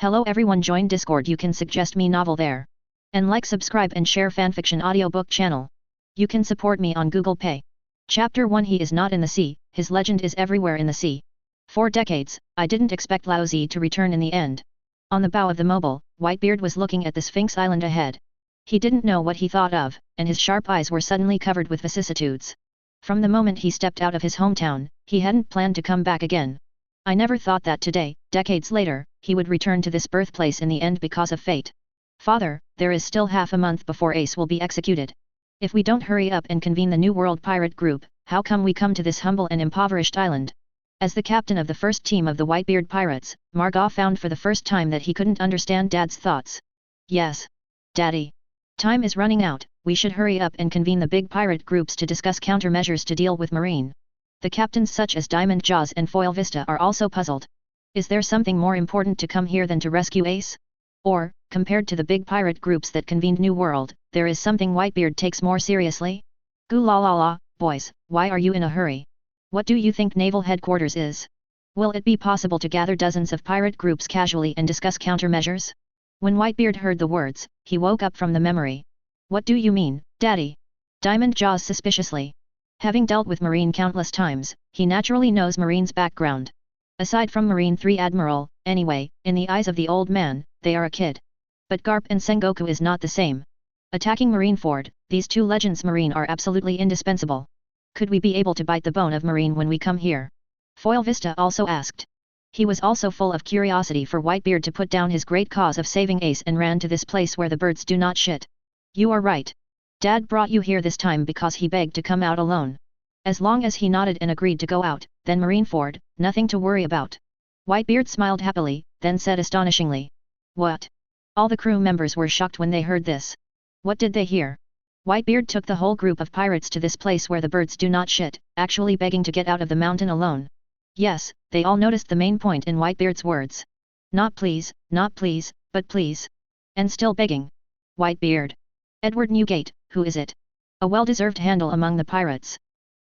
Hello everyone, join Discord, you can suggest me novel there. And like, subscribe and share fanfiction audiobook channel. You can support me on Google Pay. Chapter 1 He is not in the sea, his legend is everywhere in the sea. For decades, I didn't expect Lao Zi to return in the end. On the bow of the mobile, Whitebeard was looking at the Sphinx Island ahead. He didn't know what he thought of, and his sharp eyes were suddenly covered with vicissitudes. From the moment he stepped out of his hometown, he hadn't planned to come back again. I never thought that today, decades later, he would return to this birthplace in the end because of fate. Father, there is still half a month before Ace will be executed. If we don't hurry up and convene the New World Pirate Group, how come we come to this humble and impoverished island? As the captain of the first team of the Whitebeard pirates, Margot found for the first time that he couldn't understand Dad's thoughts. Yes. Daddy. Time is running out, we should hurry up and convene the big pirate groups to discuss countermeasures to deal with Marine. The captains such as Diamond Jaws and Foil Vista are also puzzled. Is there something more important to come here than to rescue Ace? Or, compared to the big pirate groups that convened New World, there is something Whitebeard takes more seriously? Goo la la la, boys, why are you in a hurry? What do you think naval headquarters is? Will it be possible to gather dozens of pirate groups casually and discuss countermeasures? When Whitebeard heard the words, he woke up from the memory. What do you mean, Daddy? Diamond Jaws suspiciously. Having dealt with Marine countless times, he naturally knows Marine's background. Aside from Marine 3 Admiral, anyway, in the eyes of the old man, they are a kid. But Garp and Sengoku is not the same. Attacking Marineford, these two legends Marine are absolutely indispensable. Could we be able to bite the bone of Marine when we come here? Foil Vista also asked. He was also full of curiosity for Whitebeard to put down his great cause of saving Ace and ran to this place where the birds do not shit. You are right. Dad brought you here this time because he begged to come out alone. As long as he nodded and agreed to go out, then Marineford, nothing to worry about. Whitebeard smiled happily, then said astonishingly. What? All the crew members were shocked when they heard this. What did they hear? Whitebeard took the whole group of pirates to this place where the birds do not shit, actually begging to get out of the mountain alone. Yes, they all noticed the main point in Whitebeard's words. Not please, but please. And still begging. Whitebeard. Edward Newgate, who is it? A well-deserved handle among the pirates.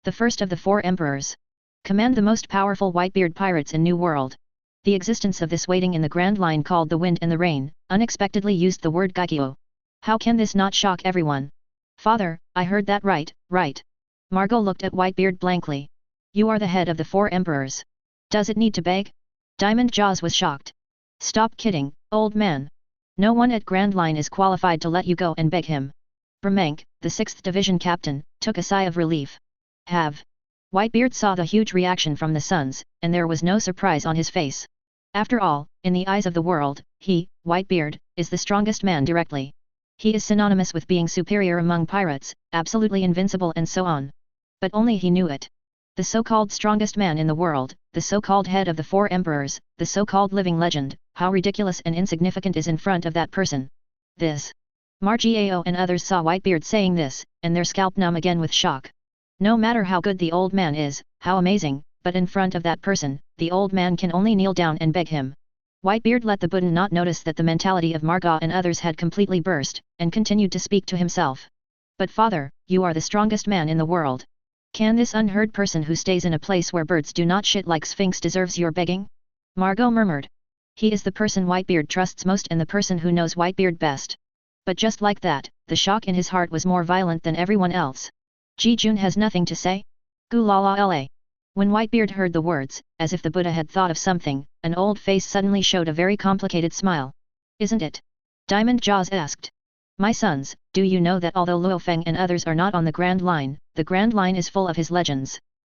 The first of the 4 emperors. Command the most powerful Whitebeard pirates in New World. The existence of this waiting in the Grand Line called the Wind and the Rain, unexpectedly used the word Gaikyo. How can this not shock everyone? Father, I heard that right. Margot looked at Whitebeard blankly. You are the head of the 4 emperors. Does it need to beg? Diamond Jaws was shocked. Stop kidding, old man. No one at Grand Line is qualified to let you go and beg him. Bermank, the 6th Division captain, took a sigh of relief. Have. Whitebeard saw the huge reaction from the sons, and there was no surprise on his face. After all, in the eyes of the world, he, Whitebeard, is the strongest man directly. He is synonymous with being superior among pirates, absolutely invincible and so on. But only he knew it. The so-called strongest man in the world, the so-called head of the 4 emperors, the so-called living legend, how ridiculous and insignificant is in front of that person. This. Margao and others saw Whitebeard saying this, and their scalp numb again with shock. No matter how good the old man is, how amazing, but in front of that person, the old man can only kneel down and beg him. Whitebeard let the Buddha not notice that the mentality of Margot and others had completely burst, and continued to speak to himself. But father, you are the strongest man in the world. Can this unheard person who stays in a place where birds do not shit like Sphinx deserves your begging? Margot murmured. He is the person Whitebeard trusts most and the person who knows Whitebeard best. But just like that, the shock in his heart was more violent than everyone else. Ji Jun has nothing to say? Goo la la la. When Whitebeard heard the words, as if the Buddha had thought of something, an old face suddenly showed a very complicated smile. Isn't it? Diamond Jaws asked. My sons, do you know that although Lu Fang and others are not on the Grand Line, the Grand Line is full of his legends?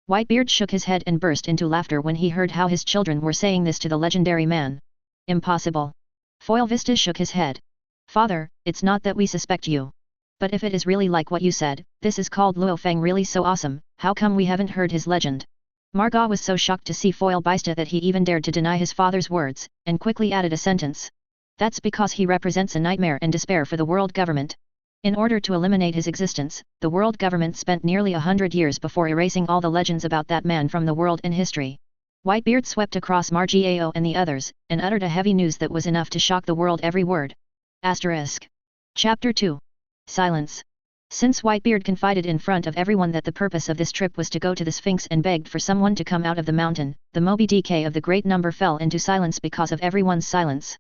Whitebeard shook his head and burst into laughter when he heard how his children were saying this to the legendary man. Impossible. Foil Vista shook his head. Father, it's not that we suspect you. But if it is really like what you said, this is called Lu Fang really so awesome, how come we haven't heard his legend? Margot was so shocked to see Foil Vista that he even dared to deny his father's words, and quickly added a sentence. That's because he represents a nightmare and despair for the world government. In order to eliminate his existence, the world government spent nearly 100 years before erasing all the legends about that man from the world and history. Whitebeard swept across Margao and the others, and uttered a heavy news that was enough to shock the world every word. Asterisk. Chapter 2. Silence. Since Whitebeard confided in front of everyone that the purpose of this trip was to go to the Sphinx and begged for someone to come out of the mountain, the Moby Dick of the great number fell into silence because of everyone's silence.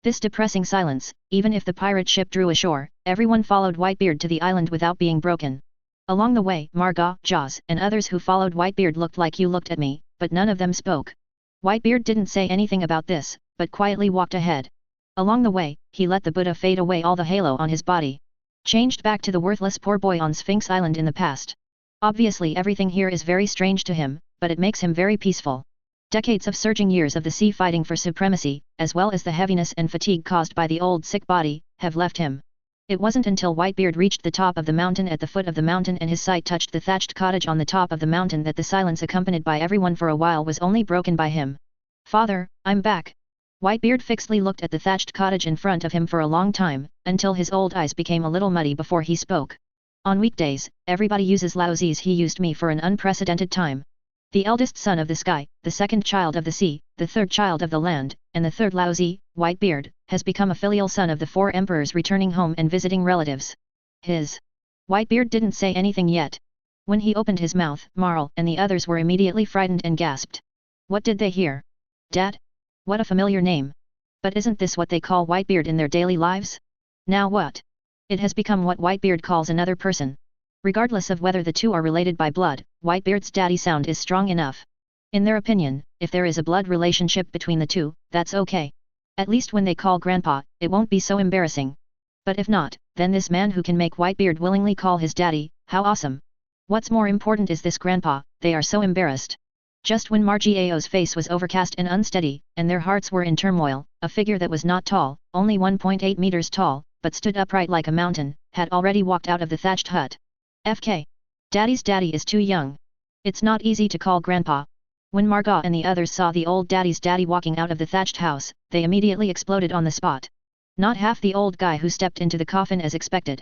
This depressing silence, even if the pirate ship drew ashore, everyone followed Whitebeard to the island without being broken. Along the way, Margot, Jaws, and others who followed Whitebeard looked like you looked at me, but none of them spoke. Whitebeard didn't say anything about this, but quietly walked ahead. Along the way, he let the Buddha fade away all the halo on his body. Changed back to the worthless poor boy on Sphinx Island in the past. Obviously everything here is very strange to him, but it makes him very peaceful. Decades of surging years of the sea fighting for supremacy, as well as the heaviness and fatigue caused by the old sick body, have left him. It wasn't until Whitebeard reached the top of the mountain at the foot of the mountain and his sight touched the thatched cottage on the top of the mountain that the silence accompanied by everyone for a while was only broken by him. "Father, I'm back." Whitebeard fixedly looked at the thatched cottage in front of him for a long time, until his old eyes became a little muddy before he spoke. "On weekdays, everybody uses Laozi's. He used me for an unprecedented time. The eldest son of the sky, the second child of the sea, the third child of the land, and the third Laozi, Whitebeard, has become a filial son of the 4 emperors returning home and visiting relatives. His." Whitebeard didn't say anything yet. When he opened his mouth, Marl and the others were immediately frightened and gasped. What did they hear? Dad? What a familiar name. But isn't this what they call Whitebeard in their daily lives? Now what? It has become what Whitebeard calls another person. Regardless of whether the two are related by blood, Whitebeard's daddy sound is strong enough. In their opinion, if there is a blood relationship between the two, that's okay. At least when they call grandpa, it won't be so embarrassing. But if not, then this man who can make Whitebeard willingly call his daddy, how awesome. What's more important is this grandpa, they are so embarrassed. Just when Margio's face was overcast and unsteady, and their hearts were in turmoil, a figure that was not tall, only 1.8 meters tall, but stood upright like a mountain, had already walked out of the thatched hut. FK. Daddy's daddy is too young. It's not easy to call grandpa. When Margot and the others saw the old daddy's daddy walking out of the thatched house, they immediately exploded on the spot. Not half the old guy who stepped into the coffin as expected.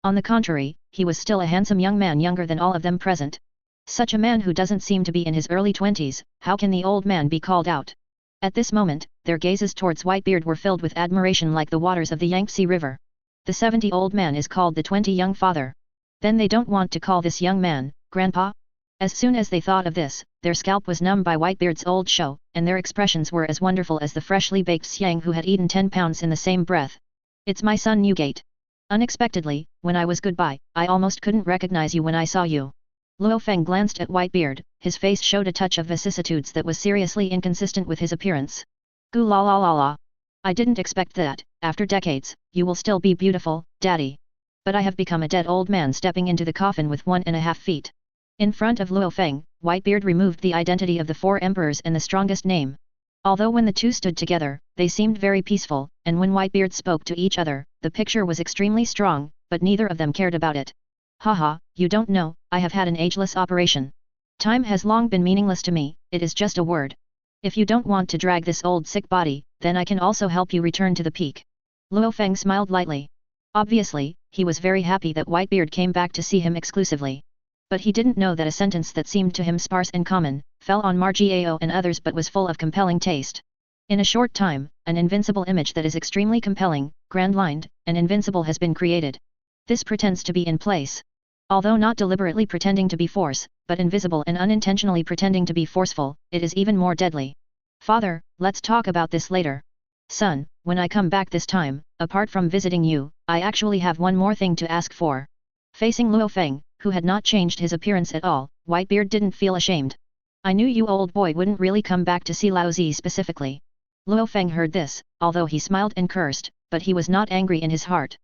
On the contrary, he was still a handsome young man younger than all of them present. Such a man who doesn't seem to be in his early 20s, how can the old man be called out? At this moment, their gazes towards Whitebeard were filled with admiration like the waters of the Yangtze River. The 70-old man is called the 20-young father. Then they don't want to call this young man, grandpa? As soon as they thought of this, their scalp was numb by Whitebeard's old show, and their expressions were as wonderful as the freshly baked Xiang who had eaten 10 pounds in the same breath. It's my son Newgate. Unexpectedly, when I was goodbye, I almost couldn't recognize you when I saw you. Lu Fang glanced at Whitebeard, his face showed a touch of vicissitudes that was seriously inconsistent with his appearance. Goo la la la la. I didn't expect that, after decades, you will still be beautiful, daddy. But I have become a dead old man stepping into the coffin with 1.5 feet. In front of Lu Fang, Whitebeard removed the identity of the 4 emperors and the strongest name. Although when the two stood together, they seemed very peaceful, and when Whitebeard spoke to each other, the picture was extremely strong, but neither of them cared about it. Haha, you don't know, I have had an ageless operation. Time has long been meaningless to me, it is just a word. If you don't want to drag this old sick body, then I can also help you return to the peak. Lu Fang smiled lightly. Obviously, he was very happy that Whitebeard came back to see him exclusively. But he didn't know that a sentence that seemed to him sparse and common, fell on Margio and others but was full of compelling taste. In a short time, an invincible image that is extremely compelling, grand-lined, and invincible has been created. This pretends to be in place. Although not deliberately pretending to be force, but invisible and unintentionally pretending to be forceful, it is even more deadly. Father, let's talk about this later. Son, when I come back this time, apart from visiting you, I actually have one more thing to ask for. Facing Lu Fang, who had not changed his appearance at all, Whitebeard didn't feel ashamed. I knew you old boy wouldn't really come back to see Laozi specifically. Lu Fang heard this, although he smiled and cursed, but he was not angry in his heart.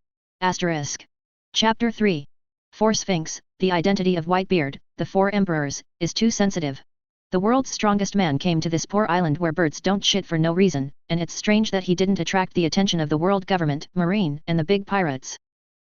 Chapter 3. For Sphinx, the identity of Whitebeard, the 4 emperors, is too sensitive. The world's strongest man came to this poor island where birds don't shit for no reason, and it's strange that he didn't attract the attention of the world government, Marine, and the big pirates.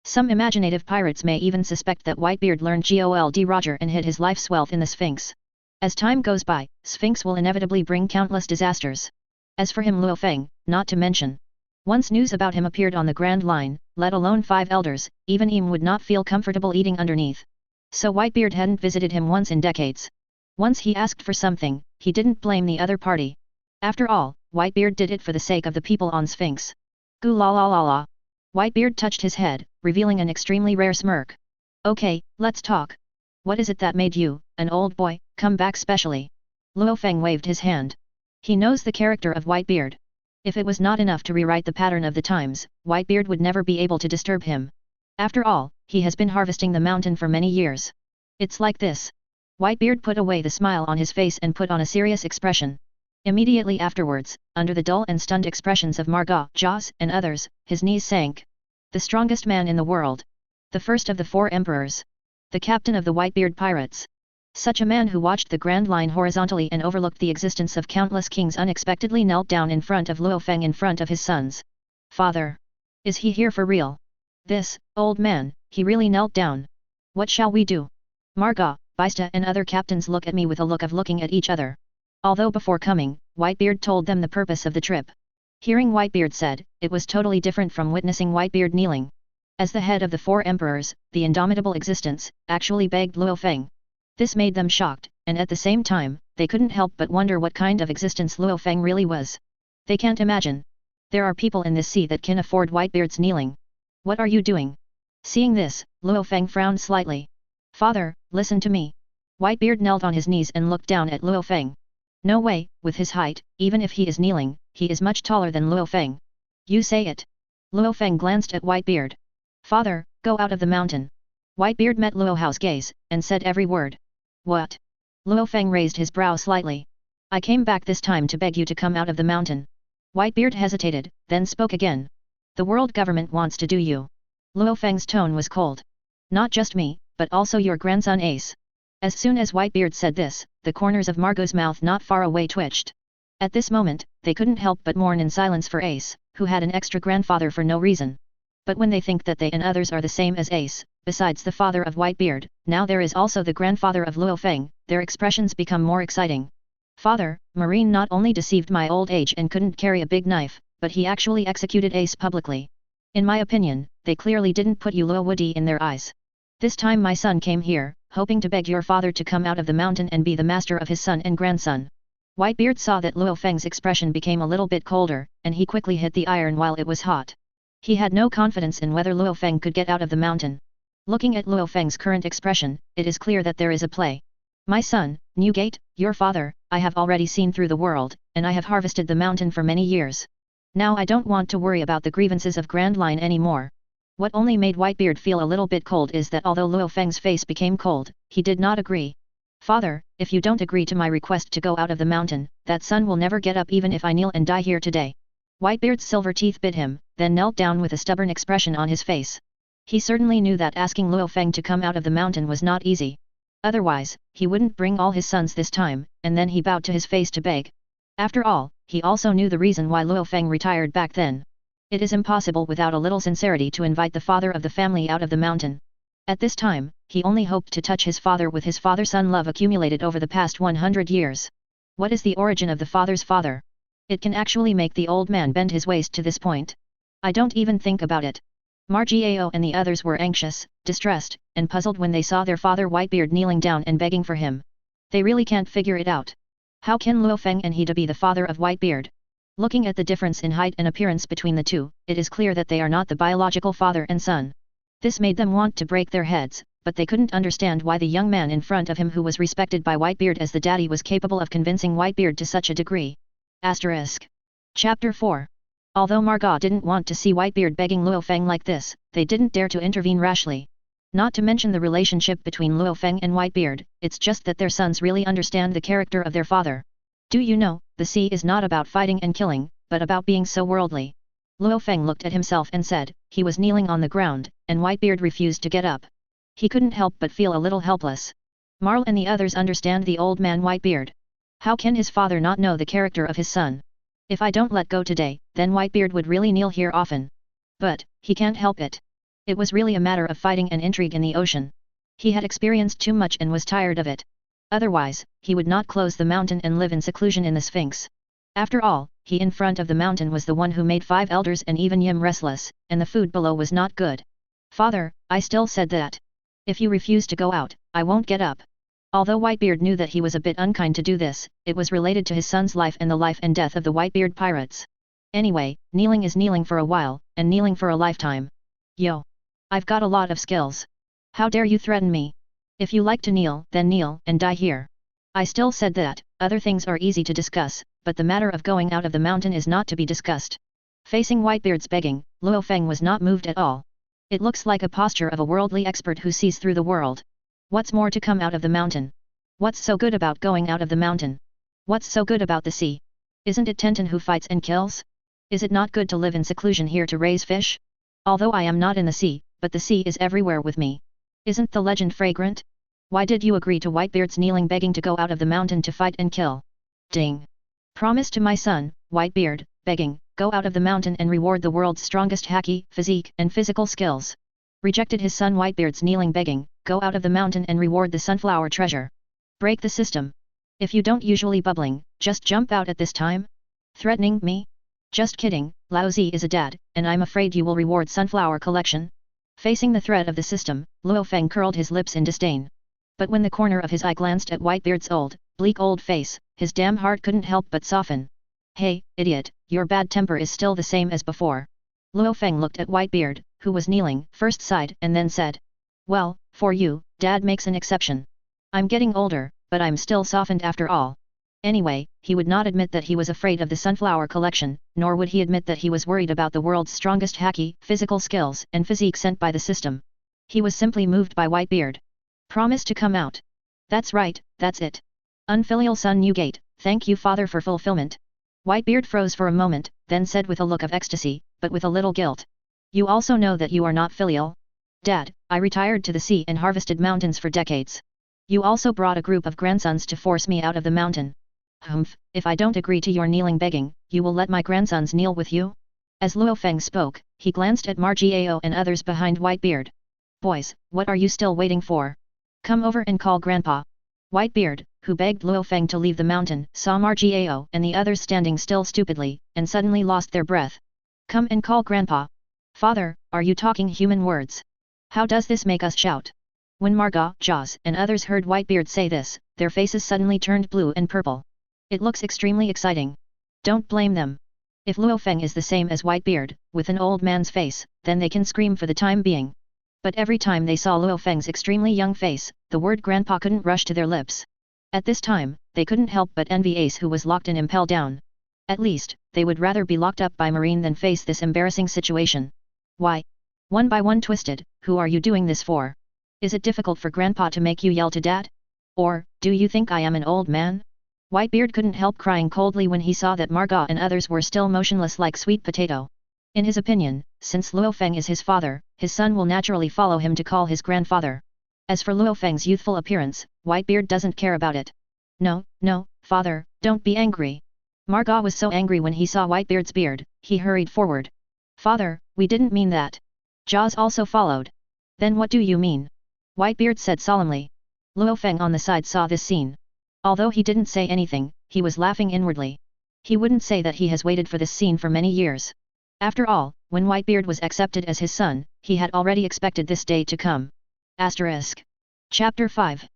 Some imaginative pirates may even suspect that Whitebeard learned Gold Roger and hid his life's wealth in the Sphinx. As time goes by, Sphinx will inevitably bring countless disasters. As for him Lu Fang, not to mention. Once news about him appeared on the Grand Line, let alone 5 elders, even him would not feel comfortable eating underneath. So Whitebeard hadn't visited him once in decades. Once he asked for something, he didn't blame the other party. After all, Whitebeard did it for the sake of the people on Sphinx. Goo la la la la. Whitebeard touched his head, revealing an extremely rare smirk. Okay, let's talk. What is it that made you, an old boy, come back specially? Lu Fang waved his hand. He knows the character of Whitebeard. If it was not enough to rewrite the pattern of the times, Whitebeard would never be able to disturb him. After all, he has been harvesting the mountain for many years. It's like this. Whitebeard put away the smile on his face and put on a serious expression. Immediately afterwards, under the dull and stunned expressions of Margot, Jaws, and others, his knees sank. The strongest man in the world. The first of the 4 emperors. The captain of the Whitebeard pirates. Such a man who watched the Grand Line horizontally and overlooked the existence of countless kings unexpectedly knelt down in front of Lu Fang in front of his sons. Father! Is he here for real? This, old man, he really knelt down. What shall we do? Margot, Bista and other captains look at me with a look of looking at each other. Although before coming, Whitebeard told them the purpose of the trip. Hearing Whitebeard said, it was totally different from witnessing Whitebeard kneeling. As the head of the 4 emperors, the indomitable existence, actually begged Lu Fang. This made them shocked, and at the same time, they couldn't help but wonder what kind of existence Lu Fang really was. They can't imagine. There are people in this sea that can afford Whitebeard's kneeling. What are you doing? Seeing this, Lu Fang frowned slightly. Father, listen to me. Whitebeard knelt on his knees and looked down at Lu Fang. No way, with his height, even if he is kneeling, he is much taller than Lu Fang. You say it. Lu Fang glanced at Whitebeard. Father, go out of the mountain. Whitebeard met Lu Hao's gaze, and said every word. What? Lu Fang raised his brow slightly. I came back this time to beg you to come out of the mountain. Whitebeard hesitated, then spoke again. The world government wants to do you. Lu Fang's tone was cold. Not just me, but also your grandson Ace. As soon as Whitebeard said this, the corners of Margot's mouth not far away twitched. At this moment, they couldn't help but mourn in silence for Ace, who had an extra grandfather for no reason. But when they think that they and others are the same as Ace, besides the father of Whitebeard, now there is also the grandfather of Lu Fang, their expressions become more exciting. Father, Marine not only deceived my old age and couldn't carry a big knife, but he actually executed Ace publicly. In my opinion, they clearly didn't put Lu Woody in their eyes. This time my son came here, hoping to beg your father to come out of the mountain and be the master of his son and grandson. Whitebeard saw that Lu Fang's expression became a little bit colder, and he quickly hit the iron while it was hot. He had no confidence in whether Lu Fang could get out of the mountain. Looking at Lu Fang's current expression, it is clear that there is a play. My son, Newgate, your father, I have already seen through the world, and I have harvested the mountain for many years. Now I don't want to worry about the grievances of Grand Line anymore. What only made Whitebeard feel a little bit cold is that although Lu Fang's face became cold, he did not agree. Father, if you don't agree to my request to go out of the mountain, that sun will never get up even if I kneel and die here today. Whitebeard's silver teeth bit him, then knelt down with a stubborn expression on his face. He certainly knew that asking Lu Fang to come out of the mountain was not easy. Otherwise, he wouldn't bring all his sons this time, and then he bowed to his face to beg. After all, he also knew the reason why Lu Fang retired back then. It is impossible without a little sincerity to invite the father of the family out of the mountain. At this time, he only hoped to touch his father with his father-son love accumulated over the past 100 years. What is the origin of the father's father? It can actually make the old man bend his waist to this point. I don't even think about it. Margao and the others were anxious, distressed, and puzzled when they saw their father Whitebeard kneeling down and begging for him. They really can't figure it out. How can Lu Fang and he be the father of Whitebeard? Looking at the difference in height and appearance between the two, it is clear that they are not the biological father and son. This made them want to break their heads, but they couldn't understand why the young man in front of him who was respected by Whitebeard as the daddy was capable of convincing Whitebeard to such a degree. Asterisk. Chapter 4. Although Margot didn't want to see Whitebeard begging Lu Fang like this, they didn't dare to intervene rashly. Not to mention the relationship between Lu Fang and Whitebeard, it's just that their sons really understand the character of their father. Do you know, the sea is not about fighting and killing, but about being so worldly. Lu Fang looked at himself and said, he was kneeling on the ground, and Whitebeard refused to get up. He couldn't help but feel a little helpless. Marl and the others understand the old man Whitebeard. How can his father not know the character of his son? If I don't let go today, then Whitebeard would really kneel here often. But, he can't help it. It was really a matter of fighting and intrigue in the ocean. He had experienced too much and was tired of it. Otherwise, he would not close the mountain and live in seclusion in the Sphinx. After all, he in front of the mountain was the one who made 5 elders and even Yim restless, and the food below was not good. Father, I still said that. If you refuse to go out, I won't get up. Although Whitebeard knew that he was a bit unkind to do this, it was related to his son's life and the life and death of the Whitebeard pirates. Anyway, kneeling is kneeling for a while, and kneeling for a lifetime. Yo! I've got a lot of skills. How dare you threaten me? If you like to kneel, then kneel and die here. I still said that, Other things are easy to discuss, but the matter of going out of the mountain is not to be discussed. Facing Whitebeard's begging, Lu Fang was not moved at all. It looks like a posture of a worldly expert who sees through the world. What's more to come out of the mountain? What's so good about going out of the mountain? What's so good about the sea? Isn't it Tenten who fights and kills? Is it not good to live in seclusion here to raise fish? Although I am not in the sea, but the sea is everywhere with me. Isn't the legend fragrant? Why did you agree to Whitebeard's kneeling begging to go out of the mountain to fight and kill? Ding! Promise to my son, Whitebeard, begging, go out of the mountain and reward the world's strongest haki, physique and physical skills. Rejected his son Whitebeard's kneeling begging, go out of the mountain and reward the sunflower treasure. Break the system. If you don't usually bubbling, just jump out at this time? Threatening me? Just kidding, Lao Zi is a dad, and I'm afraid you will reward sunflower collection. Facing the threat of the system, Lu Fang curled his lips in disdain. But when the corner of his eye glanced at Whitebeard's bleak old face, his damn heart couldn't help but soften. Hey, idiot, your bad temper is still the same as before. Lu Fang looked at Whitebeard, who was kneeling, first sighed and then said. Well, for you, Dad makes an exception. I'm getting older, but I'm still softened after all. Anyway, he would not admit that he was afraid of the sunflower collection, nor would he admit that he was worried about the world's strongest haki, physical skills and physique sent by the system. He was simply moved by Whitebeard. Promise to come out. That's right, that's it. Unfilial son Newgate, thank you father for fulfillment. Whitebeard froze for a moment, then said with a look of ecstasy, but with a little guilt. You also know that you are not filial? Dad, I retired to the sea and harvested mountains for decades. You also brought a group of grandsons to force me out of the mountain. Humph, if I don't agree to your kneeling begging, you will let my grandsons kneel with you? As Lu Fang spoke, he glanced at Margao and others behind Whitebeard. Boys, what are you still waiting for? Come over and call Grandpa. Whitebeard, who begged Lu Fang to leave the mountain, saw Margao and the others standing still stupidly, and suddenly lost their breath. Come and call Grandpa. Father, are you talking human words? How does this make us shout? When Marga, Jaws and others heard Whitebeard say this, their faces suddenly turned blue and purple. It looks extremely exciting. Don't blame them. If Lu Fang is the same as Whitebeard, with an old man's face, then they can scream for the time being. But every time they saw Lu Fang's extremely young face, the word grandpa couldn't rush to their lips. At this time, they couldn't help but envy Ace who was locked and impelled down. At least, they would rather be locked up by Marine than face this embarrassing situation. Why? One by one twisted, who are you doing this for? Is it difficult for grandpa to make you yell to dad? Or, do you think I am an old man? Whitebeard couldn't help crying coldly when he saw that Marga and others were still motionless like sweet potato. In his opinion, since Lu Fang is his father, his son will naturally follow him to call his grandfather. As for Lu Fang's youthful appearance, Whitebeard doesn't care about it. No, no, father, don't be angry. Marga was so angry when he saw Whitebeard's beard, he hurried forward. Father, we didn't mean that. Jaws also followed. Then what do you mean? Whitebeard said solemnly. Lu Fang on the side saw this scene. Although he didn't say anything, he was laughing inwardly. He wouldn't say that he has waited for this scene for many years. After all, when Whitebeard was accepted as his son, he had already expected this day to come. Asterisk. Chapter 5.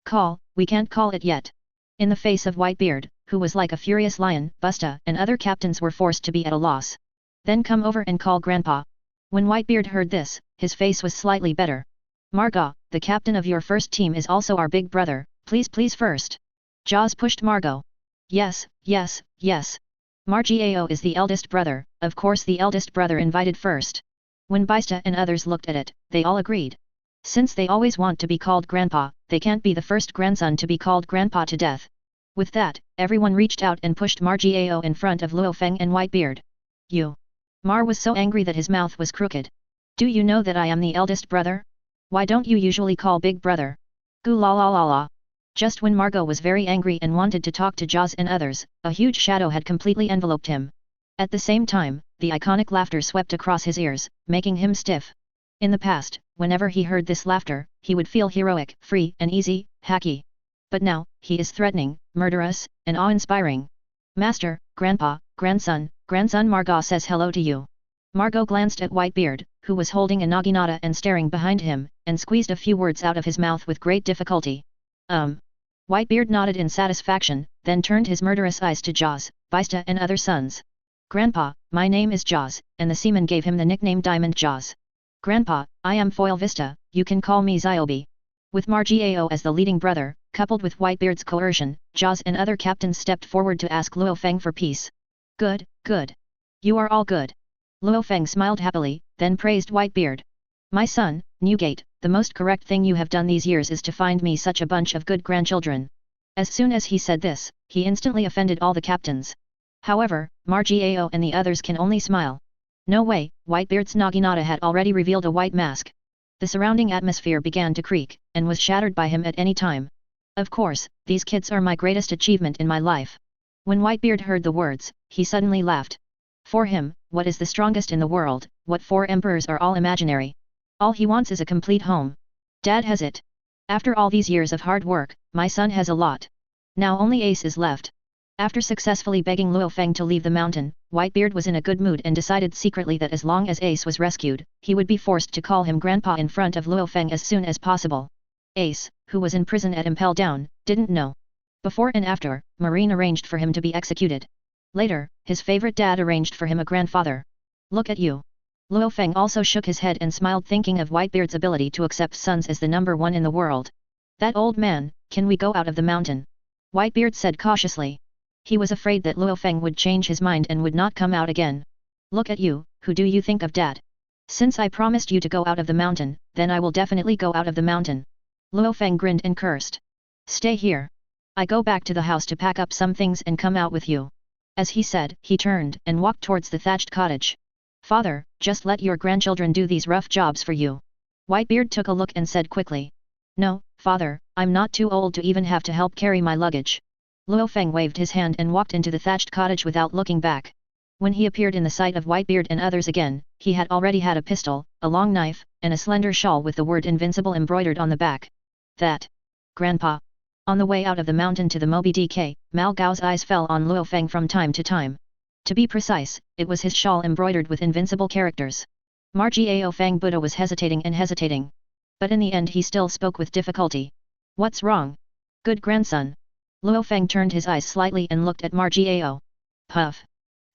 Call, we can't call it yet. In the face of Whitebeard, who was like a furious lion, Busta and other captains were forced to be at a loss. Then come over and call Grandpa. When Whitebeard heard this, his face was slightly better. Marga, the captain of your first team is also our big brother, please first. Jaws pushed Margot. Yes, yes, yes. Margao is the eldest brother, of course the eldest brother invited first. When Bista and others looked at it, they all agreed. Since they always want to be called Grandpa, they can't be the first grandson to be called Grandpa to death. With that, everyone reached out and pushed Margao in front of Lu Fang and Whitebeard. You. Mar was so angry that his mouth was crooked. Do you know that I am the eldest brother? Why don't you usually call big brother? Goo la la la la. Just when Margot was very angry and wanted to talk to Jaws and others, a huge shadow had completely enveloped him. At the same time, the iconic laughter swept across his ears, making him stiff. In the past, whenever he heard this laughter, he would feel heroic, free and easy, hacky. But now, he is threatening, murderous, and awe-inspiring. Master, Grandpa, Grandson Margot says hello to you. Margot glanced at Whitebeard, who was holding a naginata and staring behind him, and squeezed a few words out of his mouth with great difficulty. Whitebeard nodded in satisfaction, then turned his murderous eyes to Jaws, Bista and other sons. Grandpa, my name is Jaws, and the seaman gave him the nickname Diamond Jaws. Grandpa, I am Foil Vista, you can call me Ziobi. With Margao as the leading brother, coupled with Whitebeard's coercion, Jaws and other captains stepped forward to ask Lu Fang for peace. Good, good. You are all good. Lu Fang smiled happily, then praised Whitebeard. My son, Newgate, the most correct thing you have done these years is to find me such a bunch of good grandchildren. As soon as he said this, he instantly offended all the captains. However, Margao and the others can only smile. No way, Whitebeard's Naginata had already revealed a white mask. The surrounding atmosphere began to creak, and was shattered by him at any time. Of course, these kids are my greatest achievement in my life. When Whitebeard heard the words, he suddenly laughed. For him, what is the strongest in the world, what 4 emperors are all imaginary. All he wants is a complete home. Dad has it. After all these years of hard work, my son has a lot. Now only Ace is left. After successfully begging Lu Fang to leave the mountain, Whitebeard was in a good mood and decided secretly that as long as Ace was rescued, he would be forced to call him Grandpa in front of Lu Fang as soon as possible. Ace, who was in prison at Impel Down, didn't know. Before and after, Marine arranged for him to be executed. Later, his favorite dad arranged for him a grandfather. Look at you. Lu Fang also shook his head and smiled, thinking of Whitebeard's ability to accept sons as the number 1 in the world. That old man, can we go out of the mountain? Whitebeard said cautiously. He was afraid that Lu Fang would change his mind and would not come out again. Look at you, who do you think of Dad? Since I promised you to go out of the mountain, then I will definitely go out of the mountain. Lu Fang grinned and cursed. Stay here. I go back to the house to pack up some things and come out with you. As he said, he turned and walked towards the thatched cottage. Father, just let your grandchildren do these rough jobs for you. Whitebeard took a look and said quickly. No, father, I'm not too old to even have to help carry my luggage. Lu Fang waved his hand and walked into the thatched cottage without looking back. When he appeared in the sight of Whitebeard and others again, he had already had a pistol, a long knife, and a slender shawl with the word invincible embroidered on the back. That. Grandpa. On the way out of the mountain to the Moby DK, Mal Gao's eyes fell on Lu Fang from time to time. To be precise, it was his shawl embroidered with invincible characters. Margao Fang Buddha was hesitating and hesitating. But in the end he still spoke with difficulty. What's wrong? Good grandson. Lu Fang turned his eyes slightly and looked at Margao. Puff.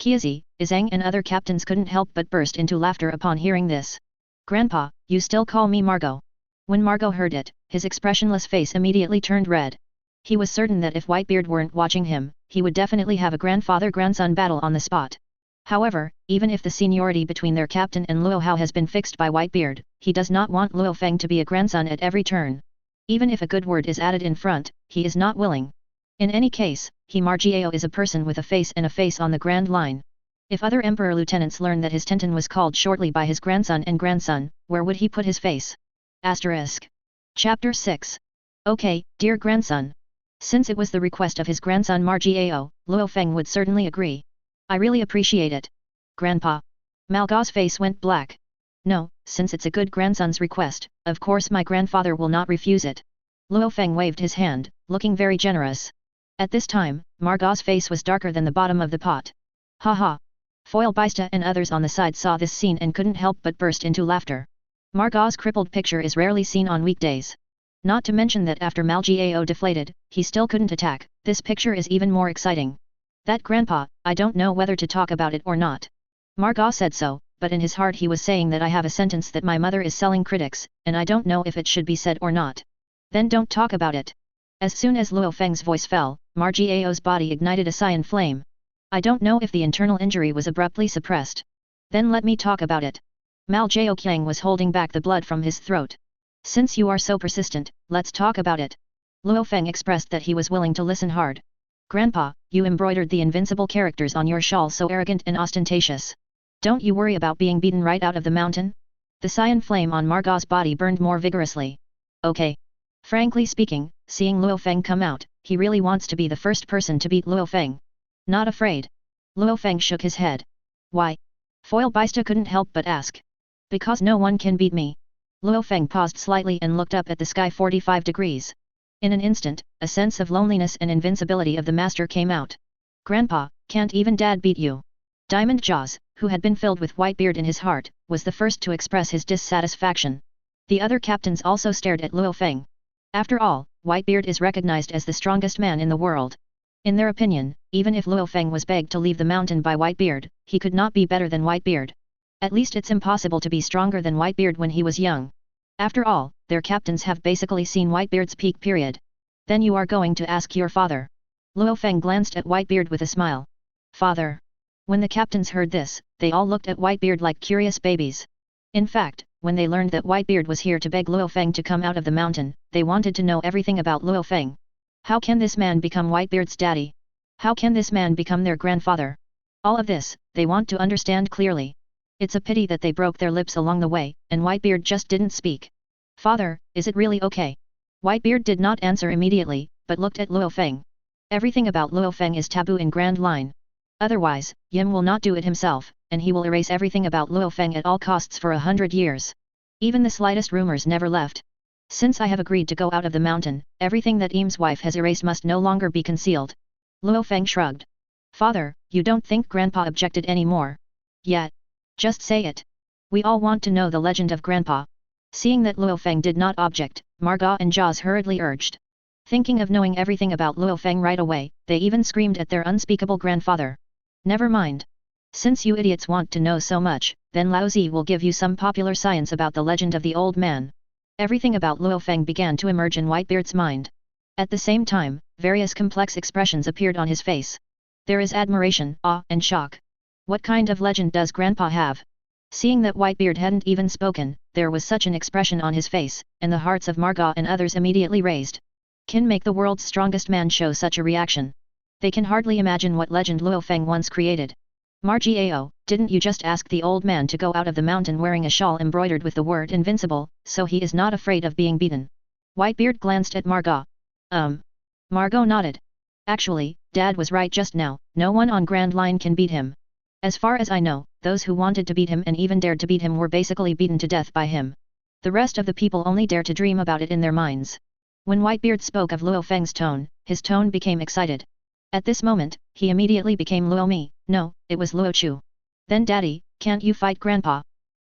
Qiazi, Izang and other captains couldn't help but burst into laughter upon hearing this. Grandpa, you still call me Margot. When Margot heard it, his expressionless face immediately turned red. He was certain that if Whitebeard weren't watching him, he would definitely have a grandfather-grandson battle on the spot. However, even if the seniority between their captain and Luo Hao has been fixed by Whitebeard, he does not want Luo Fang to be a grandson at every turn. Even if a good word is added in front, he is not willing. In any case, Margao is a person with a face and a face on the grand line. If other emperor lieutenants learned that his Tenten was called shortly by his grandson and grandson, where would he put his face? Asterisk. Chapter 6. Okay, dear grandson. Since it was the request of his grandson Margao, Luo Fang would certainly agree. I really appreciate it. Grandpa. Malgao's face went black. No, since it's a good grandson's request, of course my grandfather will not refuse it. Luo Fang waved his hand, looking very generous. At this time, Margot's face was darker than the bottom of the pot. Ha ha. Foil Baista and others on the side saw this scene and couldn't help but burst into laughter. Margot's crippled picture is rarely seen on weekdays. Not to mention that after Malgao deflated, he still couldn't attack. This picture is even more exciting. That grandpa, I don't know whether to talk about it or not. Margot said so, but in his heart he was saying that I have a sentence that my mother is selling critics, and I don't know if it should be said or not. Then don't talk about it. As soon as Luo Feng's voice fell, Margao's body ignited a cyan flame. I don't know if the internal injury was abruptly suppressed. Then let me talk about it. Mal Jiaoqiang was holding back the blood from his throat. Since you are so persistent, let's talk about it. Luo Feng expressed that he was willing to listen hard. Grandpa, you embroidered the invincible characters on your shawl so arrogant and ostentatious. Don't you worry about being beaten right out of the mountain? The cyan flame on Margot's body burned more vigorously. Okay. Frankly speaking, seeing Luo Feng come out, he really wants to be the first person to beat Luo Feng. Not afraid. Luo Feng shook his head. Why? Foil Baista couldn't help but ask. Because no one can beat me. Luo Feng paused slightly and looked up at the sky 45 degrees. In an instant, a sense of loneliness and invincibility of the master came out. Grandpa, can't even Dad beat you? Diamond Jaws, who had been filled with Whitebeard in his heart, was the first to express his dissatisfaction. The other captains also stared at Luo Feng. After all, Whitebeard is recognized as the strongest man in the world. In their opinion, even if Luo Feng was begged to leave the mountain by Whitebeard, he could not be better than Whitebeard. At least it's impossible to be stronger than Whitebeard when he was young. After all, their captains have basically seen Whitebeard's peak period. Then you are going to ask your father. Lu Fang glanced at Whitebeard with a smile. Father. When the captains heard this, they all looked at Whitebeard like curious babies. In fact, when they learned that Whitebeard was here to beg Lu Fang to come out of the mountain, they wanted to know everything about Lu Fang. How can this man become Whitebeard's daddy? How can this man become their grandfather? All of this, they want to understand clearly. It's a pity that they broke their lips along the way, and Whitebeard just didn't speak. Father, is it really okay? Whitebeard did not answer immediately, but looked at Lu Fang. Everything about Lu Fang is taboo in Grand Line. Otherwise, Yim will not do it himself, and he will erase everything about Lu Fang at all costs for 100 years. Even the slightest rumors never left. Since I have agreed to go out of the mountain, everything that Yim's wife has erased must no longer be concealed. Lu Fang shrugged. Father, you don't think Grandpa objected anymore? Yet. Just say it. We all want to know the legend of Grandpa. Seeing that Lu Fang did not object, Margot and Jaws hurriedly urged. Thinking of knowing everything about Lu Fang right away, they even screamed at their unspeakable grandfather. Never mind. Since you idiots want to know so much, then Lao Zi will give you some popular science about the legend of the old man. Everything about Lu Fang began to emerge in Whitebeard's mind. At the same time, various complex expressions appeared on his face. There is admiration, awe, and shock. What kind of legend does Grandpa have? Seeing that Whitebeard hadn't even spoken, there was such an expression on his face, and the hearts of Margot and others immediately raised. Can make the world's strongest man show such a reaction? They can hardly imagine what legend Lu Fang once created. Margao, didn't you just ask the old man to go out of the mountain wearing a shawl embroidered with the word invincible, so he is not afraid of being beaten? Whitebeard glanced at Margot. Margot nodded. Actually, Dad was right just now, no one on Grand Line can beat him. As far as I know, those who wanted to beat him and even dared to beat him were basically beaten to death by him. The rest of the people only dare to dream about it in their minds. When Whitebeard spoke of Lu Fang's tone, his tone became excited. At this moment, he immediately became Luomi. No, it was Luo Chu. Then Daddy, can't you fight Grandpa?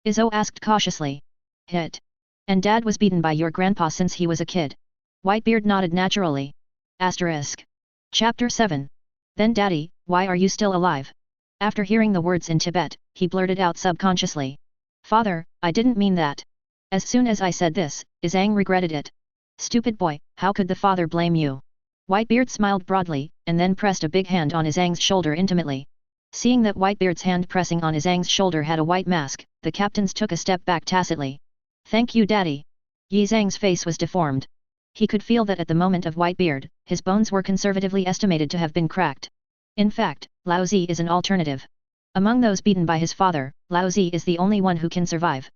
Izzo asked cautiously. Hit. And Dad was beaten by your grandpa since he was a kid. Whitebeard nodded naturally. Asterisk. Chapter 7. Then Daddy, why are you still alive? After hearing the words in Tibet, he blurted out subconsciously. Father, I didn't mean that. As soon as I said this, Izang regretted it. Stupid boy, how could the father blame you? Whitebeard smiled broadly, and then pressed a big hand on Izang's shoulder intimately. Seeing that Whitebeard's hand pressing on Izang's shoulder had a white mask, the captains took a step back tacitly. Thank you Daddy. Yi Zhang's face was deformed. He could feel that at the moment of Whitebeard, his bones were conservatively estimated to have been cracked. In fact, Lao Zi is an alternative. Among those beaten by his father, Lao Zi is the only one who can survive.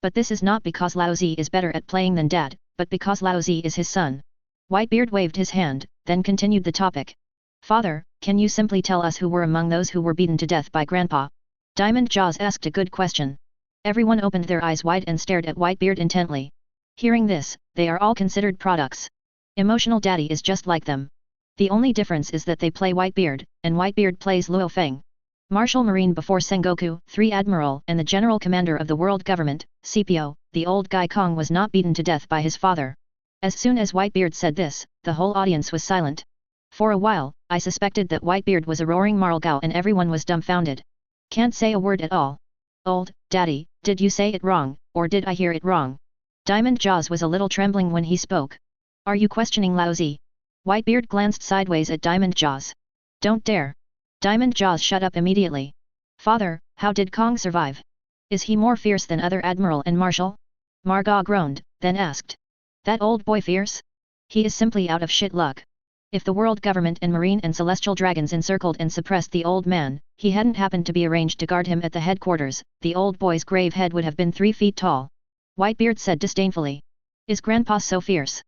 But this is not because Lao Zi is better at playing than Dad, but because Lao Zi is his son. Whitebeard waved his hand, then continued the topic. Father, can you simply tell us who were among those who were beaten to death by Grandpa? Diamond Jaws asked a good question. Everyone opened their eyes wide and stared at Whitebeard intently. Hearing this, they are all considered products. Emotional Daddy is just like them. The only difference is that they play Whitebeard, and Whitebeard plays Lu Fang. Marshal Marine before Sengoku, 3 Admiral and the General Commander of the World Government, CPO, the old Gai Kong was not beaten to death by his father. As soon as Whitebeard said this, the whole audience was silent. For a while, I suspected that Whitebeard was a roaring Marlgao and everyone was dumbfounded. Can't say a word at all. Old Daddy, did you say it wrong, or did I hear it wrong? Diamond Jaws was a little trembling when he spoke. Are you questioning Lao Zi? Whitebeard glanced sideways at Diamond Jaws. Don't dare. Diamond Jaws shut up immediately. Father, how did Kong survive? Is he more fierce than other Admiral and Marshal? Margot groaned, then asked. That old boy fierce? He is simply out of shit luck. If the world government and marine and celestial dragons encircled and suppressed the old man, he hadn't happened to be arranged to guard him at the headquarters, the old boy's grave head would have been 3 feet tall. Whitebeard said disdainfully. Is Grandpa so fierce?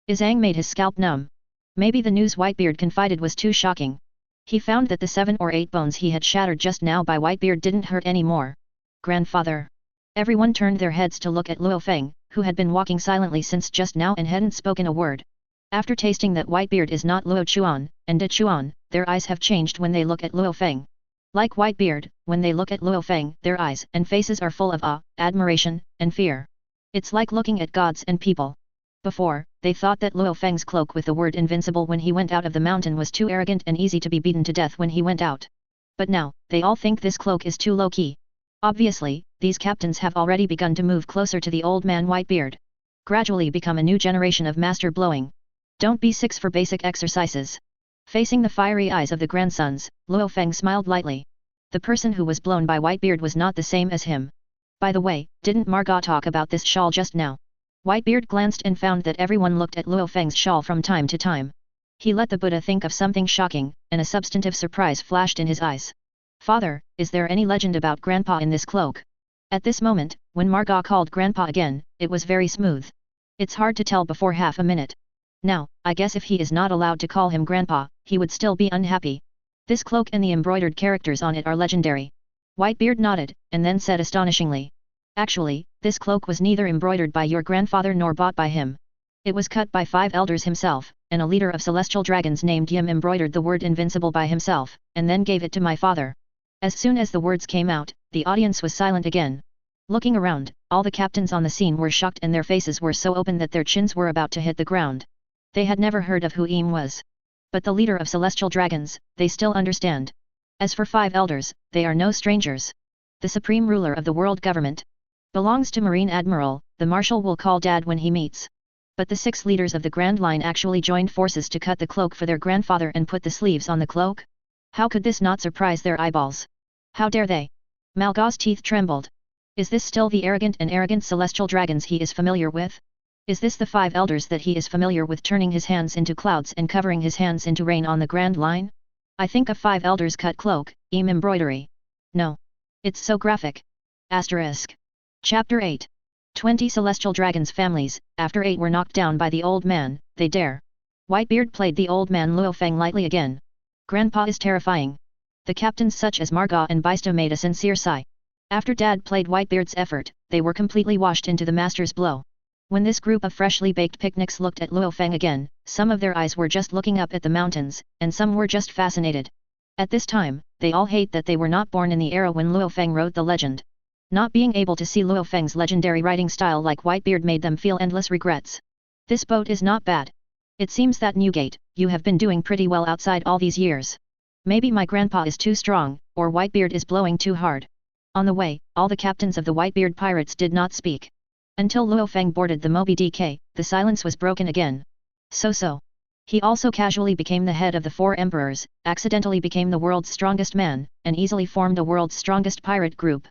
Izang made his scalp numb. Maybe the news Whitebeard confided was too shocking. He found that the 7 or 8 bones he had shattered just now by Whitebeard didn't hurt anymore. Grandfather. Everyone turned their heads to look at Lu Fang, who had been walking silently since just now and hadn't spoken a word. After tasting that Whitebeard is not Luo Chuan, and De Chuan, their eyes have changed when they look at Lu Fang. Like Whitebeard, when they look at Lu Fang, their eyes and faces are full of awe, admiration, and fear. It's like looking at gods and people. Before, they thought that Lu Fang's cloak with the word invincible when he went out of the mountain was too arrogant and easy to be beaten to death when he went out. But now, they all think this cloak is too low-key. Obviously, these captains have already begun to move closer to the old man Whitebeard. gradually become a new generation of master blowing. Don't be six for basic exercises. Facing the fiery eyes of the grandsons, Lu Fang smiled lightly. The person who was blown by Whitebeard was not the same as him. By the way, didn't Margot talk about this shawl just now? Whitebeard glanced and found that everyone looked at Lu Fang's shawl from time to time. He let the Buddha think of something shocking, and a substantive surprise flashed in his eyes. Father, is there any legend about Grandpa in this cloak? At this moment, when Margot called Grandpa again, it was very smooth. It's hard to tell before half a minute. Now, I guess if he is not allowed to call him Grandpa, he would still be unhappy. This cloak and the embroidered characters on it are legendary. Whitebeard nodded, and then said astonishingly. Actually, this cloak was neither embroidered by your grandfather nor bought by him. It was cut by 5 elders himself, and a leader of celestial dragons named Yim embroidered the word invincible by himself, and then gave it to my father. As soon as the words came out, the audience was silent again. Looking around, all the captains on the scene were shocked and their faces were so open that their chins were about to hit the ground. They had never heard of who Yim was. But the leader of celestial dragons, they still understand. As for 5 elders, they are no strangers. The supreme ruler of the world government belongs to Marine Admiral, the Marshal will call Dad when he meets. But the 6 leaders of the Grand Line actually joined forces to cut the cloak for their grandfather and put the sleeves on the cloak? How could this not surprise their eyeballs? How dare they? Malgau's teeth trembled. Is this still the arrogant celestial dragons he is familiar with? Is this the 5 elders that he is familiar with, turning his hands into clouds and covering his hands into rain on the Grand Line? I think of 5 elders cut cloak, embroidery. No. It's so graphic. Asterisk. Chapter 8. 20 celestial dragons' families, after 8 were knocked down by the old man, they dare. Whitebeard played the old man Lu Fang lightly again. Grandpa is terrifying. The captains such as Margot and Bista made a sincere sigh. After Dad played Whitebeard's effort, they were completely washed into the master's blow. When this group of freshly baked picnics looked at Lu Fang again, some of their eyes were just looking up at the mountains, and some were just fascinated. At this time, they all hate that they were not born in the era when Lu Fang wrote the legend. Not being able to see Lu Fang's legendary writing style like Whitebeard made them feel endless regrets. This boat is not bad. It seems that Newgate, you have been doing pretty well outside all these years. Maybe my grandpa is too strong, or Whitebeard is blowing too hard. On the way, all the captains of the Whitebeard pirates did not speak. Until Lu Fang boarded the Moby Dick, the silence was broken again. So. He also casually became the head of the 4 emperors, accidentally became the world's strongest man, and easily formed the world's strongest pirate group.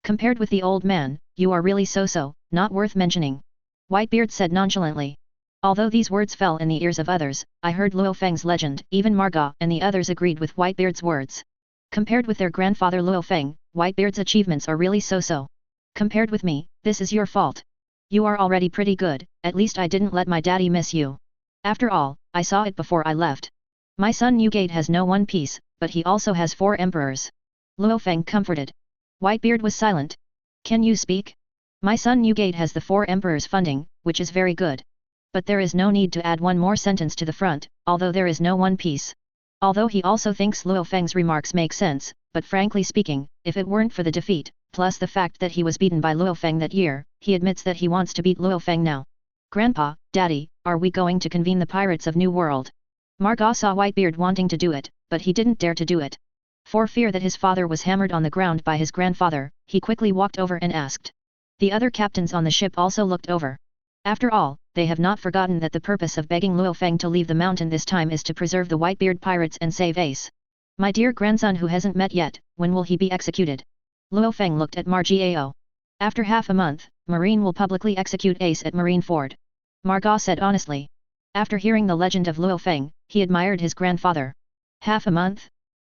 Compared with the old man, you are really so, not worth mentioning. Whitebeard said nonchalantly. Although these words fell in the ears of others, I heard Lu Fang's legend. Even Margot and the others agreed with Whitebeard's words. Compared with their grandfather Lu Fang, Whitebeard's achievements are really so. Compared with me, this is your fault. You are already pretty good, at least I didn't let my daddy miss you. After all, I saw it before I left. My son Newgate has no one piece, but he also has 4 emperors. Lu Fang comforted. Whitebeard was silent. Can you speak? My son Newgate has the 4 emperors funding, which is very good. But there is no need to add one more sentence to the front, although there is no one piece. Although he also thinks Lu Fang's remarks make sense, but frankly speaking, if it weren't for the defeat, plus the fact that he was beaten by Lu Fang that year, he admits that he wants to beat Lu Fang now. Grandpa, Daddy, are we going to convene the Pirates of New World? Margot saw Whitebeard wanting to do it, but he didn't dare to do it. For fear that his father was hammered on the ground by his grandfather, he quickly walked over and asked. The other captains on the ship also looked over. After all, they have not forgotten that the purpose of begging Lu Fang to leave the mountain this time is to preserve the Whitebeard pirates and save Ace. My dear grandson who hasn't met yet, when will he be executed? Lu Fang looked at Margao. After half a month, Marine will publicly execute Ace at Marine Ford. Margot said honestly. After hearing the legend of Lu Fang, he admired his grandfather. Half a month?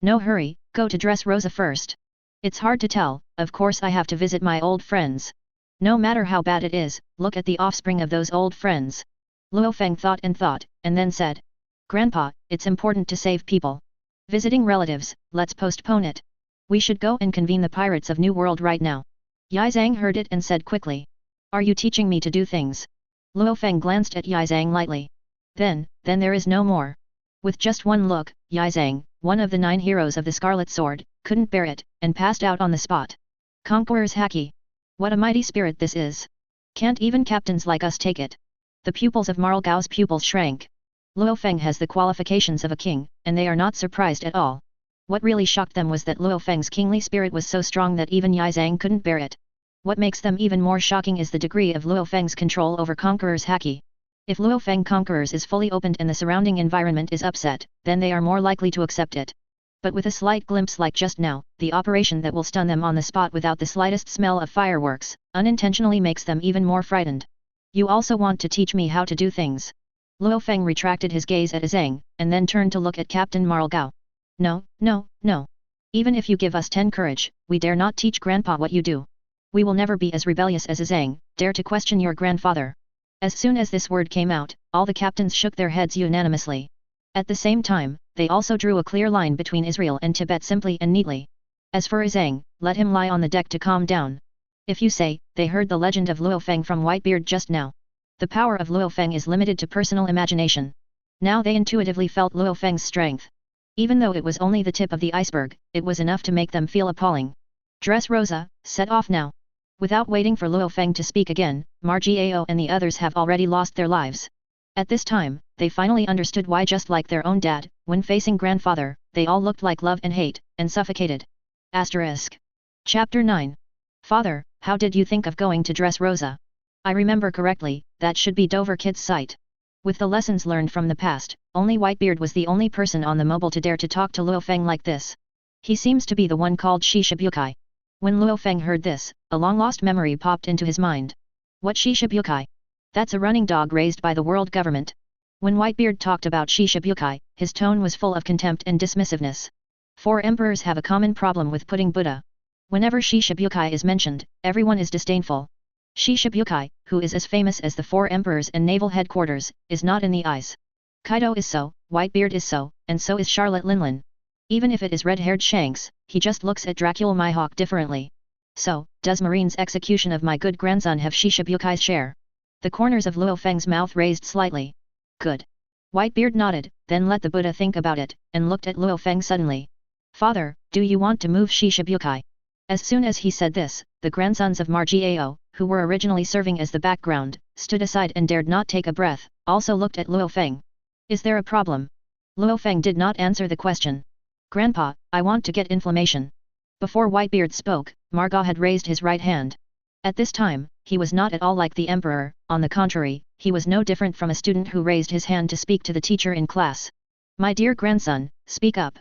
No hurry, go to dress Rosa first. It's hard to tell, of course I have to visit my old friends. No matter how bad it is, look at the offspring of those old friends. Lu Fang thought, and then said. Grandpa, it's important to save people. Visiting relatives, let's postpone it. We should go and convene the Pirates of New World right now. Yi Zhang heard it and said quickly. Are you teaching me to do things? Lu Fang glanced at Yi Zhang lightly. Then there is no more. With just one look, Yi Zhang, one of the 9 heroes of the Scarlet Sword, couldn't bear it, and passed out on the spot. Conqueror's Haki. What a mighty spirit this is. Can't even captains like us take it. The pupils of Marlgao's pupils shrank. Lu Fang has the qualifications of a king, and they are not surprised at all. What really shocked them was that Lu Fang's kingly spirit was so strong that even Yi Zhang couldn't bear it. What makes them even more shocking is the degree of Lu Fang's control over Conqueror's haki. If Lu Fang Conquerors is fully opened and the surrounding environment is upset, then they are more likely to accept it. But with a slight glimpse like just now, the operation that will stun them on the spot without the slightest smell of fireworks, unintentionally makes them even more frightened. You also want to teach me how to do things. Lu Fang retracted his gaze at Zhang, and then turned to look at Captain Marlgao. No, no, no. Even if you give us 10 courage, we dare not teach Grandpa what you do. We will never be as rebellious as Zhang, dare to question your grandfather. As soon as this word came out, all the captains shook their heads unanimously. At the same time, they also drew a clear line between Israel and Tibet simply and neatly. As for Zhang, let him lie on the deck to calm down. If you say, they heard the legend of Lu Fang from Whitebeard just now. The power of Lu Fang is limited to personal imagination. Now they intuitively felt Lu Fang's strength. Even though it was only the tip of the iceberg, it was enough to make them feel appalling. Dress Rosa, set off now. Without waiting for Lu Fang to speak again, Margao and the others have already lost their lives. At this time, they finally understood why, just like their own dad, when facing grandfather, they all looked like love and hate, and suffocated. Asterisk. Chapter 9. Father, how did you think of going to Dress Rosa? I remember correctly, that should be Dover Kid's site. With the lessons learned from the past, only Whitebeard was the only person on the mobile to dare to talk to Lu Fang like this. He seems to be the one called Shishibukai. When Lu Fang heard this, a long-lost memory popped into his mind. What Shishibukai? That's a running dog raised by the world government. When Whitebeard talked about Shishibukai, his tone was full of contempt and dismissiveness. 4 emperors have a common problem with putting Buddha. Whenever Shishibukai is mentioned, everyone is disdainful. Shishibukai, who is as famous as the 4 emperors and naval headquarters, is not in the eyes. Kaido is so, Whitebeard is so, and so is Charlotte Linlin. Even if it is red-haired Shanks, he just looks at Dracula Mihawk differently. So, does Marine's execution of my good grandson have Shishabukai's share? The corners of Lu Fang's mouth raised slightly. Good. Whitebeard nodded, then let the Buddha think about it, and looked at Lu Fang suddenly. Father, do you want to move Shishabukai? As soon as he said this, the grandsons of Margao, who were originally serving as the background, stood aside and dared not take a breath, also looked at Lu Fang. Is there a problem? Lu Fang did not answer the question. Grandpa, I want to get information. Before Whitebeard spoke, Margao had raised his right hand. At this time, he was not at all like the emperor, on the contrary, he was no different from a student who raised his hand to speak to the teacher in class. My dear grandson, speak up.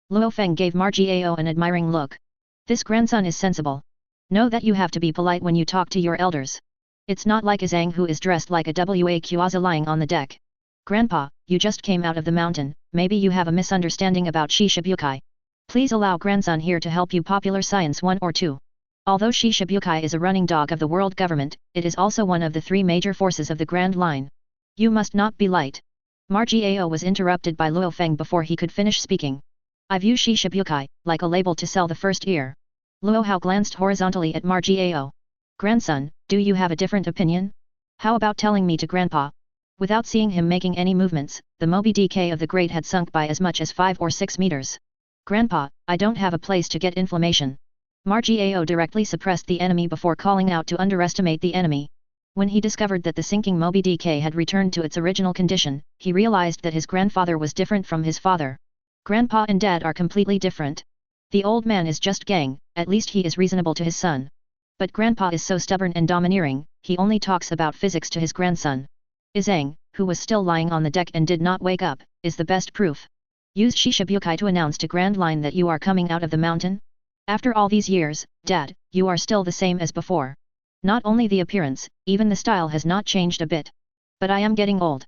Lu Fang gave Margao an admiring look. This grandson is sensible. Know that you have to be polite when you talk to your elders. It's not like Zhang who is dressed like a Wakuaza lying on the deck. Grandpa, you just came out of the mountain, maybe you have a misunderstanding about Shishibukai. Please allow grandson here to help you popular science 1 or 2. Although Shishibukai is a running dog of the world government, it is also one of the 3 major forces of the Grand Line. You must not be light. Margao was interrupted by Lu Fang before he could finish speaking. I view Shishibukai like a label to sell the first ear. Lu Hao glanced horizontally at Margao. Grandson, do you have a different opinion? How about telling me to Grandpa? Without seeing him making any movements, the Moby DK of the Great had sunk by as much as 5 or 6 meters. Grandpa, I don't have a place to get information. Margao directly suppressed the enemy before calling out to underestimate the enemy. When he discovered that the sinking Moby DK had returned to its original condition, he realized that his grandfather was different from his father. Grandpa and Dad are completely different. The old man is just gang, at least he is reasonable to his son. But Grandpa is so stubborn and domineering, he only talks about physics to his grandson. Zhang, who was still lying on the deck and did not wake up, is the best proof. Use Shishibukai to announce to Grand Line that you are coming out of the mountain? After all these years, Dad, you are still the same as before. Not only the appearance, even the style has not changed a bit. But I am getting old.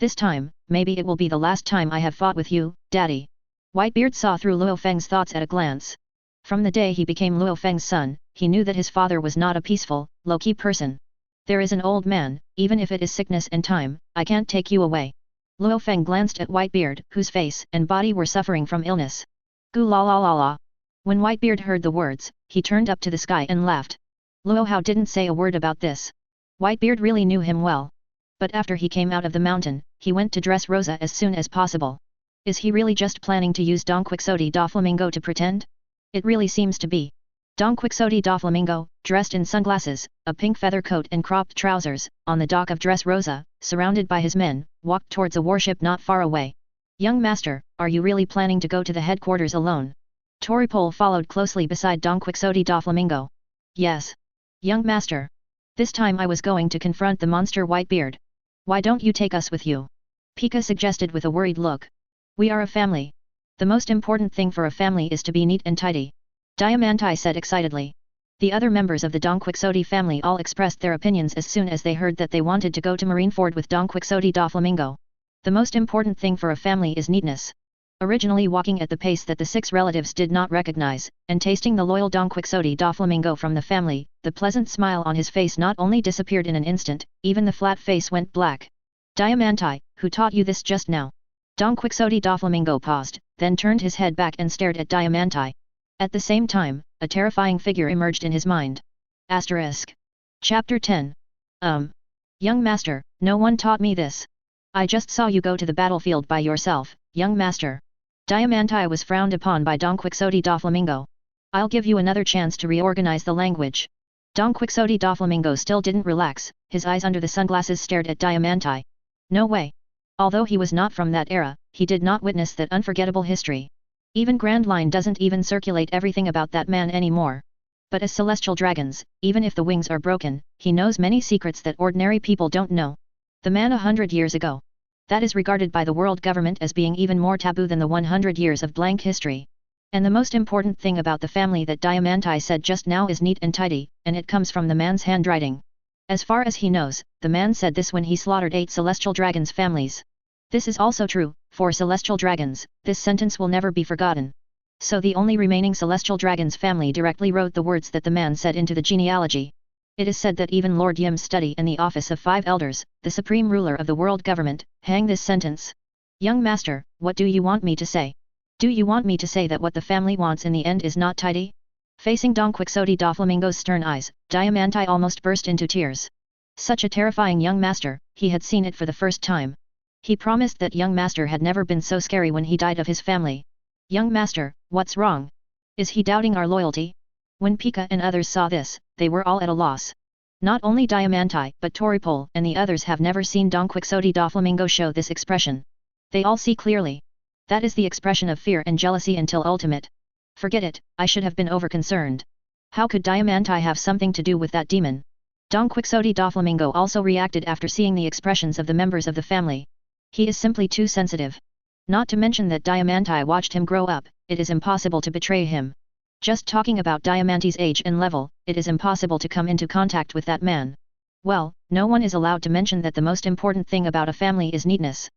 This time, maybe it will be the last time I have fought with you, Daddy. Whitebeard saw through Lu Fang's thoughts at a glance. From the day he became Lu Fang's son, he knew that his father was not a peaceful, low-key person. There is an old man, even if it is sickness and time, I can't take you away. Lu Fang glanced at Whitebeard, whose face and body were suffering from illness. Gu la la la la. When Whitebeard heard the words, he turned up to the sky and laughed. Lu Hao didn't say a word about this. Whitebeard really knew him well. But after he came out of the mountain, he went to Dress Rosa as soon as possible. Is he really just planning to use Don Quixote da Flamingo to pretend? It really seems to be. Don Quixote da Flamingo, dressed in sunglasses, a pink feather coat and cropped trousers, on the dock of Dress Rosa, surrounded by his men, walked towards a warship not far away. Young master, are you really planning to go to the headquarters alone? Toripole followed closely beside Don Quixote da Flamingo. Yes. Young master. This time I was going to confront the monster Whitebeard. Why don't you take us with you? Pika suggested with a worried look. We are a family. The most important thing for a family is to be neat and tidy. Diamanti said excitedly. The other members of the Don Quixote family all expressed their opinions as soon as they heard that they wanted to go to Marineford with Don Quixote da Flamingo. The most important thing for a family is neatness. Originally walking at the pace that the 6 relatives did not recognize, and tasting the loyal Don Quixote da Flamingo from the family, the pleasant smile on his face not only disappeared in an instant, even the flat face went black. Diamanti, who taught you this just now? Don Quixote da Flamingo paused, then turned his head back and stared at Diamanti. At the same time, a terrifying figure emerged in his mind. Asterisk. Chapter 10. Young master, no one taught me this. I just saw you go to the battlefield by yourself, young master. Diamanti was frowned upon by Don Quixote da Flamingo. I'll give you another chance to reorganize the language. Don Quixote da Flamingo still didn't relax, his eyes under the sunglasses stared at Diamanti. No way. Although he was not from that era, he did not witness that unforgettable history. Even Grand Line doesn't even circulate everything about that man anymore. But as celestial dragons, even if the wings are broken, he knows many secrets that ordinary people don't know. The man 100 years ago. That is regarded by the world government as being even more taboo than the 100 years of blank history. And the most important thing about the family that Diamanti said just now is neat and tidy, and it comes from the man's handwriting. As far as he knows, the man said this when he slaughtered 8 celestial dragons' families. This is also true, for celestial dragons, this sentence will never be forgotten. So the only remaining celestial dragon's family directly wrote the words that the man said into the genealogy. It is said that even Lord Yim's study in the office of 5 elders, the supreme ruler of the world government, hang this sentence. Young master, what do you want me to say? Do you want me to say that what the family wants in the end is not tidy? Facing Don Quixote da Flamingo's stern eyes, Diamanti almost burst into tears. Such a terrifying young master, he had seen it for the first time. He promised that young master had never been so scary when he died of his family. Young master, what's wrong? Is he doubting our loyalty? When Pika and others saw this, they were all at a loss. Not only Diamanti but Toripole and the others have never seen Don Quixote da Flamingo show this expression. They all see clearly. That is the expression of fear and jealousy until ultimate. Forget it, I should have been over-concerned. How could Diamanti have something to do with that demon? Don Quixote da Flamingo also reacted after seeing the expressions of the members of the family. He is simply too sensitive. Not to mention that Diamanti watched him grow up, it is impossible to betray him. Just talking about Diamanti's age and level, it is impossible to come into contact with that man. Well, no one is allowed to mention that the most important thing about a family is neatness.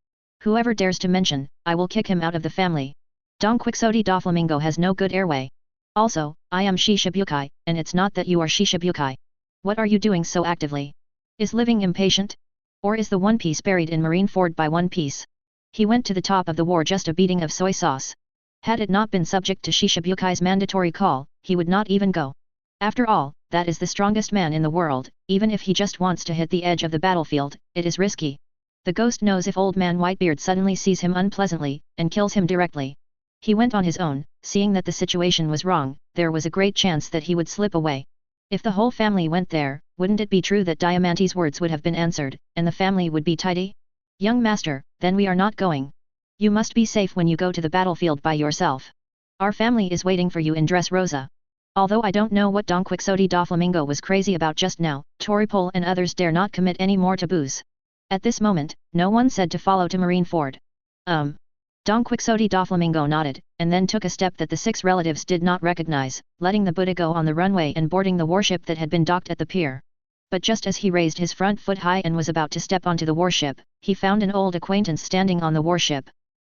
Whoever dares to mention, I will kick him out of the family. Don Quixote da Flamingo has no good airway. Also, I am Shishibukai, and it's not that you are Shishibukai. What are you doing so actively? Is living impatient? Or is the One Piece buried in Marineford by One Piece? He went to the top of the war just a beating of soy sauce. Had it not been subject to Shishabukai's mandatory call, he would not even go. After all, that is the strongest man in the world, even if he just wants to hit the edge of the battlefield, it is risky. The ghost knows if old man Whitebeard suddenly sees him unpleasantly, and kills him directly. He went on his own, seeing that the situation was wrong, there was a great chance that he would slip away. If the whole family went there, wouldn't it be true that Diamanti's words would have been answered, and the family would be tidy? Young master, then we are not going. You must be safe when you go to the battlefield by yourself. Our family is waiting for you in dress Rosa. Although I don't know what Don Quixote da Flamingo was crazy about just now, Toripole and others dare not commit any more taboos. At this moment, no one said to follow to Marineford. Don Quixote da Flamingo nodded, and then took a step that the 6 relatives did not recognize, letting the Buddha go on the runway and boarding the warship that had been docked at the pier. But just as he raised his front foot high and was about to step onto the warship, he found an old acquaintance standing on the warship.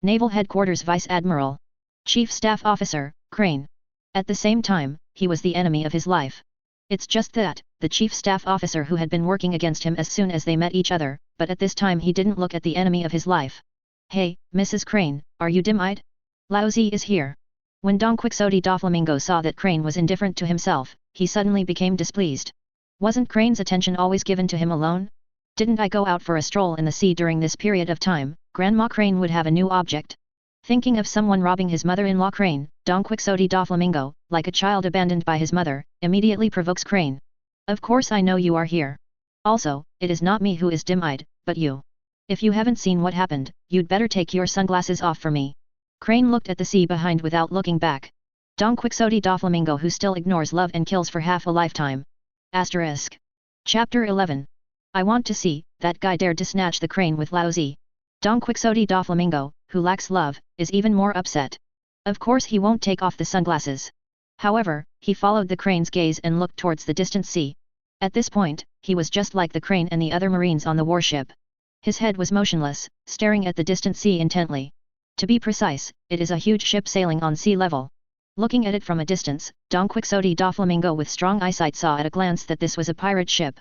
Naval Headquarters Vice Admiral. Chief Staff Officer, Crane. At the same time, he was the enemy of his life. It's just that, the Chief Staff Officer who had been working against him as soon as they met each other, but at this time he didn't look at the enemy of his life. Hey, Mrs. Crane, are you dim-eyed? Laozi is here. When Don Quixote da Flamingo saw that Crane was indifferent to himself, he suddenly became displeased. Wasn't Crane's attention always given to him alone? Didn't I go out for a stroll in the sea during this period of time, Grandma Crane would have a new object. Thinking of someone robbing his mother-in-law Crane, Don Quixote da Flamingo, like a child abandoned by his mother, immediately provokes Crane. Of course I know you are here. Also, it is not me who is dim-eyed, but you. If you haven't seen what happened, you'd better take your sunglasses off for me. Crane looked at the sea behind without looking back. Don Quixote da Flamingo who still ignores love and kills for half a lifetime. Asterisk. Chapter 11. I want to see, that guy dared to snatch the crane with Lao Zi. Don Quixote da Flamingo, who lacks love, is even more upset. Of course he won't take off the sunglasses. However, he followed the crane's gaze and looked towards the distant sea. At this point, he was just like the crane and the other marines on the warship. His head was motionless, staring at the distant sea intently. To be precise, it is a huge ship sailing on sea level. Looking at it from a distance, Don Quixote da Flamingo with strong eyesight saw at a glance that this was a pirate ship.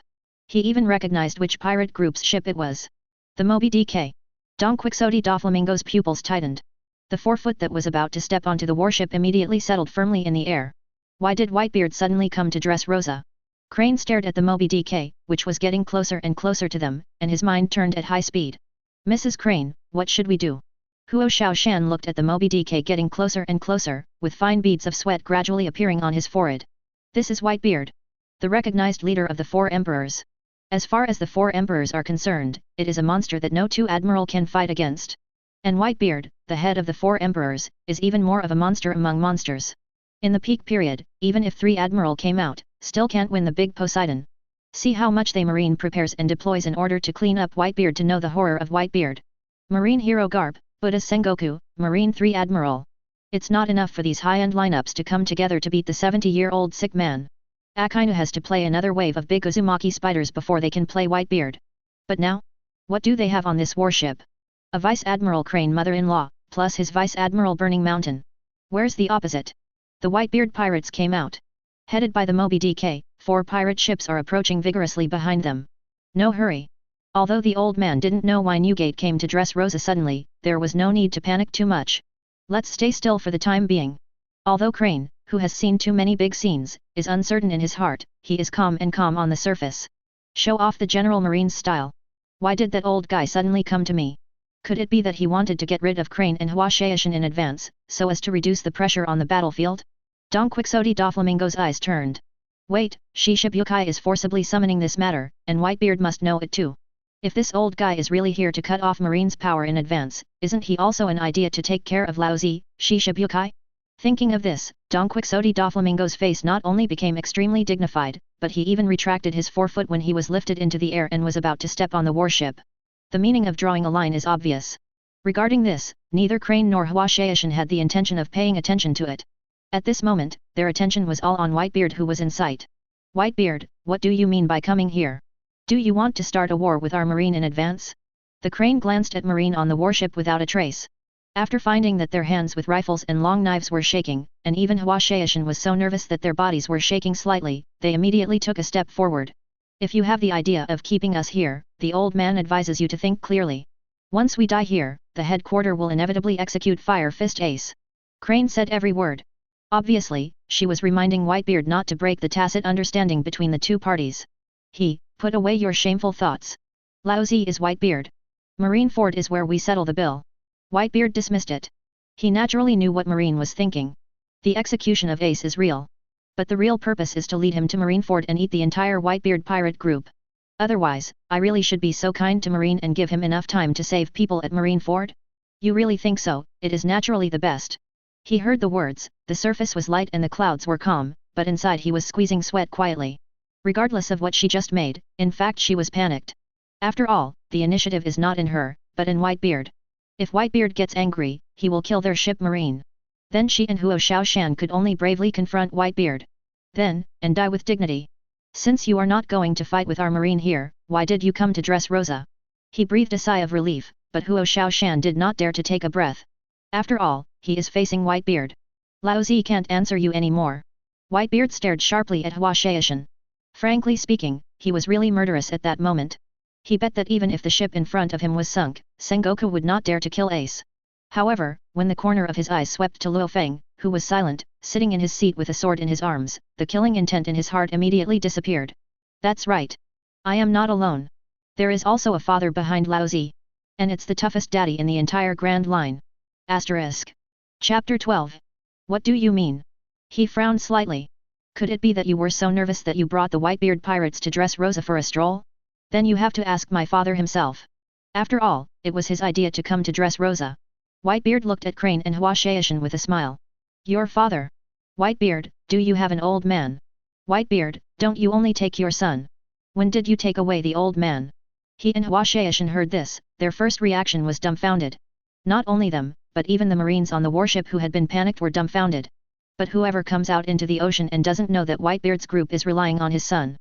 He even recognized which pirate group's ship it was. The Moby Dick. Don Quixote da Flamingo's pupils tightened. The 4-foot that was about to step onto the warship immediately settled firmly in the air. Why did Whitebeard suddenly come to dress Rosa? Crane stared at the Moby Dick, which was getting closer and closer to them, and his mind turned at high speed. Mrs. Crane, what should we do? Huo Xiaoshan looked at the Moby Dick getting closer and closer, with fine beads of sweat gradually appearing on his forehead. This is Whitebeard, the recognized leader of the 4 emperors. As far as the 4 emperors are concerned, it is a monster that no 2 admiral can fight against. And Whitebeard, the head of the 4 emperors, is even more of a monster among monsters. In the peak period, even if 3 admiral came out, still can't win the big Poseidon. See how much the marine prepares and deploys in order to clean up Whitebeard to know the horror of Whitebeard. Marine hero garb, Buddha Sengoku, Marine 3 admiral. It's not enough for these high-end lineups to come together to beat the 70-year-old sick man. Akainu has to play another wave of big Uzumaki spiders before they can play Whitebeard. But now? What do they have on this warship? A Vice Admiral Crane mother-in-law, plus his Vice Admiral Burning Mountain. Where's the opposite? The Whitebeard pirates came out. Headed by the Moby Dick, 4 pirate ships are approaching vigorously behind them. No hurry. Although the old man didn't know why Newgate came to dress Rosa suddenly, there was no need to panic too much. Let's stay still for the time being. Although Crane, who has seen too many big scenes, is uncertain in his heart, he is calm on the surface. Show off the General Marine's style. Why did that old guy suddenly come to me? Could it be that he wanted to get rid of Crane and Hua Xiaoshan in advance, so as to reduce the pressure on the battlefield? Don Quixote da Flamingo's eyes turned. Wait, Hawkeye is forcibly summoning this matter, and Whitebeard must know it too. If this old guy is really here to cut off Marine's power in advance, isn't he also an idea to take care of Lao Zi, Hawkeye? Thinking of this, Don Quixote da Flamingo's face not only became extremely dignified, but he even retracted his 4-foot when he was lifted into the air and was about to step on the warship. The meaning of drawing a line is obvious. Regarding this, neither Crane nor Hua Xiaoshan had the intention of paying attention to it. At this moment, their attention was all on Whitebeard, who was in sight. Whitebeard, what do you mean by coming here? Do you want to start a war with our marine in advance? The Crane glanced at marine on the warship without a trace. After finding that their hands with rifles and long knives were shaking, and even Hua Xiaoshan was so nervous that their bodies were shaking slightly, they immediately took a step forward. If you have the idea of keeping us here, the old man advises you to think clearly. Once we die here, the headquarter will inevitably execute Fire Fist Ace. Crane said every word. Obviously, she was reminding Whitebeard not to break the tacit understanding between the 2 parties. Put away your shameful thoughts. Lao Zi is Whitebeard. Marine Ford is where we settle the bill. Whitebeard dismissed it. He naturally knew what Marine was thinking. The execution of Ace is real. But the real purpose is to lead him to Marineford and eat the entire Whitebeard pirate group. Otherwise, I really should be so kind to Marine and give him enough time to save people at Marineford? You really think so? It is naturally the best. He heard the words, the surface was light and the clouds were calm, but inside he was squeezing sweat quietly. Regardless of what she just made, in fact she was panicked. After all, the initiative is not in her, but in Whitebeard. If Whitebeard gets angry, he will kill their ship Marine. Then she and Huo Xiaoshan could only bravely confront Whitebeard. Then, and die with dignity. Since you are not going to fight with our Marine here, why did you come to dress Rosa? He breathed a sigh of relief, but Huo Xiaoshan did not dare to take a breath. After all, he is facing Whitebeard. Lao Zi can't answer you anymore. Whitebeard stared sharply at Hua Xiaoshan. Frankly speaking, he was really murderous at that moment. He bet that even if the ship in front of him was sunk, Sengoku would not dare to kill Ace. However, when the corner of his eyes swept to Lu Fang, who was silent, sitting in his seat with a sword in his arms, the killing intent in his heart immediately disappeared. That's right. I am not alone. There is also a father behind Lao Zi. And it's the toughest daddy in the entire Grand Line. Asterisk. Chapter 12. What do you mean? He frowned slightly. Could it be that you were so nervous that you brought the Whitebeard pirates to dress Rosa for a stroll? Then you have to ask my father himself. After all, it was his idea to come to dress Rosa. Whitebeard looked at Crane and Hua Xiaoshan with a smile. Your father? Whitebeard, do you have an old man? Whitebeard, don't you only take your son? When did you take away the old man? He and Hua Shaishan heard this, their first reaction was dumbfounded. Not only them, but even the marines on the warship who had been panicked were dumbfounded. But whoever comes out into the ocean and doesn't know that Whitebeard's group is relying on his son.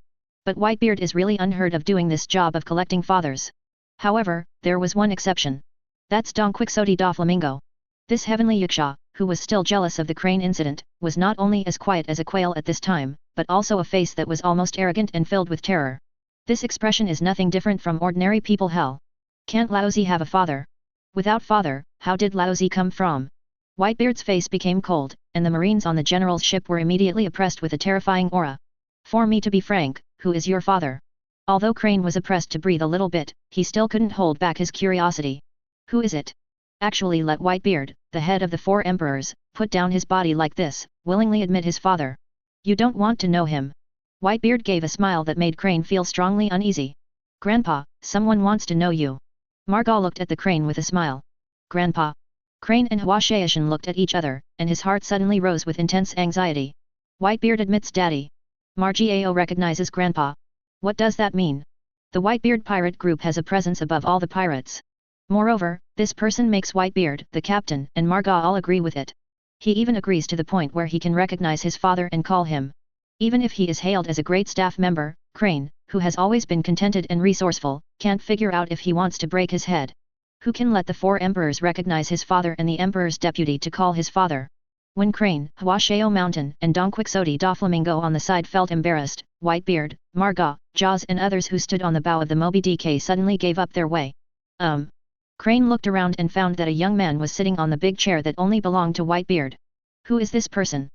But Whitebeard is really unheard of doing this job of collecting fathers. However, there was one exception. That's Don Quixote Doflamingo. This heavenly Yaksha, who was still jealous of the crane incident, was not only as quiet as a quail at this time, but also a face that was almost arrogant and filled with terror. This expression is nothing different from ordinary people hell. Can't Laozi have a father? Without father, how did Laozi come from? Whitebeard's face became cold, and the marines on the general's ship were immediately oppressed with a terrifying aura. For me to be frank, who is your father? Although Crane was oppressed to breathe a little bit, he still couldn't hold back his curiosity. Who is it? Actually let Whitebeard, the head of the 4 emperors, put down his body like this, willingly admit his father. You don't want to know him. Whitebeard gave a smile that made Crane feel strongly uneasy. Grandpa, someone wants to know you. Margot looked at the crane with a smile. Grandpa. Crane and Hua Shaishan looked at each other, and his heart suddenly rose with intense anxiety. Whitebeard admits daddy. Margao recognizes grandpa. What does that mean? The Whitebeard pirate group has a presence above all the pirates. Moreover, this person makes Whitebeard the captain, and Margot all agree with it. He even agrees to the point where he can recognize his father and call him. Even if he is hailed as a great staff member, Crane, who has always been contented and resourceful, can't figure out if he wants to break his head. Who can let the 4 emperors recognize his father and the emperor's deputy to call his father? When Crane, Hua Shao Mountain and Don Quixote Doflamingo on the side felt embarrassed, Whitebeard, Margot, Jaws and others who stood on the bow of the Moby DK suddenly gave up their way. Crane looked around and found that a young man was sitting on the big chair that only belonged to Whitebeard. Who is this person?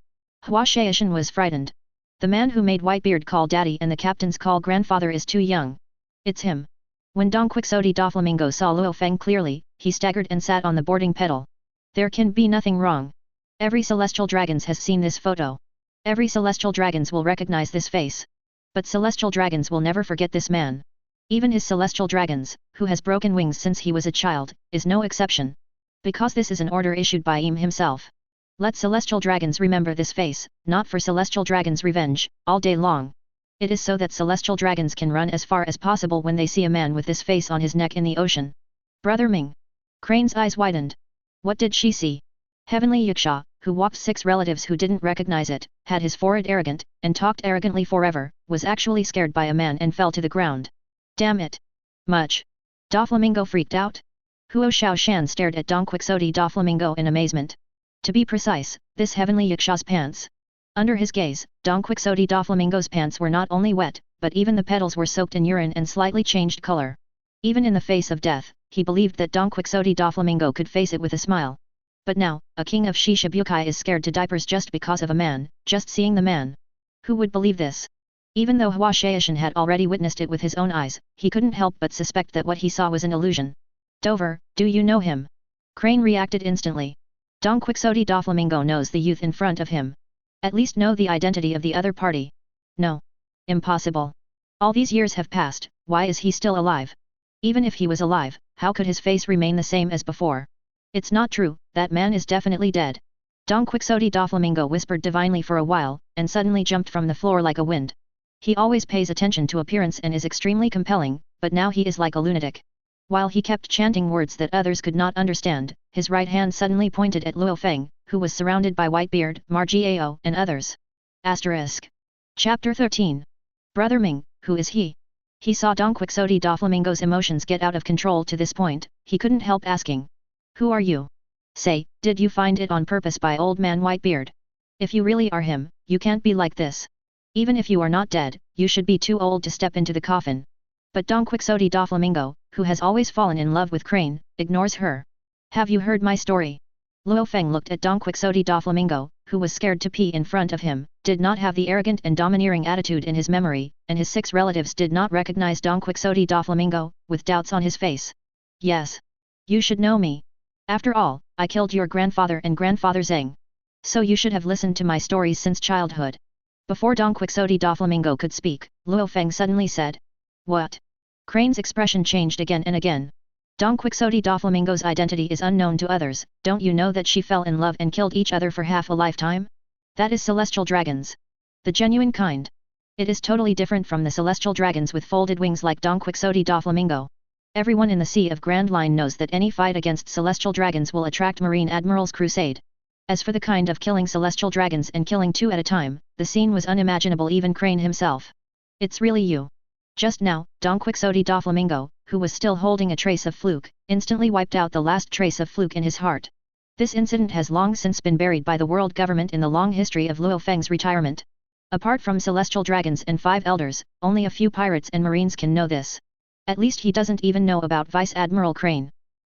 Hua Shaishan was frightened. The man who made Whitebeard call daddy and the captains call grandfather is too young. It's him. When Don Quixote Doflamingo saw Lu Fang clearly, he staggered and sat on the boarding pedal. There can be nothing wrong. Every celestial dragons has seen this photo. Every celestial dragons will recognize this face. But celestial dragons will never forget this man. Even his celestial dragons, who has broken wings since he was a child, is no exception. Because this is an order issued by Im himself. Let celestial dragons remember this face, not for celestial dragons' revenge, all day long. It is so that celestial dragons can run as far as possible when they see a man with this face on his neck in the ocean. Brother Ming. Crane's eyes widened. What did she see? Heavenly Yaksha, who walked 6 relatives who didn't recognize it, had his forehead arrogant, and talked arrogantly forever, was actually scared by a man and fell to the ground. Damn it! Much. Doflamingo freaked out? Huo Shaoshan stared at Don Quixote Doflamingo in amazement. To be precise, this heavenly Yaksha's pants. Under his gaze, Don Quixote Doflamingo's pants were not only wet, but even the petals were soaked in urine and slightly changed color. Even in the face of death, he believed that Don Quixote Doflamingo could face it with a smile. But now, a king of Shishibukai is scared to diapers just because of a man, just seeing the man. Who would believe this? Even though Hua Shaishan had already witnessed it with his own eyes, he couldn't help but suspect that what he saw was an illusion. Dover, do you know him? Crane reacted instantly. Don Quixote Doflamingo knows the youth in front of him. At least know the identity of the other party. No. Impossible. All these years have passed, why is he still alive? Even if he was alive, how could his face remain the same as before? It's not true, that man is definitely dead. Don Quixote Doflamingo whispered divinely for a while, and suddenly jumped from the floor like a wind. He always pays attention to appearance and is extremely compelling, but now he is like a lunatic. While he kept chanting words that others could not understand, his right hand suddenly pointed at Lu Fang, who was surrounded by Whitebeard, Margao and others. Chapter 13. Brother Ming, who is he? He saw Don Quixote Doflamingo's emotions get out of control to this point, he couldn't help asking. Who are you? Say, did you find it on purpose by old man Whitebeard? If you really are him, you can't be like this. Even if you are not dead, you should be too old to step into the coffin. But Don Quixote Doflamingo, who has always fallen in love with Crane, ignores her. Have you heard my story? Lu Fang looked at Don Quixote Doflamingo, who was scared to pee in front of him, did not have the arrogant and domineering attitude in his memory, and his 6 relatives did not recognize Don Quixote Doflamingo, with doubts on his face. Yes. You should know me. After all, I killed your grandfather and grandfather Zhang. So you should have listened to my stories since childhood. Before Don Quixote Doflamingo could speak, Lu Fang suddenly said. What? Crane's expression changed again and again. Don Quixote Doflamingo's identity is unknown to others, don't you know that she fell in love and killed each other for half a lifetime? That is celestial dragons. The genuine kind. It is totally different from the celestial dragons with folded wings like Don Quixote da Flamingo. Everyone in the Sea of Grand Line knows that any fight against celestial dragons will attract Marine Admiral's crusade. As for the kind of killing celestial dragons and killing two at a time, the scene was unimaginable even Crane himself. It's really you. Just now, Don Quixote da Flamingo, who was still holding a trace of fluke, instantly wiped out the last trace of fluke in his heart. This incident has long since been buried by the world government in the long history of Lu Fang's retirement. Apart from celestial dragons and 5 elders, only a few pirates and marines can know this. At least he doesn't even know about Vice Admiral Crane.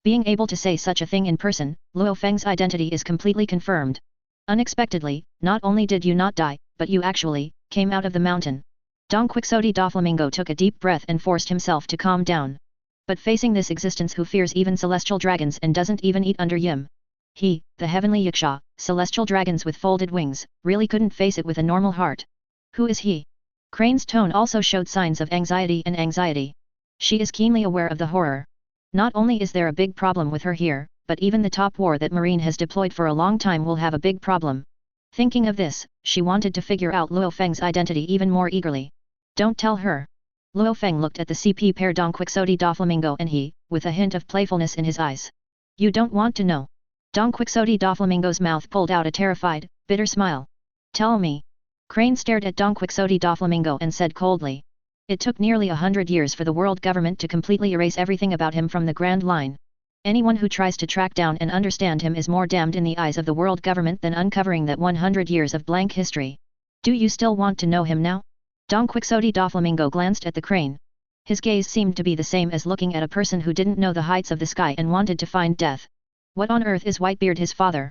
Being able to say such a thing in person, Lu Fang's identity is completely confirmed. Unexpectedly, not only did you not die, but you actually came out of the mountain. Don Quixote da Flamingo took a deep breath and forced himself to calm down. But facing this existence who fears even celestial dragons and doesn't even eat under Yim. He, the heavenly Yaksha, celestial dragons with folded wings, really couldn't face it with a normal heart. Who is he? Crane's tone also showed signs of anxiety. She is keenly aware of the horror. Not only is there a big problem with her here, but even the top war that Marine has deployed for a long time will have a big problem. Thinking of this, she wanted to figure out Lu Fang's identity even more eagerly. Don't tell her. Lu Fang looked at the CP pair Don Quixote da Flamingo and he, with a hint of playfulness in his eyes. You don't want to know. Don Quixote da Flamingo's mouth pulled out a terrified, bitter smile. Tell me. Crane stared at Don Quixote da Flamingo and said coldly. It took nearly 100 years for the world government to completely erase everything about him from the Grand Line. Anyone who tries to track down and understand him is more damned in the eyes of the world government than uncovering that 100 years of blank history. Do you still want to know him now? Don Quixote da Flamingo glanced at the Crane. His gaze seemed to be the same as looking at a person who didn't know the heights of the sky and wanted to find death. What on earth is Whitebeard his father?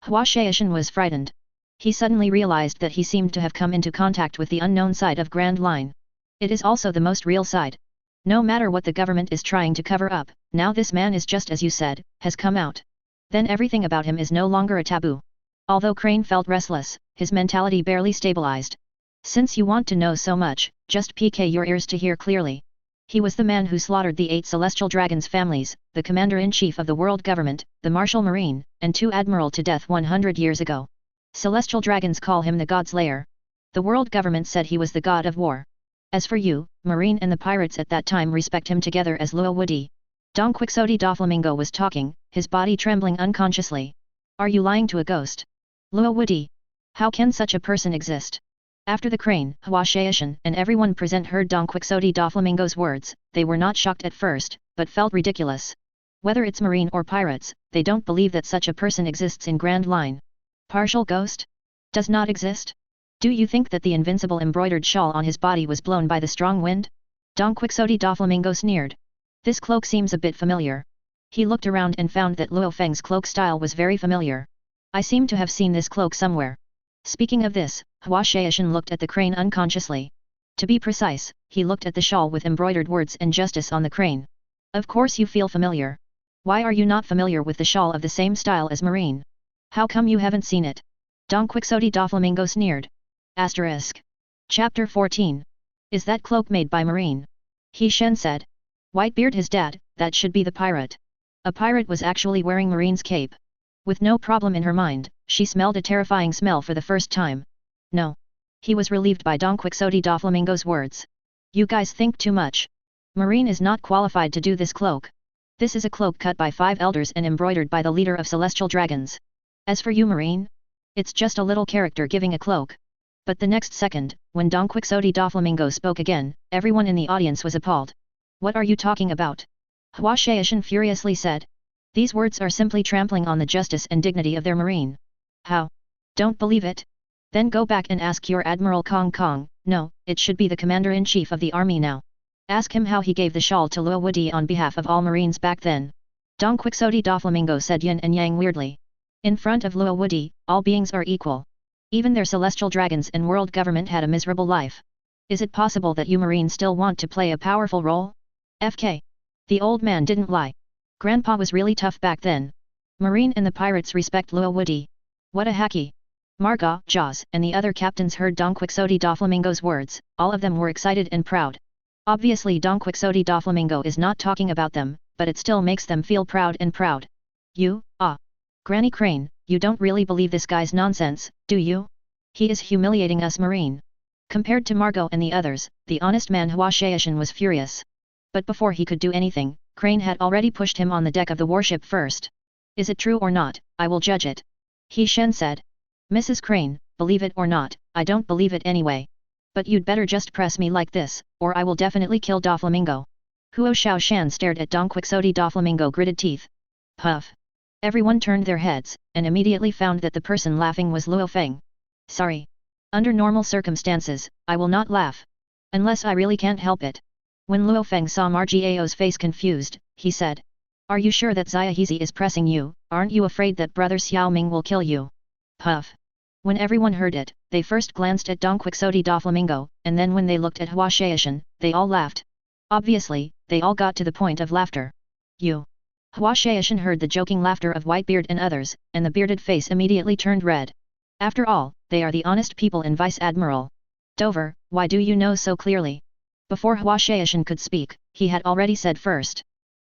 Hua Shaishan was frightened. He suddenly realized that he seemed to have come into contact with the unknown side of Grand Line. It is also the most real side. No matter what the government is trying to cover up, now this man is just as you said, has come out. Then everything about him is no longer a taboo. Although Crane felt restless, his mentality barely stabilized. Since you want to know so much, just PK your ears to hear clearly. He was the man who slaughtered the 8 celestial dragons' families, the commander-in-chief of the world government, the martial marine, and 2 admiral to death 100 years ago. Celestial dragons call him the God's Lair. The world government said he was the god of war. As for you, Marine and the pirates at that time respect him together as Lu Woody. Don Quixote da Flamingo was talking, his body trembling unconsciously. Are you lying to a ghost? Lu Woody. How can such a person exist? After the Crane, Hua Shaishan, and everyone present heard Don Quixote da Flamingo's words, they were not shocked at first, but felt ridiculous. Whether it's Marine or pirates, they don't believe that such a person exists in Grand Line. Partial ghost? Does not exist? Do you think that the invincible embroidered shawl on his body was blown by the strong wind? Don Quixote da Flamingo sneered. This cloak seems a bit familiar. He looked around and found that Lu Fang's cloak style was very familiar. I seem to have seen this cloak somewhere. Speaking of this, Hua Shaishan looked at the Crane unconsciously. To be precise, he looked at the shawl with embroidered words and justice on the Crane. Of course you feel familiar. Why are you not familiar with the shawl of the same style as Marine? How come you haven't seen it? Don Quixote da Flamingo sneered. Asterisk. Chapter 14. Is that cloak made by Marine? He Shen said. Whitebeard his dad, that should be the pirate. A pirate was actually wearing Marine's cape. With no problem in her mind, she smelled a terrifying smell for the first time. No. He was relieved by Don Quixote da Flamingo's words. You guys think too much. Marine is not qualified to do this cloak. This is a cloak cut by 5 elders and embroidered by the leader of celestial dragons. As for you Marine? It's just a little character giving a cloak. But the next second, when Don Quixote da Flamingo spoke again, everyone in the audience was appalled. What are you talking about? Hua Shaishan furiously said. These words are simply trampling on the justice and dignity of their Marine. How? Don't believe it? Then go back and ask your Admiral Kong Kong, no, it should be the Commander-in-Chief of the Army now. Ask him how he gave the shawl to Lu Woody on behalf of all Marines back then. Don Quixote da Flamingo said yin and yang weirdly. In front of Lu Woody, all beings are equal. Even their celestial dragons and world government had a miserable life. Is it possible that you Marine still want to play a powerful role? FK. The old man didn't lie. Grandpa was really tough back then. Marine and the pirates respect Lu Woody. What a hacky. Marga, Jaws, and the other captains heard Don Quixote da Flamingo's words, all of them were excited and proud. Obviously Don Quixote da Flamingo is not talking about them, but it still makes them feel proud and proud. You, Granny Crane, you don't really believe this guy's nonsense, do you? He is humiliating us Marine. Compared to Margot and the others, the honest man Hua Shaishan was furious. But before he could do anything, Crane had already pushed him on the deck of the warship first. Is it true or not, I will judge it. He Shen said. Mrs. Crane, believe it or not, I don't believe it anyway. But you'd better just press me like this, or I will definitely kill Doflamingo. Huo Xiaoshan stared at Dong Quixote. Doflamingo gritted teeth. Puff. Everyone turned their heads, and immediately found that the person laughing was Lu Fang. Sorry. Under normal circumstances, I will not laugh. Unless I really can't help it. When Lu Fang saw Margiao's face confused, he said. Are you sure that Xia Hezi is pressing you? Aren't you afraid that brother Xiao Ming will kill you? Puff. When everyone heard it, they first glanced at Dong Quixote Doflamingo, and then when they looked at Hua Shaishan, they all laughed. Obviously, they all got to the point of laughter. You. Hua Shaishan heard the joking laughter of Whitebeard and others, and the bearded face immediately turned red. After all, they are the honest people in Vice Admiral. Dover, why do you know so clearly? Before Hua Shaishan could speak, he had already said first.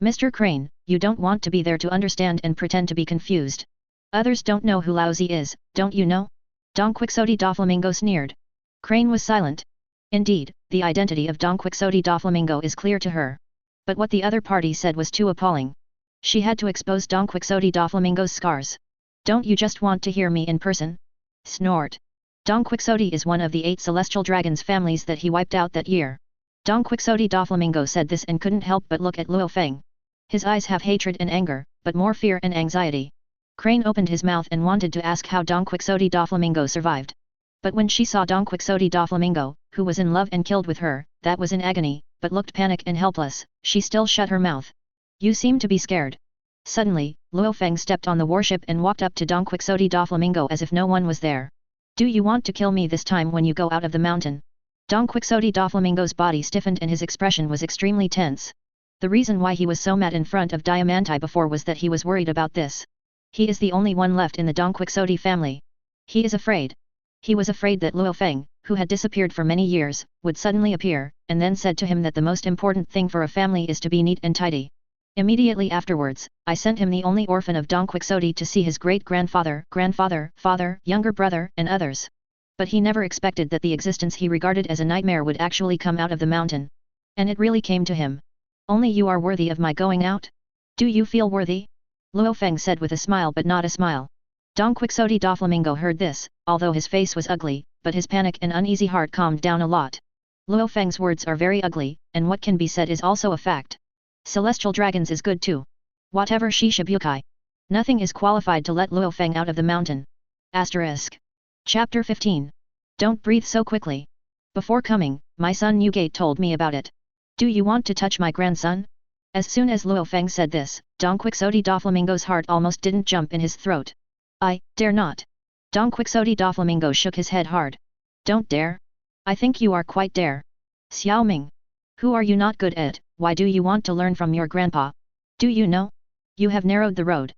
Mr. Crane, you don't want to be there to understand and pretend to be confused. Others don't know who Laozi is, don't you know? Dong Quixote Doflamingo sneered. Crane was silent. Indeed, the identity of Dong Quixote Doflamingo is clear to her. But what the other party said was too appalling. She had to expose Dong Quixote Doflamingo's scars. Don't you just want to hear me in person? Snort. Dong Quixote is one of the 8 celestial dragons families that he wiped out that year. Dong Quixote Doflamingo said this and couldn't help but look at Lu Fang. His eyes have hatred and anger, but more fear and anxiety. Crane opened his mouth and wanted to ask how Dong Quixote Doflamingo survived. But when she saw Dong Quixote Doflamingo, who was in love and killed with her, that was in agony, but looked panicked and helpless, she still shut her mouth. You seem to be scared. Suddenly, Lu Fang stepped on the warship and walked up to Dong Quixote Doflamingo as if no one was there. Do you want to kill me this time when you go out of the mountain? Dong Quixote Doflamingo's body stiffened and his expression was extremely tense. The reason why he was so mad in front of Diamante before was that he was worried about this. He is the only one left in the Dong Quixote family. He is afraid. He was afraid that Lu Fang, who had disappeared for many years, would suddenly appear, and then said to him that the most important thing for a family is to be neat and tidy. Immediately afterwards, I sent him, the only orphan of Dong Quixote, to see his great-grandfather, father, younger brother, and others. But he never expected that the existence he regarded as a nightmare would actually come out of the mountain. And it really came to him. Only you are worthy of my going out? Do you feel worthy? Lu Fang said with a smile, but not a smile. Dong Quixote Doflamingo heard this, although his face was ugly, but his panic and uneasy heart calmed down a lot. Lu Fang's words are very ugly, and what can be said is also a fact. Celestial dragons is good too. Whatever Shishibukai. Nothing is qualified to let Lu Fang out of the mountain. Asterisk. Chapter 15. Don't breathe so quickly. Before coming, my son Newgate told me about it. Do you want to touch my grandson? As soon as Lu Fang said this, Dong Quixote Doflamingo's heart almost didn't jump in his throat. I dare not. Dong Quixote Doflamingo shook his head hard. Don't dare? I think you are quite dare. Xiao Ming. Who are you not good at? Why do you want to learn from your grandpa? Do you know? You have narrowed the road.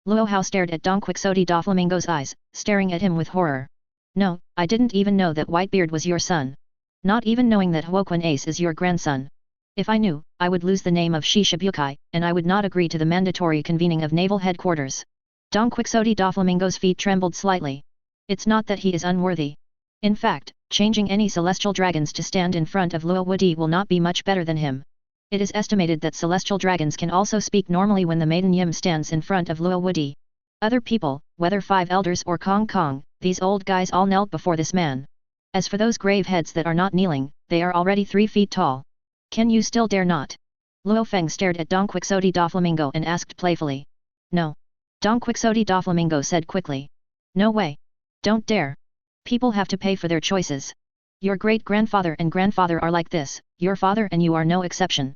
Luo Hao stared at Dong Quixote Doflamingo's eyes, staring at him with horror. No, I didn't even know that Whitebeard was your son. Not even knowing that Huoquan Ace is your grandson. If I knew, I would lose the name of Shishibukai, and I would not agree to the mandatory convening of naval headquarters. Dong Quixote Doflamingo's feet trembled slightly. It's not that he is unworthy. In fact, changing any celestial dragons to stand in front of Luo Wudi will not be much better than him. It is estimated that celestial dragons can also speak normally when the maiden Yim stands in front of Luo Wudi. Other people, whether 5 elders or Kong, these old guys all knelt before this man. As for those grave heads that are not kneeling, they are already 3 feet tall. Can you still dare not? Luo Fang stared at Dong Quixote Doflamingo and asked playfully. No. Dong Quixote Doflamingo said quickly. No way. Don't dare. People have to pay for their choices. Your great-grandfather and grandfather are like this, your father and you are no exception.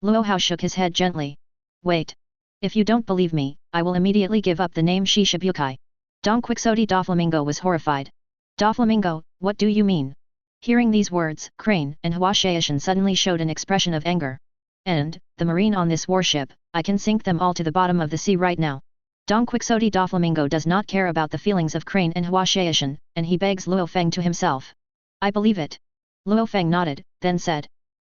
Luo Hao shook his head gently. Wait. If you don't believe me, I will immediately give up the name Shishibukai. Dong Quixote Doflamingo was horrified. Doflamingo, what do you mean? Hearing these words, Crane and Hua Shaishan suddenly showed an expression of anger. And, the marine on this warship, I can sink them all to the bottom of the sea right now. Dong Quixote Doflamingo does not care about the feelings of Crane and Hua Shaishan, and he begs Luo Fang to himself. I believe it. Luo Fang nodded, then said.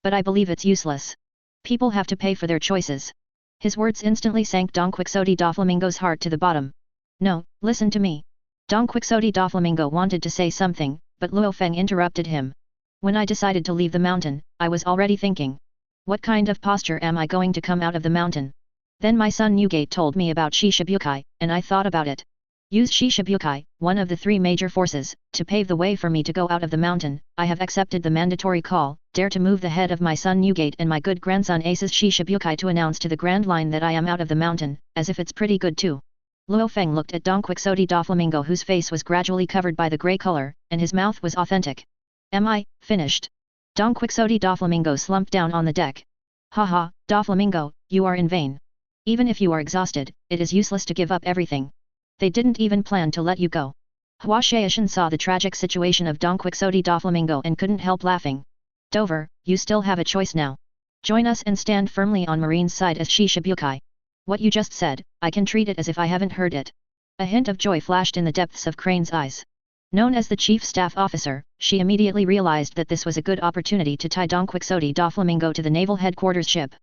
But I believe it's useless. People have to pay for their choices. His words instantly sank Dong Quixote Doflamingo's heart to the bottom. No, listen to me. Dong Quixote Doflamingo wanted to say something, but Luo Fang interrupted him. When I decided to leave the mountain, I was already thinking, what kind of posture am I going to come out of the mountain? Then my son Nugate told me about Shishibukai, and I thought about it. Use Shishibukai, one of the 3 major forces, to pave the way for me to go out of the mountain. I have accepted the mandatory call, dare to move the head of my son Nugate and my good grandson Ace's Shishibukai to announce to the Grand Line that I am out of the mountain, as if it's pretty good too. Lu Fang looked at Don Quixote Doflamingo, whose face was gradually covered by the grey color, and his mouth was authentic. Am I finished? Don Quixote Doflamingo slumped down on the deck. Haha, Doflamingo, you are in vain. Even if you are exhausted, it is useless to give up everything. They didn't even plan to let you go. Hua Xiaoshan saw the tragic situation of Don Quixote Doflamingo and couldn't help laughing. Dover, you still have a choice now. Join us and stand firmly on Marine's side as Shishibukai. What you just said, I can treat it as if I haven't heard it. A hint of joy flashed in the depths of Crane's eyes. Known as the chief staff officer, she immediately realized that this was a good opportunity to tie Don Quixote Doflamingo to the naval headquarters ship.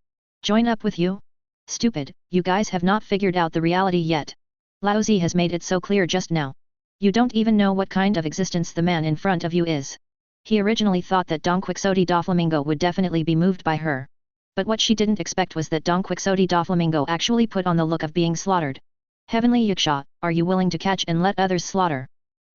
Join up with you? Stupid, you guys have not figured out the reality yet. Lao Zi has made it so clear just now. You don't even know what kind of existence the man in front of you is. He originally thought that Don Quixote Doflamingo would definitely be moved by her. But what she didn't expect was that Don Quixote Doflamingo actually put on the look of being slaughtered. Heavenly Yaksha, are you willing to catch and let others slaughter?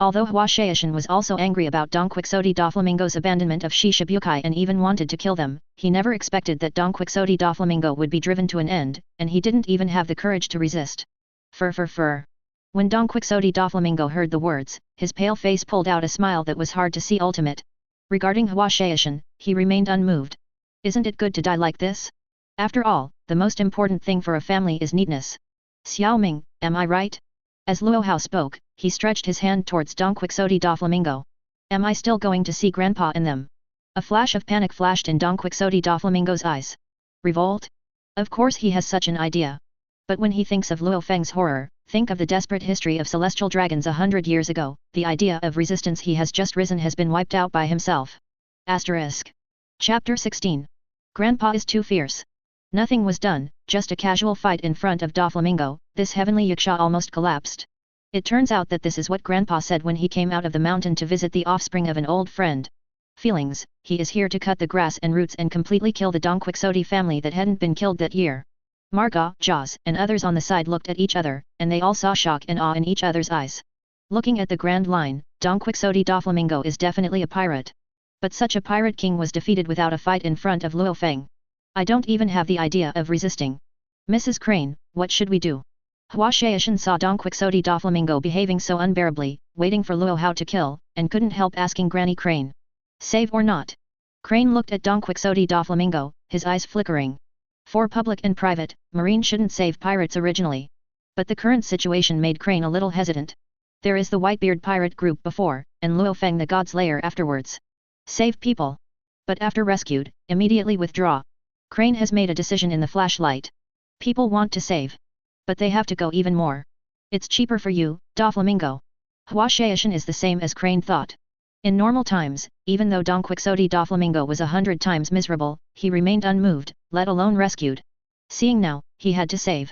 Although Hua Xiaoshan was also angry about Don Quixote Doflamingo's abandonment of Shishibukai and even wanted to kill them, he never expected that Don Quixote Doflamingo would be driven to an end, and he didn't even have the courage to resist. Fur. When Don Quixote Doflamingo heard the words, his pale face pulled out a smile that was hard to see. Ultimate. Regarding Hua Xiaoshan, he remained unmoved. Isn't it good to die like this? After all, the most important thing for a family is neatness. Xiaoming, am I right? As Luo Hao spoke, he stretched his hand towards Don Quixote Doflamingo. Am I still going to see Grandpa in them? A flash of panic flashed in Don Quixote Doflamingo's eyes. Revolt? Of course he has such an idea. But when he thinks of Luo Feng's horror, think of the desperate history of celestial dragons 100 years ago, the idea of resistance he has just risen has been wiped out by himself. Asterisk. Chapter 16. Grandpa is too fierce. Nothing was done, just a casual fight in front of Doflamingo. This heavenly Yaksha almost collapsed. It turns out that this is what Grandpa said when he came out of the mountain to visit the offspring of an old friend. Feelings, he is here to cut the grass and roots and completely kill the Don Quixote family that hadn't been killed that year. Marga, Jaws, and others on the side looked at each other, and they all saw shock and awe in each other's eyes. Looking at the Grand Line, Don Quixote Doflamingo is definitely a pirate. But such a pirate king was defeated without a fight in front of Luo Feng. I don't even have the idea of resisting. Mrs. Crane, what should we do? Hua Xiaoshan saw Don Quixote Doflamingo behaving so unbearably, waiting for Luo Hao to kill, and couldn't help asking Granny Crane. Save or not? Crane looked at Don Quixote Doflamingo, his eyes flickering. For public and private, Marine shouldn't save pirates originally. But the current situation made Crane a little hesitant. There is the Whitebeard pirate group before, and Luo Feng the God's Lair afterwards. Save people. But after rescued, immediately withdraw. Crane has made a decision in the flashlight. People want to save. But they have to go even more. It's cheaper for you, Doflamingo. Hua Xiaoshan is the same as Crane thought. In normal times, even though Don Quixote Doflamingo was 100 times miserable, he remained unmoved, let alone rescued. Seeing now, he had to save.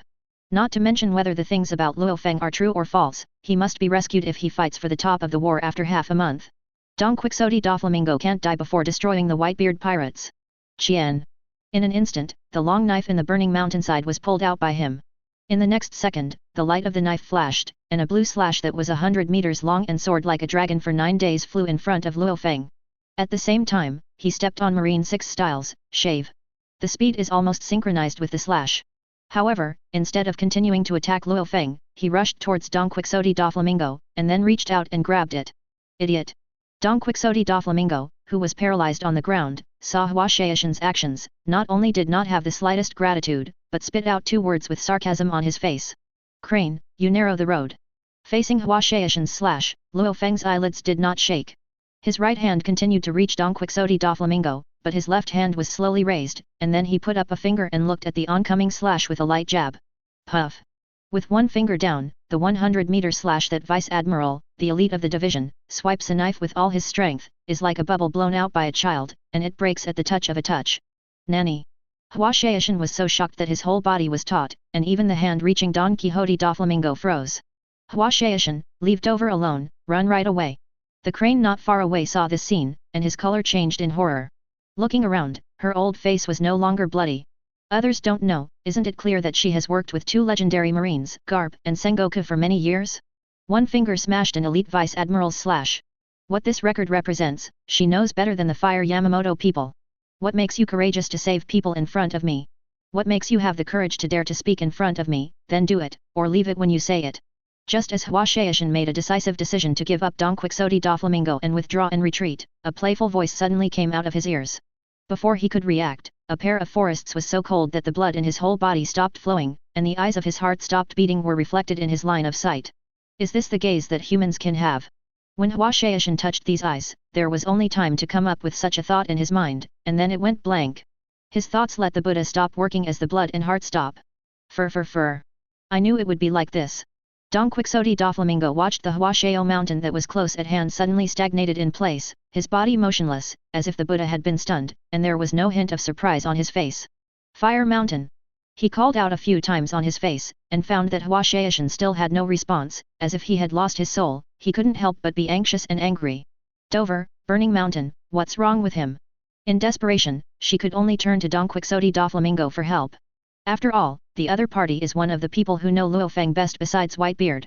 Not to mention whether the things about Luo Feng are true or false, he must be rescued if he fights for the top of the war after half a month. Don Quixote Doflamingo can't die before destroying the Whitebeard pirates. Qian. In an instant, the long knife in the burning mountainside was pulled out by him. In the next second, the light of the knife flashed, and a blue slash that was 100 meters long and soared like a dragon for 9 days flew in front of Luo Feng. At the same time, he stepped on Marine 6 styles, shave. The speed is almost synchronized with the slash. However, instead of continuing to attack Luo Feng, he rushed towards Don Quixote Doflamingo, and then reached out and grabbed it. Idiot! Don Quixote Doflamingo, who was paralyzed on the ground, saw Hua Xiaoshan's actions, not only did not have the slightest gratitude, but spit out 2 words with sarcasm on his face. Crane, you narrow the road. Facing Hua Xiaoshan's slash, Luo Feng's eyelids did not shake. His right hand continued to reach Don Quixote Doflamingo, but his left hand was slowly raised, and then he put up a finger and looked at the oncoming slash with a light jab. Puff! With one finger down, the 100-meter slash that Vice Admiral, the elite of the division, swipes a knife with all his strength, is like a bubble blown out by a child, and it breaks at the touch of a touch. Nanny! Hua Xiaoshan was so shocked that his whole body was taut, and even the hand reaching Don Quixote Doflamingo froze. Hua Xiaoshan, leave Dover alone, run right away. The crane not far away saw this scene, and his color changed in horror. Looking around, her old face was no longer bloody. Others don't know, isn't it clear that she has worked with two legendary marines, Garp and Sengoku, for many years? One finger smashed an elite vice admiral's slash. What this record represents, she knows better than the Fire Yamamoto people. What makes you courageous to save people in front of me? What makes you have the courage to dare to speak in front of me, then do it, or leave it when you say it? Just as Hwashaishin made a decisive decision to give up Don Quixote Doflamingo and withdraw and retreat, a playful voice suddenly came out of his ears. Before he could react, a pair of forests was so cold that the blood in his whole body stopped flowing, and the eyes of his heart stopped beating were reflected in his line of sight. Is this the gaze that humans can have? When Hwashaishin touched these eyes, there was only time to come up with such a thought in his mind, and then it went blank. His thoughts let the Buddha stop working as the blood and heart stop. I knew it would be like this. Don Quixote Doflamingo watched the Hwashao mountain that was close at hand suddenly stagnated in place, his body motionless, as if the Buddha had been stunned, and there was no hint of surprise on his face. Fire Mountain! He called out a few times on his face, and found that Hwashaishin still had no response, as if he had lost his soul. He couldn't help but be anxious and angry. Dover, Burning Mountain, what's wrong with him? In desperation, she could only turn to Don Quixote Doflamingo for help. After all, the other party is one of the people who know Lu Fang best besides Whitebeard.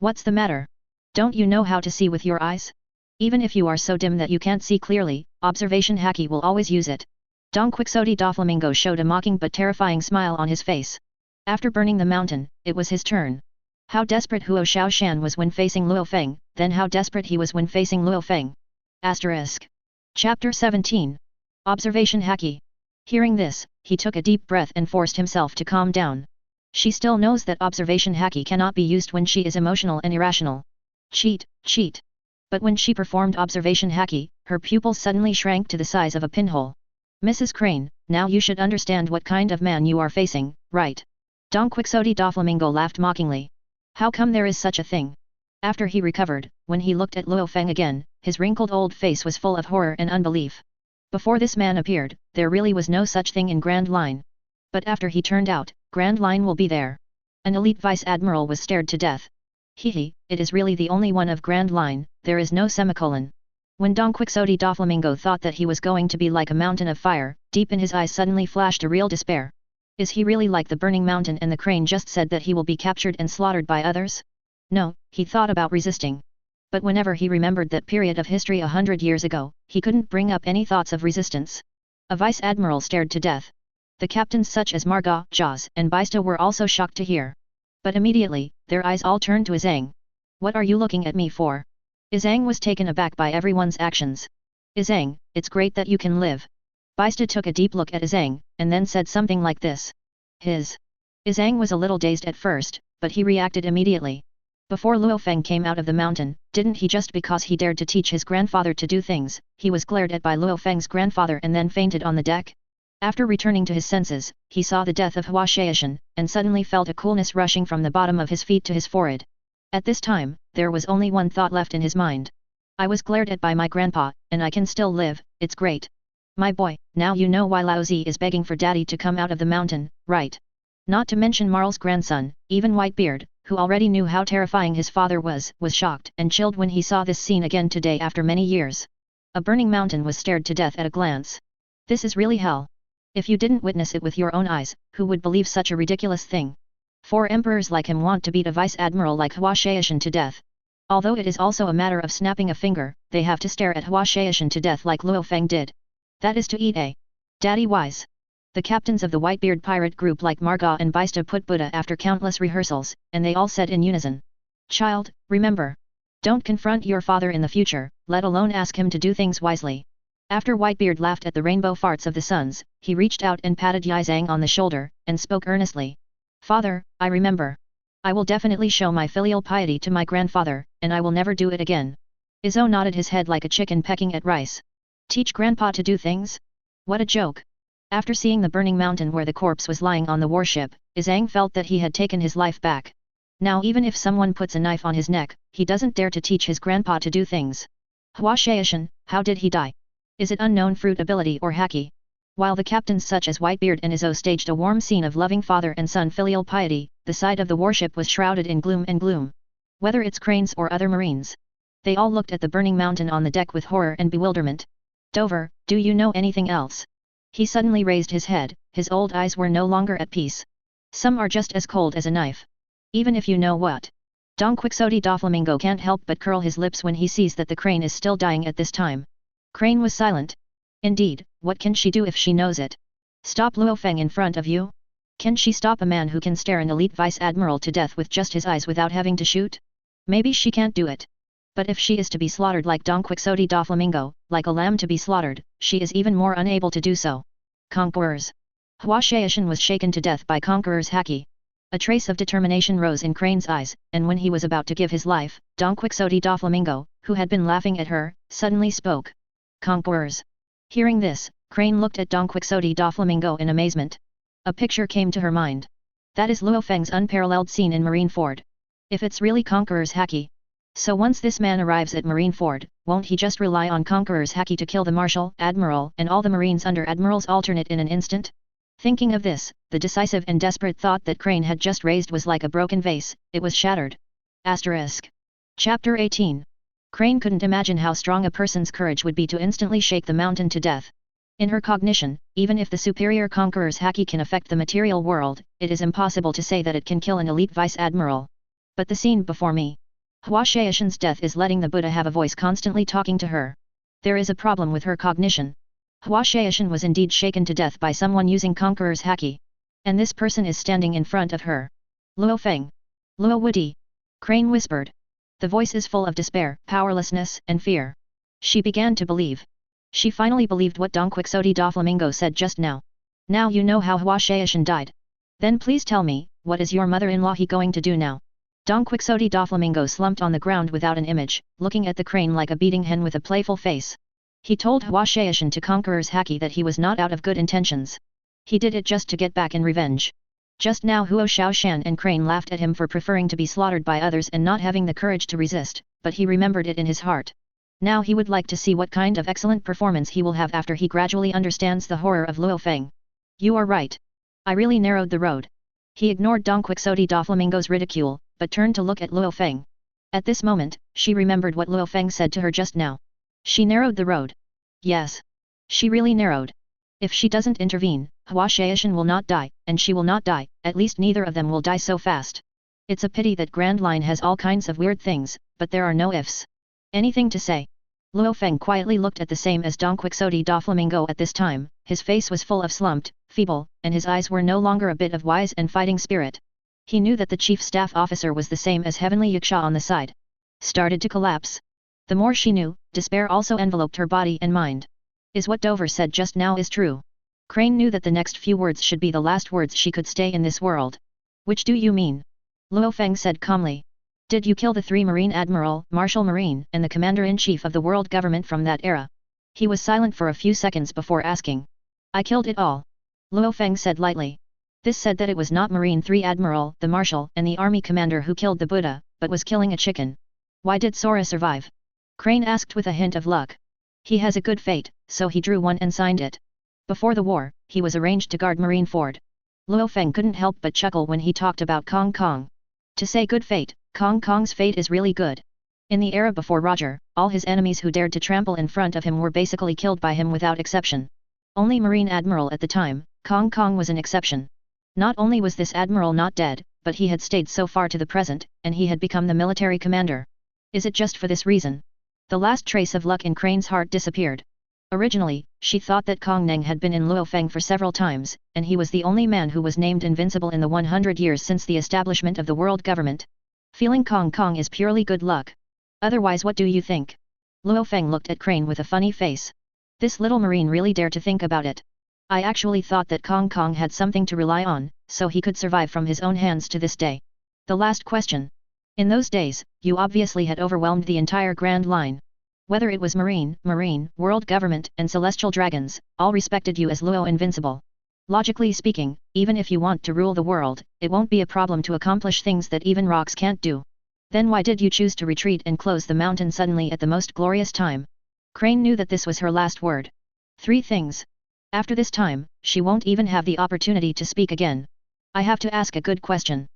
What's the matter? Don't you know how to see with your eyes? Even if you are so dim that you can't see clearly, observation Haki will always use it. Don Quixote Doflamingo showed a mocking but terrifying smile on his face. After burning the mountain, it was his turn. How desperate Huo Shaoshan was when facing Lu Fang, then how desperate he was when facing Lu Fang. Chapter 17. Observation Haki. Hearing this, he took a deep breath and forced himself to calm down. She still knows that observation Haki cannot be used when she is emotional and irrational. Cheat. But when she performed observation Haki, her pupils suddenly shrank to the size of a pinhole. Mrs. Crane, now you should understand what kind of man you are facing, right? Don Quixote Doflamingo laughed mockingly. How come there is such a thing? After he recovered, when he looked at Lu Fang again, his wrinkled old face was full of horror and unbelief. Before this man appeared, there really was no such thing in Grand Line. But after he turned out, Grand Line will be there. An elite vice admiral was stared to death. It is really the only one of Grand Line, there is no semicolon. When Don Quixote Doflamingo thought that he was going to be like a mountain of fire, deep in his eyes suddenly flashed a real despair. Is he really like the burning mountain and the crane just said that he will be captured and slaughtered by others? No, he thought about resisting. But whenever he remembered that period of history 100 years ago, he couldn't bring up any thoughts of resistance. A vice admiral stared to death. The captains such as Marga, Jaws, and Baista were also shocked to hear. But immediately, their eyes all turned to Izang. What are you looking at me for? Izang was taken aback by everyone's actions. Izang, it's great that you can live. Baista took a deep look at Izang, and then said something like this. Izang was a little dazed at first, but he reacted immediately. Before Lu Fang came out of the mountain, didn't he just because he dared to teach his grandfather to do things, he was glared at by Lu Fang's grandfather and then fainted on the deck? After returning to his senses, he saw the death of Hwashaishin, and suddenly felt a coolness rushing from the bottom of his feet to his forehead. At this time, there was only one thought left in his mind. I was glared at by my grandpa, and I can still live, it's great. My boy, now you know why Laozi is begging for daddy to come out of the mountain, right? Not to mention Marl's grandson, even Whitebeard, who already knew how terrifying his father was shocked and chilled when he saw this scene again today after many years. A burning mountain was stared to death at a glance. This is really hell. If you didn't witness it with your own eyes, who would believe such a ridiculous thing? 4 emperors like him want to beat a vice admiral like Hwashaishin to death. Although it is also a matter of snapping a finger, they have to stare at Hwashaishin to death like Lu Fang did. That is to eat a daddy wise. The captains of the Whitebeard pirate group like Marga and Baista put Buddha after countless rehearsals, and they all said in unison. Child, remember. Don't confront your father in the future, let alone ask him to do things wisely. After Whitebeard laughed at the rainbow farts of the sons, he reached out and patted Yizang on the shoulder, and spoke earnestly. Father, I remember. I will definitely show my filial piety to my grandfather, and I will never do it again. Izzo nodded his head like a chicken pecking at rice. Teach grandpa to do things? What a joke. After seeing the burning mountain where the corpse was lying on the warship, Izang felt that he had taken his life back. Now even if someone puts a knife on his neck, he doesn't dare to teach his grandpa to do things. Hwashaishin, how did he die? Is it unknown fruit ability or haki? While the captains such as Whitebeard and Izzo staged a warm scene of loving father and son filial piety, the side of the warship was shrouded in gloom and gloom. Whether it's cranes or other marines. They all looked at the burning mountain on the deck with horror and bewilderment. Dover, do you know anything else? He suddenly raised his head, his old eyes were no longer at peace. Some are just as cold as a knife. Even if you know what. Don Quixote Doflamingo can't help but curl his lips when he sees that the crane is still dying at this time. Crane was silent. Indeed, what can she do if she knows it? Stop Lu Fang in front of you? Can she stop a man who can stare an elite vice admiral to death with just his eyes without having to shoot? Maybe she can't do it. But if she is to be slaughtered like Don Quixote Doflamingo, like a lamb to be slaughtered, she is even more unable to do so. Conquerors. Hua Xiaoshan was shaken to death by Conqueror's haki. A trace of determination rose in Crane's eyes, and when he was about to give his life, Don Quixote Doflamingo, who had been laughing at her, suddenly spoke. Conquerors. Hearing this, Crane looked at Don Quixote Doflamingo in amazement. A picture came to her mind. That is Lu Fang's unparalleled scene in Marineford. If it's really Conqueror's haki. So once this man arrives at Marineford, won't he just rely on Conqueror's haki to kill the Marshal, Admiral, and all the Marines under Admiral's alternate in an instant? Thinking of this, the decisive and desperate thought that Crane had just raised was like a broken vase, it was shattered. Asterisk. Chapter 18. Crane couldn't imagine how strong a person's courage would be to instantly shake the mountain to death. In her cognition, even if the superior Conqueror's haki can affect the material world, it is impossible to say that it can kill an elite vice admiral. But the scene before me. Hua Xiaoshan's death is letting the Buddha have a voice constantly talking to her. There is a problem with her cognition. Hua Xiaoshan was indeed shaken to death by someone using Conqueror's haki. And this person is standing in front of her. Lu Fang. Lu Wudi. Crane whispered. The voice is full of despair, powerlessness, and fear. She began to believe. She finally believed what Don Quixote Doflamingo said just now. Now you know how Hua Xiaoshan died. Then please tell me, what is your mother-in-law going to do now? Don Quixote Doflamingo slumped on the ground without an image, looking at the crane like a beating hen with a playful face. He told Hua Xiaoshan to Conqueror's haki that he was not out of good intentions. He did it just to get back in revenge. Just now Hua Xiaoshan and Crane laughed at him for preferring to be slaughtered by others and not having the courage to resist, but he remembered it in his heart. Now he would like to see what kind of excellent performance he will have after he gradually understands the horror of Lu Fang. You are right. I really narrowed the road. He ignored Don Quixote Doflamingo's ridicule, but turned to look at Lu Fang. At this moment, she remembered what Lu Fang said to her just now. She narrowed the road. Yes. She really narrowed. If she doesn't intervene, Hua Xiaoshan will not die, and she will not die, at least neither of them will die so fast. It's a pity that Grand Line has all kinds of weird things, but there are no ifs. Anything to say? Lu Fang quietly looked at the same as Don Quixote Doflamingo at this time, his face was full of slumped, feeble, and his eyes were no longer a bit of wise and fighting spirit. He knew that the chief staff officer was the same as Heavenly Yaksha on the side. Started to collapse. The more she knew, despair also enveloped her body and mind. Is what Dover said just now is true? Crane knew that the next few words should be the last words she could stay in this world. Which do you mean? Lu Fang said calmly. Did you kill the 3 Marine Admiral, Marshal Marine, and the Commander-in-Chief of the world government from that era? He was silent for a few seconds before asking. I killed it all. Lu Fang said lightly. This said that it was not Marine 3 Admiral, the Marshal, and the Army Commander who killed the Buddha, but was killing a chicken. Why did Sora survive? Crane asked with a hint of luck. He has a good fate, so he drew one and signed it. Before the war, he was arranged to guard Marineford. Lu Fang couldn't help but chuckle when he talked about Kong Kong. To say good fate, Kong Kong's fate is really good. In the era before Roger, all his enemies who dared to trample in front of him were basically killed by him without exception. Only Marine Admiral at the time, Kong Kong was an exception. Not only was this admiral not dead, but he had stayed so far to the present, and he had become the military commander. Is it just for this reason? The last trace of luck in Crane's heart disappeared. Originally, she thought that Kong Neng had been in Lu Fang for several times, and he was the only man who was named invincible in the 100 years since the establishment of the world government. Feeling Kong Kong is purely good luck. Otherwise, what do you think? Lu Fang looked at Crane with a funny face. This little marine really dared to think about it. I actually thought that Kong Kong had something to rely on, so he could survive from his own hands to this day. The last question. In those days, you obviously had overwhelmed the entire Grand Line. Whether it was Marine, World Government, and Celestial Dragons, all respected you as Luo Invincible. Logically speaking, even if you want to rule the world, it won't be a problem to accomplish things that even rocks can't do. Then why did you choose to retreat and close the mountain suddenly at the most glorious time? Crane knew that this was her last word. 3 things. After this time, she won't even have the opportunity to speak again. I have to ask a good question.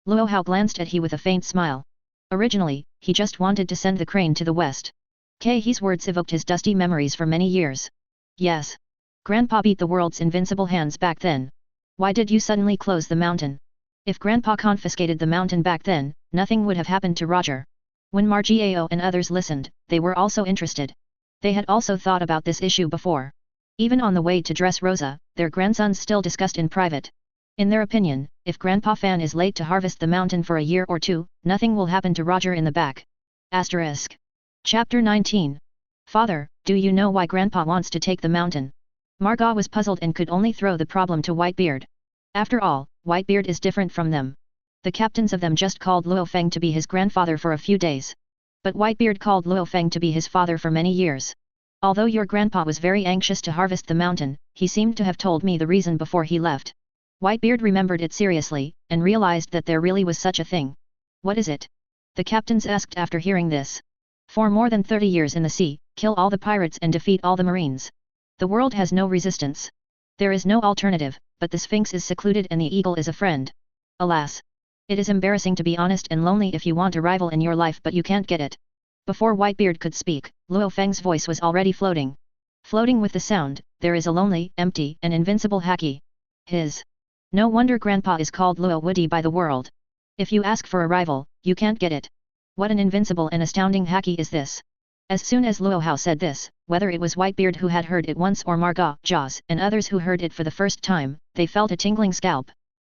Luo Hao glanced at he with a faint smile. Originally, he just wanted to send the crane to the west. Kei's words evoked his dusty memories for many years. Yes. Grandpa beat the world's invincible hands back then. Why did you suddenly close the mountain? If Grandpa confiscated the mountain back then, nothing would have happened to Roger. When Margao and others listened, they were also interested. They had also thought about this issue before. Even on the way to dress Rosa, their grandsons still discussed in private. In their opinion, if Grandpa Fan is late to harvest the mountain for a year or two, nothing will happen to Roger in the back. Asterisk. Chapter 19. Father, do you know why Grandpa wants to take the mountain? Margot was puzzled and could only throw the problem to Whitebeard. After all, Whitebeard is different from them. The captains of them just called Lu Fang to be his grandfather for a few days. But Whitebeard called Lu Fang to be his father for many years. Although your grandpa was very anxious to harvest the mountain, he seemed to have told me the reason before he left. Whitebeard remembered it seriously, and realized that there really was such a thing. What is it? The captains asked after hearing this. For more than 30 years in the sea, kill all the pirates and defeat all the marines. The world has no resistance. There is no alternative, but the Sphinx is secluded and the eagle is a friend. Alas! It is embarrassing to be honest and lonely if you want a rival in your life but you can't get it. Before Whitebeard could speak, Lu Fang's voice was already floating. Floating with the sound, there is a lonely, empty, and invincible Hawkeye. His. No wonder Grandpa is called Lu Woody by the world. If you ask for a rival, you can't get it. What an invincible and astounding Hawkeye is this. As soon as Lu Hao said this, whether it was Whitebeard who had heard it once or Margot, Jaws, and others who heard it for the first time, they felt a tingling scalp.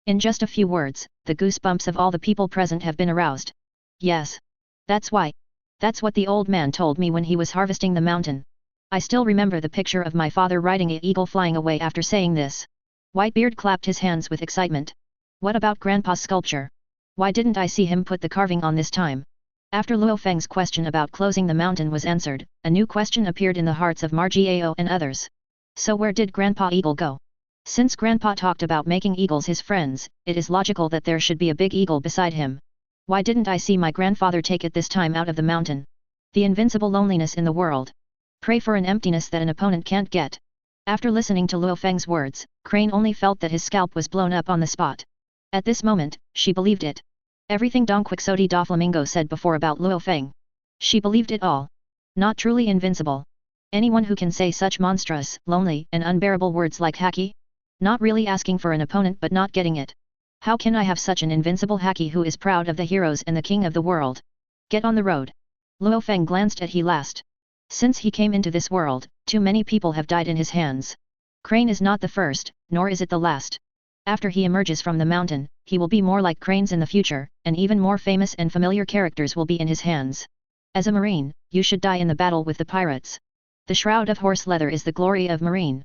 In just a few words, the goosebumps of all the people present have been aroused. Yes. That's why. That's what the old man told me when he was harvesting the mountain. I still remember the picture of my father riding an eagle flying away after saying this. Whitebeard clapped his hands with excitement. What about Grandpa's sculpture? Why didn't I see him put the carving on this time? After Lu Fang's question about closing the mountain was answered, a new question appeared in the hearts of Margao and others. So where did Grandpa Eagle go? Since Grandpa talked about making eagles his friends, it is logical that there should be a big eagle beside him. Why didn't I see my grandfather take it this time out of the mountain? The invincible loneliness in the world. Pray for an emptiness that an opponent can't get. After listening to Lu Fang's words, Crane only felt that his scalp was blown up on the spot. At this moment, she believed it. Everything Don Quixote da Flamingo said before about Lu Fang. She believed it all. Not truly invincible. Anyone who can say such monstrous, lonely, and unbearable words like Hawkeye? Not really asking for an opponent but not getting it. How can I have such an invincible Hawkeye who is proud of the heroes and the king of the world? Get on the road. Lu Fang glanced at he last. Since he came into this world, too many people have died in his hands. Crane is not the first, nor is it the last. After he emerges from the mountain, he will be more like cranes in the future, and even more famous and familiar characters will be in his hands. As a marine, you should die in the battle with the pirates. The shroud of horse leather is the glory of marine.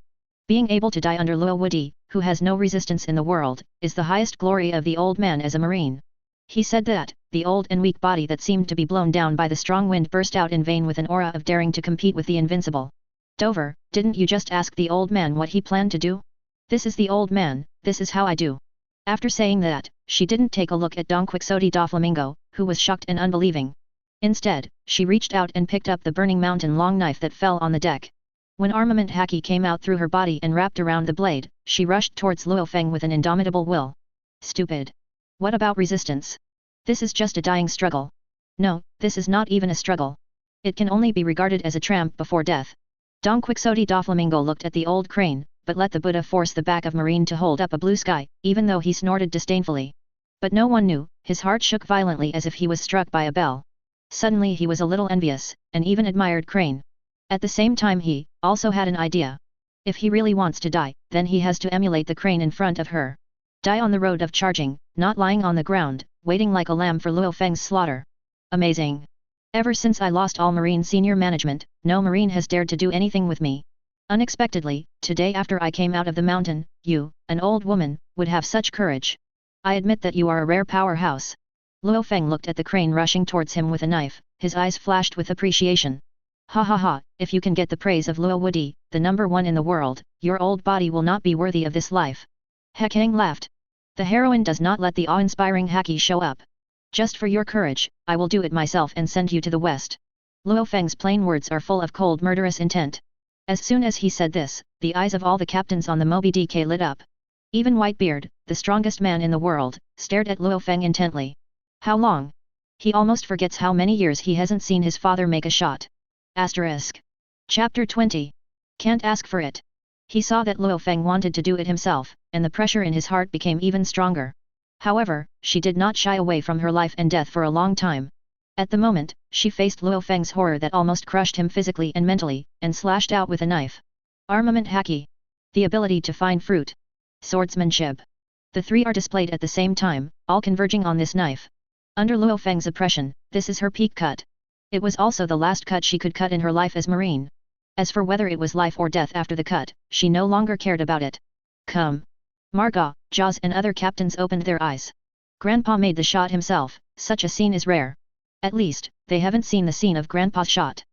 Being able to die under Lu Woody, who has no resistance in the world, is the highest glory of the old man as a marine. He said that, the old and weak body that seemed to be blown down by the strong wind burst out in vain with an aura of daring to compete with the invincible. Dover, didn't you just ask the old man what he planned to do? This is the old man, this is how I do. After saying that, she didn't take a look at Don Quixote da Flamingo, who was shocked and unbelieving. Instead, she reached out and picked up the burning mountain long knife that fell on the deck. When armament Hawkeye came out through her body and wrapped around the blade, she rushed towards Lu Fang with an indomitable will. Stupid. What about resistance? This is just a dying struggle. No, this is not even a struggle. It can only be regarded as a tramp before death. Don Quixote da Flamingo looked at the old crane, but let the Buddha force the back of Marine to hold up a blue sky, even though he snorted disdainfully. But no one knew, his heart shook violently as if he was struck by a bell. Suddenly he was a little envious, and even admired Crane. At the same time he, also had an idea. If he really wants to die, then he has to emulate the Crane in front of her. Die on the road of charging, not lying on the ground, waiting like a lamb for Lu Fang's slaughter. Amazing. Ever since I lost all Marine senior management, no Marine has dared to do anything with me. Unexpectedly, today after I came out of the mountain, you, an old woman, would have such courage. I admit that you are a rare powerhouse. Lu Fang looked at the Crane rushing towards him with a knife, his eyes flashed with appreciation. Ha ha ha, if you can get the praise of Lu Woody, the #1 in the world, your old body will not be worthy of this life. Hekang laughed. The heroine does not let the awe-inspiring Hawkeye show up. Just for your courage, I will do it myself and send you to the west. Lu Fang's plain words are full of cold murderous intent. As soon as he said this, the eyes of all the captains on the Moby Dick lit up. Even Whitebeard, the strongest man in the world, stared at Lu Fang intently. How long? He almost forgets how many years he hasn't seen his father make a shot. Asterisk. Chapter 20. Can't ask for it. He saw that Lu Fang wanted to do it himself, and the pressure in his heart became even stronger. However, she did not shy away from her life and death for a long time. At the moment, she faced Lu Fang's horror that almost crushed him physically and mentally, and slashed out with a knife. Armament Haki. The ability to find fruit. Swordsmanship. The three are displayed at the same time, all converging on this knife. Under Lu Fang's oppression, this is her peak cut. It was also the last cut she could cut in her life as Marine. As for whether it was life or death after the cut, she no longer cared about it. Come. Margot, Jaws and other captains opened their eyes. Grandpa made the shot himself, such a scene is rare. At least, they haven't seen the scene of Grandpa's shot.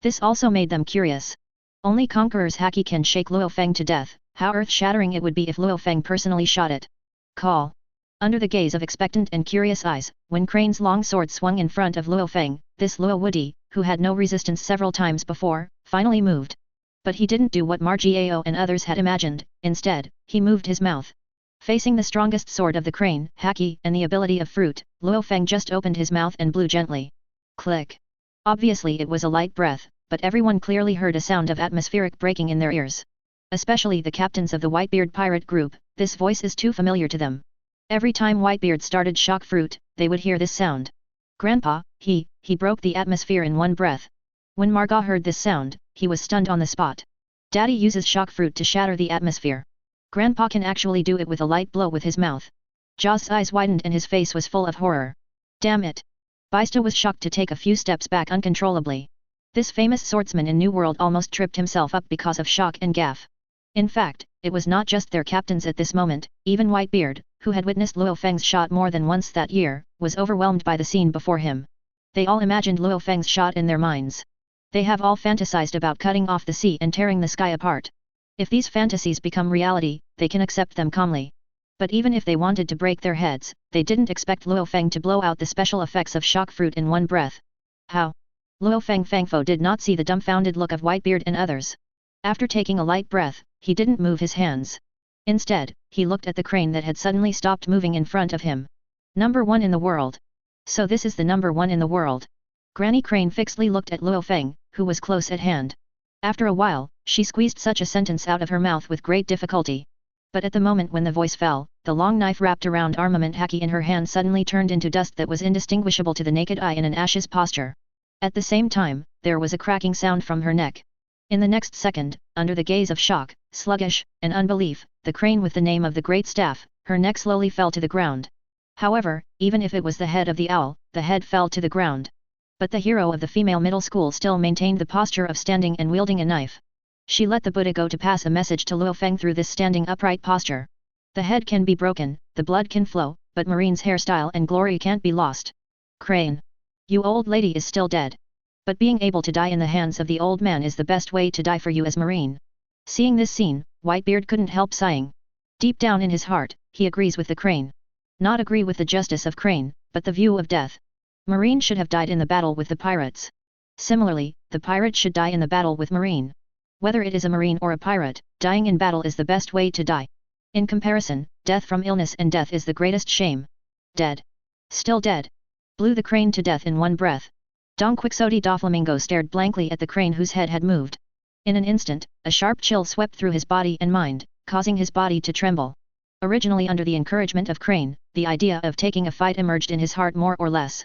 This also made them curious. Only Conqueror's Haki can shake Lu Fang to death, how earth-shattering it would be if Lu Fang personally shot it. Call. Under the gaze of expectant and curious eyes, when Crane's long sword swung in front of Lu Fang, this Lu Woody, who had no resistance several times before, finally moved. But he didn't do what Margao and others had imagined, instead, he moved his mouth. Facing the strongest sword of the Crane, Haki, and the ability of fruit, Lu Fang just opened his mouth and blew gently. Click. Obviously it was a light breath, but everyone clearly heard a sound of atmospheric breaking in their ears. Especially the captains of the Whitebeard pirate group, this voice is too familiar to them. Every time Whitebeard started shock fruit, they would hear this sound. Grandpa, he broke the atmosphere in one breath. When Margot heard this sound, he was stunned on the spot. Daddy uses shock fruit to shatter the atmosphere. Grandpa can actually do it with a light blow with his mouth. Jaws' eyes widened and his face was full of horror. Damn it! Baista was shocked to take a few steps back uncontrollably. This famous swordsman in New World almost tripped himself up because of shock and gaffe. In fact, it was not just their captains at this moment, even Whitebeard, who had witnessed Lu Fang's shot more than once that year, was overwhelmed by the scene before him. They all imagined Lu Fang's shot in their minds. They have all fantasized about cutting off the sea and tearing the sky apart. If these fantasies become reality, they can accept them calmly. But even if they wanted to break their heads, they didn't expect Lu Fang to blow out the special effects of shock fruit in one breath. How? Lu Fangfo did not see the dumbfounded look of Whitebeard and others. After taking a light breath, he didn't move his hands. Instead, he looked at the crane that had suddenly stopped moving in front of him. Number 1 in the world. So this is the number 1 in the world. Granny Crane fixedly looked at Lu Fang, who was close at hand. After a while, she squeezed such a sentence out of her mouth with great difficulty. But at the moment when the voice fell, the long knife wrapped around armament Haki in her hand suddenly turned into dust that was indistinguishable to the naked eye in an ashes posture. At the same time, there was a cracking sound from her neck. In the next second, under the gaze of shock, sluggish, and unbelief, the crane with the name of the great staff, her neck slowly fell to the ground. However, even if it was the head of the owl, the head fell to the ground. But the hero of the female middle school still maintained the posture of standing and wielding a knife. She let the Buddha go to pass a message to Lu Fang through this standing upright posture. The head can be broken, the blood can flow, but Marine's hairstyle and glory can't be lost. Crane. You old lady is still dead. But being able to die in the hands of the old man is the best way to die for you as Marine. Seeing this scene, Whitebeard couldn't help sighing. Deep down in his heart, he agrees with the Crane. Not agree with the justice of Crane, but the view of death. Marine should have died in the battle with the pirates. Similarly, the pirate should die in the battle with Marine. Whether it is a Marine or a pirate, dying in battle is the best way to die. In comparison, death from illness and death is the greatest shame. Dead. Still dead. Blew the Crane to death in one breath. Don Quixote Doflamingo stared blankly at the Crane whose head had moved. In an instant, a sharp chill swept through his body and mind, causing his body to tremble. Originally under the encouragement of Crane, the idea of taking a fight emerged in his heart more or less.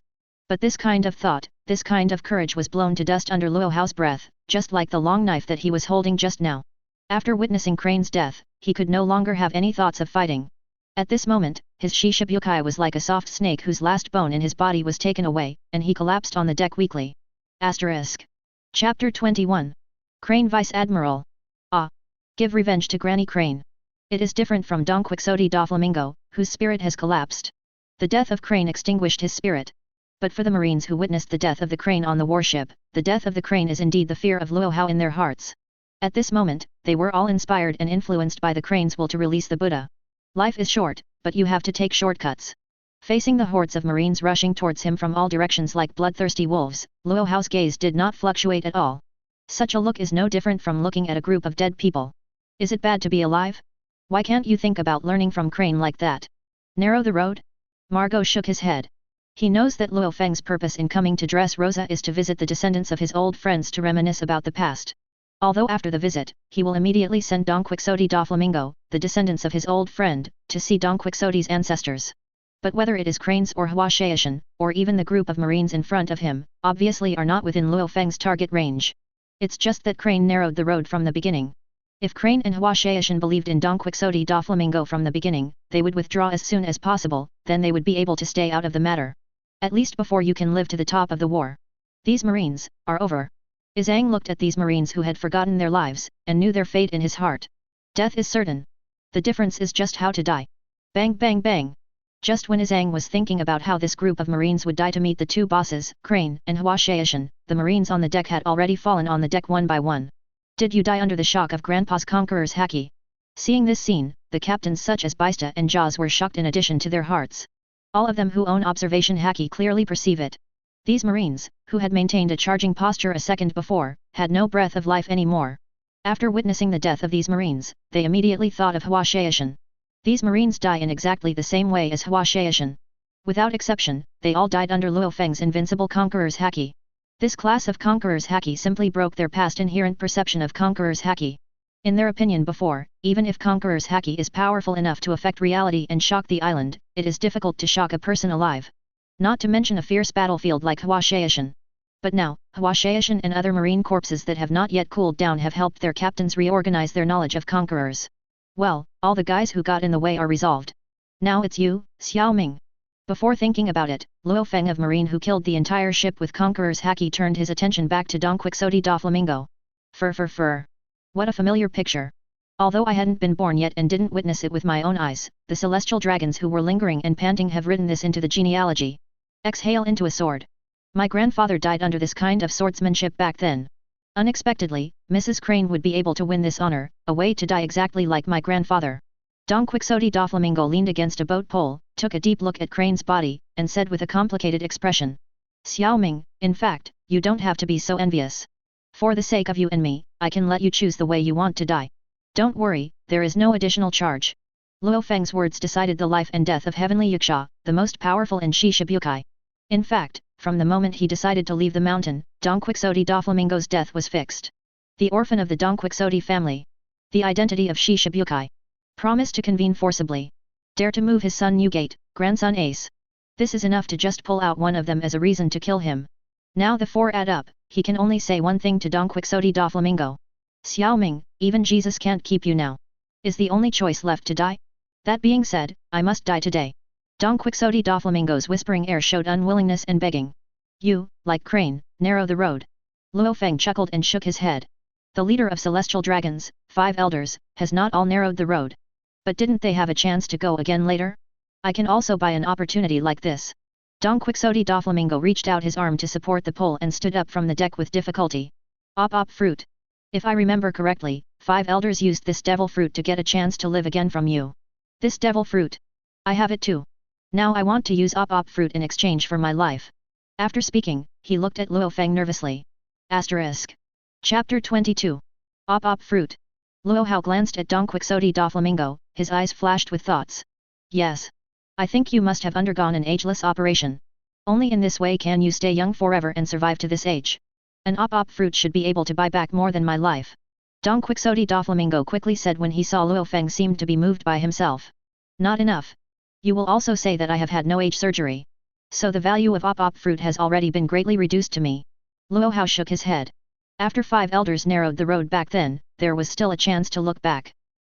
But this kind of thought, this kind of courage was blown to dust under Luo Hao's breath, just like the long knife that he was holding just now. After witnessing Crane's death, he could no longer have any thoughts of fighting. At this moment, his Shishibukai was like a soft snake whose last bone in his body was taken away, and he collapsed on the deck weakly. Asterisk. Chapter 21. Crane Vice Admiral. Ah! Give revenge to Granny Crane. It is different from Don Quixote Doflamingo, whose spirit has collapsed. The death of Crane extinguished his spirit. But for the Marines who witnessed the death of the Crane on the warship, the death of the Crane is indeed the fear of Luo Hao in their hearts. At this moment, they were all inspired and influenced by the Crane's will to release the Buddha. Life is short, but you have to take shortcuts. Facing the hordes of Marines rushing towards him from all directions like bloodthirsty wolves, Luo Hao's gaze did not fluctuate at all. Such a look is no different from looking at a group of dead people. Is it bad to be alive? Why can't you think about learning from Crane like that? Narrow the road? Margot shook his head. He knows that Lu Fang's purpose in coming to dress Rosa is to visit the descendants of his old friends to reminisce about the past. Although after the visit, he will immediately send Don Quixote da Flamingo, the descendants of his old friend, to see Don Quixote's ancestors. But whether it is Cranes or Huashaishan, or even the group of marines in front of him, obviously are not within Lu Fang's target range. It's just that Crane narrowed the road from the beginning. If Crane and Huashaishan believed in Don Quixote da Flamingo from the beginning, they would withdraw as soon as possible, then they would be able to stay out of the matter. At least before you can live to the top of the war. These marines are over. Izang looked at these marines who had forgotten their lives, and knew their fate in his heart. Death is certain. The difference is just how to die. Bang bang bang. Just when Izang was thinking about how this group of marines would die to meet the two bosses, Crane and Huashaishan, the marines on the deck had already fallen on the deck one by one. Did you die under the shock of Grandpa's Conqueror's haki? Seeing this scene, the captains such as Baista and Jaws were shocked in addition to their hearts. All of them who own observation haki clearly perceive it. These marines, who had maintained a charging posture a second before, had no breath of life anymore. After witnessing the death of these marines, they immediately thought of Huashaishan. These marines die in exactly the same way as Huashaishan. Without exception, they all died under Lu Fang's invincible Conqueror's haki. This class of Conqueror's haki simply broke their past inherent perception of Conqueror's haki. In their opinion before, even if Conqueror's haki is powerful enough to affect reality and shock the island, it is difficult to shock a person alive. Not to mention a fierce battlefield like Huashaishan. But now, Huashaishan and other marine corpses that have not yet cooled down have helped their captains reorganize their knowledge of conquerors. Well, all the guys who got in the way are resolved. Now it's you, Xiao Ming. Before thinking about it, Lu Fang of Marine who killed the entire ship with Conqueror's haki turned his attention back to Don Quixote da Flamingo. Fur. What a familiar picture. Although I hadn't been born yet and didn't witness it with my own eyes, the celestial dragons who were lingering and panting have written this into the genealogy. Exhale into a sword. My grandfather died under this kind of swordsmanship back then. Unexpectedly, Mrs. Crane would be able to win this honor, a way to die exactly like my grandfather. Don Quixote da Flamingo leaned against a boat pole, took a deep look at Crane's body, and said with a complicated expression. Xiao Ming, in fact, you don't have to be so envious. For the sake of you and me, I can let you choose the way you want to die. Don't worry, there is no additional charge. Lu Fang's words decided the life and death of Heavenly Yuxia, the most powerful in Shichibukai. In fact, from the moment he decided to leave the mountain, Don Quixote da Flamingo's death was fixed. The orphan of the Don Quixote family. The identity of Shichibukai. Promised to convene forcibly. Dare to move his son Newgate, grandson Ace. This is enough to just pull out one of them as a reason to kill him. Now the four add up, he can only say one thing to Don Quixote da Flamingo. Xiao Ming, even Jesus can't keep you now. Is the only choice left to die? That being said, I must die today. Don Quixote da Flamingo's whispering air showed unwillingness and begging. You, like Crane, narrow the road. Lu Fang chuckled and shook his head. The leader of celestial dragons, 5 elders, has not all narrowed the road. But didn't they have a chance to go again later? I can also buy an opportunity like this. Don Quixote da Flamingo reached out his arm to support the pole and stood up from the deck with difficulty. Op fruit. If I remember correctly, 5 elders used this devil fruit to get a chance to live again from you. This devil fruit. I have it too. Now I want to use op fruit in exchange for my life. After speaking, he looked at Lu Fang nervously. Asterisk. Chapter 22. Op fruit. Lu Hao glanced at Don Quixote da Flamingo, his eyes flashed with thoughts. Yes. I think you must have undergone an ageless operation. Only in this way can you stay young forever and survive to this age. An op fruit should be able to buy back more than my life. Don Quixote da Flamingo quickly said when he saw Lu Fang seemed to be moved by himself. Not enough. You will also say that I have had no age surgery. So the value of op fruit has already been greatly reduced to me. Lu Hao shook his head. After 5 elders narrowed the road back then, there was still a chance to look back.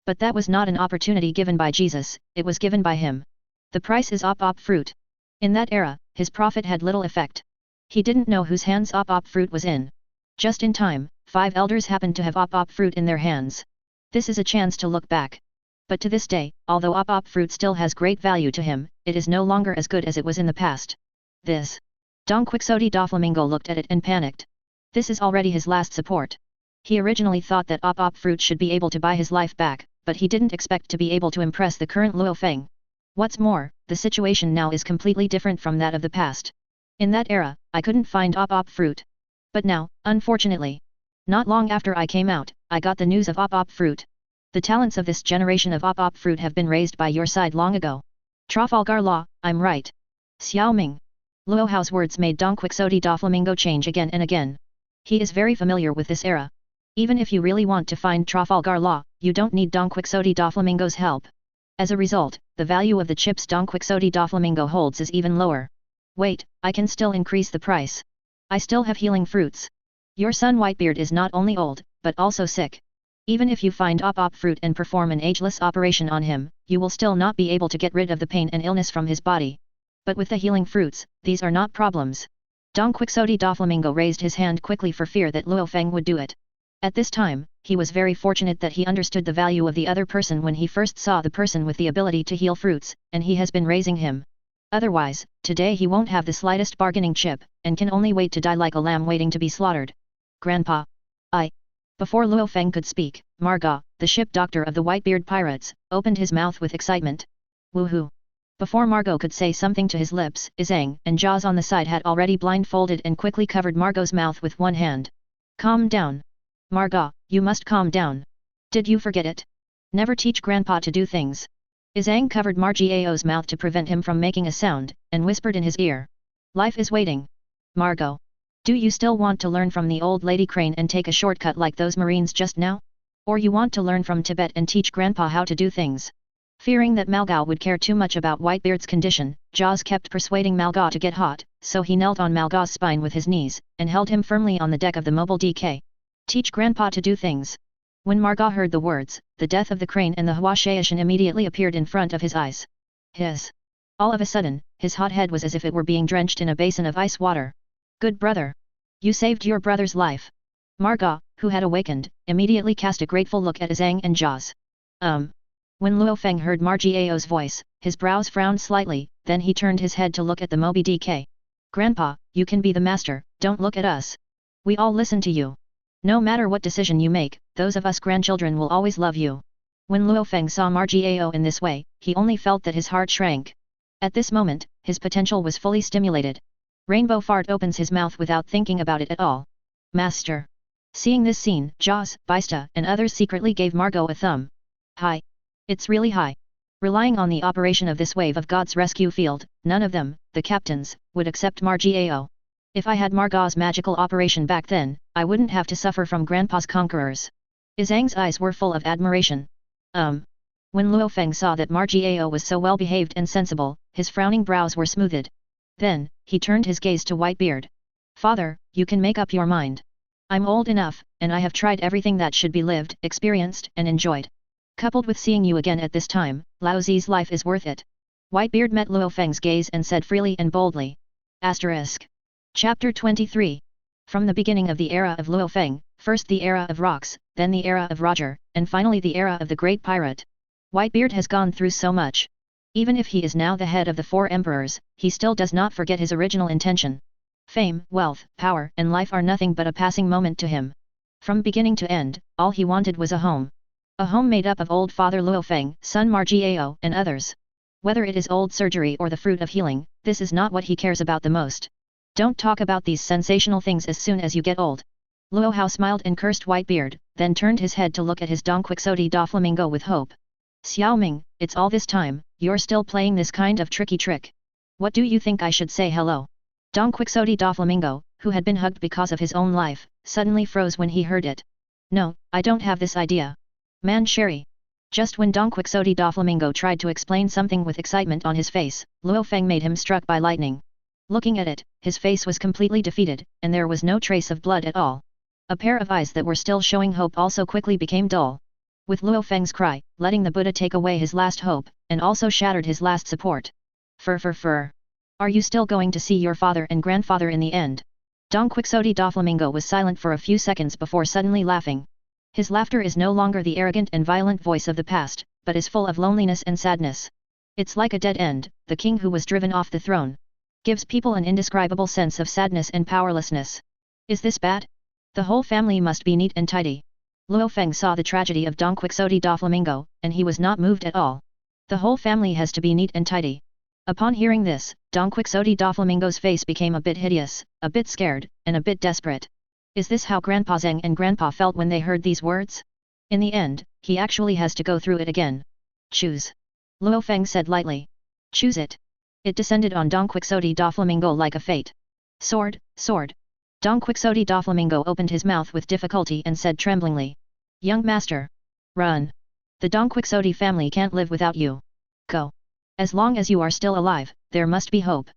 But that was not an opportunity given by Jesus, it was given by him. The price is op fruit. In that era, his profit had little effect. He didn't know whose hands op fruit was in. Just in time, 5 elders happened to have op fruit in their hands. This is a chance to look back. But to this day, although op fruit still has great value to him, it is no longer as good as it was in the past. This. Don Quixote da Flamingo looked at it and panicked. This is already his last support. He originally thought that op fruit should be able to buy his life back, but he didn't expect to be able to impress the current Lu Fang. What's more, the situation now is completely different from that of the past. In that era, I couldn't find op fruit. But now, unfortunately. Not long after I came out, I got the news of op fruit. The talents of this generation of op fruit have been raised by your side long ago. Trafalgar Law, I'm right. Xiao Ming. Luo Hao's words made Dong Quixote Doflamingo change again and again. He is very familiar with this era. Even if you really want to find Trafalgar Law, you don't need Dong Quixote Doflamingo's help. As a result, the value of the chips Dong Quixote Doflamingo holds is even lower. Wait, I can still increase the price. I still have healing fruits. Your son Whitebeard is not only old, but also sick. Even if you find op fruit and perform an ageless operation on him, you will still not be able to get rid of the pain and illness from his body. But with the healing fruits, these are not problems. Dong Quixote Doflamingo raised his hand quickly for fear that Lu Fang would do it. At this time, he was very fortunate that he understood the value of the other person when he first saw the person with the ability to heal fruits, and he has been raising him. Otherwise, today he won't have the slightest bargaining chip, and can only wait to die like a lamb waiting to be slaughtered. Grandpa. Before Lu Fang could speak, Marga, the ship doctor of the Whitebeard pirates, opened his mouth with excitement. Woohoo! Before Margot could say something to his lips, Izang and Jaws on the side had already blindfolded and quickly covered Margot's mouth with one hand. Calm down. Marga, you must calm down. Did you forget it? Never teach Grandpa to do things. Izang covered Margio's mouth to prevent him from making a sound, and whispered in his ear. Life is waiting. Margot. Do you still want to learn from the old lady Crane and take a shortcut like those Marines just now? Or you want to learn from Tibet and teach Grandpa how to do things? Fearing that Malgao would care too much about Whitebeard's condition, Jaws kept persuading Malgao to get hot, so he knelt on Malgao's spine with his knees, and held him firmly on the deck of the mobile DK. Teach Grandpa to do things. When Marga heard the words, the death of the Crane and the Huashaishan immediately appeared in front of his eyes. All of a sudden, his hot head was as if it were being drenched in a basin of ice water. Good brother. You saved your brother's life. Marga, who had awakened, immediately cast a grateful look at Izang and Jaws. When Lu Fang heard Margio's voice, his brows frowned slightly, then he turned his head to look at the Moby DK. Grandpa, you can be the master, don't look at us. We all listen to you. No matter what decision you make, those of us grandchildren will always love you. When Lu Fang saw Margio in this way, he only felt that his heart shrank. At this moment, his potential was fully stimulated. Rainbow Fart opens his mouth without thinking about it at all. Master. Seeing this scene, Jaws, Bista, and others secretly gave Margot a thumb. High. It's really high. Relying on the operation of this wave of God's rescue field, none of them, the captains, would accept Margio. If I had Margot's magical operation back then, I wouldn't have to suffer from Grandpa's conquerors. Izang's eyes were full of admiration. When Lu Fang saw that Margio was so well behaved and sensible, his frowning brows were smoothed. Then, he turned his gaze to Whitebeard. Father, you can make up your mind. I'm old enough, and I have tried everything that should be lived, experienced, and enjoyed. Coupled with seeing you again at this time, Lao Zi's life is worth it. Whitebeard met Lu Fang's gaze and said freely and boldly. Chapter 23. From the beginning of the era of Lu Fang, first the era of rocks, then the era of Roger, and finally the era of the great pirate. Whitebeard has gone through so much. Even if he is now the head of the 4 emperors, he still does not forget his original intention. Fame, wealth, power, and life are nothing but a passing moment to him. From beginning to end, all he wanted was a home. A home made up of old father Lu Fang, son Margio, and others. Whether it is old surgery or the fruit of healing, this is not what he cares about the most. Don't talk about these sensational things as soon as you get old. Luo Hao smiled and cursed Whitebeard, then turned his head to look at his Dong Quixote Doflamingo with hope. Xiaoming, it's all this time, you're still playing this kind of tricky trick. What do you think I should say hello? Dong Quixote Doflamingo, who had been hugged because of his own life, suddenly froze when he heard it. No, I don't have this idea. Man Sherry. Just when Dong Quixote Doflamingo tried to explain something with excitement on his face, Lu Fang made him struck by lightning. Looking at it, his face was completely defeated, and there was no trace of blood at all. A pair of eyes that were still showing hope also quickly became dull. With Lu Fang's cry, letting the Buddha take away his last hope, and also shattered his last support. Fur. Are you still going to see your father and grandfather in the end? Dong Quixote Doflamingo was silent for a few seconds before suddenly laughing. His laughter is no longer the arrogant and violent voice of the past, but is full of loneliness and sadness. It's like a dead end, the king who was driven off the throne. Gives people an indescribable sense of sadness and powerlessness. Is this bad? The whole family must be neat and tidy. Lu Fang saw the tragedy of Dong Quixote Doflamingo, and he was not moved at all. The whole family has to be neat and tidy. Upon hearing this, Dong Quixote Doflamingo's face became a bit hideous, a bit scared, and a bit desperate. Is this how Grandpa Zheng and Grandpa felt when they heard these words? In the end, he actually has to go through it again. Choose. Lu Fang said lightly. Choose it. It descended on Don Quixote da Flamingo like a fate. Sword, sword. Don Quixote da Flamingo opened his mouth with difficulty and said tremblingly. Young master. Run. The Don Quixote family can't live without you. Go. As long as you are still alive, there must be hope.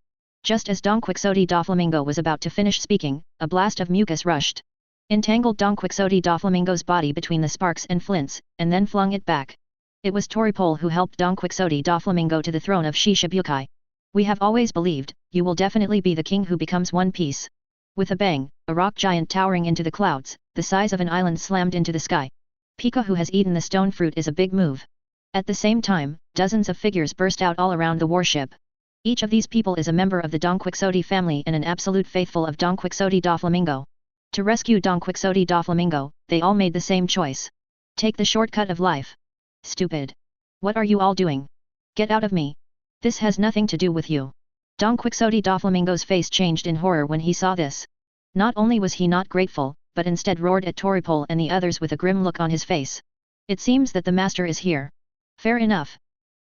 Just as Don Quixote da Flamingo was about to finish speaking, a blast of mucus rushed. Entangled Don Quixote da Flamingo's body between the sparks and flints, and then flung it back. It was Toripole who helped Don Quixote da Flamingo to the throne of Shichibukai. We have always believed, you will definitely be the king who becomes One Piece. With a bang, a rock giant towering into the clouds, the size of an island slammed into the sky. Pika who has eaten the stone fruit is a big move. At the same time, dozens of figures burst out all around the warship. Each of these people is a member of the Don Quixote family and an absolute faithful of Don Quixote da Flamingo. To rescue Don Quixote da Flamingo, they all made the same choice. Take the shortcut of life. Stupid. What are you all doing? Get out of me. This has nothing to do with you. Don Quixote da Flamingo's face changed in horror when he saw this. Not only was he not grateful, but instead roared at Toripole and the others with a grim look on his face. It seems that the master is here. Fair enough.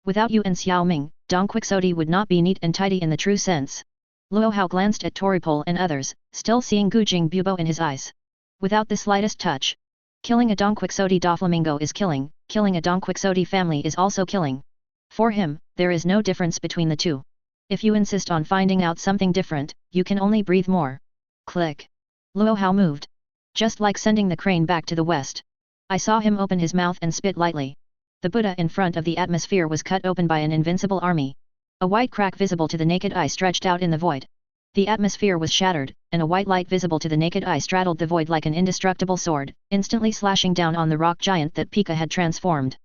Without you and Xiao Ming, Don Quixote would not be neat and tidy in the true sense. Luo Hao glanced at Toripole and others, still seeing Gujing Bubo in his eyes. Without the slightest touch. Killing a Don Quixote da Flamingo is killing a Don Quixote family is also killing. For him, there is no difference between the two. If you insist on finding out something different, you can only breathe more. Click. Luo Hao moved. Just like sending the crane back to the west. I saw him open his mouth and spit lightly. The Buddha in front of the atmosphere was cut open by an invincible army. A white crack visible to the naked eye stretched out in the void. The atmosphere was shattered, and a white light visible to the naked eye straddled the void like an indestructible sword, instantly slashing down on the rock giant that Pika had transformed.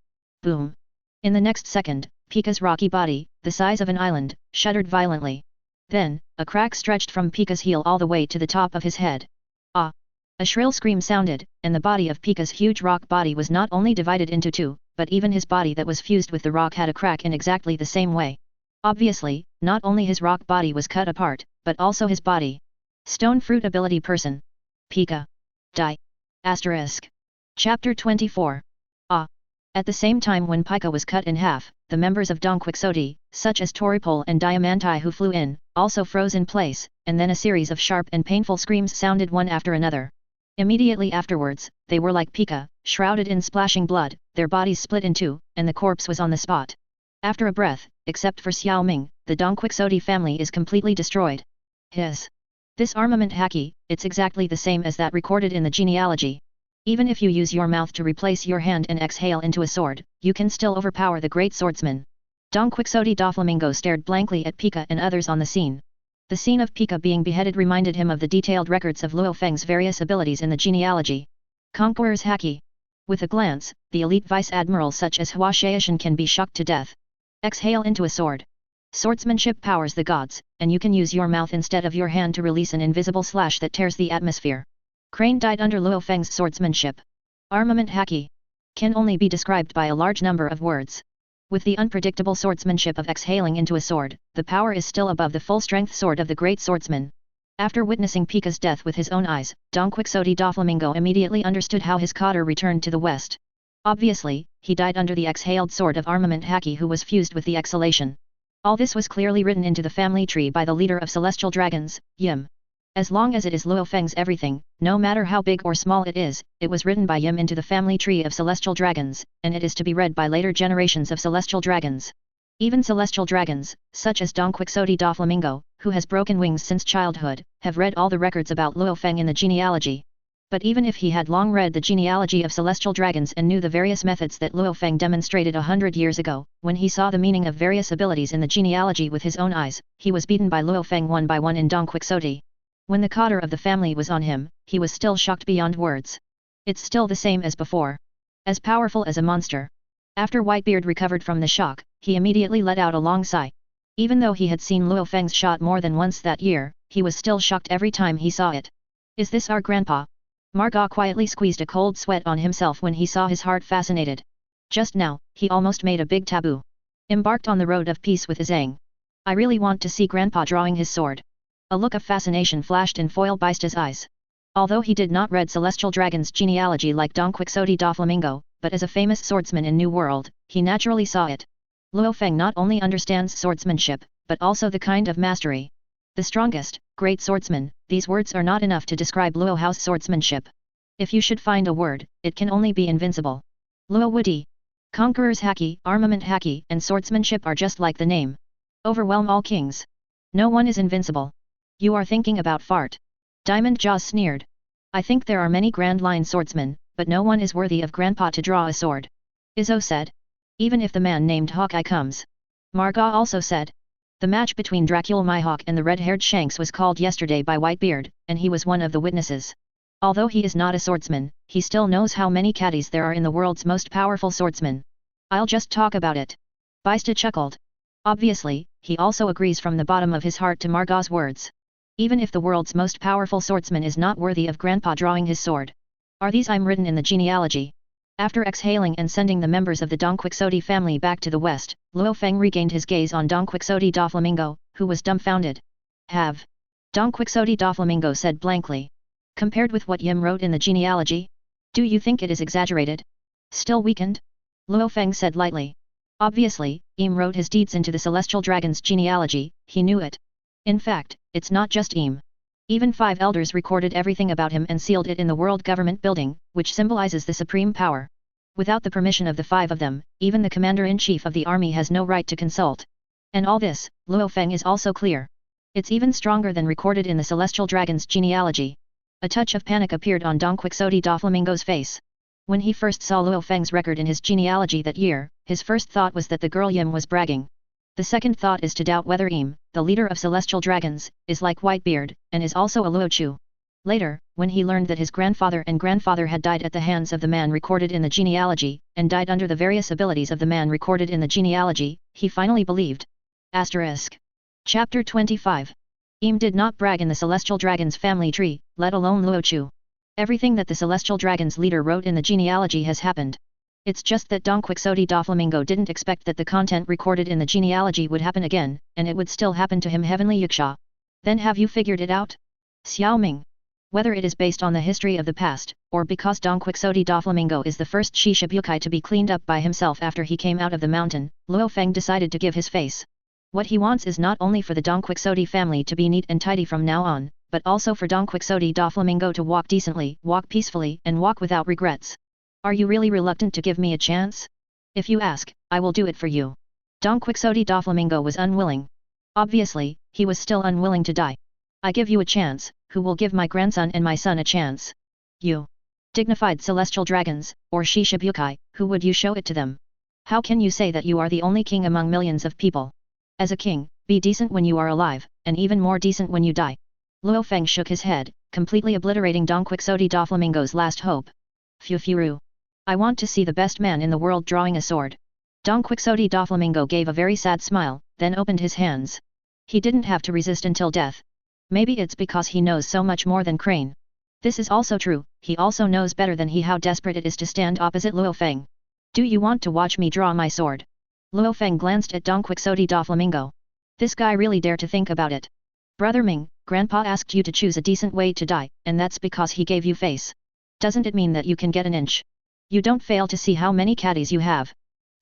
Boom! In the next second, Pika's rocky body, the size of an island, shuddered violently. Then, a crack stretched from Pika's heel all the way to the top of his head. Ah! A shrill scream sounded, and the body of Pika's huge rock body was not only divided into two, but even his body that was fused with the rock had a crack in exactly the same way. Obviously, not only his rock body was cut apart, but also his body. Stone Fruit Ability Person. Pika. Die. Asterisk. Chapter 24. Ah. At the same time when Pika was cut in half, the members of Don Quixote, such as Toripole and Diamanti who flew in, also froze in place, and then a series of sharp and painful screams sounded one after another. Immediately afterwards, they were like Pika, shrouded in splashing blood, their bodies split in two, and the corpse was on the spot. After a breath, except for Xiao Ming, the Don Quixote family is completely destroyed. This armament haki, it's exactly the same as that recorded in the genealogy. Even if you use your mouth to replace your hand and exhale into a sword, you can still overpower the great swordsman. Don Quixote da Flamingo stared blankly at Pika and others on the scene. The scene of Pika being beheaded reminded him of the detailed records of Lu Fang's various abilities in the genealogy. Conqueror's haki. With a glance, the elite vice-admirals such as Hua Shaishan can be shocked to death. Exhale into a sword. Swordsmanship powers the gods, and you can use your mouth instead of your hand to release an invisible slash that tears the atmosphere. Crane died under Lu Fang's swordsmanship. Armament haki. Can only be described by a large number of words. With the unpredictable swordsmanship of exhaling into a sword, the power is still above the full-strength sword of the great swordsman. After witnessing Pika's death with his own eyes, Don Quixote da Flamingo immediately understood how his cotter returned to the west. Obviously, he died under the exhaled sword of armament haki who was fused with the exhalation. All this was clearly written into the family tree by the leader of celestial dragons, Yim. As long as it is Lu Fang's everything, no matter how big or small it was written by Yim into the family tree of celestial dragons, and it is to be read by later generations of celestial dragons. Even celestial dragons, such as Don Quixote da Flamingo, who has broken wings since childhood, have read all the records about Lu Fang in the genealogy. But even if he had long read the genealogy of celestial dragons and knew the various methods that Lu Fang demonstrated 100 years ago, when he saw the meaning of various abilities in the genealogy with his own eyes, he was beaten by Lu Fang one by one in Don Quixote. When the cotter of the family was on him, he was still shocked beyond words. It's still the same as before. As powerful as a monster. After Whitebeard recovered from the shock, he immediately let out a long sigh. Even though he had seen Lu Fang's shot more than once that year, he was still shocked every time he saw it. Is this our grandpa? Margot quietly squeezed a cold sweat on himself when he saw his heart fascinated. Just now, he almost made a big taboo. Embarked on the road of peace with Zhang. I really want to see grandpa drawing his sword. A look of fascination flashed in Foil Baista's eyes. Although he did not read Celestial Dragon's genealogy like Don Quixote da Flamingo, but as a famous swordsman in New World, he naturally saw it. Lu Fang not only understands swordsmanship, but also the kind of mastery. The strongest, great swordsman, these words are not enough to describe Luo Hao's swordsmanship. If you should find a word, it can only be invincible. Luo Wuti. Conqueror's haki, armament haki, and swordsmanship are just like the name. Overwhelm all kings. No one is invincible. You are thinking about fart. Diamond Jaws sneered. I think there are many grand line swordsmen, but no one is worthy of Grandpa to draw a sword. Izzo said. Even if the man named Hawkeye comes. Marga also said. The match between Dracula Mihawk and the red-haired Shanks was called yesterday by Whitebeard, and he was one of the witnesses. Although he is not a swordsman, he still knows how many caddies there are in the world's most powerful swordsmen. I'll just talk about it. Baista chuckled. Obviously, he also agrees from the bottom of his heart to Marga's words. Even if the world's most powerful swordsman is not worthy of Grandpa drawing his sword. Are these I'm written in the genealogy? After exhaling and sending the members of the Dong Quixote family back to the west, Lu Fang regained his gaze on Dong Quixote Doflamingo, who was dumbfounded. Have. Dong Quixote Doflamingo said blankly. Compared with what Yim wrote in the genealogy? Do you think it is exaggerated? Still weakened? Lu Fang said lightly. Obviously, Yim wrote his deeds into the Celestial Dragon's genealogy, he knew it. In fact, it's not just Yim. Even 5 elders recorded everything about him and sealed it in the World Government Building, which symbolizes the supreme power. Without the permission of the 5 of them, even the commander-in-chief of the army has no right to consult. And all this, Lu Fang is also clear. It's even stronger than recorded in the Celestial Dragon's genealogy. A touch of panic appeared on Dong Quixote Doflamingo's face. When he first saw Lu Fang's record in his genealogy that year, his first thought was that the girl Yim was bragging. The second thought is to doubt whether Yim, the leader of celestial dragons, is like Whitebeard, and is also a Luochu. Later, when he learned that his grandfather and grandfather had died at the hands of the man recorded in the genealogy, and died under the various abilities of the man recorded in the genealogy, he finally believed. Asterisk. Chapter 25. Yim did not brag in the celestial dragon's family tree, let alone Luochu. Everything that the celestial dragon's leader wrote in the genealogy has happened. It's just that Dong Quixote Doflamingo didn't expect that the content recorded in the genealogy would happen again, and it would still happen to him. Heavenly Yiksha. Then have you figured it out? Xiao Ming. Whether it is based on the history of the past, or because Dong Quixote Doflamingo is the first Shishibukai to be cleaned up by himself after he came out of the mountain, Lu Fang decided to give his face. What he wants is not only for the Dong Quixote family to be neat and tidy from now on, but also for Dong Quixote Doflamingo to walk decently, walk peacefully, and walk without regrets. Are you really reluctant to give me a chance? If you ask, I will do it for you. Dong Quixote Doflamingo was unwilling. Obviously, he was still unwilling to die. I give you a chance, who will give my grandson and my son a chance? You. Dignified celestial dragons, or Shishibukai, who would you show it to them? How can you say that you are the only king among millions of people? As a king, be decent when you are alive, and even more decent when you die. Lu Fang shook his head, completely obliterating Dong Quixote Doflamingo's last hope. Fiu. I want to see the best man in the world drawing a sword. Dong Quixote Doflamingo gave a very sad smile, then opened his hands. He didn't have to resist until death. Maybe it's because he knows so much more than Crane. This is also true, he also knows better than he how desperate it is to stand opposite Lu Fang. Do you want to watch me draw my sword? Lu Fang glanced at Dong Quixote Doflamingo. This guy really dare to think about it. Brother Ming, Grandpa asked you to choose a decent way to die, and that's because he gave you face. Doesn't it mean that you can get an inch? You don't fail to see how many caddies you have.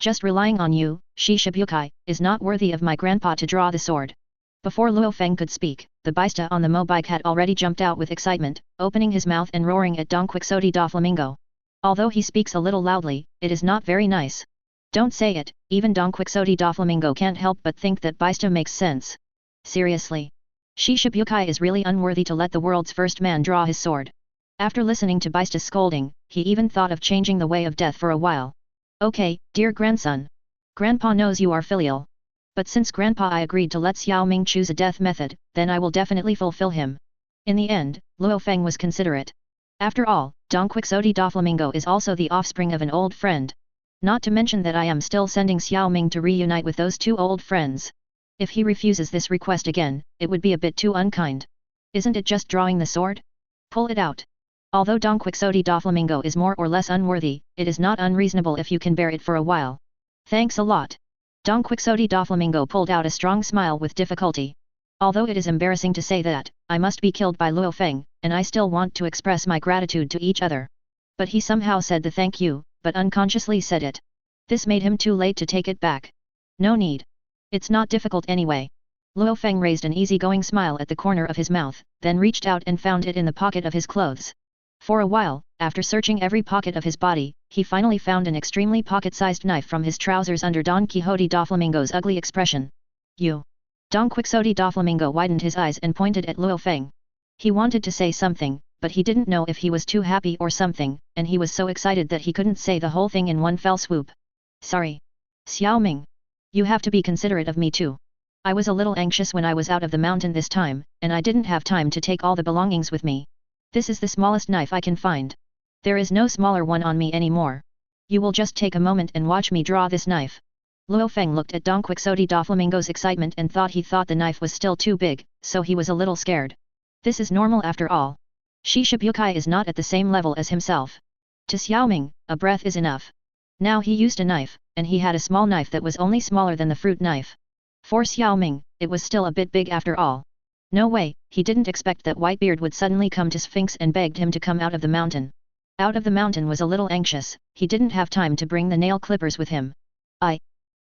Just relying on you, Shishibukai, is not worthy of my grandpa to draw the sword. Before Lu Fang could speak, the Baista on the mobike had already jumped out with excitement, opening his mouth and roaring at Dong Quixote Doflamingo. Although he speaks a little loudly, it is not very nice. Don't say it, even Dong Quixote Doflamingo can't help but think that Baista makes sense. Seriously. Shishibukai is really unworthy to let the world's first man draw his sword. After listening to Baista's scolding, he even thought of changing the way of death for a while. Okay, dear grandson. Grandpa knows you are filial. But since Grandpa I agreed to let Xiao Ming choose a death method, then I will definitely fulfill him. In the end, Lu Fang was considerate. After all, Dong Quixote Doflamingo is also the offspring of an old friend. Not to mention that I am still sending Xiao Ming to reunite with those 2 old friends. If he refuses this request again, it would be a bit too unkind. Isn't it just drawing the sword? Pull it out. Although Dong Quixote Doflamingo is more or less unworthy, it is not unreasonable if you can bear it for a while. Thanks a lot. Dong Quixote Doflamingo pulled out a strong smile with difficulty. Although it is embarrassing to say that, I must be killed by Lu Fang, and I still want to express my gratitude to each other. But he somehow said the thank you, but unconsciously said it. This made him too late to take it back. No need. It's not difficult anyway. Lu Fang raised an easygoing smile at the corner of his mouth, then reached out and found it in the pocket of his clothes. For a while, after searching every pocket of his body, he finally found an extremely pocket-sized knife from his trousers under Don Quixote Doflamingo's ugly expression. You! Don Quixote Doflamingo widened his eyes and pointed at Lu Fang. He wanted to say something, but he didn't know if he was too happy or something, and he was so excited that he couldn't say the whole thing in one fell swoop. Sorry. Xiao Ming. You have to be considerate of me too. I was a little anxious when I was out of the mountain this time, and I didn't have time to take all the belongings with me. This is the smallest knife I can find. There is no smaller one on me anymore. You will just take a moment and watch me draw this knife. Lu Fang looked at Don Quixote Doflamingo's excitement and thought the knife was still too big, so he was a little scared. This is normal after all. Shi Shibukai is not at the same level as himself. To Xiao Ming, a breath is enough. Now he used a knife, and he had a small knife that was only smaller than the fruit knife. For Xiao Ming, it was still a bit big after all. No way, he didn't expect that Whitebeard would suddenly come to Sphinx and begged him to come out of the mountain. Out of the mountain was a little anxious, he didn't have time to bring the nail clippers with him.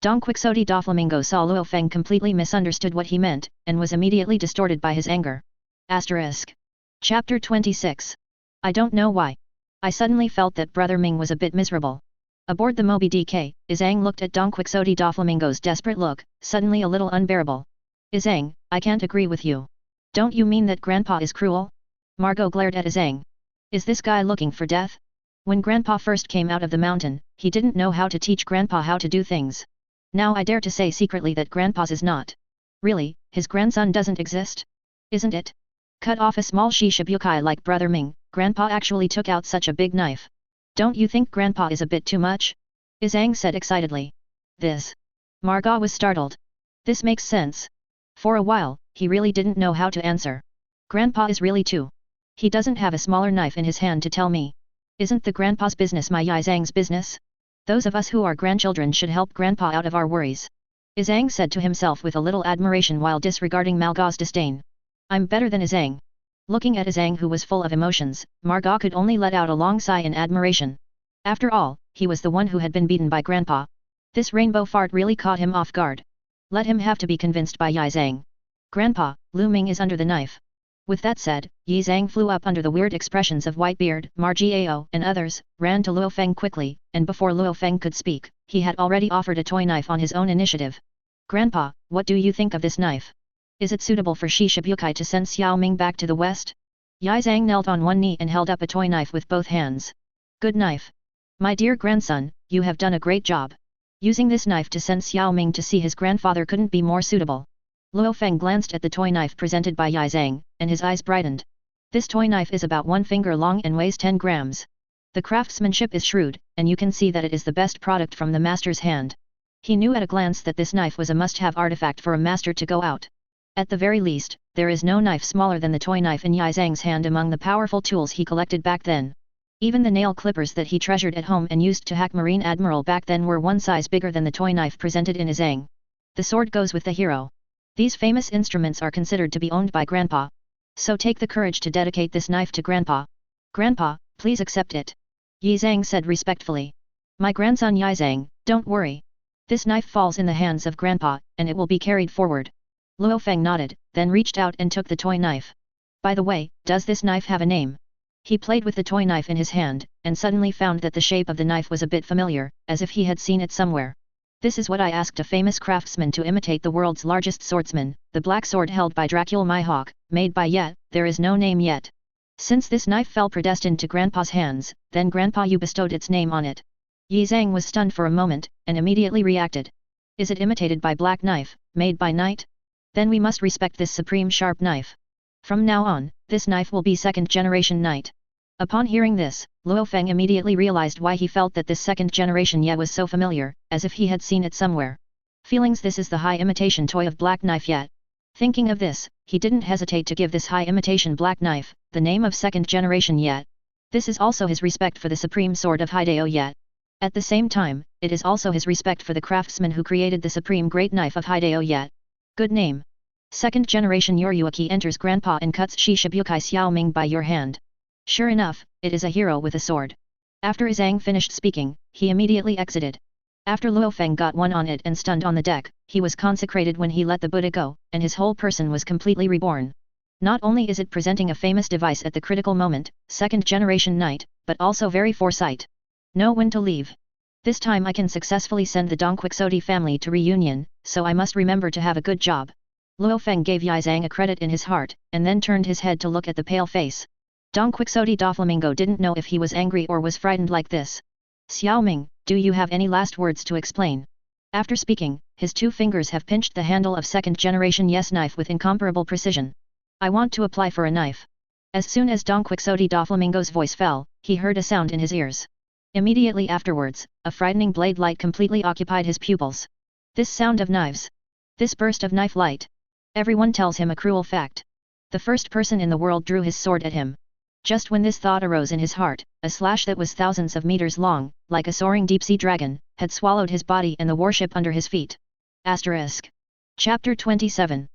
Don Quixote Doflamingo saw Lu Fang completely misunderstood what he meant, and was immediately distorted by his anger. Asterisk. Chapter 26. I don't know why. I suddenly felt that Brother Ming was a bit miserable. Aboard the Moby DK, Izang looked at Don Quixote Doflamingo's desperate look, suddenly a little unbearable. Izang, I can't agree with you. Don't you mean that Grandpa is cruel? Margot glared at Izang. Is this guy looking for death? When Grandpa first came out of the mountain, he didn't know how to teach Grandpa how to do things. Now I dare to say secretly that Grandpa's is not. Really, his grandson doesn't exist? Isn't it? Cut off a small Shi Shibukai like Brother Ming, Grandpa actually took out such a big knife. Don't you think Grandpa is a bit too much? Izang said excitedly. This. Margot was startled. This makes sense. For a while, he really didn't know how to answer. Grandpa is really too. He doesn't have a smaller knife in his hand to tell me. Isn't the Grandpa's business my Izang's business? Those of us who are grandchildren should help Grandpa out of our worries. Izang said to himself with a little admiration while disregarding Malgau's disdain. I'm better than Izang. Looking at Izang who was full of emotions, Margot could only let out a long sigh in admiration. After all, he was the one who had been beaten by Grandpa. This rainbow fart really caught him off guard. Let him have to be convinced by Yi Zhang. Grandpa, Lu Ming is under the knife. With that said, Yi Zhang flew up under the weird expressions of Whitebeard, Margao, and others, ran to Lu Fang quickly, and before Lu Fang could speak, he had already offered a toy knife on his own initiative. Grandpa, what do you think of this knife? Is it suitable for Shi Shibukai to send Xiao Ming back to the west? Yi Zhang knelt on one knee and held up a toy knife with both hands. Good knife. My dear grandson, you have done a great job. Using this knife to send Xiao Ming to see his grandfather couldn't be more suitable. Lu Fang glanced at the toy knife presented by Yi Zhang, and his eyes brightened. This toy knife is about 1 finger long and weighs 10 grams. The craftsmanship is shrewd, and you can see that it is the best product from the master's hand. He knew at a glance that this knife was a must-have artifact for a master to go out. At the very least, there is no knife smaller than the toy knife in Yi Zhang's hand among the powerful tools he collected back then. Even the nail clippers that he treasured at home and used to hack Marine Admiral back then were one size bigger than the toy knife presented in Zhang. The sword goes with the hero. These famous instruments are considered to be owned by Grandpa. So take the courage to dedicate this knife to Grandpa. Grandpa, please accept it. Yi Zhang said respectfully. My grandson Yi Zhang, don't worry. This knife falls in the hands of Grandpa, and it will be carried forward. Lu Fang nodded, then reached out and took the toy knife. By the way, does this knife have a name? He played with the toy knife in his hand, and suddenly found that the shape of the knife was a bit familiar, as if he had seen it somewhere. This is what I asked a famous craftsman to imitate the world's largest swordsman, the black sword held by Dracula Mihawk, made by yet, there is no name yet. Since this knife fell predestined to Grandpa's hands, then Grandpa you bestowed its name on it. Yi Zhang was stunned for a moment, and immediately reacted. Is it imitated by black knife, made by night? Then we must respect this supreme sharp knife. From now on, this knife will be second-generation knight. Upon hearing this, Lu Fang immediately realized why he felt that this second-generation Ye was so familiar, as if he had seen it somewhere. Feelings this is the high imitation toy of black knife Ye. Thinking of this, he didn't hesitate to give this high imitation black knife, the name of second-generation Ye. This is also his respect for the supreme sword of Hideo Ye. At the same time, it is also his respect for the craftsman who created the supreme great knife of Hideo Ye. Good name. Second-generation Yoryuaki enters Grandpa and cuts Shi Shibukai Xiao Ming by your hand. Sure enough, it is a hero with a sword. After Zhang finished speaking, he immediately exited. After Lu Fang got one on it and stunned on the deck, he was consecrated when he let the Buddha go, and his whole person was completely reborn. Not only is it presenting a famous device at the critical moment, second generation knight, but also very foresight. Know when to leave. This time I can successfully send the Dong Quixote family to reunion, so I must remember to have a good job. Lu Fang gave Yi Zhang a credit in his heart, and then turned his head to look at the pale face. Dong Quixote Doflamingo didn't know if he was angry or was frightened like this. Xiaoming, do you have any last words to explain? After speaking, his 2 fingers have pinched the handle of second generation yes knife with incomparable precision. I want to apply for a knife. As soon as Dong Quixote Doflamingo's voice fell, he heard a sound in his ears. Immediately afterwards, a frightening blade light completely occupied his pupils. This sound of knives. This burst of knife light. Everyone tells him a cruel fact. The first person in the world drew his sword at him. Just when this thought arose in his heart, a slash that was thousands of meters long, like a soaring deep-sea dragon, had swallowed his body and the warship under his feet. Asterisk. Chapter 27.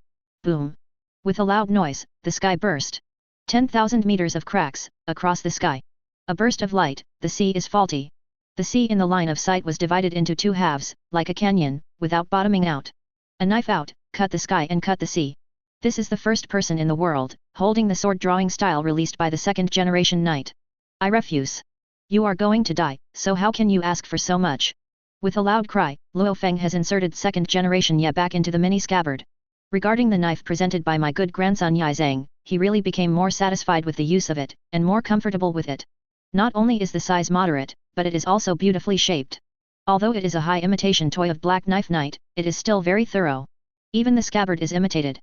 Boom. With a loud noise, the sky burst. 10,000 meters of cracks, across the sky. A burst of light, the sea is faulty. The sea in the line of sight was divided into 2 halves, like a canyon, without bottoming out. A knife out, cut the sky and cut the sea. This is the first person in the world, holding the sword drawing style released by the second generation knight. I refuse. You are going to die, so how can you ask for so much? With a loud cry, Lu Fang has inserted second generation Ye back into the mini scabbard. Regarding the knife presented by my good grandson Yi Zhang, he really became more satisfied with the use of it, and more comfortable with it. Not only is the size moderate, but it is also beautifully shaped. Although it is a high imitation toy of Black Knife Knight, it is still very thorough. Even the scabbard is imitated.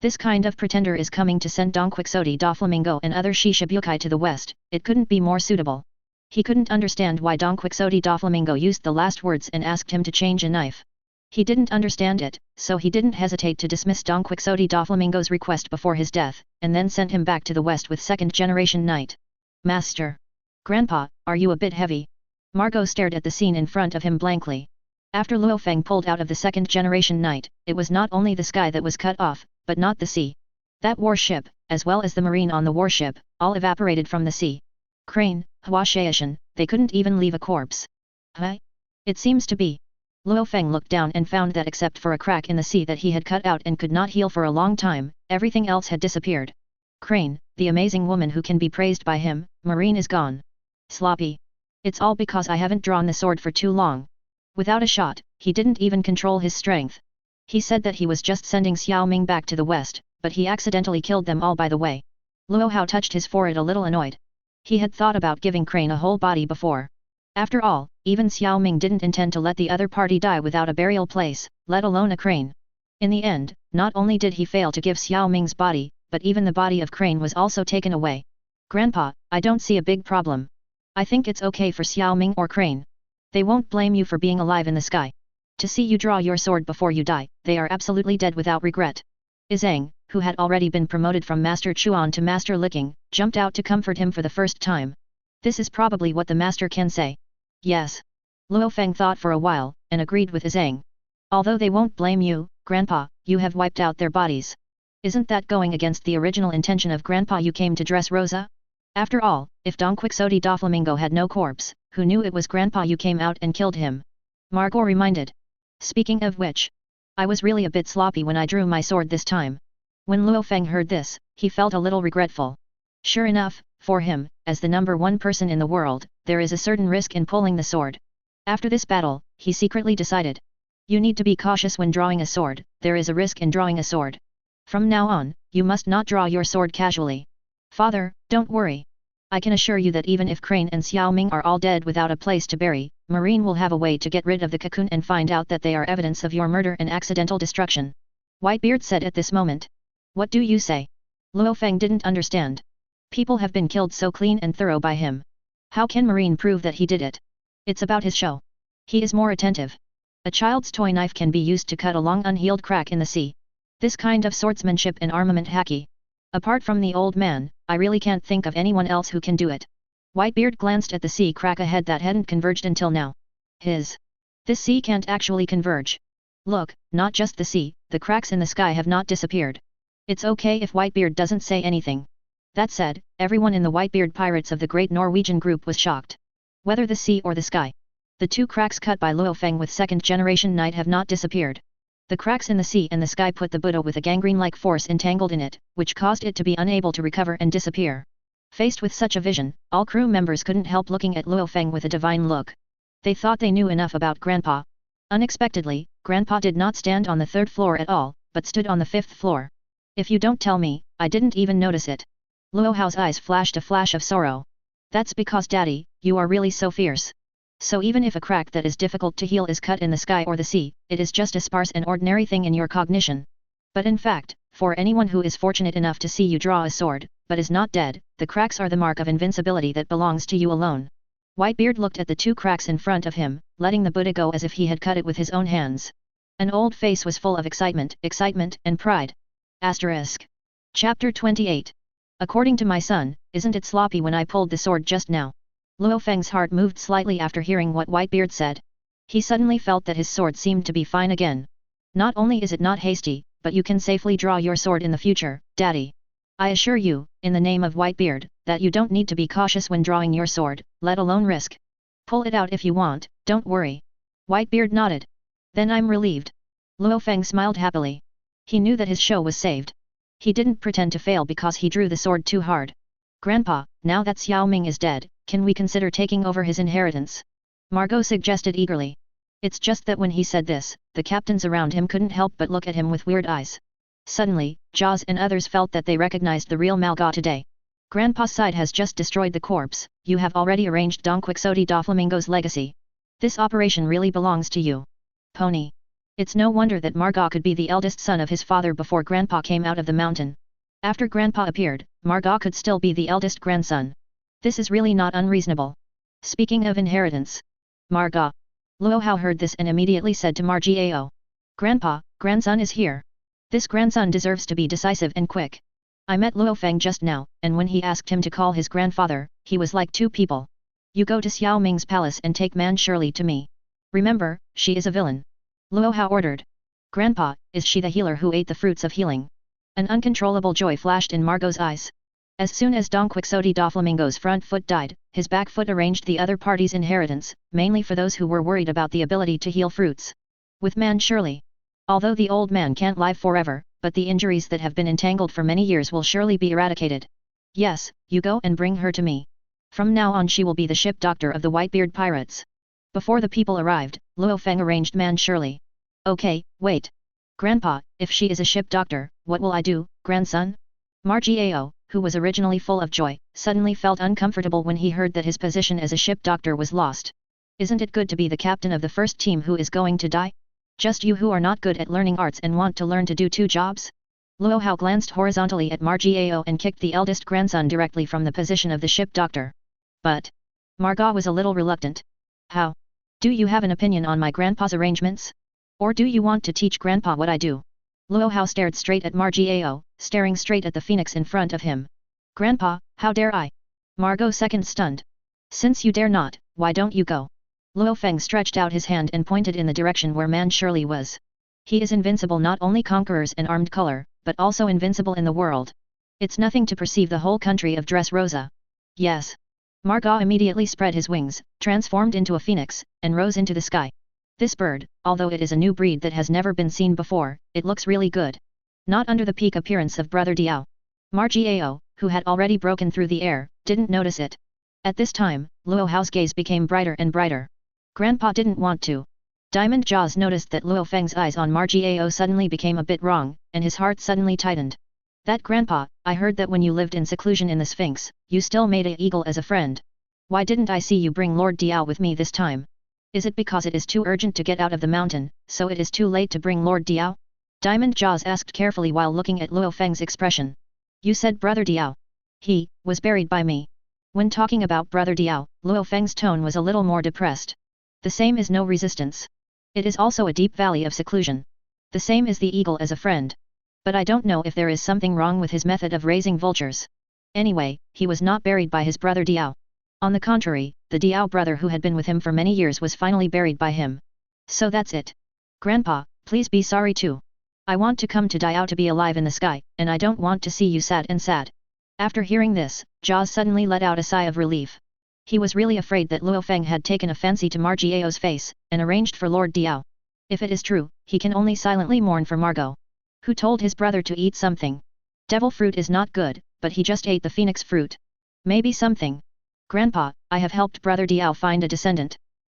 This kind of pretender is coming to send Dong Quixote Doflamingo and other Shishibukai to the west, it couldn't be more suitable. He couldn't understand why Dong Quixote Doflamingo used the last words and asked him to change a knife. He didn't understand it, so he didn't hesitate to dismiss Dong Quixote Doflamingo's request before his death, and then sent him back to the west with second generation knight. Master. Grandpa, are you a bit heavy? Margot stared at the scene in front of him blankly. After Lu Fang pulled out of the second generation knight, it was not only the sky that was cut off, but not the sea. That warship, as well as the marine on the warship, all evaporated from the sea. Crane, Huashaishan, they couldn't even leave a corpse. Huh? It seems to be. Lu Fang looked down and found that except for a crack in the sea that he had cut out and could not heal for a long time, everything else had disappeared. Crane, the amazing woman who can be praised by him, marine is gone. Sloppy. It's all because I haven't drawn the sword for too long. Without a shot, he didn't even control his strength. He said that he was just sending Xiaoming back to the west, but he accidentally killed them all by the way. Luo Hao touched his forehead a little annoyed. He had thought about giving Crane a whole body before. After all, even Xiaoming didn't intend to let the other party die without a burial place, let alone a Crane. In the end, not only did he fail to give Xiaoming's body, but even the body of Crane was also taken away. Grandpa, I don't see a big problem. I think it's okay for Xiaoming or Crane. They won't blame you for being alive in the sky. To see you draw your sword before you die, they are absolutely dead without regret. Zhang, who had already been promoted from Master Chuan to Master Licking, jumped out to comfort him for the first time. This is probably what the master can say. Yes. Luo Fang thought for a while, and agreed with Zhang. Although they won't blame you, Grandpa, you have wiped out their bodies. Isn't that going against the original intention of Grandpa you came to dress Rosa? After all, if Dong Quixote Doflamingo had no corpse, who knew it was Grandpa you came out and killed him? Margot reminded. Speaking of which, I was really a bit sloppy when I drew my sword this time. When Luo Fang heard this, he felt a little regretful. Sure enough, for him, as the number one person in the world, there is a certain risk in pulling the sword. After this battle, he secretly decided. You need to be cautious when drawing a sword, there is a risk in drawing a sword. From now on, you must not draw your sword casually. Father, don't worry. I can assure you that even if Crane and Xiaoming are all dead without a place to bury, Marine will have a way to get rid of the cocoon and find out that they are evidence of your murder and accidental destruction. Whitebeard said at this moment. What do you say? Luo Fang didn't understand. People have been killed so clean and thorough by him. How can Marine prove that he did it? It's about his show. He is more attentive. A child's toy knife can be used to cut a long unhealed crack in the sea. This kind of swordsmanship and armament hacky. Apart from the old man, I really can't think of anyone else who can do it. Whitebeard glanced at the sea crack ahead that hadn't converged until now. This sea can't actually converge. Look, not just the sea, the cracks in the sky have not disappeared. It's okay if Whitebeard doesn't say anything. That said, everyone in the Whitebeard pirates of the Great Norwegian Group was shocked. Whether the sea or the sky. The 2 cracks cut by Lu Fang with second-generation night have not disappeared. The cracks in the sea and the sky put the Buddha with a gangrene-like force entangled in it, which caused it to be unable to recover and disappear. Faced with such a vision, all crew members couldn't help looking at Lu Fang with a divine look. They thought they knew enough about Grandpa. Unexpectedly, Grandpa did not stand on the 3rd floor at all, but stood on the 5th floor. If you don't tell me, I didn't even notice it. Luo Hao's eyes flashed a flash of sorrow. That's because Daddy, you are really so fierce. So even if a crack that is difficult to heal is cut in the sky or the sea, it is just a sparse and ordinary thing in your cognition. But in fact, for anyone who is fortunate enough to see you draw a sword, but is not dead, the cracks are the mark of invincibility that belongs to you alone. Whitebeard looked at the 2 cracks in front of him, letting the Buddha go as if he had cut it with his own hands. An old face was full of excitement and pride. Asterisk. Chapter 28. According to my son, isn't it sloppy when I pulled the sword just now? Lu Fang's heart moved slightly after hearing what Whitebeard said. He suddenly felt that his sword seemed to be fine again. Not only is it not hasty, but you can safely draw your sword in the future, Daddy. I assure you, in the name of Whitebeard, that you don't need to be cautious when drawing your sword, let alone risk. Pull it out if you want, don't worry. Whitebeard nodded. Then I'm relieved. Lu Fang smiled happily. He knew that his show was saved. He didn't pretend to fail because he drew the sword too hard. Grandpa, now that Xiao Ming is dead, can we consider taking over his inheritance? Margot suggested eagerly. It's just that when he said this, the captains around him couldn't help but look at him with weird eyes. Suddenly, Jaws and others felt that they recognized the real Margot today. Grandpa's side has just destroyed the corpse, you have already arranged Don Quixote Doflamingo's legacy. This operation really belongs to you. Pony. It's no wonder that Margot could be the eldest son of his father before Grandpa came out of the mountain. After Grandpa appeared, Margot could still be the eldest grandson. This is really not unreasonable. Speaking of inheritance. Margot. Luo Hao heard this and immediately said to Margao. Grandpa, grandson is here. This grandson deserves to be decisive and quick. I met Lu Fang just now, and when he asked him to call his grandfather, he was like 2 people. You go to Xiao Ming's palace and take Man Shirley to me. Remember, she is a villain. Luo Hao ordered. Grandpa, is she the healer who ate the fruits of healing? An uncontrollable joy flashed in Margot's eyes. As soon as Don Quixote Doflamingo's front foot died, his back foot arranged the other party's inheritance, mainly for those who were worried about the ability to heal fruits. With Man Shirley. Although the old man can't live forever, but the injuries that have been entangled for many years will surely be eradicated. Yes, you go and bring her to me. From now on she will be the ship doctor of the Whitebeard pirates. Before the people arrived, Lu Fang arranged Man Shirley. Okay, wait. Grandpa, if she is a ship doctor, what will I do, grandson? Margao, who was originally full of joy, suddenly felt uncomfortable when he heard that his position as a ship doctor was lost. Isn't it good to be the captain of the first team who is going to die? Just you who are not good at learning arts and want to learn to do 2 jobs? Luo Hao glanced horizontally at Margao and kicked the eldest grandson directly from the position of the ship doctor. But Margot was a little reluctant. How? Do you have an opinion on my grandpa's arrangements? Or do you want to teach grandpa what I do? Luo Hao stared straight at Margao, staring straight at the phoenix in front of him. Grandpa, how dare I? Margot second stunned. Since you dare not, why don't you go? Luo Fang stretched out his hand and pointed in the direction where Man Shirley was. He is invincible, not only conquerors and armed color, but also invincible in the world. It's nothing to perceive the whole country of Dress Rosa. Yes. Margot immediately spread his wings, transformed into a phoenix, and rose into the sky. This bird, although it is a new breed that has never been seen before, it looks really good. Not under the peak appearance of Brother Diao. Margao, who had already broken through the air, didn't notice it. At this time, Luo Hao's gaze became brighter and brighter. Grandpa didn't want to. Diamond Jaws noticed that Luo Fang's eyes on Margao suddenly became a bit wrong, and his heart suddenly tightened. That grandpa, I heard that when you lived in seclusion in the Sphinx, you still made a eagle as a friend. Why didn't I see you bring Lord Diao with me this time? Is it because it is too urgent to get out of the mountain, so it is too late to bring Lord Diao? Diamond Jaws asked carefully while looking at Luo Fang's expression. You said Brother Diao. He was buried by me. When talking about Brother Diao, Luo Fang's tone was a little more depressed. The same is no resistance. It is also a deep valley of seclusion. The same is the eagle as a friend. But I don't know if there is something wrong with his method of raising vultures. Anyway, he was not buried by his brother Diao. On the contrary, the Diao brother who had been with him for many years was finally buried by him. So that's it. Grandpa, please be sorry too. I want to come to Diao to be alive in the sky, and I don't want to see you sad and sad. After hearing this, Jaws suddenly let out a sigh of relief. He was really afraid that Lu Fang had taken a fancy to Margio's face, and arranged for Lord Diao. If it is true, he can only silently mourn for Margot. Who told his brother to eat something? Devil fruit is not good, but he just ate the phoenix fruit. Maybe something. Grandpa, I have helped brother Diao find a descendant.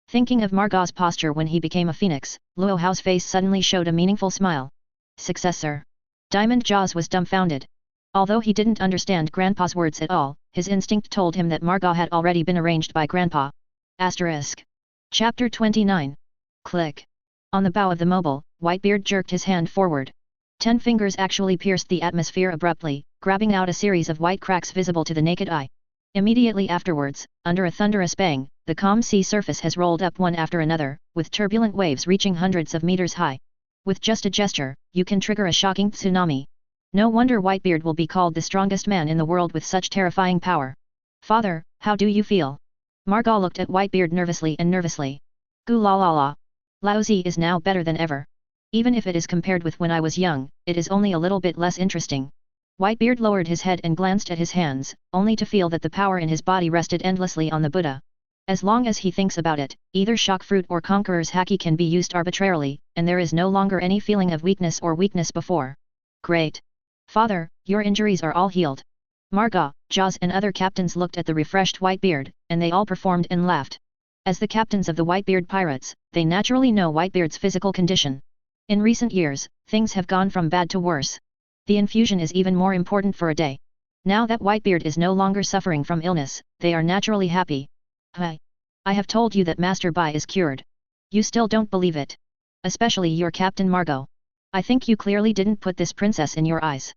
Thinking of Margot's posture when he became a phoenix, Luo Hao's face suddenly showed a meaningful smile. Successor. Diamond Jaws was dumbfounded. Although he didn't understand Grandpa's words at all, his instinct told him that Margot had already been arranged by Grandpa. Asterisk. Chapter 29. Click. On the bow of the mobile, Whitebeard jerked his hand forward. 10 fingers actually pierced the atmosphere abruptly, grabbing out a series of white cracks visible to the naked eye. Immediately afterwards, under a thunderous bang, the calm sea surface has rolled up one after another, with turbulent waves reaching hundreds of meters high. With just a gesture, you can trigger a shocking tsunami. No wonder Whitebeard will be called the strongest man in the world with such terrifying power. Father, how do you feel? Margot looked at Whitebeard nervously. Gu la la la. Laozi is now better than ever. Even if it is compared with when I was young, it is only a little bit less interesting. Whitebeard lowered his head and glanced at his hands, only to feel that the power in his body rested endlessly on the Buddha. As long as he thinks about it, either shock fruit or conqueror's haki can be used arbitrarily, and there is no longer any feeling of weakness or weakness before. Great. Father, your injuries are all healed. Margot, Jaws and other captains looked at the refreshed Whitebeard, and they all performed and laughed. As the captains of the Whitebeard pirates, they naturally know Whitebeard's physical condition. In recent years, things have gone from bad to worse. The infusion is even more important for a day. Now that Whitebeard is no longer suffering from illness, they are naturally happy. Hey! I have told you that Master Bai is cured. You still don't believe it. Especially your Captain Margot. I think you clearly didn't put this princess in your eyes.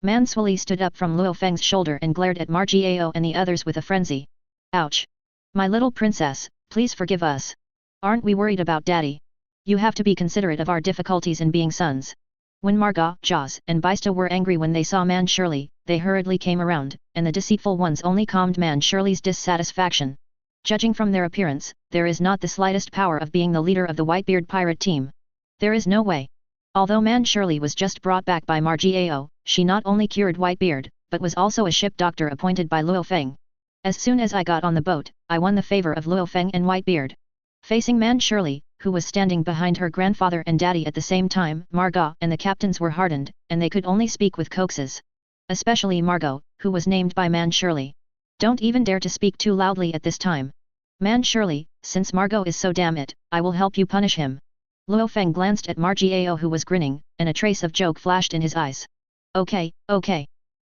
Manswali stood up from Luo Feng's shoulder and glared at Margio and the others with a frenzy. Ouch! My little princess, please forgive us. Aren't we worried about Daddy? You have to be considerate of our difficulties in being sons. When Margot, Jaws, and Baista were angry when they saw Man Shirley, they hurriedly came around, and the deceitful ones only calmed Man Shirley's dissatisfaction. Judging from their appearance, there is not the slightest power of being the leader of the Whitebeard pirate team. There is no way. Although Man Shirley was just brought back by Margio, she not only cured Whitebeard, but was also a ship doctor appointed by Luo Fang. As soon as I got on the boat, I won the favor of Luo Fang and Whitebeard. Facing Man Shirley, who was standing behind her grandfather and daddy at the same time, Margot and the captains were hardened, and they could only speak with coaxes. Especially Margot, who was named by Man Shirley. Don't even dare to speak too loudly at this time. Man Shirley, since Margot is so damn it, I will help you punish him. Luo Feng glanced at Margio who was grinning, and a trace of joke flashed in his eyes. Okay.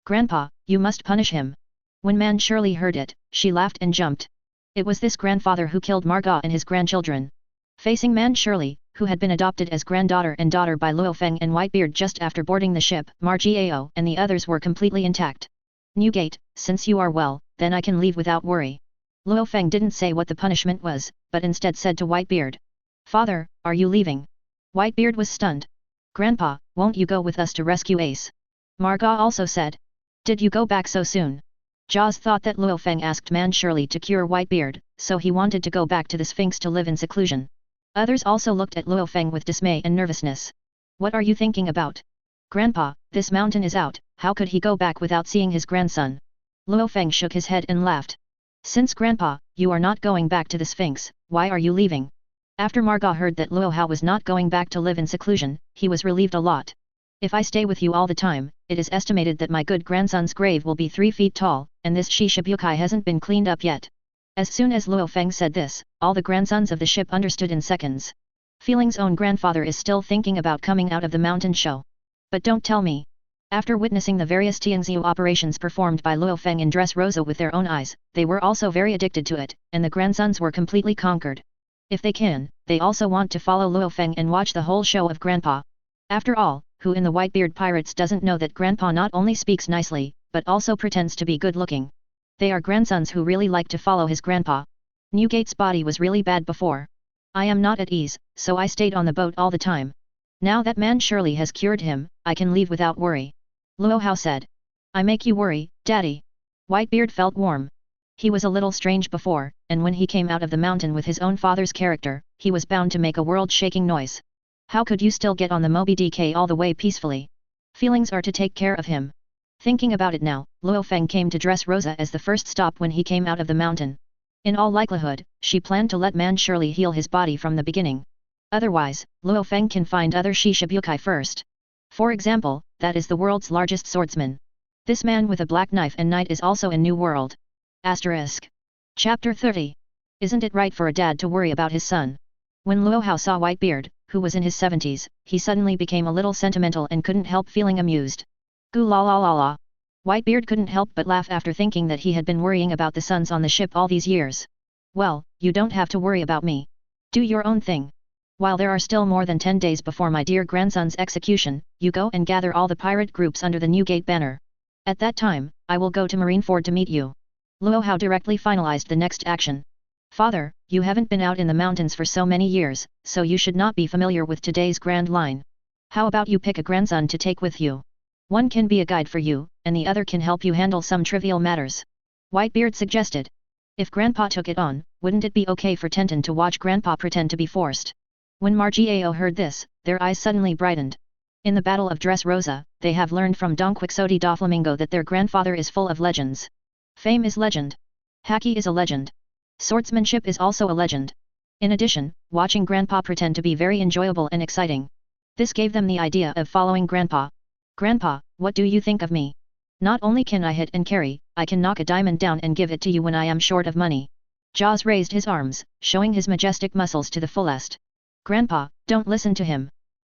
Grandpa, you must punish him. When Man Shirley heard it, she laughed and jumped. It was this grandfather who killed Margot and his grandchildren. Facing Man Shirley, who had been adopted as granddaughter and daughter by Luo Feng and Whitebeard just after boarding the ship, Margio and the others were completely intact. Newgate, since you are well, then I can leave without worry. Luo Feng didn't say what the punishment was, but instead said to Whitebeard. Father, are you leaving? Whitebeard was stunned. Grandpa, won't you go with us to rescue Ace? Margot also said. Did you go back so soon? Jaws thought that Luo Feng asked Man Shirley to cure Whitebeard, so he wanted to go back to the Sphinx to live in seclusion. Others also looked at Luo Feng with dismay and nervousness. What are you thinking about? Grandpa, this mountain is out, how could he go back without seeing his grandson? Luo Feng shook his head and laughed. Since Grandpa, you are not going back to the Sphinx, why are you leaving? After Margot heard that Luo Hao was not going back to live in seclusion, he was relieved a lot. If I stay with you all the time, it is estimated that my good grandson's grave will be 3 feet tall, and this Shichibukai hasn't been cleaned up yet. As soon as Luo Feng said this, all the grandsons of the ship understood in seconds. Feeling's own grandfather is still thinking about coming out of the mountain show. But don't tell me. After witnessing the various Tianxiu operations performed by Lu Fang in Dress Rosa with their own eyes, they were also very addicted to it, and the grandsons were completely conquered. If they can, they also want to follow Lu Fang and watch the whole show of Grandpa. After all, who in the Whitebeard Pirates doesn't know that Grandpa not only speaks nicely, but also pretends to be good-looking? They are grandsons who really like to follow his grandpa. Newgate's body was really bad before. I am not at ease, so I stayed on the boat all the time. Now that man surely has cured him, I can leave without worry. Luo Hao said. I make you worry, Daddy. Whitebeard felt warm. He was a little strange before, and when he came out of the mountain with his own father's character, he was bound to make a world-shaking noise. How could you still get on the Moby DK all the way peacefully? Feelings are to take care of him. Thinking about it now, Luo Feng came to Dress Rosa as the first stop when he came out of the mountain. In all likelihood, she planned to let man surely heal his body from the beginning. Otherwise, Lu Fang can find other Shichibukai first. For example, that is the world's largest swordsman. This man with a black knife and knight is also in New World. Asterisk. Chapter 30. Isn't it right for a dad to worry about his son? When Luo Hao saw Whitebeard, who was in his 70s, he suddenly became a little sentimental and couldn't help feeling amused. Gu la la la la. Whitebeard couldn't help but laugh after thinking that he had been worrying about the sons on the ship all these years. Well, you don't have to worry about me. Do your own thing. While there are still more than 10 days before my dear grandson's execution, you go and gather all the pirate groups under the New Gate banner. At that time, I will go to Marineford to meet you. Luo Hao directly finalized the next action. Father, you haven't been out in the mountains for so many years, so you should not be familiar with today's grand line. How about you pick a grandson to take with you? One can be a guide for you, and the other can help you handle some trivial matters. Whitebeard suggested. If Grandpa took it on, wouldn't it be okay for Tenten to watch Grandpa pretend to be forced? When Margiao heard this, their eyes suddenly brightened. In the Battle of Dressrosa, they have learned from Don Quixote da Flamingo that their grandfather is full of legends. Fame is legend. Haki is a legend. Swordsmanship is also a legend. In addition, watching Grandpa pretend to be very enjoyable and exciting. This gave them the idea of following Grandpa. Grandpa, what do you think of me? Not only can I hit and carry, I can knock a diamond down and give it to you when I am short of money. Jaws raised his arms, showing his majestic muscles to the fullest. Grandpa, don't listen to him.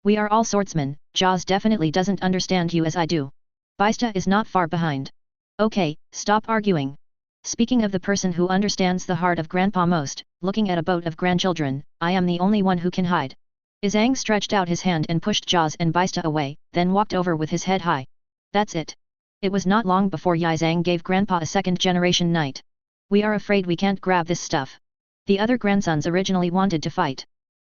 We are all swordsmen, Jaws definitely doesn't understand you as I do. Baista is not far behind. Okay, stop arguing. Speaking of the person who understands the heart of Grandpa most, looking at a boat of grandchildren, I am the only one who can hide. Izang stretched out his hand and pushed Jaws and Baista away, then walked over with his head high. That's it. It was not long before Yizang gave Grandpa a second-generation knight. We are afraid we can't grab this stuff. The other grandsons originally wanted to fight.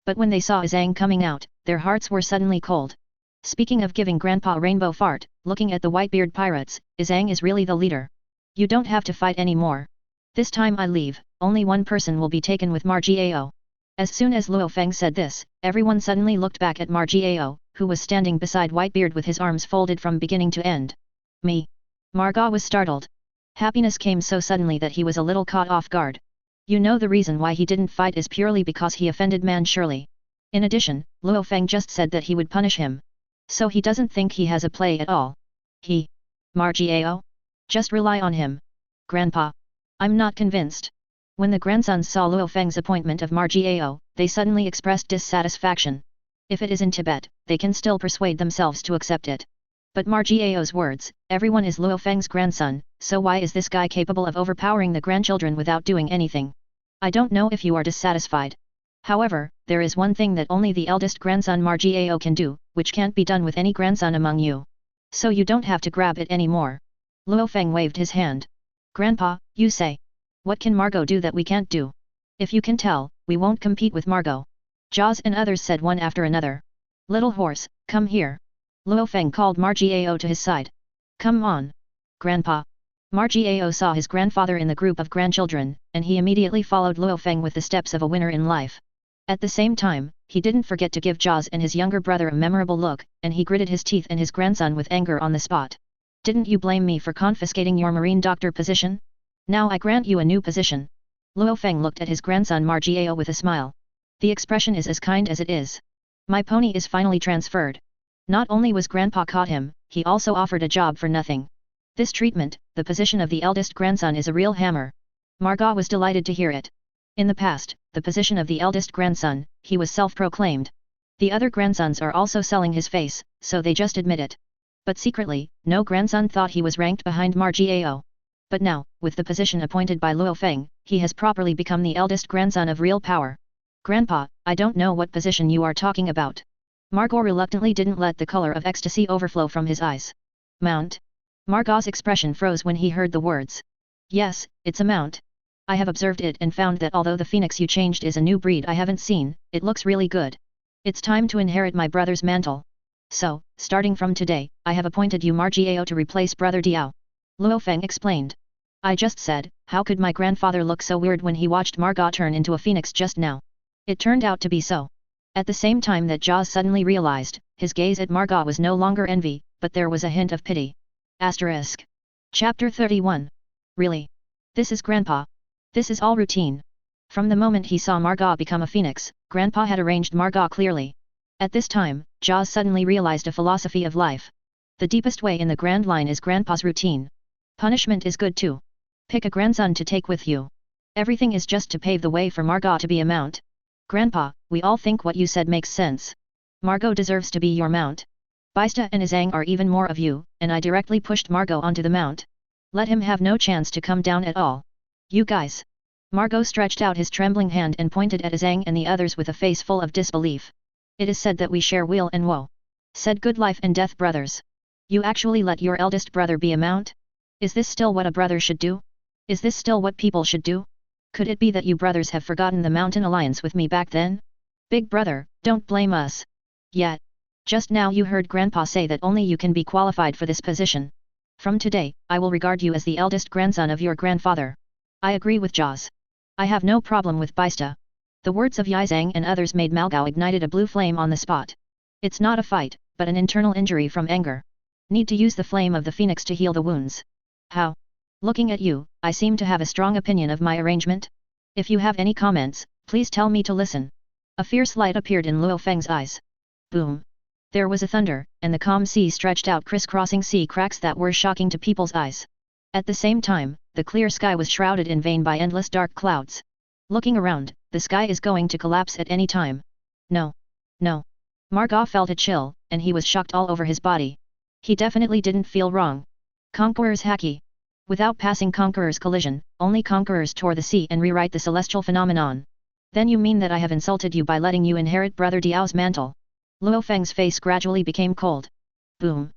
But when they saw Izang coming out, their hearts were suddenly cold. Speaking of giving Grandpa a rainbow fart, looking at the Whitebeard pirates, Izang is really the leader. You don't have to fight anymore. This time I leave, only one person will be taken with Margiao. As soon as Lu Fang said this, everyone suddenly looked back at Margiao, who was standing beside Whitebeard with his arms folded from beginning to end. Me. Marga was startled. Happiness came so suddenly that he was a little caught off guard. You know the reason why he didn't fight is purely because he offended man surely. In addition, Lu Fang just said that he would punish him. So he doesn't think he has a play at all. Margiao? Just rely on him. Grandpa. I'm not convinced. When the grandsons saw Lu Fang's appointment of Margiao, they suddenly expressed dissatisfaction. If it is in Tibet, they can still persuade themselves to accept it. But Margiao's words, everyone is Lu Fang's grandson, so why is this guy capable of overpowering the grandchildren without doing anything? I don't know if you are dissatisfied. However, there is one thing that only the eldest grandson Margiao can do, which can't be done with any grandson among you. So you don't have to grab it anymore. Lu Fang waved his hand. Grandpa, you say. What can Margot do that we can't do? If you can tell, we won't compete with Margot. Jaws and others said one after another. Little horse, come here. Lu Fang called Margiao to his side. Come on. Grandpa. Margiao saw his grandfather in the group of grandchildren, and he immediately followed Lu Fang with the steps of a winner in life. At the same time, he didn't forget to give Jaws and his younger brother a memorable look, and he gritted his teeth and his grandson with anger on the spot. Didn't you blame me for confiscating your marine doctor position? Now I grant you a new position. Lu Fang looked at his grandson Margiao with a smile. The expression is as kind as it is. My pony is finally transferred. Not only was Grandpa caught him, he also offered a job for nothing. This treatment, the position of the eldest grandson is a real hammer. Marga was delighted to hear it. In the past, the position of the eldest grandson, he was self-proclaimed. The other grandsons are also selling his face, so they just admit it. But secretly, no grandson thought he was ranked behind Margiao. But now, with the position appointed by Lu Fang, he has properly become the eldest grandson of real power. Grandpa, I don't know what position you are talking about. Margot reluctantly didn't let the color of ecstasy overflow from his eyes. Mount? Margot's expression froze when he heard the words. Yes, it's a mount. I have observed it and found that although the phoenix you changed is a new breed I haven't seen, it looks really good. It's time to inherit my brother's mantle. So, starting from today, I have appointed you Margiao to replace Brother Diao. Lu Fang explained. I just said, how could my grandfather look so weird when he watched Margot turn into a phoenix just now? It turned out to be so. At the same time that Jaws suddenly realized, his gaze at Margot was no longer envy, but there was a hint of pity. Asterisk. Chapter 31. Really? This is Grandpa. This is all routine. From the moment he saw Margot become a phoenix, Grandpa had arranged Margot clearly. At this time, Jaws suddenly realized a philosophy of life. The deepest way in the Grand Line is Grandpa's routine. Punishment is good too. Pick a grandson to take with you. Everything is just to pave the way for Margot to be a mount. Grandpa, we all think what you said makes sense. Margot deserves to be your mount. Baista and Izang are even more of you, and I directly pushed Margot onto the mount. Let him have no chance to come down at all. You guys. Margot stretched out his trembling hand and pointed at Izang and the others with a face full of disbelief. It is said that we share weal and woe. Said good life and death brothers. You actually let your eldest brother be a mount? Is this still what a brother should do? Is this still what people should do? Could it be that you brothers have forgotten the mountain alliance with me back then? Big brother, don't blame us. Yet. Just now you heard Grandpa say that only you can be qualified for this position. From today, I will regard you as the eldest grandson of your grandfather. I agree with Jaws. I have no problem with Baista. The words of Yizang and others made Malgao ignited a blue flame on the spot. It's not a fight, but an internal injury from anger. Need to use the flame of the phoenix to heal the wounds. How? Looking at you, I seem to have a strong opinion of my arrangement. If you have any comments, please tell me to listen. A fierce light appeared in Lu Fang's eyes. Boom. There was a thunder, and the calm sea stretched out crisscrossing sea cracks that were shocking to people's eyes. At the same time, the clear sky was shrouded in vain by endless dark clouds. Looking around, the sky is going to collapse at any time. No. No. Margot felt a chill, and he was shocked all over his body. He definitely didn't feel wrong. Conqueror's haki. Without passing Conqueror's collision, only Conquerors tore the sea and rewrite the celestial phenomenon. Then you mean that I have insulted you by letting you inherit Brother Diao's mantle? Lu Fang's face gradually became cold. Boom.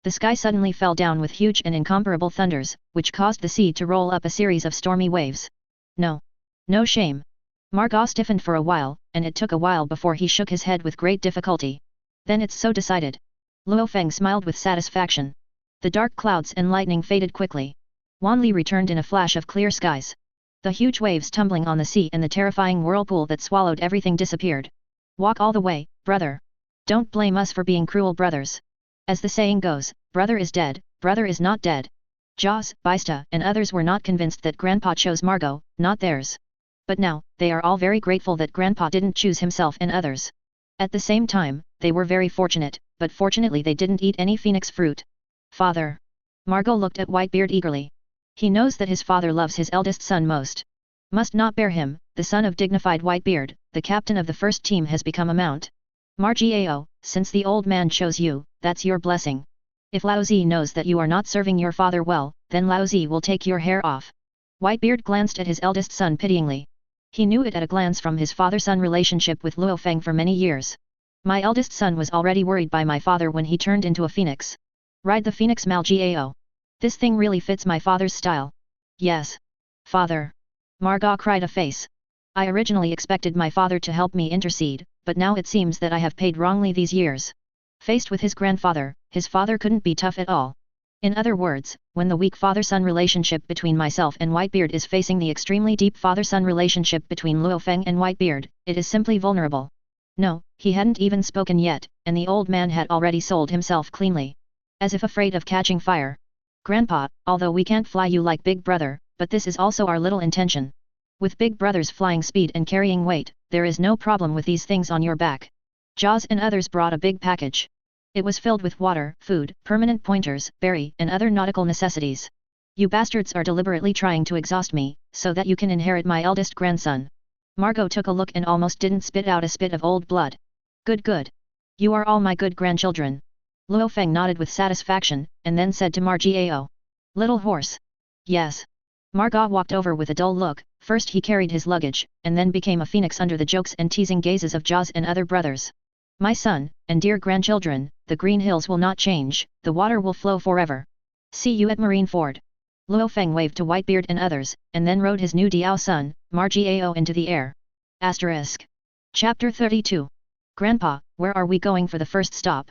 The sky suddenly fell down with huge and incomparable thunders, which caused the sea to roll up a series of stormy waves. No. No shame. Margot stiffened for a while, and it took a while before he shook his head with great difficulty. Then it's so decided. Lu Fang smiled with satisfaction. The dark clouds and lightning faded quickly. Wanli returned in a flash of clear skies. The huge waves tumbling on the sea and the terrifying whirlpool that swallowed everything disappeared. Walk all the way, brother. Don't blame us for being cruel brothers. As the saying goes, brother is dead, brother is not dead. Jaws, Baista and others were not convinced that Grandpa chose Margot, not theirs. But now, they are all very grateful that Grandpa didn't choose himself and others. At the same time, they were very fortunate, but fortunately they didn't eat any phoenix fruit. Father. Margot looked at Whitebeard eagerly. He knows that his father loves his eldest son most. Must not bear him, the son of dignified Whitebeard, the captain of the first team has become a mount. Margao, since the old man chose you, that's your blessing. If Laozi knows that you are not serving your father well, then Laozi will take your hair off. Whitebeard glanced at his eldest son pityingly. He knew it at a glance from his father-son relationship with Lu Fang for many years. My eldest son was already worried by my father when he turned into a phoenix. Ride the phoenix Malgao. This thing really fits my father's style. Yes. Father. Margot cried a face. I originally expected my father to help me intercede, but now it seems that I have paid wrongly these years. Faced with his grandfather, his father couldn't be tough at all. In other words, when the weak father-son relationship between myself and Whitebeard is facing the extremely deep father-son relationship between Lu Fang and Whitebeard, it is simply vulnerable. No, he hadn't even spoken yet, and the old man had already sold himself cleanly. As if afraid of catching fire. Grandpa, although we can't fly you like Big Brother, but this is also our little intention. With Big Brother's flying speed and carrying weight, there is no problem with these things on your back. Jaws and others brought a big package. It was filled with water, food, permanent pointers, berry, and other nautical necessities. You bastards are deliberately trying to exhaust me, so that you can inherit my eldest grandson. Margot took a look and almost didn't spit out a spit of old blood. Good good. You are all my good grandchildren. Lu Fang nodded with satisfaction, and then said to Margao. Little horse. Yes. Margot walked over with a dull look. First he carried his luggage, and then became a phoenix under the jokes and teasing gazes of Jaws and other brothers. My son, and dear grandchildren, the green hills will not change, the water will flow forever. See you at Marine Ford. Lu Fang waved to Whitebeard and others, and then rode his new Diao son, Margao into the air. Asterisk. Chapter 32. Grandpa, where are we going for the first stop?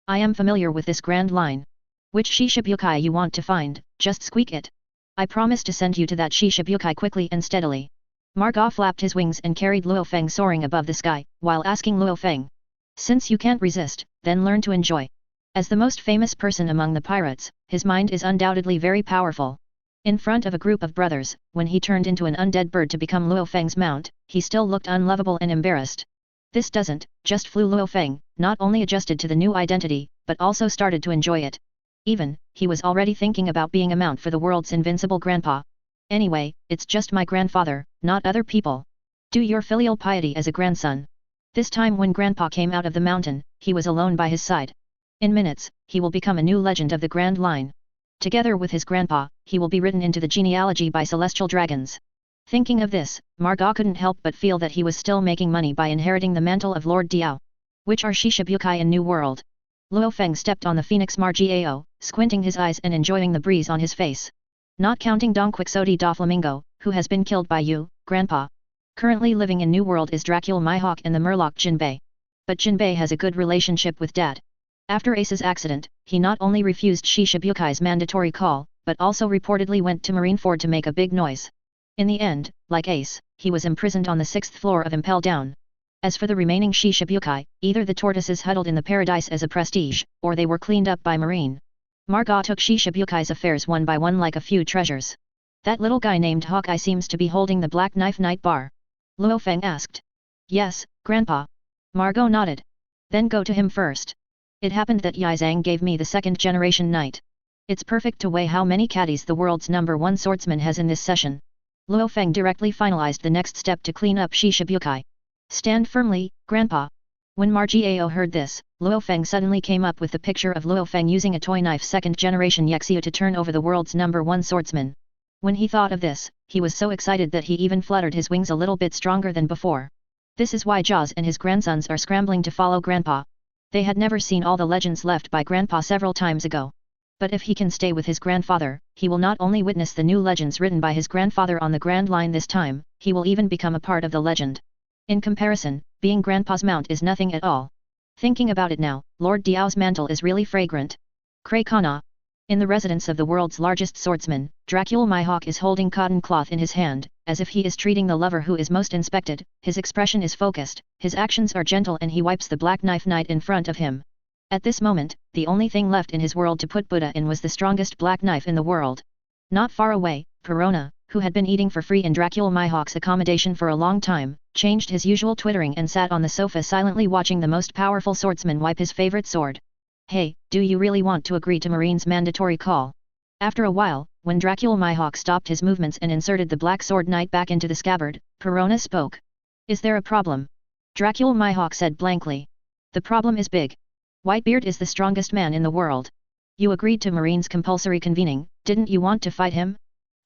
I am familiar with this grand line. Which Shishibukai you want to find, just squeak it. I promise to send you to that Shishibukai quickly and steadily. Margot flapped his wings and carried Lu Fang soaring above the sky, while asking Lu Fang. Since you can't resist, then learn to enjoy. As the most famous person among the pirates, his mind is undoubtedly very powerful. In front of a group of brothers, when he turned into an undead bird to become Lu Fang's mount, he still looked unlovable and embarrassed. This doesn't, just flew Lu Fang, not only adjusted to the new identity, but also started to enjoy it. Even, he was already thinking about being a mount for the world's invincible grandpa. Anyway, it's just my grandfather, not other people. Do your filial piety as a grandson. This time when grandpa came out of the mountain, he was alone by his side. In minutes, he will become a new legend of the Grand Line. Together with his grandpa, he will be written into the genealogy by celestial dragons. Thinking of this, Margot couldn't help but feel that he was still making money by inheriting the mantle of Lord Diao. Which are Shishibukai in New World. Lu Fang stepped on the Phoenix Margao, squinting his eyes and enjoying the breeze on his face. Not counting Dong Quixote da Flamingo, who has been killed by you, grandpa. Currently living in New World is Dracula Mihawk and the Murloc Jinbei. But Jinbei has a good relationship with Dad. After Ace's accident, he not only refused Shishabukai's mandatory call, but also reportedly went to Marineford to make a big noise. In the end, like Ace, he was imprisoned on the 6th floor of Impel Down. As for the remaining Shishibukai, either the tortoises huddled in the paradise as a prestige, or they were cleaned up by Marine. Margot took Shishabukai's affairs one by one like a few treasures. That little guy named Hawkeye seems to be holding the Black Knife Night Bar. Lu Fang asked. Yes, Grandpa. Margot nodded. Then go to him first. It happened that Yi Zhang gave me the 2nd generation knight. It's perfect to weigh how many caddies the world's #1 swordsman has in this session. Lu Fang directly finalized the next step to clean up Shishibukai. Stand firmly, Grandpa. When Margao heard this, Lu Fang suddenly came up with the picture of Lu Fang using a toy knife 2nd generation Yexio to turn over the world's #1 swordsman. When he thought of this, he was so excited that he even fluttered his wings a little bit stronger than before. This is why Jaws and his grandsons are scrambling to follow Grandpa. They had never seen all the legends left by Grandpa several times ago. But if he can stay with his grandfather, he will not only witness the new legends written by his grandfather on the Grand Line this time, he will even become a part of the legend. In comparison, being Grandpa's mount is nothing at all. Thinking about it now, Lord Diao's mantle is really fragrant. Krakana. In the residence of the world's largest swordsman, Dracula Mihawk is holding cotton cloth in his hand, as if he is treating the lover who is most inspected. His expression is focused, his actions are gentle and he wipes the Black Knife Knight in front of him. At this moment, the only thing left in his world to put Buddha in was the strongest black knife in the world. Not far away, Perona, who had been eating for free in Dracula Mihawk's accommodation for a long time, changed his usual twittering and sat on the sofa silently watching the most powerful swordsman wipe his favorite sword. Hey, do you really want to agree to Marine's mandatory call? After a while, when Dracula Mihawk stopped his movements and inserted the Black Sword Knight back into the scabbard, Perona spoke. Is there a problem? Dracula Mihawk said blankly. The problem is big. Whitebeard is the strongest man in the world. You agreed to Marine's compulsory convening, didn't you want to fight him?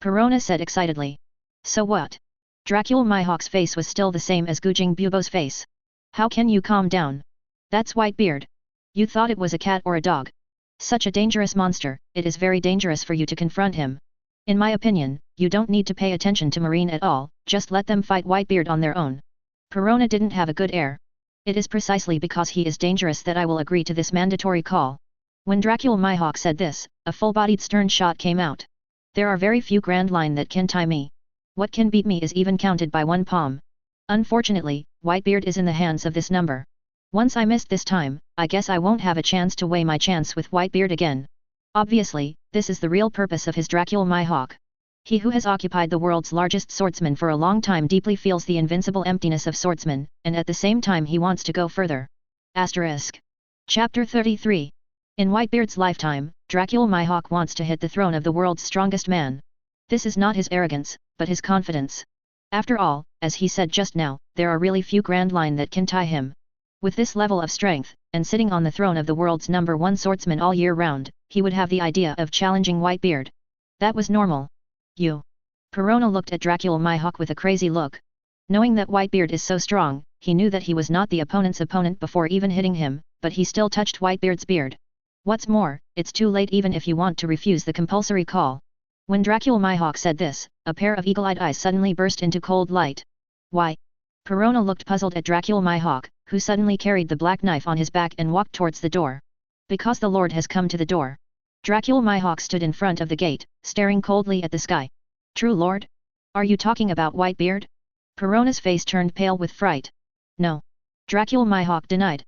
Perona said excitedly. So what? Dracula Mihawk's face was still the same as Gujing Bubo's face. How can you calm down? That's Whitebeard. You thought it was a cat or a dog. Such a dangerous monster, it is very dangerous for you to confront him. In my opinion, you don't need to pay attention to Marine at all, just let them fight Whitebeard on their own. Perona didn't have a good air. It is precisely because he is dangerous that I will agree to this mandatory call. When Dracula Mihawk said this, a full-bodied stern shot came out. There are very few Grand Line that can tie me. What can beat me is even counted by one palm. Unfortunately, Whitebeard is in the hands of this number. Once I missed this time, I guess I won't have a chance to weigh my chance with Whitebeard again. Obviously, this is the real purpose of his Dracula Mihawk. He who has occupied the world's largest swordsman for a long time deeply feels the invincible emptiness of swordsman, and at the same time he wants to go further. Asterisk. Chapter 33. In Whitebeard's lifetime, Dracula Mihawk wants to hit the throne of the world's strongest man. This is not his arrogance, but his confidence. After all, as he said just now, there are really few Grand Line that can tie him. With this level of strength, and sitting on the throne of the world's #1 swordsman all year round, he would have the idea of challenging Whitebeard. That was normal. You. Perona looked at Dracula Mihawk with a crazy look. Knowing that Whitebeard is so strong, he knew that he was not the opponent's opponent before even hitting him, but he still touched Whitebeard's beard. What's more, it's too late even if you want to refuse the compulsory call. When Dracula Mihawk said this, a pair of eagle-eyed eyes suddenly burst into cold light. Why? Perona looked puzzled at Dracula Mihawk, who suddenly carried the black knife on his back and walked towards the door. Because the Lord has come to the door. Dracula Mihawk stood in front of the gate, staring coldly at the sky. True Lord? Are you talking about Whitebeard? Perona's face turned pale with fright. No. Dracula Mihawk denied.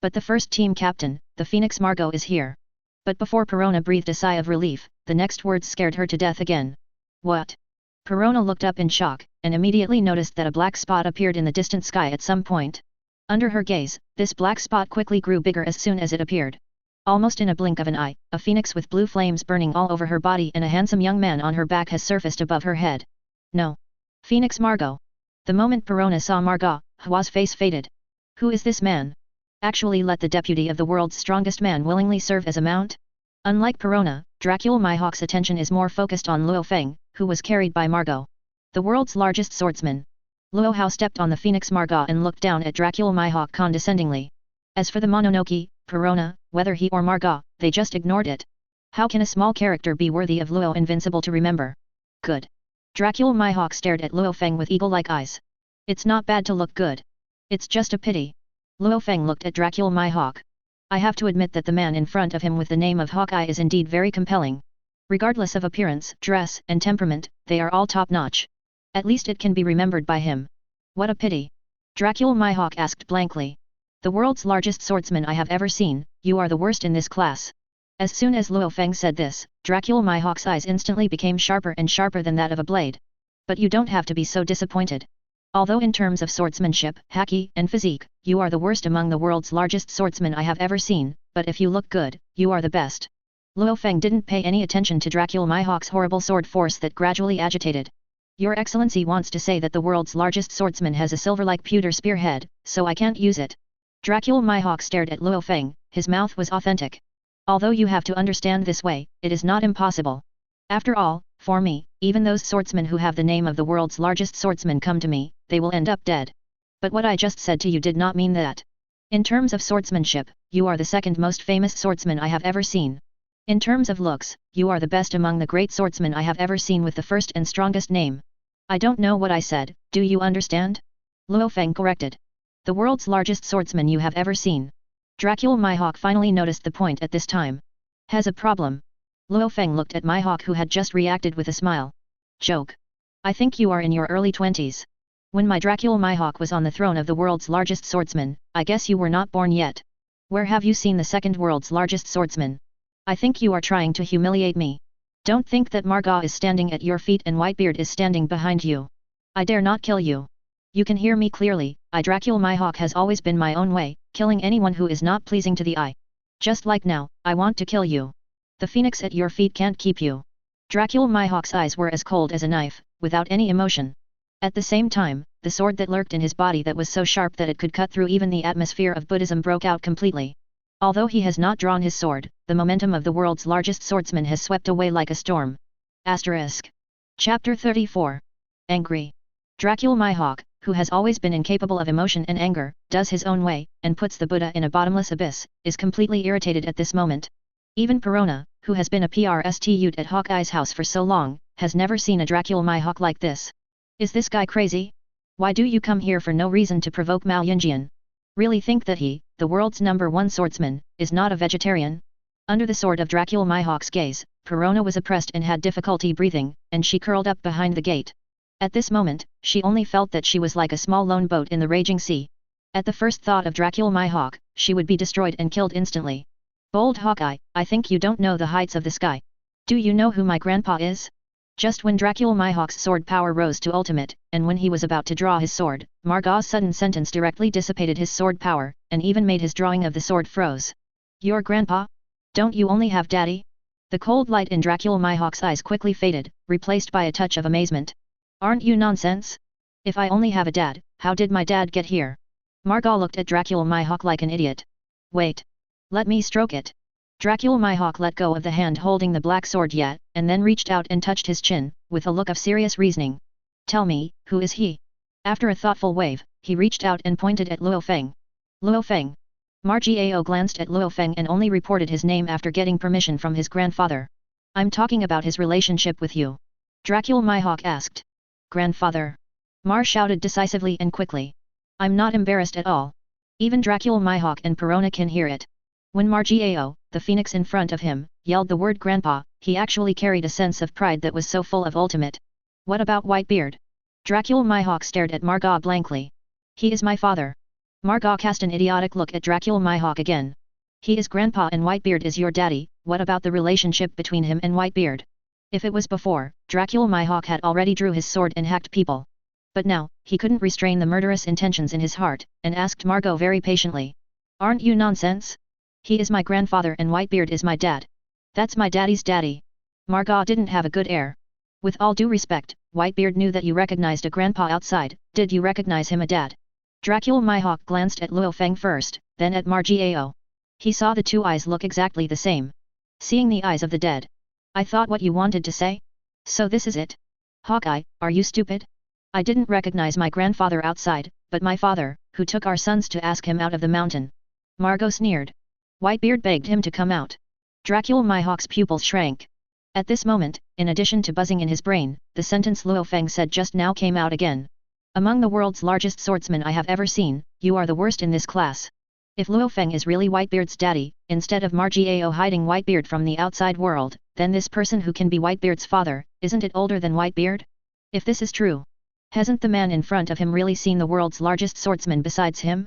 But the first team captain, the Phoenix Margot is here. But before Perona breathed a sigh of relief, the next words scared her to death again. What? Perona looked up in shock, and immediately noticed that a black spot appeared in the distant sky at some point. Under her gaze, this black spot quickly grew bigger as soon as it appeared. Almost in a blink of an eye, a phoenix with blue flames burning all over her body and a handsome young man on her back has surfaced above her head. No. Phoenix Margot. The moment Perona saw Margot, Hua's face faded. Who is this man? Actually let the deputy of the world's strongest man willingly serve as a mount? Unlike Perona, Dracula Mihawk's attention is more focused on Lu Fang, who was carried by Margot. The world's largest swordsman. Lu Hao stepped on the Phoenix Margot and looked down at Dracula Mihawk condescendingly. As for the Mononoke, Perona, whether he or Margot, they just ignored it. How can a small character be worthy of Luo invincible to remember? Good. Dracula Mihawk stared at Lu Fang with eagle-like eyes. It's not bad to look good. It's just a pity. Lu Fang looked at Dracula Mihawk. I have to admit that the man in front of him with the name of Hawkeye is indeed very compelling. Regardless of appearance, dress, and temperament, they are all top-notch. At least it can be remembered by him. What a pity. Dracula Mihawk asked blankly. The world's largest swordsman I have ever seen, you are the worst in this class. As soon as Lu Fang said this, Dracula Mihawk's eyes instantly became sharper and sharper than that of a blade. But you don't have to be so disappointed. Although in terms of swordsmanship, haki, and physique, you are the worst among the world's largest swordsmen I have ever seen, but if you look good, you are the best. Lu Fang didn't pay any attention to Dracula Mihawk's horrible sword force that gradually agitated. Your Excellency wants to say that the world's largest swordsman has a silver-like pewter spearhead, so I can't use it. Dracula Mihawk stared at Lu Fang, his mouth was authentic. Although you have to understand this way, it is not impossible. After all, for me, even those swordsmen who have the name of the world's largest swordsman come to me, they will end up dead. But what I just said to you did not mean that. In terms of swordsmanship, you are the second most famous swordsman I have ever seen. In terms of looks, you are the best among the great swordsmen I have ever seen with the first and strongest name. I don't know what I said, do you understand? Lu Fang corrected. The world's largest swordsman you have ever seen. Dracula Mihawk finally noticed the point at this time. Has a problem. Lu Fang looked at Mihawk who had just reacted with a smile. Joke. I think you are in your early 20s. When my Dracula Mihawk was on the throne of the world's largest swordsman, I guess you were not born yet. Where have you seen the second world's largest swordsman? I think you are trying to humiliate me. Don't think that Margot is standing at your feet and Whitebeard is standing behind you. I dare not kill you. You can hear me clearly, I Dracula Mihawk has always been my own way, killing anyone who is not pleasing to the eye. Just like now, I want to kill you. The phoenix at your feet can't keep you. Dracula Mihawk's eyes were as cold as a knife, without any emotion. At the same time, the sword that lurked in his body that was so sharp that it could cut through even the atmosphere of Buddhism broke out completely. Although he has not drawn his sword, the momentum of the world's largest swordsman has swept away like a storm. Asterisk. Chapter 34. Angry. Dracula Mihawk, who has always been incapable of emotion and anger, does his own way, and puts the Buddha in a bottomless abyss, is completely irritated at this moment. Even Perona, who has been a prostitute at Hawkeye's house for so long, has never seen a Dracula Mihawk like this. Is this guy crazy? Why do you come here for no reason to provoke Mao Yinjian? Really think that he, the world's #1 swordsman, is not a vegetarian? Under the sword of Dracula Mihawk's gaze, Perona was oppressed and had difficulty breathing, and she curled up behind the gate. At this moment, she only felt that she was like a small lone boat in the raging sea. At the first thought of Dracula Mihawk, she would be destroyed and killed instantly. Bold Hawkeye, I think you don't know the heights of the sky. Do you know who my grandpa is? Just when Dracula Mihawk's sword power rose to ultimate, and when he was about to draw his sword, Margot's sudden sentence directly dissipated his sword power, and even made his drawing of the sword froze. Your grandpa? Don't you only have daddy? The cold light in Dracula Mihawk's eyes quickly faded, replaced by a touch of amazement. Aren't you nonsense? If I only have a dad, how did my dad get here? Margot looked at Dracula Mihawk like an idiot. Wait. Let me stroke it. Dracula Mihawk let go of the hand holding the black sword yet, and then reached out and touched his chin, with a look of serious reasoning. Tell me, who is he? After a thoughtful wave, he reached out and pointed at Lu Fang. Lu Fang. Margao glanced at Lu Fang and only reported his name after getting permission from his grandfather. I'm talking about his relationship with you. Dracula Mihawk asked. Grandfather. Mar shouted decisively and quickly. I'm not embarrassed at all. Even Dracula Mihawk and Perona can hear it. When Margao, the phoenix in front of him, yelled the word grandpa, he actually carried a sense of pride that was so full of ultimate. What about Whitebeard? Dracula Mihawk stared at Margot blankly. He is my father. Margot cast an idiotic look at Dracula Mihawk again. He is grandpa and Whitebeard is your daddy, what about the relationship between him and Whitebeard? If it was before, Dracula Mihawk had already drew his sword and hacked people. But now, he couldn't restrain the murderous intentions in his heart, and asked Margot very patiently. Aren't you nonsense? He is my grandfather and Whitebeard is my dad. That's my daddy's daddy. Margot didn't have a good air. With all due respect, Whitebeard knew that you recognized a grandpa outside, did you recognize him a dad? Dracula Mihawk glanced at Lu Fang first, then at Margao. He saw the two eyes look exactly the same. Seeing the eyes of the dead. I thought what you wanted to say? So this is it? Hawkeye, are you stupid? I didn't recognize my grandfather outside, but my father, who took our sons to ask him out of the mountain. Margot sneered. Whitebeard begged him to come out. Dracula Mihawk's pupils shrank. At this moment, in addition to buzzing in his brain, the sentence Lu Fang said just now came out again. Among the world's largest swordsmen I have ever seen, you are the worst in this class. If Lu Fang is really Whitebeard's daddy, instead of Margao hiding Whitebeard from the outside world, then this person who can be Whitebeard's father, isn't it older than Whitebeard? If this is true, hasn't the man in front of him really seen the world's largest swordsman besides him?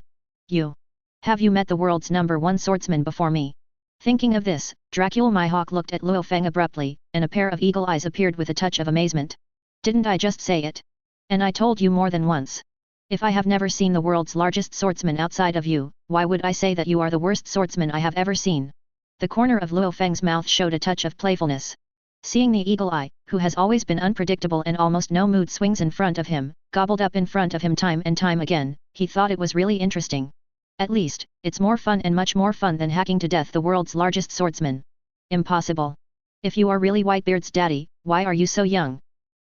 Have you met the world's #1 swordsman before me? Thinking of this, Dracula Mihawk looked at Lu Fang abruptly, and a pair of eagle eyes appeared with a touch of amazement. Didn't I just say it? And I told you more than once. If I have never seen the world's largest swordsman outside of you, why would I say that you are the worst swordsman I have ever seen? The corner of Lu Fang's mouth showed a touch of playfulness. Seeing the eagle eye, who has always been unpredictable and almost no mood swings in front of him, gobbled up in front of him time and time again, he thought it was really interesting. At least, it's more fun and much more fun than hacking to death the world's largest swordsman. Impossible. If you are really Whitebeard's daddy, why are you so young?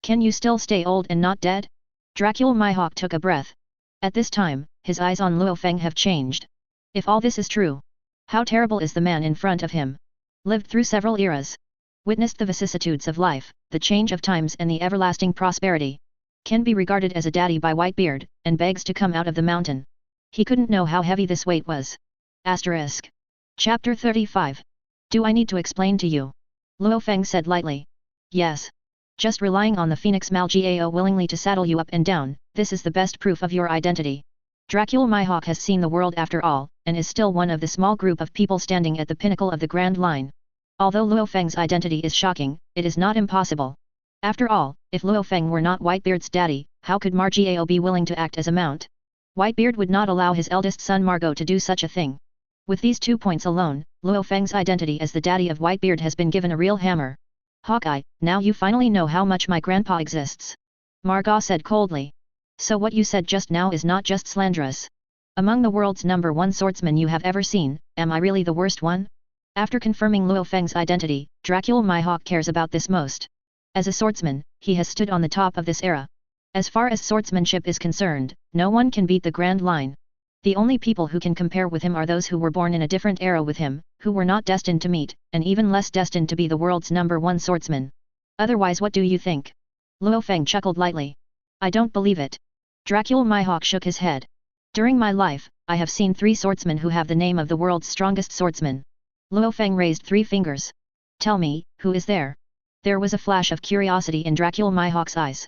Can you still stay old and not dead? Dracula Mihawk took a breath. At this time, his eyes on Lu Fang have changed. If all this is true, how terrible is the man in front of him? Lived through several eras. Witnessed the vicissitudes of life, the change of times and the everlasting prosperity. Can be regarded as a daddy by Whitebeard, and begs to come out of the mountain. He couldn't know how heavy this weight was. Asterisk. Chapter 35. Do I need to explain to you? Lu Fang said lightly. Yes. Just relying on the Phoenix Malgao willingly to saddle you up and down, this is the best proof of your identity. Dracula Mihawk has seen the world after all, and is still one of the small group of people standing at the pinnacle of the Grand Line. Although Lu Fang's identity is shocking, it is not impossible. After all, if Lu Fang were not Whitebeard's daddy, how could Margao be willing to act as a mount? Whitebeard would not allow his eldest son Margot to do such a thing. With these 2 points alone, Lu Fang's identity as the daddy of Whitebeard has been given a real hammer. Hawkeye, now you finally know how much my grandpa exists. Margot said coldly. So what you said just now is not just slanderous. Among the world's #1 swordsman you have ever seen, am I really the worst one? After confirming Lu Fang's identity, Dracula Mihawk cares about this most. As a swordsman, he has stood on the top of this era. As far as swordsmanship is concerned, no one can beat the Grand Line. The only people who can compare with him are those who were born in a different era with him, who were not destined to meet, and even less destined to be the world's #1 swordsman. Otherwise, what do you think? Lu Fang chuckled lightly. I don't believe it. Dracula Mihawk shook his head. During my life, I have seen 3 swordsmen who have the name of the world's strongest swordsman. Lu Fang raised 3 fingers. Tell me, who is there? There was a flash of curiosity in Dracula Mihawk's eyes.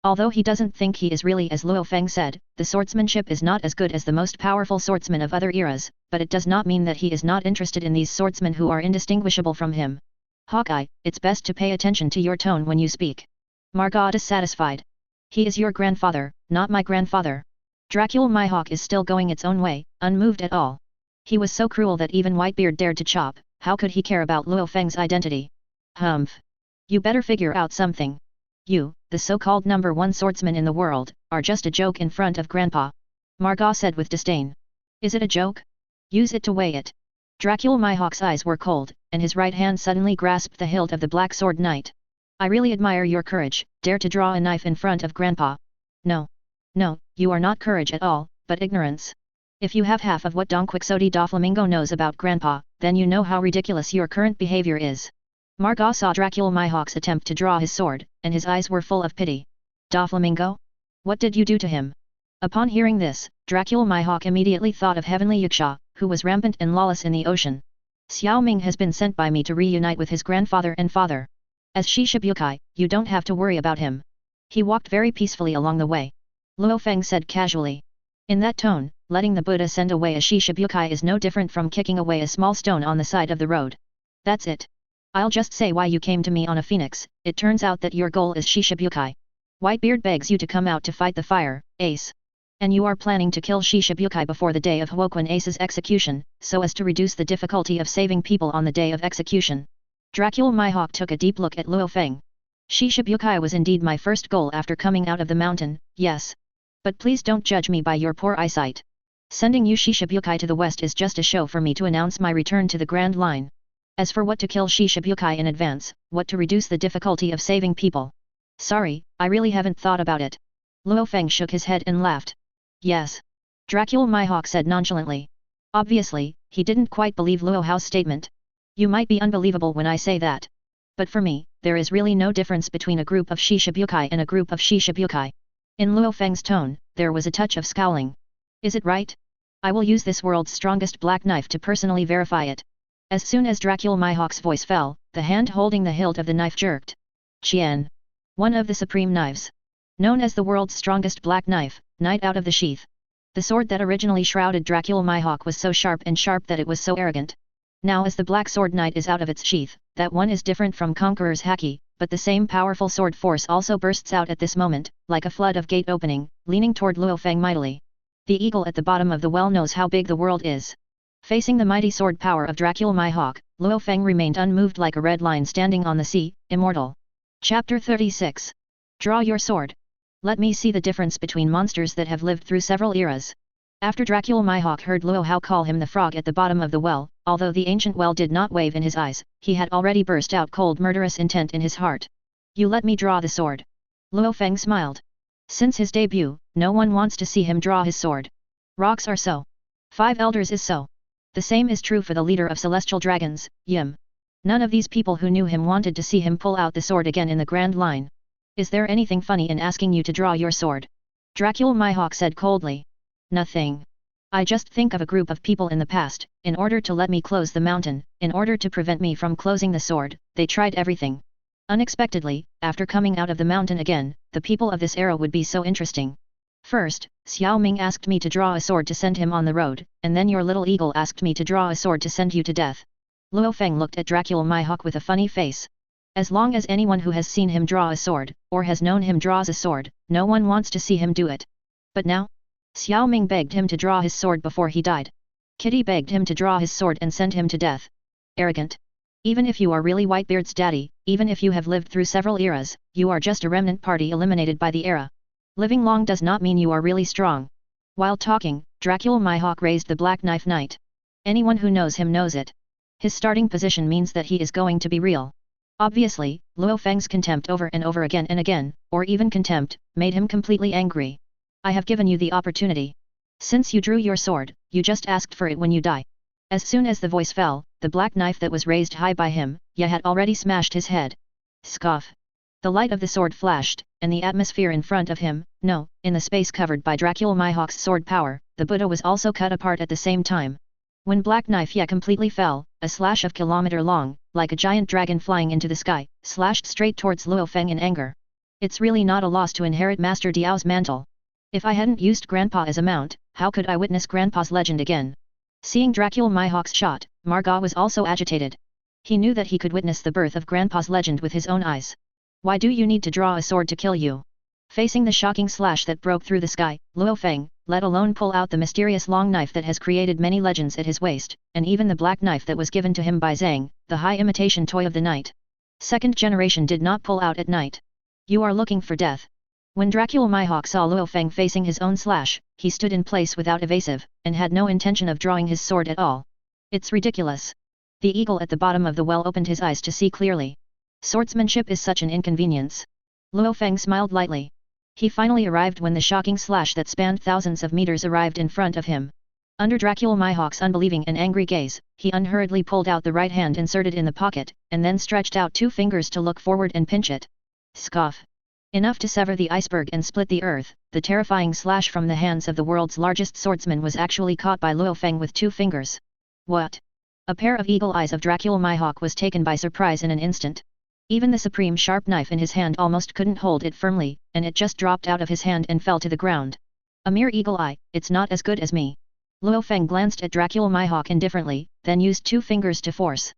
Although he doesn't think he is really as Lu Fang said, the swordsmanship is not as good as the most powerful swordsmen of other eras, but it does not mean that he is not interested in these swordsmen who are indistinguishable from him. Hawkeye, it's best to pay attention to your tone when you speak. Margot is satisfied. He is your grandfather, not my grandfather. Dracula Mihawk is still going its own way, unmoved at all. He was so cruel that even Whitebeard dared to chop, how could he care about Lu Fang's identity? Humph. You better figure out something. You, the so-called #1 swordsman in the world, are just a joke in front of Grandpa. Margot said with disdain. Is it a joke? Use it to weigh it. Dracula Mihawk's eyes were cold, and his right hand suddenly grasped the hilt of the Black Sword Knight. I really admire your courage, dare to draw a knife in front of Grandpa. No. No, you are not courage at all, but ignorance. If you have half of what Don Quixote da Flamingo knows about Grandpa, then you know how ridiculous your current behavior is. Margot saw Dracula Mihawk's attempt to draw his sword, and his eyes were full of pity. Da Flamingo? What did you do to him? Upon hearing this, Dracula Mihawk immediately thought of Heavenly Yaksha, who was rampant and lawless in the ocean. Xiao Ming has been sent by me to reunite with his grandfather and father. As Shishibukai, you don't have to worry about him. He walked very peacefully along the way. Lu Fang said casually. In that tone, letting the Buddha send away a Shishibukai is no different from kicking away a small stone on the side of the road. That's it. I'll just say why you came to me on a phoenix. It turns out that your goal is Shishibukai. Whitebeard begs you to come out to fight the fire, Ace. And you are planning to kill Shishibukai before the day of Huoquan Ace's execution, so as to reduce the difficulty of saving people on the day of execution. Dracula Mihawk took a deep look at Lu Fang. Shishibukai was indeed my first goal after coming out of the mountain, yes. But please don't judge me by your poor eyesight. Sending you Shishibukai to the west is just a show for me to announce my return to the Grand Line. As for what to kill Shishibukai in advance, what to reduce the difficulty of saving people. Sorry, I really haven't thought about it. Lu Fang shook his head and laughed. Yes. Dracula Mihawk said nonchalantly. Obviously, he didn't quite believe Luo Hao's statement. You might be unbelievable when I say that. But for me, there is really no difference between a group of Shishibukai and a group of Shishibukai. In Lu Fang's tone, there was a touch of scowling. Is it right? I will use this world's strongest black knife to personally verify it. As soon as Dracula Mihawk's voice fell, the hand holding the hilt of the knife jerked. Qian. One of the supreme knives. Known as the world's strongest black knife, knight out of the sheath. The sword that originally shrouded Dracula Mihawk was so sharp that it was so arrogant. Now as the black sword knight is out of its sheath, that one is different from Conqueror's haki, but the same powerful sword force also bursts out at this moment, like a flood of gate opening, leaning toward Lu Fang mightily. The eagle at the bottom of the well knows how big the world is. Facing the mighty sword power of Dracula Mihawk, Lu Fang remained unmoved like a red lion standing on the sea, immortal. Chapter 36. Draw your sword. Let me see the difference between monsters that have lived through several eras. After Dracula Mihawk heard Luo Hao call him the frog at the bottom of the well, although the ancient well did not wave in his eyes, he had already burst out cold murderous intent in his heart. You let me draw the sword. Luo Fang smiled. Since his debut, no one wants to see him draw his sword. Rocks are so. 5 elders is so. The same is true for the leader of celestial dragons, Yim. None of these people who knew him wanted to see him pull out the sword again in the Grand Line. Is there anything funny in asking you to draw your sword? Dracula Mihawk said coldly. Nothing. I just think of a group of people in the past, in order to let me close the mountain, in order to prevent me from closing the sword, they tried everything. Unexpectedly, after coming out of the mountain again, the people of this era would be so interesting. First, Xiao Ming asked me to draw a sword to send him on the road, and then your little eagle asked me to draw a sword to send you to death. Luo Fang looked at Dracula Mihawk with a funny face. As long as anyone who has seen him draw a sword, or has known him draws a sword, no one wants to see him do it. But now? Xiao Ming begged him to draw his sword before he died. Kitty begged him to draw his sword and send him to death. Arrogant. Even if you are really Whitebeard's daddy, even if you have lived through several eras, you are just a remnant party eliminated by the era. Living long does not mean you are really strong. While talking, Dracula Mihawk raised the black knife knight. Anyone who knows him knows it. His starting position means that he is going to be real. Obviously, Luo Fang's contempt over and over again and again, or even contempt, made him completely angry. I have given you the opportunity. Since you drew your sword, you just asked for it when you die. As soon as the voice fell, the black knife that was raised high by him, had already smashed his head. Scoff. The light of the sword flashed, and the atmosphere in front of him, no, in the space covered by Dracula Mihawk's sword power, the Buddha was also cut apart at the same time. When black knife completely fell, a slash of kilometer long, like a giant dragon flying into the sky, slashed straight towards Luo Fang in anger. It's really not a loss to inherit Master Diao's mantle. If I hadn't used Grandpa as a mount, how could I witness Grandpa's legend again? Seeing Dracula Mihawk's shot, Marga was also agitated. He knew that he could witness the birth of Grandpa's legend with his own eyes. Why do you need to draw a sword to kill you? Facing the shocking slash that broke through the sky, Luo Fang, let alone pull out the mysterious long knife that has created many legends at his waist, and even the black knife that was given to him by Zhang, the high imitation toy of the night. Second generation did not pull out at night. You are looking for death. When Dracula Mihawk saw Luo Fang facing his own slash, he stood in place without evasive, and had no intention of drawing his sword at all. It's ridiculous. The eagle at the bottom of the well opened his eyes to see clearly. Swordsmanship is such an inconvenience. Luo Fang smiled lightly. He finally arrived when the shocking slash that spanned thousands of meters arrived in front of him. Under Dracula Mihawk's unbelieving and angry gaze, he unhurriedly pulled out the right hand inserted in the pocket, and then stretched out 2 fingers to look forward and pinch it. Scoff. Enough to sever the iceberg and split the earth, the terrifying slash from the hands of the world's largest swordsman was actually caught by Luo Fang with 2 fingers. What? A pair of eagle eyes of Dracula Mihawk was taken by surprise in an instant. Even the supreme sharp knife in his hand almost couldn't hold it firmly, and it just dropped out of his hand and fell to the ground. A mere eagle eye, it's not as good as me. Luo Fang glanced at Dracula Mihawk indifferently, then used 2 fingers to force.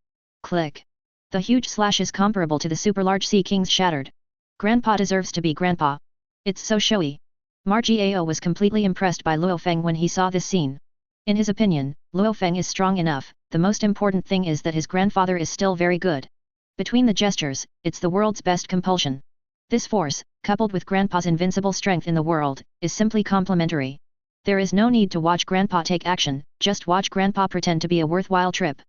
Click. The huge slash is comparable to the super large sea king's shattered. Grandpa deserves to be grandpa. It's so showy. Margiao was completely impressed by Lu Fang when he saw this scene. In his opinion, Lu Fang is strong enough, the most important thing is that his grandfather is still very good. Between the gestures, it's the world's best compulsion. This force, coupled with Grandpa's invincible strength in the world, is simply complementary. There is no need to watch Grandpa take action, just watch Grandpa pretend to be a worthwhile trip.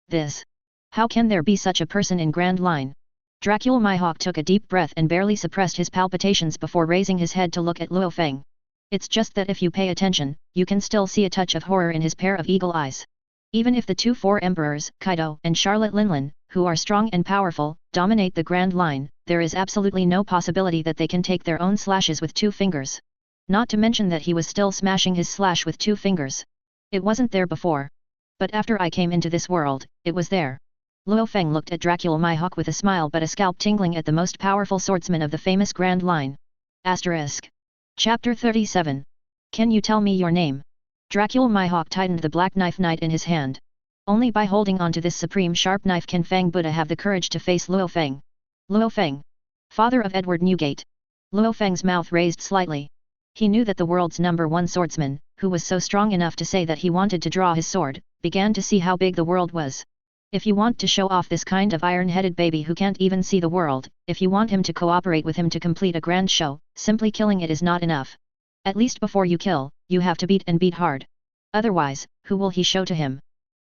This. How can there be such a person in Grand Line? Dracula Mihawk took a deep breath and barely suppressed his palpitations before raising his head to look at Lu Fang. It's just that if you pay attention, you can still see a touch of horror in his pair of eagle eyes. Even if the two four emperors, Kaido and Charlotte Linlin, who are strong and powerful, dominate the Grand Line, there is absolutely no possibility that they can take their own slashes with 2 fingers. Not to mention that he was still smashing his slash with 2 fingers. It wasn't there before. But after I came into this world, it was there. Lu Fang looked at Dracula Mihawk with a smile but a scalp tingling at the most powerful swordsman of the famous Grand Line. Asterisk. Chapter 37. Can you tell me your name? Dracula Mihawk tightened the black knife in his hand. Only by holding on to this supreme sharp knife can Fang Buddha have the courage to face Lu Fang. Lu Fang. Father of Edward Newgate. Lu Fang's mouth raised slightly. He knew that the world's #1 swordsman, who was so strong enough to say that he wanted to draw his sword, began to see how big the world was. If you want to show off this kind of iron-headed baby who can't even see the world, if you want him to cooperate with him to complete a grand show, simply killing it is not enough. At least before you kill, you have to beat and beat hard. Otherwise, who will he show to him?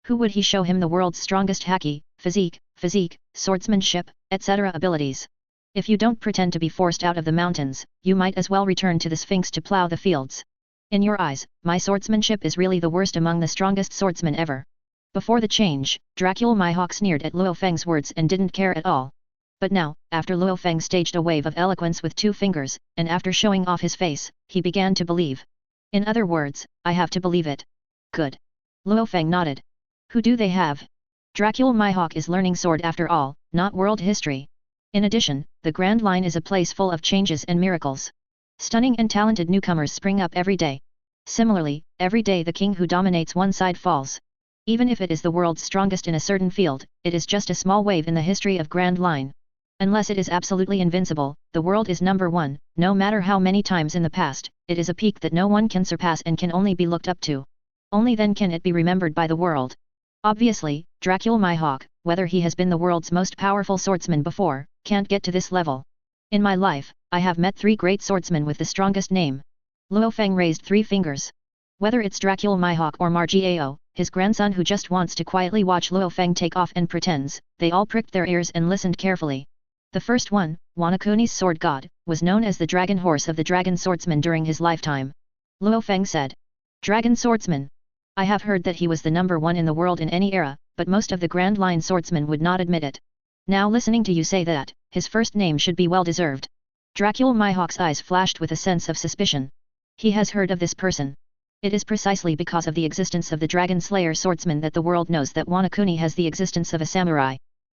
Who would he show him the world's strongest haki, physique, swordsmanship, etc. abilities? If you don't pretend to be forced out of the mountains, you might as well return to the Sphinx to plow the fields. In your eyes, my swordsmanship is really the worst among the strongest swordsmen ever. Before the change, Dracula Mihawk sneered at Lu Fang's words and didn't care at all. But now, after Lu Fang staged a wave of eloquence with 2 fingers, and after showing off his face, he began to believe. In other words, I have to believe it. Good. Lu Fang nodded. Who do they have? Dracula Mihawk is learning sword after all, not world history. In addition, the Grand Line is a place full of changes and miracles. Stunning and talented newcomers spring up every day. Similarly, every day the king who dominates one side falls. Even if it is the world's strongest in a certain field, it is just a small wave in the history of Grand Line. Unless it is absolutely invincible, the world is #1, no matter how many times in the past, it is a peak that no one can surpass and can only be looked up to. Only then can it be remembered by the world. Obviously, Dracula Mihawk, whether he has been the world's most powerful swordsman before, can't get to this level. In my life, I have met 3 great swordsmen with the strongest name. Lu Fang raised 3 fingers. Whether it's Dracula Mihawk or Margiao, his grandson who just wants to quietly watch Lu Fang take off and pretends, they all pricked their ears and listened carefully. The first one, Wanakuni's sword god, was known as the Dragon Horse of the Dragon Swordsman during his lifetime. Lu Fang said. Dragon Swordsman. I have heard that he was the #1 in the world in any era, but most of the Grand Line swordsmen would not admit it. Now listening to you say that, his first name should be well deserved. Dracula Mihawk's eyes flashed with a sense of suspicion. He has heard of this person. It is precisely because of the existence of the Dragon Slayer swordsman that the world knows that Wanakuni has the existence of a samurai.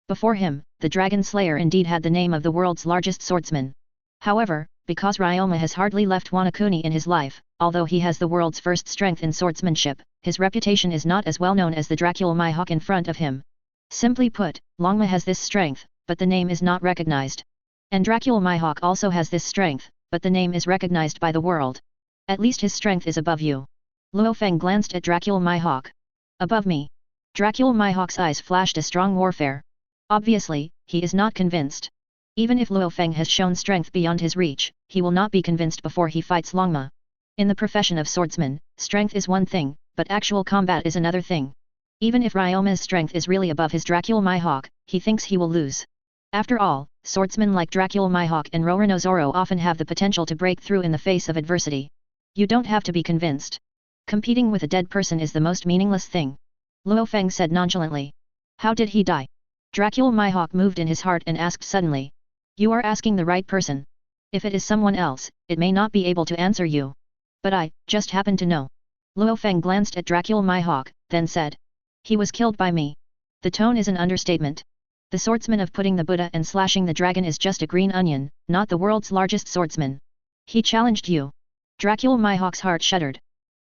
Before him, the Dragon Slayer indeed had the name of the world's largest swordsman. However, because Ryoma has hardly left Wanakuni in his life, although he has the world's first strength in swordsmanship, his reputation is not as well known as the Dracula Mihawk in front of him. Simply put, Longma has this strength, but the name is not recognized. And Dracula Mihawk also has this strength, but the name is recognized by the world. At least his strength is above you. Lu Fang glanced at Dracula Mihawk. Above me. Dracula Mihawk's eyes flashed a strong warfare. Obviously, he is not convinced. Even if Lu Fang has shown strength beyond his reach, he will not be convinced before he fights Longma. In the profession of swordsman, strength is one thing, but actual combat is another thing. Even if Ryoma's strength is really above his Dracula Mihawk, he thinks he will lose. After all, swordsmen like Dracula Mihawk and Roronoa often have the potential to break through in the face of adversity. You don't have to be convinced. Competing with a dead person is the most meaningless thing. Lu Fang said nonchalantly. How did he die? Dracula Mihawk moved in his heart and asked suddenly. You are asking the right person. If it is someone else, it may not be able to answer you. But I, just happen to know. Lu Fang glanced at Dracula Mihawk, then said. He was killed by me. The tone is an understatement. The swordsman of putting the Buddha and slashing the dragon is just a green onion, not the world's largest swordsman. He challenged you. Dracula Mihawk's heart shuddered.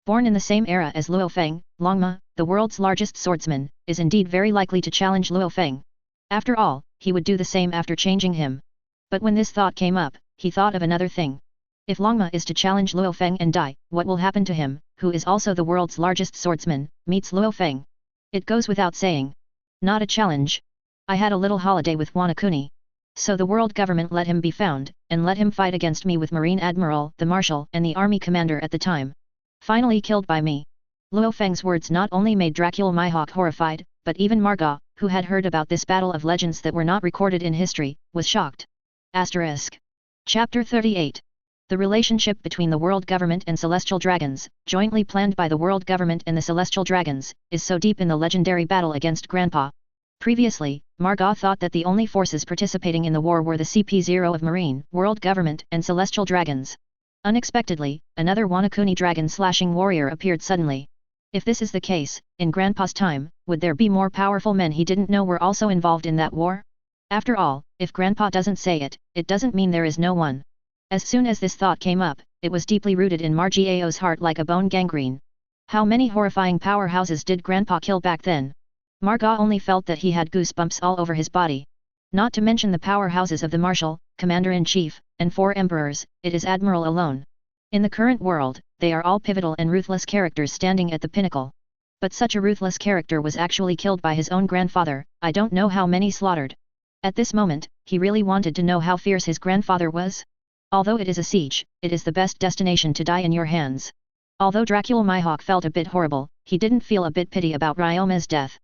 Born in the same era as Lu Fang, Longma, the world's largest swordsman, is indeed very likely to challenge Lu Fang. After all, he would do the same after changing him. But when this thought came up, he thought of another thing. If Longma is to challenge Lu Fang and die, what will happen to him, who is also the world's largest swordsman, meets Lu Fang? It goes without saying. Not a challenge. I had a little holiday with Wanakuni. So the world government let him be found, and let him fight against me with Marine Admiral, the Marshal, and the army commander at the time. Finally killed by me. Lu Fang's words not only made Dracula Mihawk horrified, but even Margot, who had heard about this battle of legends that were not recorded in history, was shocked. Asterisk. Chapter 38. The relationship between the world government and celestial dragons, jointly planned by the world government and the celestial dragons, is so deep in the legendary battle against Grandpa. Previously, Margot thought that the only forces participating in the war were the CP0 of Marine, world government, and celestial dragons. Unexpectedly, another Wanakuni dragon-slashing warrior appeared suddenly. If this is the case, in Grandpa's time, would there be more powerful men he didn't know were also involved in that war? After all, if Grandpa doesn't say it, it doesn't mean there is no one. As soon as this thought came up, it was deeply rooted in Margio's heart like a bone gangrene. How many horrifying powerhouses did Grandpa kill back then? Margot only felt that he had goosebumps all over his body. Not to mention the powerhouses of the Marshal, Commander-in-Chief, and 4 Emperors, it is Admiral alone. In the current world, they are all pivotal and ruthless characters standing at the pinnacle. But such a ruthless character was actually killed by his own grandfather, I don't know how many slaughtered. At this moment, he really wanted to know how fierce his grandfather was. Although it is a siege, it is the best destination to die in your hands. Although Dracula Mihawk felt a bit horrible, he didn't feel a bit pity about Ryoma's death.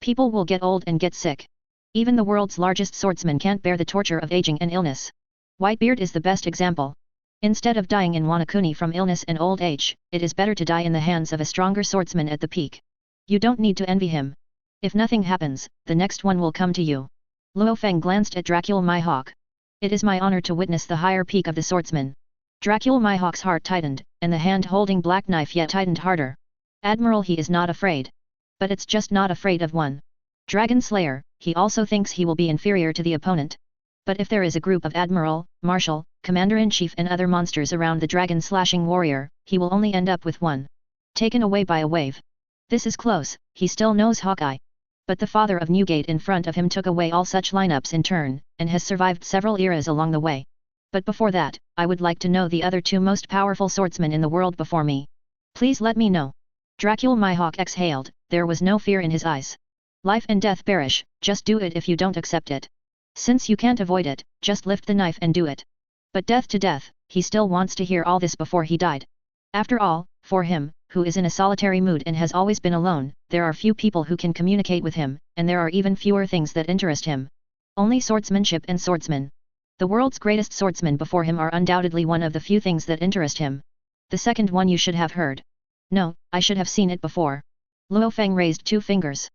People will get old and get sick. Even the world's largest swordsman can't bear the torture of aging and illness. Whitebeard is the best example. Instead of dying in Wanakuni from illness and old age, it is better to die in the hands of a stronger swordsman at the peak. You don't need to envy him. If nothing happens, the next one will come to you. Lu Fang glanced at Dracula Mihawk. It is my honor to witness the higher peak of the swordsman. Dracula Mihawk's heart tightened, and the hand holding black knife yet tightened harder. Admiral, he is not afraid. But it's just not afraid of one Dragon Slayer, he also thinks he will be inferior to the opponent. But if there is a group of Admiral, Marshal, Commander-in-Chief and other monsters around the dragon-slashing warrior, he will only end up with one. Taken away by a wave. This is close, he still knows Hawkeye. But the father of Newgate in front of him took away all such lineups in turn, and has survived several eras along the way. But before that, I would like to know the other 2 most powerful swordsmen in the world before me. Please let me know. Dracula Mihawk exhaled, there was no fear in his eyes. Life and death perish, just do it if you don't accept it. Since you can't avoid it, just lift the knife and do it. But death to death, he still wants to hear all this before he died. After all, for him, who is in a solitary mood and has always been alone, there are few people who can communicate with him, and there are even fewer things that interest him. Only swordsmanship and swordsmen. The world's greatest swordsmen before him are undoubtedly one of the few things that interest him. The second one you should have heard. No, I should have seen it before. Lu Fang raised 2 fingers.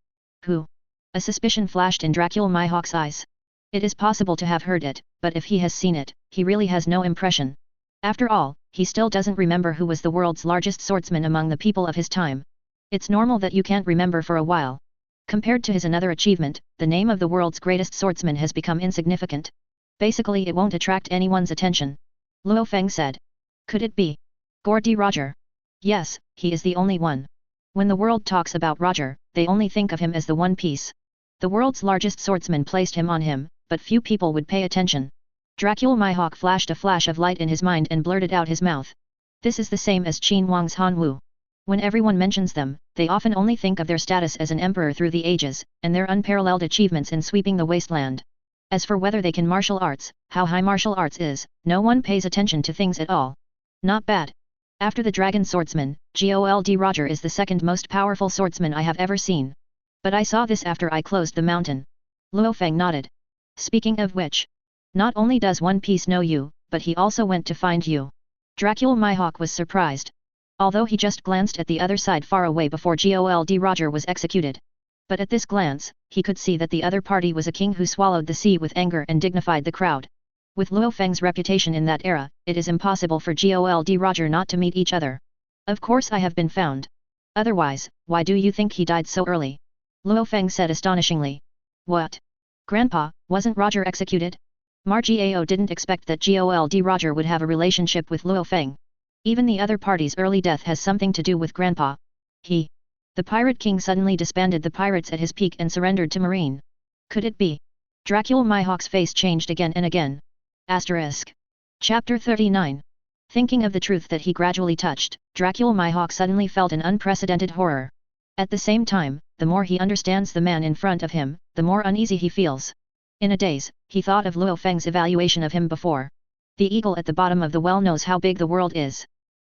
Who? A suspicion flashed in Dracula Mihawk's eyes. It is possible to have heard it, but if he has seen it, he really has no impression. After all, he still doesn't remember who was the world's largest swordsman among the people of his time. It's normal that you can't remember for a while. Compared to his another achievement, the name of the world's greatest swordsman has become insignificant. Basically it won't attract anyone's attention. Lu Fang said. Could it be Gordy Roger? Yes, he is the only one. When the world talks about Roger, they only think of him as the One Piece. The world's largest swordsman placed him on him, but few people would pay attention. Dracula Mihawk flashed a flash of light in his mind and blurted out his mouth. This is the same as Qin Wang's Han Wu. When everyone mentions them, they often only think of their status as an emperor through the ages, and their unparalleled achievements in sweeping the wasteland. As for whether they can martial arts, how high martial arts is, no one pays attention to things at all. Not bad. After the Dragon Swordsman, Gold Roger is the second most powerful swordsman I have ever seen. But I saw this after I closed the mountain. Lu Fang nodded. Speaking of which, not only does One Piece know you, but he also went to find you. Dracula Mihawk was surprised. Although he just glanced at the other side far away before Gold Roger was executed. But at this glance, he could see that the other party was a king who swallowed the sea with anger and dignified the crowd. With Lu Fang's reputation in that era, it is impossible for Gold Roger not to meet each other. Of course I have been found. Otherwise, why do you think he died so early? Lu Fang said astonishingly. What? Grandpa, wasn't Roger executed? Margio didn't expect that Gold Roger would have a relationship with Lu Fang. Even the other party's early death has something to do with Grandpa. The Pirate King suddenly disbanded the pirates at his peak and surrendered to Marine. Could it be Dracula Mihawk's face changed again and again. Asterisk. Chapter 39. Thinking of the truth that he gradually touched, Dracula Mihawk suddenly felt an unprecedented horror. At the same time, the more he understands the man in front of him, the more uneasy he feels. In a daze, he thought of Lu Fang's evaluation of him before. The eagle at the bottom of the well knows how big the world is.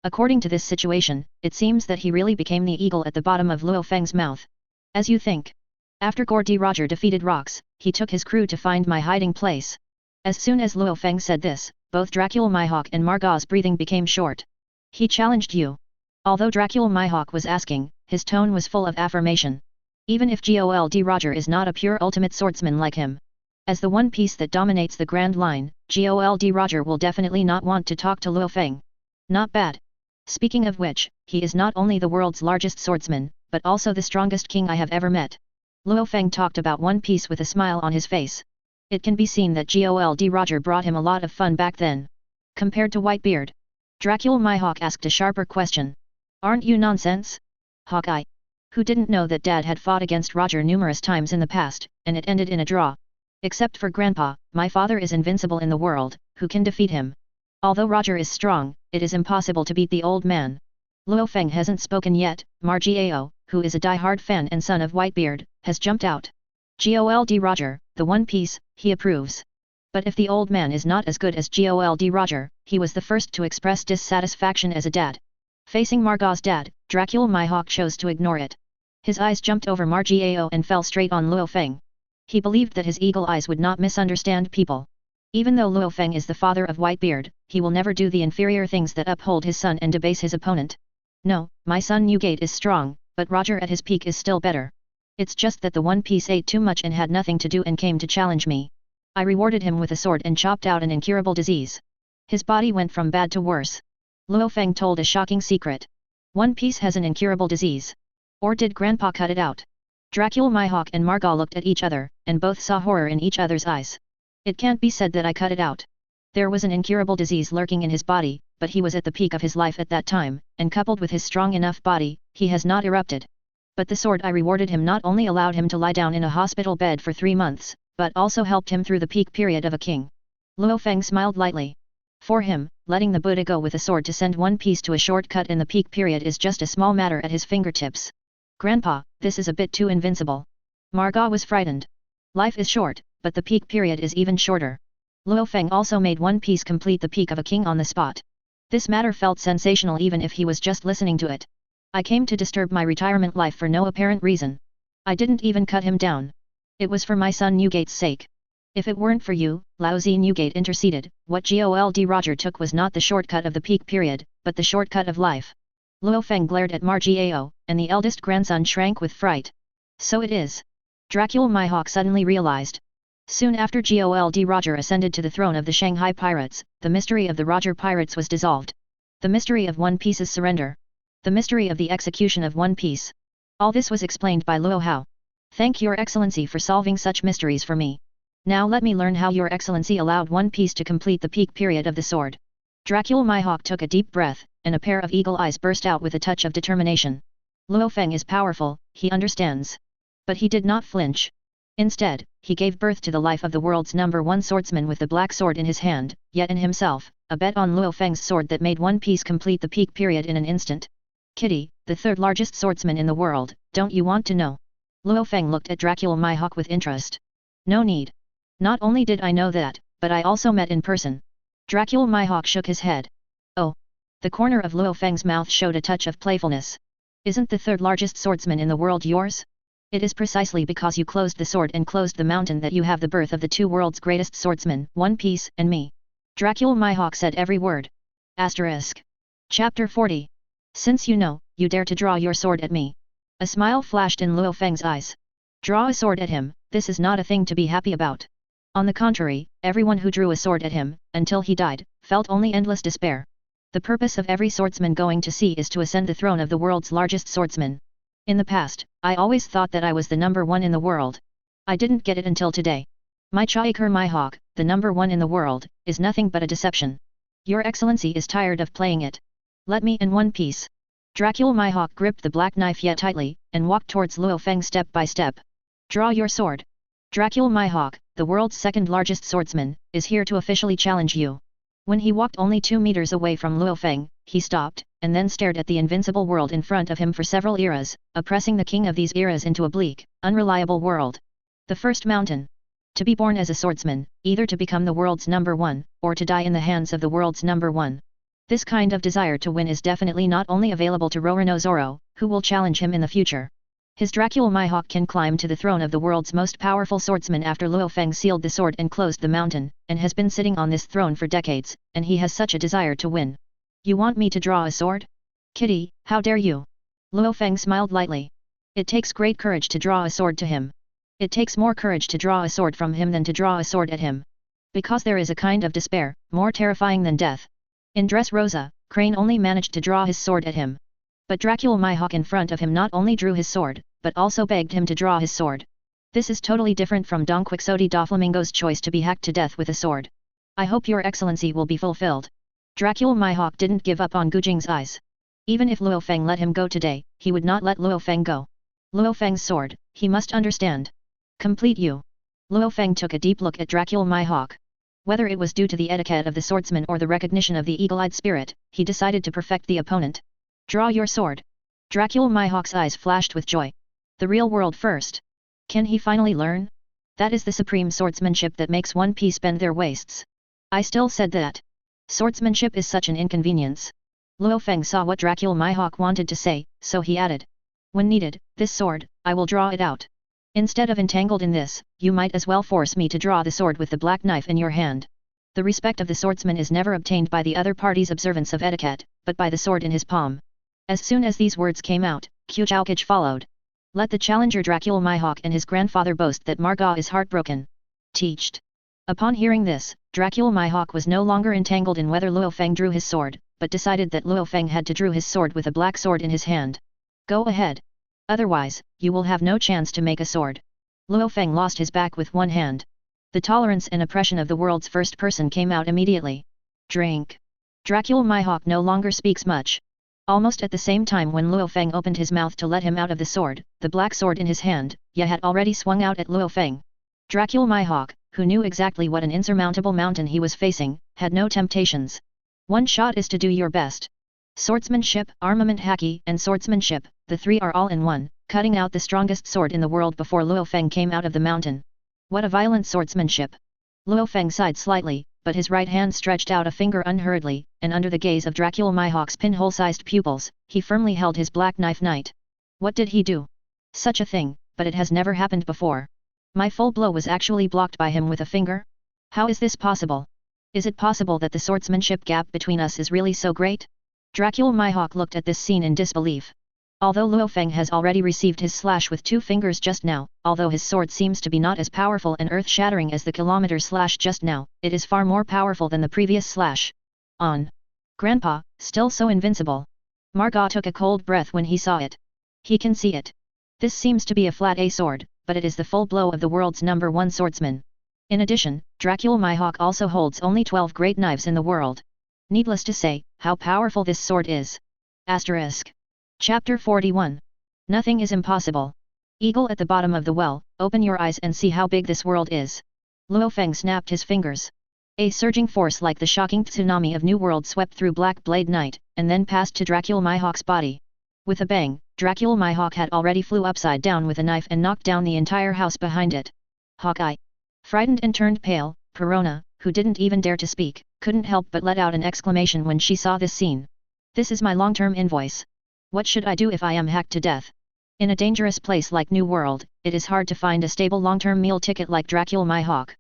According to this situation, it seems that he really became the eagle at the bottom of Lu Fang's mouth. As you think. After Gordy Roger defeated Rox, he took his crew to find my hiding place. As soon as Lu Fang said this, both Dracula Mihawk and Margot's breathing became short. He challenged you. Although Dracula Mihawk was asking, his tone was full of affirmation. Even if Gold Roger is not a pure ultimate swordsman like him. As the one piece that dominates the Grand Line, Gold Roger will definitely not want to talk to Lu Fang. Not bad. Speaking of which, he is not only the world's largest swordsman, but also the strongest king I have ever met. Lu Fang talked about One Piece with a smile on his face. It can be seen that Gold Roger brought him a lot of fun back then. Compared to Whitebeard. Dracula Mihawk asked a sharper question. Aren't you nonsense? Hawkeye. Who didn't know that Dad had fought against Roger numerous times in the past, and it ended in a draw. Except for Grandpa, my father is invincible in the world, who can defeat him? Although Roger is strong, it is impossible to beat the old man. Lu Fang hasn't spoken yet. Margao, who is a die-hard fan and son of Whitebeard, has jumped out. Gold Roger, the One Piece, he approves. But if the old man is not as good as Gold Roger, he was the first to express dissatisfaction as a dad. Facing Margot's dad, Dracula Mihawk chose to ignore it. His eyes jumped over Margao and fell straight on Lu Fang. He believed that his eagle eyes would not misunderstand people. Even though Lu Fang is the father of Whitebeard, he will never do the inferior things that uphold his son and debase his opponent. No, my son Newgate is strong, but Roger at his peak is still better. It's just that the One Piece ate too much and had nothing to do and came to challenge me. I rewarded him with a sword and chopped out an incurable disease. His body went from bad to worse. Lu Fang told a shocking secret. One Piece has an incurable disease. Or did Grandpa cut it out? Dracula Mihawk and Margot looked at each other, and both saw horror in each other's eyes. It can't be said that I cut it out. There was an incurable disease lurking in his body, but he was at the peak of his life at that time, and coupled with his strong enough body, he has not erupted. But the sword I rewarded him not only allowed him to lie down in a hospital bed for 3 months, but also helped him through the peak period of a king. Lu Fang smiled lightly. For him, letting the Buddha go with a sword to send One Piece to a shortcut in the peak period is just a small matter at his fingertips. Grandpa, this is a bit too invincible. Margot was frightened. Life is short, but the peak period is even shorter. Lu Fang also made One Piece complete the peak of a king on the spot. This matter felt sensational even if he was just listening to it. I came to disturb my retirement life for no apparent reason. I didn't even cut him down. It was for my son Newgate's sake. If it weren't for you, lousy Newgate interceded, what Gold Roger took was not the shortcut of the peak period, but the shortcut of life. Lu Fang glared at Margao, and the eldest grandson shrank with fright. So it is. Dracula Mihawk suddenly realized. Soon after Gold Roger ascended to the throne of the Shanghai Pirates, the mystery of the Roger Pirates was dissolved. The mystery of One Piece's surrender. The mystery of the execution of One Piece. All this was explained by Luo Hao. Thank your excellency for solving such mysteries for me. Now let me learn how your excellency allowed One Piece to complete the peak period of the sword. Dracula Mihawk took a deep breath, and a pair of eagle eyes burst out with a touch of determination. Lu Fang is powerful, he understands. But he did not flinch. Instead, he gave birth to the life of the world's #1 swordsman with the black sword in his hand, yet in himself, a bet on Lu Fang's sword that made One Piece complete the peak period in an instant. Kitty, the third largest swordsman in the world, don't you want to know? Lu Fang looked at Dracula Mihawk with interest. No need. Not only did I know that, but I also met in person. Dracula Mihawk shook his head. Oh. The corner of Lu Fang's mouth showed a touch of playfulness. Isn't the third largest swordsman in the world yours? It is precisely because you closed the sword and closed the mountain that you have the birth of the two world's greatest swordsmen, One Piece and me. Dracula Mihawk said every word. Asterisk. Chapter 40. Since you know, you dare to draw your sword at me. A smile flashed in Lu Fang's eyes. Draw a sword at him, this is not a thing to be happy about. On the contrary, everyone who drew a sword at him, until he died, felt only endless despair. The purpose of every swordsman going to sea is to ascend the throne of the world's largest swordsman. In the past, I always thought that I was the #1 in the world. I didn't get it until today. My Chaiker Mihawk, the #1 in the world, is nothing but a deception. Your excellency is tired of playing it. Let me in one piece. Dracula Mihawk gripped the black knife yet tightly, and walked towards Lu Fang step by step. Draw your sword. Dracula Mihawk, the world's second largest swordsman, is here to officially challenge you. When he walked only 2 meters away from Lu Fang, he stopped, and then stared at the invincible world in front of him for several eras, oppressing the king of these eras into a bleak, unreliable world. The first mountain. To be born as a swordsman, either to become the world's number one, or to die in the hands of the world's number one. This kind of desire to win is definitely not only available to Rosa, who will challenge him in the future. His Dracula Mihawk can climb to the throne of the world's most powerful swordsman after Lu Fang sealed the sword and closed the mountain, and has been sitting on this throne for decades, and he has such a desire to win. You want me to draw a sword? Kitty, how dare you? Lu Fang smiled lightly. It takes great courage to draw a sword to him. It takes more courage to draw a sword from him than to draw a sword at him. Because there is a kind of despair, more terrifying than death. In Rosa, Crane only managed to draw his sword at him. But Dracula Mihawk in front of him not only drew his sword, but also begged him to draw his sword. This is totally different from Don Quixote Doflamingo's choice to be hacked to death with a sword. I hope your excellency will be fulfilled. Dracula Mihawk didn't give up on Gu Jing's eyes. Even if Lu Fang let him go today, he would not let Lu Fang go. Lu Fang's sword, he must understand. Complete you. Lu Fang took a deep look at Dracula Mihawk. Whether it was due to the etiquette of the swordsman or the recognition of the eagle-eyed spirit, he decided to perfect the opponent. Draw your sword. Dracula Mihawk's eyes flashed with joy. The real world first. Can he finally learn? That is the supreme swordsmanship that makes one piece bend their waists. I still said that. Swordsmanship is such an inconvenience. Lu Fang saw what Dracula Mihawk wanted to say, so he added. When needed, this sword, I will draw it out. Instead of entangled in this, you might as well force me to draw the sword with the black knife in your hand. The respect of the swordsman is never obtained by the other party's observance of etiquette, but by the sword in his palm. As soon as these words came out, Qiaokage followed. Let the challenger Dracula Mihawk and his grandfather boast that Margot is heartbroken. Teached. Upon hearing this, Dracula Mihawk was no longer entangled in whether Lu Fang drew his sword, but decided that Lu Fang had to drew his sword with a black sword in his hand. Go ahead. Otherwise, you will have no chance to make a sword. Lu Fang lost his back with one hand. The tolerance and oppression of the world's first person came out immediately. Drink. Dracula Mihawk no longer speaks much. Almost at the same time when Lu Fang opened his mouth to let him out of the sword, the black sword in his hand, had already swung out at Lu Fang. Dracula Mihawk, who knew exactly what an insurmountable mountain he was facing, had no temptations. One shot is to do your best. Swordsmanship, armament haki, and swordsmanship, the three are all in one, cutting out the strongest sword in the world before Lu Fang came out of the mountain. What a violent swordsmanship! Lu Fang sighed slightly, but his right hand stretched out a finger unhurriedly, and under the gaze of Dracula Mihawk's pinhole-sized pupils, he firmly held his black knife knight. What did he do? Such a thing, but it has never happened before. My full blow was actually blocked by him with a finger? How is this possible? Is it possible that the swordsmanship gap between us is really so great? Dracula Mihawk looked at this scene in disbelief. Although Lu Fang has already received his slash with 2 fingers just now, although his sword seems to be not as powerful and earth-shattering as the kilometer slash just now, it is far more powerful than the previous slash. On. Grandpa, still so invincible. Margot took a cold breath when he saw it. He can see it. This seems to be a flat A sword, but it is the full blow of the world's number one swordsman. In addition, Dracula Mihawk also holds only 12 great knives in the world. Needless to say, how powerful this sword is. Asterisk. Chapter 41. Nothing is impossible. Eagle at the bottom of the well, open your eyes and see how big this world is. Lu Fang snapped his fingers. A surging force like the shocking tsunami of New World swept through Black Blade Knight, and then passed to Dracula Mihawk's body. With a bang, Dracula Mihawk had already flew upside down with a knife and knocked down the entire house behind it. Hawkeye. Frightened and turned pale, Perona, who didn't even dare to speak, couldn't help but let out an exclamation when she saw this scene. This is my long-term invoice. What should I do if I am hacked to death? In a dangerous place like New World, it is hard to find a stable long-term meal ticket like Dracula Mihawk.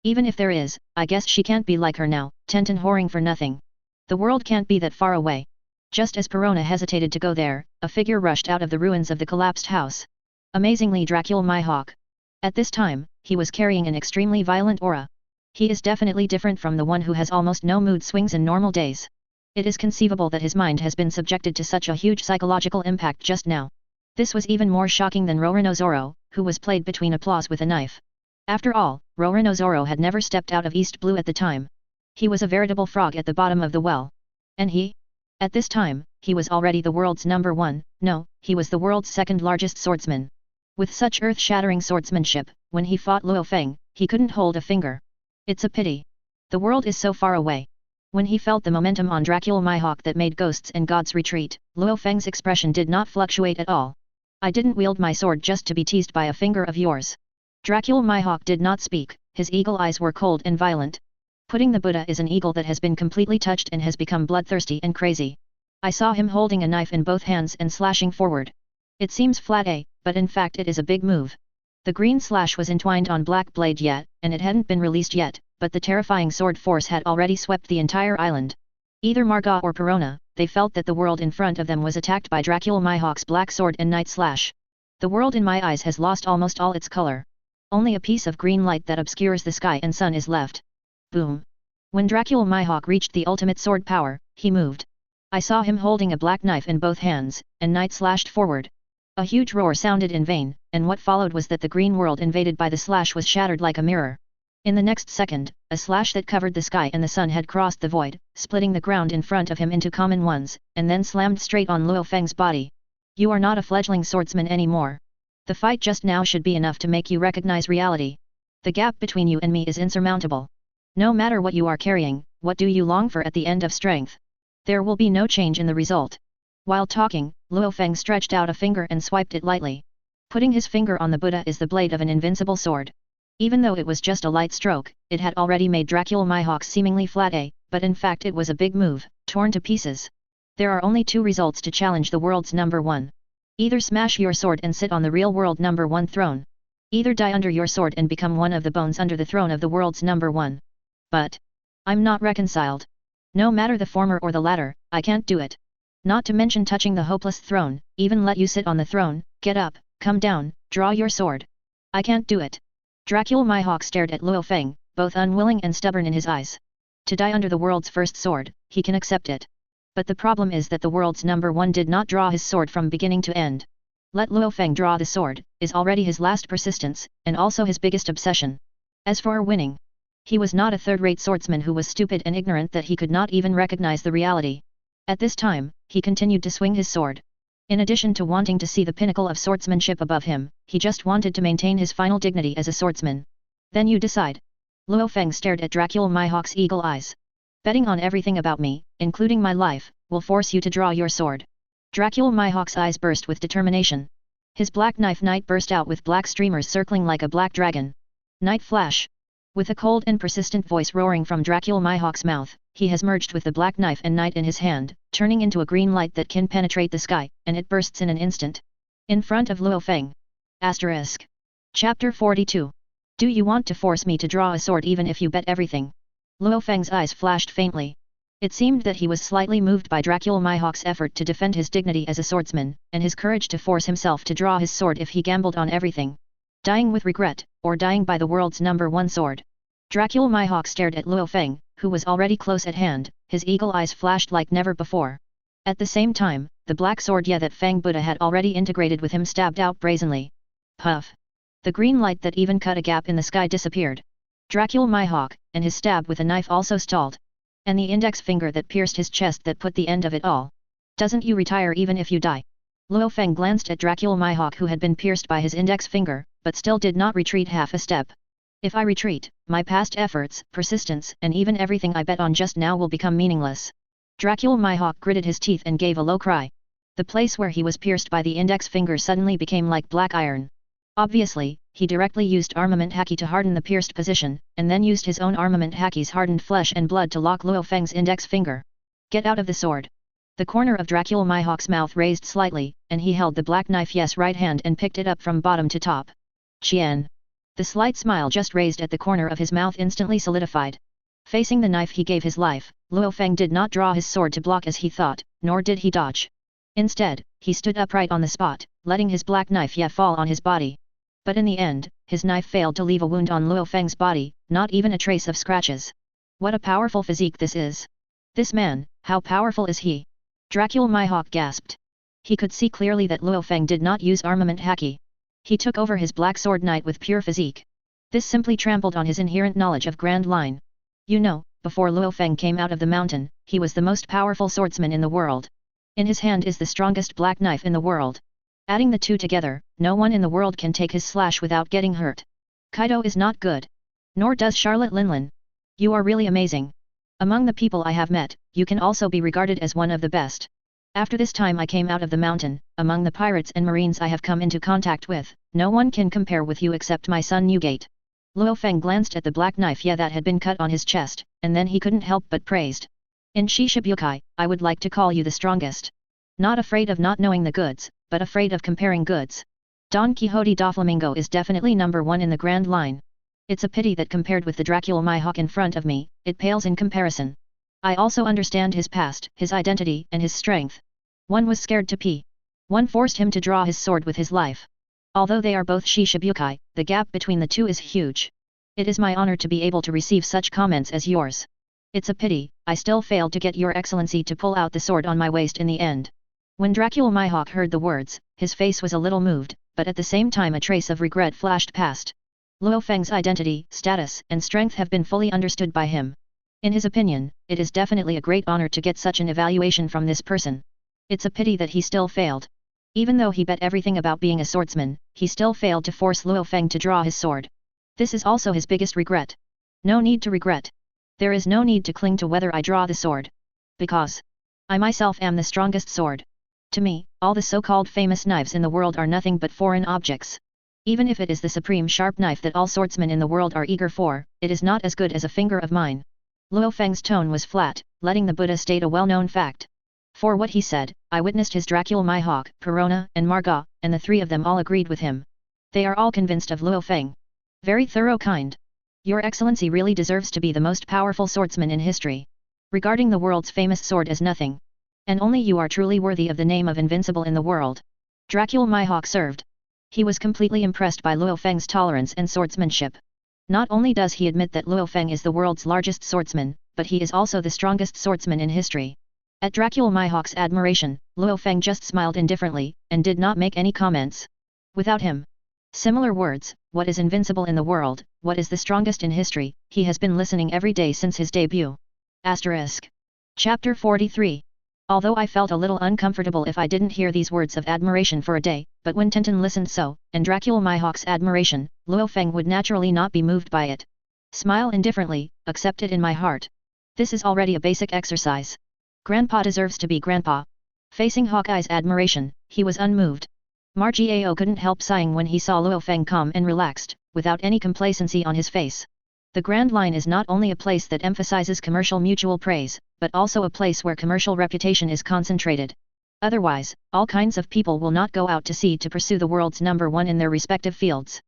Even if there is, I guess she can't be like her now, Tenton whoring for nothing. The world can't be that far away. Just as Perona hesitated to go there, a figure rushed out of the ruins of the collapsed house. Amazingly Dracula Mihawk. At this time, he was carrying an extremely violent aura. He is definitely different from the one who has almost no mood swings in normal days. It is conceivable that his mind has been subjected to such a huge psychological impact just now. This was even more shocking than Roranozoro, who was played between applause with a knife. After all, Roranozoro had never stepped out of East Blue at the time. He was a veritable frog at the bottom of the well. And he? At this time, he was already the world's number one, no, he was the world's second largest swordsman. With such earth-shattering swordsmanship, when he fought Lu Fang, he couldn't hold a finger. It's a pity. The world is so far away. When he felt the momentum on Dracula Mihawk that made ghosts and gods retreat, Lu Fang's expression did not fluctuate at all. I didn't wield my sword just to be teased by a finger of yours. Dracula Mihawk did not speak, his eagle eyes were cold and violent. Putting the Buddha is an eagle that has been completely touched and has become bloodthirsty and crazy. I saw him holding a knife in both hands and slashing forward. It seems flat but in fact it is a big move. The green slash was entwined on black blade yet, and it hadn't been released yet, but the terrifying sword force had already swept the entire island. Either Marga or Perona, they felt that the world in front of them was attacked by Dracula Mihawk's black sword and night slash. The world in my eyes has lost almost all its color. Only a piece of green light that obscures the sky and sun is left. Boom. When Dracula Mihawk reached the ultimate sword power, he moved. I saw him holding a black knife in both hands, and night slashed forward. A huge roar sounded in vain, and what followed was that the green world invaded by the slash was shattered like a mirror. In the next second, a slash that covered the sky and the sun had crossed the void, splitting the ground in front of him into common ones, and then slammed straight on Lu Fang's body. You are not a fledgling swordsman anymore. The fight just now should be enough to make you recognize reality. The gap between you and me is insurmountable. No matter what you are carrying, what do you long for at the end of strength? There will be no change in the result. While talking, Lu Fang stretched out a finger and swiped it lightly. Putting his finger on the Buddha is the blade of an invincible sword. Even though it was just a light stroke, it had already made Dracula Mihawk seemingly flat but in fact it was a big move, torn to pieces. There are only two results to challenge the world's number one. Either smash your sword and sit on the real world number one throne. Either die under your sword and become one of the bones under the throne of the world's number one. But I'm not reconciled. No matter the former or the latter, I can't do it. Not to mention touching the hopeless throne, even let you sit on the throne, get up, come down, draw your sword. I can't do it. Dracula Mihawk stared at Lu Fang, both unwilling and stubborn in his eyes. To die under the world's first sword, he can accept it. But the problem is that the world's number one did not draw his sword from beginning to end. Let Lu Fang draw the sword, is already his last persistence, and also his biggest obsession. As for winning, he was not a third-rate swordsman who was stupid and ignorant that he could not even recognize the reality. At this time, he continued to swing his sword. In addition to wanting to see the pinnacle of swordsmanship above him, he just wanted to maintain his final dignity as a swordsman. Then you decide. Lu Fang stared at Dracula Mihawk's eagle eyes. Betting on everything about me, including my life, will force you to draw your sword. Dracula Mihawk's eyes burst with determination. His black knife night burst out with black streamers circling like a black dragon. Night flash. With a cold and persistent voice roaring from Dracula Mihawk's mouth, he has merged with the black knife and night in his hand, turning into a green light that can penetrate the sky, and it bursts in an instant. In front of Lu Fang. Asterisk. Chapter 42. Do you want to force me to draw a sword even if you bet everything? Lu Fang's eyes flashed faintly. It seemed that he was slightly moved by Dracula Mihawk's effort to defend his dignity as a swordsman, and his courage to force himself to draw his sword if he gambled on everything. Dying with regret, or dying by the world's number one sword. Dracula Mihawk stared at Lu Fang, who was already close at hand, his eagle eyes flashed like never before. At the same time, the black sword that Fang Buddha had already integrated with him stabbed out brazenly. Puff! The green light that even cut a gap in the sky disappeared. Dracula Mihawk, and his stab with a knife also stalled. And the index finger that pierced his chest that put the end of it all. Doesn't you retire even if you die? Lu Fang glanced at Dracula Mihawk who had been pierced by his index finger, but still did not retreat half a step. If I retreat, my past efforts, persistence, and even everything I bet on just now will become meaningless. Dracula Mihawk gritted his teeth and gave a low cry. The place where he was pierced by the index finger suddenly became like black iron. Obviously, he directly used armament haki to harden the pierced position, and then used his own armament haki's hardened flesh and blood to lock Lu Fang's index finger. Get out of the sword. The corner of Dracula Mihawk's mouth raised slightly, and he held the black knife right hand and picked it up from bottom to top. Chien. The slight smile just raised at the corner of his mouth instantly solidified. Facing the knife he gave his life, Lu Fang did not draw his sword to block as he thought, nor did he dodge. Instead, he stood upright on the spot, letting his black knife fall on his body. But in the end, his knife failed to leave a wound on Lu Fang's body, not even a trace of scratches. What a powerful physique this is. This man, how powerful is he? Dracula Mihawk gasped. He could see clearly that Lu Fang did not use armament haki. He took over his black sword knight with pure physique. This simply trampled on his inherent knowledge of Grand Line. You know, before Lu Fang came out of the mountain, he was the most powerful swordsman in the world. In his hand is the strongest black knife in the world. Adding the two together, no one in the world can take his slash without getting hurt. Kaido is not good. Nor does Charlotte Linlin. You are really amazing. Among the people I have met, you can also be regarded as one of the best. After this time I came out of the mountain, among the pirates and marines I have come into contact with, no one can compare with you except my son Newgate. Lu Fang glanced at the black knife that had been cut on his chest, and then he couldn't help but praised. In Shishibukai, I would like to call you the strongest. Not afraid of not knowing the goods, but afraid of comparing goods. Don Quixote da Flamingo is definitely number one in the grand line. It's a pity that compared with the Dracula Mihawk in front of me, it pales in comparison. I also understand his past, his identity and his strength. One was scared to pee. One forced him to draw his sword with his life. Although they are both Shishibukai, the gap between the two is huge. It is my honor to be able to receive such comments as yours. It's a pity, I still failed to get your excellency to pull out the sword on my waist in the end. When Dracula Mihawk heard the words, his face was a little moved, but at the same time a trace of regret flashed past. Lu Fang's identity, status, and strength have been fully understood by him. In his opinion, it is definitely a great honor to get such an evaluation from this person. It's a pity that he still failed. Even though he bet everything about being a swordsman, he still failed to force Lu Fang to draw his sword. This is also his biggest regret. No need to regret. There is no need to cling to whether I draw the sword. Because I myself am the strongest sword. To me, all the so-called famous knives in the world are nothing but foreign objects. Even if it is the supreme sharp knife that all swordsmen in the world are eager for, it is not as good as a finger of mine. Lu Fang's tone was flat, letting the Buddha state a well-known fact. For what he said, I witnessed his Dracula Mihawk, Perona, and Marga, and the three of them all agreed with him. They are all convinced of Lu Fang. Very thorough kind. Your Excellency really deserves to be the most powerful swordsman in history. Regarding the world's famous sword as nothing. And only you are truly worthy of the name of invincible in the world. Dracula Mihawk served. He was completely impressed by Lu Fang's tolerance and swordsmanship. Not only does he admit that Lu Fang is the world's largest swordsman, but he is also the strongest swordsman in history. At Dracula Mihawk's admiration, Lu Fang just smiled indifferently, and did not make any comments. Without him. Similar words, what is invincible in the world, what is the strongest in history, he has been listening every day since his debut. Asterisk. Chapter 43. Although I felt a little uncomfortable if I didn't hear these words of admiration for a day, but when Tintin listened so, and Dracula Mihawk's admiration, Lu Fang would naturally not be moved by it. Smile indifferently, accept it in my heart. This is already a basic exercise. Grandpa deserves to be grandpa. Facing Hawkeye's admiration, he was unmoved. Margiao couldn't help sighing when he saw Lu Fang calm and relaxed, without any complacency on his face. The Grand Line is not only a place that emphasizes commercial mutual praise, but also a place where commercial reputation is concentrated. Otherwise, all kinds of people will not go out to sea to pursue the world's number one in their respective fields.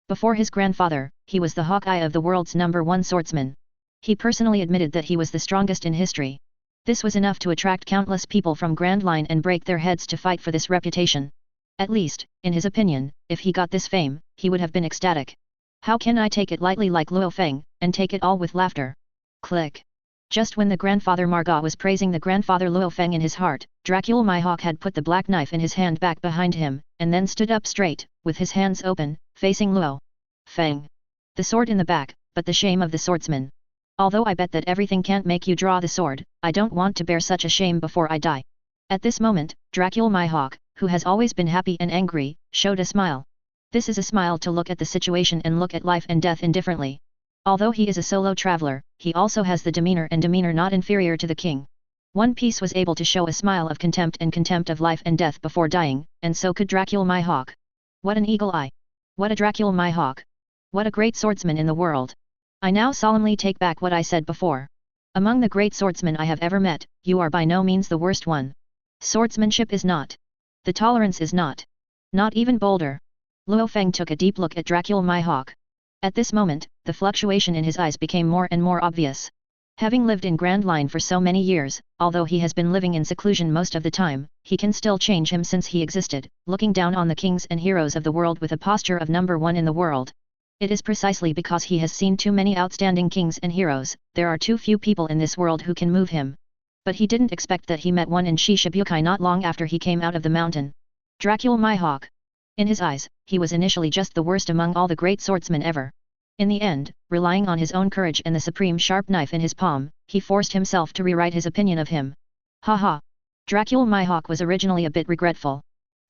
Before his grandfather, he was the Hawkeye of the world's number one swordsman. He personally admitted that he was the strongest in history. This was enough to attract countless people from Grand Line and break their heads to fight for this reputation. At least, in his opinion, if he got this fame, he would have been ecstatic. How can I take it lightly like Lu Fang, and take it all with laughter? Click. Just when the grandfather Marga was praising the grandfather Lu Fang in his heart, Dracula Mihawk had put the black knife in his hand back behind him, and then stood up straight, with his hands open, facing Lu Fang. The sword in the back, but the shame of the swordsman. Although I bet that everything can't make you draw the sword, I don't want to bear such a shame before I die. At this moment, Dracula Mihawk, who has always been happy and angry, showed a smile. This is a smile to look at the situation and look at life and death indifferently. Although he is a solo traveler, he also has the demeanor not inferior to the king. One Piece was able to show a smile of contempt and contempt of life and death before dying, and so could Dracula Mihawk. What an eagle eye! What a Dracula Mihawk! What a great swordsman in the world! I now solemnly take back what I said before. Among the great swordsmen I have ever met, you are by no means the worst one. Swordsmanship is not. The tolerance is not. Not even bolder. Lu Fang took a deep look at Dracula Mihawk. At this moment, the fluctuation in his eyes became more and more obvious. Having lived in Grand Line for so many years, although he has been living in seclusion most of the time, he can still change him since he existed, looking down on the kings and heroes of the world with a posture of number one in the world. It is precisely because he has seen too many outstanding kings and heroes, there are too few people in this world who can move him. But he didn't expect that he met one in Shishibukai not long after he came out of the mountain. Dracula Mihawk. In his eyes, he was initially just the worst among all the great swordsmen ever. In the end, relying on his own courage and the supreme sharp knife in his palm, he forced himself to rewrite his opinion of him. Haha. Dracula Mihawk was originally a bit regretful.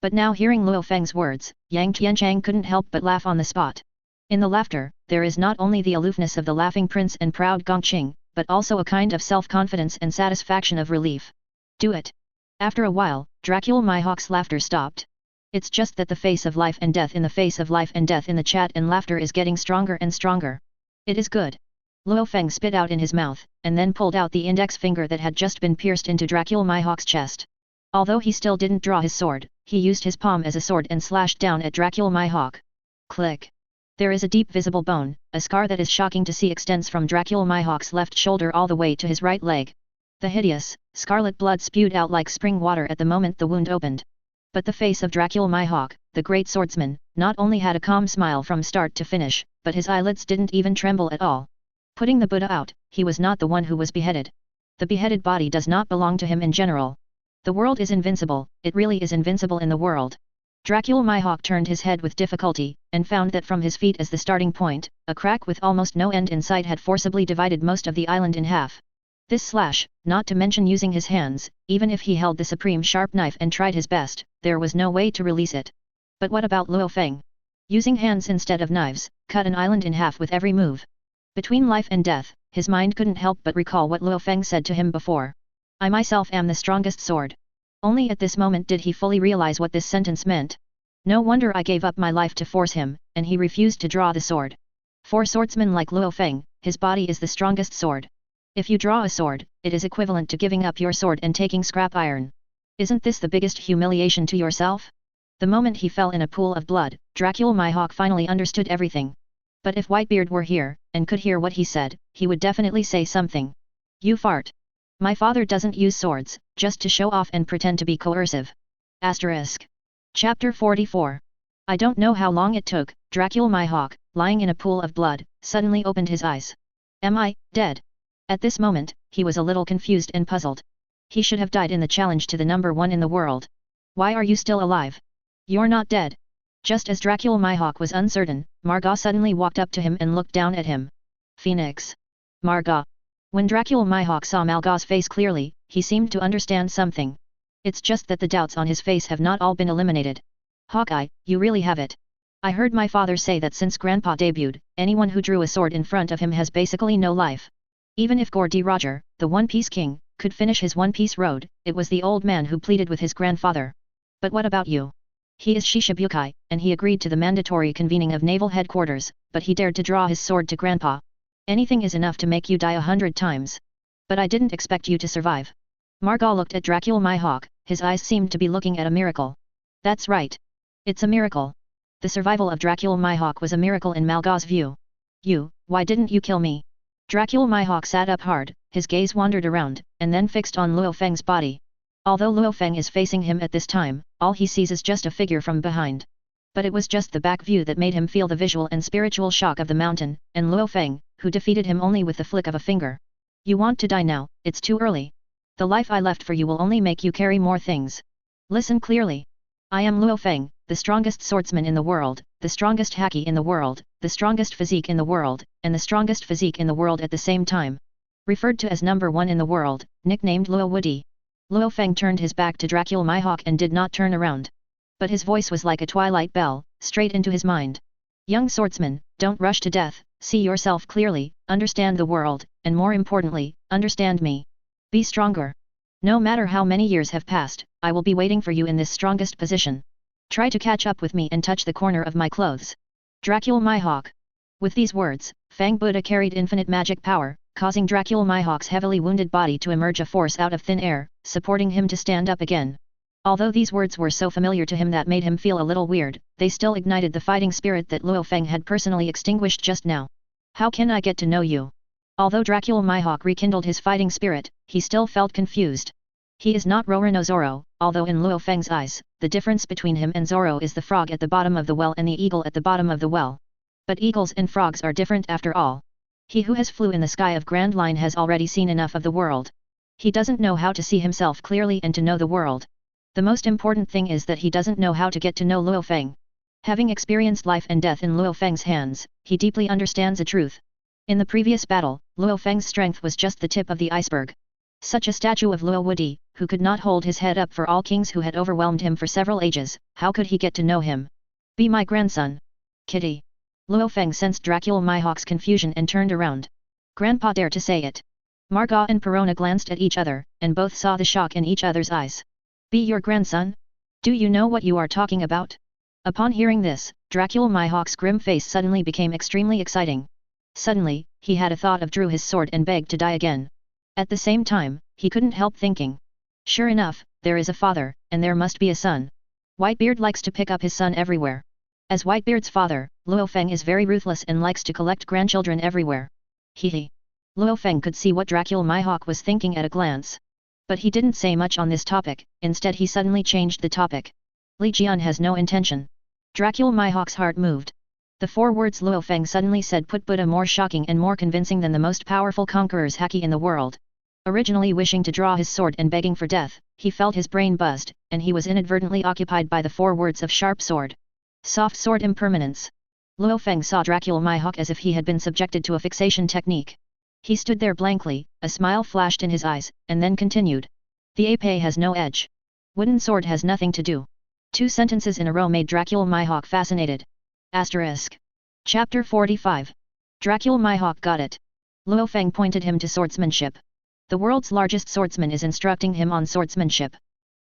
But now hearing Lu Fang's words, Yang Tianchang couldn't help but laugh on the spot. In the laughter, there is not only the aloofness of the laughing prince and proud Gongqing, but also a kind of self-confidence and satisfaction of relief. Do it. After a while, Dracula Mihawk's laughter stopped. It's just that the face of life and death in the face of life and death in the chat and laughter is getting stronger and stronger. It is good. Lu Fang spit out in his mouth, and then pulled out the index finger that had just been pierced into Dracula Mihawk's chest. Although he still didn't draw his sword, he used his palm as a sword and slashed down at Dracula Mihawk. Click. There is a deep visible bone, a scar that is shocking to see extends from Dracula Mihawk's left shoulder all the way to his right leg. The hideous, scarlet blood spewed out like spring water at the moment the wound opened. But the face of Dracula Mihawk, the great swordsman, not only had a calm smile from start to finish, but his eyelids didn't even tremble at all. Putting the Buddha out, he was not the one who was beheaded. The beheaded body does not belong to him in general. The world is invincible, it really is invincible in the world. Dracula Mihawk turned his head with difficulty, and found that from his feet as the starting point, a crack with almost no end in sight had forcibly divided most of the island in half. This slash, not to mention using his hands, even if he held the supreme sharp knife and tried his best, there was no way to release it. But what about Lu Fang? Using hands instead of knives, cut an island in half with every move. Between life and death, his mind couldn't help but recall what Lu Fang said to him before. I myself am the strongest sword. Only at this moment did he fully realize what this sentence meant. No wonder I gave up my life to force him, and he refused to draw the sword. For swordsmen like Lu Fang, his body is the strongest sword. If you draw a sword, it is equivalent to giving up your sword and taking scrap iron. Isn't this the biggest humiliation to yourself? The moment he fell in a pool of blood, Dracula Mihawk finally understood everything. But if Whitebeard were here, and could hear what he said, he would definitely say something. You fart. My father doesn't use swords, just to show off and pretend to be coercive. Asterisk. Chapter 44. I don't know how long it took, Dracula Mihawk, lying in a pool of blood, suddenly opened his eyes. Am I dead? At this moment, he was a little confused and puzzled. He should have died in the challenge to the number 1 in the world. Why are you still alive? You're not dead. Just as Dracula Mihawk was uncertain, Marga suddenly walked up to him and looked down at him. Phoenix. Marga. When Dracula Mihawk saw Marga's face clearly, he seemed to understand something. It's just that the doubts on his face have not all been eliminated. Hawkeye, you really have it. I heard my father say that since Grandpa debuted, anyone who drew a sword in front of him has basically no life. Even if Gordy Roger, the One Piece King, could finish his One Piece road, it was the old man who pleaded with his grandfather. But what about you? He is Shishibukai, and he agreed to the mandatory convening of naval headquarters, but he dared to draw his sword to Grandpa. Anything is enough to make you die 100 times. But I didn't expect you to survive. Marga looked at Dracula Mihawk, his eyes seemed to be looking at a miracle. That's right. It's a miracle. The survival of Dracula Mihawk was a miracle in Marga's view. Why didn't you kill me? Dracula Mihawk sat up hard, his gaze wandered around, and then fixed on Lu Fang's body. Although Lu Fang is facing him at this time, all he sees is just a figure from behind. But it was just the back view that made him feel the visual and spiritual shock of the mountain, and Lu Fang, who defeated him only with the flick of a finger. You want to die now, it's too early. The life I left for you will only make you carry more things. Listen clearly. I am Lu Fang, the strongest swordsman in the world, the strongest haki in the world, the strongest physique in the world, and the strongest physique in the world at the same time. Referred to as number 1 in the world, nicknamed Lu Woody. Lu Fang turned his back to Dracula Mihawk and did not turn around. But his voice was like a twilight bell, straight into his mind. Young swordsman, don't rush to death, see yourself clearly, understand the world, and more importantly, understand me. Be stronger. No matter how many years have passed, I will be waiting for you in this strongest position. Try to catch up with me and touch the corner of my clothes. Dracula Mihawk. With these words, Fang Buddha carried infinite magic power, causing Dracula Mihawk's heavily wounded body to emerge a force out of thin air, supporting him to stand up again. Although these words were so familiar to him that made him feel a little weird, they still ignited the fighting spirit that Lu Fang had personally extinguished just now. How can I get to know you? Although Dracula Mihawk rekindled his fighting spirit, he still felt confused. He is not Roronoa Zoro, although in Lu Fang's eyes, the difference between him and Zoro is the frog at the bottom of the well and the eagle at the bottom of the well. But eagles and frogs are different after all. He who has flew in the sky of Grand Line has already seen enough of the world. He doesn't know how to see himself clearly and to know the world. The most important thing is that he doesn't know how to get to know Lu Fang. Having experienced life and death in Lu Fang's hands, he deeply understands a truth. In the previous battle, Lu Fang's strength was just the tip of the iceberg. Such a statue of Lu Woody, who could not hold his head up for all kings who had overwhelmed him for several ages, how could he get to know him? Be my grandson. Kitty. Lu Fang sensed Dracula Mihawk's confusion and turned around. Grandpa dare to say it. Margot and Perona glanced at each other, and both saw the shock in each other's eyes. Be your grandson? Do you know what you are talking about? Upon hearing this, Dracula Mihawk's grim face suddenly became extremely exciting. Suddenly, he had a thought of drew his sword and begged to die again. At the same time, he couldn't help thinking. Sure enough, there is a father, and there must be a son. Whitebeard likes to pick up his son everywhere. As Whitebeard's father, Lu Fang is very ruthless and likes to collect grandchildren everywhere. Hee. Lu Fang could see what Dracula Mihawk was thinking at a glance. But he didn't say much on this topic, instead he suddenly changed the topic. Li Jian has no intention. Dracula Mihawk's heart moved. The 4 words Lu Fang suddenly said put Buddha more shocking and more convincing than the most powerful conqueror's haki in the world. Originally wishing to draw his sword and begging for death, he felt his brain buzzed, and he was inadvertently occupied by the 4 words of sharp sword. Soft sword impermanence. Lu Fang saw Dracula Mihawk as if he had been subjected to a fixation technique. He stood there blankly, a smile flashed in his eyes, and then continued. The épée has no edge. Wooden sword has nothing to do. 2 sentences in a row made Dracula Mihawk fascinated. Asterisk. Chapter 45. Dracula Mihawk got it. Lu Fang pointed him to swordsmanship. The world's largest swordsman is instructing him on swordsmanship.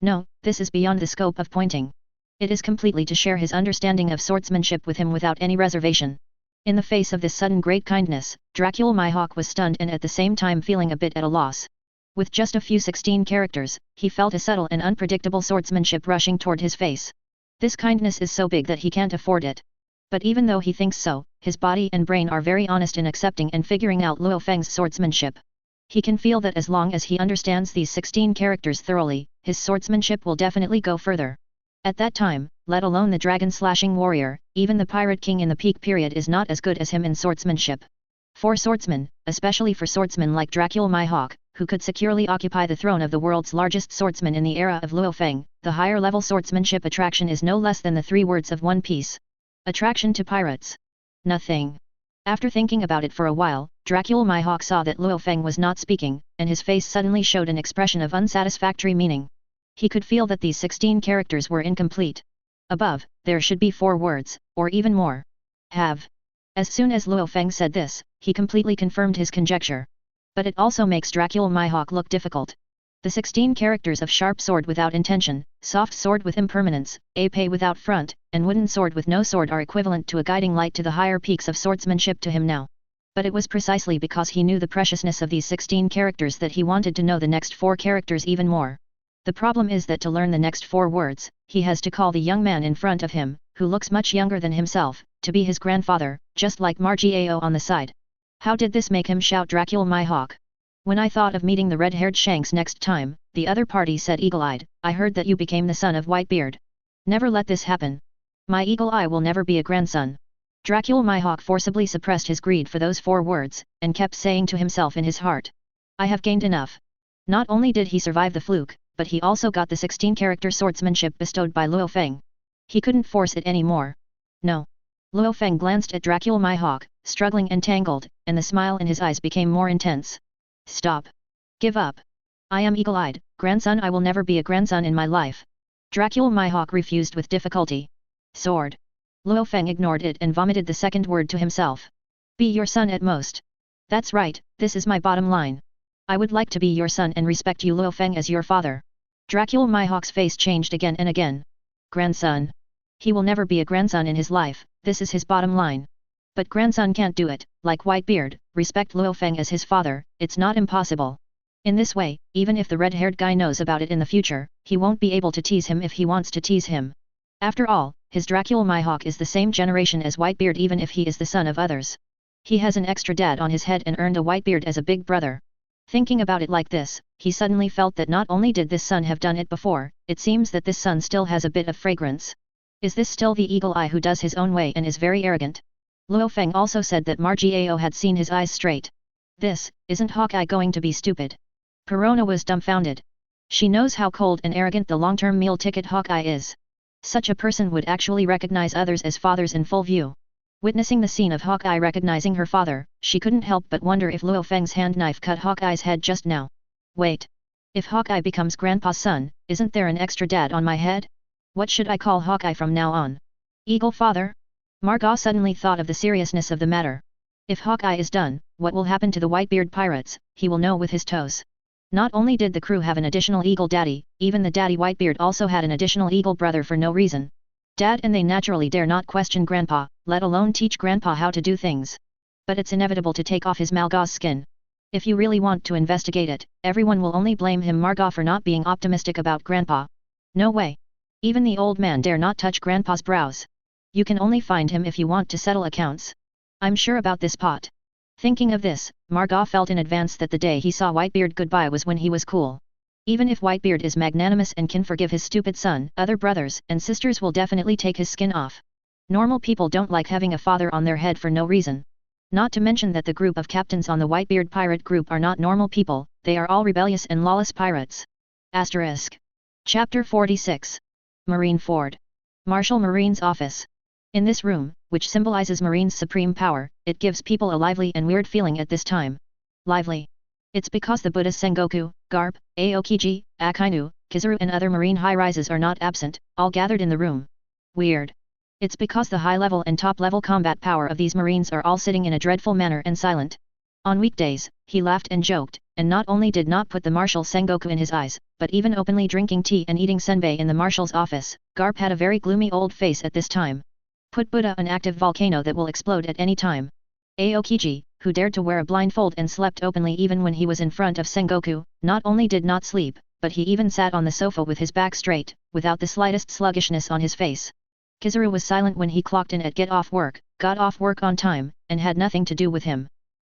No, this is beyond the scope of pointing. It is completely to share his understanding of swordsmanship with him without any reservation. In the face of this sudden great kindness, Dracula Mihawk was stunned and at the same time feeling a bit at a loss. With just a few 16 characters, he felt a subtle and unpredictable swordsmanship rushing toward his face. This kindness is so big that he can't afford it. But even though he thinks so, his body and brain are very honest in accepting and figuring out Lu Fang's swordsmanship. He can feel that as long as he understands these 16 characters thoroughly, his swordsmanship will definitely go further. At that time, let alone the dragon-slashing warrior, even the pirate king in the peak period is not as good as him in swordsmanship. For swordsmen, especially for swordsmen like Dracula Mihawk, who could securely occupy the throne of the world's largest swordsman in the era of Lu Fang, the higher-level swordsmanship attraction is no less than the 3 words of One Piece. Attraction to pirates. Nothing. After thinking about it for a while, Dracula Mihawk saw that Lu Fang was not speaking, and his face suddenly showed an expression of unsatisfactory meaning. He could feel that these 16 characters were incomplete. Above, there should be 4 words, or even more. Have. As soon as Lu Fang said this, he completely confirmed his conjecture. But it also makes Dracula Mihawk look difficult. The 16 characters of sharp sword without intention, soft sword with impermanence, épée without front, and wooden sword with no sword are equivalent to a guiding light to the higher peaks of swordsmanship to him now. But it was precisely because he knew the preciousness of these 16 characters that he wanted to know the next 4 characters even more. The problem is that to learn the next 4 words, he has to call the young man in front of him, who looks much younger than himself, to be his grandfather, just like Margao on the side. How did this make him shout Dracula Mihawk? When I thought of meeting the red-haired Shanks next time, the other party said eagle-eyed, I heard that you became the son of Whitebeard. Never let this happen. My eagle eye will never be a grandson. Dracula Mihawk forcibly suppressed his greed for those 4 words, and kept saying to himself in his heart. I have gained enough. Not only did he survive the fluke, but he also got the 16-character swordsmanship bestowed by Lu Fang. He couldn't force it anymore. No. Lu Fang glanced at Dracula Mihawk, struggling and tangled, and the smile in his eyes became more intense. Stop. Give up. I am eagle-eyed, grandson. I will never be a grandson in my life. Dracula Mihawk refused with difficulty. Sword. Lu Fang ignored it and vomited the second word to himself. Be your son at most. That's right, this is my bottom line. I would like to be your son and respect you Lu Fang as your father. Dracula Mihawk's face changed again and again. Grandson. He will never be a grandson in his life, this is his bottom line. But grandson can't do it, like Whitebeard, respect Lu Fang as his father, it's not impossible. In this way, even if the red-haired guy knows about it in the future, he won't be able to tease him if he wants to tease him. After all, his Dracula Mihawk is the same generation as Whitebeard even if he is the son of others. He has an extra dad on his head and earned a Whitebeard as a big brother. Thinking about it like this, he suddenly felt that not only did this son have done it before, it seems that this son still has a bit of fragrance. Is this still the eagle eye who does his own way and is very arrogant? Lu Fang also said that Margao had seen his eyes straight. Isn't Hawkeye going to be stupid? Perona was dumbfounded. She knows how cold and arrogant the long-term meal ticket Hawkeye is. Such a person would actually recognize others as fathers in full view. Witnessing the scene of Hawkeye recognizing her father, she couldn't help but wonder if Lu Fang's hand knife cut Hawkeye's head just now. Wait. If Hawkeye becomes Grandpa's son, isn't there an extra dad on my head? What should I call Hawkeye from now on? Eagle Father? Margot suddenly thought of the seriousness of the matter. If Hawkeye is done, what will happen to the Whitebeard pirates, he will know with his toes. Not only did the crew have an additional eagle daddy, even the daddy Whitebeard also had an additional eagle brother for no reason. Dad and they naturally dare not question Grandpa, let alone teach Grandpa how to do things. But it's inevitable to take off his Malgau's skin. If you really want to investigate it, everyone will only blame him Margot for not being optimistic about Grandpa. No way. Even the old man dare not touch Grandpa's brows. You can only find him if you want to settle accounts. I'm sure about this pot. Thinking of this, Margot felt in advance that the day he saw Whitebeard goodbye was when he was cool. Even if Whitebeard is magnanimous and can forgive his stupid son, other brothers and sisters will definitely take his skin off. Normal people don't like having a father on their head for no reason. Not to mention that the group of captains on the Whitebeard pirate group are not normal people, they are all rebellious and lawless pirates. Asterisk. Chapter 46. Marine Ford. Marshal Marine's office. In this room, which symbolizes Marine's supreme power, it gives people a lively and weird feeling at this time. Lively. It's because the Buddhas Sengoku, Garp, Aokiji, Akainu, Kizaru and other marine high-rises are not absent, all gathered in the room. Weird. It's because the high-level and top-level combat power of these marines are all sitting in a dreadful manner and silent. On weekdays, he laughed and joked, and not only did not put the Marshal Sengoku in his eyes, but even openly drinking tea and eating senbei in the Marshal's office. Garp had a very gloomy old face at this time. Put Buddha an active volcano that will explode at any time. Aokiji, who dared to wear a blindfold and slept openly even when he was in front of Sengoku, not only did not sleep, but he even sat on the sofa with his back straight, without the slightest sluggishness on his face. Kizaru was silent when he clocked in at got off work on time, and had nothing to do with him.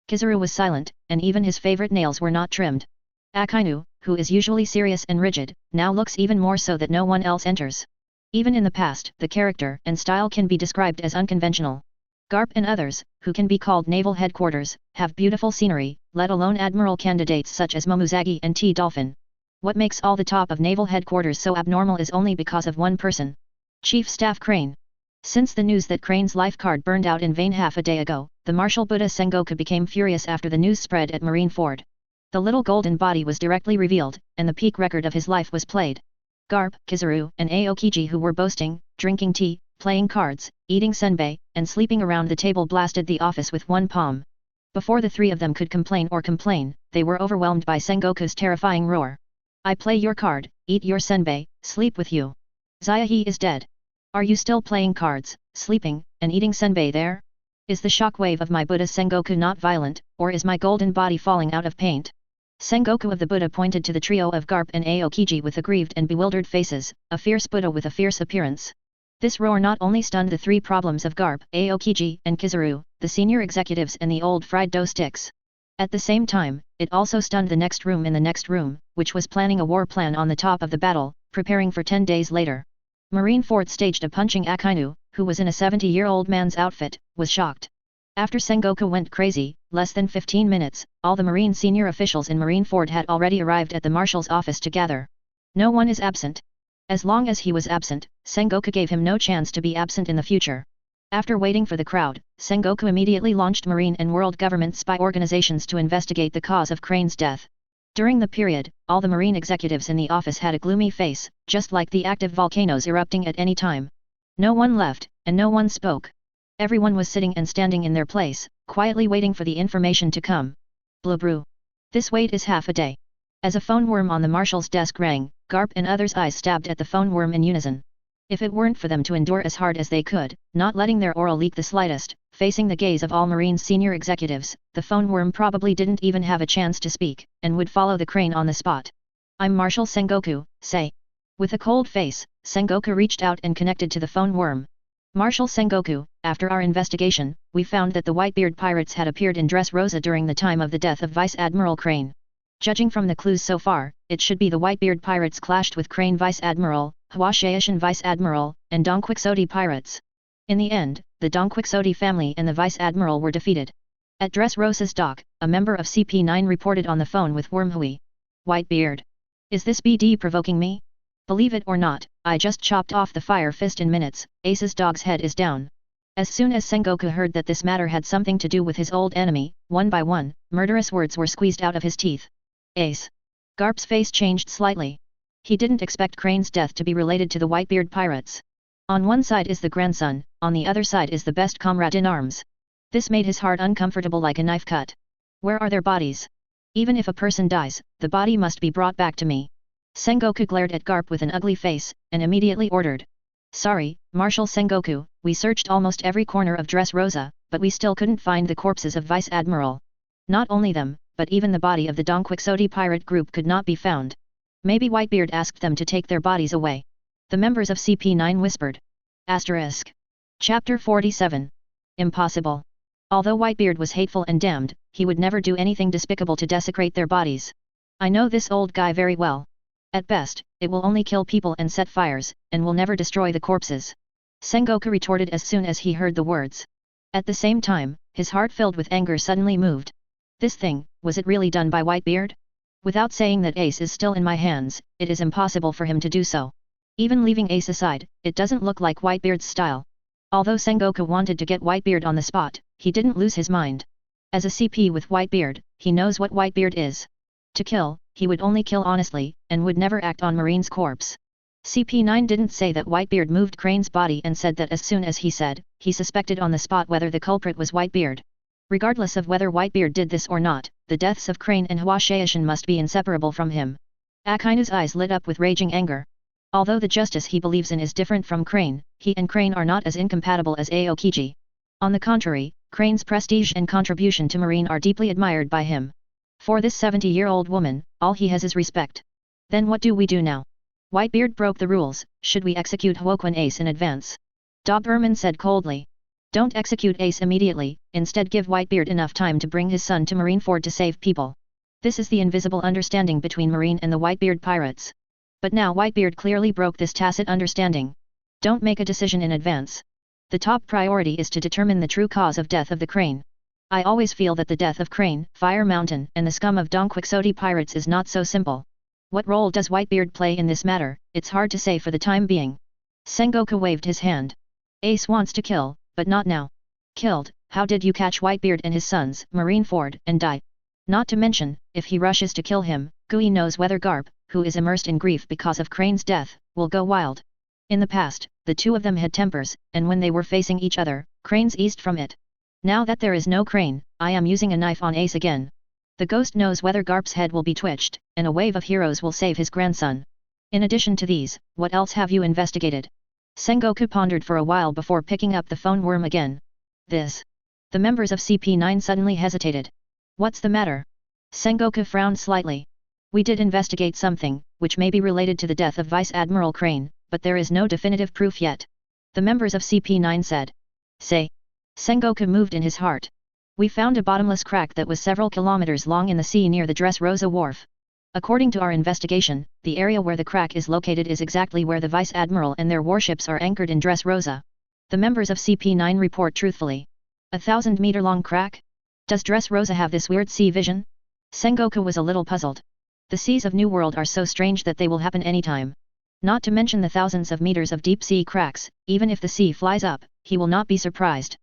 Kizaru was silent, and even his favorite nails were not trimmed. Akainu, who is usually serious and rigid, now looks even more so that no one else enters. Even in the past, the character and style can be described as unconventional. Garp and others, who can be called naval headquarters, have beautiful scenery, let alone admiral candidates such as Momuzagi and T-Dolphin. What makes all the top of naval headquarters so abnormal is only because of one person. Chief Staff Crane. Since the news that Crane's life card burned out in vain half a day ago, the Marshal Buddha Sengoku became furious after the news spread at Marine Ford. The little golden body was directly revealed, and the peak record of his life was played. Garp, Kizaru, and Aokiji who were boasting, drinking tea, playing cards, eating senbei, and sleeping around the table blasted the office with one palm. Before the three of them could complain, they were overwhelmed by Sengoku's terrifying roar. I play your card, eat your senbei, sleep with you. Zaihe is dead. Are you still playing cards, sleeping, and eating senbei there? Is the shockwave of my Buddha Sengoku not violent, or is my golden body falling out of paint? Sengoku of the Buddha pointed to the trio of Garp and Aokiji with aggrieved and bewildered faces, a fierce Buddha with a fierce appearance. This roar not only stunned the three problems of Garp, Aokiji, and Kizaru, the senior executives and the old fried dough sticks. At the same time, it also stunned the next room in the next room, which was planning a war plan on the top of the battle, preparing for 10 days later. Marine Ford staged a punching Akainu, who was in a 70-year-old man's outfit, was shocked. After Sengoku went crazy, less than 15 minutes, all the Marine senior officials in Marine Ford had already arrived at the Marshal's office to gather. No one is absent. As long as he was absent, Sengoku gave him no chance to be absent in the future. After waiting for the crowd, Sengoku immediately launched Marine and world government spy organizations to investigate the cause of Crane's death. During the period, all the Marine executives in the office had a gloomy face, just like the active volcanoes erupting at any time. No one left, and no one spoke. Everyone was sitting and standing in their place, quietly waiting for the information to come. Blue brew. This wait is half a day. As a phone worm on the Marshal's desk rang, Garp and others' eyes stabbed at the phone worm in unison. If it weren't for them to endure as hard as they could, not letting their oral leak the slightest, facing the gaze of all Marine senior executives, the phone worm probably didn't even have a chance to speak, and would follow the Crane on the spot. I'm Marshal Sengoku, say. With a cold face, Sengoku reached out and connected to the phone worm. Marshal Sengoku, after our investigation, we found that the Whitebeard pirates had appeared in dress Rosa during the time of the death of Vice Admiral Crane. Judging from the clues so far, it should be the Whitebeard pirates clashed with Crane Vice Admiral, Hwashaishan Vice Admiral, and Dong Quixote pirates. In the end, the Dong Quixote family and the Vice Admiral were defeated. At Dress Rosa's dock, a member of CP9 reported on the phone with Wormhui. Whitebeard. Is this BD provoking me? Believe it or not, I just chopped off the fire fist in minutes, Ace's dog's head is down. As soon as Sengoku heard that this matter had something to do with his old enemy, one by one, murderous words were squeezed out of his teeth. Ace. Garp's face changed slightly. He didn't expect Crane's death to be related to the Whitebeard pirates. On one side is the grandson, on the other side is the best comrade in arms. This made his heart uncomfortable like a knife cut. Where are their bodies? Even if a person dies, the body must be brought back to me. Sengoku glared at Garp with an ugly face, and immediately ordered. Sorry, Marshal Sengoku, we searched almost every corner of Dressrosa, but we still couldn't find the corpses of Vice Admiral. Not only them, but even the body of the Don Quixote pirate group could not be found. Maybe Whitebeard asked them to take their bodies away. The members of CP9 whispered. Asterisk. Chapter 47. Impossible. Although Whitebeard was hateful and damned, he would never do anything despicable to desecrate their bodies. I know this old guy very well. At best, it will only kill people and set fires, and will never destroy the corpses. Sengoku retorted as soon as he heard the words. At the same time, his heart filled with anger suddenly moved. This thing, was it really done by Whitebeard? Without saying that Ace is still in my hands, it is impossible for him to do so. Even leaving Ace aside, it doesn't look like Whitebeard's style. Although Sengoku wanted to get Whitebeard on the spot, he didn't lose his mind. As a CP with Whitebeard, he knows what Whitebeard is. To kill, he would only kill honestly, and would never act on Marine's corpse. CP9 didn't say that Whitebeard moved Crane's body and said that as soon as he said, he suspected on the spot whether the culprit was Whitebeard. Regardless of whether Whitebeard did this or not, the deaths of Crane and Hwashaishin must be inseparable from him. Akainu's eyes lit up with raging anger. Although the justice he believes in is different from Crane, he and Crane are not as incompatible as Aokiji. On the contrary, Crane's prestige and contribution to Marine are deeply admired by him. For this 70-year-old woman, all he has is respect. Then what do we do now? Whitebeard broke the rules, should we execute Hwokwon Ace in advance? Doberman said coldly. Don't execute Ace immediately, instead give Whitebeard enough time to bring his son to Marineford to save people. This is the invisible understanding between Marine and the Whitebeard pirates. But now Whitebeard clearly broke this tacit understanding. Don't make a decision in advance. The top priority is to determine the true cause of death of the Crane. I always feel that the death of Crane, Fire Mountain and the scum of Don Quixote pirates is not so simple. What role does Whitebeard play in this matter? It's hard to say for the time being. Sengoku waved his hand. Ace wants to kill, but not now. Killed, how did you catch Whitebeard and his sons, Marineford, and die? Not to mention, if he rushes to kill him, Gui knows whether Garp, who is immersed in grief because of Crane's death, will go wild. In the past, the two of them had tempers, and when they were facing each other, Crane's eased from it. Now that there is no Crane, I am using a knife on Ace again. The ghost knows whether Garp's head will be twitched, and a wave of heroes will save his grandson. In addition to these, what else have you investigated? Sengoku pondered for a while before picking up the phone worm again. This. The members of CP9 suddenly hesitated. What's the matter? Sengoku frowned slightly. We did investigate something, which may be related to the death of Vice Admiral Crane, but there is no definitive proof yet. The members of CP9 said. Say. Sengoku moved in his heart. We found a bottomless crack that was several kilometers long in the sea near the Dressrosa wharf. According to our investigation, the area where the crack is located is exactly where the Vice Admiral and their warships are anchored in Dressrosa. The members of CP9 report truthfully. 1,000-meter-long crack? Does Dressrosa have this weird sea vision? Sengoku was a little puzzled. The seas of New World are so strange that they will happen anytime. Not to mention the thousands of meters of deep-sea cracks, even if the sea flies up, he will not be surprised.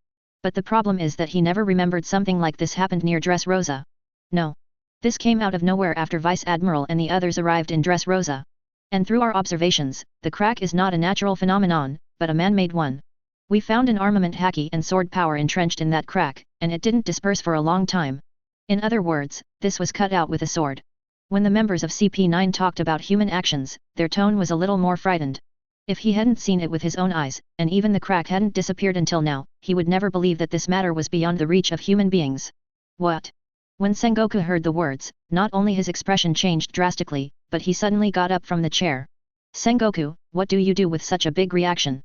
But the problem is that he never remembered something like this happened near Dressrosa. No. This came out of nowhere after Vice Admiral and the others arrived in Dressrosa. And through our observations, the crack is not a natural phenomenon, but a man-made one. We found an armament haki and sword power entrenched in that crack, and it didn't disperse for a long time. In other words, this was cut out with a sword. When the members of CP9 talked about human actions, their tone was a little more frightened. If he hadn't seen it with his own eyes, and even the crack hadn't disappeared until now, he would never believe that this matter was beyond the reach of human beings. What? When Sengoku heard the words, not only his expression changed drastically, but he suddenly got up from the chair. Sengoku, what do you do with such a big reaction?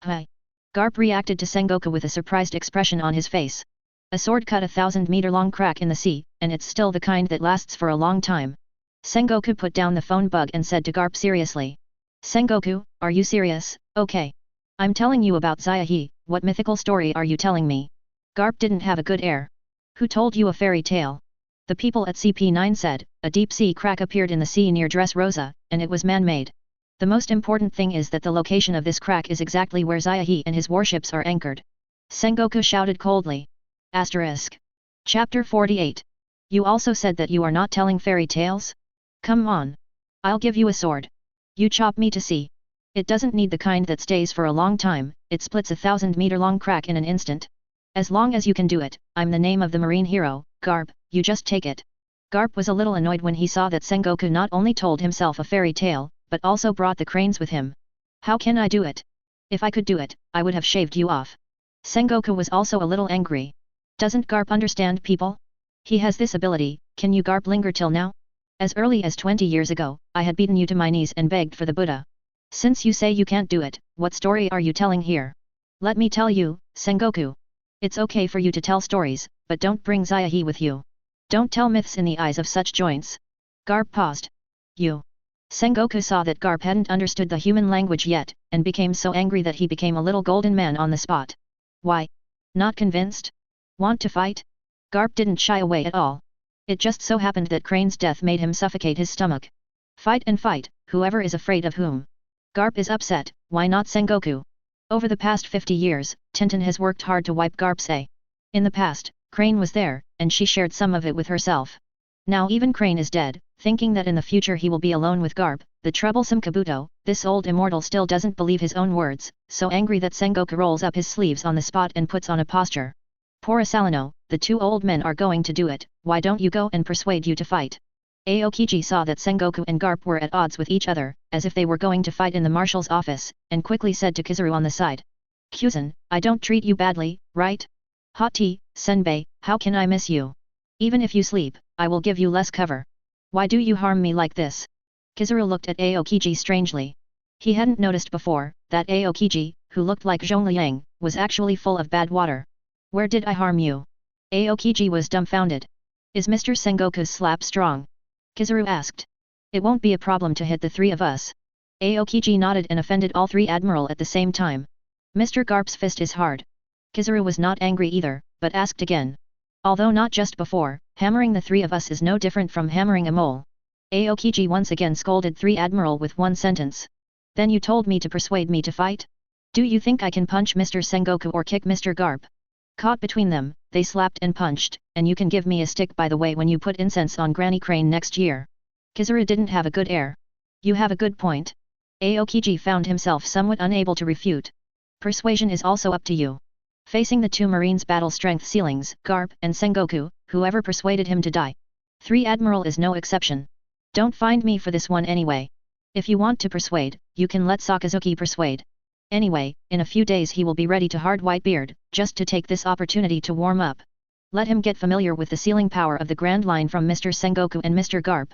Hi. Garp reacted to Sengoku with a surprised expression on his face. A sword cut a 1,000-meter-long crack in the sea, and it's still the kind that lasts for a long time. Sengoku put down the phone bug and said to Garp seriously. Sengoku, are you serious? Okay. I'm telling you about Zaihe, what mythical story are you telling me? Garp didn't have a good air. Who told you a fairy tale? The people at CP9 said, a deep-sea crack appeared in the sea near Dressrosa, and it was man-made. The most important thing is that the location of this crack is exactly where Zaihe and his warships are anchored. Sengoku shouted coldly. Asterisk. Chapter 48. You also said that you are not telling fairy tales? Come on. I'll give you a sword. You chop me to see. It doesn't need the kind that stays for a long time, it splits a 1,000-meter-long crack in an instant. As long as you can do it, I'm the name of the marine hero, Garp, you just take it. Garp was a little annoyed when he saw that Sengoku not only told himself a fairy tale, but also brought the cranes with him. How can I do it? If I could do it, I would have shaved you off. Sengoku was also a little angry. Doesn't Garp understand people? He has this ability, can you Garp linger till now? As early as 20 years ago, I had beaten you to my knees and begged for the Buddha. Since you say you can't do it, what story are you telling here? Let me tell you, Sengoku. It's okay for you to tell stories, but don't bring Zaihe with you. Don't tell myths in the eyes of such joints. Garp paused. You. Sengoku saw that Garp hadn't understood the human language yet, and became so angry that he became a little golden man on the spot. Why? Not convinced? Want to fight? Garp didn't shy away at all. It just so happened that Crane's death made him suffocate his stomach. Fight and fight, whoever is afraid of whom. Garp is upset, why not Sengoku? Over the past 50 years, Tenten has worked hard to wipe Garp's A. In the past, Crane was there, and she shared some of it with herself. Now even Crane is dead, thinking that in the future he will be alone with Garp, the troublesome Kabuto, this old immortal still doesn't believe his own words, so angry that Sengoku rolls up his sleeves on the spot and puts on a posture. Poor Asalino, the two old men are going to do it, why don't you go and persuade you to fight? Aokiji saw that Sengoku and Garp were at odds with each other, as if they were going to fight in the marshal's office, and quickly said to Kizaru on the side. Kyuzan, I don't treat you badly, right? Hot tea, Senbei, how can I miss you? Even if you sleep, I will give you less cover. Why do you harm me like this? Kizaru looked at Aokiji strangely. He hadn't noticed before, that Aokiji, who looked like Zhongliang, was actually full of bad water. Where did I harm you? Aokiji was dumbfounded. Is Mr. Sengoku's slap strong? Kizaru asked. It won't be a problem to hit the three of us. Aokiji nodded and offended all three admiral at the same time. Mr. Garp's fist is hard. Kizaru was not angry either, but asked again. Although not just before, hammering the three of us is no different from hammering a mole. Aokiji once again scolded three admiral with one sentence. Then you told me to persuade me to fight? Do you think I can punch Mr. Sengoku or kick Mr. Garp? Caught between them, they slapped and punched, and you can give me a stick by the way when you put incense on Granny Crane next year. Kizaru didn't have a good air. You have a good point. Aokiji found himself somewhat unable to refute. Persuasion is also up to you. Facing the two marines' battle strength ceilings, Garp and Sengoku, whoever persuaded him to die. Three admiral is no exception. Don't find me for this one anyway. If you want to persuade, you can let Sakazuki persuade. Anyway, in a few days he will be ready to hard Whitebeard, just to take this opportunity to warm up. Let him get familiar with the sealing power of the Grand Line from Mr. Sengoku and Mr. Garp.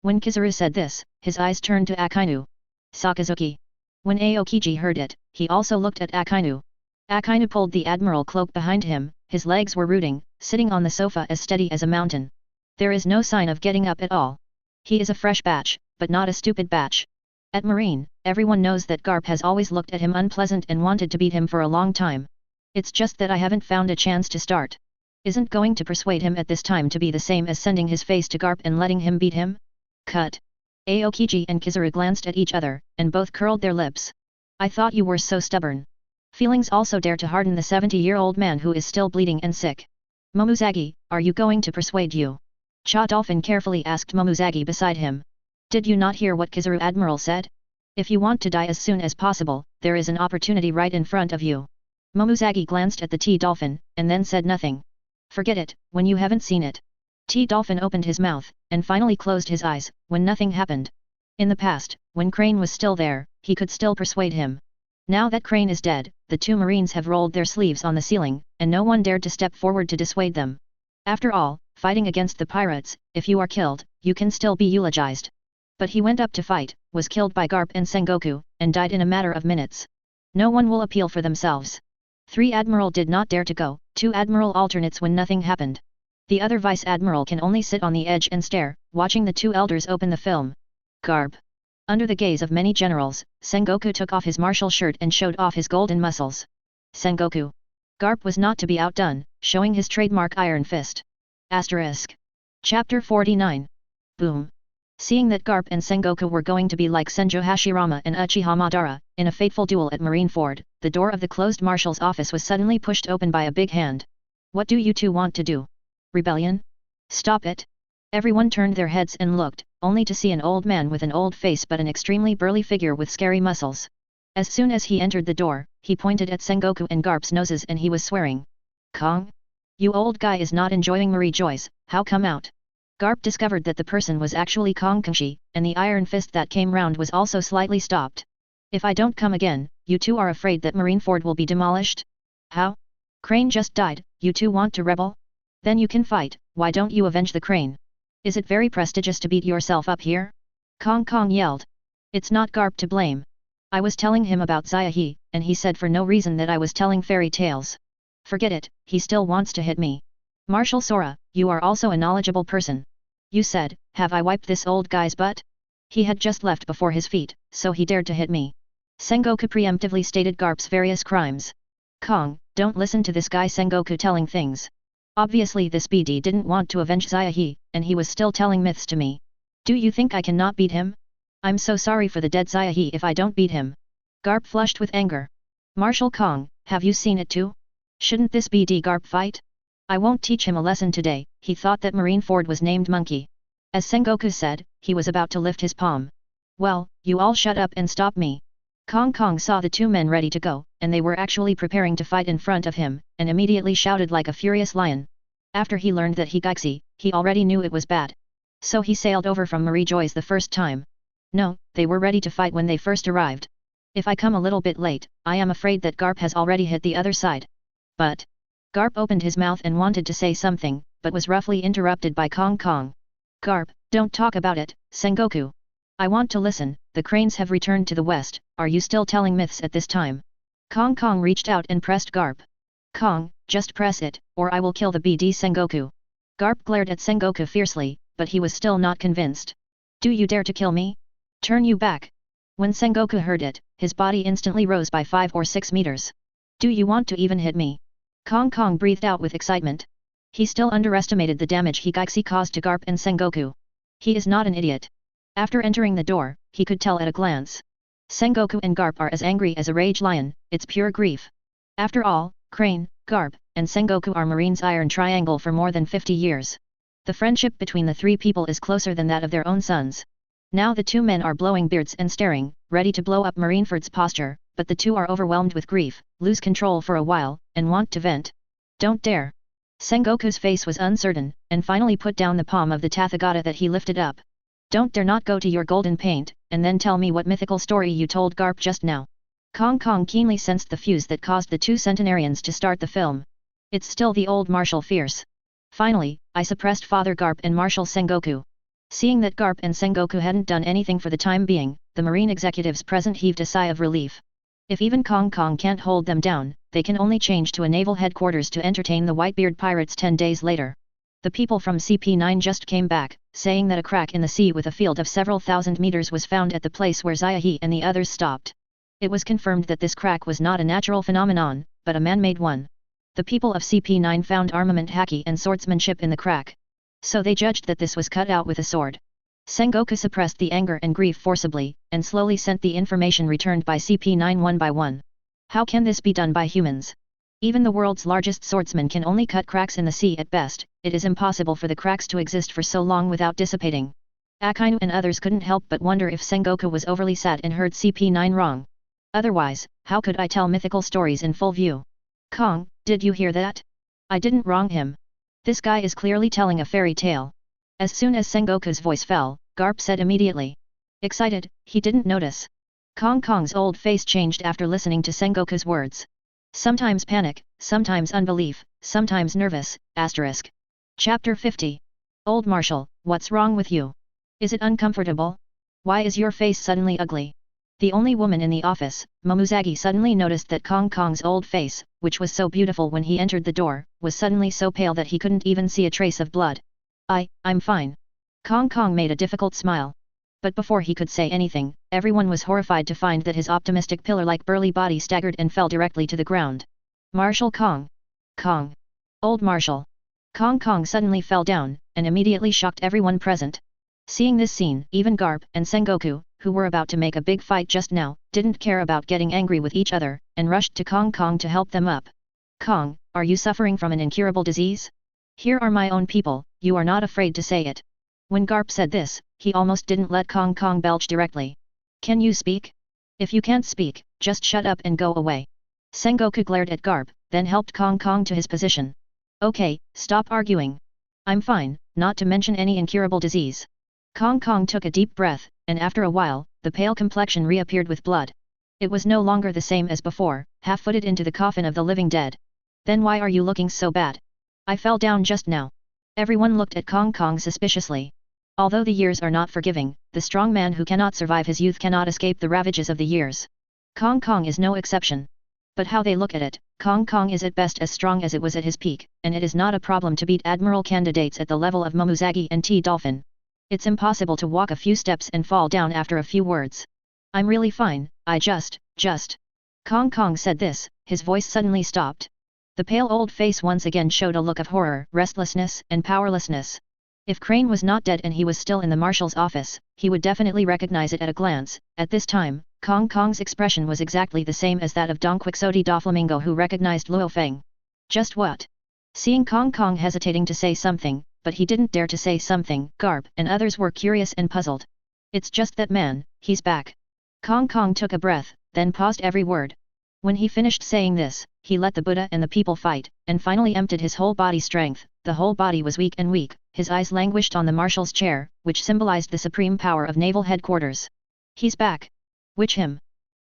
When Kizaru said this, his eyes turned to Akainu. Sakazuki. When Aokiji heard it, he also looked at Akainu. Akainu pulled the admiral cloak behind him, his legs were rooting, sitting on the sofa as steady as a mountain. There is no sign of getting up at all. He is a fresh batch, but not a stupid batch. At Marine, everyone knows that Garp has always looked at him unpleasant and wanted to beat him for a long time. It's just that I haven't found a chance to start. Isn't going to persuade him at this time to be the same as sending his face to Garp and letting him beat him? Cut. Aokiji and Kizaru glanced at each other, and both curled their lips. I thought you were so stubborn. Feelings also dare to harden the 70-year-old man who is still bleeding and sick. Momuzagi, are you going to persuade you? Cha Dolphin carefully asked Momuzagi beside him. Did you not hear what Kizaru Admiral said? If you want to die as soon as possible, there is an opportunity right in front of you. Momuzagi glanced at the T-Dolphin, and then said nothing. Forget it, when you haven't seen it. T-Dolphin opened his mouth, and finally closed his eyes, when nothing happened. In the past, when Crane was still there, he could still persuade him. Now that Crane is dead, the two marines have rolled their sleeves on the ceiling, and no one dared to step forward to dissuade them. After all, fighting against the pirates, if you are killed, you can still be eulogized. But he went up to fight, was killed by Garp and Sengoku, and died in a matter of minutes. No one will appeal for themselves. 3 Admiral did not dare to go, 2 Admiral alternates when nothing happened. The other Vice Admiral can only sit on the edge and stare, watching the 2 elders open the film. Garp. Under the gaze of many generals, Sengoku took off his martial shirt and showed off his golden muscles. Sengoku. Garp was not to be outdone, showing his trademark iron fist. Asterisk. Chapter 49. Boom. Seeing that Garp and Sengoku were going to be like Senjo Hashirama and Uchiha Madara, in a fateful duel at Marineford, the door of the closed marshal's office was suddenly pushed open by a big hand. What do you two want to do? Rebellion? Stop it! Everyone turned their heads and looked, only to see an old man with an old face but an extremely burly figure with scary muscles. As soon as he entered the door, he pointed at Sengoku and Garp's noses and he was swearing. Kong? You old guy is not enjoying Marie Joyce, how come out? Garp discovered that the person was actually Kong Kangxi, and the iron fist that came round was also slightly stopped. If I don't come again, you two are afraid that Marineford will be demolished? How? Crane just died, you two want to rebel? Then you can fight, why don't you avenge the Crane? Is it very prestigious to beat yourself up here? Kong yelled. It's not Garp to blame. I was telling him about Xiaohe, and he said for no reason that I was telling fairy tales. Forget it, he still wants to hit me. Marshal Sora, you are also a knowledgeable person. You said, have I wiped this old guy's butt? He had just left before his feet, so he dared to hit me. Sengoku preemptively stated Garp's various crimes. Kong, don't listen to this guy Sengoku telling things. Obviously this BD didn't want to avenge Xiaohe, and he was still telling myths to me. Do you think I cannot beat him? I'm so sorry for the dead Xiaohe if I don't beat him. Garp flushed with anger. Marshal Kong, have you seen it too? Shouldn't this BD Garp fight? I won't teach him a lesson today, he thought that Marineford was named Monkey. As Sengoku said, he was about to lift his palm. Well, you all shut up and stop me. Kong saw the two men ready to go, and they were actually preparing to fight in front of him, and immediately shouted like a furious lion. After he learned that he already knew it was bad. So he sailed over from Marie Joyce the first time. No, they were ready to fight when they first arrived. If I come a little bit late, I am afraid that Garp has already hit the other side. But Garp opened his mouth and wanted to say something, but was roughly interrupted by Kong. Garp, don't talk about it, Sengoku. I want to listen, the Cranes have returned to the west, are you still telling myths at this time? Kong reached out and pressed Garp. Kong, just press it, or I will kill the BD Sengoku. Garp glared at Sengoku fiercely, but he was still not convinced. Do you dare to kill me? Turn you back. When Sengoku heard it, his body instantly rose by 5 or 6 meters. Do you want to even hit me? Kong breathed out with excitement. He still underestimated the damage Higaishi caused to Garp and Sengoku. He is not an idiot. After entering the door, he could tell at a glance. Sengoku and Garp are as angry as a rage lion, it's pure grief. After all, Crane, Garp, and Sengoku are Marine's iron triangle for more than 50 years. The friendship between the three people is closer than that of their own sons. Now the two men are blowing beards and staring, ready to blow up Marineford's posture, but the two are overwhelmed with grief, lose control for a while, and want to vent. Don't dare. Sengoku's face was uncertain, and finally put down the palm of the Tathagata that he lifted up. Don't dare not go to your golden paint, and then tell me what mythical story you told Garp just now. Kong keenly sensed the fuse that caused the two centenarians to start the film. It's still the old Marshal fierce. Finally, I suppressed Father Garp and Marshal Sengoku. Seeing that Garp and Sengoku hadn't done anything for the time being, the Marine executives present heaved a sigh of relief. If even Kong can't hold them down, they can only change to a naval headquarters to entertain the Whitebeard pirates 10 days later. The people from CP9 just came back, saying that a crack in the sea with a field of several thousand meters was found at the place where Xiaohe and the others stopped. It was confirmed that this crack was not a natural phenomenon, but a man-made one. The people of CP9 found armament haki and swordsmanship in the crack. So they judged that this was cut out with a sword. Sengoku suppressed the anger and grief forcibly, and slowly sent the information returned by CP9 one by one. How can this be done by humans? Even the world's largest swordsman can only cut cracks in the sea at best, it is impossible for the cracks to exist for so long without dissipating. Akainu and others couldn't help but wonder if Sengoku was overly sad and heard CP9 wrong. Otherwise, how could I tell mythical stories in full view? Kong, did you hear that? I didn't wrong him. This guy is clearly telling a fairy tale. As soon as Sengoku's voice fell, Garp said immediately. Excited, he didn't notice. Kong's old face changed after listening to Sengoku's words. Sometimes panic, sometimes unbelief, sometimes nervous, *. Chapter 50. Old Marshal, what's wrong with you? Is it uncomfortable? Why is your face suddenly ugly? The only woman in the office, Momozagi suddenly noticed that Kong's old face, which was so beautiful when he entered the door, was suddenly so pale that he couldn't even see a trace of blood. I'm fine. Kong made a difficult smile. But before he could say anything, everyone was horrified to find that his optimistic pillar-like burly body staggered and fell directly to the ground. Marshal Kong! Old Marshal! Kong suddenly fell down, and immediately shocked everyone present. Seeing this scene, even Garp and Sengoku, who were about to make a big fight just now, didn't care about getting angry with each other, and rushed to Kong to help them up. Kong, are you suffering from an incurable disease? Here are my own people, you are not afraid to say it. When Garp said this, he almost didn't let Kong belch directly. Can you speak? If you can't speak, just shut up and go away. Sengoku glared at Garp, then helped Kong Kong to his position. Okay, stop arguing. I'm fine, not to mention any incurable disease. Kong Kong took a deep breath, and after a while, the pale complexion reappeared with blood. It was no longer the same as before, half-footed into the coffin of the living dead. Then why are you looking so bad? I fell down just now. Everyone looked at Kong Kong suspiciously. Although the years are not forgiving, the strong man who cannot survive his youth cannot escape the ravages of the years. Kong Kong is no exception. But how they look at it, Kong Kong is at best as strong as it was at his peak, and it is not a problem to beat admiral candidates at the level of Momozagi and T-Dolphin. It's impossible to walk a few steps and fall down after a few words. I'm really fine, I just. Kong Kong said this, his voice suddenly stopped. The pale old face once again showed a look of horror, restlessness, and powerlessness. If Crane was not dead and he was still in the marshal's office, he would definitely recognize it at a glance. At this time, Kong Kong's expression was exactly the same as that of Don Quixote da Flamingo who recognized Lu Fang. Just what? Seeing Kong Kong hesitating to say something, but he didn't dare to say something, Garp and others were curious and puzzled. It's just that man, he's back. Kong Kong took a breath, then paused every word. When he finished saying this, he let the Buddha and the people fight, and finally emptied his whole body strength. The whole body was weak, his eyes languished on the marshal's chair, which symbolized the supreme power of naval headquarters. He's back. Which him?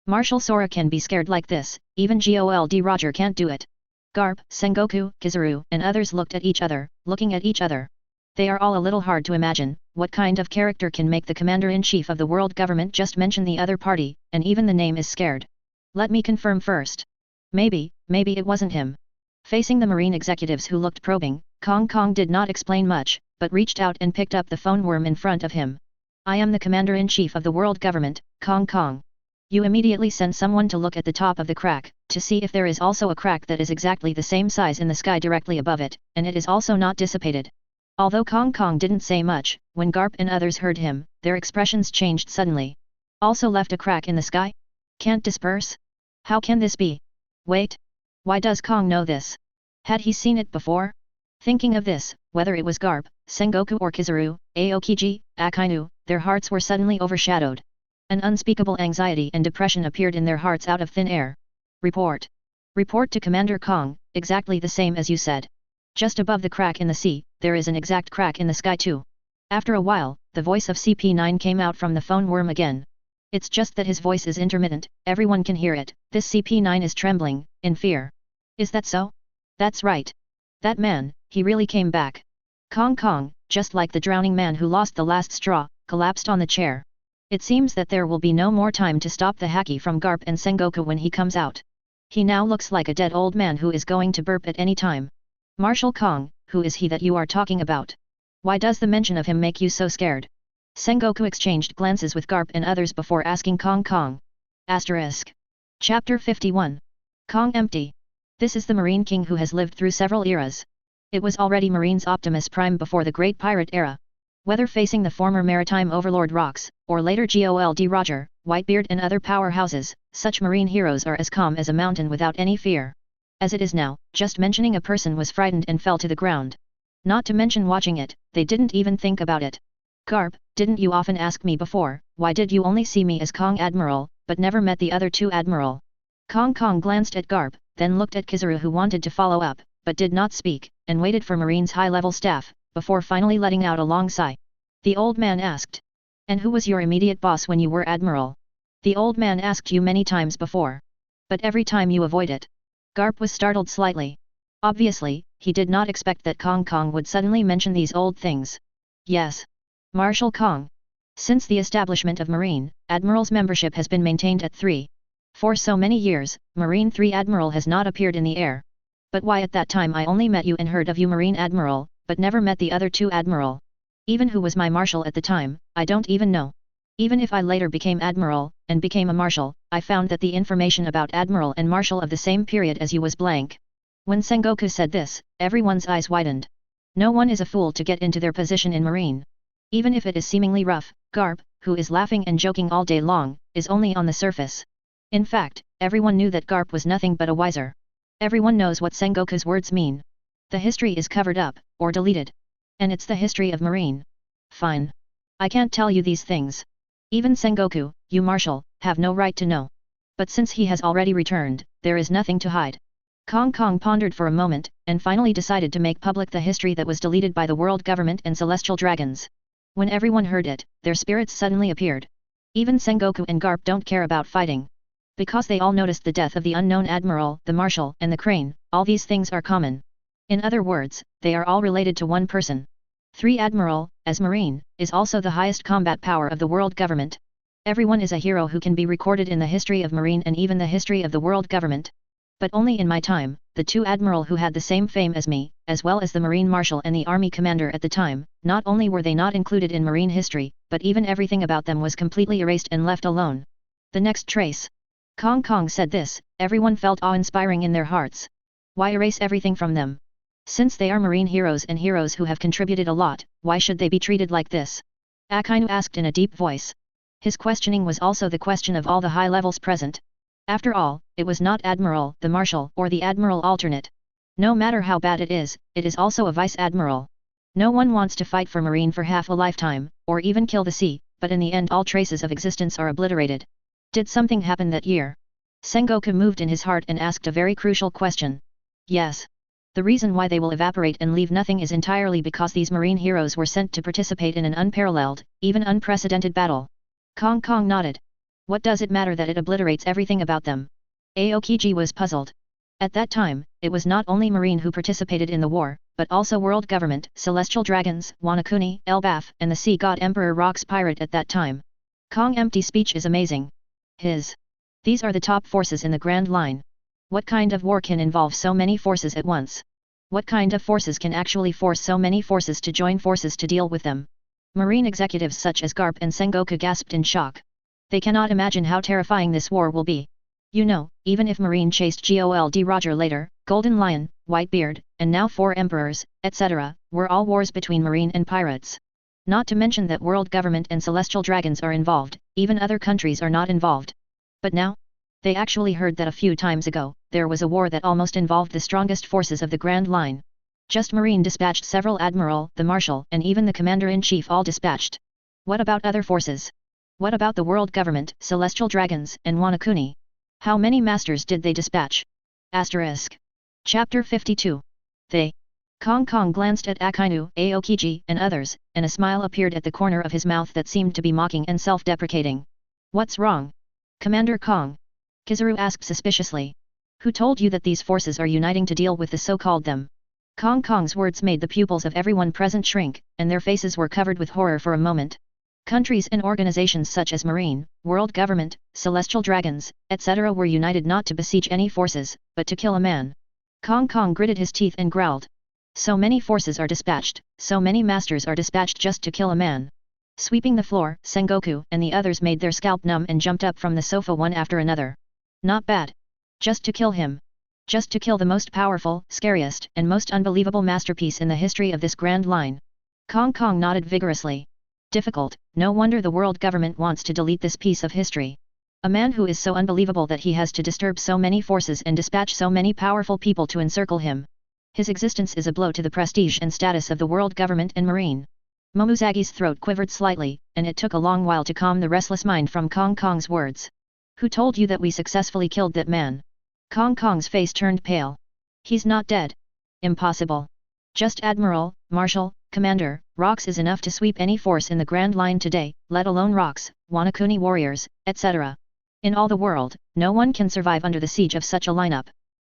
Marshal Sora can be scared like this, even Gold Roger can't do it. Garp, Sengoku, Kizaru, and others looked at each other, looking at each other. They are all a little hard to imagine, what kind of character can make the commander-in-chief of the world government just mention the other party, and even the name is scared. Let me confirm first. Maybe it wasn't him. Facing the marine executives who looked probing, Kong Kong did not explain much, but reached out and picked up the phone worm in front of him. I am the commander-in-chief of the world government, Kong Kong. You immediately send someone to look at the top of the crack, to see if there is also a crack that is exactly the same size in the sky directly above it, and it is also not dissipated. Although Kong Kong didn't say much, when Garp and others heard him, their expressions changed suddenly. Also left a crack in the sky? Can't disperse? How can this be? Wait. Why does Kong know this? Had he seen it before? Thinking of this, whether it was Garp, Sengoku or Kizaru, Aokiji, Akainu, their hearts were suddenly overshadowed. An unspeakable anxiety and depression appeared in their hearts out of thin air. Report. Report to Commander Kong, exactly the same as you said. Just above the crack in the sea, there is an exact crack in the sky too. After a while, the voice of CP9 came out from the phone worm again. It's just that his voice is intermittent, everyone can hear it. This CP9 is trembling, in fear. Is that so? That's right. That man, he really came back. Kong Kong, just like the drowning man who lost the last straw, collapsed on the chair. It seems that there will be no more time to stop the haki from Garp and Sengoku when he comes out. He now looks like a dead old man who is going to burp at any time. Marshal Kong, who is he that you are talking about? Why does the mention of him make you so scared? Sengoku exchanged glances with Garp and others before asking Kong Kong. Asterisk. Chapter 51. Kong empty. This is the Marine King who has lived through several eras. It was already Marines Optimus Prime before the Great Pirate Era. Whether facing the former maritime overlord Rox, or later Gold Roger, Whitebeard and other powerhouses, such marine heroes are as calm as a mountain without any fear. As it is now, just mentioning a person was frightened and fell to the ground. Not to mention watching it, they didn't even think about it. Garp, didn't you often ask me before, why did you only see me as Kong Admiral, but never met the other two Admiral? Kong Kong glanced at Garp, then looked at Kizaru who wanted to follow up, but did not speak, and waited for Marine's high-level staff, before finally letting out a long sigh. The old man asked. And who was your immediate boss when you were Admiral? The old man asked you many times before. But every time you avoid it. Garp was startled slightly. Obviously, he did not expect that Kong Kong would suddenly mention these old things. Yes. Marshal Kong. Since the establishment of Marine, Admiral's membership has been maintained at 3. For so many years, Marine 3 Admiral has not appeared in the air. But why at that time I only met you and heard of you Marine Admiral, but never met the other two Admiral? Even who was my Marshal at the time, I don't even know. Even if I later became Admiral, and became a Marshal, I found that the information about Admiral and Marshal of the same period as you was blank. When Sengoku said this, everyone's eyes widened. No one is a fool to get into their position in Marine. Even if it is seemingly rough, Garp, who is laughing and joking all day long, is only on the surface. In fact, everyone knew that Garp was nothing but a wiser. Everyone knows what Sengoku's words mean. The history is covered up, or deleted. And it's the history of Marine. Fine. I can't tell you these things. Even Sengoku, you Marshal, have no right to know. But since he has already returned, there is nothing to hide. Kong Kong pondered for a moment, and finally decided to make public the history that was deleted by the world government and celestial dragons. When everyone heard it, their spirits suddenly appeared. Even Sengoku and Garp don't care about fighting. Because they all noticed the death of the unknown admiral, the marshal, and the crane, all these things are common. In other words, they are all related to one person. 3. Admiral, as Marine, is also the highest combat power of the world government. Everyone is a hero who can be recorded in the history of Marine and even the history of the world government. But only in my time, the 2 admiral who had the same fame as me, as well as the Marine Marshal and the Army Commander at the time, not only were they not included in Marine history, but even everything about them was completely erased and left alone. The next trace. Kong Kong said this, everyone felt awe-inspiring in their hearts. Why erase everything from them? Since they are Marine heroes and heroes who have contributed a lot, why should they be treated like this? Akainu asked in a deep voice. His questioning was also the question of all the high levels present. After all, it was not Admiral, the Marshal, or the Admiral alternate. No matter how bad it is also a Vice Admiral. No one wants to fight for Marine for half a lifetime, or even kill the sea, but in the end all traces of existence are obliterated. Did something happen that year? Sengoku moved in his heart and asked a very crucial question. Yes. The reason why they will evaporate and leave nothing is entirely because these Marine heroes were sent to participate in an unparalleled, even unprecedented battle. Kong Kong nodded. What does it matter that it obliterates everything about them? Aokiji was puzzled. At that time, it was not only Marine who participated in the war, but also world government, celestial dragons, Wanakuni, Elbaf, and the sea god Emperor Rock's pirate at that time. Kong empty speech is amazing. These are the top forces in the Grand Line. What kind of war can involve so many forces at once? What kind of forces can actually force so many forces to join forces to deal with them? Marine executives such as Garp and Sengoku gasped in shock. They cannot imagine how terrifying this war will be. You know, even if Marine chased Gold Roger later, Golden Lion, Whitebeard, and now 4 emperors, etc., were all wars between Marine and pirates. Not to mention that world government and celestial dragons are involved, even other countries are not involved. But now? They actually heard that a few times ago, there was a war that almost involved the strongest forces of the Grand Line. Just Marine dispatched several admiral, the marshal, and even the commander-in-chief all dispatched. What about other forces? What about the world government, celestial dragons, and Wanakuni? How many masters did they dispatch? Asterisk. Chapter 52. They. Kong Kong glanced at Akainu, Aokiji, and others, and a smile appeared at the corner of his mouth that seemed to be mocking and self-deprecating. What's wrong? Commander Kong? Kizaru asked suspiciously. Who told you that these forces are uniting to deal with the so-called them? Kong Kong's words made the pupils of everyone present shrink, and their faces were covered with horror for a moment. Countries and organizations such as Marine, World Government, Celestial Dragons, etc. were united not to besiege any forces, but to kill a man. Kong Kong gritted his teeth and growled. So many forces are dispatched, so many masters are dispatched just to kill a man. Sweeping the floor, Sengoku and the others made their scalp numb and jumped up from the sofa one after another. Not bad. Just to kill him. Just to kill the most powerful, scariest, and most unbelievable masterpiece in the history of this Grand Line. Kong Kong nodded vigorously. Difficult, no wonder the world government wants to delete this piece of history. A man who is so unbelievable that he has to disturb so many forces and dispatch so many powerful people to encircle him. His existence is a blow to the prestige and status of the world government and Marine. Momozagi's throat quivered slightly, and it took a long while to calm the restless mind from Kong Kong's words. Who told you that we successfully killed that man? Kong Kong's face turned pale. He's not dead. Impossible. Just Admiral, Marshal, Commander, Rocks is enough to sweep any force in the Grand Line today, let alone Rocks, Wanakuni warriors, etc. In all the world, no one can survive under the siege of such a lineup.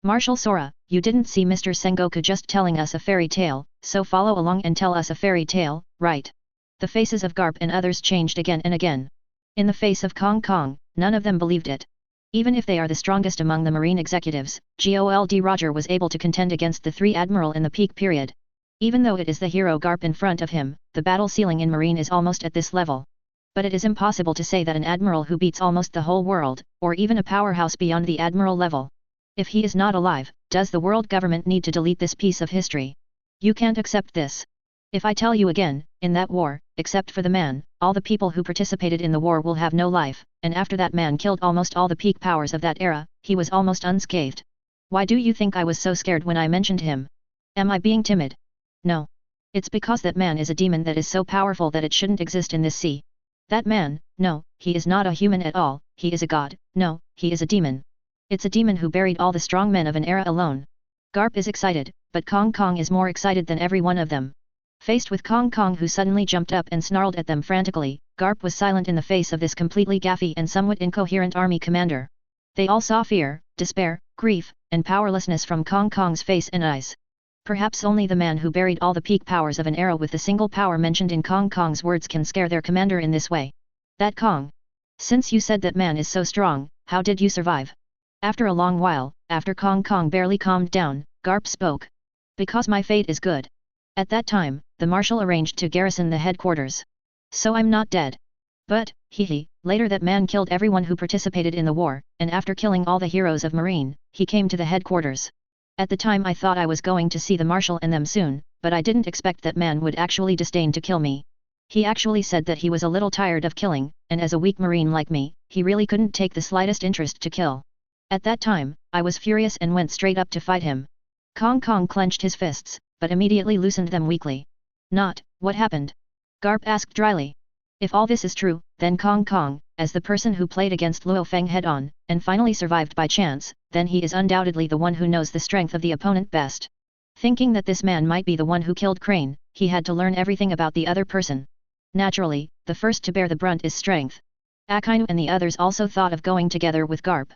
Marshal Sora, you didn't see Mr. Sengoku just telling us a fairy tale, so follow along and tell us a fairy tale, right? The faces of Garp and others changed again and again. In the face of Kong Kong, none of them believed it. Even if they are the strongest among the Marine executives, Gold Roger was able to contend against the 3 admiral in the peak period. Even though it is the hero Garp in front of him, the battle ceiling in Marine is almost at this level. But it is impossible to say that an admiral who beats almost the whole world, or even a powerhouse beyond the admiral level. If he is not alive, does the world government need to delete this piece of history? You can't accept this. If I tell you again, in that war, except for the man, all the people who participated in the war will have no life, and after that man killed almost all the peak powers of that era, he was almost unscathed. Why do you think I was so scared when I mentioned him? Am I being timid? No. It's because that man is a demon that is so powerful that it shouldn't exist in this sea. That man, no, he is not a human at all, he is a god, no, he is a demon. It's a demon who buried all the strong men of an era alone. Garp is excited, but Kong Kong is more excited than every one of them. Faced with Kong Kong who suddenly jumped up and snarled at them frantically, Garp was silent in the face of this completely gaffy and somewhat incoherent army commander. They all saw fear, despair, grief, and powerlessness from Kong Kong's face and eyes. Perhaps only the man who buried all the peak powers of an era with the single power mentioned in Kong Kong's words can scare their commander in this way. That Kong. Since you said that man is so strong, how did you survive? After a long while, after Kong Kong barely calmed down, Garp spoke. Because my fate is good. At that time, the marshal arranged to garrison the headquarters. So I'm not dead. But, later that man killed everyone who participated in the war, and after killing all the heroes of Marine, he came to the headquarters. At the time I thought I was going to see the marshal and them soon, but I didn't expect that man would actually disdain to kill me. He actually said that he was a little tired of killing, and as a weak Marine like me, he really couldn't take the slightest interest to kill. At that time, I was furious and went straight up to fight him. Kong Kong clenched his fists, but immediately loosened them weakly. Not, what happened? Garp asked dryly. If all this is true, then Kong Kong, as the person who played against Lu Fang head-on, and finally survived by chance, then he is undoubtedly the one who knows the strength of the opponent best. Thinking that this man might be the one who killed Crane, he had to learn everything about the other person. Naturally, the first to bear the brunt is strength. Akainu and the others also thought of going together with Garp.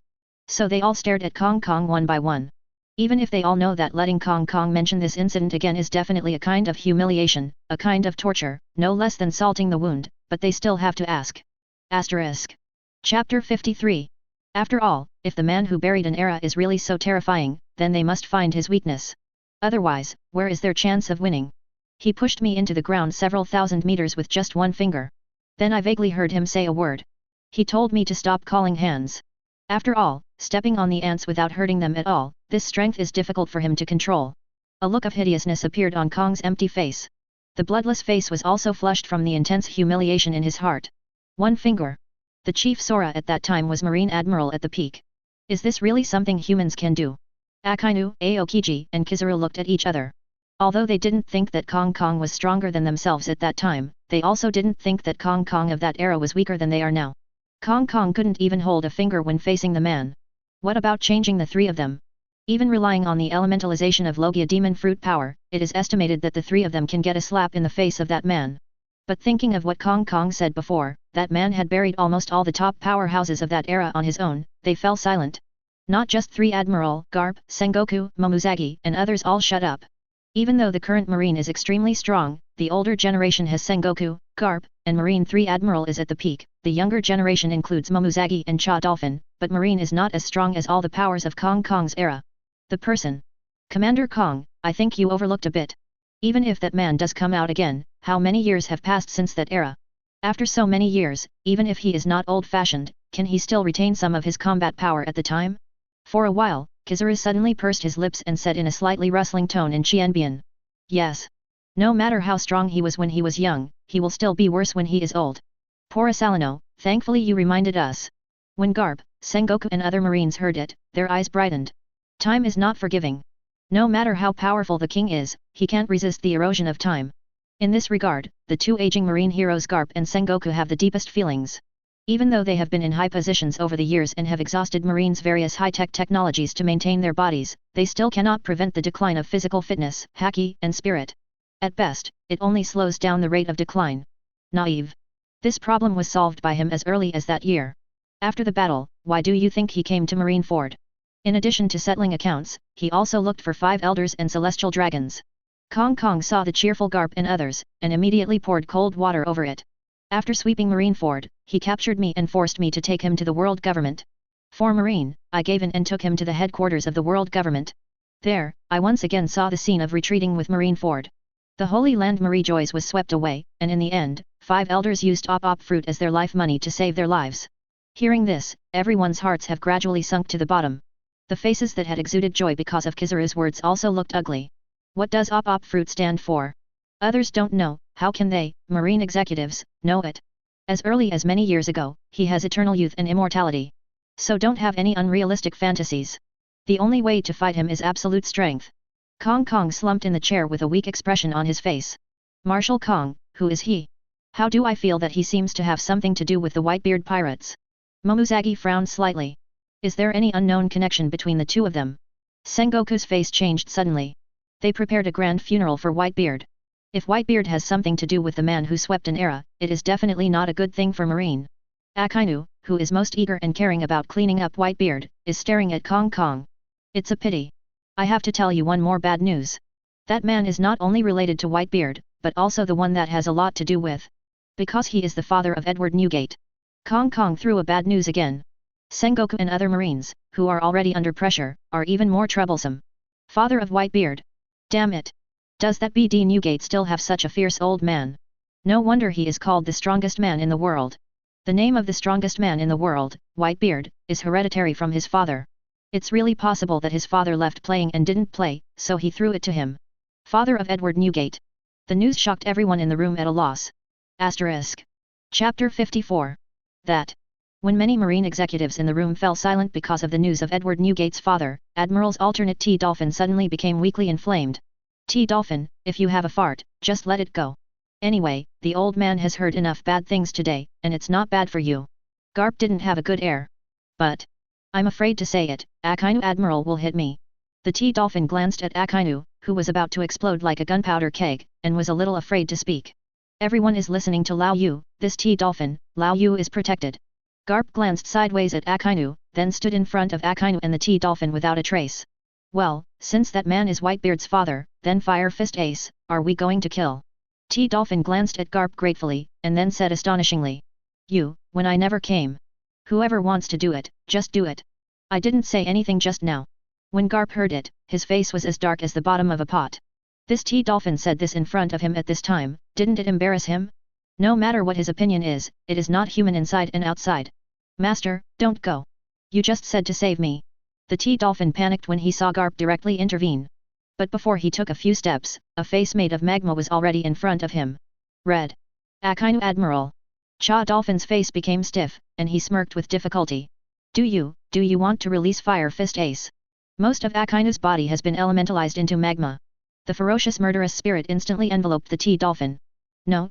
So they all stared at Kong Kong one by one. Even if they all know that letting Kong Kong mention this incident again is definitely a kind of humiliation, a kind of torture, no less than salting the wound, but they still have to ask. Asterisk. Chapter 53. After all, if the man who buried an era is really so terrifying, then they must find his weakness. Otherwise, where is their chance of winning? He pushed me into the ground several thousand meters with just one finger. Then I vaguely heard him say a word. He told me to stop calling hands. After all, stepping on the ants without hurting them at all, this strength is difficult for him to control. A look of hideousness appeared on Kong's empty face. The bloodless face was also flushed from the intense humiliation in his heart. One finger. The chief Sora at that time was Marine Admiral at the peak. Is this really something humans can do? Akainu, Aokiji, and Kizaru looked at each other. Although they didn't think that Kong Kong was stronger than themselves at that time, they also didn't think that Kong Kong of that era was weaker than they are now. Kong Kong couldn't even hold a finger when facing the man. What about changing the three of them? Even relying on the elementalization of Logia demon fruit power, it is estimated that the three of them can get a slap in the face of that man. But thinking of what Kong Kong said before, that man had buried almost all the top powerhouses of that era on his own, they fell silent. Not just three Admiral, Garp, Sengoku, Momozagi, and others all shut up. Even though the current Marine is extremely strong, the older generation has Sengoku, Garp, and Marine 3 Admiral is at the peak, the younger generation includes Momozagi and Cha Dolphin, but Marine is not as strong as all the powers of Kong Kong's era. The person. Commander Kong, I think you overlooked a bit. Even if that man does come out again, how many years have passed since that era? After so many years, even if he is not old-fashioned, can he still retain some of his combat power at the time? For a while, Kizaru suddenly pursed his lips and said in a slightly rustling tone in Qianbian. Yes. No matter how strong he was when he was young, he will still be worse when he is old. Poor Asalino, thankfully you reminded us. When Garp, Sengoku and other Marines heard it, their eyes brightened. Time is not forgiving. No matter how powerful the king is, he can't resist the erosion of time. In this regard, the two aging Marine heroes Garp and Sengoku have the deepest feelings. Even though they have been in high positions over the years and have exhausted Marine's various high-tech technologies to maintain their bodies, they still cannot prevent the decline of physical fitness, haki, and spirit. At best, it only slows down the rate of decline. Naive. This problem was solved by him as early as that year. After the battle, why do you think he came to Marineford? In addition to settling accounts, he also looked for 5 elders and celestial dragons. Kong Kong saw the cheerful Garp and others, and immediately poured cold water over it. After sweeping Marineford, he captured me and forced me to take him to the world government. For Marine, I gave in and took him to the headquarters of the world government. There, I once again saw the scene of retreating with Marineford. The Holy Land Marie Joys was swept away, and in the end, 5 elders used op fruit as their life money to save their lives. Hearing this, everyone's hearts have gradually sunk to the bottom. The faces that had exuded joy because of Kizaru's words also looked ugly. What does op fruit stand for? Others don't know, how can they, Marine executives, know it? As early as many years ago, he has eternal youth and immortality. So don't have any unrealistic fantasies. The only way to fight him is absolute strength. Kong Kong slumped in the chair with a weak expression on his face. Marshal Kong, who is he? How do I feel that he seems to have something to do with the Whitebeard pirates? Momozagi frowned slightly. Is there any unknown connection between the two of them? Sengoku's face changed suddenly. They prepared a grand funeral for Whitebeard. If Whitebeard has something to do with the man who swept an era, it is definitely not a good thing for Marine. Akainu, who is most eager and caring about cleaning up Whitebeard, is staring at Kong Kong. It's a pity. I have to tell you one more bad news. That man is not only related to Whitebeard, but also the one that has a lot to do with. Because he is the father of Edward Newgate. Kong Kong threw a bad news again. Sengoku and other Marines, who are already under pressure, are even more troublesome. Father of Whitebeard. Damn it. Does that BD Newgate still have such a fierce old man? No wonder he is called the strongest man in the world. The name of the strongest man in the world, Whitebeard, is hereditary from his father. It's really possible that his father left playing and didn't play, so he threw it to him. Father of Edward Newgate. The news shocked everyone in the room at a loss. Asterisk. Chapter 54. That. When many Marine executives in the room fell silent because of the news of Edward Newgate's father, Admiral's alternate T-Dolphin suddenly became weakly inflamed. T-Dolphin, if you have a fart, just let it go. Anyway, the old man has heard enough bad things today, and it's not bad for you. Garp didn't have a good air. But. I'm afraid to say it, Akainu Admiral will hit me. The T-Dolphin glanced at Akainu, who was about to explode like a gunpowder keg, and was a little afraid to speak. Everyone is listening to Lao Yu, this T-Dolphin, Lao Yu is protected. Garp glanced sideways at Akainu, then stood in front of Akainu and the T-Dolphin without a trace. Well, since that man is Whitebeard's father, then Fire Fist Ace, are we going to kill? T-Dolphin glanced at Garp gratefully, and then said astonishingly. You, when I never came. Whoever wants to do it, just do it. I didn't say anything just now. When Garp heard it, his face was as dark as the bottom of a pot. This T-Dolphin said this in front of him at this time, didn't it embarrass him? No matter what his opinion is, it is not human inside and outside. Master, don't go. You just said to save me. The T-Dolphin panicked when he saw Garp directly intervene. But before he took a few steps, a face made of magma was already in front of him. Red. Akainu Admiral. Cha Dolphin's face became stiff, and he smirked with difficulty. Do you want to release Fire Fist Ace? Most of Akainu's body has been elementalized into magma. The ferocious murderous spirit instantly enveloped the T-Dolphin. No,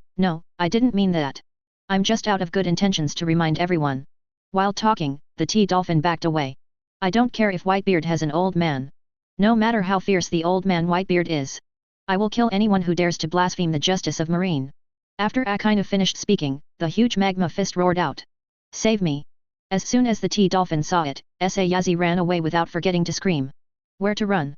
I didn't mean that. I'm just out of good intentions to remind everyone. While talking, the T-Dolphin backed away. I don't care if Whitebeard has an old man. No matter how fierce the old man Whitebeard is. I will kill anyone who dares to blaspheme the justice of Marine. After Akainu finished speaking, the huge magma fist roared out. Save me. As soon as the T-Dolphin saw it, Sayazi ran away without forgetting to scream. Where to run?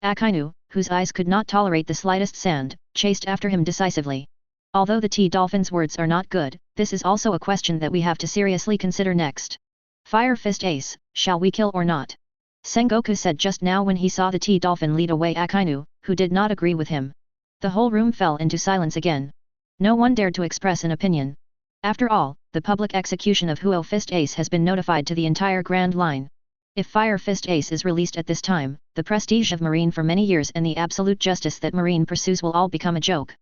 Akainu, whose eyes could not tolerate the slightest sand, chased after him decisively. Although the T-Dolphin's words are not good, this is also a question that we have to seriously consider next. Fire Fist Ace, shall we kill or not? Sengoku said just now when he saw the T-Dolphin lead away Akainu, who did not agree with him. The whole room fell into silence again. No one dared to express an opinion. After all, the public execution of Huo Fist Ace has been notified to the entire Grand Line. If Fire Fist Ace is released at this time, the prestige of Marine for many years and the absolute justice that Marine pursues will all become a joke.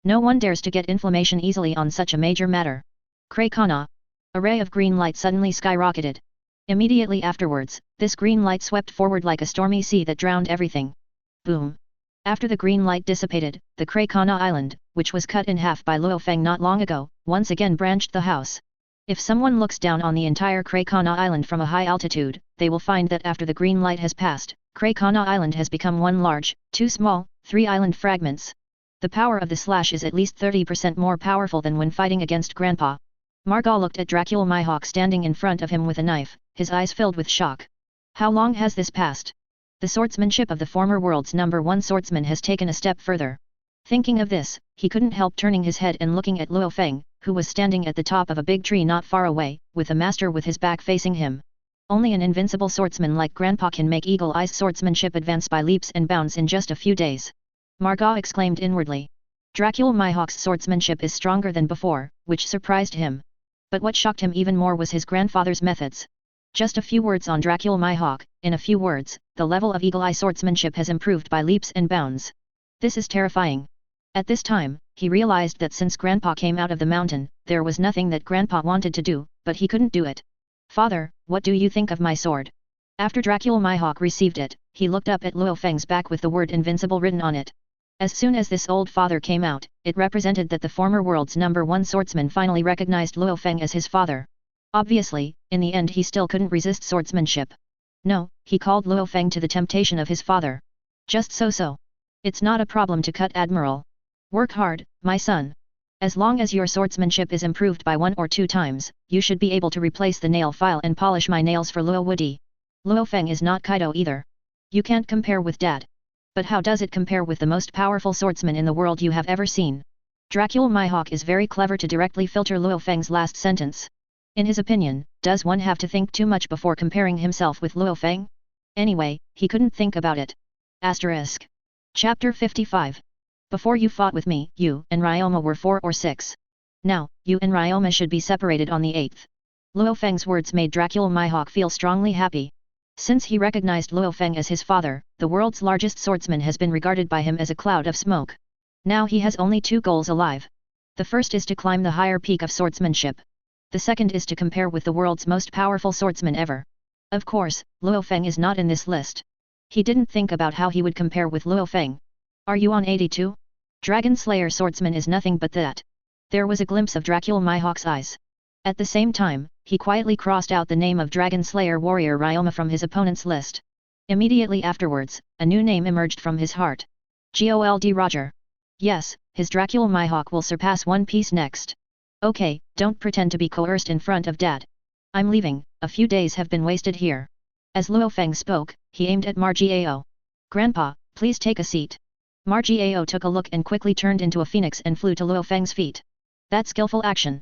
No one dares to get inflammation easily on such a major matter. Krakana. A ray of green light suddenly skyrocketed. Immediately afterwards, this green light swept forward like a stormy sea that drowned everything. Boom. After the green light dissipated, the Krakana Island, which was cut in half by Lu Fang not long ago, once again branched the house. If someone looks down on the entire Krakana Island from a high altitude, they will find that after the green light has passed, Krakana Island has become one large, two small, three island fragments. The power of the slash is at least 30% more powerful than when fighting against Grandpa. Margot looked at Dracula Mihawk standing in front of him with a knife, his eyes filled with shock. How long has this passed? The swordsmanship of the former world's #1 swordsman has taken a step further. Thinking of this, he couldn't help turning his head and looking at Lu Fang, who was standing at the top of a big tree not far away, with a master with his back facing him. Only an invincible swordsman like Grandpa can make Eagle Eye's swordsmanship advance by leaps and bounds in just a few days. Margot exclaimed inwardly. Dracula Mihawk's swordsmanship is stronger than before, which surprised him. But what shocked him even more was his grandfather's methods. Just a few words on Dracula Mihawk. In a few words, the level of Eagle Eye swordsmanship has improved by leaps and bounds. This is terrifying. At this time, he realized that since Grandpa came out of the mountain, there was nothing that Grandpa wanted to do, but he couldn't do it. Father, what do you think of my sword? After Dracula Mihawk received it, he looked up at Lu Fang's back with the word invincible written on it. As soon as this old father came out, it represented that the former world's #1 swordsman finally recognized Lu Fang as his father. Obviously, in the end he still couldn't resist swordsmanship. No, he called Lu Fang to the temptation of his father. Just so. It's not a problem to cut, Admiral. Work hard, my son. As long as your swordsmanship is improved by 1 or 2 times, you should be able to replace the nail file and polish my nails for Luo Woody. Lu Fang is not Kaido either. You can't compare with Dad. But how does it compare with the most powerful swordsman in the world you have ever seen? Dracula Mihawk is very clever to directly filter Lu Fang's last sentence. In his opinion, does one have to think too much before comparing himself with Lu Fang? Anyway, he couldn't think about it. Asterisk. Chapter 55. Before you fought with me, you and Ryoma were 4 or 6. Now, you and Ryoma should be separated on the 8th. Lu Fang's words made Dracula Mihawk feel strongly happy. Since he recognized Lu Fang as his father, the world's largest swordsman has been regarded by him as a cloud of smoke. Now he has only 2 goals alive. The first is to climb the higher peak of swordsmanship. The second is to compare with the world's most powerful swordsman ever. Of course, Lu Fang is not in this list. He didn't think about how he would compare with Lu Fang. Are you on 82? Dragon Slayer swordsman is nothing but that. There was a glimpse of Dracula Mihawk's eyes. At the same time, he quietly crossed out the name of Dragon Slayer warrior Ryoma from his opponent's list. Immediately afterwards, a new name emerged from his heart. Gold Roger. Yes, his Dracula Mihawk will surpass One Piece next. Okay, don't pretend to be coerced in front of Dad. I'm leaving, a few days have been wasted here. As Lu Fang spoke, he aimed at Margao. Grandpa, please take a seat. Margao took a look and quickly turned into a phoenix and flew to Lu Fang's feet. That skillful action.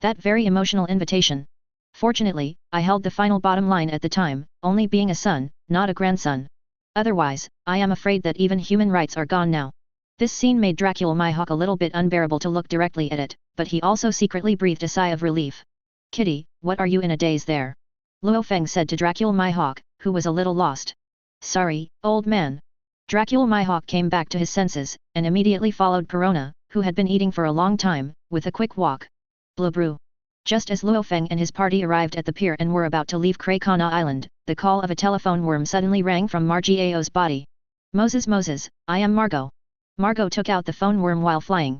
That very emotional invitation. Fortunately, I held the final bottom line at the time, only being a son, not a grandson. Otherwise, I am afraid that even human rights are gone now. This scene made Dracula Mihawk a little bit unbearable to look directly at it, but he also secretly breathed a sigh of relief. Kitty, what are you in a daze there? Lu Fang said to Dracula Mihawk, who was a little lost. Sorry, old man. Dracula Mihawk came back to his senses, and immediately followed Perona, who had been eating for a long time, with a quick walk. Blue brew. Just as Lu Fang and his party arrived at the pier and were about to leave Krakana Island, the call of a telephone worm suddenly rang from Margao's body. Moses, I am Margot. Margot took out the phone worm while flying.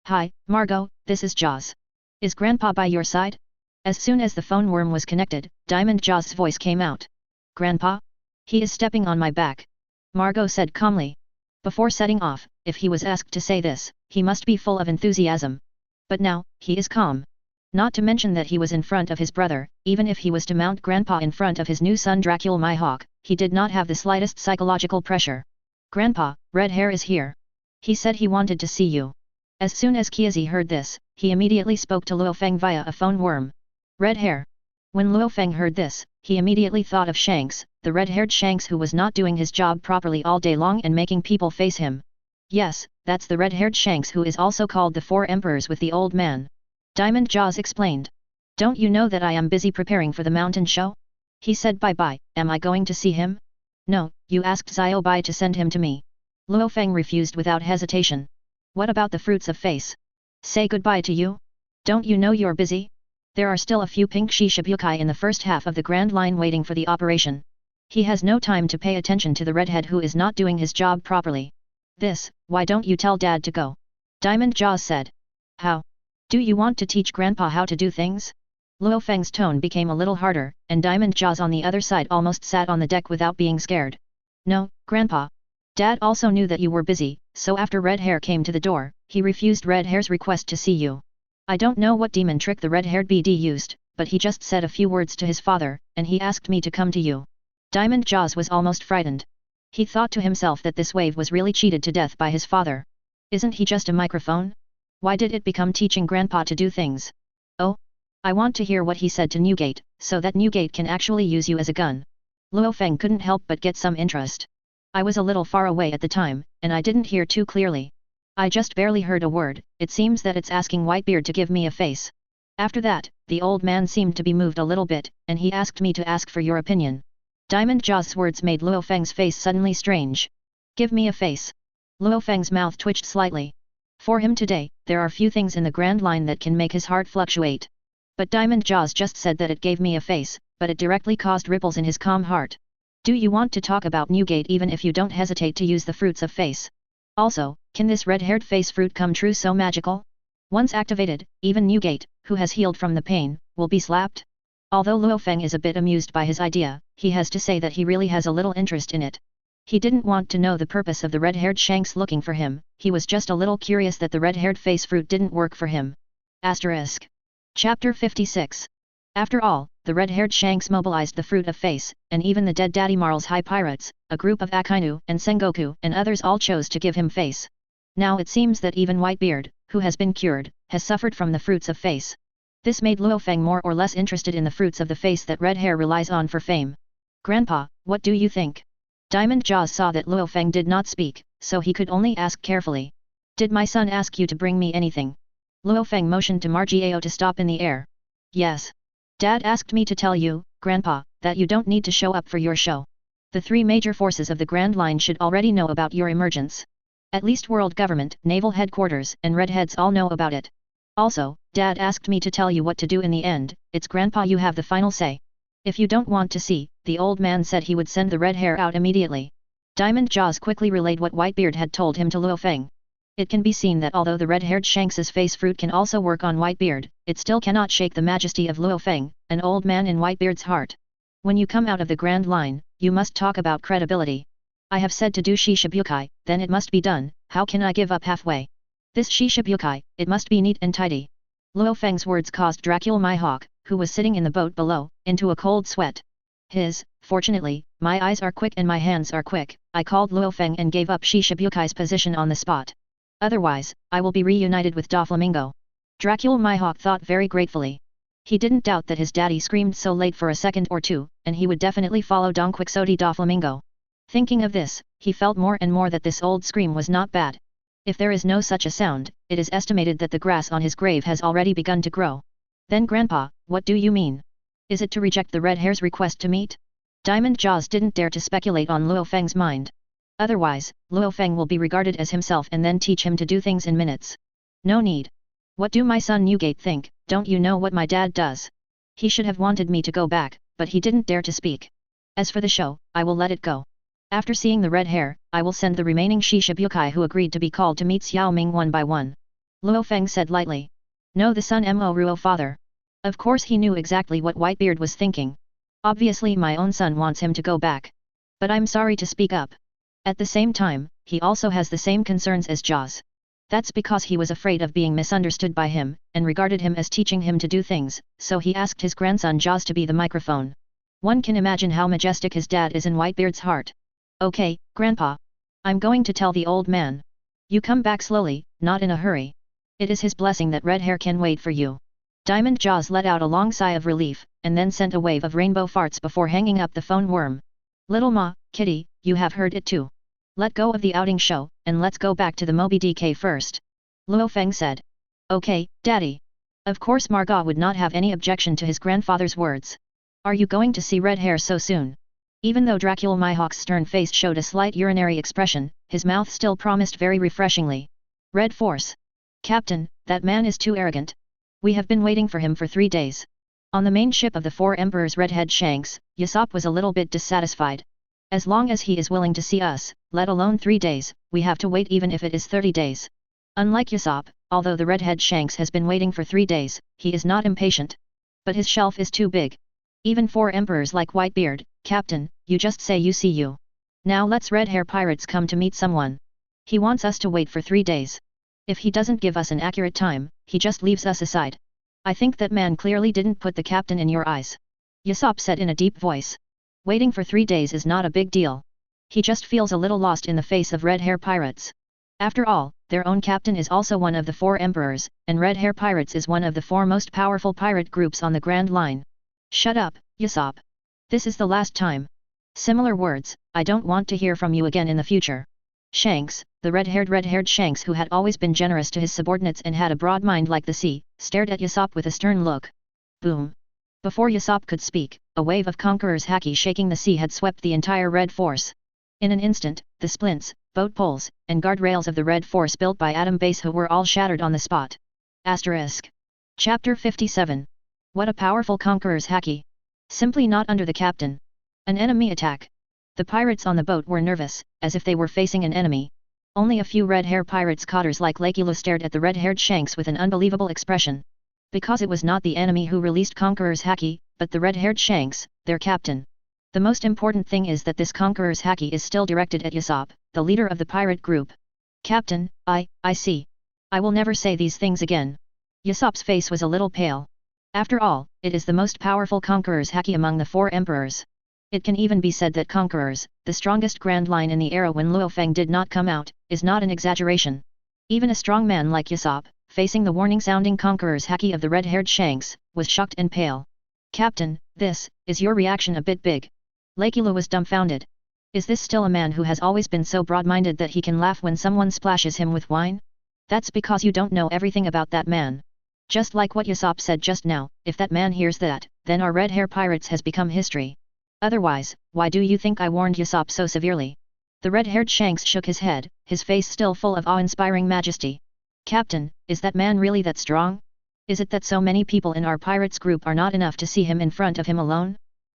Hi, Margot, this is Jaws. Is Grandpa by your side? As soon as the phone worm was connected, Diamond Jaw's voice came out. Grandpa? He is stepping on my back. Margot said calmly. Before setting off, if he was asked to say this, he must be full of enthusiasm. But now, he is calm. Not to mention that he was in front of his brother, even if he was to mount Grandpa in front of his new son Dracula Mihawk, he did not have the slightest psychological pressure. Grandpa, Red Hair is here. He said he wanted to see you. As soon as Kiazi heard this, he immediately spoke to Lu Fang via a phone worm. Red Hair. When Lu Fang heard this, he immediately thought of Shanks, the red-haired Shanks who was not doing his job properly all day long and making people face him. Yes, that's the red-haired Shanks who is also called the Four Emperors with the old man. Diamond Jaws explained. Don't you know that I am busy preparing for the mountain show? He said bye-bye, am I going to see him? No, you asked Xiaobai to send him to me. Lu Fang refused without hesitation. What about the fruits of face? Say goodbye to you? Don't you know you're busy? There are still a few pink Shishibukai in the first half of the Grand Line waiting for the operation. He has no time to pay attention to the redhead who is not doing his job properly. Why don't you tell Dad to go? Diamond Jaws said. How? Do you want to teach Grandpa how to do things? Lu Fang's tone became a little harder, and Diamond Jaws on the other side almost sat on the deck without being scared. No, Grandpa. Dad also knew that you were busy, so after Red Hair came to the door, he refused Red Hair's request to see you. I don't know what demon trick the red-haired BD used, but he just said a few words to his father, and he asked me to come to you. Diamond Jaws was almost frightened. He thought to himself that this wave was really cheated to death by his father. Isn't he just a microphone? Why did it become teaching Grandpa to do things? Oh? I want to hear what he said to Newgate, so that Newgate can actually use you as a gun. Lu Fang couldn't help but get some interest. I was a little far away at the time, and I didn't hear too clearly. I just barely heard a word. It seems that it's asking Whitebeard to give me a face. After that, the old man seemed to be moved a little bit, and he asked me to ask for your opinion. Diamond Jaw's words made Lu Fang's face suddenly strange. Give me a face. Lu Fang's mouth twitched slightly. For him today, there are few things in the Grand Line that can make his heart fluctuate. But Diamond Jaws just said that it gave me a face, but it directly caused ripples in his calm heart. Do you want to talk about Newgate even if you don't hesitate to use the fruits of face? Also, can this red-haired face fruit come true so magical? Once activated, even Newgate, who has healed from the pain, will be slapped? Although Lu Fang is a bit amused by his idea, he has to say that he really has a little interest in it. He didn't want to know the purpose of the red-haired shanks looking for him, he was just a little curious that the red-haired face fruit didn't work for him. Asterisk. Chapter 56. After all, the red-haired shanks mobilized the fruit of face, and even the dead Daddy Marl's high pirates, a group of Akainu and Sengoku and others all chose to give him face. Now it seems that even Whitebeard, who has been cured, has suffered from the fruits of face. This made Lu Fang more or less interested in the fruits of the face that red hair relies on for fame. Grandpa, what do you think? Diamond Jaws saw that Lu Fang did not speak, so he could only ask carefully. Did my son ask you to bring me anything? Lu Fang motioned to Margiao to stop in the air. Yes. Dad asked me to tell you, Grandpa, that you don't need to show up for your show. The three major forces of the Grand Line should already know about your emergence. At least World Government, Naval Headquarters and Redheads all know about it. Also, Dad asked me to tell you what to do in the end, it's Grandpa you have the final say. If you don't want to see, the old man said he would send the red hair out immediately. Diamond Jaws quickly relayed what Whitebeard had told him to Lu Fang. It can be seen that although the red-haired Shanks's face fruit can also work on Whitebeard, it still cannot shake the majesty of Lu Fang, an old man in Whitebeard's heart. When you come out of the Grand Line, you must talk about credibility. I have said to do Shishibukai, then it must be done, how can I give up halfway? This Shishibukai, it must be neat and tidy. Lu Fang's words caused Dracula Mihawk, who was sitting in the boat below, into a cold sweat. Fortunately, my eyes are quick and my hands are quick, I called Lu Fang and gave up Shishabukai's position on the spot. Otherwise, I will be reunited with Doflamingo. Dracula Mihawk thought very gratefully. He didn't doubt that his daddy screamed so late for a second or two, and he would definitely follow Don Quixote Doflamingo. Thinking of this, he felt more and more that this old scream was not bad. If there is no such a sound, it is estimated that the grass on his grave has already begun to grow. Then Grandpa, what do you mean? Is it to reject the red hair's request to meet? Diamond Jaws didn't dare to speculate on Lu Fang's mind. Otherwise, Lu Fang will be regarded as himself and then teach him to do things in minutes. No need. What do my son Newgate think? Don't you know what my dad does? He should have wanted me to go back, but he didn't dare to speak. As for the show, I will let it go. After seeing the red hair, I will send the remaining Shishibukai who agreed to be called to meet Xiao Ming one by one. Lu Fang said lightly. No, the son Mo Ruo father. Of course he knew exactly what Whitebeard was thinking. Obviously my own son wants him to go back. But I'm sorry to speak up. At the same time, he also has the same concerns as Jaws. That's because he was afraid of being misunderstood by him, and regarded him as teaching him to do things, so he asked his grandson Jaws to be the microphone. One can imagine how majestic his dad is in Whitebeard's heart. Okay, Grandpa. I'm going to tell the old man. You come back slowly, not in a hurry. It is his blessing that red hair can wait for you. Diamond Jaws let out a long sigh of relief, and then sent a wave of rainbow farts before hanging up the phone worm. Little Ma, Kitty, you have heard it too. Let go of the outing show, and let's go back to the Moby DK first. Lu Fang said. Okay, Daddy. Of course Margot would not have any objection to his grandfather's words. Are you going to see red hair so soon? Even though Dracula Mihawk's stern face showed a slight urinary expression, his mouth still promised very refreshingly. Red Force. Captain, that man is too arrogant. We have been waiting for him for 3 days. On the main ship of the Four Emperors Redhead Shanks, Usopp was a little bit dissatisfied. As long as he is willing to see us, let alone 3 days, we have to wait even if it is 30 days. Unlike Usopp, although the Redhead Shanks has been waiting for 3 days, he is not impatient. But his shelf is too big. Even 4 emperors like Whitebeard, Captain, you just say you see you. Now let's red hair pirates come to meet someone. He wants us to wait for 3 days. If he doesn't give us an accurate time, he just leaves us aside. I think that man clearly didn't put the captain in your eyes. Usopp said in a deep voice. Waiting for 3 days is not a big deal. He just feels a little lost in the face of red hair pirates. After all, their own captain is also one of the 4 emperors, and red hair pirates is one of the 4 most powerful pirate groups on the Grand Line. Shut up, Usopp. This is the last time. Similar words, I don't want to hear from you again in the future. Shanks, the red-haired Shanks who had always been generous to his subordinates and had a broad mind like the sea, stared at Usopp with a stern look. Boom. Before Usopp could speak, a wave of conquerors haki shaking the sea had swept the entire Red Force. In an instant, the splints, boat poles, and guardrails of the Red Force built by Adam Baseho were all shattered on the spot. Asterisk. Chapter 57. What a powerful conqueror's haki. Simply not under the captain. An enemy attack. The pirates on the boat were nervous, as if they were facing an enemy. Only a few red-hair pirates cotters like Lu stared at the red-haired Shanks with an unbelievable expression. Because it was not the enemy who released Conqueror's Haki, but the red-haired Shanks, their captain. The most important thing is that this Conqueror's Haki is still directed at Usopp, the leader of the pirate group. Captain, I see. I will never say these things again. Usopp's face was a little pale. After all, it is the most powerful Conqueror's Haki among the 4 emperors. It can even be said that Conquerors, the strongest Grand Line in the era when Lu Fang did not come out, is not an exaggeration. Even a strong man like Usopp, facing the warning-sounding Conqueror's Haki of the red-haired Shanks, was shocked and pale. Captain, is your reaction a bit big? Lu was dumbfounded. Is this still a man who has always been so broad-minded that he can laugh when someone splashes him with wine? That's because you don't know everything about that man. Just like what Usopp said just now, if that man hears that, then our red-hair pirates has become history. Otherwise, why do you think I warned Usopp so severely? The red-haired Shanks shook his head, his face still full of awe-inspiring majesty. Captain, is that man really that strong? Is it that so many people in our pirates group are not enough to see him in front of him alone?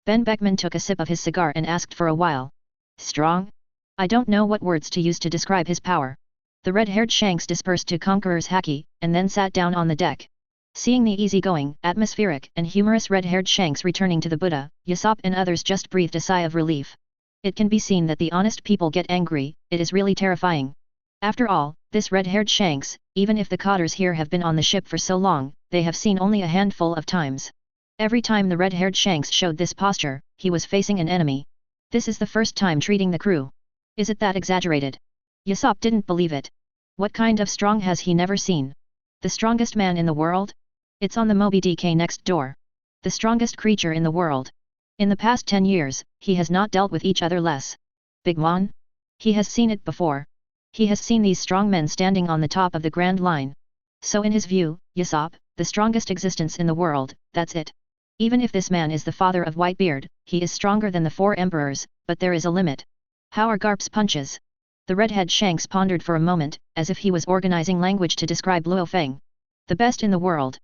Ben Beckman took a sip of his cigar and asked for a while. Strong? I don't know what words to use to describe his power. The red-haired Shanks dispersed to Conqueror's Haki, and then sat down on the deck. Seeing the easygoing, atmospheric, and humorous red-haired Shanks returning to the Buddha, Usopp and others just breathed a sigh of relief. It can be seen that the honest people get angry, it is really terrifying. After all, this red-haired Shanks, even if the cotters here have been on the ship for so long, they have seen only a handful of times. Every time the red-haired Shanks showed this posture, he was facing an enemy. This is the first time treating the crew. Is it that exaggerated? Usopp didn't believe it. What kind of strong has he never seen? The strongest man in the world? It's on the Moby DK next door. The strongest creature in the world. In the past 10 years, he has not dealt with each other less. Big Mon? He has seen it before. He has seen these strong men standing on the top of the Grand Line. So in his view, Usopp, the strongest existence in the world, that's it. Even if this man is the father of Whitebeard, he is stronger than the 4 emperors, but there is a limit. How are Garp's punches? The redhead Shanks pondered for a moment, as if he was organizing language to describe Lu Fang. The best in the world.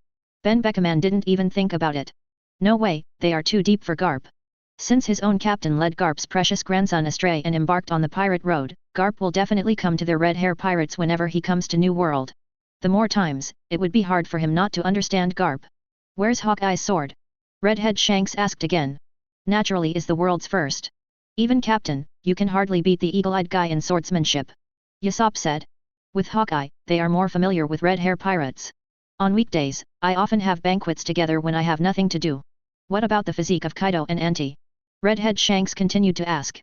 Ben Beckman didn't even think about it. No way, they are too deep for Garp. Since his own captain led Garp's precious grandson astray and embarked on the pirate road, Garp will definitely come to their red-hair pirates whenever he comes to New World. The more times, it would be hard for him not to understand Garp. Where's Hawkeye's sword? Redhead Shanks asked again. Naturally is the world's first. Even captain, you can hardly beat the eagle-eyed guy in swordsmanship. Usopp said. With Hawkeye, they are more familiar with red-hair pirates. On weekdays, I often have banquets together when I have nothing to do. What about the physique of Kaido and Auntie? Redhead Shanks continued to ask.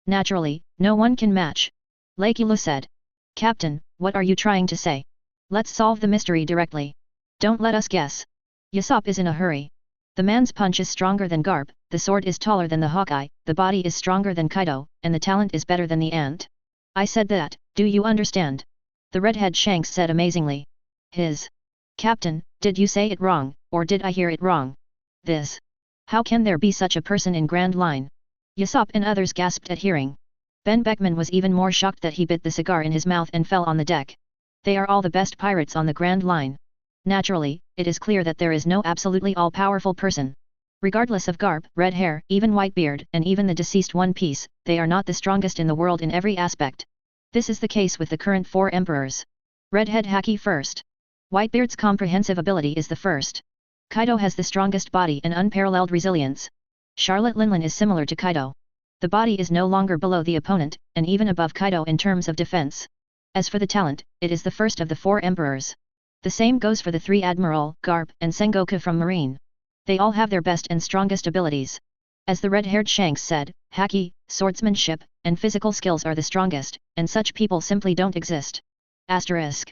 Naturally, no one can match. Lu said. Captain, what are you trying to say? Let's solve the mystery directly. Don't let us guess. Usopp is in a hurry. The man's punch is stronger than Garp, the sword is taller than the Hawkeye, the body is stronger than Kaido, and the talent is better than the ant. I said that, do you understand? The redhead Shanks said amazingly. Captain, did you say it wrong, or did I hear it wrong? How can there be such a person in Grand Line? Usopp and others gasped at hearing. Ben Beckman was even more shocked that he bit the cigar in his mouth and fell on the deck. They are all the best pirates on the Grand Line. Naturally, it is clear that there is no absolutely all-powerful person. Regardless of Garp, red hair, even Whitebeard, and even the deceased One Piece, they are not the strongest in the world in every aspect. This is the case with the current 4 emperors. Redhead Haki first. Whitebeard's comprehensive ability is the first. Kaido has the strongest body and unparalleled resilience. Charlotte Linlin is similar to Kaido. The body is no longer below the opponent, and even above Kaido in terms of defense. As for the talent, it is the first of the 4 emperors. The same goes for the 3 Admiral, Garp, and Sengoku from Marine. They all have their best and strongest abilities. As the red-haired Shanks said, Haki, swordsmanship, and physical skills are the strongest, and such people simply don't exist. Asterisk.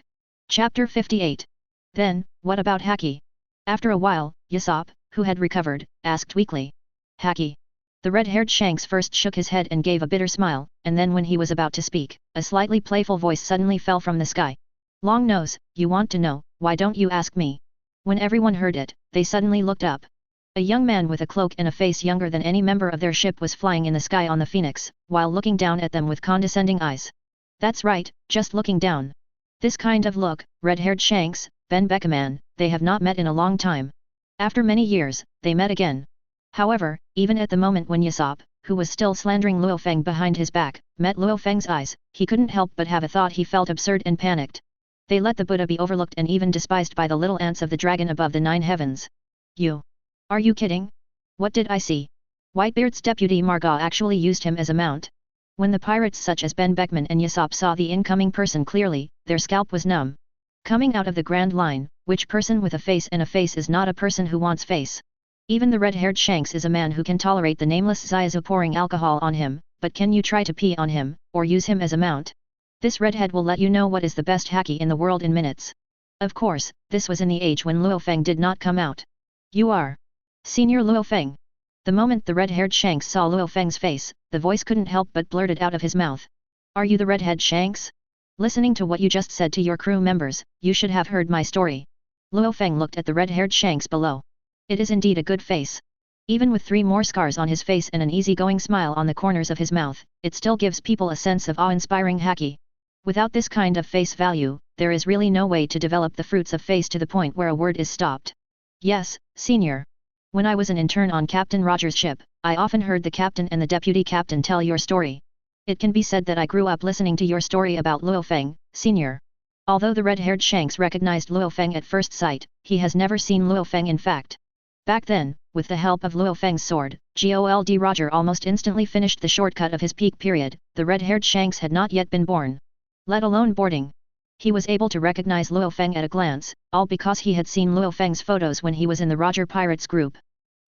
Chapter 58. Then, what about Haki? After a while, Usopp, who had recovered, asked weakly. Haki. The red-haired Shanks first shook his head and gave a bitter smile, and then when he was about to speak, a slightly playful voice suddenly fell from the sky. Long nose, you want to know, why don't you ask me? When everyone heard it, they suddenly looked up. A young man with a cloak and a face younger than any member of their ship was flying in the sky on the Phoenix, while looking down at them with condescending eyes. That's right, just looking down. This kind of look, red-haired Shanks, Ben Beckman, they have not met in a long time. After many years, they met again. However, even at the moment when Usopp, who was still slandering Lu Fang behind his back, met Lu Fang's eyes. He couldn't help but have a thought. He felt absurd and panicked. They let the Buddha be overlooked and even despised by the little ants of the dragon above the 9 heavens. You? Are you kidding? What did I see? Whitebeard's deputy Margot actually used him as a mount. When the pirates such as Ben Beckman and Usopp saw the incoming person clearly, their scalp was numb. Coming out of the Grand Line, which person with a face and a face is not a person who wants face? Even the red-haired Shanks is a man who can tolerate the nameless Xiaozu pouring alcohol on him, but can you try to pee on him, or use him as a mount? This redhead will let you know what is the best haki in the world in minutes. Of course, this was in the age when Lu Fang did not come out. You are Senior Lu Fang. The moment the red-haired Shanks saw Lu Fang's face, the voice couldn't help but blurted out of his mouth. Are you the redhead Shanks? Listening to what you just said to your crew members, you should have heard my story. Lu Fang looked at the red-haired Shanks below. It is indeed a good face. Even with 3 more scars on his face and an easygoing smile on the corners of his mouth, it still gives people a sense of awe-inspiring haki. Without this kind of face value, there is really no way to develop the fruits of face to the point where a word is stopped. Yes, Senior. When I was an intern on Captain Roger's ship, I often heard the captain and the deputy captain tell your story. It can be said that I grew up listening to your story about Lu Fang, Senior. Although the red-haired Shanks recognized Lu Fang at first sight, he has never seen Lu Fang in fact. Back then, with the help of Lu Fang's sword, Gold Roger almost instantly finished the shortcut of his peak period. The red-haired Shanks had not yet been born, let alone boarding. He was able to recognize Lu Fang at a glance, all because he had seen Lu Fang's photos when he was in the Roger Pirates group.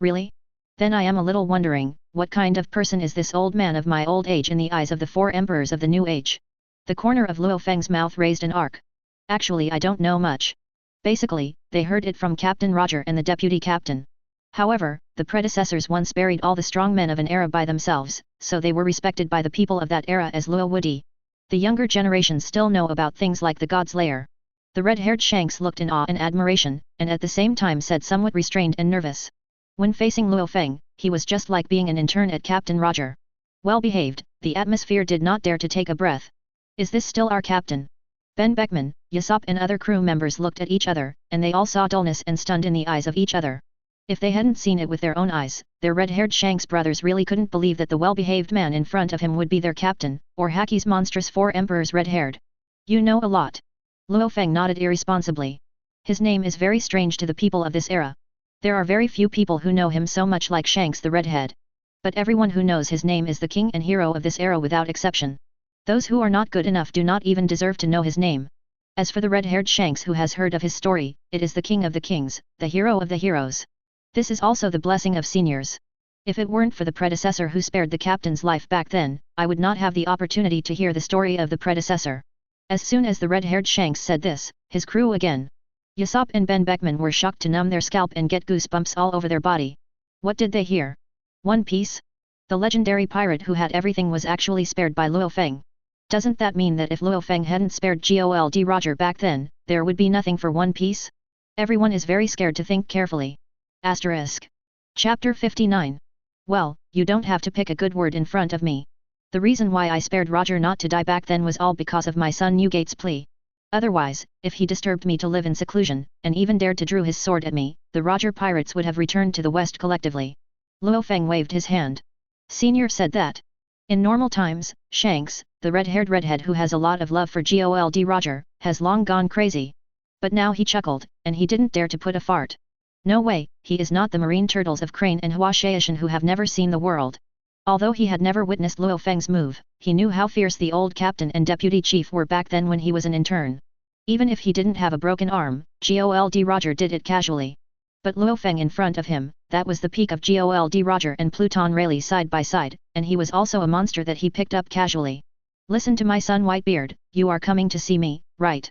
Really? Then I am a little wondering, what kind of person is this old man of my old age in the eyes of the 4 emperors of the new age? The corner of Lu Fang's mouth raised an arc. Actually, I don't know much. Basically, they heard it from Captain Roger and the deputy captain. However, the predecessors once buried all the strong men of an era by themselves, so they were respected by the people of that era as Lu Woody. The younger generations still know about things like the God's Lair. The red-haired Shanks looked in awe and admiration, and at the same time said somewhat restrained and nervous. When facing Lu Fang, he was just like being an intern at Captain Roger. Well behaved, the atmosphere did not dare to take a breath. Is this still our captain? Ben Beckman, Usopp and other crew members looked at each other, and they all saw dullness and stunned in the eyes of each other. If they hadn't seen it with their own eyes, their red-haired Shanks brothers really couldn't believe that the well-behaved man in front of him would be their captain, or Haki's monstrous 4 emperors red-haired. You know a lot. Lu Fang nodded irresponsibly. His name is very strange to the people of this era. There are very few people who know him so much like Shanks the redhead. But everyone who knows his name is the king and hero of this era without exception. Those who are not good enough do not even deserve to know his name. As for the red-haired Shanks who has heard of his story, it is the king of the kings, the hero of the heroes. This is also the blessing of seniors. If it weren't for the predecessor who spared the captain's life back then, I would not have the opportunity to hear the story of the predecessor. As soon as the red-haired Shanks said this, his crew again. Usopp and Ben Beckman were shocked to numb their scalp and get goosebumps all over their body. What did they hear? One Piece? The legendary pirate who had everything was actually spared by Lu Fang. Doesn't that mean that if Lu Fang hadn't spared Gold Roger back then, there would be nothing for One Piece? Everyone is very scared to think carefully. Asterisk. Chapter 59. Well, you don't have to pick a good word in front of me. The reason why I spared Roger not to die back then was all because of my son Newgate's plea. Otherwise, if he disturbed me to live in seclusion, and even dared to draw his sword at me, the Roger pirates would have returned to the west collectively. Lu Fang waved his hand. Senior said that. In normal times, Shanks, the red-haired redhead who has a lot of love for Gold Roger, has long gone crazy. But now he chuckled, and he didn't dare to put a fart. No way, he is not the marine turtles of Crane and Huashaishan who have never seen the world. Although he had never witnessed Lu Fang's move, he knew how fierce the old captain and deputy chief were back then when he was an intern. Even if he didn't have a broken arm, Gold Roger did it casually. But Lu Fang in front of him, that was the peak of Gold Roger and Pluton Rayleigh side by side, and he was also a monster that he picked up casually. Listen to my son Whitebeard, you are coming to see me, right?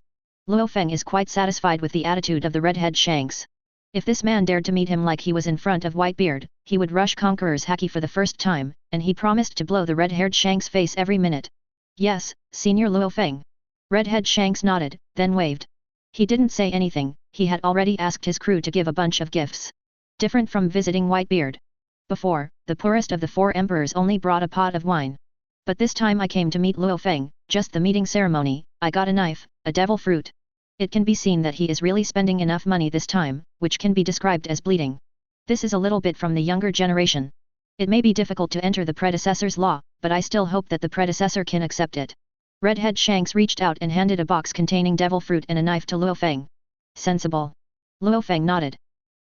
Lu Fang is quite satisfied with the attitude of the redhead Shanks. If this man dared to meet him like he was in front of Whitebeard, he would rush Conqueror's haki for the first time, and he promised to blow the red-haired Shanks' face every minute. Yes, Senior Lu Fang. Redhead Shanks nodded, then waved. He didn't say anything, he had already asked his crew to give a bunch of gifts. Different from visiting Whitebeard. Before, the poorest of the 4 emperors only brought a pot of wine. But this time I came to meet Lu Fang, just the meeting ceremony, I got a knife, a devil fruit. It can be seen that he is really spending enough money this time, which can be described as bleeding. This is a little bit from the younger generation. It may be difficult to enter the predecessor's law, but I still hope that the predecessor can accept it. Redhead Shanks reached out and handed a box containing devil fruit and a knife to Lu Fang. Sensible. Lu Fang nodded.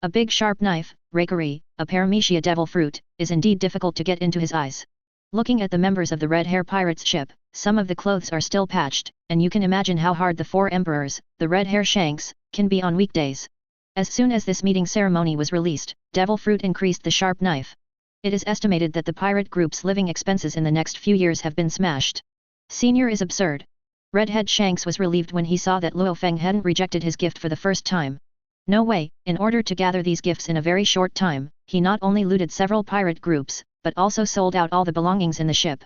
A big sharp knife, rakery, a paramecia devil fruit, is indeed difficult to get into his eyes. Looking at the members of the Red Hair Pirates ship, some of the clothes are still patched, and you can imagine how hard the 4 emperors, the Red Hair Shanks, can be on weekdays. As soon as this meeting ceremony was released, devil fruit increased the sharp knife. It is estimated that the pirate group's living expenses in the next few years have been smashed. Senior is absurd. Redhead Shanks was relieved when he saw that Lu Fang hadn't rejected his gift for the first time. No way, in order to gather these gifts in a very short time, he not only looted several pirate groups, but also sold out all the belongings in the ship.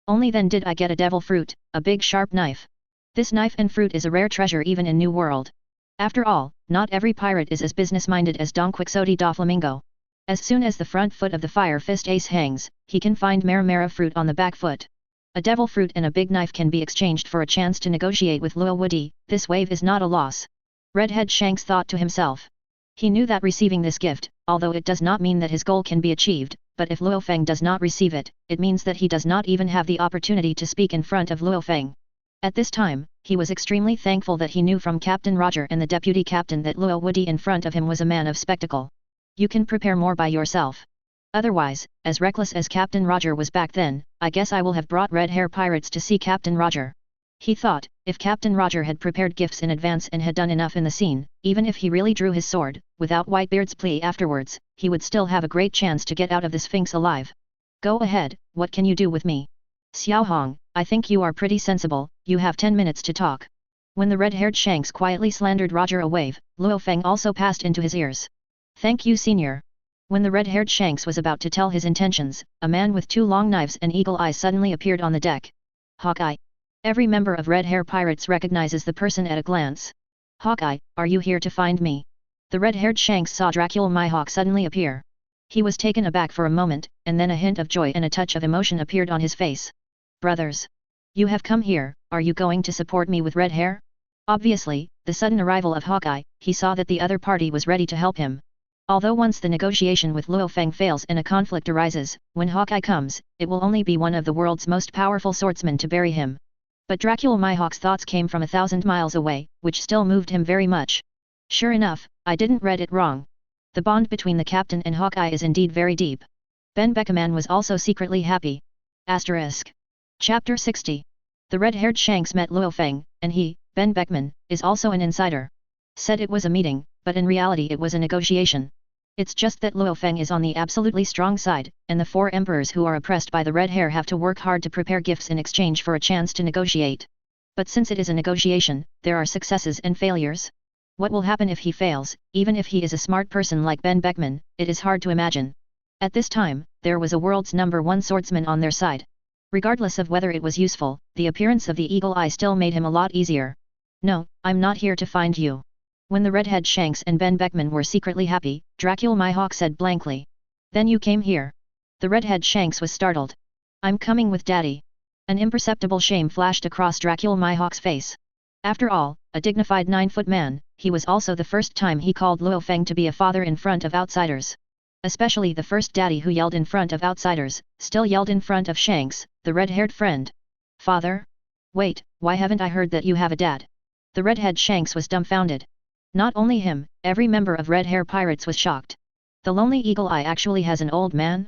Only then did I get a devil fruit, a big sharp knife. This knife and fruit is a rare treasure even in New World. After all, not every pirate is as business-minded as Don Quixote da Flamingo. As soon as the front foot of the Fire Fist Ace hangs, he can find Mara fruit on the back foot. A devil fruit and a big knife can be exchanged for a chance to negotiate with Luo Woody. This wave is not a loss. Redhead Shanks thought to himself. He knew that receiving this gift, although it does not mean that his goal can be achieved, but if Lu Fang does not receive it, it means that he does not even have the opportunity to speak in front of Lu Fang. At this time, he was extremely thankful that he knew from Captain Roger and the deputy captain that Luo Woody in front of him was a man of spectacle. You can prepare more by yourself. Otherwise, as reckless as Captain Roger was back then, I guess I will have brought Red Hair Pirates to see Captain Roger. He thought, if Captain Roger had prepared gifts in advance and had done enough in the scene, even if he really drew his sword, without Whitebeard's plea afterwards, he would still have a great chance to get out of the Sphinx alive. Go ahead, what can you do with me? Xiao Hong, I think you are pretty sensible, you have 10 minutes to talk. When the red-haired Shanks quietly slandered Roger a wave, Lu Fang also passed into his ears. Thank you, senior. When the red-haired Shanks was about to tell his intentions, a man with 2 long knives and eagle eyes suddenly appeared on the deck. Hawkeye. Every member of Red Hair Pirates recognizes the person at a glance. Hawkeye, are you here to find me? The red-haired Shanks saw Dracula Mihawk suddenly appear. He was taken aback for a moment, and then a hint of joy and a touch of emotion appeared on his face. Brothers. You have come here, are you going to support me with red hair? Obviously, the sudden arrival of Hawkeye, he saw that the other party was ready to help him. Although once the negotiation with Lu Fang fails and a conflict arises, when Hawkeye comes, it will only be one of the world's most powerful swordsmen to bury him. But Dracula Mihawk's thoughts came from 1,000 miles away, which still moved him very much. Sure enough, I didn't read it wrong. The bond between the captain and Hawkeye is indeed very deep. Ben Beckerman was also secretly happy. Asterisk. Chapter 60. The red-haired Shanks met Lu Fang, and he, Ben Beckman, is also an insider. Said it was a meeting, but in reality it was a negotiation. It's just that Lu Fang is on the absolutely strong side, and the 4 emperors who are oppressed by the red hair have to work hard to prepare gifts in exchange for a chance to negotiate. But since it is a negotiation, there are successes and failures. What will happen if he fails? Even if he is a smart person like Ben Beckman, it is hard to imagine. At this time, there was a world's #1 swordsman on their side. Regardless of whether it was useful, the appearance of the eagle eye still made him a lot easier. No, I'm not here to find you. When the redhead Shanks and Ben Beckman were secretly happy, Dracula Mihawk said blankly. Then you came here. The redhead Shanks was startled. I'm coming with Daddy. An imperceptible shame flashed across Dracula Mihawk's face. After all, a dignified 9-foot man, he was also the first time he called Lu Fang to be a father in front of outsiders. Especially the first daddy who yelled in front of outsiders, still yelled in front of Shanks, the red-haired friend. Father? Wait, why haven't I heard that you have a dad? The redhead Shanks was dumbfounded. Not only him, every member of Red Hair Pirates was shocked. The lonely eagle eye actually has an old man?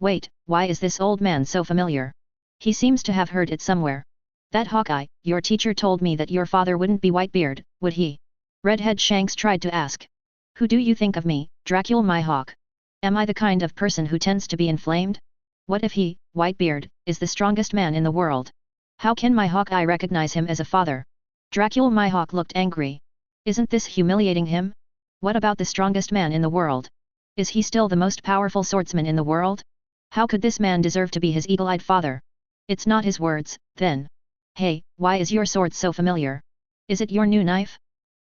Wait, why is this old man so familiar? He seems to have heard it somewhere. That Hawkeye, your teacher told me that your father wouldn't be Whitebeard, would he? Redhead Shanks tried to ask. Who do you think of me, Dracula Mihawk? Am I the kind of person who tends to be inflamed? What if he, Whitebeard, is the strongest man in the world? How can my Hawkeye recognize him as a father? Dracula Mihawk looked angry. Isn't this humiliating him? What about the strongest man in the world? Is he still the most powerful swordsman in the world? How could this man deserve to be his eagle-eyed father? It's not his words, then. Hey, why is your sword so familiar? Is it your new knife?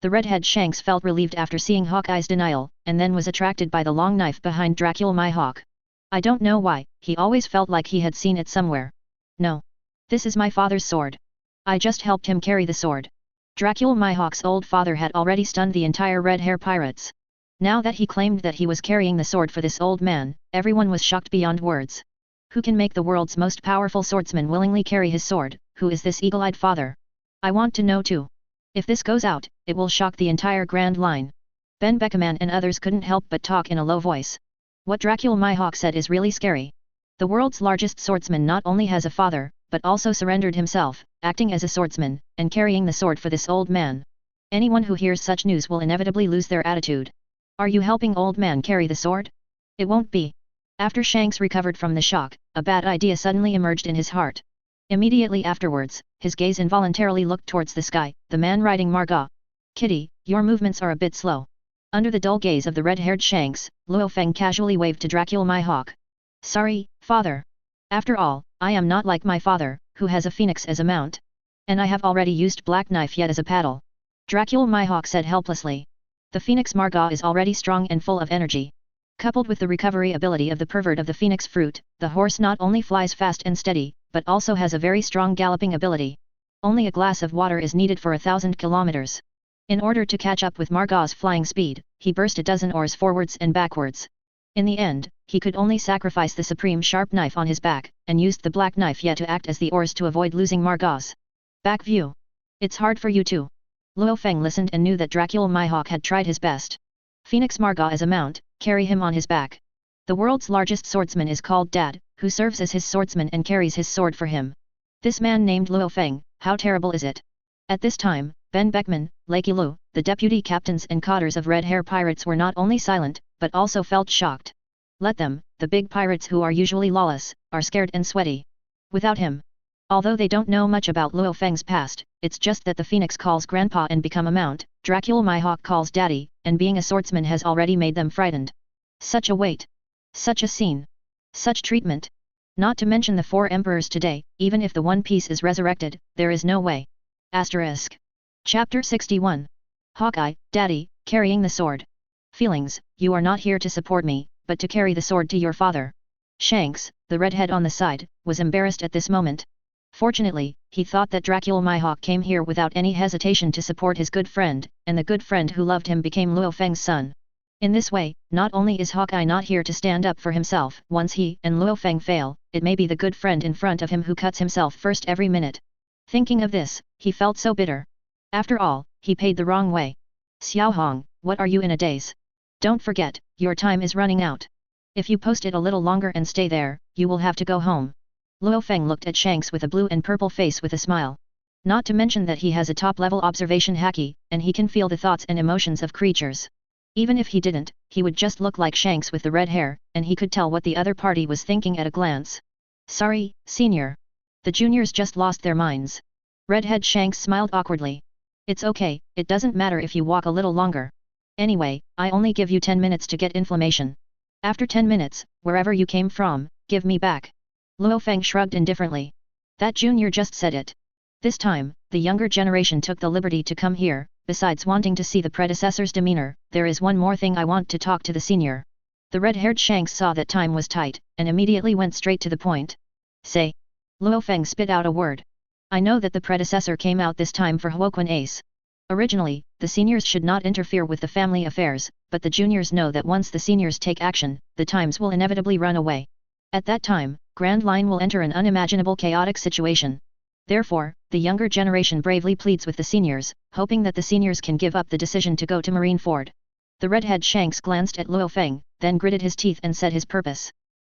The redhead Shanks felt relieved after seeing Hawkeye's denial, and then was attracted by the long knife behind Dracula Mihawk. I don't know why, he always felt like he had seen it somewhere. No. This is my father's sword. I just helped him carry the sword. Dracula Mihawk's old father had already stunned the entire Red Hair Pirates. Now that he claimed that he was carrying the sword for this old man, everyone was shocked beyond words. Who can make the world's most powerful swordsman willingly carry his sword? Who is this eagle-eyed father? I want to know too. If this goes out, it will shock the entire Grand Line. Ben Beckerman and others couldn't help but talk in a low voice. What Dracula Mihawk said is really scary. The world's largest swordsman not only has a father, but also surrendered himself, acting as a swordsman, and carrying the sword for this old man. Anyone who hears such news will inevitably lose their attitude. Are you helping old man carry the sword? It won't be. After Shanks recovered from the shock, a bad idea suddenly emerged in his heart. Immediately afterwards, his gaze involuntarily looked towards the sky, the man riding Margot. Kitty, your movements are a bit slow. Under the dull gaze of the red-haired Shanks, Lu Fang casually waved to Dracula Mihawk. Sorry, father. After all, I am not like my father, who has a phoenix as a mount. And I have already used black knife yet as a paddle. Dracula Mihawk said helplessly. The Phoenix Margot is already strong and full of energy. Coupled with the recovery ability of the pervert of the Phoenix fruit, the horse not only flies fast and steady, but also has a very strong galloping ability. Only a glass of water is needed for 1,000 kilometers. In order to catch up with Margot's flying speed, he burst a dozen oars forwards and backwards. In the end, he could only sacrifice the supreme sharp knife on his back, and used the black knife yet to act as the oars to avoid losing Margot's back view. It's hard for you too. Lu Fang listened and knew that Dracula Mihawk had tried his best. Phoenix Margot as a mount, carry him on his back. The world's largest swordsman is called Dad, who serves as his swordsman and carries his sword for him. This man named Lu Fang, how terrible is it? At this time, Ben Beckman, Lakey Lu, the deputy captains and cotters of Red Hair Pirates were not only silent, but also felt shocked. Let them, the big pirates who are usually lawless, are scared and sweaty. Without him. Although they don't know much about Lu Fang's past, it's just that the Phoenix calls Grandpa and become a mount, Dracula Mihawk calls Daddy, and being a swordsman has already made them frightened. Such a weight. Such a scene. Such treatment. Not to mention the 4 emperors today, even if the One Piece is resurrected, there is no way. Asterisk. Chapter 61. Hawkeye, Daddy, carrying the sword. Feelings, you are not here to support me, but to carry the sword to your father. Shanks, the redhead on the side, was embarrassed at this moment. Fortunately, he thought that Dracula Mihawk came here without any hesitation to support his good friend, and the good friend who loved him became Lu Fang's son. In this way, not only is Hawkeye not here to stand up for himself, once he and Lu Fang fail, it may be the good friend in front of him who cuts himself first every minute. Thinking of this, he felt so bitter. After all, he paid the wrong way. Xiao Hong, what are you in a daze? Don't forget, your time is running out. If you post it a little longer and stay there, you will have to go home. Lu Fang looked at Shanks with a blue and purple face with a smile. Not to mention that he has a top-level observation haki, and he can feel the thoughts and emotions of creatures. Even if he didn't, he would just look like Shanks with the red hair, and he could tell what the other party was thinking at a glance. Sorry, senior. The juniors just lost their minds. Redhead Shanks smiled awkwardly. It's okay, it doesn't matter if you walk a little longer. Anyway, I only give you 10 minutes to get information. After 10 minutes, wherever you came from, give me back. Lu Fang shrugged indifferently. That junior just said it. This time, the younger generation took the liberty to come here. Besides wanting to see the predecessor's demeanor, there is one more thing I want to talk to the senior. The red-haired Shanks saw that time was tight, and immediately went straight to the point. Say. Lu Fang spit out a word. I know that the predecessor came out this time for Huoquan Ace. Originally, the seniors should not interfere with the family affairs, but the juniors know that once the seniors take action, the times will inevitably run away. At that time, Grand Line will enter an unimaginable chaotic situation. Therefore, the younger generation bravely pleads with the seniors, hoping that the seniors can give up the decision to go to Marineford. The redhead Shanks glanced at Lu Fang, then gritted his teeth and said his purpose.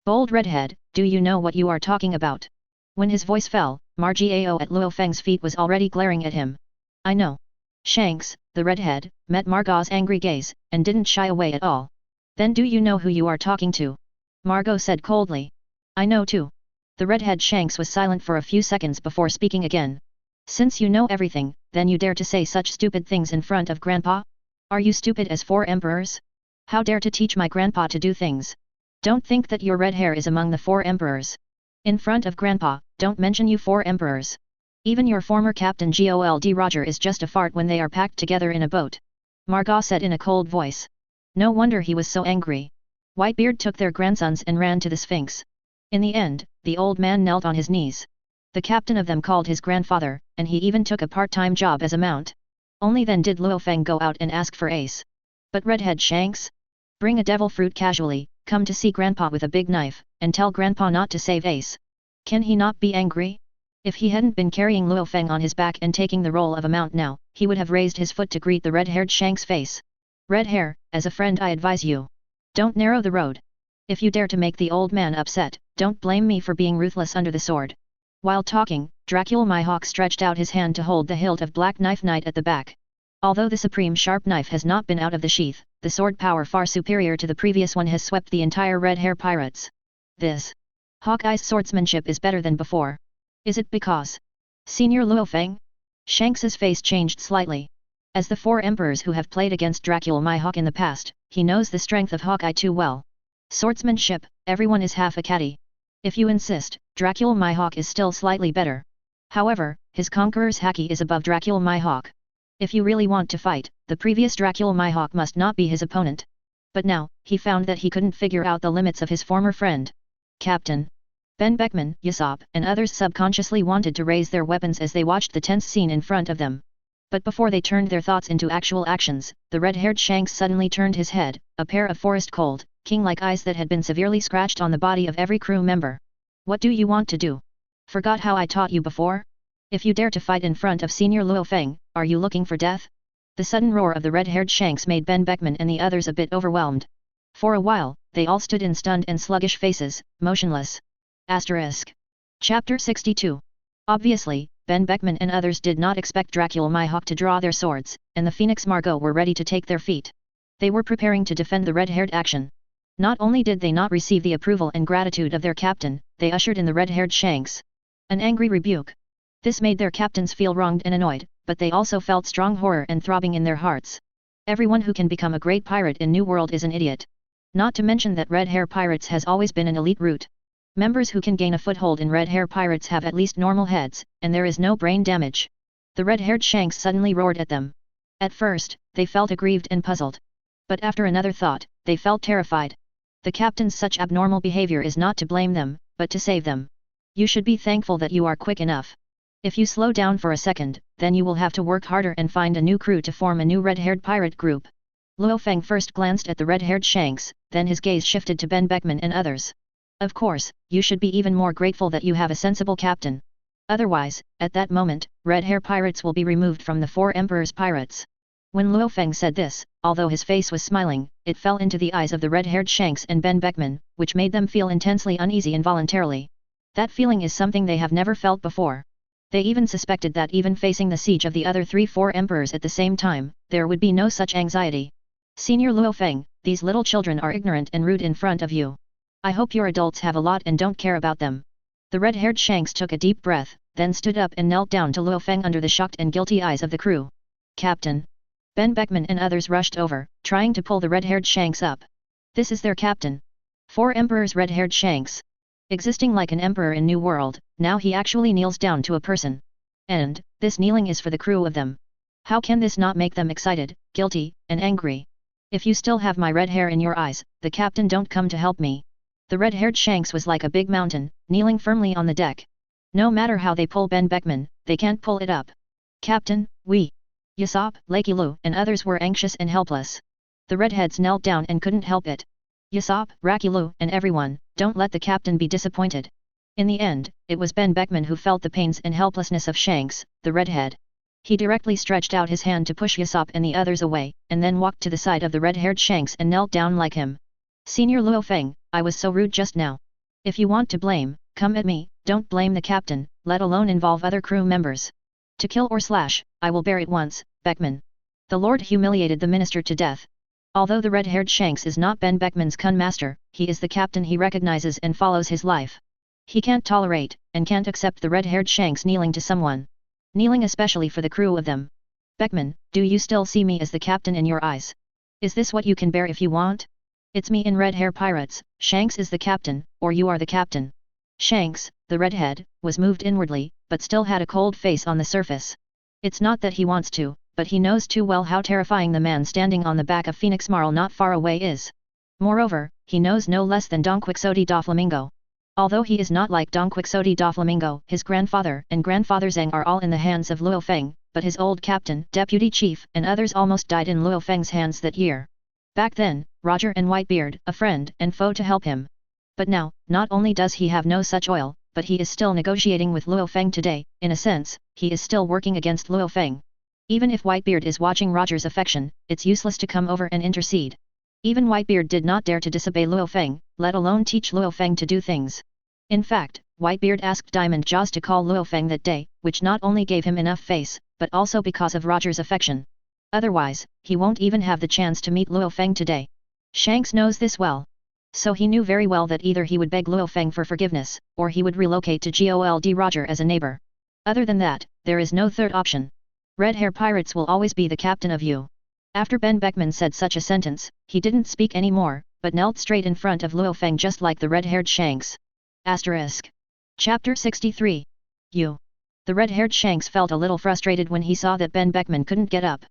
Bold redhead, do you know what you are talking about? When his voice fell, Margao at Lu Fang's feet was already glaring at him. I know. Shanks, the redhead, met Margot's angry gaze, and didn't shy away at all. Then do you know who you are talking to? Margot said coldly. I know too. The redhead Shanks was silent for a few seconds before speaking again. Since you know everything, then you dare to say such stupid things in front of Grandpa? Are you stupid as 4 emperors? How dare to teach my grandpa to do things? Don't think that your red hair is among the 4 emperors. In front of Grandpa, don't mention you 4 emperors. Even your former captain Gold Roger is just a fart when they are packed together in a boat. Margot said in a cold voice. No wonder he was so angry. Whitebeard took their grandsons and ran to the Sphinx. In the end, the old man knelt on his knees. The captain of them called his grandfather, and he even took a part-time job as a mount. Only then did Lu Fang go out and ask for Ace. But redhead Shanks? Bring a devil fruit casually, come to see Grandpa with a big knife, and tell Grandpa not to save Ace. Can he not be angry? If he hadn't been carrying Lu Fang on his back and taking the role of a mount now, he would have raised his foot to greet the red-haired Shanks' face. Red hair, as a friend I advise you. Don't narrow the road. If you dare to make the old man upset, don't blame me for being ruthless under the sword. While talking, Dracula Mihawk stretched out his hand to hold the hilt of Black Knife Knight at the back. Although the supreme sharp knife has not been out of the sheath, the sword power far superior to the previous one has swept the entire Red Hair Pirates. This Hawkeye's swordsmanship is better than before. Is it because Senior Lu Fang? Shanks's face changed slightly. As the 4 emperors who have played against Dracula Mihawk in the past, he knows the strength of Hawkeye too well. Swordsmanship, everyone is half a caddy. If you insist, Dracula Mihawk is still slightly better. However, his conqueror's haki is above Dracula Mihawk. If you really want to fight, the previous Dracula Mihawk must not be his opponent. But now, he found that he couldn't figure out the limits of his former friend. Captain Ben Beckman, Usopp, and others subconsciously wanted to raise their weapons as they watched the tense scene in front of them. But before they turned their thoughts into actual actions, the red-haired Shanks suddenly turned his head, a pair of forest cold, king-like eyes that had been severely scratched on the body of every crew member. What do you want to do? Forgot how I taught you before? If you dare to fight in front of Senior Lu Fang, are you looking for death? The sudden roar of the red-haired Shanks made Ben Beckman and the others a bit overwhelmed. For a while, they all stood in stunned and sluggish faces, motionless. Chapter 62. Obviously, Ben Beckman and others did not expect Dracula Mihawk to draw their swords, and the Phoenix Margot were ready to take their feet. They were preparing to defend the red-haired action. Not only did they not receive the approval and gratitude of their captain, they ushered in the red-haired Shanks. An angry rebuke. This made their captains feel wronged and annoyed, but they also felt strong horror and throbbing in their hearts. Everyone who can become a great pirate in New World is an idiot. Not to mention that Red Hair Pirates has always been an elite route. Members who can gain a foothold in Red Hair Pirates have at least normal heads, and there is no brain damage. The red-haired Shanks suddenly roared at them. At first, they felt aggrieved and puzzled. But after another thought, they felt terrified. The captain's such abnormal behavior is not to blame them, but to save them. You should be thankful that you are quick enough. If you slow down for a second, then you will have to work harder and find a new crew to form a new red-haired pirate group. Lu Fang first glanced at the red-haired Shanks, then his gaze shifted to Ben Beckman and others. Of course, you should be even more grateful that you have a sensible captain. Otherwise, at that moment, Red Hair Pirates will be removed from the 4 Emperors Pirates. When Lu Fang said this, although his face was smiling, it fell into the eyes of the red-haired Shanks and Ben Beckman, which made them feel intensely uneasy involuntarily. That feeling is something they have never felt before. They even suspected that even facing the siege of the other 3-4 emperors at the same time, there would be no such anxiety. Senior Lu Fang, these little children are ignorant and rude in front of you. I hope your adults have a lot and don't care about them. The red-haired Shanks took a deep breath, then stood up and knelt down to Lu Fang under the shocked and guilty eyes of the crew. Captain Ben Beckman and others rushed over, trying to pull the red-haired Shanks up. This is their captain. 4 emperors red-haired Shanks. Existing like an emperor in New World, now he actually kneels down to a person. And, this kneeling is for the crew of them. How can this not make them excited, guilty, and angry? If you still have my red hair in your eyes, the captain don't come to help me. The red-haired Shanks was like a big mountain, kneeling firmly on the deck. No matter how they pull Ben Beckman, they can't pull it up. Captain, we. Usopp, Lakey Lu, and others were anxious and helpless. The redheads knelt down and couldn't help it. Usopp, Rocky Lu, and everyone, don't let the captain be disappointed. In the end, it was Ben Beckman who felt the pains and helplessness of Shanks, the redhead. He directly stretched out his hand to push Usopp and the others away, and then walked to the side of the red-haired Shanks and knelt down like him. Senior Lu Fang, I was so rude just now. If you want to blame, come at me, don't blame the captain, let alone involve other crew members. To kill or slash, I will bear it once, Beckman. The Lord humiliated the minister to death. Although the red-haired Shanks is not Ben Beckman's Kun Master, he is the captain he recognizes and follows his life. He can't tolerate, and can't accept the red-haired Shanks kneeling to someone. Kneeling especially for the crew of them. Beckman, do you still see me as the captain in your eyes? Is this what you can bear if you want? It's me in Red Hair Pirates, Shanks is the captain, or you are the captain. Shanks, the redhead, was moved inwardly, but still had a cold face on the surface. It's not that he wants to, but he knows too well how terrifying the man standing on the back of Phoenix Marl not far away is. Moreover, he knows no less than Don Quixote da Flamingo. Although he is not like Don Quixote da Flamingo, his grandfather and grandfather Zhang are all in the hands of Lu Fang, but his old captain, deputy chief, and others almost died in Lu Fang's hands that year. Back then, Roger and Whitebeard, a friend and foe to help him. But now, not only does he have no such oil, but he is still negotiating with Lu Fang today. In a sense, he is still working against Lu Fang. Even if Whitebeard is watching Roger's affection, it's useless to come over and intercede. Even Whitebeard did not dare to disobey Lu Fang, let alone teach Lu Fang to do things. In fact, Whitebeard asked Diamond Jaws to call Lu Fang that day, which not only gave him enough face, but also because of Roger's affection. Otherwise, he won't even have the chance to meet Lu Fang today. Shanks knows this well. So he knew very well that either he would beg Lu Fang for forgiveness, or he would relocate to Gold Roger as a neighbor. Other than that, there is no third option. Red Hair Pirates will always be the captain of you. After Ben Beckman said such a sentence, he didn't speak anymore, but knelt straight in front of Lu Fang just like the red-haired Shanks. Asterisk. Chapter 63. You. The red-haired Shanks felt a little frustrated when he saw that Ben Beckman couldn't get up.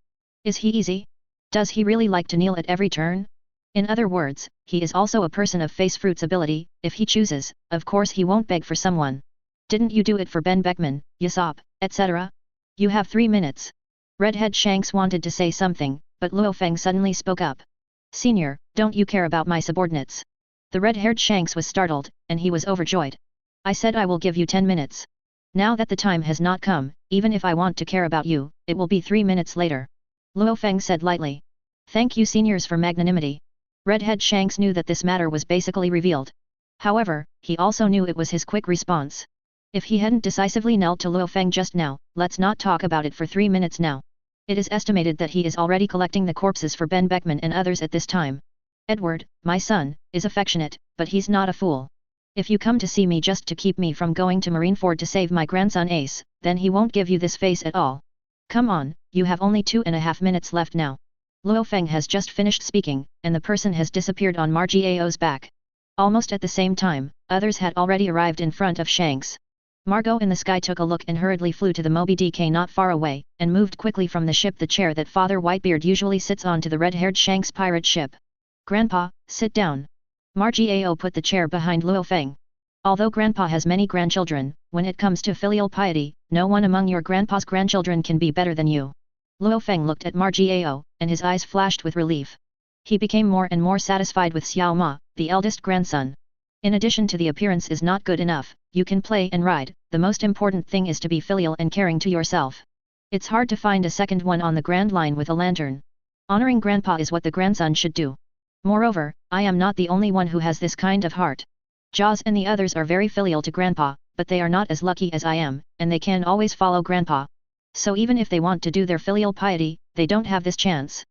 Is he easy? Does he really like to kneel at every turn? In other words, he is also a person of face fruit's ability. If he chooses, of course he won't beg for someone. Didn't you do it for Ben Beckman, Usopp, etc.? You have 3 minutes. Redhead Shanks wanted to say something, but Lu Fang suddenly spoke up. Senior, don't you care about my subordinates? The red-haired Shanks was startled, and he was overjoyed. I said I will give you 10 minutes. Now that the time has not come, even if I want to care about you, it will be 3 minutes later. Lu Fang said lightly. Thank you seniors for magnanimity. Redhead Shanks knew that this matter was basically revealed. However, he also knew it was his quick response. If he hadn't decisively knelt to Lu Fang just now, let's not talk about it for 3 minutes now. It is estimated that he is already collecting the corpses for Ben Beckman and others at this time. Edward, my son, is affectionate, but he's not a fool. If you come to see me just to keep me from going to Marineford to save my grandson Ace, then he won't give you this face at all. Come on, you have only 2.5 minutes left now. Lu Fang has just finished speaking, and the person has disappeared on Margio's back. Almost at the same time, others had already arrived in front of Shanks. Margot in the sky took a look and hurriedly flew to the Moby Dick not far away, and moved quickly from the ship the chair that Father Whitebeard usually sits on to the red-haired Shanks pirate ship. Grandpa, sit down. Margio put the chair behind Lu Fang. Although Grandpa has many grandchildren, when it comes to filial piety, no one among your grandpa's grandchildren can be better than you. Lu Fang looked at Margio, and his eyes flashed with relief. He became more and more satisfied with Xiao Ma, the eldest grandson. In addition to the appearance is not good enough, you can play and ride, the most important thing is to be filial and caring to yourself. It's hard to find a second one on the Grand Line with a lantern. Honoring Grandpa is what the grandson should do. Moreover, I am not the only one who has this kind of heart. Jaws and the others are very filial to Grandpa, but they are not as lucky as I am, and they can always follow Grandpa. So even if they want to do their filial piety, they don't have this chance.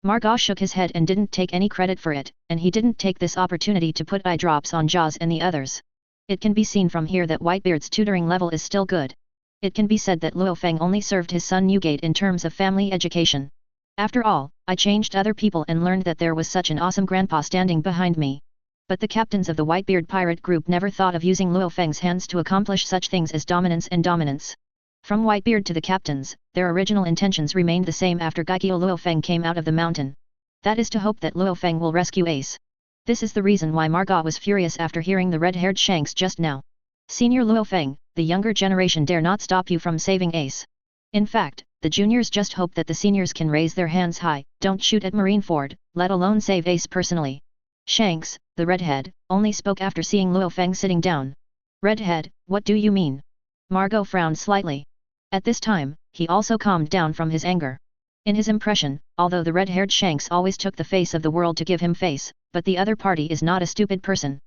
Margot shook his head and didn't take any credit for it, and he didn't take this opportunity to put eye drops on Jaws and the others. It can be seen from here that Whitebeard's tutoring level is still good. It can be said that Lu Fang only served his son Newgate in terms of family education. After all, I changed other people and learned that there was such an awesome grandpa standing behind me. But the captains of the Whitebeard pirate group never thought of using Lu Fang's hands to accomplish such things as dominance and dominance. From Whitebeard to the captains, their original intentions remained the same after Gaikyo Lu Fang came out of the mountain. That is to hope that Lu Fang will rescue Ace. This is the reason why Margot was furious after hearing the red-haired Shanks just now. Senior Lu Fang, the younger generation dare not stop you from saving Ace. In fact, the juniors just hope that the seniors can raise their hands high, don't shoot at Marineford, let alone save Ace personally. Shanks, the redhead, only spoke after seeing Lu Fang sitting down. Redhead, what do you mean? Margot frowned slightly. At this time, he also calmed down from his anger. In his impression, although the red-haired Shanks always took the face of the world to give him face, but the other party is not a stupid person.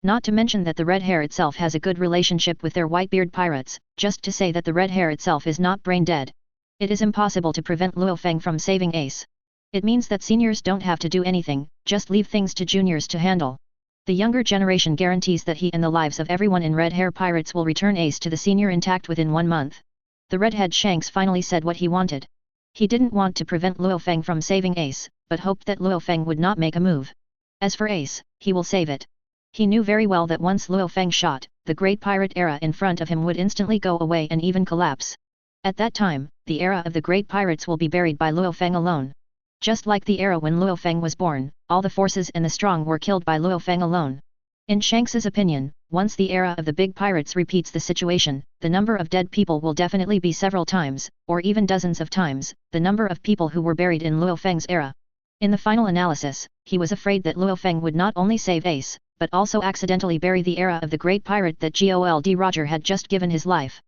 Not to mention that the red hair itself has a good relationship with their Whitebeard pirates, just to say that the red hair itself is not brain dead. It is impossible to prevent Lu Fang from saving Ace. It means that seniors don't have to do anything, just leave things to juniors to handle. The younger generation guarantees that he and the lives of everyone in red hair pirates will return Ace to the senior intact within 1 month. The redhead Shanks finally said what he wanted. He didn't want to prevent Lu Fang from saving Ace, but hoped that Lu Fang would not make a move. As for Ace, he will save it. He knew very well that once Lu Fang shot, the great pirate era in front of him would instantly go away and even collapse. At that time, the era of the great pirates will be buried by Lu Fang alone. Just like the era when Lu Fang was born, all the forces and the strong were killed by Lu Fang alone. In Shanks's opinion, once the era of the big pirates repeats the situation, the number of dead people will definitely be several times, or even dozens of times, the number of people who were buried in Lu Fang's era. In the final analysis, he was afraid that Lu Fang would not only save Ace, but also accidentally bury the era of the great pirate that Gold Roger had just given his life.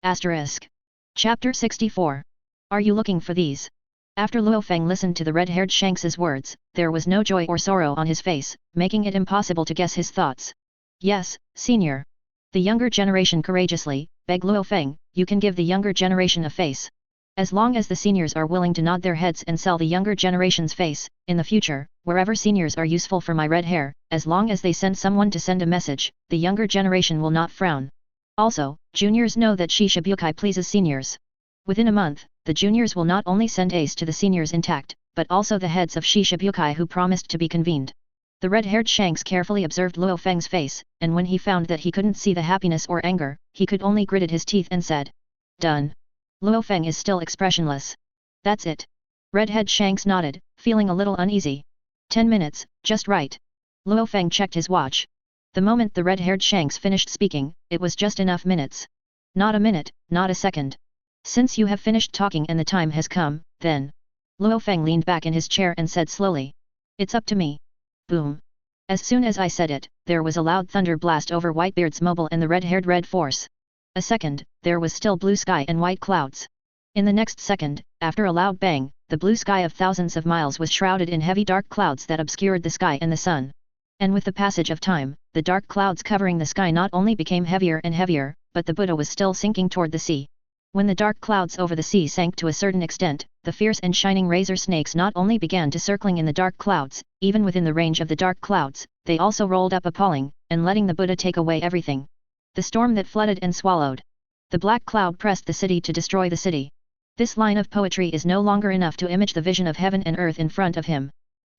Asterisk. Chapter 64. Are you looking for these? After Lu Fang listened to the red-haired Shanks's words, there was no joy or sorrow on his face, making it impossible to guess his thoughts. Yes, senior. The younger generation courageously, begged Lu Fang, you can give the younger generation a face. As long as the seniors are willing to nod their heads and sell the younger generation's face, in the future, wherever seniors are useful for my red hair, as long as they send someone to send a message, the younger generation will not frown. Also, juniors know that Shichibukai pleases seniors. Within a month, the juniors will not only send Ace to the seniors intact, but also the heads of Shichibukai who promised to be convened. The red-haired Shanks carefully observed Lu Fang's face, and when he found that he couldn't see the happiness or anger, he could only gritted his teeth and said, "Done." Lu Fang is still expressionless. That's it. Red-head Shanks nodded, feeling a little uneasy. 10 minutes, just right. Lu Fang checked his watch. The moment the red-haired Shanks finished speaking, it was just enough minutes. Not a minute, not a second. Since you have finished talking and the time has come, then. Lu Fang leaned back in his chair and said slowly. It's up to me. Boom. As soon as I said it, there was a loud thunder blast over Whitebeard's mobile and the red-haired Red Force. A second, there was still blue sky and white clouds. In the next second, after a loud bang, the blue sky of thousands of miles was shrouded in heavy dark clouds that obscured the sky and the sun. And with the passage of time, the dark clouds covering the sky not only became heavier and heavier, but the Buddha was still sinking toward the sea. When the dark clouds over the sea sank to a certain extent, the fierce and shining razor snakes not only began to circling in the dark clouds, even within the range of the dark clouds, they also rolled up appalling, and letting the Buddha take away everything. The storm that flooded and swallowed. The black cloud pressed the city to destroy the city. This line of poetry is no longer enough to image the vision of heaven and earth in front of him.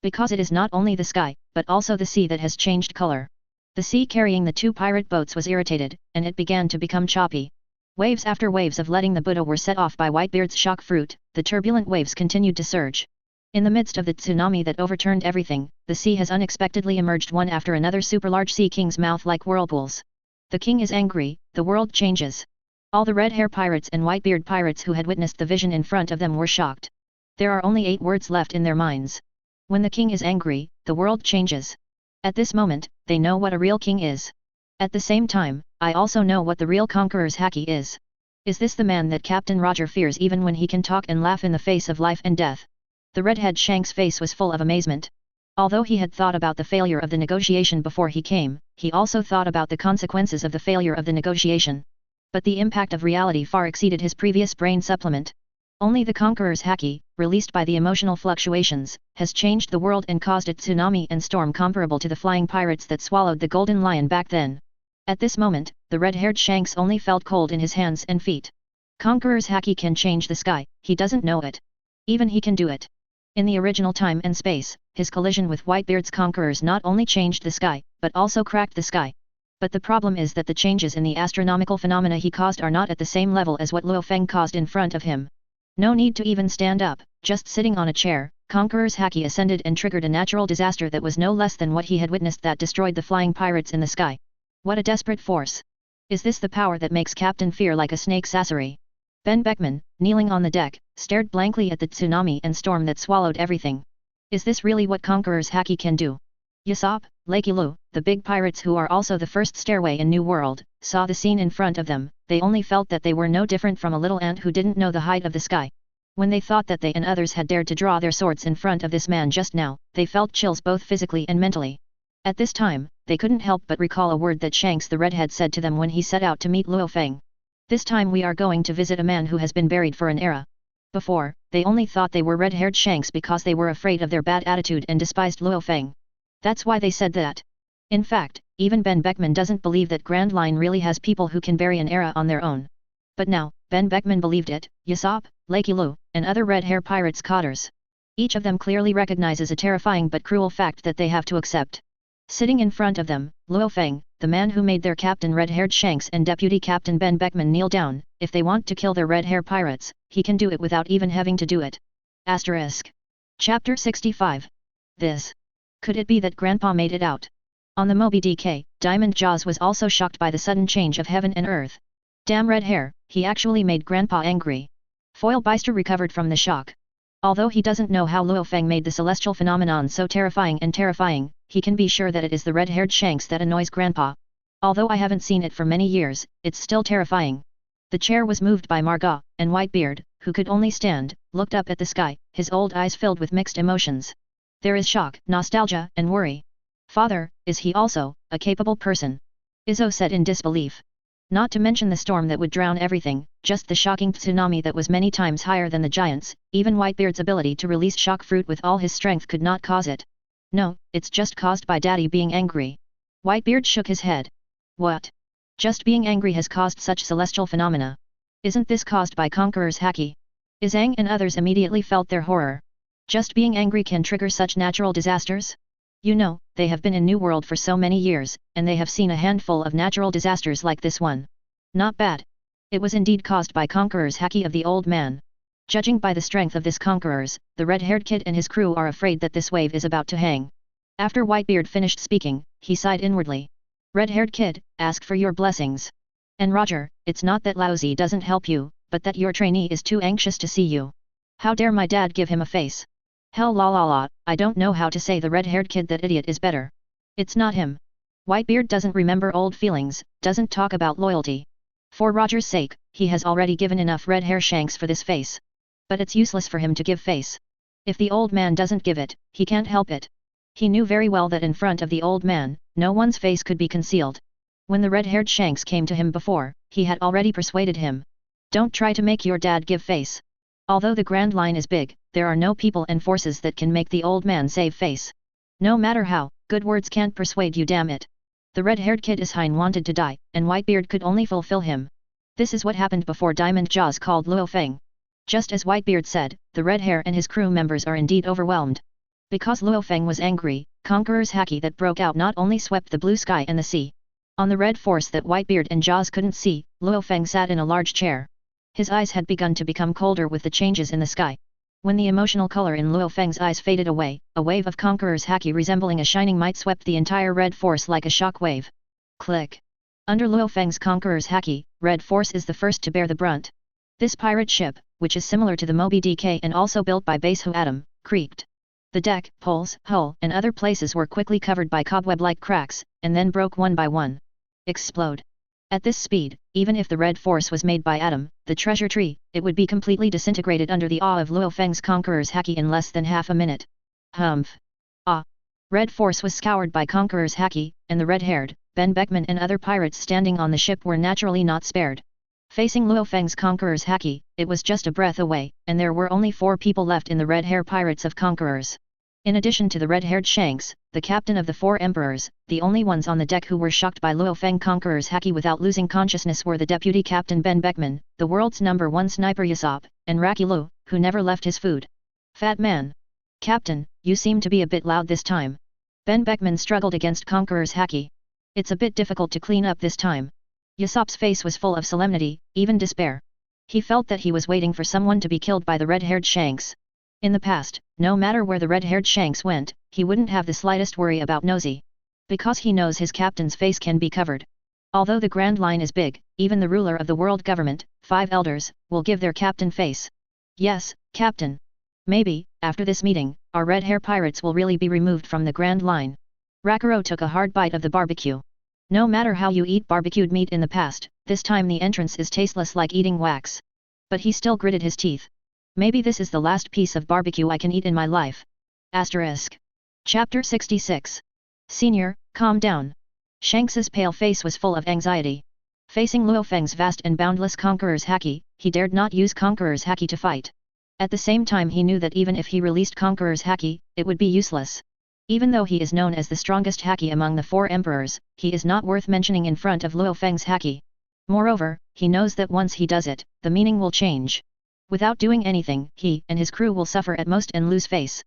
Because it is not only the sky, but also the sea that has changed color. The sea carrying the two pirate boats was irritated, and it began to become choppy. Waves after waves of letting the Buddha were set off by Whitebeard's shock fruit, the turbulent waves continued to surge. In the midst of the tsunami that overturned everything, the sea has unexpectedly emerged one after another super-large sea king's mouth like whirlpools. The king is angry, the world changes. All the red hair pirates and Whitebeard pirates who had witnessed the vision in front of them were shocked. There are only 8 words left in their minds. When the king is angry, the world changes. At this moment, they know what a real king is. At the same time, I also know what the real conqueror's haki is. Is this the man that Captain Roger fears even when he can talk and laugh in the face of life and death? The redhead Shank's face was full of amazement. Although he had thought about the failure of the negotiation before he came, he also thought about the consequences of the failure of the negotiation. But the impact of reality far exceeded his previous brain supplement. Only the conqueror's haki, released by the emotional fluctuations, has changed the world and caused a tsunami and storm comparable to the flying pirates that swallowed the golden lion back then. At this moment, the red-haired Shanks only felt cold in his hands and feet. Conqueror's haki can change the sky, he doesn't know it. Even he can do it. In the original time and space, his collision with Whitebeard's conquerors not only changed the sky, but also cracked the sky. But the problem is that the changes in the astronomical phenomena he caused are not at the same level as what Lu Fang caused in front of him. No need to even stand up, just sitting on a chair, Conqueror's haki ascended and triggered a natural disaster that was no less than what he had witnessed that destroyed the flying pirates in the sky. What a desperate force! Is this the power that makes Captain fear like a snake Sasori? Ben Beckman, kneeling on the deck, stared blankly at the tsunami and storm that swallowed everything. Is this really what Conqueror's haki can do? Usopp, Lakey Lu, the big pirates who are also the first stairway in New World, saw the scene in front of them. They only felt that they were no different from a little ant who didn't know the height of the sky. When they thought that they and others had dared to draw their swords in front of this man just now, they felt chills both physically and mentally. At this time, they couldn't help but recall a word that Shanks the Redhead said to them when he set out to meet Lu Fang. This time we are going to visit a man who has been buried for an era. Before, they only thought they were red-haired Shanks because they were afraid of their bad attitude and despised Lu Fang. That's why they said that. In fact, even Ben Beckman doesn't believe that Grand Line really has people who can bury an era on their own. But now, Ben Beckman believed it, Usopp, Lakey Lu, and other red hair pirates cotters. Each of them clearly recognizes a terrifying but cruel fact that they have to accept. Sitting in front of them, Lu Fang, the man who made their captain red-haired Shanks and deputy captain Ben Beckman kneel down. If they want to kill their red hair pirates, he can do it without even having to do it. Asterisk. Chapter 65. This. Could it be that Grandpa made it out? On the Moby DK, Diamond Jaws was also shocked by the sudden change of heaven and earth. Damn red hair, he actually made Grandpa angry. Foil Beister recovered from the shock. Although he doesn't know how Lu Fang made the celestial phenomenon so terrifying, he can be sure that it is the red-haired Shanks that annoys Grandpa. Although I haven't seen it for many years, it's still terrifying. The chair was moved by Margot, and Whitebeard, who could only stand, looked up at the sky, his old eyes filled with mixed emotions. There is shock, nostalgia, and worry. Father, is he also a capable person? Izzo said in disbelief. Not to mention the storm that would drown everything, just the shocking tsunami that was many times higher than the giants, even Whitebeard's ability to release shock fruit with all his strength could not cause it. No, it's just caused by Daddy being angry. Whitebeard shook his head. What? Just being angry has caused such celestial phenomena? Isn't this caused by Conqueror's haki? Izang and others immediately felt their horror. Just being angry can trigger such natural disasters? You know, they have been in New World for so many years, and they have seen a handful of natural disasters like this one. Not bad. It was indeed caused by Conqueror's haki of the old man. Judging by the strength of this Conqueror's, the red-haired kid and his crew are afraid that this wave is about to hang. After Whitebeard finished speaking, he sighed inwardly. Red-haired kid, ask for your blessings. And Roger, it's not that Laozi doesn't help you, but that your trainee is too anxious to see you. How dare my dad give him a face? Hell la la la, I don't know how to say the red-haired kid that idiot is better. It's not him. Whitebeard doesn't remember old feelings, doesn't talk about loyalty. For Roger's sake, he has already given enough red hair Shanks for this face. But it's useless for him to give face. If the old man doesn't give it, he can't help it. He knew very well that in front of the old man, no one's face could be concealed. When the red-haired Shanks came to him before, he had already persuaded him. Don't try to make your dad give face. Although the Grand Line is big, there are no people and forces that can make the old man save face. No matter how, good words can't persuade you, damn it. The red-haired kid Ishine wanted to die, and Whitebeard could only fulfill him. This is what happened before Diamond Jaws called Lu Fang. Just as Whitebeard said, the red hair and his crew members are indeed overwhelmed. Because Lu Fang was angry, Conqueror's haki that broke out not only swept the blue sky and the sea. On the red force that Whitebeard and Jaws couldn't see, Lu Fang sat in a large chair. His eyes had begun to become colder with the changes in the sky. When the emotional color in Lu Fang's eyes faded away, a wave of Conqueror's haki resembling a shining might swept the entire red force like a shock wave. Click. Under Lu Fang's Conqueror's haki, red force is the first to bear the brunt. This pirate ship, which is similar to the Moby DK and also built by Base Hu Atom, creaked. The deck, poles, hull, and other places were quickly covered by cobweb-like cracks, and then broke one by one. Explode. At this speed, even if the red force was made by Atom, the treasure tree, it would be completely disintegrated under the awe of Lu Fang's Conqueror's haki in less than half a minute. Humph. Ah. Red force was scoured by Conqueror's haki, and the red-haired, Ben Beckman and other pirates standing on the ship were naturally not spared. Facing Lu Fang's Conqueror's haki, it was just a breath away, and there were only 4 people left in the red hair pirates of Conquerors. In addition to the red-haired Shanks, the captain of the 4 emperors, the only ones on the deck who were shocked by Lu Fang Conqueror's haki without losing consciousness were the deputy captain Ben Beckman, the world's #1 sniper Usopp, and Raki Lu, who never left his food. Fat man. Captain, you seem to be a bit loud this time. Ben Beckman struggled against Conqueror's haki. It's a bit difficult to clean up this time. Usopp's face was full of solemnity, even despair. He felt that he was waiting for someone to be killed by the red-haired Shanks. In the past, no matter where the red-haired Shanks went, he wouldn't have the slightest worry about Nosy. Because he knows his captain's face can be covered. Although the Grand Line is big, even the ruler of the world government, 5 elders, will give their captain face. Yes, Captain. Maybe, after this meeting, our red hair pirates will really be removed from the Grand Line. Rakuro took a hard bite of the barbecue. No matter how you eat barbecued meat in the past, this time the entrance is tasteless like eating wax. But he still gritted his teeth. Maybe this is the last piece of barbecue I can eat in my life. Asterisk. Chapter 66. Senior, calm down. Shanks's pale face was full of anxiety. Facing Lu Fang's vast and boundless Conqueror's haki, he dared not use Conqueror's haki to fight. At the same time he knew that even if he released Conqueror's haki, it would be useless. Even though he is known as the strongest haki among the 4 emperors, he is not worth mentioning in front of Lu Fang's haki. Moreover, he knows that once he does it, the meaning will change. Without doing anything, he and his crew will suffer at most and lose face.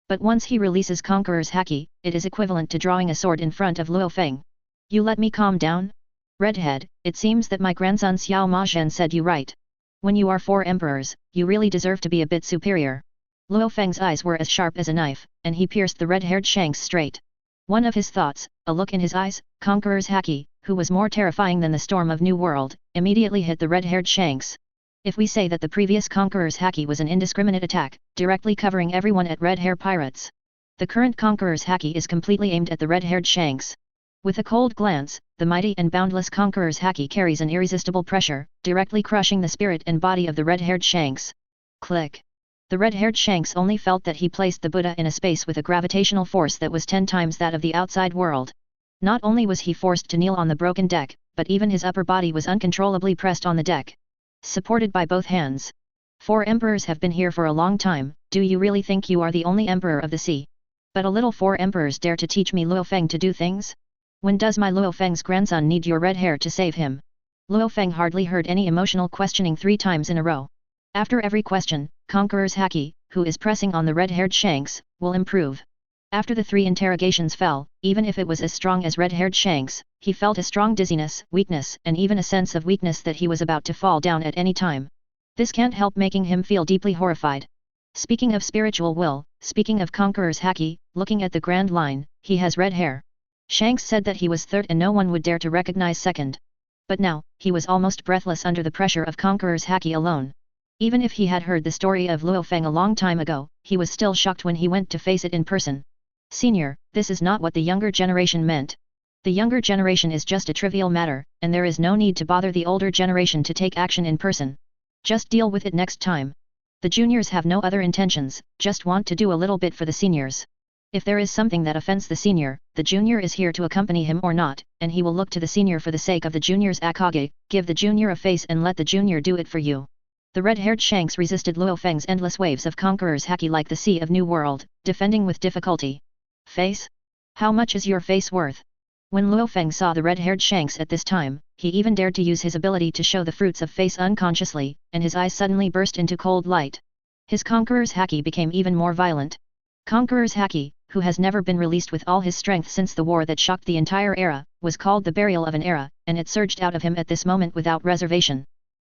But once he releases Conqueror's haki, it is equivalent to drawing a sword in front of Lu Fang. You let me calm down? Redhead, it seems that my grandson Xiao Mazhen said you right. When you are 4 emperors, you really deserve to be a bit superior. Lu Fang's eyes were as sharp as a knife, and he pierced the red-haired Shanks straight. One of his thoughts, a look in his eyes, Conqueror's haki, who was more terrifying than the storm of New World, immediately hit the red-haired Shanks. If we say that the previous conqueror's haki was an indiscriminate attack, directly covering everyone at red hair pirates, the current conqueror's haki is completely aimed at the red-haired Shanks. With a cold glance, the mighty and boundless conqueror's haki carries an irresistible pressure, directly crushing the spirit and body of the red-haired Shanks. Click. The red-haired Shanks only felt that he placed the Buddha in a space with a gravitational force that was 10 times that of the outside world. Not only was he forced to kneel on the broken deck, but even his upper body was uncontrollably pressed on the deck, supported by both hands. 4 emperors have been here for a long time. Do you really think you are the only emperor of the sea? But a little 4 emperors dare to teach me Lu Fang to do things? When does my Lu Fang's grandson need your red hair to save him? Lu Fang hardly heard any emotional questioning 3 times in a row. After every question, Conqueror's haki, who is pressing on the red-haired Shanks, will improve. After the 3 interrogations fell, even if it was as strong as red-haired Shanks, he felt a strong dizziness, weakness, and even a sense of weakness that he was about to fall down at any time. This can't help making him feel deeply horrified. Speaking of spiritual will, speaking of Conqueror's haki, looking at the Grand Line, he has red hair. Shanks said that he was third and no one would dare to recognize second. But now, he was almost breathless under the pressure of Conqueror's haki alone. Even if he had heard the story of Lu Fang a long time ago, he was still shocked when he went to face it in person. Senior, this is not what the younger generation meant. The younger generation is just a trivial matter, and there is no need to bother the older generation to take action in person. Just deal with it next time. The juniors have no other intentions, just want to do a little bit for the seniors. If there is something that offends the senior, the junior is here to accompany him or not, and he will look to the senior for the sake of the junior's Akage. Give the junior a face and let the junior do it for you. The red-haired Shanks resisted Lu Fang's endless waves of Conqueror's haki like the sea of New World, defending with difficulty. Face? How much is your face worth? When Lu Fang saw the red-haired Shanks at this time, he even dared to use his ability to show the fruits of face unconsciously, and his eyes suddenly burst into cold light. His Conqueror's haki became even more violent. Conqueror's haki, who has never been released with all his strength since the war that shocked the entire era, was called the burial of an era, and it surged out of him at this moment without reservation.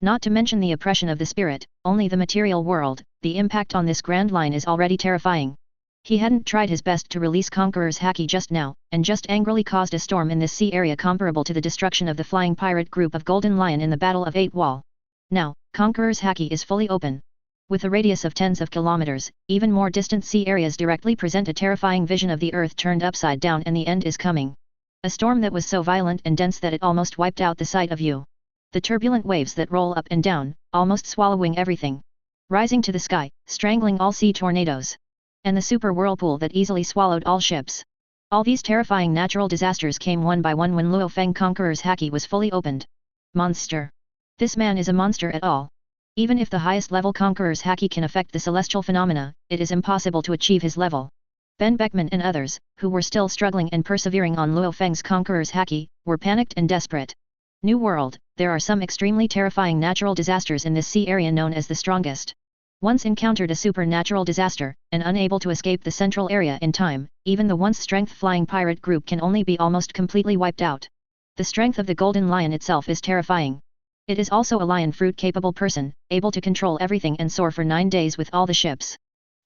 Not to mention the oppression of the spirit, only the material world, the impact on this Grand Line is already terrifying. He hadn't tried his best to release Conqueror's haki just now, and just angrily caused a storm in this sea area comparable to the destruction of the flying pirate group of Golden Lion in the Battle of 8 Wall. Now, Conqueror's haki is fully open. With a radius of tens of kilometers, even more distant sea areas directly present a terrifying vision of the earth turned upside down and the end is coming. A storm that was so violent and dense that it almost wiped out the sight of you. The turbulent waves that roll up and down, almost swallowing everything. Rising to the sky, strangling all sea tornadoes. And the super whirlpool that easily swallowed all ships. All these terrifying natural disasters came one by one when Lu Fang Conqueror's haki was fully opened. Monster. This man is a monster at all. Even if the highest level Conqueror's haki can affect the celestial phenomena, it is impossible to achieve his level. Ben Beckman and others, who were still struggling and persevering on Lu Fang's Conqueror's haki, were panicked and desperate. New World, there are some extremely terrifying natural disasters in this sea area known as the strongest. Once encountered a supernatural disaster, and unable to escape the central area in time, even the once strength flying pirate group can only be almost completely wiped out. The strength of the Golden Lion itself is terrifying. It is also a lion fruit capable person, able to control everything and soar for 9 days with all the ships.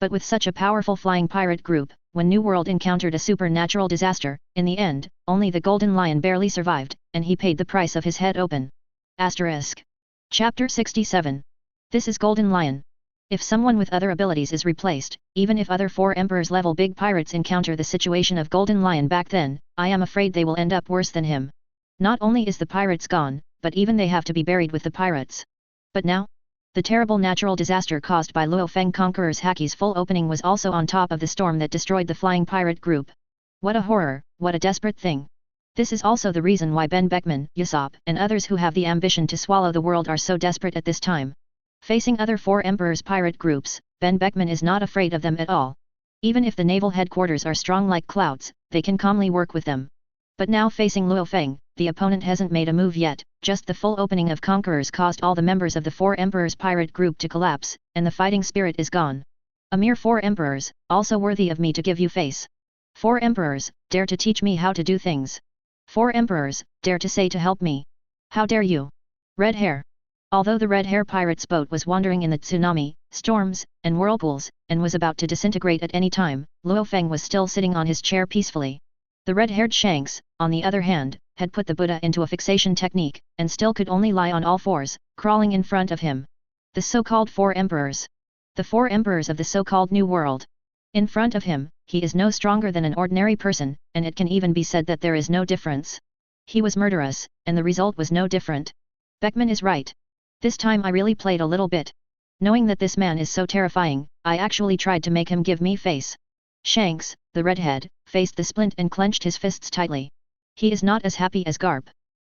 But with such a powerful flying pirate group, when New World encountered a supernatural disaster, in the end, only the Golden Lion barely survived, and he paid the price of his head open. Asterisk. Chapter 67. This is Golden Lion. If someone with other abilities is replaced, even if other 4 Emperors level big pirates encounter the situation of Golden Lion back then, I am afraid they will end up worse than him. Not only is the pirates gone, but even they have to be buried with the pirates. But now? The terrible natural disaster caused by Lu Fang Conqueror's haki's full opening was also on top of the storm that destroyed the flying pirate group. What a horror, what a desperate thing. This is also the reason why Ben Beckman, Usopp, and others who have the ambition to swallow the world are so desperate at this time. Facing other 4 Emperors' pirate groups, Ben Beckman is not afraid of them at all. Even if the naval headquarters are strong like clouds, they can calmly work with them. But now facing Lu Fang, the opponent hasn't made a move yet, just the full opening of Conquerors caused all the members of the 4 Emperors' pirate group to collapse, and the fighting spirit is gone. A mere 4 Emperors, also worthy of me to give you face. 4 Emperors, dare to teach me how to do things. 4 Emperors, dare to say to help me. How dare you? Red hair. Although the red hair pirate's boat was wandering in the tsunami, storms, and whirlpools, and was about to disintegrate at any time, Lu Fang was still sitting on his chair peacefully. The red-haired Shanks, on the other hand, had put the Buddha into a fixation technique, and still could only lie on all fours, crawling in front of him. The so-called Four Emperors. The Four Emperors of the so-called New World. In front of him, he is no stronger than an ordinary person, and it can even be said that there is no difference. He was murderous, and the result was no different. Beckman is right. This time I really played a little bit. Knowing that this man is so terrifying, I actually tried to make him give me face. Shanks, the redhead, faced the splint and clenched his fists tightly. He is not as happy as Garp.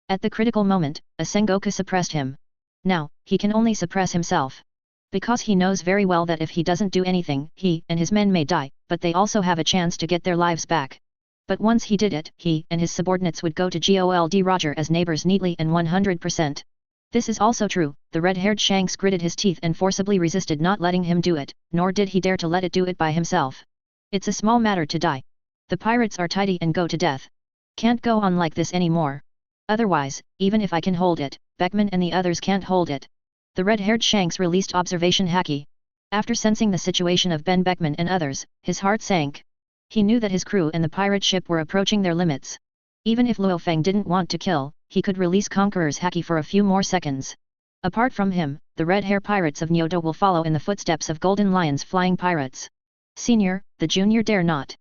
At the critical moment, a Sengoku suppressed him. Now, he can only suppress himself. Because he knows very well that if he doesn't do anything, he and his men may die, but they also have a chance to get their lives back. But once he did it, he and his subordinates would go to Gold Roger as neighbors neatly and 100%. This is also true. The red-haired Shanks gritted his teeth and forcibly resisted not letting him do it, nor did he dare to let it do it by himself. It's a small matter to die. The pirates are tidy and go to death. Can't go on like this anymore. Otherwise, even if I can hold it, Beckman and the others can't hold it. The red-haired Shanks released observation haki. After sensing the situation of Ben Beckman and others, his heart sank. He knew that his crew and the pirate ship were approaching their limits. Even if Lu Fang didn't want to kill, he could release Conqueror's haki for a few more seconds. Apart from him, the red-hair pirates of Nyoto will follow in the footsteps of Golden Lion's flying pirates. Senior, the junior dare not.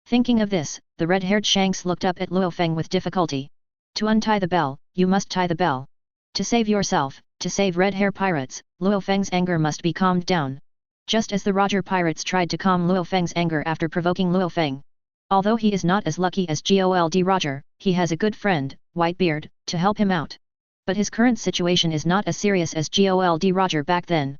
Thinking of this, the red-haired Shanks looked up at Lu Fang with difficulty. To untie the bell, you must tie the bell. To save yourself, to save red-hair pirates, Lu Fang's anger must be calmed down. Just as the Roger pirates tried to calm Lu Fang's anger after provoking Lu Fang. Although he is not as lucky as Gold Roger, he has a good friend, Whitebeard, to help him out. But his current situation is not as serious as Gold Roger back then.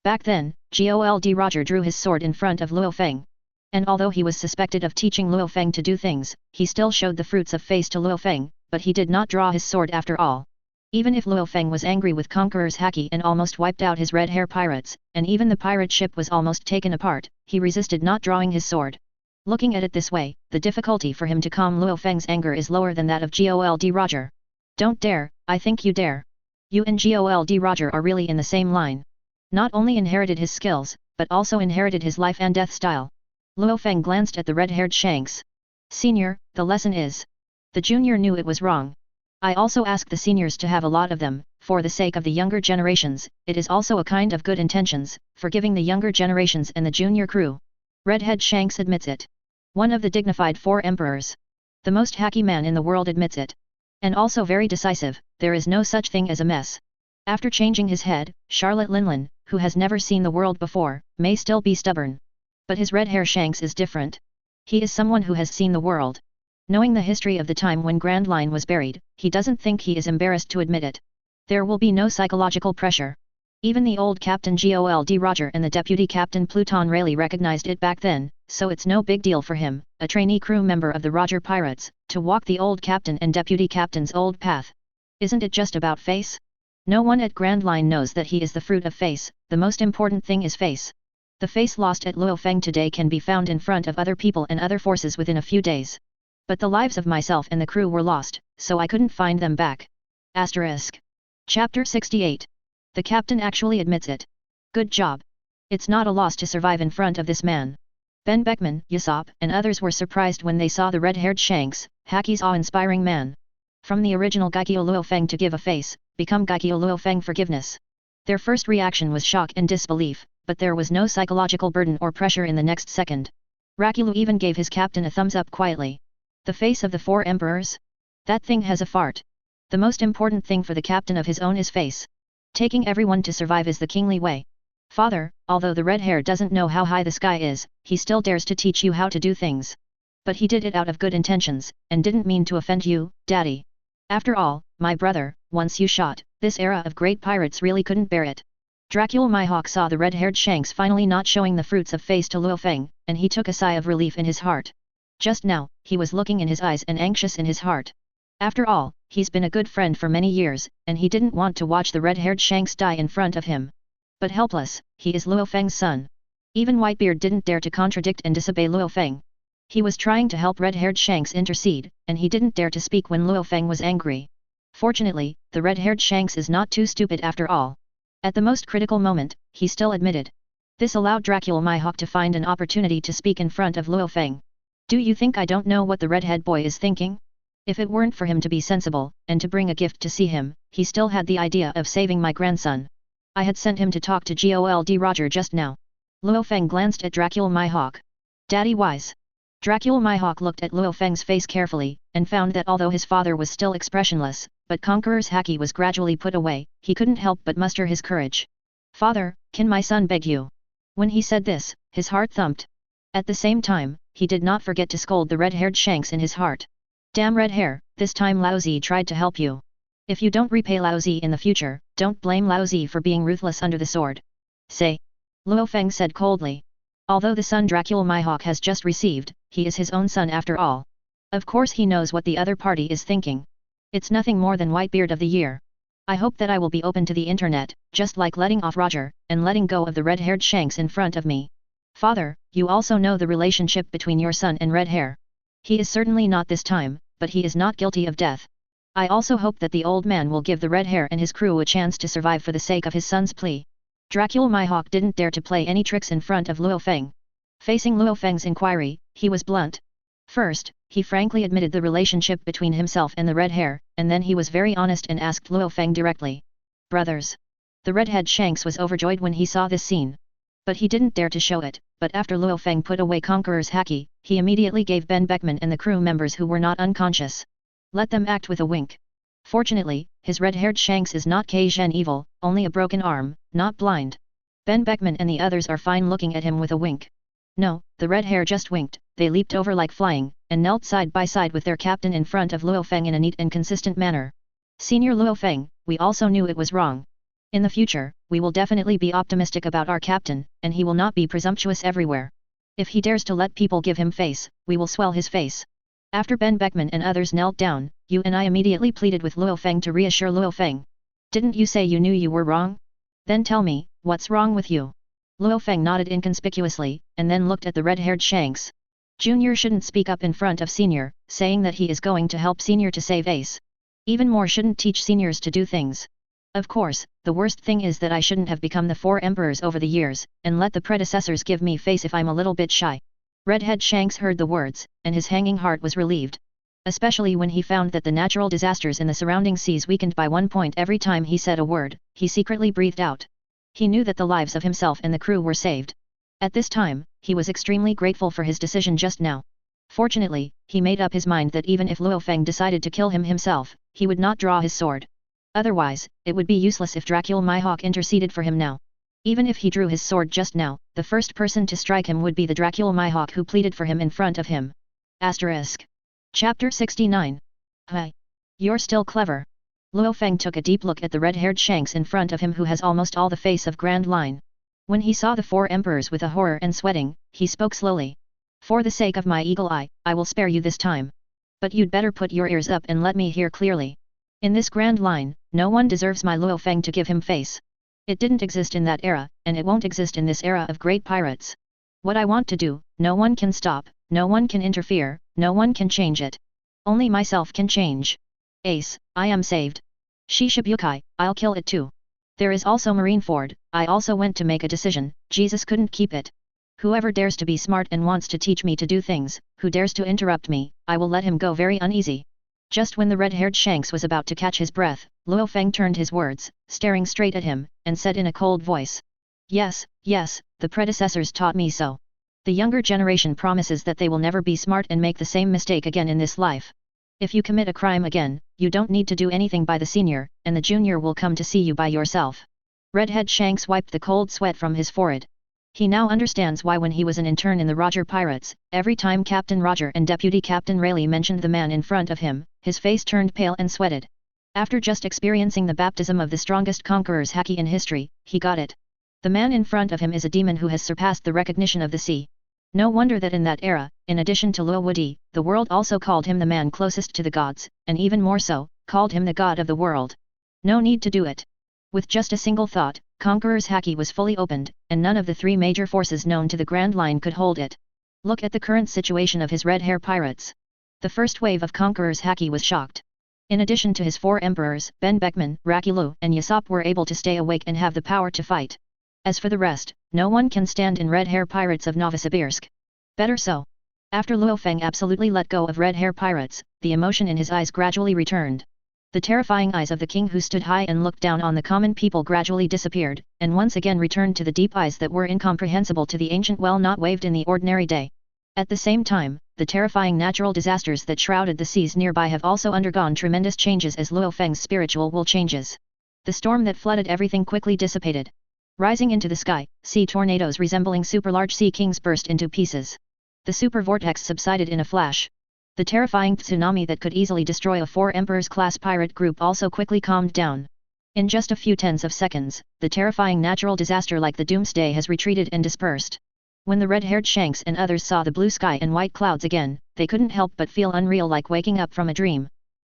Back then, Gold Roger drew his sword in front of Lu Fang. And although he was suspected of teaching Lu Fang to do things, he still showed the fruits of face to Lu Fang, but he did not draw his sword after all. Even if Lu Fang was angry with Conqueror's haki and almost wiped out his red-hair pirates, and even the pirate ship was almost taken apart, he resisted not drawing his sword. Looking at it this way, the difficulty for him to calm Lu Fang's anger is lower than that of Gold Roger. Don't dare, I think you dare. You and Gold Roger are really in the same line. Not only inherited his skills, but also inherited his life and death style. Lu Fang glanced at the red-haired Shanks. Senior, the lesson is. The junior knew it was wrong. I also ask the seniors to have a lot of them, for the sake of the younger generations. It is also a kind of good intentions, forgiving the younger generations and the junior crew. Redhead Shanks admits it. One of the dignified Four Emperors. The most hacky man in the world admits it. And also very decisive, there is no such thing as a mess. After changing his head, Charlotte Linlin, who has never seen the world before, may still be stubborn. But his red-hair Shanks is different. He is someone who has seen the world. Knowing the history of the time when Grand Line was buried, he doesn't think he is embarrassed to admit it. There will be no psychological pressure. Even the old Captain Gold Roger and the Deputy Captain Pluton Rayleigh recognized it back then, so it's no big deal for him, a trainee crew member of the Roger Pirates, to walk the old Captain and Deputy Captain's old path. Isn't it just about face? No one at Grand Line knows that he is the fruit of face. The most important thing is face. The face lost at Lu Fang today can be found in front of other people and other forces within a few days. But the lives of myself and the crew were lost, so I couldn't find them back. Asterisk. Chapter 68. The captain actually admits it. Good job. It's not a loss to survive in front of this man. Ben Beckman, Usopp, and others were surprised when they saw the red-haired Shanks, Haki's awe-inspiring man. From the original Gaikyo Lu Fang to give a face, become Gaikyo Lu Fang forgiveness. Their first reaction was shock and disbelief, but there was no psychological burden or pressure in the next second. Rakilu even gave his captain a thumbs up quietly. The face of the Four Emperors? That thing has a fart. The most important thing for the captain of his own is face. Taking everyone to survive is the kingly way. Father, although the red hair doesn't know how high the sky is, he still dares to teach you how to do things. But he did it out of good intentions, and didn't mean to offend you, Daddy. After all, my brother, once you shot, this era of great pirates really couldn't bear it. Dracula Mihawk saw the red-haired Shanks finally not showing the fruits of face to Lu Fang, and he took a sigh of relief in his heart. Just now, he was looking in his eyes and anxious in his heart. After all, he's been a good friend for many years, and he didn't want to watch the red-haired Shanks die in front of him. But helpless, he is Lu Fang's son. Even Whitebeard didn't dare to contradict and disobey Lu Fang. He was trying to help red-haired Shanks intercede, and he didn't dare to speak when Lu Fang was angry. Fortunately, the red-haired Shanks is not too stupid after all. At the most critical moment, he still admitted. This allowed Dracula Mihawk to find an opportunity to speak in front of Lu Fang. Do you think I don't know what the redhead boy is thinking? If it weren't for him to be sensible, and to bring a gift to see him, he still had the idea of saving my grandson. I had sent him to talk to Gold Roger just now. Lu Fang glanced at Dracula Mihawk. Daddy wise. Dracula Mihawk looked at Lu Fang's face carefully, and found that although his father was still expressionless, but Conqueror's haki was gradually put away, he couldn't help but muster his courage. Father, can my son beg you? When he said this, his heart thumped. At the same time, he did not forget to scold the red-haired Shanks in his heart. Damn red hair, this time Lao Zi tried to help you. If you don't repay Lao Zi in the future, don't blame Lao Zi for being ruthless under the sword. Say. Lu Fang said coldly. Although the son Dracula Mihawk has just received, he is his own son after all. Of course he knows what the other party is thinking. It's nothing more than Whitebeard of the year. I hope that I will be open to the internet, just like letting off Roger, and letting go of the red-haired Shanks in front of me. Father, you also know the relationship between your son and Red Hair. He is certainly not this time, but he is not guilty of death. I also hope that the old man will give the Red Hair and his crew a chance to survive for the sake of his son's plea. Dracula Mihawk didn't dare to play any tricks in front of Lu Fang. Facing Lu Fang's inquiry, he was blunt. First, he frankly admitted the relationship between himself and the Red Hair, and then he was very honest and asked Lu Fang directly. Brothers. The redhead Shanks was overjoyed when he saw this scene. But he didn't dare to show it, but after Lu Fang put away Conqueror's haki, he immediately gave Ben Beckman and the crew members who were not unconscious. Let them act with a wink. Fortunately, his red-haired Shanks is not Kazhen evil, only a broken arm, not blind. Ben Beckman and the others are fine looking at him with a wink. No, the red hair just winked, they leaped over like flying, and knelt side by side with their captain in front of Lu Fang in a neat and consistent manner. Senior Lu Fang, we also knew it was wrong. In the future, we will definitely be optimistic about our captain, and he will not be presumptuous everywhere. If he dares to let people give him face, we will swell his face. After Ben Beckman and others knelt down, you and I immediately pleaded with Lu Fang to reassure Lu Fang. Didn't you say you knew you were wrong? Then tell me, what's wrong with you? Lu Fang nodded inconspicuously, and then looked at the red-haired Shanks. Junior shouldn't speak up in front of Senior, saying that he is going to help Senior to save Ace. Even more shouldn't teach Seniors to do things. Of course, the worst thing is that I shouldn't have become the 4 emperors over the years, and let the predecessors give me face if I'm a little bit shy. Redhead Shanks heard the words, and his hanging heart was relieved. Especially when he found that the natural disasters in the surrounding seas weakened by 1 point every time he said a word, he secretly breathed out. He knew that the lives of himself and the crew were saved. At this time, he was extremely grateful for his decision just now. Fortunately, he made up his mind that even if Lu Fang decided to kill him himself, he would not draw his sword. Otherwise, it would be useless if Dracula Mihawk interceded for him now. Even if he drew his sword just now, the first person to strike him would be the Dracula Mihawk who pleaded for him in front of him. Asterisk. Chapter 69. Hi. You're still clever. Lu Fang took a deep look at the red-haired Shanks in front of him who has almost all the face of Grand Line. When he saw the 4 emperors with a horror and sweating, he spoke slowly. For the sake of my eagle eye, I will spare you this time. But you'd better put your ears up and let me hear clearly. In this Grand Line, no one deserves my Lu Fang to give him face. It didn't exist in that era, and it won't exist in this era of great pirates. What I want to do, no one can stop, no one can interfere, no one can change it. Only myself can change. Ace, I am saved. Shichibukai, I'll kill it too. There is also Marineford, I also went to make a decision, Jesus couldn't keep it. Whoever dares to be smart and wants to teach me to do things, who dares to interrupt me, I will let him go very uneasy. Just when the red-haired Shanks was about to catch his breath, Lu Fang turned his words, staring straight at him, and said in a cold voice. Yes, yes, the predecessors taught me so. The younger generation promises that they will never be smart and make the same mistake again in this life. If you commit a crime again, you don't need to do anything by the senior, and the junior will come to see you by yourself. Redhead Shanks wiped the cold sweat from his forehead. He now understands why when he was an intern in the Roger Pirates, every time Captain Roger and Deputy Captain Rayleigh mentioned the man in front of him, his face turned pale and sweated. After just experiencing the baptism of the strongest conqueror's haki in history, he got it. The man in front of him is a demon who has surpassed the recognition of the sea. No wonder that in that era, in addition to Luo Wudi, the world also called him the man closest to the gods, and even more so, called him the god of the world. No need to do it. With just a single thought, Conqueror's haki was fully opened, and none of the 3 major forces known to the Grand Line could hold it. Look at the current situation of his red hair pirates. The first wave of Conqueror's haki was shocked. In addition to his 4 emperors, Ben Beckman, Rakilu, and Yasop were able to stay awake and have the power to fight. As for the rest, no one can stand in red hair pirates of Novosibirsk. Better so. After Lu Fang absolutely let go of red hair pirates, the emotion in his eyes gradually returned. The terrifying eyes of the king who stood high and looked down on the common people gradually disappeared, and once again returned to the deep eyes that were incomprehensible to the ancient well not waved in the ordinary day. At the same time, the terrifying natural disasters that shrouded the seas nearby have also undergone tremendous changes as Lu Fang's spiritual will changes. The storm that flooded everything quickly dissipated. Rising into the sky, sea tornadoes resembling super-large sea kings burst into pieces. The super vortex subsided in a flash. The terrifying tsunami that could easily destroy a 4 Emperors-class pirate group also quickly calmed down. In just a few tens of seconds, the terrifying natural disaster like the doomsday has retreated and dispersed. When the red-haired Shanks and others saw the blue sky and white clouds again, they couldn't help but feel unreal, like waking up from a dream.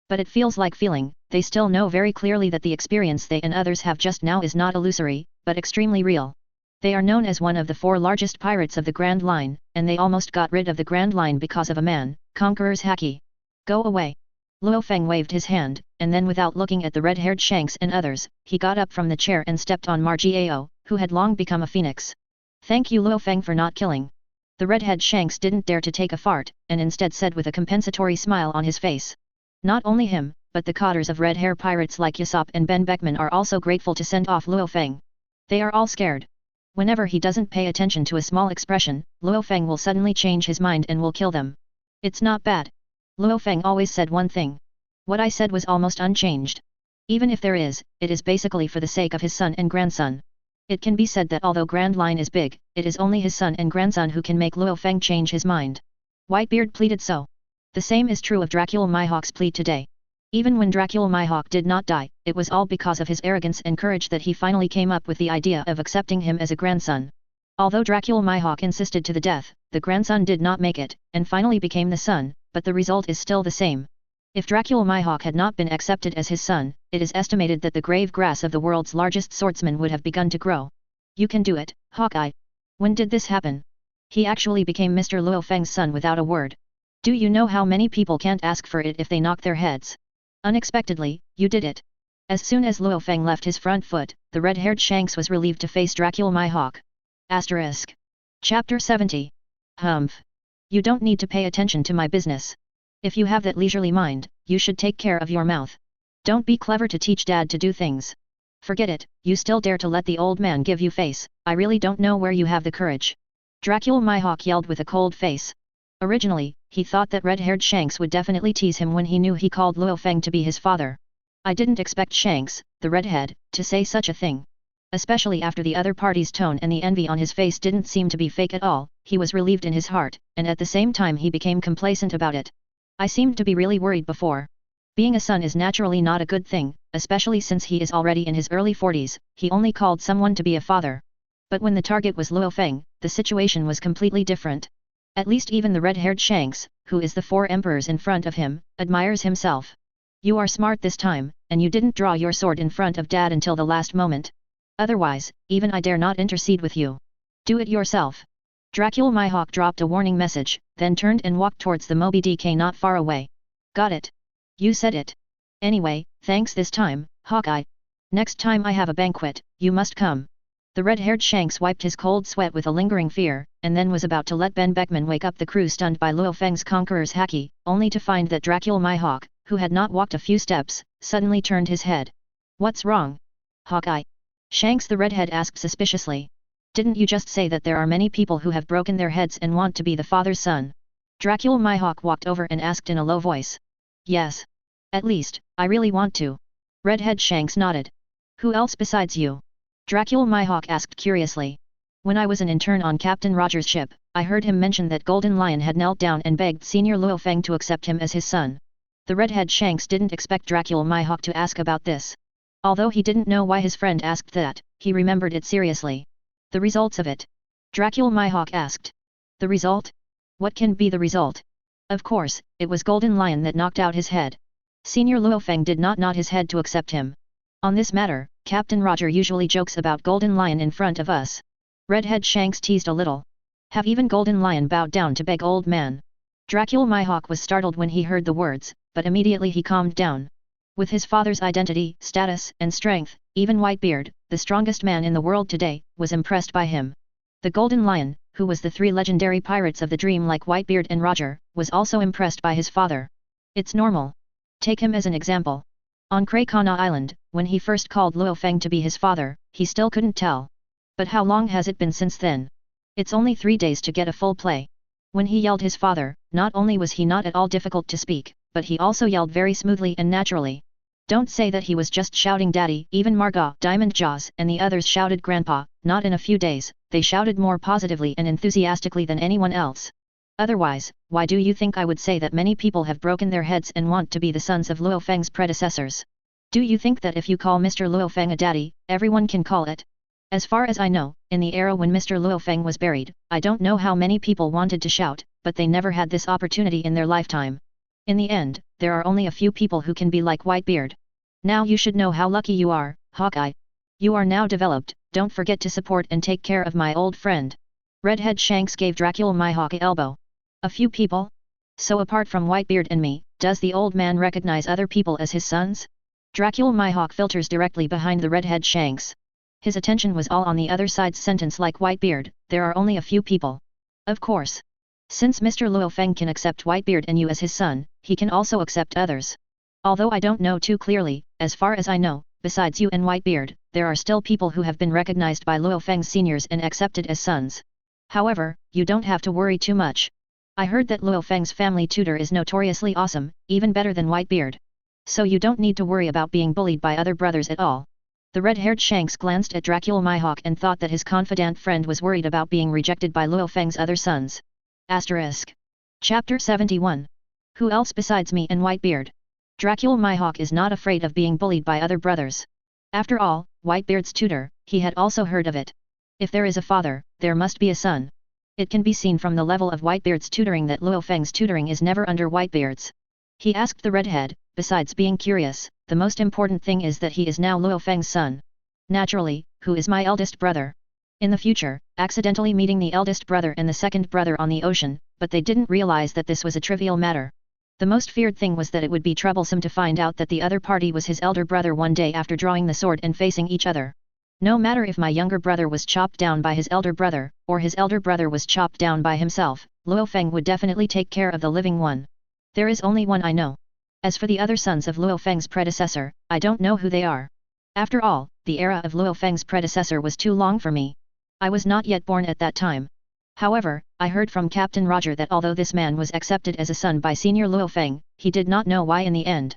But it feels like feeling, they still know very clearly that the experience they and others have just now is not illusory, but extremely real. They are known as one of the 4 largest pirates of the Grand Line, and they almost got rid of the Grand Line because of a man, Conqueror's Hawkeye. Go away. Lu Fang waved his hand, and then without looking at the red-haired Shanks and others, he got up from the chair and stepped on Margiao, who had long become a phoenix. Thank you Lu Fang for not killing. The redhead Shanks didn't dare to take a fart, and instead said with a compensatory smile on his face. Not only him, but the cotters of red hair pirates like Usopp and Ben Beckman are also grateful to send off Lu Fang. They are all scared. Whenever he doesn't pay attention to a small expression, Lu Fang will suddenly change his mind and will kill them. It's not bad. Lu Fang always said one thing. What I said was almost unchanged. Even if there is, it is basically for the sake of his son and grandson. It can be said that although Grand Line is big, it is only his son and grandson who can make Lu Fang change his mind. Whitebeard pleaded so. The same is true of Dracula Mihawk's plea today. Even when Dracula Mihawk did not die, it was all because of his arrogance and courage that he finally came up with the idea of accepting him as a grandson. Although Dracula Mihawk insisted to the death, the grandson did not make it, and finally became the son, but the result is still the same. If Dracula Mihawk had not been accepted as his son, it is estimated that the grave grass of the world's largest swordsman would have begun to grow. You can do it, Hawkeye. When did this happen? He actually became Mr. Lu Fang's son without a word. Do you know how many people can't ask for it if they knock their heads? Unexpectedly, you did it. As soon as Lu Fang left his front foot, the red-haired Shanks was relieved to face Dracula Mihawk. Asterisk. Chapter 70. Humph. You don't need to pay attention to my business. If you have that leisurely mind, you should take care of your mouth. Don't be clever to teach Dad to do things. Forget it, you still dare to let the old man give you face, I really don't know where you have the courage. Dracula Mihawk yelled with a cold face. Originally, he thought that red-haired Shanks would definitely tease him when he knew he called Lu Fang to be his father. I didn't expect Shanks, the redhead, to say such a thing. Especially after the other party's tone and the envy on his face didn't seem to be fake at all, he was relieved in his heart, and at the same time he became complacent about it. I seemed to be really worried before. Being a son is naturally not a good thing, especially since he is already in his early 40s, he only called someone to be a father. But when the target was Lu Fang, the situation was completely different. At least even the red-haired Shanks, who is the 4 emperors in front of him, admires himself. You are smart this time, and you didn't draw your sword in front of Dad until the last moment. Otherwise, even I dare not intercede with you. Do it yourself. Dracula Mihawk dropped a warning message, then turned and walked towards the Moby DK not far away. Got it. You said it. Anyway, thanks this time, Hawkeye. Next time I have a banquet, you must come. The red-haired Shanks wiped his cold sweat with a lingering fear, and then was about to let Ben Beckman wake up the crew stunned by Lu Fang's Conqueror's Haki, only to find that Dracula Mihawk, who had not walked a few steps, suddenly turned his head. What's wrong? Hawkeye. Shanks the redhead asked suspiciously. Didn't you just say that there are many people who have broken their heads and want to be the father's son? Dracula Mihawk walked over and asked in a low voice. Yes. At least, I really want to. Redhead Shanks nodded. Who else besides you? Dracula Mihawk asked curiously. When I was an intern on Captain Roger's ship, I heard him mention that Golden Lion had knelt down and begged Senior Lu Fang to accept him as his son. The redhead Shanks didn't expect Dracula Mihawk to ask about this. Although he didn't know why his friend asked that, he remembered it seriously. The results of it? Dracula Mihawk asked. The result? What can be the result? Of course, it was Golden Lion that knocked out his head. Senior Lu Fang did not nod his head to accept him. On this matter, Captain Roger usually jokes about Golden Lion in front of us. Redhead Shanks teased a little. Have even Golden Lion bowed down to beg old man? Dracula Mihawk was startled when he heard the words, but immediately he calmed down. With his father's identity, status, and strength, even Whitebeard, the strongest man in the world today, was impressed by him. The Golden Lion, who was the 3 legendary pirates of the dream like Whitebeard and Roger, was also impressed by his father. It's normal. Take him as an example. On Kraykana Island, when he first called Lu Fang to be his father, he still couldn't tell. But how long has it been since then? It's only 3 days to get a full play. When he yelled his father, not only was he not at all difficult to speak, but he also yelled very smoothly and naturally. Don't say that he was just shouting daddy, even Margot, Diamond Jaws and the others shouted grandpa, not in a few days, they shouted more positively and enthusiastically than anyone else. Otherwise, why do you think I would say that many people have broken their heads and want to be the sons of Lu Fang's predecessors? Do you think that if you call Mr. Lu Fang a daddy, everyone can call it? As far as I know, in the era when Mr. Lu Fang was buried, I don't know how many people wanted to shout, but they never had this opportunity in their lifetime. In the end, there are only a few people who can be like Whitebeard. Now you should know how lucky you are, Hawkeye. You are now developed, don't forget to support and take care of my old friend. Redhead Shanks gave Dracula Mihawk an elbow. A few people? So apart from Whitebeard and me, does the old man recognize other people as his sons? Dracula Mihawk filters directly behind the redhead Shanks. His attention was all on the other side's sentence like Whitebeard, there are only a few people. Of course. Since Mr. Lu Fang can accept Whitebeard and you as his son, he can also accept others. Although I don't know too clearly, as far as I know, besides you and Whitebeard, there are still people who have been recognized by Lu Fang's seniors and accepted as sons. However, you don't have to worry too much. I heard that Lu Fang's family tutor is notoriously awesome, even better than Whitebeard. So you don't need to worry about being bullied by other brothers at all. The red-haired Shanks glanced at Dracula Mihawk and thought that his confidant friend was worried about being rejected by Lu Fang's other sons. Asterisk. Chapter 71. Who else besides me and Whitebeard? Dracula Mihawk is not afraid of being bullied by other brothers. After all, Whitebeard's tutor, he had also heard of it. If there is a father, there must be a son. It can be seen from the level of Whitebeard's tutoring that Lu Fang's tutoring is never under Whitebeard's. He asked the redhead, besides being curious, the most important thing is that he is now Lu Fang's son. Naturally, who is my eldest brother? In the future, accidentally meeting the eldest brother and the second brother on the ocean, but they didn't realize that this was a trivial matter. The most feared thing was that it would be troublesome to find out that the other party was his elder brother one day after drawing the sword and facing each other. No matter if my younger brother was chopped down by his elder brother, or his elder brother was chopped down by himself, Lu Fang would definitely take care of the living one. There is only one I know. As for the other sons of Lu Fang's predecessor, I don't know who they are. After all, the era of Lu Fang's predecessor was too long for me. I was not yet born at that time. However, I heard from Captain Roger that although this man was accepted as a son by Senior Lu Fang, he did not know why in the end.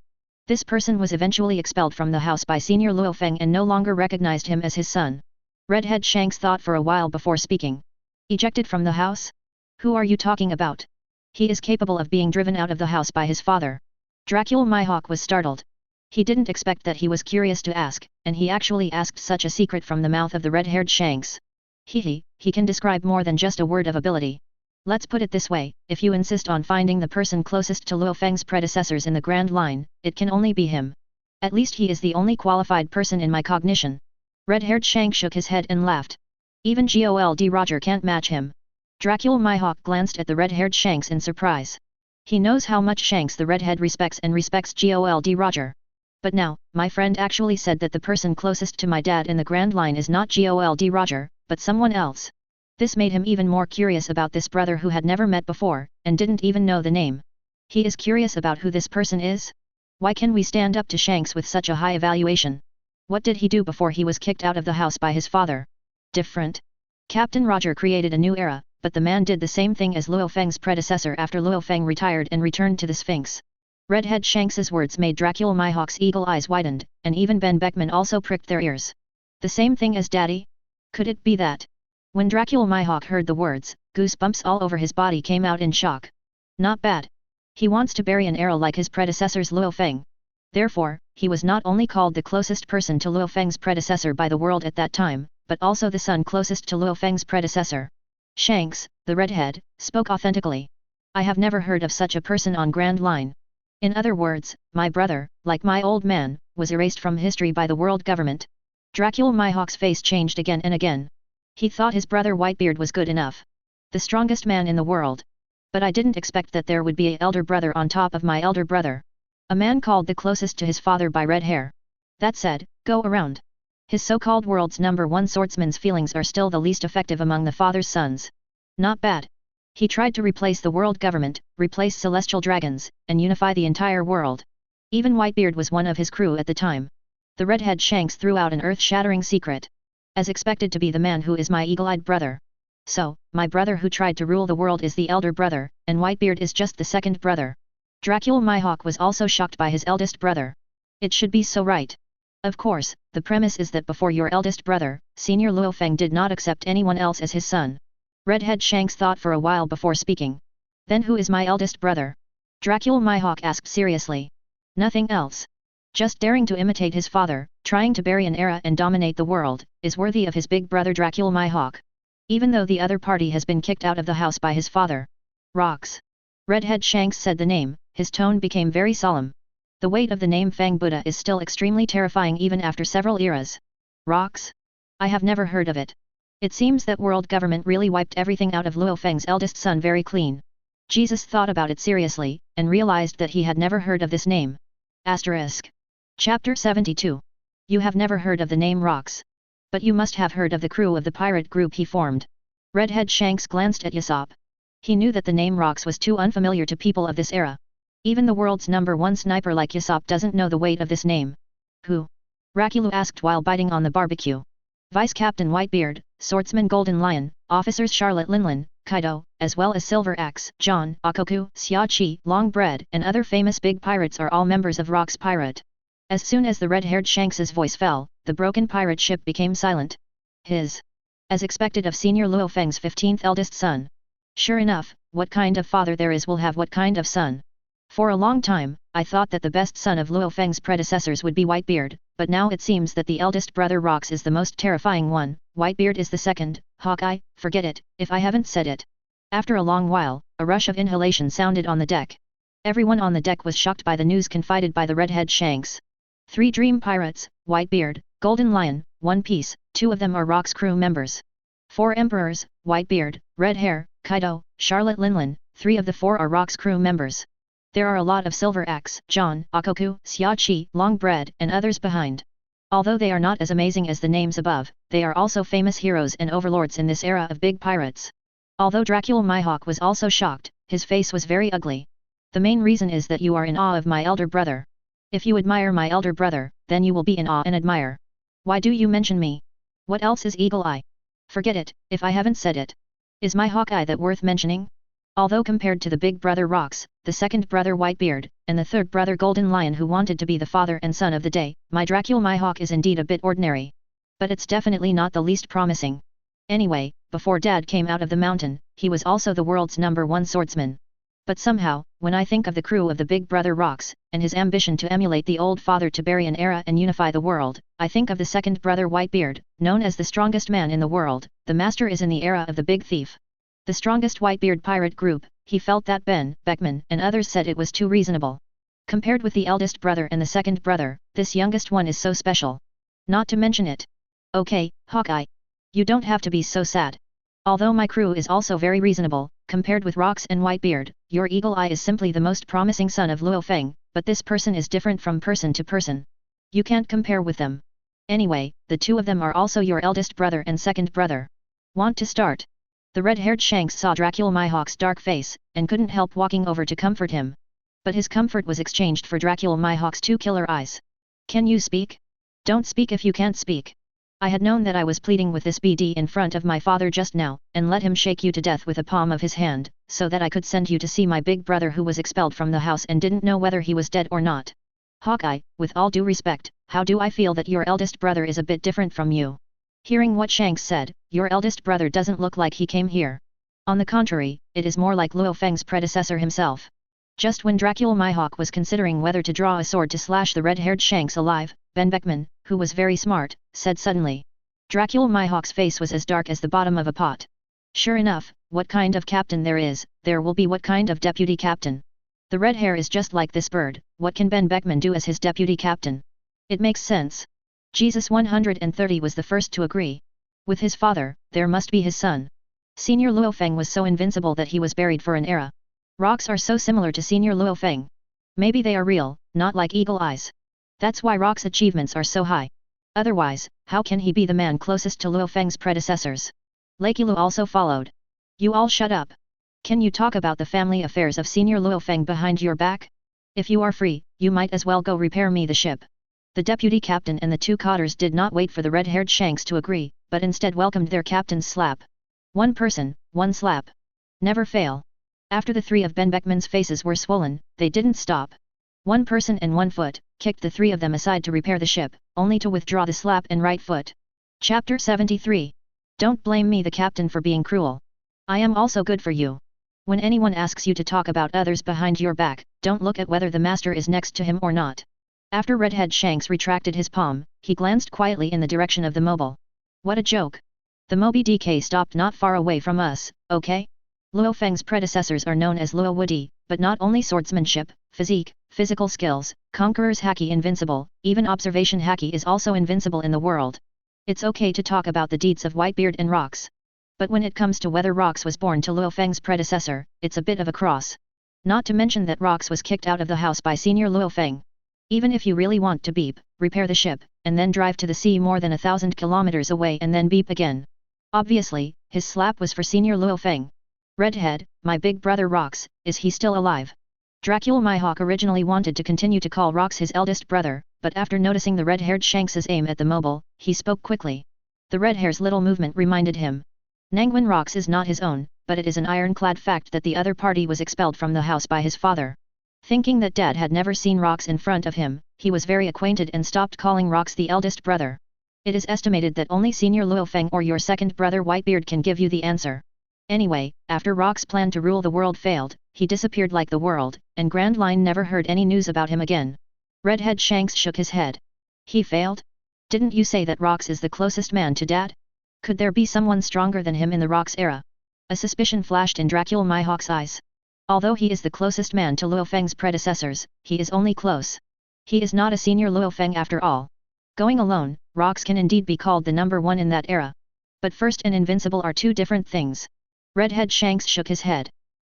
This person was eventually expelled from the house by Senior Lu Fang and no longer recognized him as his son. Redhead Shanks thought for a while before speaking. Ejected from the house? Who are you talking about? He is capable of being driven out of the house by his father. Dracula Mihawk was startled. He didn't expect that he was curious to ask, and he actually asked such a secret from the mouth of the red-haired Shanks. He can describe more than just a word of ability. Let's put it this way, if you insist on finding the person closest to Lu Fang's predecessors in the Grand Line, it can only be him. At least he is the only qualified person in my cognition. Red-haired Shank shook his head and laughed. Even Gold Roger can't match him. Dracula Mihawk glanced at the red-haired Shanks in surprise. He knows how much Shanks the redhead respects and respects Gold Roger. But now, my friend actually said that the person closest to my dad in the Grand Line is not Gold Roger, but someone else. This made him even more curious about this brother who had never met before, and didn't even know the name. He is curious about who this person is? Why can we stand up to Shanks with such a high evaluation? What did he do before he was kicked out of the house by his father? Different. Captain Roger created a new era, but the man did the same thing as Lu Fang's predecessor after Lu Fang retired and returned to the Sphinx. Redhead Shanks's words made Dracula Mihawk's eagle eyes widened, and even Ben Beckman also pricked their ears. The same thing as Daddy? Could it be that? When Dracula Mihawk heard the words, goosebumps all over his body came out in shock. Not bad. He wants to bury an arrow like his predecessor's Lu Fang. Therefore, he was not only called the closest person to Lu Fang's predecessor by the world at that time, but also the son closest to Lu Fang's predecessor. Shanks, the redhead, spoke authentically. I have never heard of such a person on Grand Line. In other words, my brother, like my old man, was erased from history by the world government. Dracula Mihawk's face changed again and again. He thought his brother Whitebeard was good enough. The strongest man in the world. But I didn't expect that there would be an elder brother on top of my elder brother. A man called the closest to his father by red hair. That said, go around. His so-called world's #1 swordsman's feelings are still the least effective among the father's sons. Not bad. He tried to replace the world government, replace celestial dragons, and unify the entire world. Even Whitebeard was one of his crew at the time. The redhead Shanks threw out an earth-shattering secret. As expected to be the man who is my eagle-eyed brother. So, my brother who tried to rule the world is the elder brother, and Whitebeard is just the second brother. Dracula Mihawk was also shocked by his eldest brother. It should be so, right? Of course, the premise is that before your eldest brother, Senior Lu Fang did not accept anyone else as his son. Redhead Shanks thought for a while before speaking. Then who is my eldest brother? Dracula Mihawk asked seriously. Nothing else. Just daring to imitate his father, trying to bury an era and dominate the world, is worthy of his big brother Dracula Mihawk. Even though the other party has been kicked out of the house by his father. Rocks. Redhead Shanks said the name, his tone became very solemn. The weight of the name Fang Buddha is still extremely terrifying even after several eras. Rocks? I have never heard of it. It seems that world government really wiped everything out of Lu Fang's eldest son very clean. Jesus thought about it seriously, and realized that he had never heard of this name. Asterisk. Chapter 72. You have never heard of the name Rocks. But you must have heard of the crew of the pirate group he formed. Redhead Shanks glanced at Usopp. He knew that the name Rocks was too unfamiliar to people of this era. Even the world's #1 sniper like Usopp doesn't know the weight of this name. Who? Rakulu asked while biting on the barbecue. Vice Captain Whitebeard, Swordsman Golden Lion, Officers Charlotte Linlin, Kaido, as well as Silver Axe, John, Akoku, Xiachi, Longbread, and other famous big pirates are all members of Rock's Pirate. As soon as the red-haired Shanks's voice fell, the broken pirate ship became silent. As expected of Senior Lu Fang's 15th eldest son. Sure enough, what kind of father there is will have what kind of son. For a long time, I thought that the best son of Lu Fang's predecessors would be Whitebeard, but now it seems that the eldest brother Rocks is the most terrifying one, Whitebeard is the second, Hawkeye, forget it, if I haven't said it. After a long while, a rush of inhalation sounded on the deck. Everyone on the deck was shocked by the news confided by the redhead Shanks. 3 Dream Pirates, Whitebeard, Golden Lion, One Piece, 2 of them are Rock's crew members. 4 Emperors, Whitebeard, Red Hair, Kaido, Charlotte Linlin, 3 of the 4 are Rock's crew members. There are a lot of Silver Axe, John, Akoku, Xiachi, Longbread, and others behind. Although they are not as amazing as the names above, they are also famous heroes and overlords in this era of big pirates. Although Dracula Mihawk was also shocked, his face was very ugly. The main reason is that you are in awe of my elder brother. If you admire my elder brother, then you will be in awe and admire. Why do you mention me? What else is Eagle Eye? Forget it, if I haven't said it. Is my Hawkeye that worth mentioning? Although compared to the big brother Rocks, the second brother Whitebeard, and the third brother Golden Lion who wanted to be the father and son of the day, my Dracula Mihawk is indeed a bit ordinary. But it's definitely not the least promising. Anyway, before Dad came out of the mountain, he was also the world's #1 swordsman. But somehow, when I think of the crew of the big brother Rocks, and his ambition to emulate the old father to bury an era and unify the world, I think of the second brother Whitebeard, known as the strongest man in the world, the master is in the era of the big thief. The strongest Whitebeard pirate group, he felt that Ben, Beckman, and others said it was too reasonable. Compared with the eldest brother and the second brother, this youngest one is so special. Not to mention it. Okay, Hawkeye. You don't have to be so sad. Although my crew is also very reasonable, compared with Rocks and Whitebeard, your Eagle Eye is simply the most promising son of Lu Fang, but this person is different from person to person. You can't compare with them. Anyway, the 2 of them are also your eldest brother and second brother. Want to start? The red-haired Shanks saw Dracula Mihawk's dark face, and couldn't help walking over to comfort him. But his comfort was exchanged for Dracula Mihawk's 2 killer eyes. Can you speak? Don't speak if you can't speak. I had known that I was pleading with this BD in front of my father just now, and let him shake you to death with the palm of his hand, so that I could send you to see my big brother who was expelled from the house and didn't know whether he was dead or not. Hawkeye, with all due respect, how do I feel that your eldest brother is a bit different from you? Hearing what Shanks said, your eldest brother doesn't look like he came here. On the contrary, it is more like Lu Fang's predecessor himself. Just when Dracula Mihawk was considering whether to draw a sword to slash the red-haired Shanks alive, Ben Beckman, who was very smart, said suddenly. Dracula Mihawk's face was as dark as the bottom of a pot. Sure enough, what kind of captain there is, there will be what kind of deputy captain. The red hair is just like this bird, what can Ben Beckman do as his deputy captain? It makes sense. Jesus 130 was the first to agree. With his father, there must be his son. Senior Lu Fang was so invincible that he was buried for an era. Rocks are so similar to Senior Lu Fang. Maybe they are real, not like Eagle Eyes. That's why Rock's achievements are so high. Otherwise, how can he be the man closest to Lu Fang's predecessors? Lakey Lu also followed. You all shut up. Can you talk about the family affairs of Senior Lu Fang behind your back? If you are free, you might as well go repair me the ship. The deputy captain and the two cotters did not wait for the red-haired Shanks to agree, but instead welcomed their captain's slap. One person, one slap. Never fail. After the three of Ben Beckman's faces were swollen, they didn't stop. One person and one foot, kicked the three of them aside to repair the ship, only to withdraw the slap and right foot. Chapter 73. Don't blame me the captain for being cruel. I am also good for you. When anyone asks you to talk about others behind your back, don't look at whether the master is next to him or not. After Redhead Shanks retracted his palm, he glanced quietly in the direction of the mobile. What a joke. The Moby DK stopped not far away from us, okay? Lu Fang's predecessors are known as Lu Woody, but not only swordsmanship, physique, physical skills, Conqueror's Haki invincible, even observation Haki is also invincible in the world. It's okay to talk about the deeds of Whitebeard and Rox. But when it comes to whether Rox was born to Lu Fang's predecessor, it's a bit of a cross. Not to mention that Rox was kicked out of the house by Senior Lu Fang. Even if you really want to beep, repair the ship, and then drive to the sea more than 1,000 kilometers away and then beep again. Obviously, his slap was for Senior Lu Fang. Redhead, my big brother Rox, is he still alive? Dracula Mihawk originally wanted to continue to call Rox his eldest brother, but after noticing the red-haired Shanks's aim at the mobile, he spoke quickly. The red hair's little movement reminded him. Nangwen Rox is not his own, but it is an ironclad fact that the other party was expelled from the house by his father. Thinking that Dad had never seen Rox in front of him, he was very acquainted and stopped calling Rox the eldest brother. It is estimated that only Senior Lu Fang or your second brother Whitebeard can give you the answer. Anyway, after Rox's plan to rule the world failed, he disappeared like the world, and Grand Line never heard any news about him again. Redhead Shanks shook his head. He failed? Didn't you say that Rox is the closest man to Dad? Could there be someone stronger than him in the Rox era? A suspicion flashed in Dracula Mihawk's eyes. Although he is the closest man to Lu Fang's predecessors, he is only close. He is not a Senior Lu Fang after all. Going alone, Rox can indeed be called the number one in that era. But first and invincible are two different things. Redhead Shanks shook his head.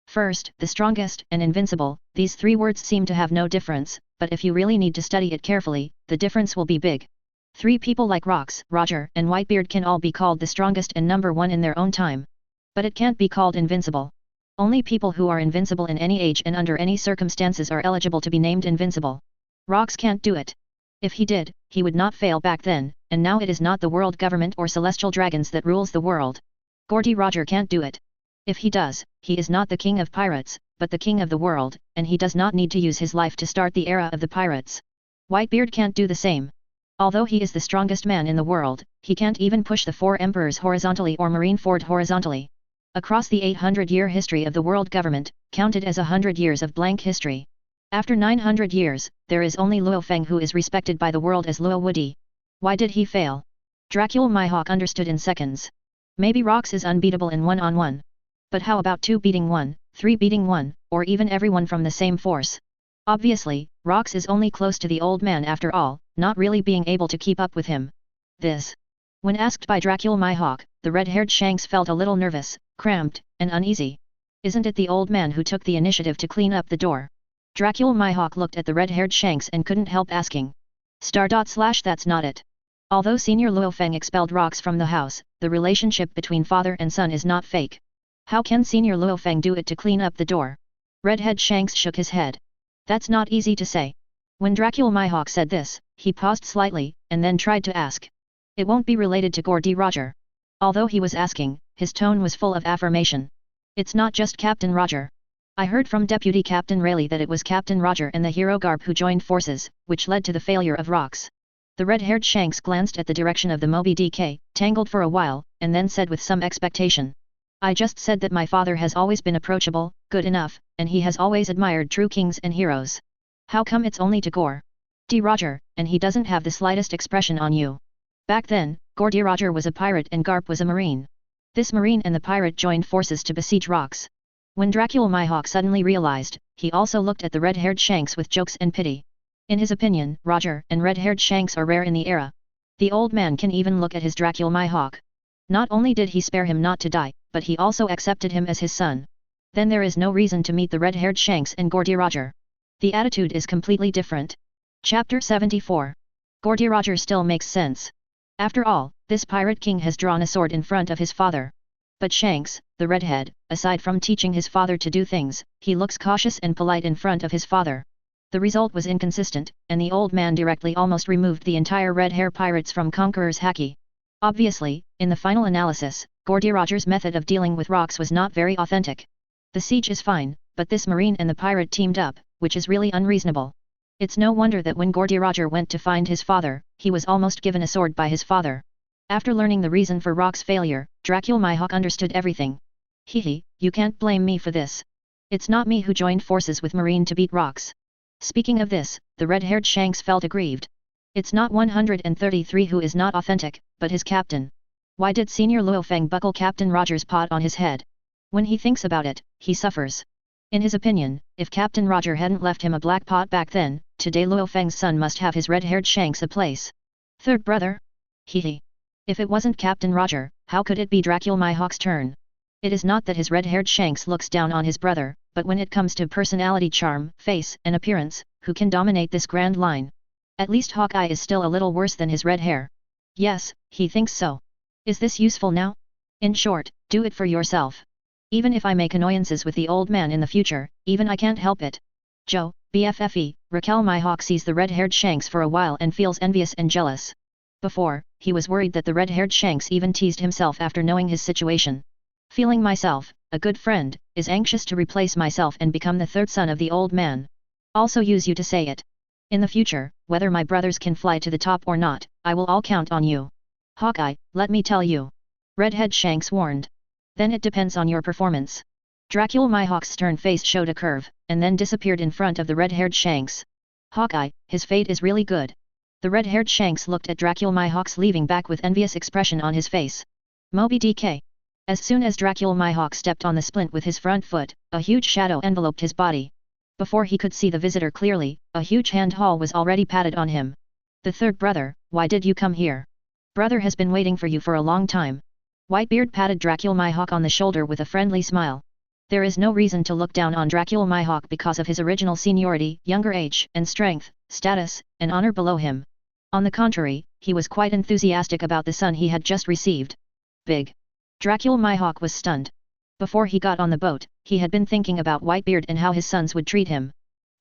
First, the strongest, and invincible, these three words seem to have no difference, but if you really need to study it carefully, the difference will be big. Three people like Rox, Roger, and Whitebeard can all be called the strongest and number one in their own time. But it can't be called invincible. Only people who are invincible in any age and under any circumstances are eligible to be named invincible. Rox can't do it. If he did, he would not fail back then, and now it is not the world government or celestial dragons that rules the world. Gordy Roger can't do it. If he does, he is not the king of pirates, but the king of the world, and he does not need to use his life to start the era of the pirates. Whitebeard can't do the same. Although he is the strongest man in the world, he can't even push the four emperors horizontally or Marineford horizontally. Across the 800-year history of the world government, counted as 100 years of blank history. After 900 years, there is only Lu Fang who is respected by the world as Lu Woody. Why did he fail? Dracula Mihawk understood in seconds. Maybe Rox is unbeatable in one-on-one. But how about 2 beating 1, 3 beating 1, or even everyone from the same force? Obviously, Rox is only close to the old man after all, not really being able to keep up with him. When asked by Dracula Mihawk, the red-haired Shanks felt a little nervous, cramped, and uneasy. Isn't it the old man who took the initiative to clean up the door? Dracula Mihawk looked at the red-haired Shanks and couldn't help asking. That's not it. Although Senior Lu Fang expelled Rox from the house, the relationship between father and son is not fake. How can Senior Lu Fang do it to clean up the door? Redhead Shanks shook his head. That's not easy to say. When Dracula Mihawk said this, he paused slightly, and then tried to ask. It won't be related to Gordy Roger. Although he was asking, his tone was full of affirmation. It's not just Captain Roger. I heard from Deputy Captain Rayleigh that it was Captain Roger and the hero Garp who joined forces, which led to the failure of Rox. The red-haired Shanks glanced at the direction of the Moby DK, tangled for a while, and then said with some expectation. I just said that my father has always been approachable, good enough, and he has always admired true kings and heroes. How come it's only to Gordy Roger, and he doesn't have the slightest expression on you? Back then, Gordy Roger was a pirate and Garp was a marine. This marine and the pirate joined forces to besiege Rox. When Dracula Mihawk suddenly realized, he also looked at the red-haired Shanks with jokes and pity. In his opinion, Roger and red-haired Shanks are rare in the era. The old man can even look at his Dracula Mihawk. Not only did he spare him not to die, but he also accepted him as his son. Then there is no reason to meet the red-haired Shanks and Gordy Roger. The attitude is completely different. Chapter 74. Gordy Roger still makes sense. After all, this pirate king has drawn a sword in front of his father. But Shanks, the redhead, aside from teaching his father to do things, he looks cautious and polite in front of his father. The result was inconsistent, and the old man directly almost removed the entire red hair pirates from Conqueror's Haki. Obviously, in the final analysis, Gordy Roger's method of dealing with rocks was not very authentic. The siege is fine, but this marine and the pirate teamed up, which is really unreasonable. It's no wonder that when Gordy Roger went to find his father, he was almost given a sword by his father. After learning the reason for Rock's failure, Dracula Mihawk understood everything. Hehe, you can't blame me for this. It's not me who joined forces with Marine to beat Rocks. Speaking of this, the red-haired Shanks felt aggrieved. It's not 133 who is not authentic, but his captain. Why did Senior Lu Fang buckle Captain Roger's pot on his head? When he thinks about it, he suffers. In his opinion, if Captain Roger hadn't left him a black pot back then, today Lu Fang's son must have his red-haired Shanks a place. Third brother? Hehe. If it wasn't Captain Roger, how could it be Dracula Mihawk's turn? It is not that his red-haired Shanks looks down on his brother, but when it comes to personality, charm, face, and appearance, who can dominate this grand line? At least Hawkeye is still a little worse than his red hair. Yes, he thinks so. Is this useful now? In short, do it for yourself. Even if I make annoyances with the old man in the future, even I can't help it. Joe, BFFE, Raquel Mihawk sees the red-haired Shanks for a while and feels envious and jealous. Before, he was worried that the red-haired Shanks even teased himself after knowing his situation. Feeling myself, a good friend, is anxious to replace myself and become the third son of the old man. Also use you to say it. In the future, whether my brothers can fly to the top or not, I will all count on you. Hawkeye, let me tell you. Redhead Shanks warned. Then it depends on your performance. Dracula Mihawk's stern face showed a curve, and then disappeared in front of the red-haired Shanks. Hawkeye, his fate is really good. The red-haired Shanks looked at Dracula Mihawk's leaving back with envious expression on his face. Moby DK. As soon as Dracula Mihawk stepped on the splint with his front foot, a huge shadow enveloped his body. Before he could see the visitor clearly, a huge hand haul was already patted on him. The third brother, why did you come here? Brother has been waiting for you for a long time. Whitebeard patted Dracula Mihawk on the shoulder with a friendly smile. There is no reason to look down on Dracula Mihawk because of his original seniority, younger age, and strength, status, and honor below him. On the contrary, he was quite enthusiastic about the son he had just received. Big. Dracula Mihawk was stunned. Before he got on the boat, he had been thinking about Whitebeard and how his sons would treat him.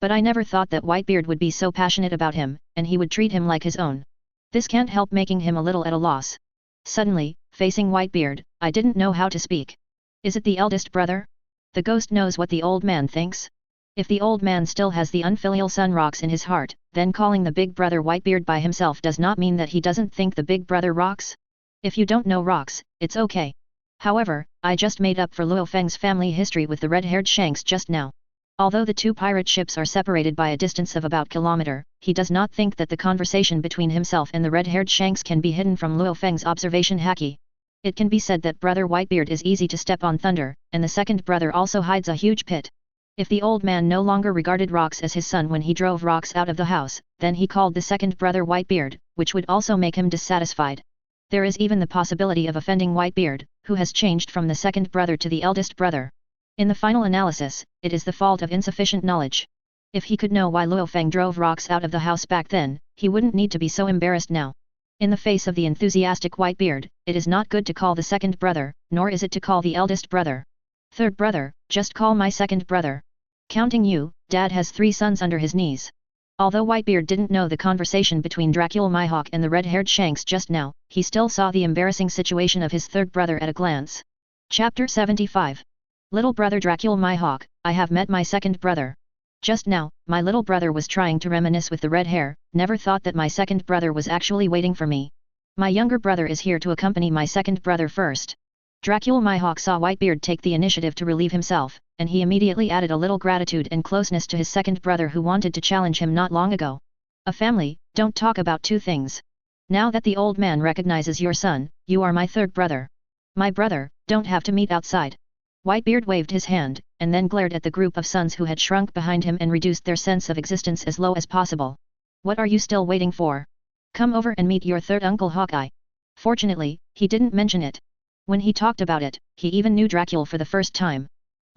But I never thought that Whitebeard would be so passionate about him, and he would treat him like his own. This can't help making him a little at a loss. Suddenly, facing Whitebeard, I didn't know how to speak. Is it the eldest brother? The ghost knows what the old man thinks. If the old man still has the unfilial son Rocks in his heart, then calling the big brother Whitebeard by himself does not mean that he doesn't think the big brother Rocks. If you don't know Rocks, it's okay. However, I just made up for Lu Fang's family history with the red-haired Shanks just now. Although the two pirate ships are separated by a distance of about kilometer, he does not think that the conversation between himself and the red-haired Shanks can be hidden from Lu Fang's observation Haki. It can be said that brother Whitebeard is easy to step on thunder, and the second brother also hides a huge pit. If the old man no longer regarded Rocks as his son when he drove Rocks out of the house, then he called the second brother Whitebeard, which would also make him dissatisfied. There is even the possibility of offending Whitebeard, who has changed from the second brother to the eldest brother. In the final analysis, it is the fault of insufficient knowledge. If he could know why Lu Fang drove Rocks out of the house back then, he wouldn't need to be so embarrassed now. In the face of the enthusiastic Whitebeard, it is not good to call the second brother, nor is it to call the eldest brother. Third brother, just call my second brother. Counting you, Dad has 3 sons under his knees. Although Whitebeard didn't know the conversation between Dracula Mihawk and the red-haired Shanks just now, he still saw the embarrassing situation of his third brother at a glance. Chapter 75. Little brother Dracula Mihawk, I have met my second brother. Just now, my little brother was trying to reminisce with the red hair, never thought that my second brother was actually waiting for me. My younger brother is here to accompany my second brother first. Dracula Mihawk saw Whitebeard take the initiative to relieve himself, and he immediately added a little gratitude and closeness to his second brother who wanted to challenge him not long ago. A family, don't talk about 2 things. Now that the old man recognizes your son, you are my third brother. My brother, don't have to meet outside. Whitebeard waved his hand, and then glared at the group of sons who had shrunk behind him and reduced their sense of existence as low as possible. What are you still waiting for? Come over and meet your third uncle Hawkeye. Fortunately, he didn't mention it. When he talked about it, he even knew Dracula for the first time.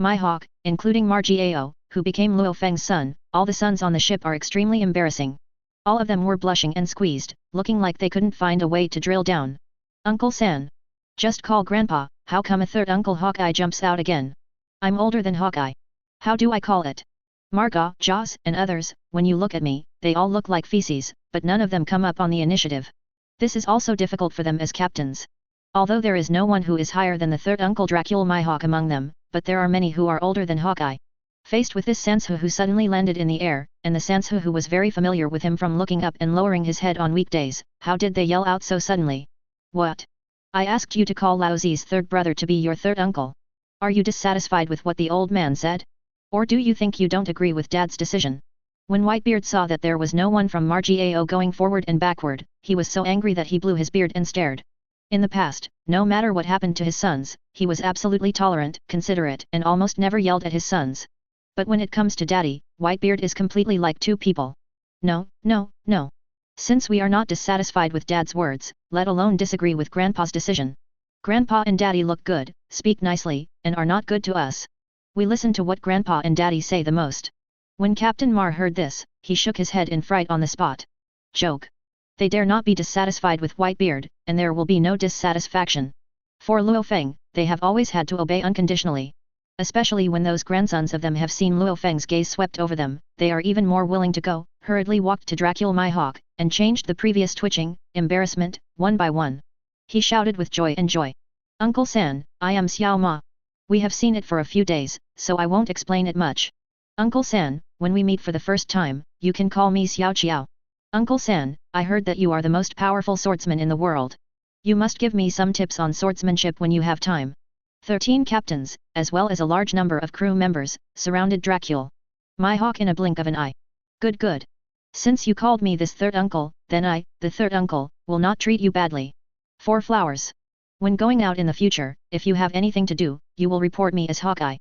Mihawk, including Margiao, who became Lu Fang's son, all the sons on the ship are extremely embarrassing. All of them were blushing and squeezed, looking like they couldn't find a way to drill down. Uncle San. Just call Grandpa, how come a third Uncle Hawkeye jumps out again? I'm older than Hawkeye. How do I call it? Margot, Jaws, and others, when you look at me, they all look like feces, but none of them come up on the initiative. This is also difficult for them as captains. Although there is no one who is higher than the third uncle Dracula Mihawk among them, but there are many who are older than Hawkeye. Faced with this Sansu who suddenly landed in the air, and the Sansu who was very familiar with him from looking up and lowering his head on weekdays, how did they yell out so suddenly? What? I asked you to call Lao Zi's third brother to be your third uncle. Are you dissatisfied with what the old man said? Or do you think you don't agree with Dad's decision? When Whitebeard saw that there was no one from Margao going forward and backward, he was so angry that he blew his beard and stared. In the past, no matter what happened to his sons, he was absolutely tolerant, considerate, and almost never yelled at his sons. But when it comes to Daddy, Whitebeard is completely like two people. No, no, no. Since we are not dissatisfied with Dad's words, let alone disagree with Grandpa's decision. Grandpa and Daddy look good, speak nicely, and are not good to us. We listen to what Grandpa and Daddy say the most. When Captain Mar heard this, he shook his head in fright on the spot. Joke. They dare not be dissatisfied with Whitebeard, and there will be no dissatisfaction. For Lu Fang, they have always had to obey unconditionally. Especially when those grandsons of them have seen Lu Fang's gaze swept over them, they are even more willing to go, hurriedly walked to Dracula Mihawk, and changed the previous twitching, embarrassment, one by one. He shouted with joy and joy. Uncle San, I am Xiao Ma. We have seen it for a few days, so I won't explain it much. Uncle San, when we meet for the first time, you can call me Xiao Qiao. Uncle San, I heard that you are the most powerful swordsman in the world. You must give me some tips on swordsmanship when you have time. 13 captains, as well as a large number of crew members, surrounded Dracula Mihawk in a blink of an eye. Good good. Since you called me this third uncle, then I, the third uncle, will not treat you badly. 4 flowers. When going out in the future, if you have anything to do, you will report me as Hawkeye.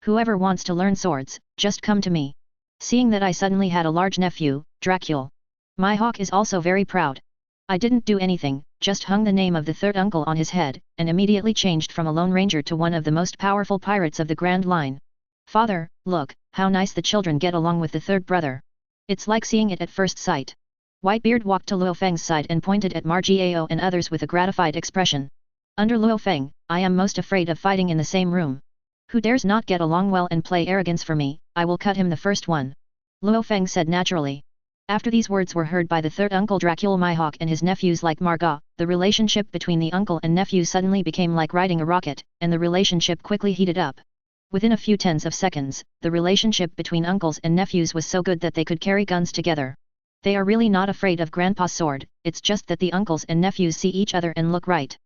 Whoever wants to learn swords, just come to me. Seeing that I suddenly had a large nephew, Dracula Mihawk is also very proud. I didn't do anything, just hung the name of the third uncle on his head, and immediately changed from a lone ranger to one of the most powerful pirates of the Grand Line. Father, look, how nice the children get along with the third brother. It's like seeing it at first sight. Whitebeard walked to Lu Fang's side and pointed at Margao and others with a gratified expression. Under Lu Fang, I am most afraid of fighting in the same room. Who dares not get along well and play arrogance for me, I will cut him the first one. Lu Fang said naturally. After these words were heard by the third uncle Dracula Mihawk and his nephews like Margot, the relationship between the uncle and nephew suddenly became like riding a rocket, and the relationship quickly heated up. Within a few tens of seconds, the relationship between uncles and nephews was so good that they could carry guns together. They are really not afraid of Grandpa's sword, it's just that the uncles and nephews see each other and look right.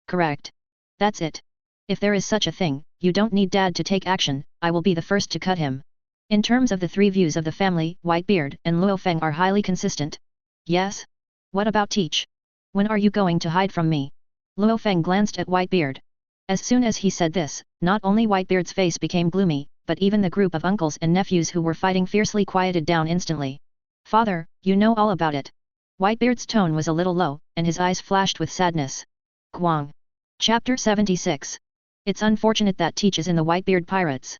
Correct. That's it. If there is such a thing, you don't need Dad to take action, I will be the first to cut him. In terms of the 3 views of the family, Whitebeard and Lu Fang are highly consistent. Yes? What about Teach? When are you going to hide from me? Lu Fang glanced at Whitebeard. As soon as he said this, not only Whitebeard's face became gloomy, but even the group of uncles and nephews who were fighting fiercely quieted down instantly. Father, you know all about it. Whitebeard's tone was a little low, and his eyes flashed with sadness. Guang. Chapter 76. It's unfortunate that Teach is in the Whitebeard pirates.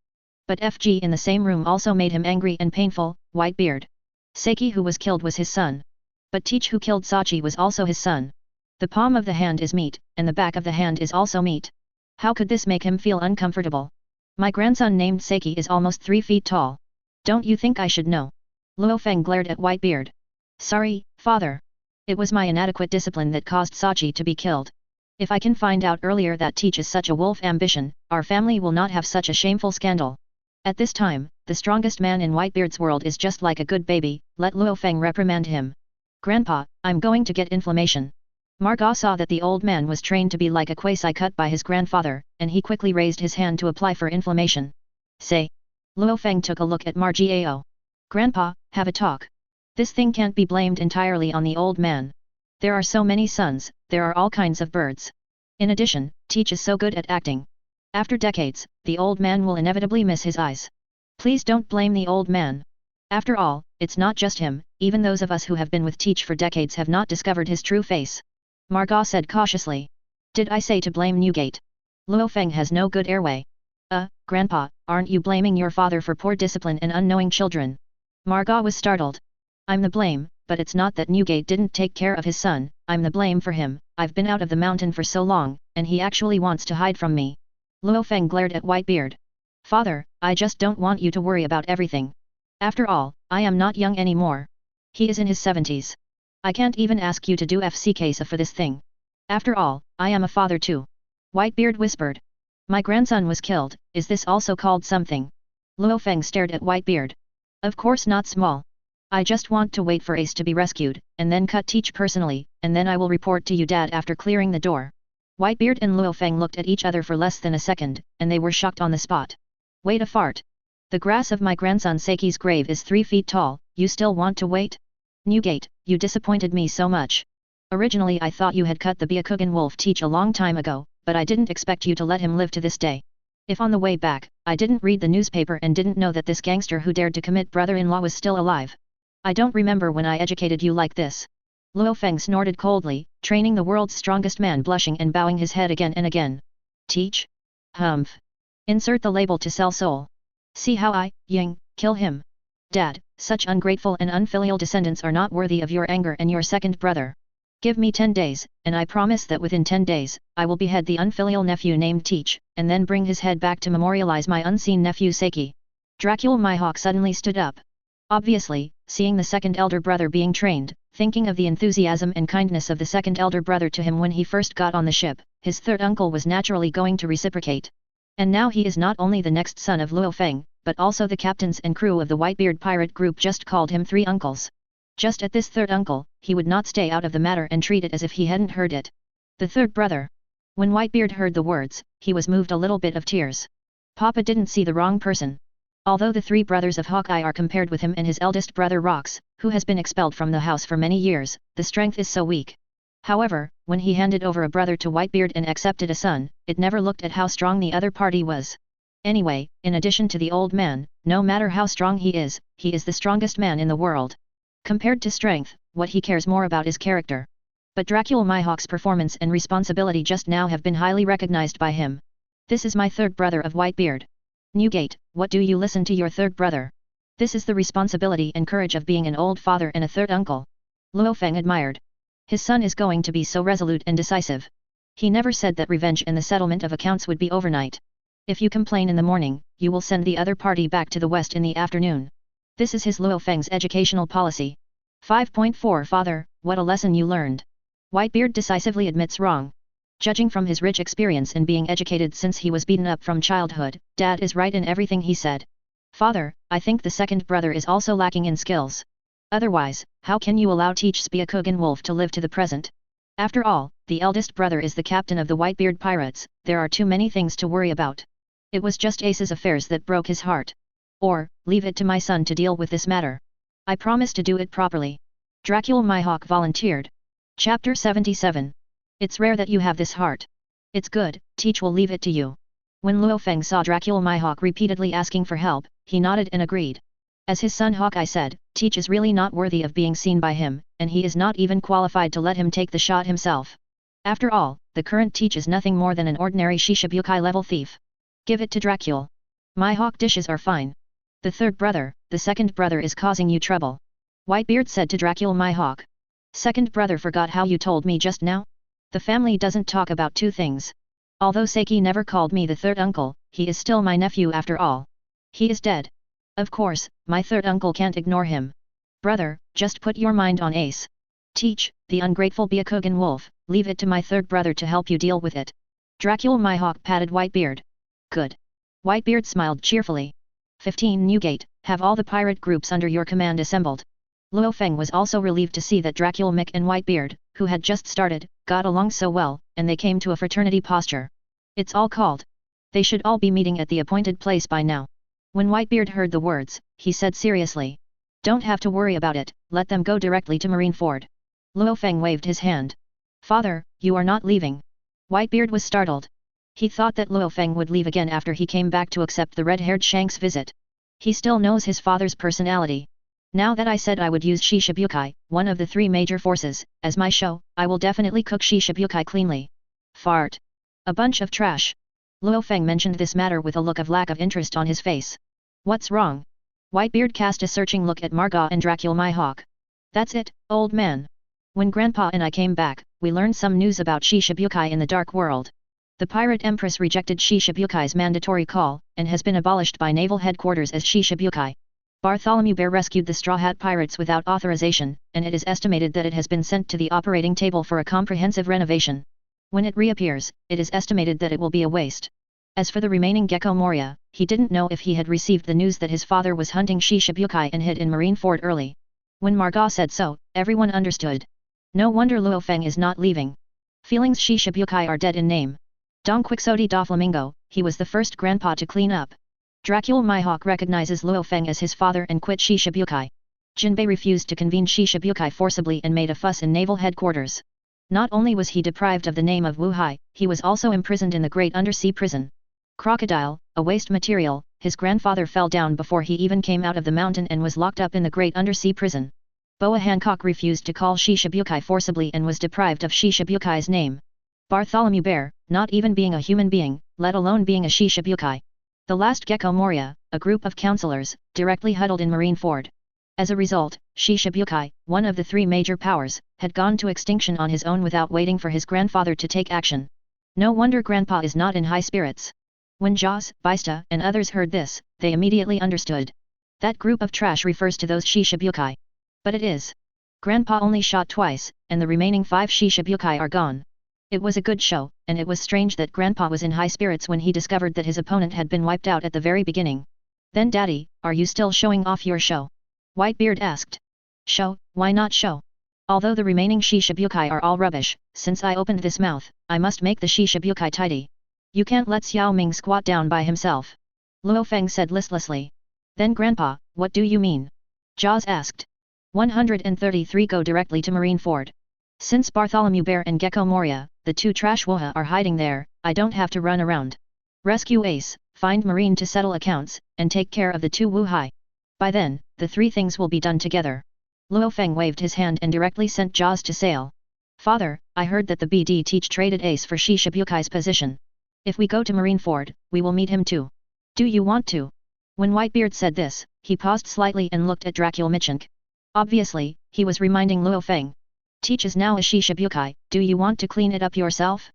But FG in the same room also made him angry and painful. Whitebeard. Seki who was killed was his son. But Teach who killed Sachi was also his son. The palm of the hand is meat, and the back of the hand is also meat. How could this make him feel uncomfortable? My grandson named Seki is almost 3 feet tall. Don't you think I should know? Lu Fang glared at Whitebeard. Sorry, father. It was my inadequate discipline that caused Sachi to be killed. If I can find out earlier that Teach is such a wolf ambition, our family will not have such a shameful scandal. At this time, the strongest man in Whitebeard's world is just like a good baby, let Lu Fang reprimand him. Grandpa, I'm going to get inflammation. Margot saw that the old man was trained to be like a quasi cut by his grandfather, and he quickly raised his hand to apply for inflammation. Say. Lu Fang took a look at Margao. Grandpa, have a talk. This thing can't be blamed entirely on the old man. There are so many sons, there are all kinds of birds. In addition, Teach is so good at acting. After decades, the old man will inevitably miss his eyes. Please don't blame the old man. After all, it's not just him, even those of us who have been with Teach for decades have not discovered his true face. Margot said cautiously. Did I say to blame Newgate? Lu Fang has no good airway. Grandpa, aren't you blaming your father for poor discipline and unknowing children? Margot was startled. I'm the blame, but it's not that Newgate didn't take care of his son, I'm the blame for him. I've been out of the mountain for so long, and he actually wants to hide from me. Lu Fang glared at Whitebeard. Father, I just don't want you to worry about everything. After all, I am not young anymore. He is in his 70s. I can't even ask you to do FCKs for this thing. After all, I am a father too. Whitebeard whispered. My grandson was killed, is this also called something? Lu Fang stared at Whitebeard. Of course not small. I just want to wait for Ace to be rescued, and then cut Teach personally, and then I will report to you Dad after clearing the door. Whitebeard and Lu Fang looked at each other for less than a second, and they were shocked on the spot. Wait a fart. The grass of my grandson Seiki's grave is 3 feet tall, you still want to wait? Newgate, you disappointed me so much. Originally I thought you had cut the Byakugan wolf Teach a long time ago, but I didn't expect you to let him live to this day. If on the way back, I didn't read the newspaper and didn't know that this gangster who dared to commit brother-in-law was still alive. I don't remember when I educated you like this. Lu Fang snorted coldly, training the world's strongest man blushing and bowing his head again and again. Teach? Humph. Insert the label to sell soul. See how I, Ying, kill him. Dad, such ungrateful and unfilial descendants are not worthy of your anger and your second brother. Give me 10 days, and I promise that within 10 days, I will behead the unfilial nephew named Teach, and then bring his head back to memorialize my unseen nephew Seiki. Dracula Mihawk suddenly stood up. Obviously, seeing the second elder brother being trained, thinking of the enthusiasm and kindness of the second elder brother to him when he first got on the ship, his third uncle was naturally going to reciprocate. And now he is not only the next son of Lu Fang, but also the captains and crew of the Whitebeard pirate group just called him 3 uncles. Just at this third uncle, he would not stay out of the matter and treat it as if he hadn't heard it. The third brother. When Whitebeard heard the words, he was moved a little bit of tears. Papa didn't see the wrong person. Although the 3 brothers of Hawkeye are compared with him and his eldest brother Rox, who has been expelled from the house for many years, the strength is so weak. However, when he handed over a brother to Whitebeard and accepted a son, it never looked at how strong the other party was. Anyway, in addition to the old man, no matter how strong he is the strongest man in the world. Compared to strength, what he cares more about is character. But Dracula Mihawk's performance and responsibility just now have been highly recognized by him. This is my third brother of Whitebeard. Newgate, what do you listen to your third brother? This is the responsibility and courage of being an old father and a third uncle. Lu Fang admired. His son is going to be so resolute and decisive. He never said that revenge and the settlement of accounts would be overnight. If you complain in the morning, you will send the other party back to the west in the afternoon. This is his Lu Fang's educational policy. 5.4 Father, what a lesson you learned. Whitebeard decisively admits wrong. Judging from his rich experience in being educated since he was beaten up from childhood, Dad is right in everything he said. Father, I think the second brother is also lacking in skills. Otherwise, how can you allow Teach Byakugan Wolf to live to the present? After all, the eldest brother is the captain of the Whitebeard pirates, there are too many things to worry about. It was just Ace's affairs that broke his heart. Or, leave it to my son to deal with this matter. I promise to do it properly. Dracula Mihawk volunteered. Chapter 77. It's rare that you have this heart. It's good, Teach will leave it to you. When Lu Fang saw Dracula Mihawk repeatedly asking for help, he nodded and agreed. As his son Hawkeye said, Teach is really not worthy of being seen by him, and he is not even qualified to let him take the shot himself. After all, the current Teach is nothing more than an ordinary Shishibukai level thief. Give it to Dracula. Mihawk dishes are fine. The third brother, the second brother is causing you trouble. Whitebeard said to Dracula Mihawk. Second brother forgot how you told me just now? The family doesn't talk about 2 things. Although Seiki never called me the third uncle, he is still my nephew after all. He is dead. Of course, my third uncle can't ignore him. Brother, just put your mind on Ace. Teach, the ungrateful Byakugan Wolf, leave it to my third brother to help you deal with it. Dracula Mihawk patted Whitebeard. Good. Whitebeard smiled cheerfully. 15 Newgate, have all the pirate groups under your command assembled. Lu Fang was also relieved to see that Dracula Mick and Whitebeard, who had just started, got along so well, and they came to a fraternity posture. It's all called. They should all be meeting at the appointed place by now. When Whitebeard heard the words, he said seriously. Don't have to worry about it, let them go directly to Marineford. Lu Fang waved his hand. Father, you are not leaving. Whitebeard was startled. He thought that Lu Fang would leave again after he came back to accept the red-haired Shank's visit. He still knows his father's personality. Now that I said I would use Shishibukai, one of the 3 major forces, as my show, I will definitely cook Shishibukai cleanly. Fart. A bunch of trash. Lu Fang mentioned this matter with a look of lack of interest on his face. What's wrong? Whitebeard cast a searching look at Marga and Dracula Mihawk. That's it, old man. When Grandpa and I came back, we learned some news about Shishibukai in the Dark World. The Pirate Empress rejected Shishabukai's mandatory call, and has been abolished by Naval Headquarters as Shishibukai. Bartholomew Bear rescued the Straw Hat Pirates without authorization, and it is estimated that it has been sent to the operating table for a comprehensive renovation. When it reappears, it is estimated that it will be a waste. As for the remaining Gecko Moria, he didn't know if he had received the news that his father was hunting Shichibukai and hid in Marineford early. When Margot said so, everyone understood. No wonder Lu Fang is not leaving. Feelings Shichibukai are dead in name. Dong Quixote da Flamingo, he was the first grandpa to clean up. Dracula Mihawk recognizes Lu Fang as his father and quit Shichibukai. Jinbei refused to convene Shichibukai forcibly and made a fuss in naval headquarters. Not only was he deprived of the name of Wu Hai, he was also imprisoned in the Great Undersea Prison. Crocodile, a waste material, his grandfather fell down before he even came out of the mountain and was locked up in the Great Undersea Prison. Boa Hancock refused to call Shichibukai forcibly and was deprived of Shichibukai's name. Bartholomew Bear, not even being a human being, let alone being a Shichibukai. The last Gecko Moria, a group of counselors, directly huddled in Marineford. As a result, Shichibukai, one of the three major powers, had gone to extinction on his own without waiting for his grandfather to take action. No wonder Grandpa is not in high spirits. When Jaws, Bista, and others heard this, they immediately understood. That group of trash refers to those Shichibukai. But it is. Grandpa only shot twice, and the remaining 5 Shichibukai are gone. It was a good show, and it was strange that Grandpa was in high spirits when he discovered that his opponent had been wiped out at the very beginning. Then Daddy, are you still showing off your show? Whitebeard asked. Show, why not show? Although the remaining Shichibukai are all rubbish, since I opened this mouth, I must make the Shichibukai tidy. You can't let Xiao Ming squat down by himself. Lu Fang said listlessly. Then Grandpa, what do you mean? Jaws asked. 133 Go directly to Marineford. Since Bartholomew Bear and Gecko Moria, the 2 trash Woha are hiding there, I don't have to run around. Rescue Ace, find Marine to settle accounts, and take care of the 2 Wu Hai. By then, the 3 things will be done together. Lu Fang waved his hand and directly sent Jaws to sail. Father, I heard that the BD Teach traded Ace for Shichibukai's position. If we go to Marineford, we will meet him too. Do you want to? When Whitebeard said this, he paused slightly and looked at Dracula Michank. Obviously, he was reminding Lu Fang. Teach is now a Shichibukai, do you want to clean it up yourself?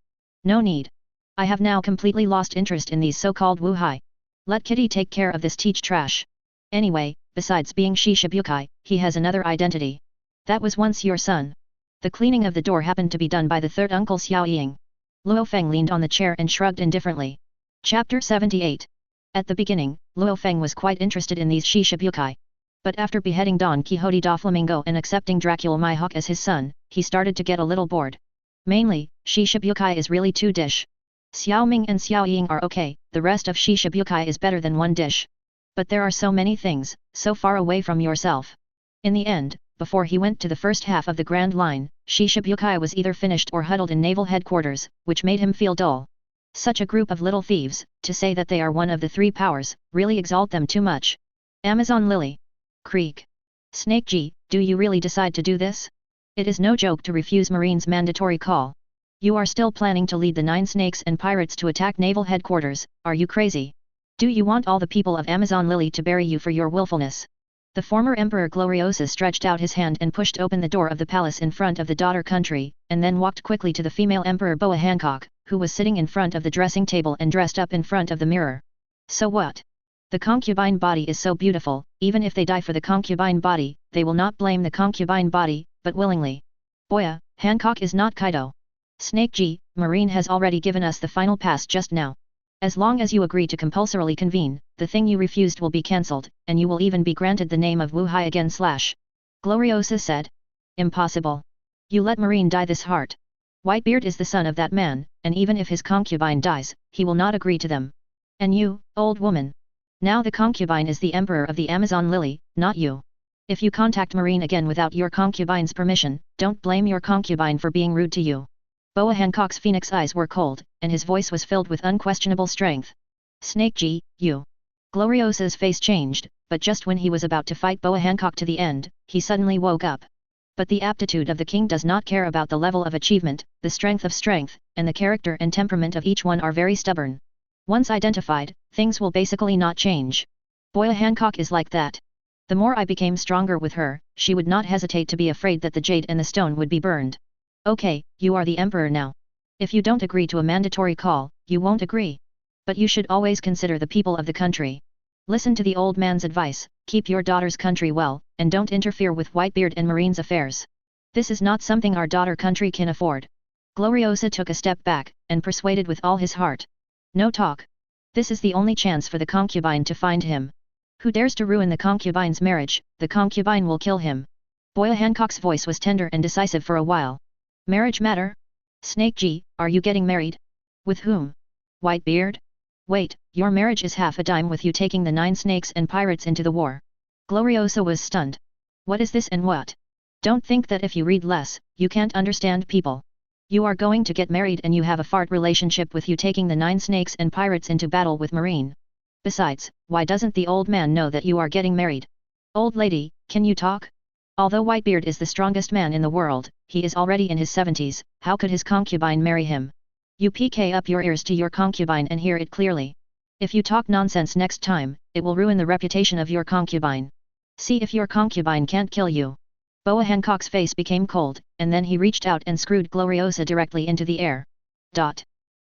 No need. I have now completely lost interest in these so-called Wu Hai. Let Kitty take care of this Teach trash. Anyway, besides being Shichibukai, he has another identity. That was once your son. The cleaning of the door happened to be done by the third uncle Xiao Ying. Lu Fang leaned on the chair and shrugged indifferently. Chapter 78. At the beginning, Lu Fang was quite interested in these Shichibukai. But after beheading Don Quixote da Flamingo and accepting Dracula Mihawk as his son, he started to get a little bored. Mainly, Shichibukai is really 2 dish. Xiao Ming and Xiao Ying are okay, the rest of Shichibukai is better than 1 dish. But there are so many things, so far away from yourself. In the end, before he went to the first half of the Grand Line, Shichibukai was either finished or huddled in naval headquarters, which made him feel dull. Such a group of little thieves, to say that they are one of the 3 powers, really exalt them too much. Amazon Lily. Creek. Snake G, do you really decide to do this? It is no joke to refuse Marine's mandatory call. You are still planning to lead the 9 snakes and pirates to attack naval headquarters, are you crazy? Do you want all the people of Amazon Lily to bury you for your willfulness? The former Emperor Gloriosa stretched out his hand and pushed open the door of the palace in front of the daughter country, and then walked quickly to the female Emperor Boa Hancock, who was sitting in front of the dressing table and dressed up in front of the mirror. So what? The concubine body is so beautiful, even if they die for the concubine body, they will not blame the concubine body, but willingly. Boya, Hancock is not Kaido. Snake G, Marine has already given us the final pass just now. As long as you agree to compulsorily convene, the thing you refused will be cancelled, and you will even be granted the name of Wu Hai again. Gloriosa said. Impossible. You let Marine die this heart. Whitebeard is the son of that man, and even if his concubine dies, he will not agree to them. And you, old woman. Now the concubine is the emperor of the Amazon Lily, not you. If you contact Marine again without your concubine's permission, don't blame your concubine for being rude to you. Boa Hancock's phoenix eyes were cold, and his voice was filled with unquestionable strength. Snake G, you. Gloriosa's face changed, but just when he was about to fight Boa Hancock to the end, he suddenly woke up. But the aptitude of the king does not care about the level of achievement, the strength of strength, and the character and temperament of each one are very stubborn. Once identified, things will basically not change. Boa Hancock is like that. The more I became stronger with her, she would not hesitate to be afraid that the jade and the stone would be burned. Okay, you are the emperor now. If you don't agree to a mandatory call, you won't agree. But you should always consider the people of the country. Listen to the old man's advice, keep your daughter's country well, and don't interfere with Whitebeard and Marine's affairs. This is not something our daughter country can afford. Gloriosa took a step back, and persuaded with all his heart. No talk. This is the only chance for the concubine to find him. Who dares to ruin the concubine's marriage, the concubine will kill him. Boya Hancock's voice was tender and decisive for a while. Marriage matter? Snake G, are you getting married? With whom? Whitebeard? Wait, your marriage is half a dime with you taking the 9 snakes and pirates into the war. Gloriosa was stunned. What is this and what? Don't think that if you read less, you can't understand people. You are going to get married and you have a fart relationship with you taking the 9 snakes and pirates into battle with Marine. Besides, why doesn't the old man know that you are getting married? Old lady, can you talk? Although Whitebeard is the strongest man in the world, he is already in his 70s, how could his concubine marry him? You PK up your ears to your concubine and hear it clearly. If you talk nonsense next time, it will ruin the reputation of your concubine. See if your concubine can't kill you. Boa Hancock's face became cold, and then he reached out and screwed Gloriosa directly into the air.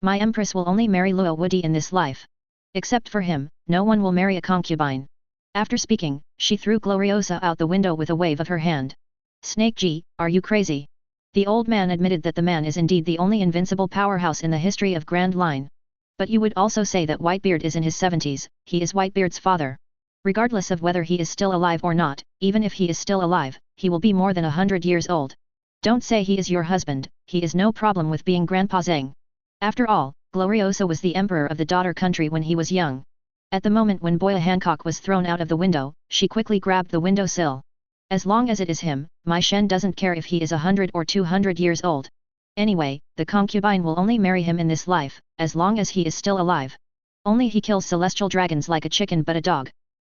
My empress will only marry Lu Woody in this life. Except for him, no one will marry a concubine. After speaking, she threw Gloriosa out the window with a wave of her hand. Snake G, are you crazy? The old man admitted that the man is indeed the only invincible powerhouse in the history of Grand Line. But you would also say that Whitebeard is in his 70s, he is Whitebeard's father. Regardless of whether he is still alive or not, even if he is still alive, he will be more than 100 years old. Don't say he is your husband, he is no problem with being Grandpa Zhang. After all, Gloriosa was the emperor of the daughter country when he was young. At the moment when Boya Hancock was thrown out of the window, she quickly grabbed the window sill. As long as it is him, my Shen doesn't care if he is 100 or 200 years old. Anyway, the concubine will only marry him in this life, as long as he is still alive. Only he kills celestial dragons like a chicken but a dog.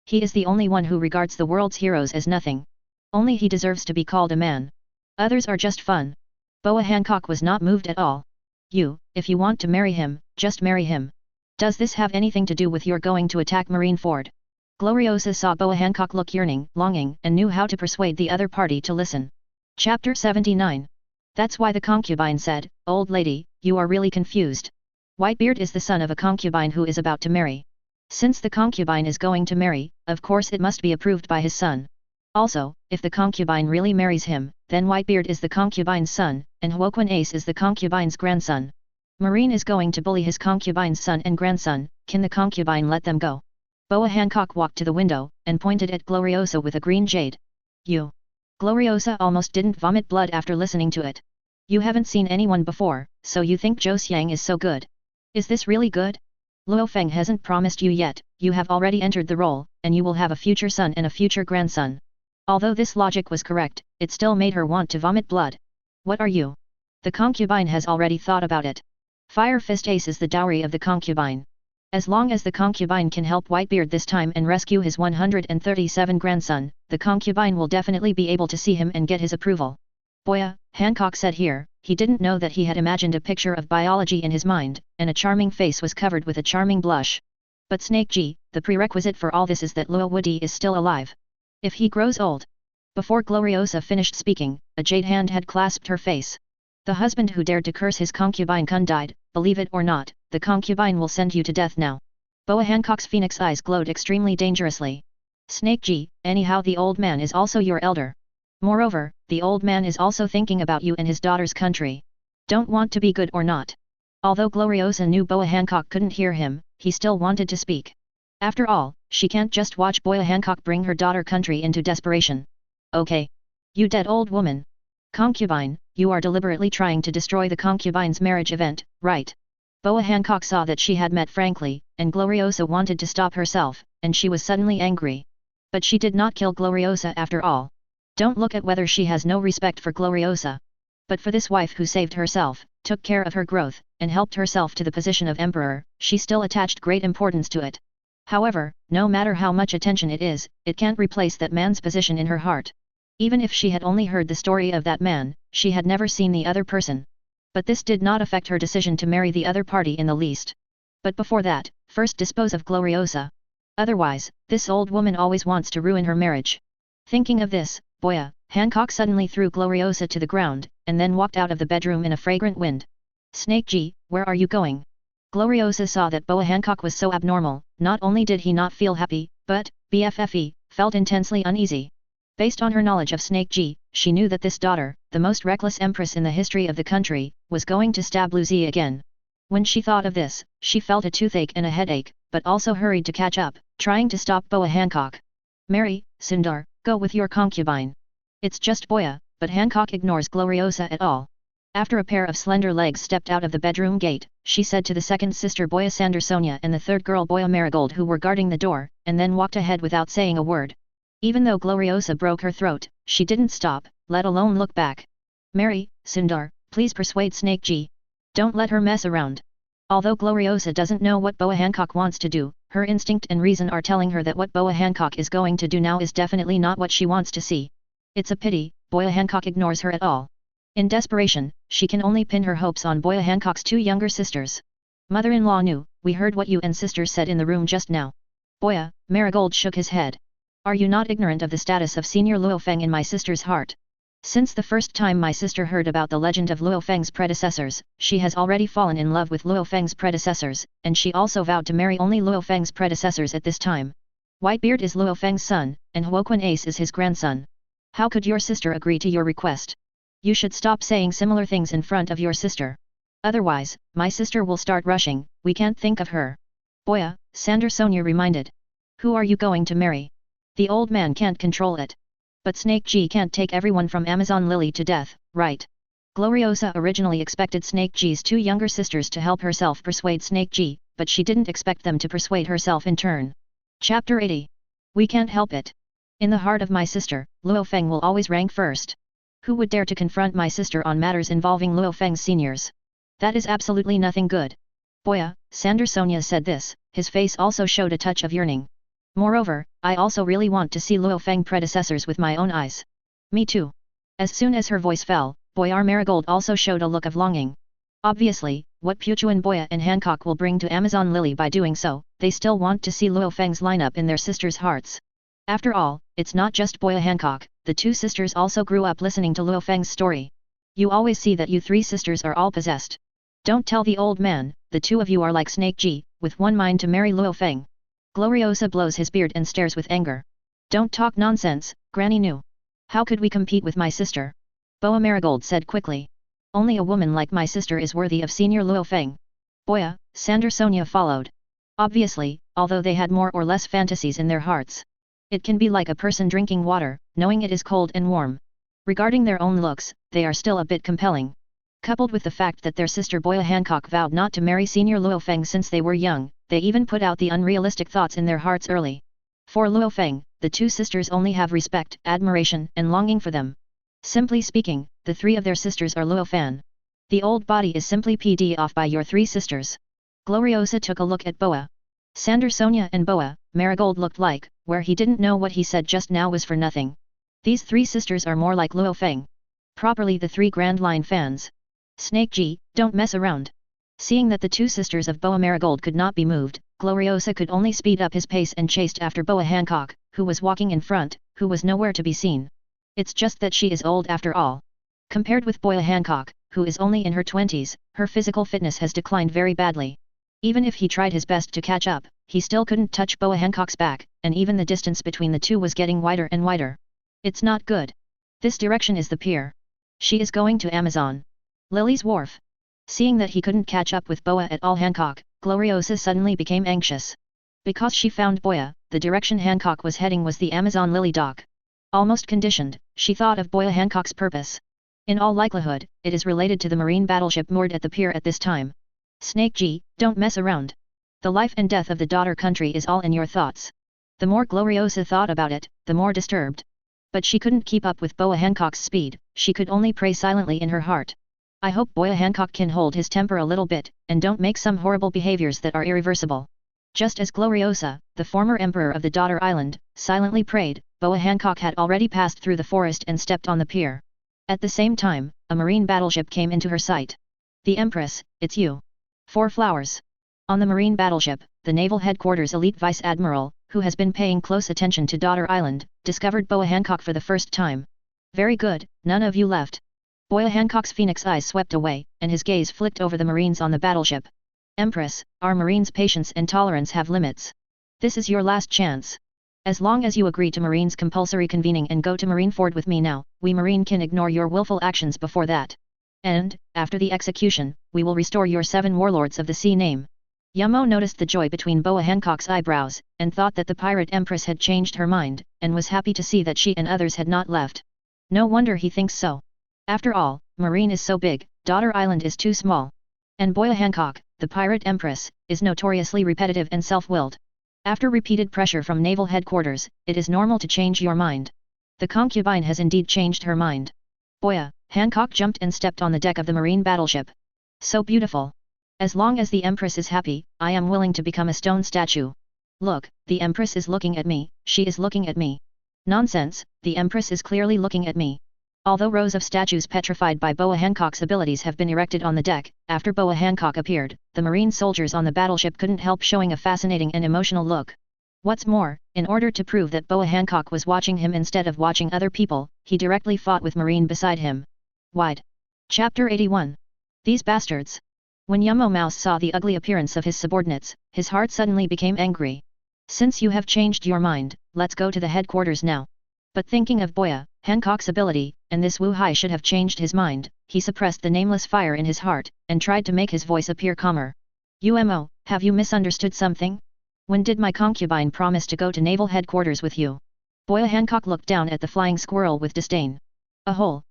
He is the only one who regards the world's heroes as nothing. Only he deserves to be called a man. Others are just fun. Boa Hancock was not moved at all. If you want to marry him, just marry him. Does this have anything to do with your going to attack Marineford? Gloriosa saw Boa Hancock look yearning, longing, and knew how to persuade the other party to listen. Chapter 79. That's why the concubine said, Old lady, you are really confused. Whitebeard is the son of a concubine who is about to marry. Since the concubine is going to marry, of course it must be approved by his son. Also, if the concubine really marries him, then Whitebeard is the concubine's son, and Huoquan Ace is the concubine's grandson. Marine is going to bully his concubine's son and grandson, can the concubine let them go? Boa Hancock walked to the window, and pointed at Gloriosa with a green jade. Gloriosa almost didn't vomit blood after listening to it. You haven't seen anyone before, so you think Zhou Xiang is so good. Is this really good? Lu Fang hasn't promised you yet, you have already entered the role, and you will have a future son and a future grandson. Although this logic was correct, it still made her want to vomit blood. What are you? The concubine has already thought about it. Fire Fist Ace is the dowry of the concubine. As long as the concubine can help Whitebeard this time and rescue his 137 grandson, the concubine will definitely be able to see him and get his approval. Boya, Hancock said here, he didn't know that he had imagined a picture of biology in his mind, and a charming face was covered with a charming blush. But Snake G, the prerequisite for all this is that Lu Woody is still alive. If he grows old. Before Gloriosa finished speaking, a jade hand had clasped her face. The husband who dared to curse his concubine Kun died, believe it or not, the concubine will send you to death now. Boa Hancock's phoenix eyes glowed extremely dangerously. Snake G, anyhow the old man is also your elder. Moreover, the old man is also thinking about you and his daughter's country. Don't want to be good or not. Although Gloriosa knew Boa Hancock couldn't hear him, he still wanted to speak. After all, she can't just watch Boya Hancock bring her daughter country into desperation. Okay. You dead old woman. Concubine, you are deliberately trying to destroy the concubine's marriage event, right? Boa Hancock saw that she had met frankly, and Gloriosa wanted to stop herself, and she was suddenly angry. But she did not kill Gloriosa after all. Don't look at whether she has no respect for Gloriosa. But for this wife who saved herself, took care of her growth, and helped herself to the position of emperor, she still attached great importance to it. However, no matter how much attention it is, it can't replace that man's position in her heart. Even if she had only heard the story of that man, she had never seen the other person. But this did not affect her decision to marry the other party in the least. But before that, first dispose of Gloriosa. Otherwise, this old woman always wants to ruin her marriage. Thinking of this, Boya, Hancock suddenly threw Gloriosa to the ground, and then walked out of the bedroom in a fragrant wind. Snake G, where are you going? Gloriosa saw that Boa Hancock was so abnormal, not only did he not feel happy, but, BFFE, felt intensely uneasy. Based on her knowledge of Snake Ji, she knew that this daughter, the most reckless empress in the history of the country, was going to stab Lu Zi again. When she thought of this, she felt a toothache and a headache, but also hurried to catch up, trying to stop Boa Hancock. Mary, Sundar, go with your concubine. It's just Boya, but Hancock ignores Gloriosa at all. After a pair of slender legs stepped out of the bedroom gate, she said to the second sister Boya Sandersonia and the third girl Boya Marigold who were guarding the door, and then walked ahead without saying a word. Even though Gloriosa broke her throat, she didn't stop, let alone look back. Mary, Sundar, please persuade Snake Ji. Don't let her mess around. Although Gloriosa doesn't know what Boa Hancock wants to do, her instinct and reason are telling her that what Boa Hancock is going to do now is definitely not what she wants to see. It's a pity, Boya Hancock ignores her at all. In desperation, she can only pin her hopes on Boya Hancock's two younger sisters. Mother-in-law Nu, we heard what you and sisters said in the room just now. Boya, Marigold shook his head. Are you not ignorant of the status of Senior Lu Fang in my sister's heart? Since the first time my sister heard about the legend of Lu Fang's predecessors, she has already fallen in love with Lu Fang's predecessors, and she also vowed to marry only Lu Fang's predecessors at this time. Whitebeard is Lu Fang's son, and Huoquan Ace is his grandson. How could your sister agree to your request? You should stop saying similar things in front of your sister. Otherwise, my sister will start rushing, we can't think of her. Boya, Sandersonia reminded. Who are you going to marry? The old man can't control it. But Snake Ji can't take everyone from Amazon Lily to death, right? Gloriosa originally expected Snake Ji's two younger sisters to help herself persuade Snake Ji, but she didn't expect them to persuade herself in turn. Chapter 80. We can't help it. In the heart of my sister, Lu Fang will always rank first. Who would dare to confront my sister on matters involving Lu Fang's seniors? That is absolutely nothing good. Boya, Sandersonia said this, his face also showed a touch of yearning. Moreover, I also really want to see Lu Fang predecessors with my own eyes. Me too. As soon as her voice fell, Boyar Marigold also showed a look of longing. Obviously, what Puchuan Boya and Hancock will bring to Amazon Lily by doing so, they still want to see Lu Fang's lineup in their sisters' hearts. After all, it's not just Boya Hancock, the two sisters also grew up listening to Lu Fang's story. You always see that you three sisters are all possessed. Don't tell the old man, the two of you are like Snake Ji, with one mind to marry Lu Fang. Gloriosa blows his beard and stares with anger. Don't talk nonsense, Granny Nu. How could we compete with my sister? Boa Marigold said quickly. Only a woman like my sister is worthy of Senior Lu Fang. Boya, Sandersonia followed. Obviously, although they had more or less fantasies in their hearts. It can be like a person drinking water, knowing it is cold and warm. Regarding their own looks, they are still a bit compelling. Coupled with the fact that their sister Boya Hancock vowed not to marry Senior Lu Fang since they were young, they even put out the unrealistic thoughts in their hearts early. For Lu Fang, the two sisters only have respect, admiration, and longing for them. Simply speaking, the three of their sisters are Lu Fang. The old body is simply PD off by your three sisters. Gloriosa took a look at Boa. Sandersonia and Boa, Marigold looked like, where he didn't know what he said just now was for nothing. These three sisters are more like Lu Fang. Properly the three Grand Line fans. Snake Ji, don't mess around. Seeing that the two sisters of Boa Marigold could not be moved, Gloriosa could only speed up his pace and chased after Boa Hancock, who was walking in front, who was nowhere to be seen. It's just that she is old after all. Compared with Boya Hancock, who is only in her 20s, her physical fitness has declined very badly. Even if he tried his best to catch up, he still couldn't touch Boa Hancock's back, and even the distance between the two was getting wider and wider. It's not good. This direction is the pier. She is going to Amazon Lily's wharf. Seeing that he couldn't catch up with Boa at all, Hancock, Gloriosa suddenly became anxious. Because she found Boya, the direction Hancock was heading was the Amazon Lily dock. Almost conditioned, she thought of Boya Hancock's purpose. In all likelihood, it is related to the marine battleship moored at the pier at this time. Snake Ji, don't mess around. The life and death of the daughter country is all in your thoughts. The more Gloriosa thought about it, the more disturbed. But she couldn't keep up with Boa Hancock's speed, she could only pray silently in her heart. I hope Boya Hancock can hold his temper a little bit, and don't make some horrible behaviors that are irreversible. Just as Gloriosa, the former emperor of the daughter island, silently prayed, Boa Hancock had already passed through the forest and stepped on the pier. At the same time, a marine battleship came into her sight. The Empress, it's you. 4 flowers. On the marine battleship, the Naval Headquarters Elite Vice Admiral, who has been paying close attention to Daughter Island, discovered Boa Hancock for the first time. Very good, none of you left. Boya Hancock's phoenix eyes swept away, and his gaze flicked over the marines on the battleship. Empress, our marines' patience and tolerance have limits. This is your last chance. As long as you agree to Marine's compulsory convening and go to Marineford with me now, we Marine can ignore your willful actions before that. And, after the execution, we will restore your 7 warlords of the sea name. Yamo noticed the joy between Boa Hancock's eyebrows, and thought that the pirate empress had changed her mind, and was happy to see that she and others had not left. No wonder he thinks so. After all, Marine is so big, Daughter Island is too small. And Boa Hancock, the pirate empress, is notoriously repetitive and self-willed. After repeated pressure from naval headquarters, it is normal to change your mind. The concubine has indeed changed her mind. Boa Hancock jumped and stepped on the deck of the marine battleship. So beautiful. As long as the Empress is happy, I am willing to become a stone statue. Look, the Empress is looking at me, she is looking at me. Nonsense, the Empress is clearly looking at me. Although rows of statues petrified by Boa Hancock's abilities have been erected on the deck, after Boa Hancock appeared, the marine soldiers on the battleship couldn't help showing a fascinating and emotional look. What's more, in order to prove that Boa Hancock was watching him instead of watching other people, he directly fought with Marine beside him. Wide. Chapter 81. These bastards. When Yummo Mouse saw the ugly appearance of his subordinates, his heart suddenly became angry. Since you have changed your mind, let's go to the headquarters now. But thinking of Boa Hancock's ability, and this Wu Hai should have changed his mind, he suppressed the nameless fire in his heart, and tried to make his voice appear calmer. Umo, have you misunderstood something? When did my concubine promise to go to naval headquarters with you? Boa Hancock looked down at the flying squirrel with disdain.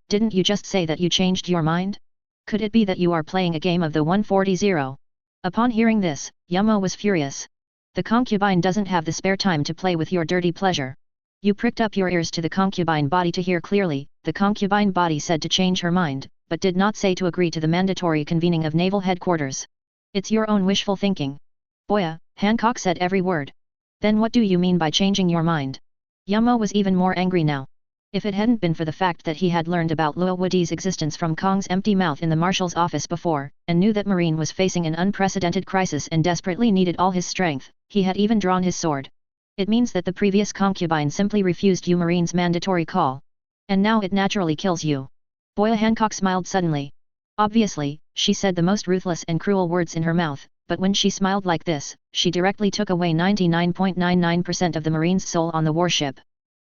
Didn't you just say that you changed your mind? Could it be that you are playing a game of the 140? Upon hearing this, Yummo was furious. The concubine doesn't have the spare time to play with your dirty pleasure. You pricked up your ears to the concubine body to hear clearly. The concubine body said to change her mind, but did not say to agree to the mandatory convening of naval headquarters. It's your own wishful thinking. Boa Hancock said every word. Then what do you mean by changing your mind? Yummo was even more angry now. If it hadn't been for the fact that he had learned about Luo Wudi's existence from Kong's empty mouth in the marshal's office before, and knew that Marine was facing an unprecedented crisis and desperately needed all his strength, he had even drawn his sword. It means that the previous concubine simply refused you Marine's mandatory call. And now it naturally kills you. Boa Hancock smiled suddenly. Obviously, she said the most ruthless and cruel words in her mouth, but when she smiled like this, she directly took away 99.99% of the Marine's soul on the warship.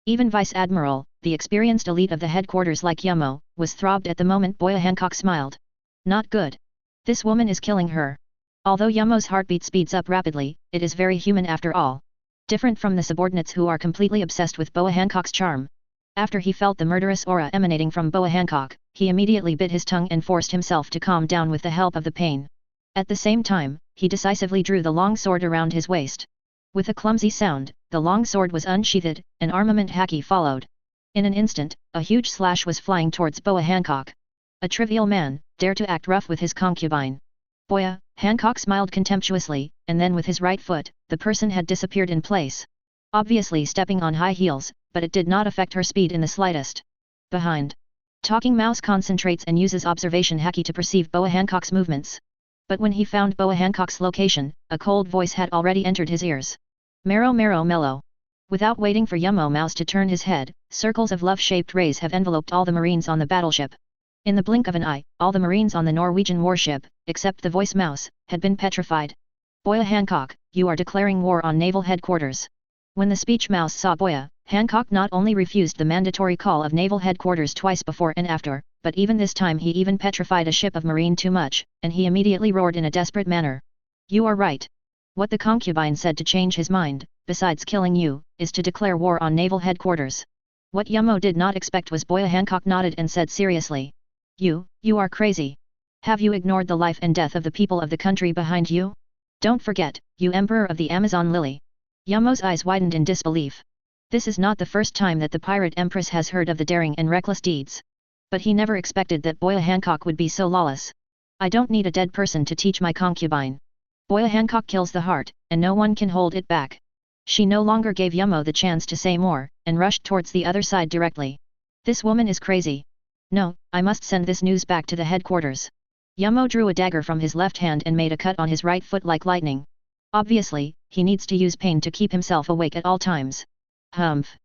Even Vice Admiral, the experienced elite of the headquarters like Yummo, was throbbed at the moment Boa Hancock smiled. Not good. This woman is killing her. Although Yummo's heartbeat speeds up rapidly, it is very human after all. Different from the subordinates who are completely obsessed with Boa Hancock's charm. After he felt the murderous aura emanating from Boa Hancock, he immediately bit his tongue and forced himself to calm down with the help of the pain. At the same time, he decisively drew the long sword around his waist. With a clumsy sound, the long sword was unsheathed, and armament haki followed. In an instant, a huge slash was flying towards Boa Hancock. A trivial man, dare to act rough with his concubine. Boa Hancock smiled contemptuously, and then with his right foot, the person had disappeared in place. Obviously stepping on high heels, but it did not affect her speed in the slightest. Behind. Talking Mouse concentrates and uses observation haki to perceive Boa Hancock's movements. But when he found Boa Hancock's location, a cold voice had already entered his ears. Marrow marrow mellow. Without waiting for Yummo Mouse to turn his head, circles of love-shaped rays have enveloped all the Marines on the battleship. In the blink of an eye, all the Marines on the Norwegian warship, except the voice Mouse, had been petrified. Boa Hancock, you are declaring war on naval headquarters. When the speech Mouse saw Boa Hancock not only refused the mandatory call of naval headquarters twice before and after, but even this time he even petrified a ship of Marine too much, and he immediately roared in a desperate manner. You are right. What the concubine said to change his mind, besides killing you, is to declare war on naval headquarters. What Yummo did not expect was Boa Hancock nodded and said seriously. You are crazy. Have you ignored the life and death of the people of the country behind you? Don't forget, you Emperor of the Amazon Lily. Yummo's eyes widened in disbelief. This is not the first time that the pirate empress has heard of the daring and reckless deeds. But he never expected that Boa Hancock would be so lawless. I don't need a dead person to teach my concubine. Boa Hancock kills the heart, and no one can hold it back. She no longer gave Yummo the chance to say more, and rushed towards the other side directly. This woman is crazy. No, I must send this news back to the headquarters. Yummo drew a dagger from his left hand and made a cut on his right foot like lightning. Obviously, he needs to use pain to keep himself awake at all times. Humph.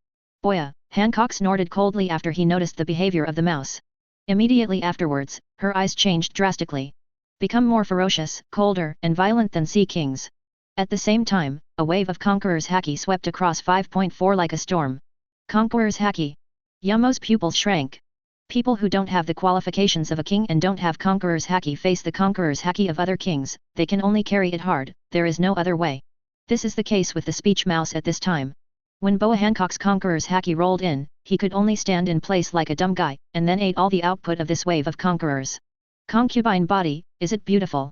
Boa Hancock snorted coldly after he noticed the behavior of the mouse. Immediately afterwards, her eyes changed drastically. Become more ferocious, colder, and violent than sea kings. At the same time, a wave of Conqueror's haki swept across 5.4 like a storm. Conqueror's haki. Yamo's pupils shrank. People who don't have the qualifications of a king and don't have Conqueror's haki face the Conqueror's haki of other kings, they can only carry it hard, there is no other way. This is the case with the speech mouse at this time. When Boa Hancock's Conqueror's haki rolled in, he could only stand in place like a dumb guy, and then ate all the output of this wave of Conquerors. Concubine body, is it beautiful?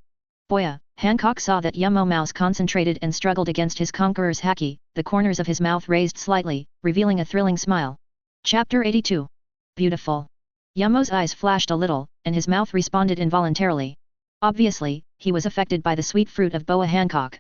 Boya, Hancock saw that Yamo Mouse concentrated and struggled against his Conqueror's haki, the corners of his mouth raised slightly, revealing a thrilling smile. Chapter 82. Beautiful. Yamo's eyes flashed a little, and his mouth responded involuntarily. Obviously, he was affected by the sweet fruit of Boa Hancock.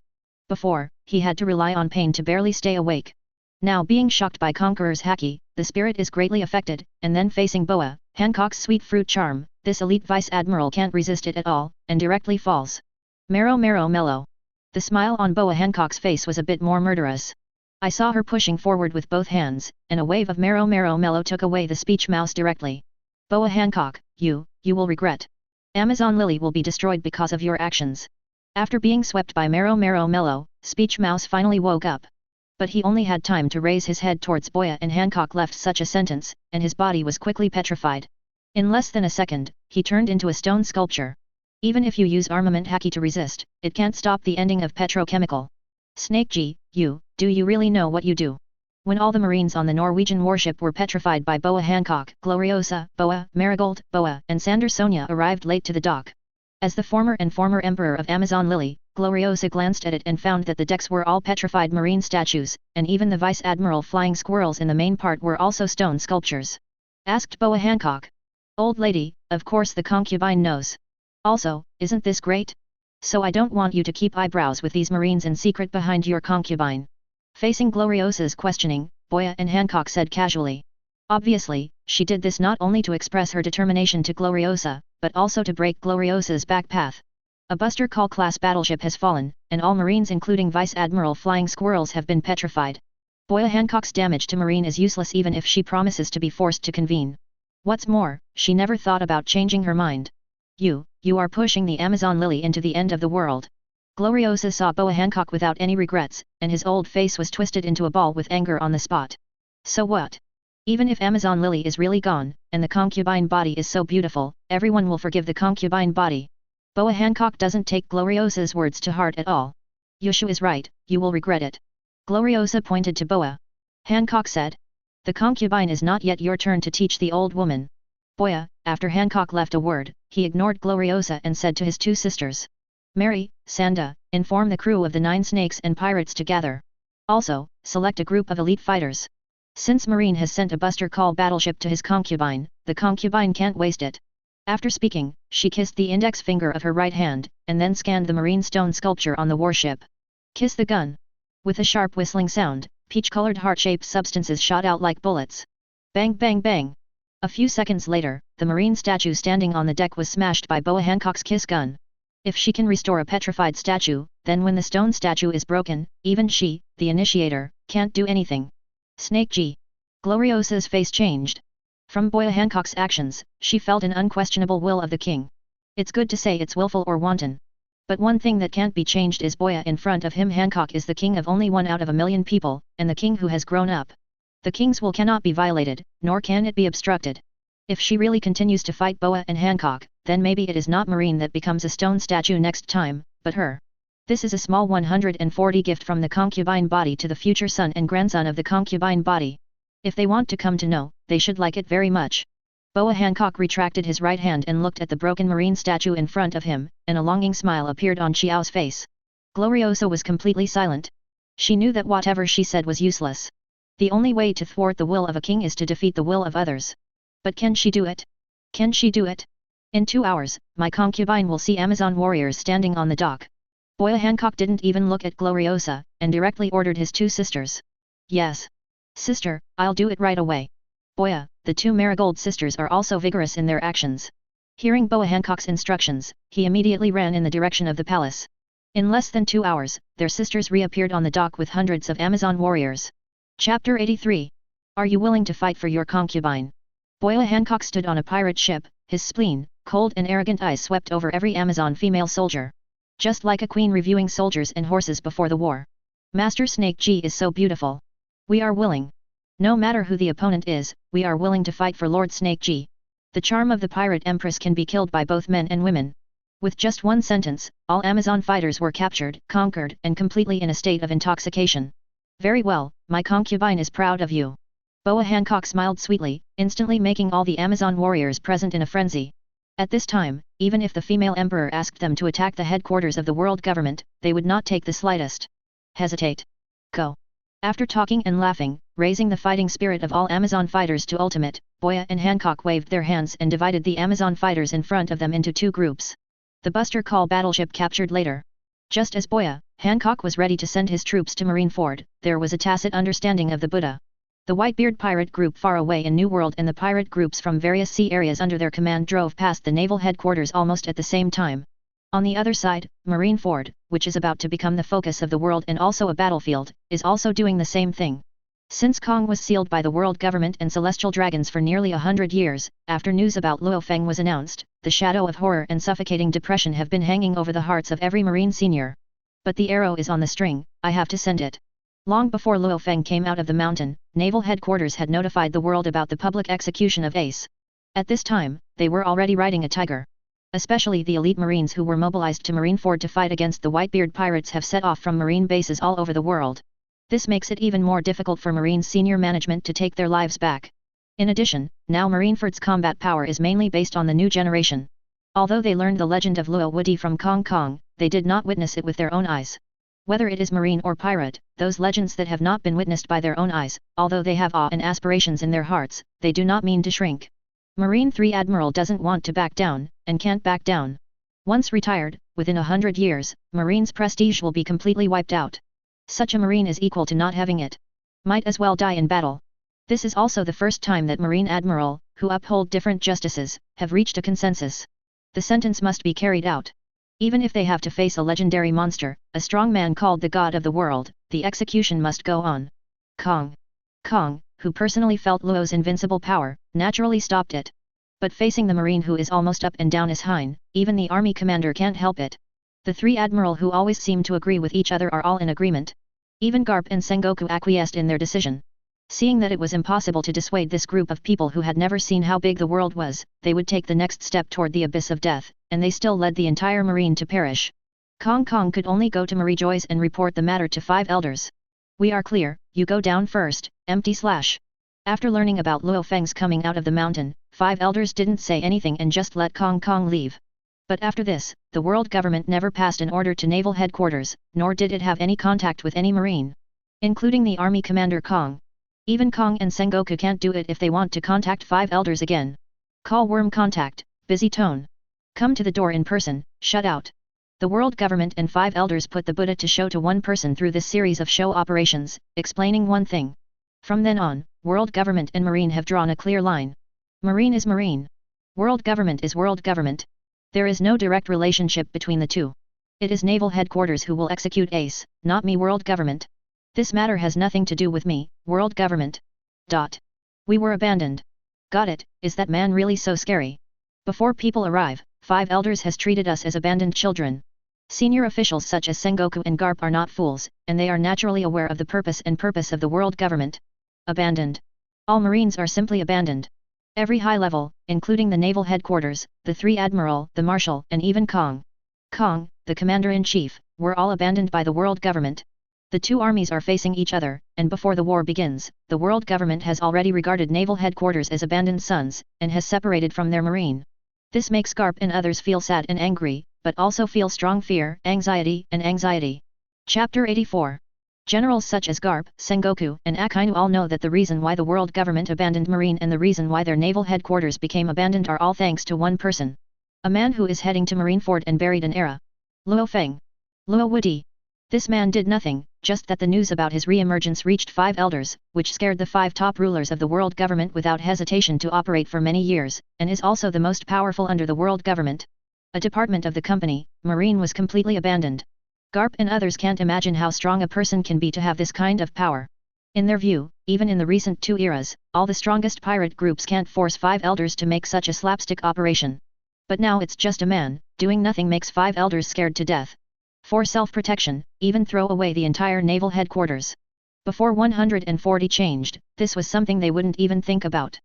Before, he had to rely on pain to barely stay awake. Now being shocked by Conqueror's haki, the spirit is greatly affected, and then facing Boa Hancock's sweet fruit charm, this elite vice admiral can't resist it at all, and directly falls. Marrow marrow mellow. The smile on Boa Hancock's face was a bit more murderous. I saw her pushing forward with both hands, and a wave of marrow marrow mellow took away the speech mouse directly. Boa Hancock, you will regret. Amazon Lily will be destroyed because of your actions. After being swept by marrow marrow mellow, speech mouse finally woke up. But he only had time to raise his head towards Boya and Hancock left such a sentence, and his body was quickly petrified. In less than a second, he turned into a stone sculpture. Even if you use armament haki to resist, it can't stop the ending of petrochemical. Snake G, do you really know what you do? When all the Marines on the Norwegian warship were petrified by Boa Hancock, Gloriosa, Boa, Marigold, Boa, and Sander Sonia arrived late to the dock. As the former Emperor of Amazon Lily, Gloriosa glanced at it and found that the decks were all petrified marine statues, and even the Vice Admiral flying squirrels in the main part were also stone sculptures. Asked Boa Hancock. Old lady, of course the concubine knows. Also, isn't this great? So I don't want you to keep eyebrows with these Marines in secret behind your concubine. Facing Gloriosa's questioning, Boya and Hancock said casually. Obviously, she did this not only to express her determination to Gloriosa, but also to break Gloriosa's back path. A Buster Call class battleship has fallen, and all Marines including Vice Admiral Flying Squirrels have been petrified. Boya Hancock's damage to Marine is useless even if she promises to be forced to convene. What's more, she never thought about changing her mind. You are pushing the Amazon Lily into the end of the world. Gloriosa saw Boa Hancock without any regrets, and his old face was twisted into a ball with anger on the spot. So what? Even if Amazon Lily is really gone, and the concubine body is so beautiful, everyone will forgive the concubine body. Boa Hancock doesn't take Gloriosa's words to heart at all. Yushu is right, you will regret it. Gloriosa pointed to Boa. Hancock said. The concubine is not yet your turn to teach the old woman. Boya, after Hancock left a word, he ignored Gloriosa and said to his two sisters. Mary, Sanda, inform the crew of the 9 snakes and pirates to gather. Also, select a group of elite fighters. Since Marine has sent a Buster Call battleship to his concubine, the concubine can't waste it. After speaking, she kissed the index finger of her right hand, and then scanned the marine stone sculpture on the warship. Kiss the gun. With a sharp whistling sound, peach-colored heart-shaped substances shot out like bullets. Bang bang bang. A few seconds later, the marine statue standing on the deck was smashed by Boa Hancock's kiss gun. If she can restore a petrified statue, then when the stone statue is broken, even she, the initiator, can't do anything. Snake G. Gloriosa's face changed. From Boya Hancock's actions, she felt an unquestionable will of the king. It's good to say it's willful or wanton. But one thing that can't be changed is Boya in front of him. Hancock is the king of only 1 out of a million people, and the king who has grown up. The king's will cannot be violated, nor can it be obstructed. If she really continues to fight Boa and Hancock, then maybe it is not Marine that becomes a stone statue next time, but her. This is a small 140 gift from the concubine body to the future son and grandson of the concubine body. If they want to come to know, they should like it very much. Boa Hancock retracted his right hand and looked at the broken marine statue in front of him, and a longing smile appeared on Xiao's face. Gloriosa was completely silent. She knew that whatever she said was useless. The only way to thwart the will of a king is to defeat the will of others. But can she do it? Can she do it? In 2 hours, my concubine will see Amazon warriors standing on the dock. Boya Hancock didn't even look at Gloriosa, and directly ordered his 2 sisters. Yes. Sister, I'll do it right away. Boya, the 2 Marigold sisters are also vigorous in their actions. Hearing Boa Hancock's instructions, he immediately ran in the direction of the palace. In less than 2 hours, their sisters reappeared on the dock with hundreds of Amazon warriors. Chapter 83. Are you willing to fight for your concubine? Boya Hancock stood on a pirate ship, his spleen, cold and arrogant eyes swept over every Amazon female soldier. Just like a queen reviewing soldiers and horses before the war. Master Snake Ji is so beautiful. We are willing. No matter who the opponent is, we are willing to fight for Lord Snake Ji. The charm of the pirate empress can be killed by both men and women. With just one sentence, all Amazon fighters were captured, conquered, and completely in a state of intoxication. Very well, my concubine is proud of you. Boa Hancock smiled sweetly, instantly making all the Amazon warriors present in a frenzy. At this time, even if the female emperor asked them to attack the headquarters of the world government, they would not take the slightest hesitate. Go. After talking and laughing, raising the fighting spirit of all Amazon fighters to ultimate, Boya and Hancock waved their hands and divided the Amazon fighters in front of them into two groups. The Buster Call battleship captured later. Just as Boya, Hancock was ready to send his troops to Marineford, there was a tacit understanding of the Buddha. The Whitebeard pirate group far away in New World and the pirate groups from various sea areas under their command drove past the naval headquarters almost at the same time. On the other side, Marineford, which is about to become the focus of the world and also a battlefield, is also doing the same thing. Since Kong was sealed by the world government and celestial dragons for nearly 100 years, after news about Lu Fang was announced, the shadow of horror and suffocating depression have been hanging over the hearts of every Marine senior. But the arrow is on the string, I have to send it. Long before Lu Fang came out of the mountain, naval headquarters had notified the world about the public execution of Ace. At this time, they were already riding a tiger. Especially the elite Marines who were mobilized to Marineford to fight against the Whitebeard pirates have set off from Marine bases all over the world. This makes it even more difficult for Marine senior management to take their lives back. In addition, now Marineford's combat power is mainly based on the new generation. Although they learned the legend of Luo Woody from Kong Kong, they did not witness it with their own eyes. Whether it is Marine or pirate, those legends that have not been witnessed by their own eyes, although they have awe and aspirations in their hearts, they do not mean to shrink. Marine 3 Admiral doesn't want to back down, and can't back down. Once retired, within 100 years, Marine's prestige will be completely wiped out. Such a Marine is equal to not having it. Might as well die in battle. This is also the first time that Marine Admiral, who uphold different justices, have reached a consensus. The sentence must be carried out. Even if they have to face a legendary monster, a strong man called the God of the World, the execution must go on. Kong, who personally felt Luo's invincible power, naturally stopped it. But facing the Marine who is almost up and down as Hein, even the army commander can't help it. The three Admiral who always seem to agree with each other are all in agreement. Even Garp and Sengoku acquiesced in their decision. Seeing that it was impossible to dissuade this group of people who had never seen how big the world was, they would take the next step toward the abyss of death, and they still led the entire Marine to perish. Kong could only go to Marie Joyce and report the matter to 5 elders. We are clear, you go down first, /. After learning about Lu Fang's coming out of the mountain, 5 elders didn't say anything and just let Kong leave. But after this, the world government never passed an order to naval headquarters, nor did it have any contact with any Marine. Including the army commander Kong. Even Kong and Sengoku can't do it if they want to contact 5 elders again. Call worm contact, busy tone. Come to the door in person, shut out. The world government and 5 elders put the Buddha to show to one person through this series of show operations, explaining one thing. From then on, world government and Marine have drawn a clear line. Marine is Marine. World government is world government. There is no direct relationship between the two. It is naval headquarters who will execute Ace, not me world government. This matter has nothing to do with me, world government. We were abandoned. Got it, is that man really so scary? Before people arrive, 5 elders has treated us as abandoned children. Senior officials such as Sengoku and Garp are not fools, and they are naturally aware of the purpose of the world government. Abandoned. All Marines are simply abandoned. Every high level, including the naval headquarters, the 3 Admiral, the Marshal, and even Kong, the Commander-in-Chief, were all abandoned by the world government. The two armies are facing each other, and before the war begins, the world government has already regarded naval headquarters as abandoned sons, and has separated from their Marine. This makes Garp and others feel sad and angry, but also feel strong fear, anxiety. Chapter 84. Generals such as Garp, Sengoku, and Akainu all know that the reason why the world government abandoned Marine and the reason why their naval headquarters became abandoned are all thanks to one person. A man who is heading to Marineford and buried an era. Lu Fang. Luo Woody. This man did nothing, just that the news about his re-emergence reached 5 elders, which scared the 5 top rulers of the world government without hesitation to operate for many years, and is also the most powerful under the world government. A department of the company, Marine was completely abandoned. Garp and others can't imagine how strong a person can be to have this kind of power. In their view, even in the recent 2 eras, all the strongest pirate groups can't force 5 elders to make such a slapstick operation. But now it's just a man, doing nothing makes 5 elders scared to death. For self-protection, even throw away the entire naval headquarters. Before 140 changed, this was something they wouldn't even think about.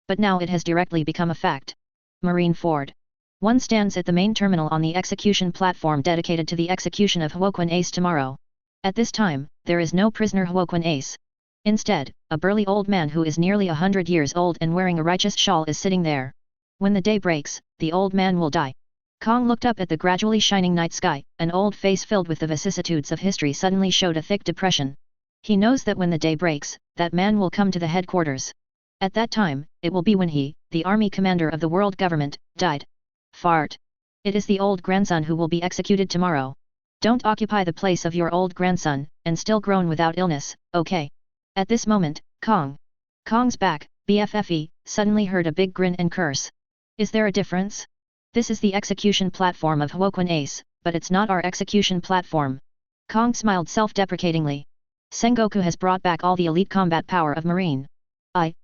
But now it has directly become a fact. Marineford. One stands at the main terminal on the execution platform dedicated to the execution of Hawkeye Ace tomorrow. At this time, there is no prisoner Hawkeye Ace. Instead, a burly old man who is nearly 100 years old and wearing a righteous shawl is sitting there. When the day breaks, the old man will die. Kong looked up at the gradually shining night sky. An old face filled with the vicissitudes of history suddenly showed a thick depression. He knows that when the day breaks, that man will come to the headquarters. At that time, it will be when he, the army commander of the world government, died. Fart. It is the old grandson who will be executed tomorrow. Don't occupy the place of your old grandson, and still grown without illness, okay? At this moment, Kong's back, BFFE, suddenly heard a big grin and curse. Is there a difference? This is the execution platform of Hawkeye Ace, but it's not our execution platform. Kong smiled self-deprecatingly. Sengoku has brought back all the elite combat power of Marine.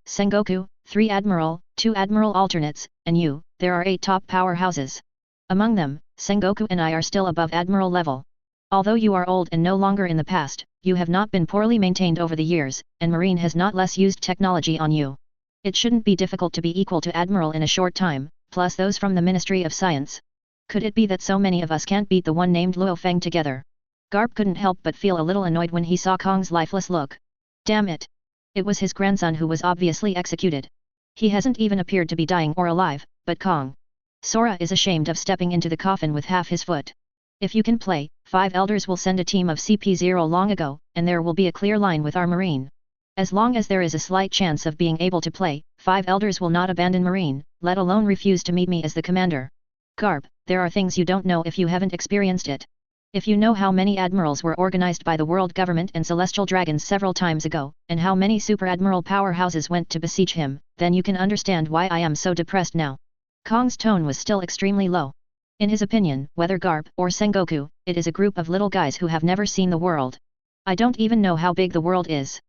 Sengoku, 3 Admiral, 2 Admiral alternates, and you, there are 8 top powerhouses. Among them, Sengoku and I are still above Admiral level. Although you are old and no longer in the past, you have not been poorly maintained over the years, and Marine has not less used technology on you. It shouldn't be difficult to be equal to Admiral in a short time, plus those from the Ministry of Science. Could it be that so many of us can't beat the one named Lu Fang together? Garp couldn't help but feel a little annoyed when he saw Kong's lifeless look. Damn it! It was his grandson who was obviously executed. He hasn't even appeared to be dying or alive, but Kong. Sora is ashamed of stepping into the coffin with half his foot. If you can play, 5 elders will send a team of CP0 long ago, and there will be a clear line with our Marine. As long as there is a slight chance of being able to play, 5 elders will not abandon Marine, let alone refuse to meet me as the commander. Garp, there are things you don't know if you haven't experienced it. If you know how many admirals were organized by the world government and celestial dragons several times ago, and how many super admiral powerhouses went to besiege him, then you can understand why I am so depressed now. Kong's tone was still extremely low. In his opinion, whether Garp or Sengoku, it is a group of little guys who have never seen the world. I don't even know how big the world is.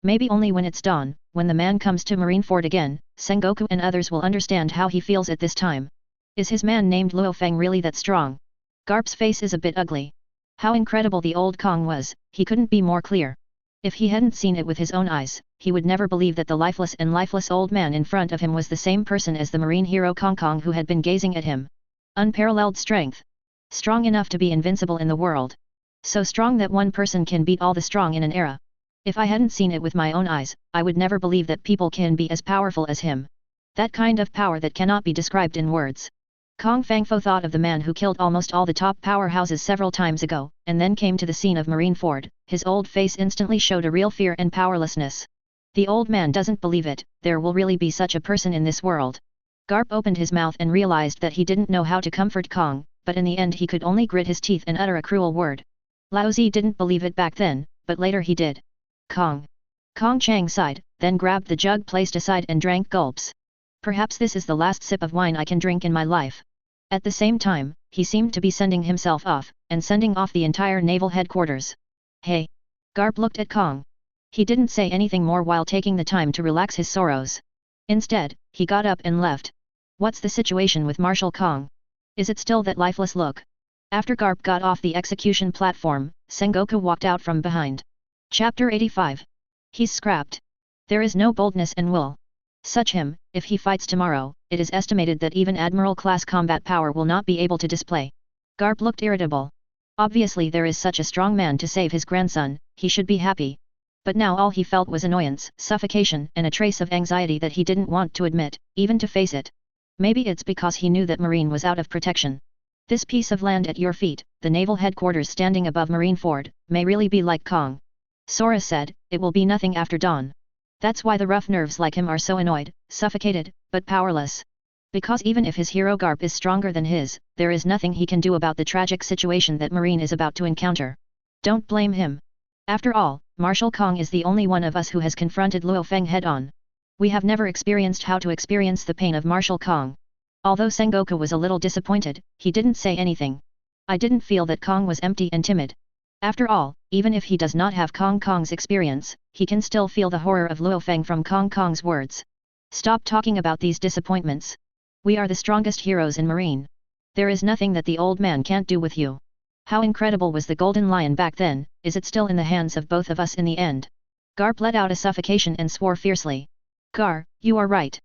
Maybe only when it's dawn, when the man comes to Marineford again, Sengoku and others will understand how he feels at this time. Is his man named Lu Fang really that strong? Garp's face is a bit ugly. How incredible the old Kong was, he couldn't be more clear. If he hadn't seen it with his own eyes, he would never believe that the lifeless old man in front of him was the same person as the Marine hero Kong who had been gazing at him. Unparalleled strength. Strong enough to be invincible in the world. So strong that one person can beat all the strong in an era. If I hadn't seen it with my own eyes, I would never believe that people can be as powerful as him. That kind of power that cannot be described in words. Kong Fangfo thought of the man who killed almost all the top powerhouses several times ago, and then came to the scene of Marineford. His old face instantly showed a real fear and powerlessness. The old man doesn't believe it, there will really be such a person in this world. Garp opened his mouth and realized that he didn't know how to comfort Kong, but in the end he could only grit his teeth and utter a cruel word. Laozi didn't believe it back then, but later he did. Kong. Kong Chang sighed, then grabbed the jug placed aside and drank gulps. Perhaps this is the last sip of wine I can drink in my life. At the same time, he seemed to be sending himself off, and sending off the entire naval headquarters. Hey! Garp looked at Kong. He didn't say anything more while taking the time to relax his sorrows. Instead, he got up and left. What's the situation with Marshal Kong? Is it still that lifeless look? After Garp got off the execution platform, Sengoku walked out from behind. Chapter 85. He's scrapped. There is no boldness and will. Such him, if he fights tomorrow, it is estimated that even Admiral-class combat power will not be able to display. Garp looked irritable. Obviously there is such a strong man to save his grandson, he should be happy. But now all he felt was annoyance, suffocation and a trace of anxiety that he didn't want to admit, even to face it. Maybe it's because he knew that Marine was out of protection. This piece of land at your feet, the naval headquarters standing above Marineford, may really be like Kong. Sora said, it will be nothing after dawn. That's why the rough nerves like him are so annoyed, suffocated, but powerless. Because even if his hero Garp is stronger than his, there is nothing he can do about the tragic situation that Marine is about to encounter. Don't blame him. After all, Marshal Kong is the only one of us who has confronted Lu Fang head-on. We have never experienced how to experience the pain of Marshal Kong. Although Sengoku was a little disappointed, he didn't say anything. I didn't feel that Kong was empty and timid. After all, even if he does not have Kong's experience, he can still feel the horror of Lu Fang from Kong's words. Stop talking about these disappointments. We are the strongest heroes in Marine. There is nothing that the old man can't do with you. How incredible was the Golden Lion back then, is it still in the hands of both of us in the end? Garp let out a suffocation and swore fiercely. Gar, you are right.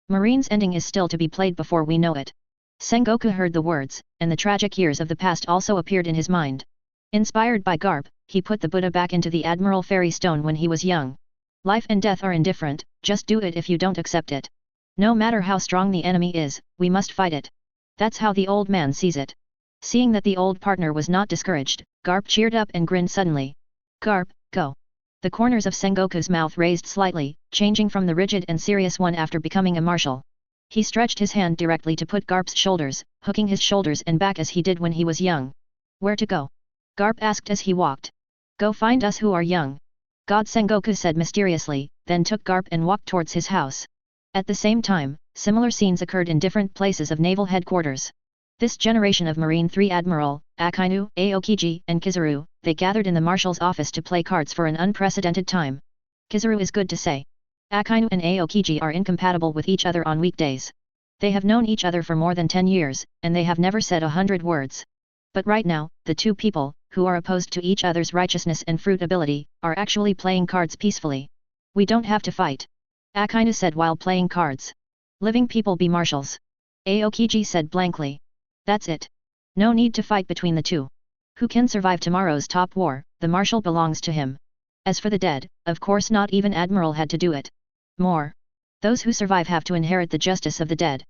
Marine's ending is still to be played before we know it. Sengoku heard the words, and the tragic years of the past also appeared in his mind. Inspired by Garp, he put the Buddha back into the Admiral Fairy Stone when he was young. Life and death are indifferent, just do it if you don't accept it. No matter how strong the enemy is, we must fight it. That's how the old man sees it. Seeing that the old partner was not discouraged, Garp cheered up and grinned suddenly. Garp, go. The corners of Sengoku's mouth raised slightly, changing from the rigid and serious one after becoming a martial. He stretched his hand directly to put Garp's shoulders, hooking his shoulders and back as he did when he was young. Where to go? Garp asked as he walked. Go find us who are young. God, Sengoku said mysteriously, then took Garp and walked towards his house. At the same time, similar scenes occurred in different places of naval headquarters. This generation of Marine 3 Admiral, Akainu, Aokiji, and Kizaru, they gathered in the Marshal's office to play cards for an unprecedented time. Kizaru is good to say. Akainu and Aokiji are incompatible with each other on weekdays. They have known each other for more than 10 years, and they have never said 100 words. But right now, the two people, who are opposed to each other's righteousness and fruit ability, are actually playing cards peacefully. We don't have to fight. Akainu said while playing cards. Living people be marshals. Aokiji said blankly. That's it. No need to fight between the two. Who can survive tomorrow's top war, the marshal belongs to him. As for the dead, of course not even Admiral had to do it. More. Those who survive have to inherit the justice of the dead.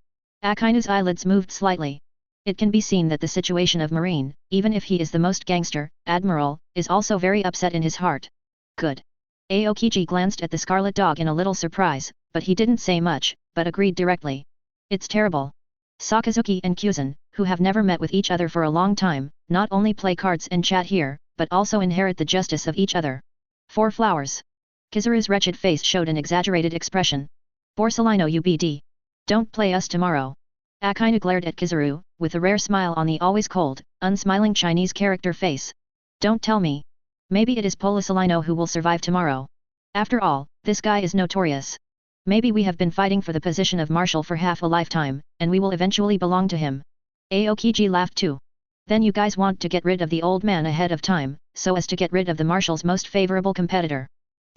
Akainu's eyelids moved slightly. It can be seen that the situation of Marine, even if he is the most gangster, Admiral, is also very upset in his heart. Good. Aokiji glanced at the scarlet dog in a little surprise, but he didn't say much, but agreed directly. It's terrible. Sakazuki and Kyuzan, who have never met with each other for a long time, not only play cards and chat here, but also inherit the justice of each other. 4 flowers. Kizaru's wretched face showed an exaggerated expression. Borsalino UBD. Don't play us tomorrow. Akainu glared at Kizaru, with a rare smile on the always cold, unsmiling Chinese character face. Don't tell me. Maybe it is Polisalino who will survive tomorrow. After all, this guy is notorious. Maybe we have been fighting for the position of marshal for half a lifetime, and we will eventually belong to him. Aokiji laughed too. Then you guys want to get rid of the old man ahead of time, so as to get rid of the marshal's most favorable competitor.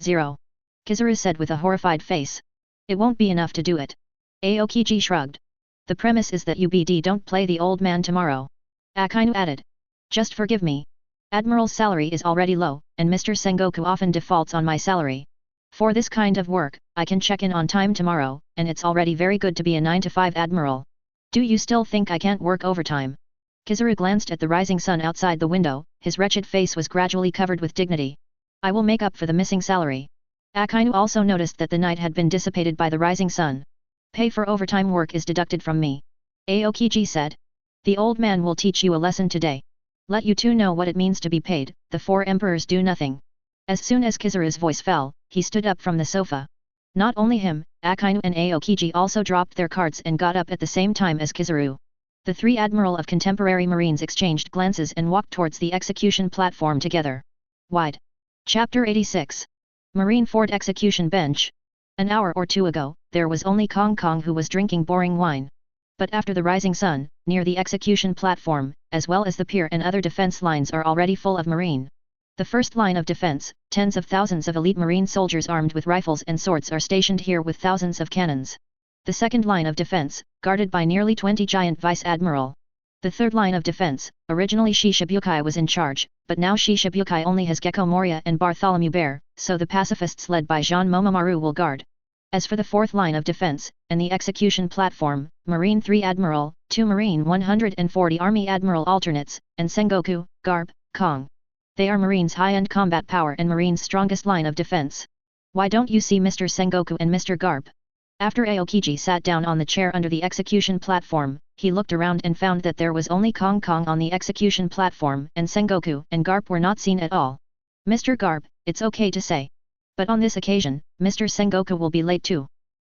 0. Kizaru said with a horrified face. It won't be enough to do it. Aokiji shrugged. The premise is that UBD don't play the old man tomorrow. Akainu added. Just forgive me. Admiral's salary is already low, and Mr. Sengoku often defaults on my salary. For this kind of work, I can check in on time tomorrow, and it's already very good to be a 9-to-5 Admiral. Do you still think I can't work overtime? Kizaru glanced at the rising sun outside the window, his wretched face was gradually covered with dignity. I will make up for the missing salary. Akainu also noticed that the night had been dissipated by the rising sun. Pay for overtime work is deducted from me. Aokiji said. The old man will teach you a lesson today. Let you two know what it means to be paid, the 4 emperors do nothing. As soon as Kizaru's voice fell, he stood up from the sofa. Not only him, Akainu and Aokiji also dropped their cards and got up at the same time as Kizaru. The 3 Admiral of contemporary Marines exchanged glances and walked towards the execution platform together. Wide. Chapter 86. Marine Fort Execution Bench. An hour or two ago, there was only Kong Kong who was drinking boring wine. But after the rising sun, near the execution platform, as well as the pier and other defense lines are already full of Marine. The first line of defense, tens of thousands of elite Marine soldiers armed with rifles and swords are stationed here with thousands of cannons. The second line of defense, guarded by nearly 20 giant Vice Admiral. The third line of defense, originally Shishibukai was in charge, but now Shishibukai only has Gecko Moria and Bartholomew Bear, so the pacifists led by Jean Momomaru will guard. As for the fourth line of defense, and the execution platform, Marine 3 Admiral, 2 Marine 140 Army Admiral alternates, and Sengoku, Garp, Kong. They are Marine's high-end combat power and Marine's strongest line of defense. Why don't you see Mr. Sengoku and Mr. Garp? After Aokiji sat down on the chair under the execution platform, he looked around and found that there was only Kong Kong on the execution platform and Sengoku and Garp were not seen at all. Mr. Garp, it's okay to say. But on this occasion, Mr. Sengoku will be late too.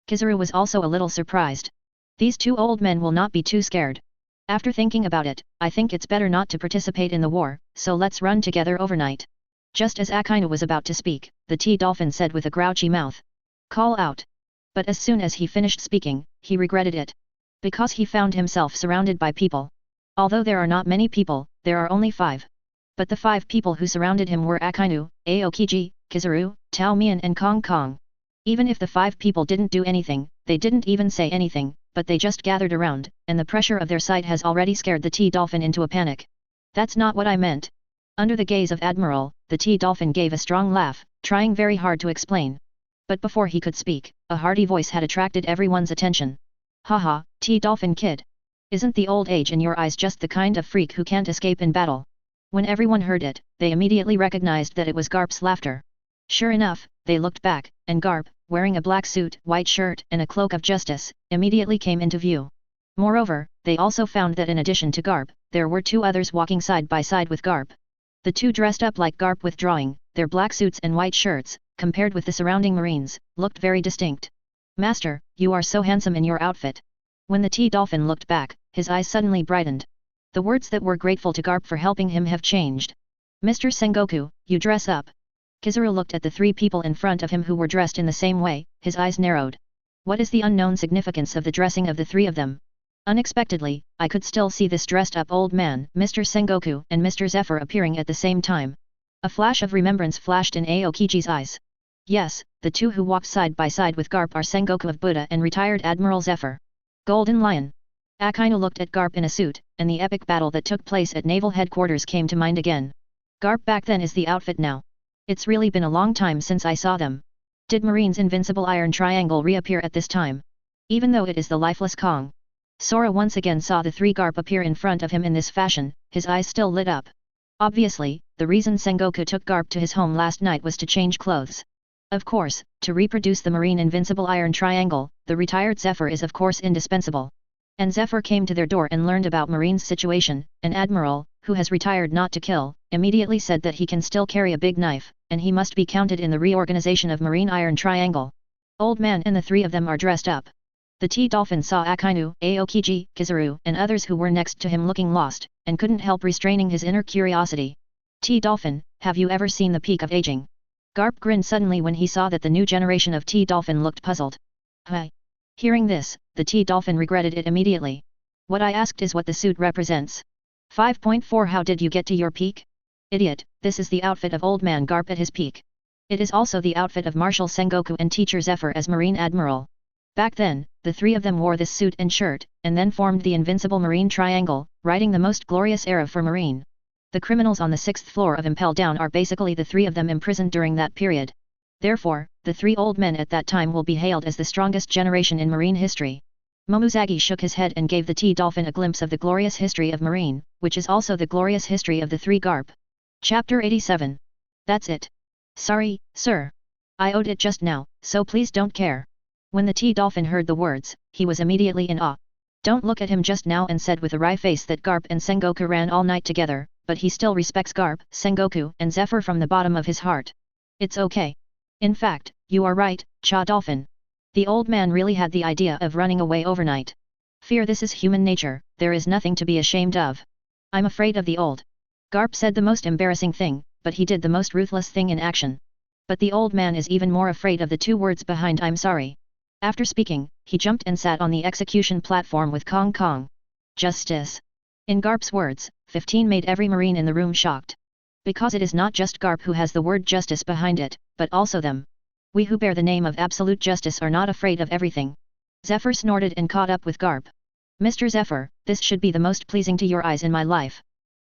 Kizaru was also a little surprised. These 2 old men will not be too scared. After thinking about it, I think it's better not to participate in the war, so let's run together overnight. Just as Akainu was about to speak, the T-Dolphin said with a grouchy mouth. Call out. But as soon as he finished speaking, he regretted it. Because he found himself surrounded by people. Although there are not many people, there are only 5. But the 5 people who surrounded him were Akainu, Aokiji, Kizaru, Tao Mian and Kong Kong. Even if the 5 people didn't do anything, they didn't even say anything, but they just gathered around, and the pressure of their sight has already scared the T-Dolphin into a panic. That's not what I meant. Under the gaze of Admiral, the T-Dolphin gave a strong laugh, trying very hard to explain. But before he could speak, a hearty voice had attracted everyone's attention. Haha, T-Dolphin kid. Isn't the old age in your eyes just the kind of freak who can't escape in battle? When everyone heard it, they immediately recognized that it was Garp's laughter. Sure enough, they looked back, and Garp, wearing a black suit, white shirt and a cloak of justice, immediately came into view. Moreover, they also found that in addition to Garp, there were 2 others walking side by side with Garp. The 2 dressed up like Garp withdrawing, their black suits and white shirts, compared with the surrounding Marines, looked very distinct. Master, you are so handsome in your outfit. When the T-Dolphin looked back, his eyes suddenly brightened. The words that were grateful to Garp for helping him have changed. Mr. Sengoku, you dress up. Kizaru looked at the 3 people in front of him who were dressed in the same way, his eyes narrowed. What is the unknown significance of the dressing of the 3 of them? Unexpectedly, I could still see this dressed-up old man, Mr. Sengoku and Mr. Zephyr appearing at the same time. A flash of remembrance flashed in Aokiji's eyes. Yes, the 2 who walked side by side with Garp are Sengoku of Buddha and retired Admiral Zephyr. Golden Lion. Akainu looked at Garp in a suit, and the epic battle that took place at Naval Headquarters came to mind again. Garp back then is the outfit now. It's really been a long time since I saw them. Did Marine's invincible iron triangle reappear at this time? Even though it is the lifeless Kong. Sora once again saw the 3 Garp appear in front of him in this fashion, his eyes still lit up. Obviously, the reason Sengoku took Garp to his home last night was to change clothes. Of course, to reproduce the Marine invincible iron triangle, the retired Zephyr is of course indispensable. And Zephyr came to their door and learned about Marine's situation, an admiral, who has retired not to kill, immediately said that he can still carry a big knife, and he must be counted in the reorganization of Marine Iron Triangle. Old man and the 3 of them are dressed up. The T-Dolphin saw Akainu, Aokiji, Kizaru and others who were next to him looking lost, and couldn't help restraining his inner curiosity. T-Dolphin, have you ever seen the peak of aging? Garp grinned suddenly when he saw that the new generation of T-Dolphin looked puzzled. Hi. Hearing this, the T-Dolphin regretted it immediately. What I asked is what the suit represents. 5.4 How did you get to your peak? Idiot, this is the outfit of Old Man Garp at his peak. It is also the outfit of Marshal Sengoku and Teacher Zephyr as Marine Admiral. Back then, the 3 of them wore this suit and shirt, and then formed the Invincible Marine Triangle, writing the most glorious era for Marine. The criminals on the 6th floor of Impel Down are basically the 3 of them imprisoned during that period. Therefore, the 3 old men at that time will be hailed as the strongest generation in Marine history. Momozagi shook his head and gave the T-Dolphin a glimpse of the glorious history of Marine, which is also the glorious history of the 3 Garp. Chapter 87. That's it. Sorry, sir. I owed it just now, so please don't care. When the T-Dolphin heard the words, he was immediately in awe. Don't look at him just now, and said with a wry face that Garp and Sengoku ran all night together, but he still respects Garp, Sengoku and Zephyr from the bottom of his heart. It's okay. In fact, you are right, Cha-Dolphin. The old man really had the idea of running away overnight. Fear, this is human nature, there is nothing to be ashamed of. I'm afraid of the old. Garp said the most embarrassing thing, but he did the most ruthless thing in action. But the old man is even more afraid of the 2 words behind I'm sorry. After speaking, he jumped and sat on the execution platform with Kong Kong. Justice. In Garp's words, 15 made every Marine in the room shocked. Because it is not just Garp who has the word justice behind it, but also them. We who bear the name of absolute justice are not afraid of everything. Zephyr snorted and caught up with Garp. Mr. Zephyr, this should be the most pleasing to your eyes in my life.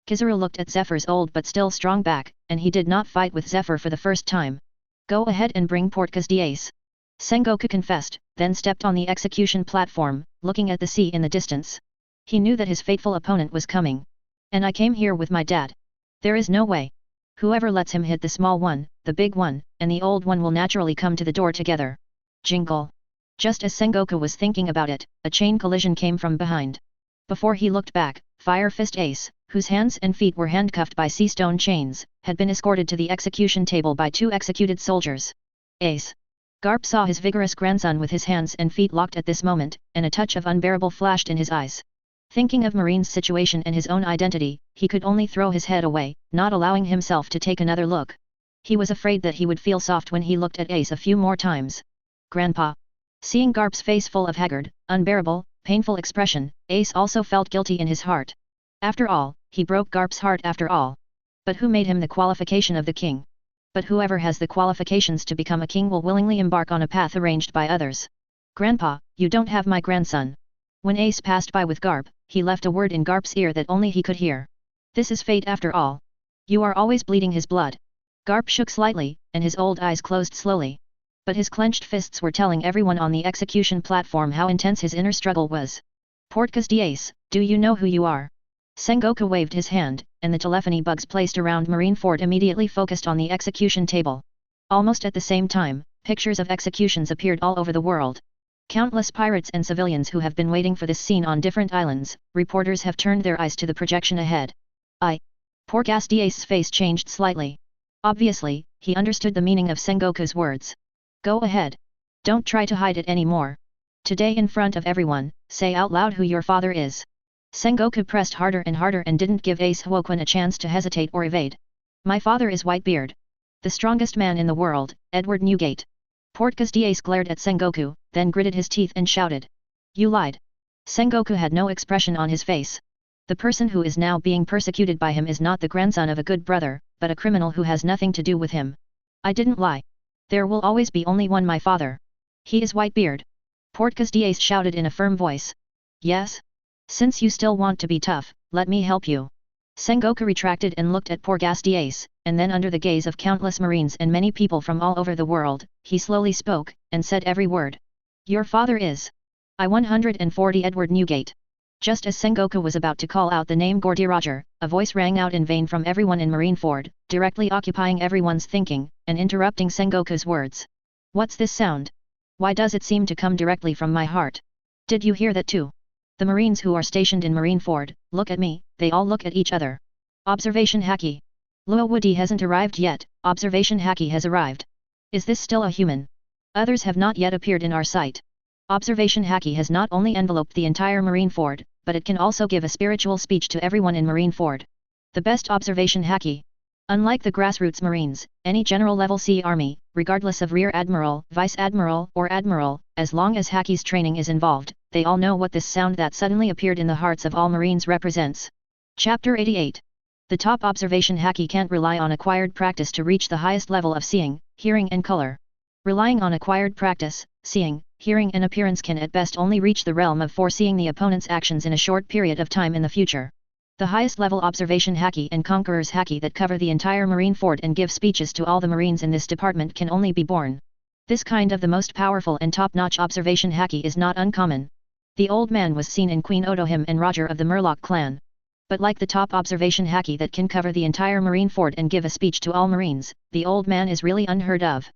Kizaru looked at Zephyr's old but still strong back, and he did not fight with Zephyr for the first time. Go ahead and bring Portka's Diace. Sengoku confessed, then stepped on the execution platform, looking at the sea in the distance. He knew that his fateful opponent was coming. And I came here with my dad. There is no way. Whoever lets him hit the small one, the big one, and the old one will naturally come to the door together. Jingle. Just as Sengoku was thinking about it, a chain collision came from behind. Before he looked back, Fire Fist Ace, whose hands and feet were handcuffed by sea stone chains, had been escorted to the execution table by 2 executed soldiers. Ace. Garp saw his vigorous grandson with his hands and feet locked at this moment, and a touch of unbearable flashed in his eyes. Thinking of Marine's situation and his own identity, he could only throw his head away, not allowing himself to take another look. He was afraid that he would feel soft when he looked at Ace a few more times. Grandpa. Seeing Garp's face full of haggard, unbearable, painful expression, Ace also felt guilty in his heart. After all, he broke Garp's heart after all. But who made him the qualification of the king? But whoever has the qualifications to become a king will willingly embark on a path arranged by others. Grandpa, you don't have my grandson. When Ace passed by with Garp, he left a word in Garp's ear that only he could hear. This is fate after all. You are always bleeding his blood. Garp shook slightly, and his old eyes closed slowly. But his clenched fists were telling everyone on the execution platform how intense his inner struggle was. Portgas d'Ace, do you know who you are? Sengoku waved his hand, and the telephony bugs placed around Marineford immediately focused on the execution table. Almost at the same time, pictures of executions appeared all over the world. Countless pirates and civilians who have been waiting for this scene on different islands, reporters have turned their eyes to the projection ahead. Portgas d'Ace's face changed slightly. Obviously, he understood the meaning of Sengoku's words. Go ahead. Don't try to hide it anymore. Today in front of everyone, say out loud who your father is. Sengoku pressed harder and didn't give Ace Hwokwon a chance to hesitate or evade. My father is Whitebeard. The strongest man in the world, Edward Newgate. Portgas d'Ace glared at Sengoku, then gritted his teeth and shouted. You lied. Sengoku had no expression on his face. The person who is now being persecuted by him is not the grandson of a good brother, but a criminal who has nothing to do with him. I didn't lie. There will always be only one my father. He is Whitebeard. Portgas d'Ace shouted in a firm voice. Yes? Since you still want to be tough, let me help you. Sengoku retracted and looked at Portgas d'Ace, and then under the gaze of countless marines and many people from all over the world, he slowly spoke, and said every word. Your father is I-140 Edward Newgate. Just as Sengoku was about to call out the name Roger, a voice rang out in vain from everyone in Marineford, directly occupying everyone's thinking, and interrupting Sengoku's words. What's this sound? Why does it seem to come directly from my heart? Did you hear that too? The Marines who are stationed in Marineford, look at me, they all look at each other. Observation Haki. Luo Woody hasn't arrived yet, Observation Haki has arrived. Is this still a human? Others have not yet appeared in our sight. Observation Haki has not only enveloped the entire Marineford, but it can also give a spiritual speech to everyone in Marineford. The best Observation Haki. Unlike the grassroots Marines, any general-level sea army, regardless of Rear Admiral, Vice Admiral, or Admiral, as long as Haki's training is involved, they all know what this sound that suddenly appeared in the hearts of all Marines represents. Chapter 88. The top Observation Haki can't rely on acquired practice to reach the highest level of seeing, hearing and color. Relying on acquired practice, seeing, hearing and appearance can at best only reach the realm of foreseeing the opponent's actions in a short period of time in the future. The highest level Observation Haki and Conqueror's Haki that cover the entire Marineford and give speeches to all the Marines in this department can only be born. This kind of the most powerful and top-notch Observation Haki is not uncommon. The old man was seen in Queen Otohim and Roger of the Murloc clan. But like the top Observation Haki that can cover the entire Marineford and give a speech to all Marines, the old man is really unheard of.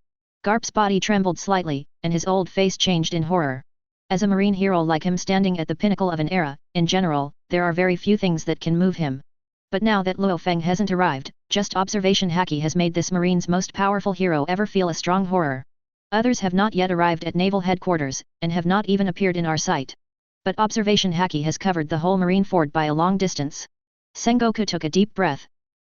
Garp's body trembled slightly, and his old face changed in horror. As a Marine hero like him standing at the pinnacle of an era, in general, there are very few things that can move him. But now that Lu Fang hasn't arrived, just Observation Haki has made this Marine's most powerful hero ever feel a strong horror. Others have not yet arrived at naval headquarters, and have not even appeared in our sight. But Observation Haki has covered the whole Marineford by a long distance. Sengoku took a deep breath.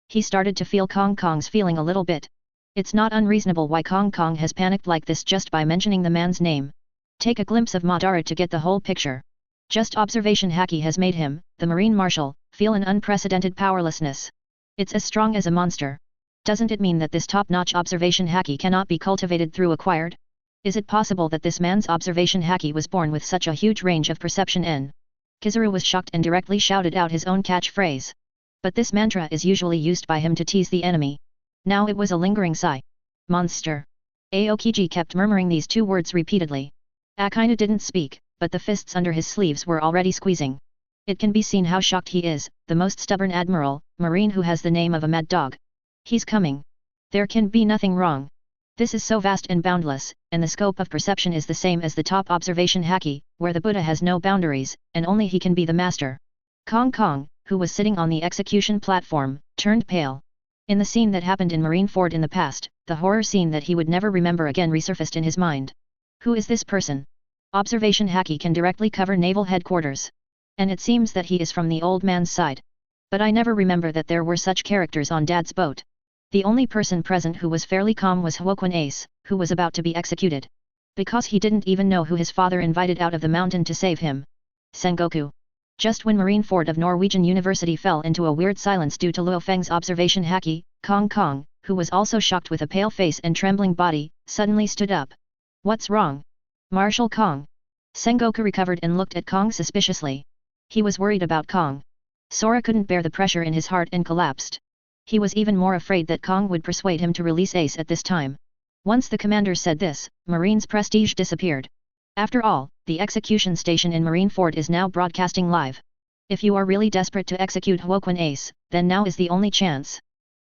He started to feel Kong Kong's feeling a little bit. It's not unreasonable why Kong Kong has panicked like this just by mentioning the man's name. Take a glimpse of Madara to get the whole picture. Just Observation Haki has made him, the Marine Marshal, feel an unprecedented powerlessness. It's as strong as a monster. Doesn't it mean that this top-notch Observation Haki cannot be cultivated through acquired? Is it possible that this man's Observation Haki was born with such a huge range of perception? Kizaru was shocked and directly shouted out his own catchphrase. But this mantra is usually used by him to tease the enemy. Now it was a lingering sigh. Monster. Aokiji kept murmuring these two words repeatedly. Akainu didn't speak, but the fists under his sleeves were already squeezing. It can be seen how shocked he is, the most stubborn admiral, Marine who has the name of a mad dog. He's coming. There can be nothing wrong. This is so vast and boundless, and the scope of perception is the same as the top Observation Haki, where the Buddha has no boundaries, and only he can be the master. Kong Kong, who was sitting on the execution platform, turned pale. In the scene that happened in Marineford in the past, the horror scene that he would never remember again resurfaced in his mind. Who is this person? Observation Haki can directly cover naval headquarters. And it seems that he is from the old man's side. But I never remember that there were such characters on Dad's boat. The only person present who was fairly calm was Hwokwon Ace, who was about to be executed. Because he didn't even know who his father invited out of the mountain to save him. Sengoku. Just when Marineford of Norwegian University fell into a weird silence due to Lu Fang's observation, Haki, Kong, who was also shocked with a pale face and trembling body, suddenly stood up. What's wrong? Marshal Kong. Sengoku recovered and looked at Kong suspiciously. He was worried about Kong. Sora couldn't bear the pressure in his heart and collapsed. He was even more afraid that Kong would persuade him to release Ace at this time. Once the commander said this, Marine's prestige disappeared. After all, the execution station in Marineford is now broadcasting live. If you are really desperate to execute Huoquan Ace, then now is the only chance.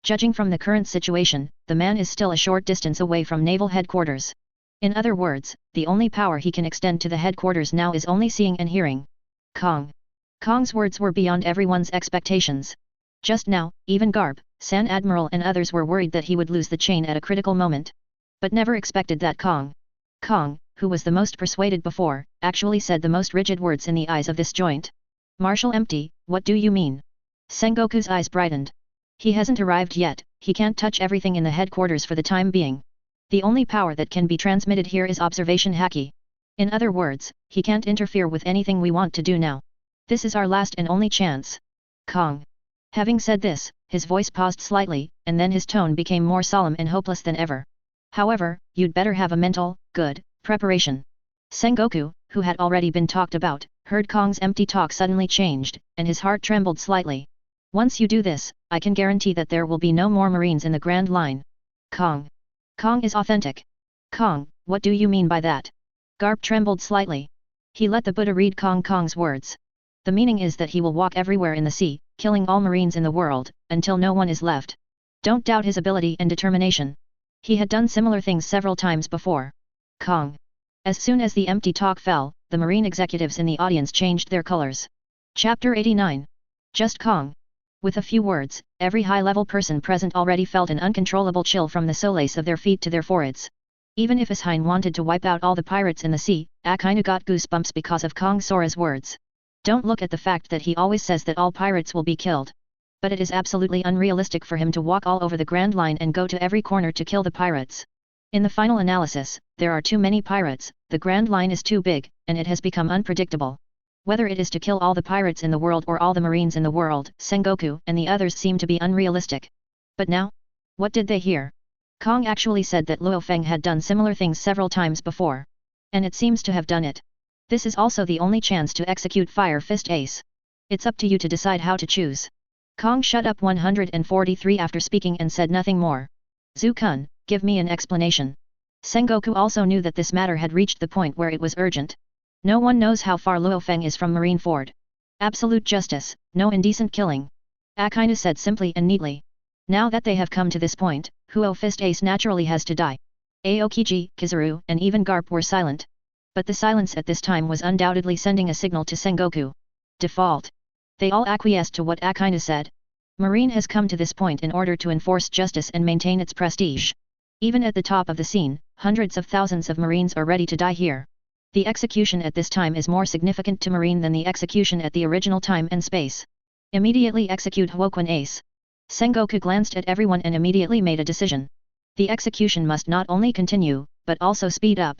Judging from the current situation, the man is still a short distance away from naval headquarters. In other words, the only power he can extend to the headquarters now is only seeing and hearing. Kong's words were beyond everyone's expectations. Just now, even Garp, San Admiral and others were worried that he would lose the chain at a critical moment. But never expected that Kong, who was the most persuaded before, actually said the most rigid words in the eyes of this joint. Marshal Empty, what do you mean? Sengoku's eyes brightened. He hasn't arrived yet, he can't touch everything in the headquarters for the time being. The only power that can be transmitted here is observation Haki. In other words, he can't interfere with anything we want to do now. This is our last and only chance. Kong. Having said this, his voice paused slightly, and then his tone became more solemn and hopeless than ever. However, you'd better have a mental, good, preparation. Sengoku, who had already been talked about, heard Kong's empty talk suddenly changed, and his heart trembled slightly. Once you do this, I can guarantee that there will be no more Marines in the Grand Line. Kong is authentic. Kong, what do you mean by that? Garp trembled slightly. He let the Buddha read Kong's words. The meaning is that he will walk everywhere in the sea, killing all Marines in the world, until no one is left. Don't doubt his ability and determination. He had done similar things several times before. Kong. As soon as the empty talk fell, the Marine executives in the audience changed their colors. Chapter 89. Just Kong. With a few words, every high-level person present already felt an uncontrollable chill from the soles of their feet to their foreheads. Even if Ashein wanted to wipe out all the pirates in the sea, Akainu got goosebumps because of Kong Sora's words. Don't look at the fact that he always says that all pirates will be killed. But it is absolutely unrealistic for him to walk all over the Grand Line and go to every corner to kill the pirates. In the final analysis, there are too many pirates, the Grand Line is too big, and it has become unpredictable. Whether it is to kill all the pirates in the world or all the Marines in the world, Sengoku and the others seem to be unrealistic. But now? What did they hear? Kong actually said that Lu Fang had done similar things several times before. And it seems to have done it. This is also the only chance to execute Fire Fist Ace. It's up to you to decide how to choose. Kong shut up 143 after speaking and said nothing more. Zu-kun, give me an explanation. Sengoku also knew that this matter had reached the point where it was urgent. No one knows how far Lu Fang is from Marineford. Absolute justice, no indecent killing. Akainu said simply and neatly. Now that they have come to this point, Huo Fist Ace naturally has to die. Aokiji, Kizaru, and even Garp were silent. But the silence at this time was undoubtedly sending a signal to Sengoku. Default. They all acquiesced to what Akainu said. Marine has come to this point in order to enforce justice and maintain its prestige. Even at the top of the scene, hundreds of thousands of Marines are ready to die here. The execution at this time is more significant to Marine than the execution at the original time and space. Immediately execute Huoquan Ace. Sengoku glanced at everyone and immediately made a decision. The execution must not only continue, but also speed up.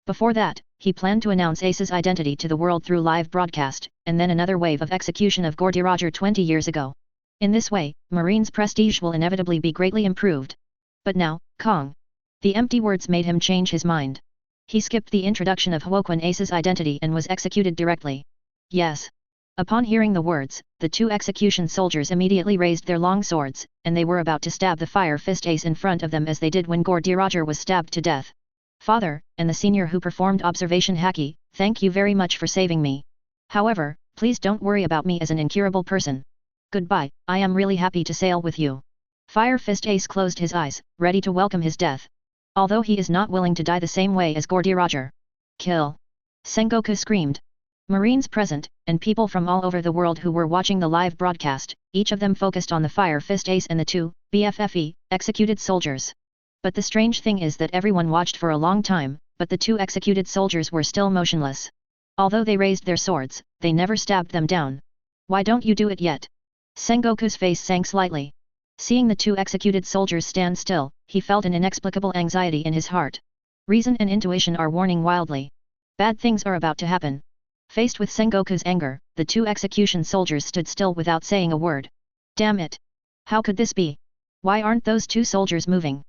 Before that, he planned to announce Ace's identity to the world through live broadcast, and then another wave of execution of Gordiroger 20 years ago. In this way, Marine's prestige will inevitably be greatly improved. But now, Kong. The empty words made him change his mind. He skipped the introduction of Huoquan Ace's identity and was executed directly. Yes. Upon hearing the words, the two execution soldiers immediately raised their long swords, and they were about to stab the Fire Fist Ace in front of them as they did when Gordiroger was stabbed to death. Father, and the senior who performed observation Haki, thank you very much for saving me. However, please don't worry about me as an incurable person. Goodbye, I am really happy to sail with you. Fire Fist Ace closed his eyes, ready to welcome his death. Although he is not willing to die the same way as Gordiroger. Kill! Sengoku screamed. Marines present, and people from all over the world who were watching the live broadcast, each of them focused on the Fire Fist Ace and the two, BFFE, executed soldiers. But the strange thing is that everyone watched for a long time, but the two executed soldiers were still motionless. Although they raised their swords, they never stabbed them down. Why don't you do it yet? Sengoku's face sank slightly. Seeing the two executed soldiers stand still, he felt an inexplicable anxiety in his heart. Reason and intuition are warning wildly. Bad things are about to happen. Faced with Sengoku's anger, the two execution soldiers stood still without saying a word. Damn it! How could this be? Why aren't those two soldiers moving?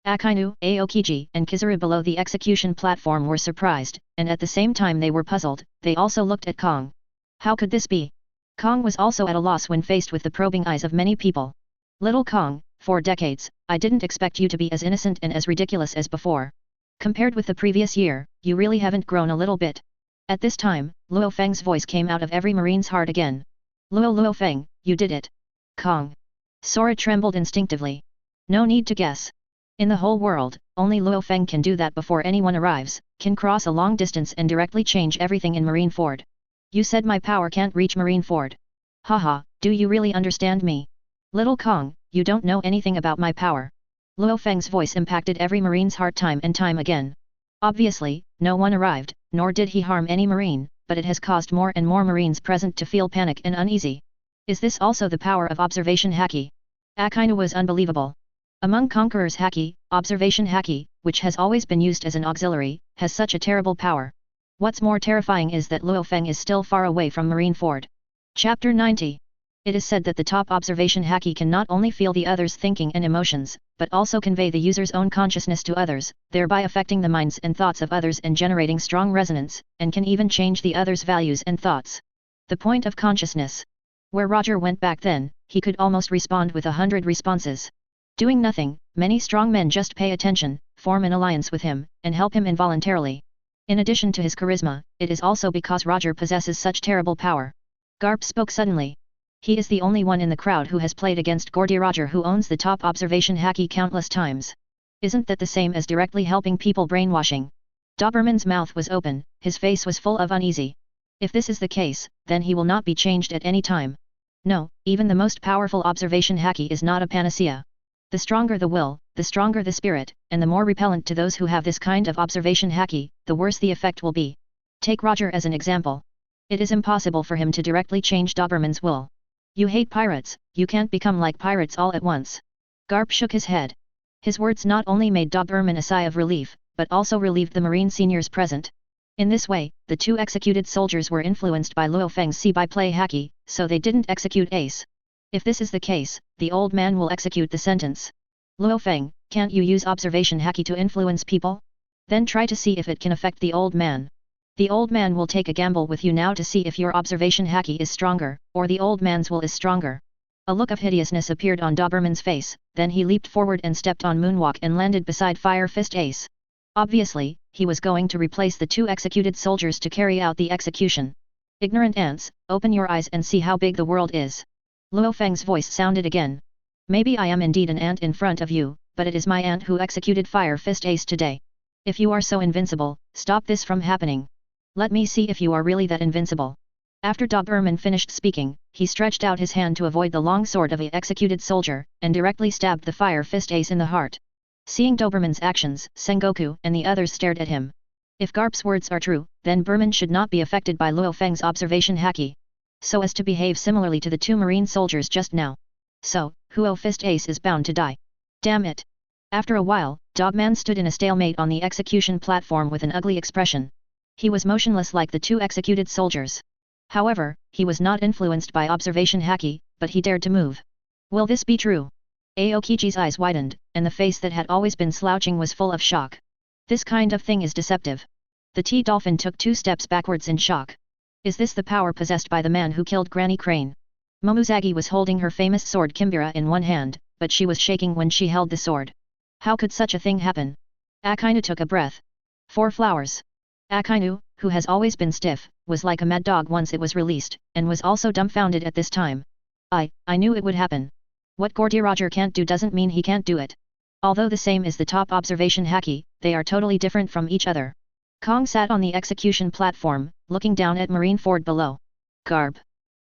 Akainu, Aokiji, and Kizaru below the execution platform were surprised, and at the same time they were puzzled. They also looked at Kong. How could this be? Kong was also at a loss when faced with the probing eyes of many people. Little Kong, for decades, I didn't expect you to be as innocent and as ridiculous as before. Compared with the previous year, you really haven't grown a little bit. At this time, Lu Fang's voice came out of every marine's heart again. Lu Fang, you did it. Kong. Sora trembled instinctively. No need to guess. In the whole world, only Lu Fang can do that before anyone arrives, can cross a long distance and directly change everything in Marineford. You said my power can't reach Marineford. Haha, do you really understand me? Little Kong, you don't know anything about my power. Lu Fang's voice impacted every marine's heart time and time again. Obviously, no one arrived, nor did he harm any marine, but it has caused more and more marines present to feel panic and uneasy. Is this also the power of observation haki? Akainu was unbelievable. Among conquerors haki, observation haki, which has always been used as an auxiliary, has such a terrible power. What's more terrifying is that Lu Fang is still far away from Marineford. Chapter 90. It is said that the top observation haki can not only feel the other's thinking and emotions, but also convey the user's own consciousness to others, thereby affecting the minds and thoughts of others and generating strong resonance, and can even change the other's values and thoughts. The point of consciousness. Where Roger went back then, he could almost respond with 100 responses. Doing nothing, many strong men just pay attention, form an alliance with him, and help him involuntarily. In addition to his charisma, it is also because Roger possesses such terrible power. Garp spoke suddenly. He is the only one in the crowd who has played against Gordy Roger, who owns the top observation haki countless times. Isn't that the same as directly helping people brainwashing? Doberman's mouth was open, his face was full of uneasy. If this is the case, then he will not be changed at any time. No, even the most powerful observation haki is not a panacea. The stronger the will, the stronger the spirit, and the more repellent to those who have this kind of observation haki, the worse the effect will be. Take Roger as an example. It is impossible for him to directly change Doberman's will. You hate pirates, you can't become like pirates all at once. Garp shook his head. His words not only made Doberman a sigh of relief, but also relieved the marine seniors present. In this way, the two executed soldiers were influenced by Lu Fang's see-by-play haki, so they didn't execute Ace. If this is the case, the old man will execute the sentence. Lu Fang, can't you use observation haki to influence people? Then try to see if it can affect the old man. The old man will take a gamble with you now to see if your observation haki is stronger, or the old man's will is stronger. A look of hideousness appeared on Doberman's face, then he leaped forward and stepped on Moonwalk and landed beside Fire Fist Ace. Obviously, he was going to replace the two executed soldiers to carry out the execution. Ignorant ants, open your eyes and see how big the world is. Lu Fang's voice sounded again. Maybe I am indeed an ant in front of you, but it is my ant who executed Fire Fist Ace today. If you are so invincible, stop this from happening. Let me see if you are really that invincible. After Doberman finished speaking, he stretched out his hand to avoid the long sword of a executed soldier, and directly stabbed the Fire Fist Ace in the heart. Seeing Doberman's actions, Sengoku and the others stared at him. If Garp's words are true, then Berman should not be affected by Lu Fang's observation haki, so as to behave similarly to the two marine soldiers just now. So, Huo Fist Ace is bound to die. Damn it! After a while, Dogman stood in a stalemate on the execution platform with an ugly expression. He was motionless like the two executed soldiers. However, he was not influenced by observation haki, but he dared to move. Will this be true? Aokiji's eyes widened, and the face that had always been slouching was full of shock. This kind of thing is deceptive. The T-Dolphin took 2 steps backwards in shock. Is this the power possessed by the man who killed Granny Crane? Momuzagi was holding her famous sword Kimbira in one hand, but she was shaking when she held the sword. How could such a thing happen? Akainu took a breath. 4 flowers. Akainu, who has always been stiff, was like a mad dog once it was released, and was also dumbfounded at this time. I knew it would happen. What Gordy Roger can't do doesn't mean he can't do it. Although the same is the top observation haki, they are totally different from each other. Kong sat on the execution platform, looking down at Marineford below. Garp.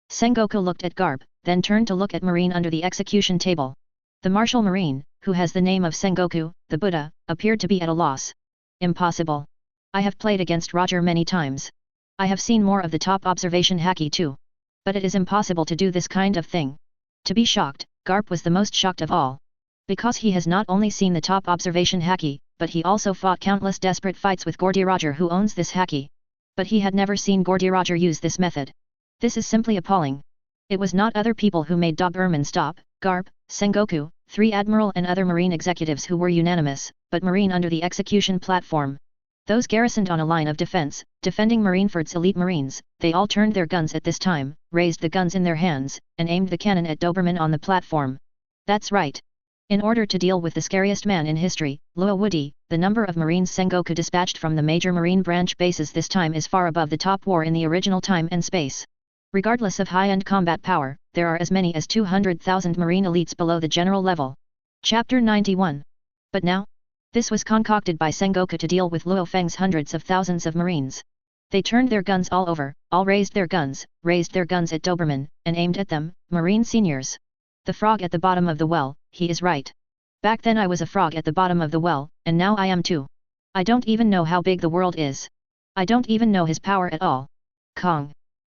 Sengoku looked at Garp, then turned to look at Marine under the execution table. The martial Marine, who has the name of Sengoku, the Buddha, appeared to be at a loss. Impossible. I have played against Roger many times. I have seen more of the top observation haki too. But it is impossible to do this kind of thing. To be shocked, Garp was the most shocked of all. Because he has not only seen the top observation haki, but he also fought countless desperate fights with Gordy Roger, who owns this haki. But he had never seen Roger use this method. This is simply appalling. It was not other people who made Doberman stop, Garp, Sengoku, 3 Admiral and other Marine executives who were unanimous, but Marine under the execution platform. Those garrisoned on a line of defense, defending Marineford's elite Marines, they all turned their guns at this time, raised the guns in their hands, and aimed the cannon at Doberman on the platform. That's right. In order to deal with the scariest man in history, Lu Woody, the number of Marines Sengoku dispatched from the major Marine branch bases this time is far above the top war in the original time and space. Regardless of high-end combat power, there are as many as 200,000 Marine elites below the general level. Chapter 91. But now? This was concocted by Sengoku to deal with Lu Fang's hundreds of thousands of Marines. They turned their guns all over, all raised their guns at Doberman, and aimed at them, Marine seniors. The frog at the bottom of the well, he is right. Back then I was a frog at the bottom of the well, and now I am too. I don't even know how big the world is. I don't even know his power at all. Kong.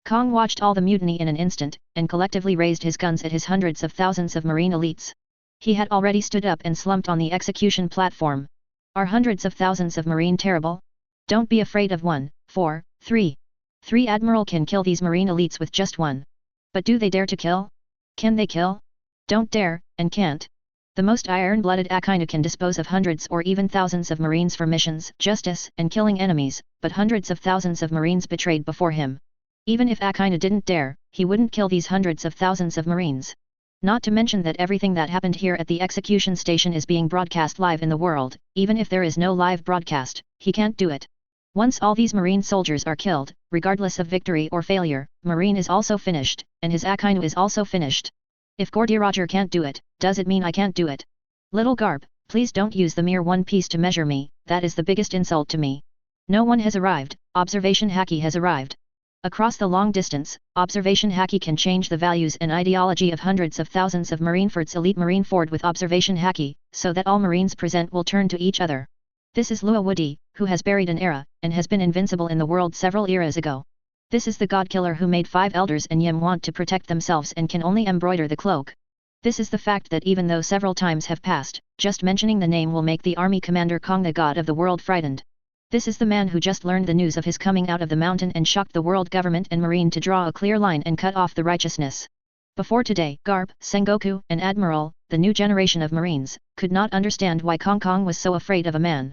Kong watched all the mutiny in an instant, and collectively raised his guns at his hundreds of thousands of Marine elites. He had already stood up and slumped on the execution platform. Are hundreds of thousands of Marine terrible? Don't be afraid of 1, 4, 3. 3 Admiral can kill these Marine elites with just 1. But do they dare to kill? Can they kill? Don't dare, and can't. The most iron-blooded Akainu can dispose of hundreds or even thousands of Marines for missions, justice, and killing enemies, but hundreds of thousands of Marines betrayed before him. Even if Akainu didn't dare, he wouldn't kill these hundreds of thousands of Marines. Not to mention that everything that happened here at the execution station is being broadcast live in the world. Even if there is no live broadcast, he can't do it. Once all these Marine soldiers are killed, regardless of victory or failure, Marine is also finished, and his Akainu is also finished. If Roger can't do it, does it mean I can't do it? Little Garp, please don't use the mere one piece to measure me, that is the biggest insult to me. No one has arrived, observation Haki has arrived. Across the long distance, observation Haki can change the values and ideology of hundreds of thousands of Marineford's elite Marineford with observation Haki, so that all Marines present will turn to each other. This is Lu Woody, who has buried an era, and has been invincible in the world several eras ago. This is the God-killer who made 5 elders and Yim want to protect themselves and can only embroider the cloak. This is the fact that even though several times have passed, just mentioning the name will make the army commander Kong the god of the world frightened. This is the man who just learned the news of his coming out of the mountain and shocked the world government and Marine to draw a clear line and cut off the righteousness. Before today, Garp, Sengoku, and Admiral, the new generation of Marines, could not understand why Kong was so afraid of a man.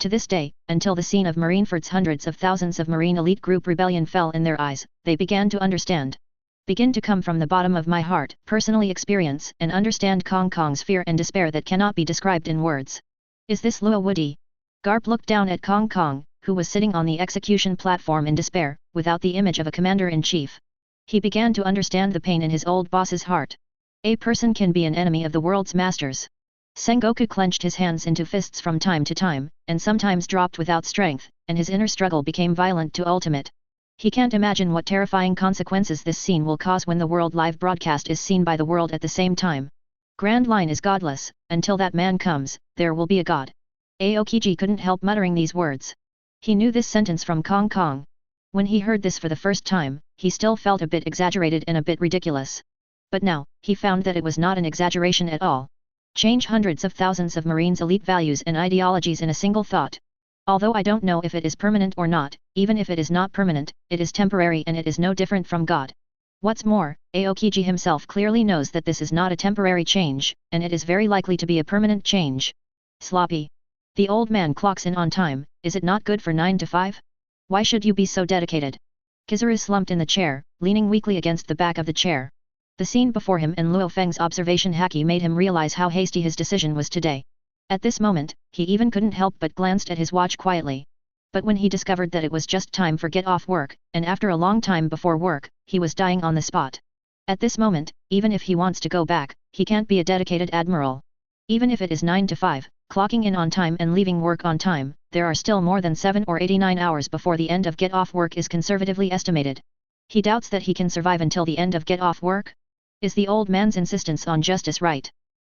To this day, until the scene of Marineford's hundreds of thousands of Marine elite group rebellion fell in their eyes, they began to understand. Begin to come from the bottom of my heart, personally experience and understand Kong's fear and despair that cannot be described in words. Is this Lu Woody? Garp looked down at Kong, who was sitting on the execution platform in despair, without the image of a commander-in-chief. He began to understand the pain in his old boss's heart. A person can be an enemy of the world's masters. Sengoku clenched his hands into fists from time to time, and sometimes dropped without strength, and his inner struggle became violent to ultimate. He can't imagine what terrifying consequences this scene will cause when the world live broadcast is seen by the world at the same time. Grand Line is godless, until that man comes, there will be a god. Aokiji couldn't help muttering these words. He knew this sentence from Kong. When he heard this for the first time, he still felt a bit exaggerated and a bit ridiculous. But now, he found that it was not an exaggeration at all. Change hundreds of thousands of Marines' elite values and ideologies in a single thought. Although I don't know if it is permanent or not, even if it is not permanent, it is temporary and it is no different from God. What's more, Aokiji himself clearly knows that this is not a temporary change, and it is very likely to be a permanent change. Sloppy. The old man clocks in on time, is it not good for 9 to 5? Why should you be so dedicated? Kizaru slumped in the chair, leaning weakly against the back of the chair. The scene before him and Lu Fang's observation Haki made him realize how hasty his decision was today. At this moment, he even couldn't help but glanced at his watch quietly. But when he discovered that it was just time for get off work, and after a long time before work, he was dying on the spot. At this moment, even if he wants to go back, he can't be a dedicated admiral. Even if it is 9 to 5, clocking in on time and leaving work on time, there are still more than 7 or 89 hours before the end of get off work is conservatively estimated. He doubts that he can survive until the end of get off work? Is the old man's insistence on justice right?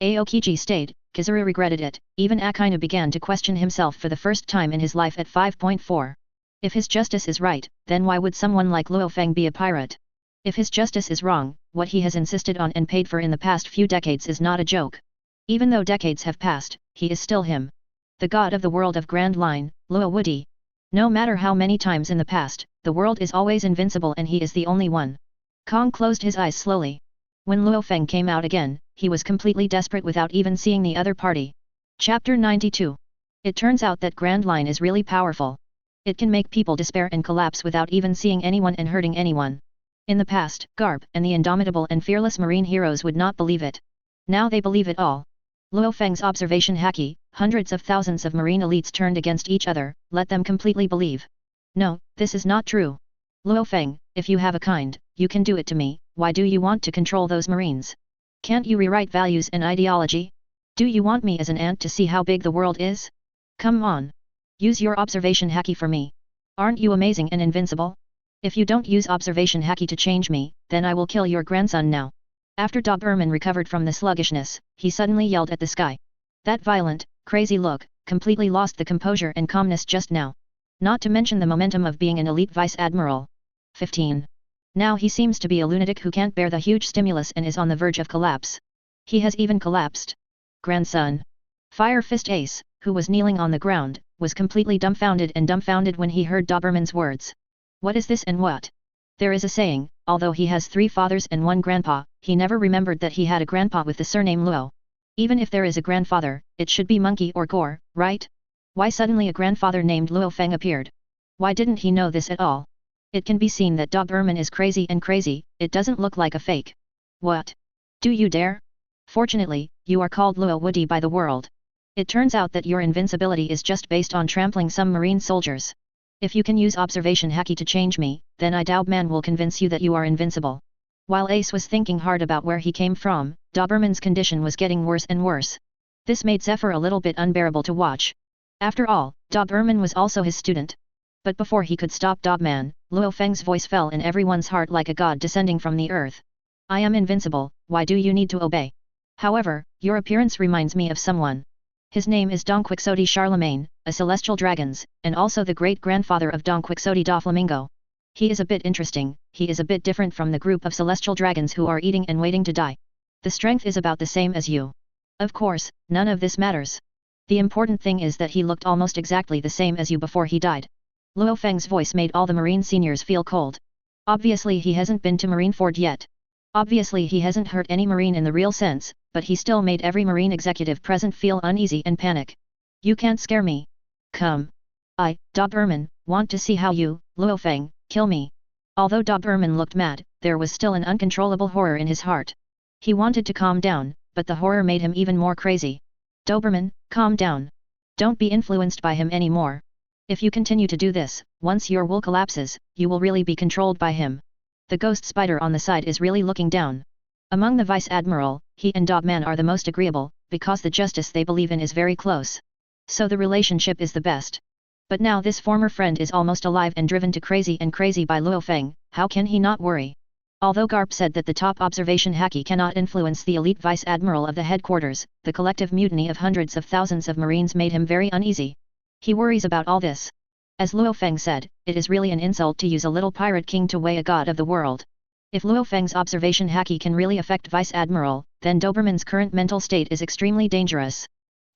Aokiji stayed, Kizaru regretted it, even Akainu began to question himself for the first time in his life at 5.4. If his justice is right, then why would someone like Lu Fang be a pirate? If his justice is wrong, what he has insisted on and paid for in the past few decades is not a joke. Even though decades have passed, he is still him. The god of the world of Grand Line, Lu Woody. No matter how many times in the past, the world is always invincible and he is the only one. Kong closed his eyes slowly. When Lu Fang came out again, he was completely desperate without even seeing the other party. Chapter 92. It turns out that Grand Line is really powerful. It can make people despair and collapse without even seeing anyone and hurting anyone. In the past, Garp and the indomitable and fearless marine heroes would not believe it. Now they believe it all. Lu Fang's observation haki, hundreds of thousands of marine elites turned against each other, let them completely believe. No, this is not true. Lu Fang, if you have a kind, you can do it to me. Why do you want to control those marines? Can't you rewrite values and ideology? Do you want me as an ant to see how big the world is? Come on. Use your observation haki for me. Aren't you amazing and invincible? If you don't use observation haki to change me, then I will kill your grandson now. After Doberman recovered from the sluggishness, he suddenly yelled at the sky. That violent, crazy look, completely lost the composure and calmness just now. Not to mention the momentum of being an elite vice admiral. 15. Now he seems to be a lunatic who can't bear the huge stimulus and is on the verge of collapse. He has even collapsed. Grandson. Fire Fist Ace, who was kneeling on the ground, was completely dumbfounded when he heard Doberman's words. What is this and what? There is a saying, although he has 3 fathers and 1 grandpa, he never remembered that he had a grandpa with the surname Luo. Even if there is a grandfather, it should be Monkey or Gore, right? Why suddenly a grandfather named Lu Fang appeared? Why didn't he know this at all? It can be seen that Doberman is crazy and crazy, it doesn't look like a fake. What? Do you dare? Fortunately, you are called Luo Woody by the world. It turns out that your invincibility is just based on trampling some marine soldiers. If you can use observation haki to change me, then I doubt man will convince you that you are invincible. While Ace was thinking hard about where he came from, Doberman's condition was getting worse and worse. This made Zephyr a little bit unbearable to watch. After all, Doberman was also his student. But before he could stop Dobman, Lu Fang's voice fell in everyone's heart like a god descending from the earth. I am invincible, why do you need to obey? However, your appearance reminds me of someone. His name is Don Quixote Charlemagne, a celestial dragons, and also the great-grandfather of Don Quixote da Flamingo. He is a bit interesting, he is a bit different from the group of celestial dragons who are eating and waiting to die. The strength is about the same as you. Of course, none of this matters. The important thing is that he looked almost exactly the same as you before he died. Lu Fang's voice made all the marine seniors feel cold. Obviously he hasn't been to Marineford yet. Obviously he hasn't hurt any marine in the real sense, but he still made every marine executive present feel uneasy and panic. You can't scare me. Come. I, Doberman, want to see how you, Lu Fang, kill me. Although Doberman looked mad, there was still an uncontrollable horror in his heart. He wanted to calm down, but the horror made him even more crazy. Doberman, calm down. Don't be influenced by him anymore. If you continue to do this, once your will collapses, you will really be controlled by him. The ghost spider on the side is really looking down. Among the vice admiral, he and Dobman are the most agreeable, because the justice they believe in is very close. So the relationship is the best. But now this former friend is almost alive and driven to crazy by Lu Fang, how can he not worry? Although Garp said that the top observation haki cannot influence the elite vice admiral of the headquarters, the collective mutiny of hundreds of thousands of marines made him very uneasy. He worries about all this. As Lu Fang said, it is really an insult to use a little pirate king to weigh a god of the world. If Lu Fang's observation haki can really affect Vice Admiral, then Doberman's current mental state is extremely dangerous.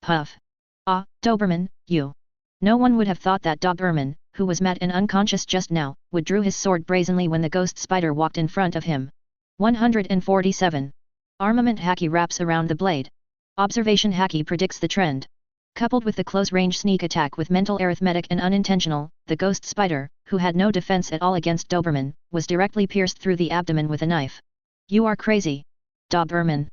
Puff. Ah, Doberman, you. No one would have thought that Doberman, who was mad and unconscious just now, would drew his sword brazenly when the ghost spider walked in front of him. 147. Armament haki wraps around the blade. Observation haki predicts the trend. Coupled with the close-range sneak attack with mental arithmetic and unintentional, the ghost spider, who had no defense at all against Doberman, was directly pierced through the abdomen with a knife. You are crazy. Doberman.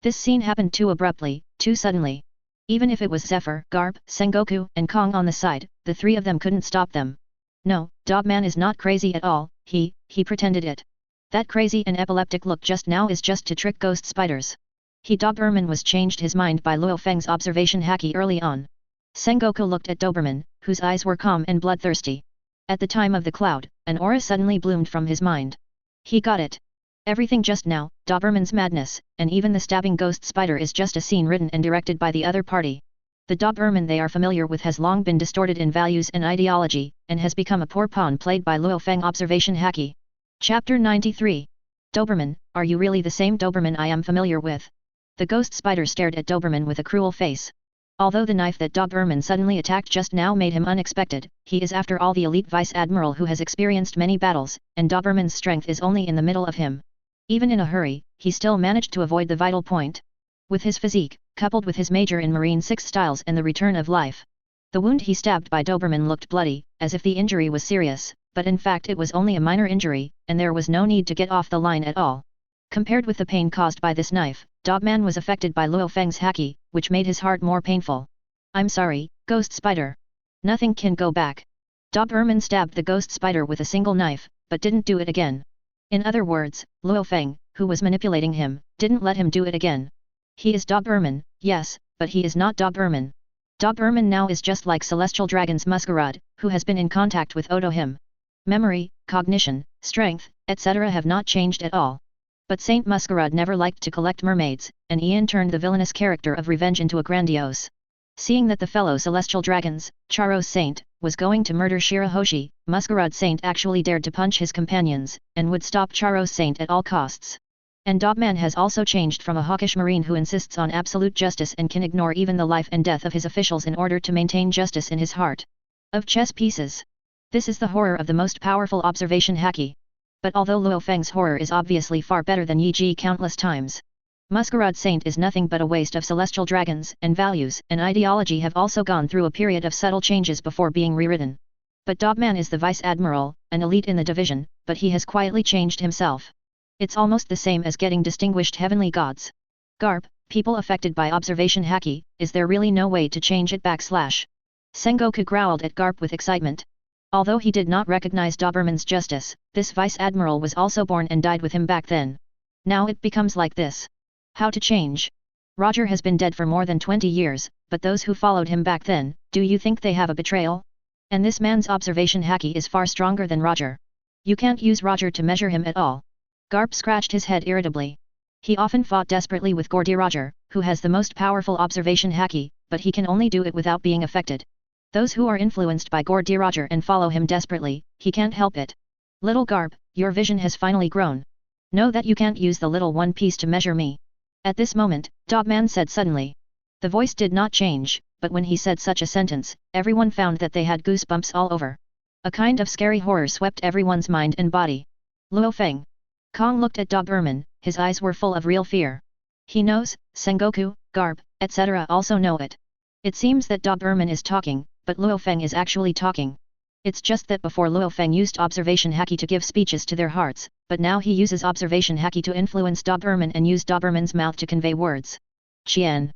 This scene happened too abruptly, too suddenly. Even if it was Zephyr, Garp, Sengoku, and Kong on the side, the 3 of them couldn't stop them. No, Dobman is not crazy at all, he pretended it. That crazy and epileptic look just now is just to trick ghost spiders. Doberman was changed his mind by Lu Fang's observation haki early on. Sengoku looked at Doberman, whose eyes were calm and bloodthirsty. At the time of the cloud, an aura suddenly bloomed from his mind. He got it. Everything just now, Doberman's madness, and even the stabbing ghost spider is just a scene written and directed by the other party. The Doberman they are familiar with has long been distorted in values and ideology, and has become a poor pawn played by Lu Fang observation haki. Chapter 93. Doberman, are you really the same Doberman I am familiar with? The ghost spider stared at Doberman with a cruel face. Although the knife that Doberman suddenly attacked just now made him unexpected, he is after all the elite vice admiral who has experienced many battles, and Doberman's strength is only in the middle of him. Even in a hurry, he still managed to avoid the vital point. With his physique, coupled with his major in Marine 6 styles and the return of life. The wound he stabbed by Doberman looked bloody, as if the injury was serious, but in fact it was only a minor injury, and there was no need to get off the line at all. Compared with the pain caused by this knife, Doberman was affected by Lu Fang's haki, which made his heart more painful. I'm sorry, Ghost Spider. Nothing can go back. Doberman stabbed the Ghost Spider with a single knife, but didn't do it again. In other words, Lu Fang, who was manipulating him, didn't let him do it again. He is Doberman, yes, but he is not Doberman. Doberman now is just like Celestial Dragon's Masquerade, who has been in contact with Otohim. Memory, cognition, strength, etc. have not changed at all. But Saint Masquerade never liked to collect mermaids, and Ian turned the villainous character of revenge into a grandiose. Seeing that the fellow Celestial Dragons, Charo's Saint, was going to murder Shirahoshi, Masquerade Saint actually dared to punch his companions, and would stop Charo's Saint at all costs. And Doberman has also changed from a hawkish marine who insists on absolute justice and can ignore even the life and death of his officials in order to maintain justice in his heart. Of chess pieces. This is the horror of the most powerful observation haki. But although Lu Fang's horror is obviously far better than Yi Ji countless times, Masquerade Saint is nothing but a waste of celestial dragons, and values and ideology have also gone through a period of subtle changes before being rewritten. But Doberman is the Vice Admiral, an elite in the division, but he has quietly changed himself. It's almost the same as getting distinguished heavenly gods. Garp, people affected by observation haki, is there really no way to change it / Sengoku growled at Garp with excitement. Although he did not recognize Doberman's justice, this Vice Admiral was also born and died with him back then. Now it becomes like this. How to change? Roger has been dead for more than 20 years, but those who followed him back then, do you think they have a betrayal? And this man's observation haki is far stronger than Roger. You can't use Roger to measure him at all. Garp scratched his head irritably. He often fought desperately with Gordy Roger, who has the most powerful observation haki, but he can only do it without being affected. Those who are influenced by Gordy Roger and follow him desperately, he can't help it. Little Garp, your vision has finally grown. Know that you can't use the little one piece to measure me. At this moment, Doberman said suddenly. The voice did not change, but when he said such a sentence, everyone found that they had goosebumps all over. A kind of scary horror swept everyone's mind and body. Lu Fang. Kong looked at Doberman, his eyes were full of real fear. He knows, Sengoku, Garp, etc. also know it. It seems that Doberman is talking, but Lu Fang is actually talking. It's just that before Lu Fang used observation haki to give speeches to their hearts, but now he uses observation haki to influence Doberman and use Doberman's mouth to convey words. Qian.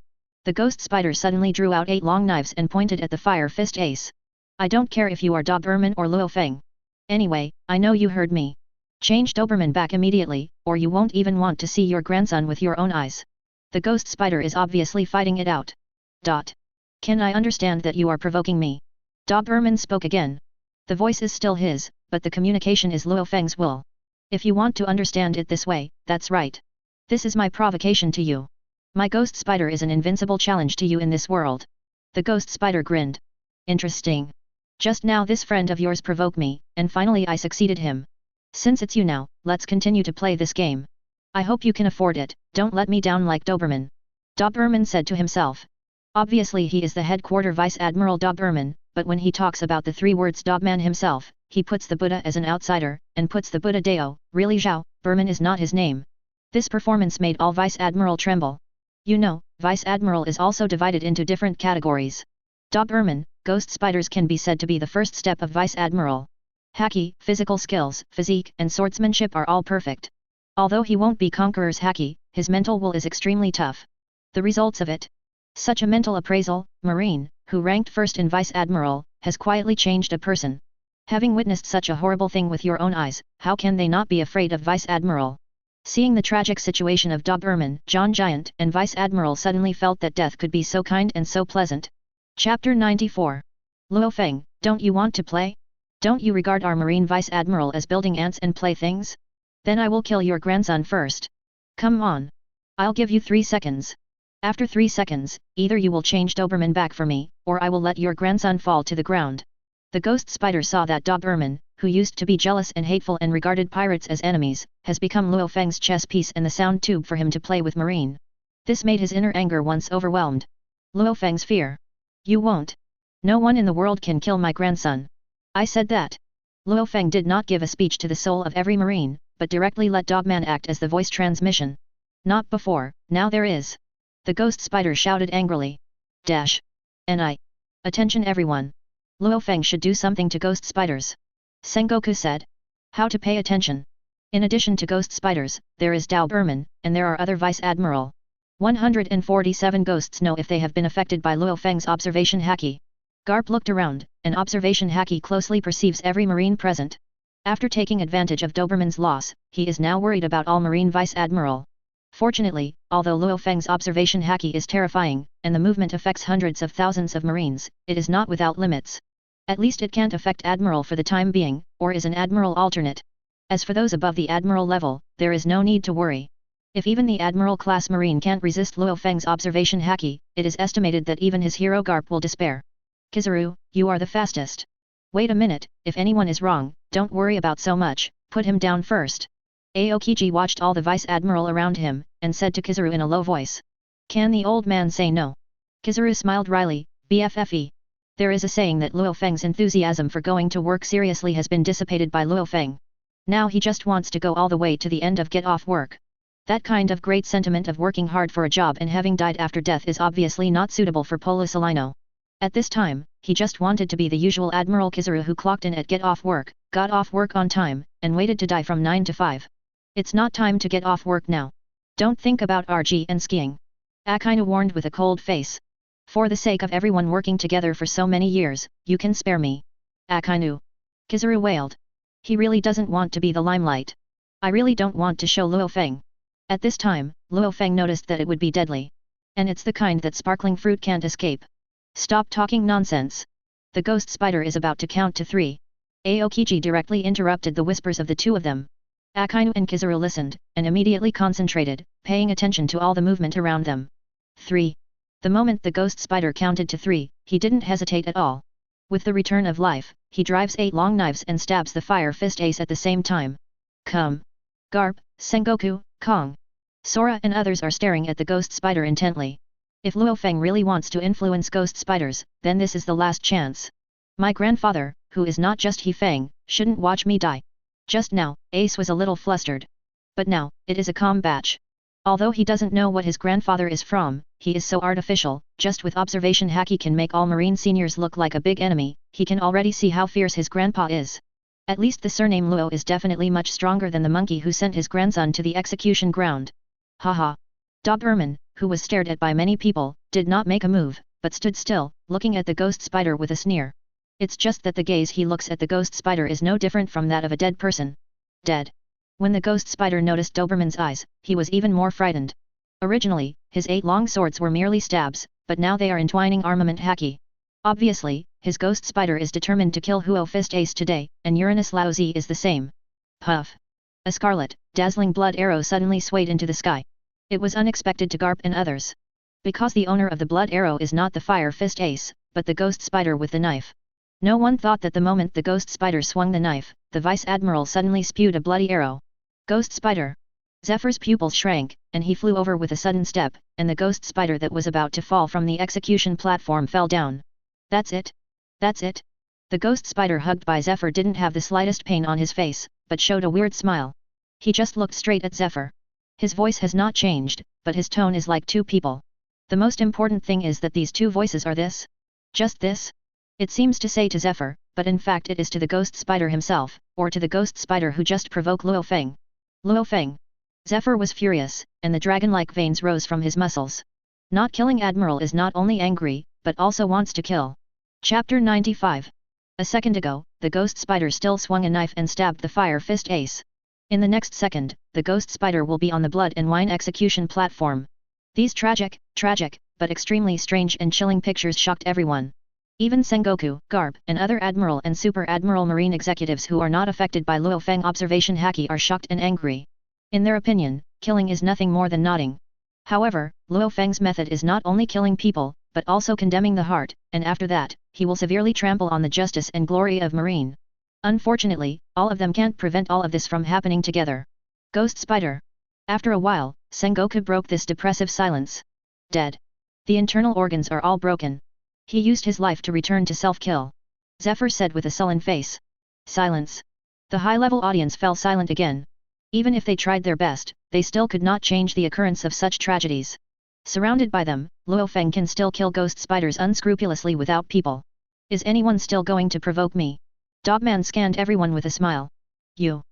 The ghost spider suddenly drew out 8 long knives and pointed at the fire fist ace. I don't care if you are Doberman or Lu Fang. Anyway, I know you heard me. Change Doberman back immediately, or you won't even want to see your grandson with your own eyes. The ghost spider is obviously fighting it out. Can I understand that you are provoking me? Doberman spoke again. The voice is still his, but the communication is Lu Fang's will. If you want to understand it this way, that's right. This is my provocation to you. My ghost spider is an invincible challenge to you in this world. The ghost spider grinned. Interesting. Just now this friend of yours provoked me, and finally I succeeded him. Since it's you now, let's continue to play this game. I hope you can afford it, don't let me down like Doberman. Doberman said to himself. Obviously he is the headquarter Vice Admiral Doberman, but when he talks about the 3 words Doberman himself, he puts the Buddha as an outsider, and puts the Buddha Deo, really Zhao, Berman is not his name. This performance made all Vice Admiral tremble. You know, Vice Admiral is also divided into different categories. Doberman, ghost spiders can be said to be the first step of Vice Admiral. Haki, physical skills, physique and swordsmanship are all perfect. Although he won't be Conqueror's haki, his mental will is extremely tough. The results of it. Such a mental appraisal, Marine, who ranked first in Vice Admiral, has quietly changed a person. Having witnessed such a horrible thing with your own eyes, how can they not be afraid of Vice Admiral? Seeing the tragic situation of Doberman, John Giant and Vice Admiral suddenly felt that death could be so kind and so pleasant. Chapter 94. Lu Fang, don't you want to play? Don't you regard our Marine Vice Admiral as building ants and playthings? Then I will kill your grandson first. Come on. I'll give you 3 seconds. After 3 seconds, either you will change Doberman back for me, or I will let your grandson fall to the ground. The ghost spider saw that Doberman, who used to be jealous and hateful and regarded pirates as enemies, has become Lu Fang's chess piece and the sound tube for him to play with Marine. This made his inner anger once overwhelmed. Lu Fang's fear. You won't. No one in the world can kill my grandson. I said that. Lu Fang did not give a speech to the soul of every marine, but directly let Dogman act as the voice transmission. Not before, now there is. The ghost spider shouted angrily. Dash. Ni. Attention everyone. Lu Fang should do something to ghost spiders. Sengoku said. How to pay attention. In addition to ghost spiders, there is Doberman, and there are other Vice Admiral. 147 ghosts know if they have been affected by Lu Fang's observation haki. Garp looked around, and observation haki closely perceives every marine present. After taking advantage of Doberman's loss, he is now worried about all marine Vice Admiral. Fortunately, although Lu Fang's observation haki is terrifying, and the movement affects hundreds of thousands of marines, it is not without limits. At least it can't affect Admiral for the time being, or is an Admiral alternate. As for those above the Admiral level, there is no need to worry. If even the Admiral-class marine can't resist Lu Fang's observation haki, it is estimated that even his hero Garp will despair. Kizaru, you are the fastest. Wait a minute, if anyone is wrong, don't worry about so much, put him down first. Aokiji watched all the Vice Admiral around him, and said to Kizaru in a low voice. Can the old man say no? Kizaru smiled wryly, BFFE. There is a saying that Lu Fang's enthusiasm for going to work seriously has been dissipated by Lu Fang. Now he just wants to go all the way to the end of get off work. That kind of great sentiment of working hard for a job and having died after death is obviously not suitable for Polisalino. At this time, he just wanted to be the usual Admiral Kizaru who clocked in at get off work, got off work on time, and waited to die from 9 to 5. It's not time to get off work now. Don't think about RG and skiing. Akainu warned with a cold face. For the sake of everyone working together for so many years, you can spare me. Akainu. Kizaru wailed. He really doesn't want to be the limelight. I really don't want to show Lu Fang. At this time, Lu Fang noticed that it would be deadly. And it's the kind that sparkling fruit can't escape. Stop talking nonsense. The ghost spider is about to count to 3. Aokiji directly interrupted the whispers of the two of them. Akainu and Kizaru listened, and immediately concentrated, paying attention to all the movement around them. 3. The moment the ghost spider counted to 3, he didn't hesitate at all. With the return of life, he drives 8 long knives and stabs the fire fist ace at the same time. Come. Garp, Sengoku, Kong. Sora and others are staring at the ghost spider intently. If Lu Fang really wants to influence ghost spiders, then this is the last chance. My grandfather, who is not just He Fang, shouldn't watch me die. Just now, Ace was a little flustered. But now, it is a calm batch. Although he doesn't know what his grandfather is from, he is so artificial, just with observation haki can make all marine seniors look like a big enemy, he can already see how fierce his grandpa is. At least the surname Luo is definitely much stronger than the monkey who sent his grandson to the execution ground. Haha. Doberman, who was stared at by many people, did not make a move, but stood still, looking at the ghost spider with a sneer. It's just that the gaze he looks at the ghost spider is no different from that of a dead person. Dead. When the ghost spider noticed Doberman's eyes, he was even more frightened. Originally, his 8 long swords were merely stabs, but now they are entwining armament haki. Obviously, his ghost spider is determined to kill Huo Fist Ace today, and Uranus Laozi is the same. Puff. A scarlet, dazzling blood arrow suddenly swayed into the sky. It was unexpected to Garp and others. Because the owner of the blood arrow is not the fire fist ace, but the ghost spider with the knife. No one thought that the moment the ghost spider swung the knife, the vice admiral suddenly spewed a bloody arrow. Ghost spider. Zephyr's pupils shrank, and he flew over with a sudden step, and the ghost spider that was about to fall from the execution platform fell down. That's it. That's it. The ghost spider hugged by Zephyr didn't have the slightest pain on his face, but showed a weird smile. He just looked straight at Zephyr. His voice has not changed, but his tone is like two people. The most important thing is that these two voices are this. Just this? It seems to say to Zephyr, but in fact it is to the ghost spider himself, or to the ghost spider who just provoked Lu Fang. Lu Fang. Zephyr was furious, and the dragon-like veins rose from his muscles. Not killing Admiral is not only angry, but also wants to kill. Chapter 95. A second ago, the ghost spider still swung a knife and stabbed the fire fist ace. In the next second, the ghost spider will be on the blood and wine execution platform. These tragic, but extremely strange and chilling pictures shocked everyone. Even Sengoku, Garp, and other Admiral and Super Admiral Marine executives who are not affected by Lu Fang observation haki are shocked and angry. In their opinion, killing is nothing more than nodding. However, Lu Fang's method is not only killing people, but also condemning the heart, and after that, he will severely trample on the justice and glory of Marine. Unfortunately, all of them can't prevent all of this from happening together. Ghost Spider. After a while, Sengoku broke this depressive silence. Dead. The internal organs are all broken. He used his life to return to self-kill. Zephyr said with a sullen face. Silence. The high-level audience fell silent again. Even if they tried their best, they still could not change the occurrence of such tragedies. Surrounded by them, Lu Fang can still kill ghost spiders unscrupulously without people. Is anyone still going to provoke me? Dogman scanned everyone with a smile. You.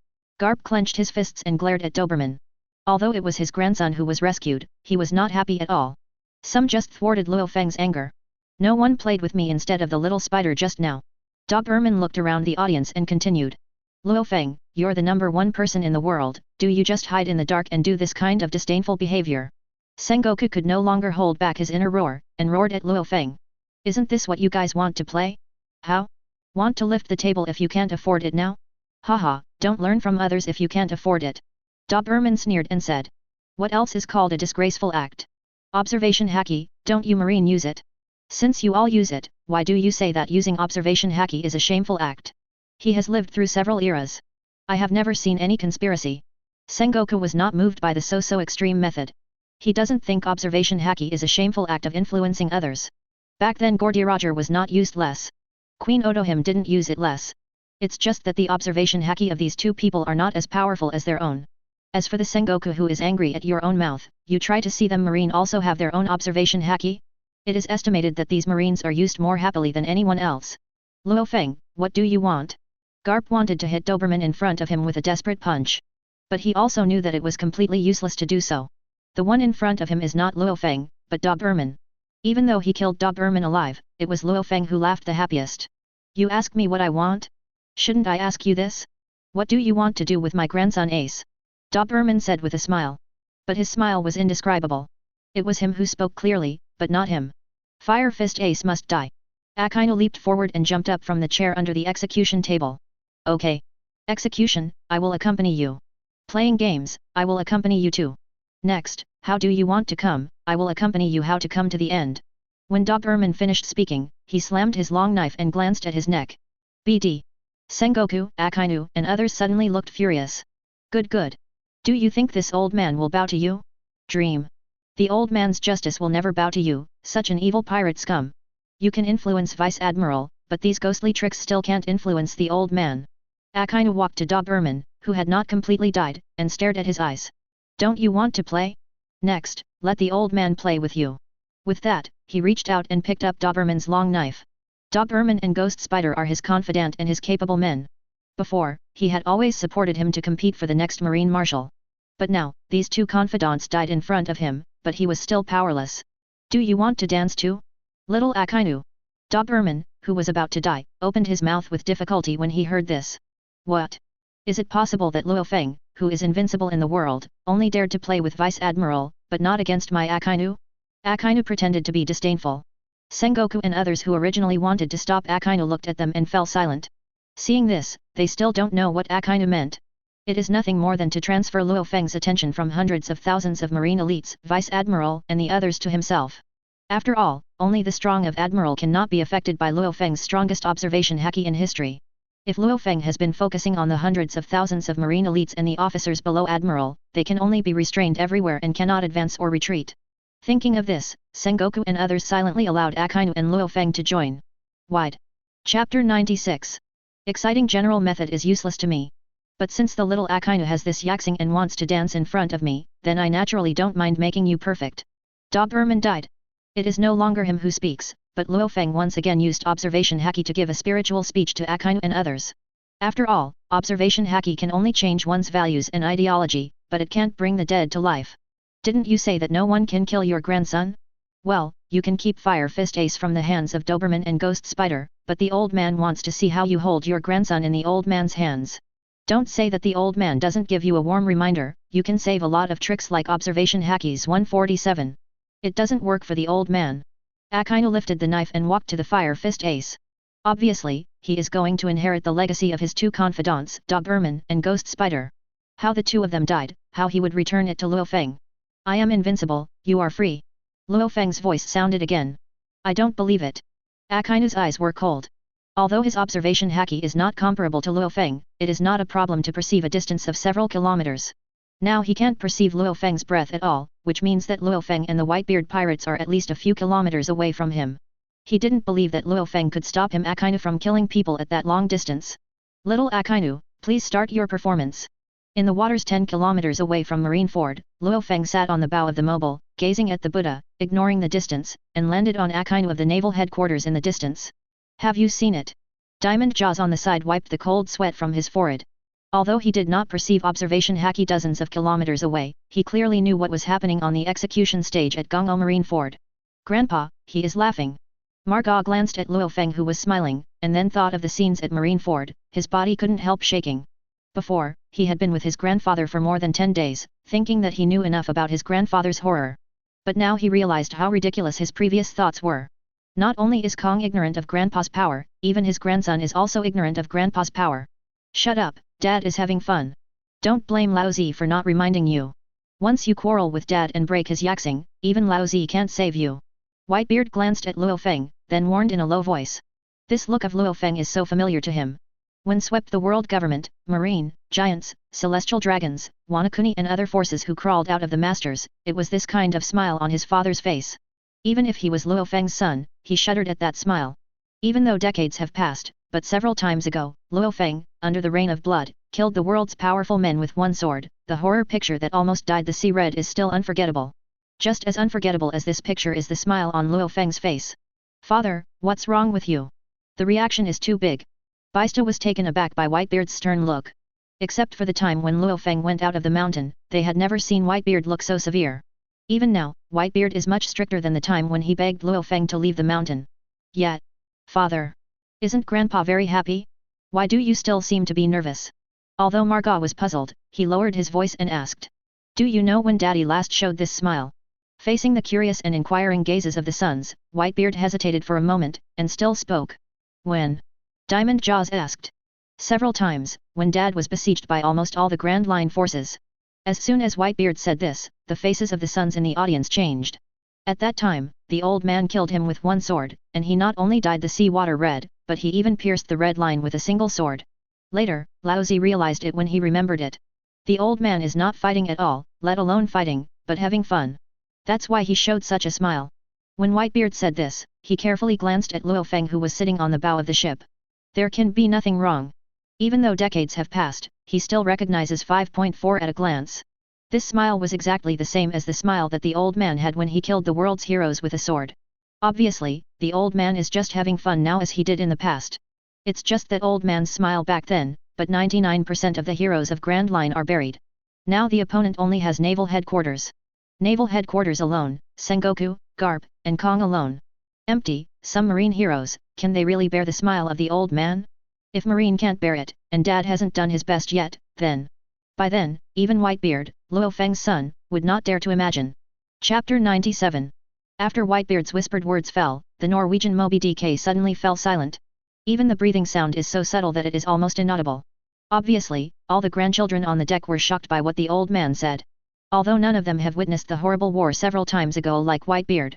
Garp clenched his fists and glared at Doberman. Although it was his grandson who was rescued, he was not happy at all. Some just thwarted Lu Fang's anger. No one played with me instead of the little spider just now. Doberman looked around the audience and continued. Lu Fang, you're the #1 person in the world, do you just hide in the dark and do this kind of disdainful behavior? Sengoku could no longer hold back his inner roar, and roared at Lu Fang. Isn't this what you guys want to play? How? Want to lift the table if you can't afford it now? Haha, don't learn from others if you can't afford it. Doberman sneered and said. What else is called a disgraceful act? Observation haki, don't you Marine use it? Since you all use it, why do you say that using observation haki is a shameful act? He has lived through several eras. I have never seen any conspiracy. Sengoku was not moved by the so-so extreme method. He doesn't think observation haki is a shameful act of influencing others. Back then Gordirager was not used less. Queen Otohime didn't use it less. It's just that the observation haki of these two people are not as powerful as their own. As for the Sengoku who is angry at your own mouth, you try to see them Marine also have their own observation haki? It is estimated that these Marines are used more happily than anyone else. Lu Fang, what do you want? Garp wanted to hit Doberman in front of him with a desperate punch. But he also knew that it was completely useless to do so. The one in front of him is not Lu Fang, but Doberman. Even though he killed Doberman alive, it was Lu Fang who laughed the happiest. You ask me what I want? Shouldn't I ask you this? What do you want to do with my grandson Ace? Doberman said with a smile. But his smile was indescribable. It was him who spoke clearly, but not him. Fire Fist Ace must die. Akainu leaped forward and jumped up from the chair under the execution table. Okay. Execution, I will accompany you. Playing games, I will accompany you too. Next, how do you want to come? I will accompany you how to come to the end. When Doberman finished speaking, he slammed his long knife and glanced at his neck. BD. Sengoku, Akainu, and others suddenly looked furious. Good. Do you think this old man will bow to you? Dream. The old man's justice will never bow to you, such an evil pirate scum. You can influence Vice Admiral, but these ghostly tricks still can't influence the old man. Akainu walked to Doberman, who had not completely died, and stared at his eyes. Don't you want to play? Next, let the old man play with you. With that, he reached out and picked up Doberman's long knife. Doberman and Ghost Spider are his confidant and his capable men. Before, he had always supported him to compete for the next Marine Marshal. But now, these two confidants died in front of him, but he was still powerless. Do you want to dance too? Little Akainu. Doberman, who was about to die, opened his mouth with difficulty when he heard this. What? Is it possible that Lu Fang, who is invincible in the world, only dared to play with Vice Admiral, but not against my Akainu? Akainu pretended to be disdainful. Sengoku and others who originally wanted to stop Akainu looked at them and fell silent. Seeing this, they still don't know what Akainu meant. It is nothing more than to transfer Lu Fang's attention from hundreds of thousands of Marine elites, Vice Admiral and the others to himself. After all, only the strong of Admiral cannot be affected by Lu Fang's strongest observation haki in history. If Lu Fang has been focusing on the hundreds of thousands of Marine elites and the officers below Admiral, they can only be restrained everywhere and cannot advance or retreat. Thinking of this, Sengoku and others silently allowed Akainu and Lu Fang to join. Wide. Chapter 96. Exciting general method is useless to me. But since the little Akainu has this yaxing and wants to dance in front of me, then I naturally don't mind making you perfect. Doberman died. It is no longer him who speaks, but Lu Fang once again used observation haki to give a spiritual speech to Akainu and others. After all, observation haki can only change one's values and ideology, but it can't bring the dead to life. Didn't you say that no one can kill your grandson? Well, you can keep Fire Fist Ace from the hands of Doberman and Ghost Spider, but the old man wants to see how you hold your grandson in the old man's hands. Don't say that the old man doesn't give you a warm reminder, you can save a lot of tricks like observation haki's 147. It doesn't work for the old man. Akainu lifted the knife and walked to the Fire Fist Ace. Obviously, he is going to inherit the legacy of his two confidants, Doberman and Ghost Spider. How the two of them died, how he would return it to Lu Fang. I am invincible, you are free. Lu Fang's voice sounded again. I don't believe it. Akainu's eyes were cold. Although his observation haki is not comparable to Lu Fang, it is not a problem to perceive a distance of several kilometers. Now he can't perceive Lu Fang's breath at all, which means that Lu Fang and the Whitebeard pirates are at least a few kilometers away from him. He didn't believe that Lu Fang could stop him Akainu from killing people at that long distance. Little Akainu, please start your performance. In the waters 10 kilometers away from Marineford, Lu Fang sat on the bow of the mobile, gazing at the Buddha, ignoring the distance, and landed on Akainu of the naval headquarters in the distance. Have you seen it? Diamond Jaws on the side wiped the cold sweat from his forehead. Although he did not perceive observation Haki dozens of kilometers away, he clearly knew what was happening on the execution stage at Gongo Marineford. Grandpa, he is laughing. Margot glanced at Lu Fang who was smiling, and then thought of the scenes at Marineford. His body couldn't help shaking. Before, he had been with his grandfather for more than 10 days, thinking that he knew enough about his grandfather's horror. But now he realized how ridiculous his previous thoughts were. Not only is Kong ignorant of Grandpa's power, even his grandson is also ignorant of Grandpa's power. Shut up, Dad is having fun. Don't blame Lao Zi for not reminding you. Once you quarrel with Dad and break his yaxing, even Lao Zi can't save you. Whitebeard glanced at Lu Fang, then warned in a low voice. This look of Lu Fang is so familiar to him. When swept the world government, marine, giants, celestial dragons, Wanakuni and other forces who crawled out of the masters, it was this kind of smile on his father's face. Even if he was Lu Fang's son, he shuddered at that smile. Even though decades have passed, but several times ago, Lu Fang, under the rain of blood, killed the world's powerful men with one sword, the horror picture that almost dyed the sea red is still unforgettable. Just as unforgettable as this picture is the smile on Lu Fang's face. Father, what's wrong with you? The reaction is too big. Baista was taken aback by Whitebeard's stern look. Except for the time when Lu Fang went out of the mountain, they had never seen Whitebeard look so severe. Even now, Whitebeard is much stricter than the time when he begged Lu Fang to leave the mountain. Yet, Father, isn't Grandpa very happy? Why do you still seem to be nervous? Although Margot was puzzled, he lowered his voice and asked. Do you know when Daddy last showed this smile? Facing the curious and inquiring gazes of the sons, Whitebeard hesitated for a moment, and still spoke. When? Diamond Jaws asked. Several times, when Dad was besieged by almost all the Grand Line forces. As soon as Whitebeard said this, the faces of the sons in the audience changed. At that time, the old man killed him with one sword, and he not only dyed the sea water red, but he even pierced the red line with a single sword. Later, Lao Zi realized it when he remembered it. The old man is not fighting at all, let alone fighting, but having fun. That's why he showed such a smile. When Whitebeard said this, he carefully glanced at Lu Fang who was sitting on the bow of the ship. There can be nothing wrong. Even though decades have passed, he still recognizes 5.4 at a glance. This smile was exactly the same as the smile that the old man had when he killed the world's heroes with a sword. Obviously, the old man is just having fun now as he did in the past. It's just that old man's smile back then, but 99% of the heroes of Grand Line are buried. Now the opponent only has naval headquarters. Naval headquarters alone, Sengoku, Garp, and Kong alone. Empty, some marine heroes, can they really bear the smile of the old man? If Marine can't bear it, and Dad hasn't done his best yet, then... By then, even Whitebeard, Lu Fang's son, would not dare to imagine. Chapter 97. After Whitebeard's whispered words fell, the Norwegian Moby DK suddenly fell silent. Even the breathing sound is so subtle that it is almost inaudible. Obviously, all the grandchildren on the deck were shocked by what the old man said. Although none of them have witnessed the horrible war several times ago like Whitebeard.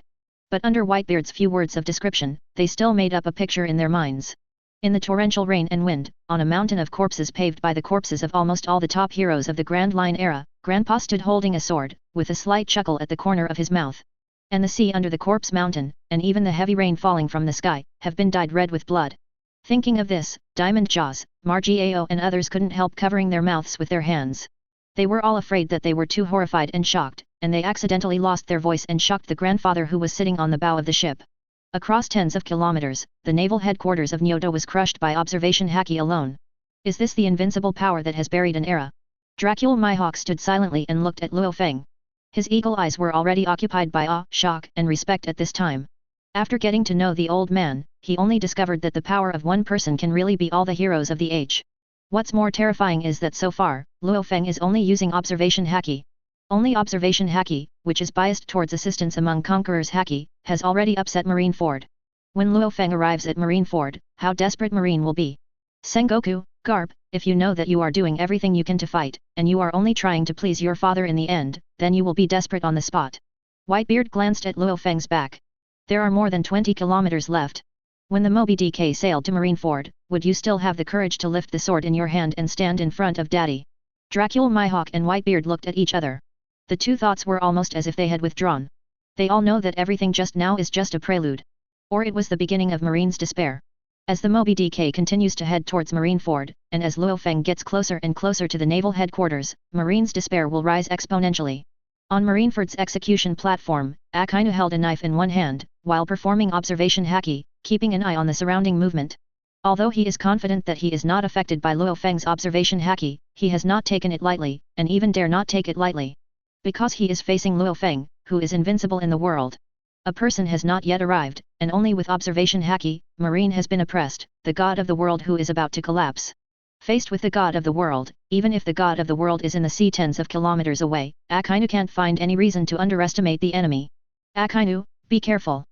But under Whitebeard's few words of description, they still made up a picture in their minds. In the torrential rain and wind, on a mountain of corpses paved by the corpses of almost all the top heroes of the Grand Line era, Grandpa stood holding a sword, with a slight chuckle at the corner of his mouth. And the sea under the corpse mountain, and even the heavy rain falling from the sky, have been dyed red with blood. Thinking of this, Diamond Jaws, Margao and others couldn't help covering their mouths with their hands. They were all afraid that they were too horrified and shocked, and they accidentally lost their voice and shocked the grandfather who was sitting on the bow of the ship. Across tens of kilometers, the naval headquarters of Nyoto was crushed by observation Haki alone. Is this the invincible power that has buried an era? Dracula Mihawk stood silently and looked at Lu Fang. His eagle eyes were already occupied by awe, shock, and respect at this time. After getting to know the old man, he only discovered that the power of one person can really be all the heroes of the age. What's more terrifying is that so far, Lu Fang is only using observation Haki. Only observation Haki, which is biased towards assistance among conquerors Haki, has already upset Marineford. When Lu Fang arrives at Marineford, how desperate Marine will be. Sengoku, Garp, if you know that you are doing everything you can to fight, and you are only trying to please your father in the end, then you will be desperate on the spot. Whitebeard glanced at Lu Fang's back. There are more than 20 kilometers left. When the Moby DK sailed to Marineford, would you still have the courage to lift the sword in your hand and stand in front of Daddy? Dracula Mihawk and Whitebeard looked at each other. The two thoughts were almost as if they had withdrawn. They all know that everything just now is just a prelude. Or it was the beginning of Marine's despair. As the Moby DK continues to head towards Marineford, and as Lu Fang gets closer and closer to the naval headquarters, Marine's despair will rise exponentially. On Marineford's execution platform, Akainu held a knife in one hand, while performing observation haki, keeping an eye on the surrounding movement. Although he is confident that he is not affected by Lu Fang's observation haki, he has not taken it lightly, and even dare not take it lightly. Because he is facing Lu Fang, who is invincible in the world. A person has not yet arrived, and only with observation haki, Marine has been oppressed, the god of the world who is about to collapse. Faced with the god of the world, even if the god of the world is in the sea tens of kilometers away, Akainu can't find any reason to underestimate the enemy. Akainu, be careful.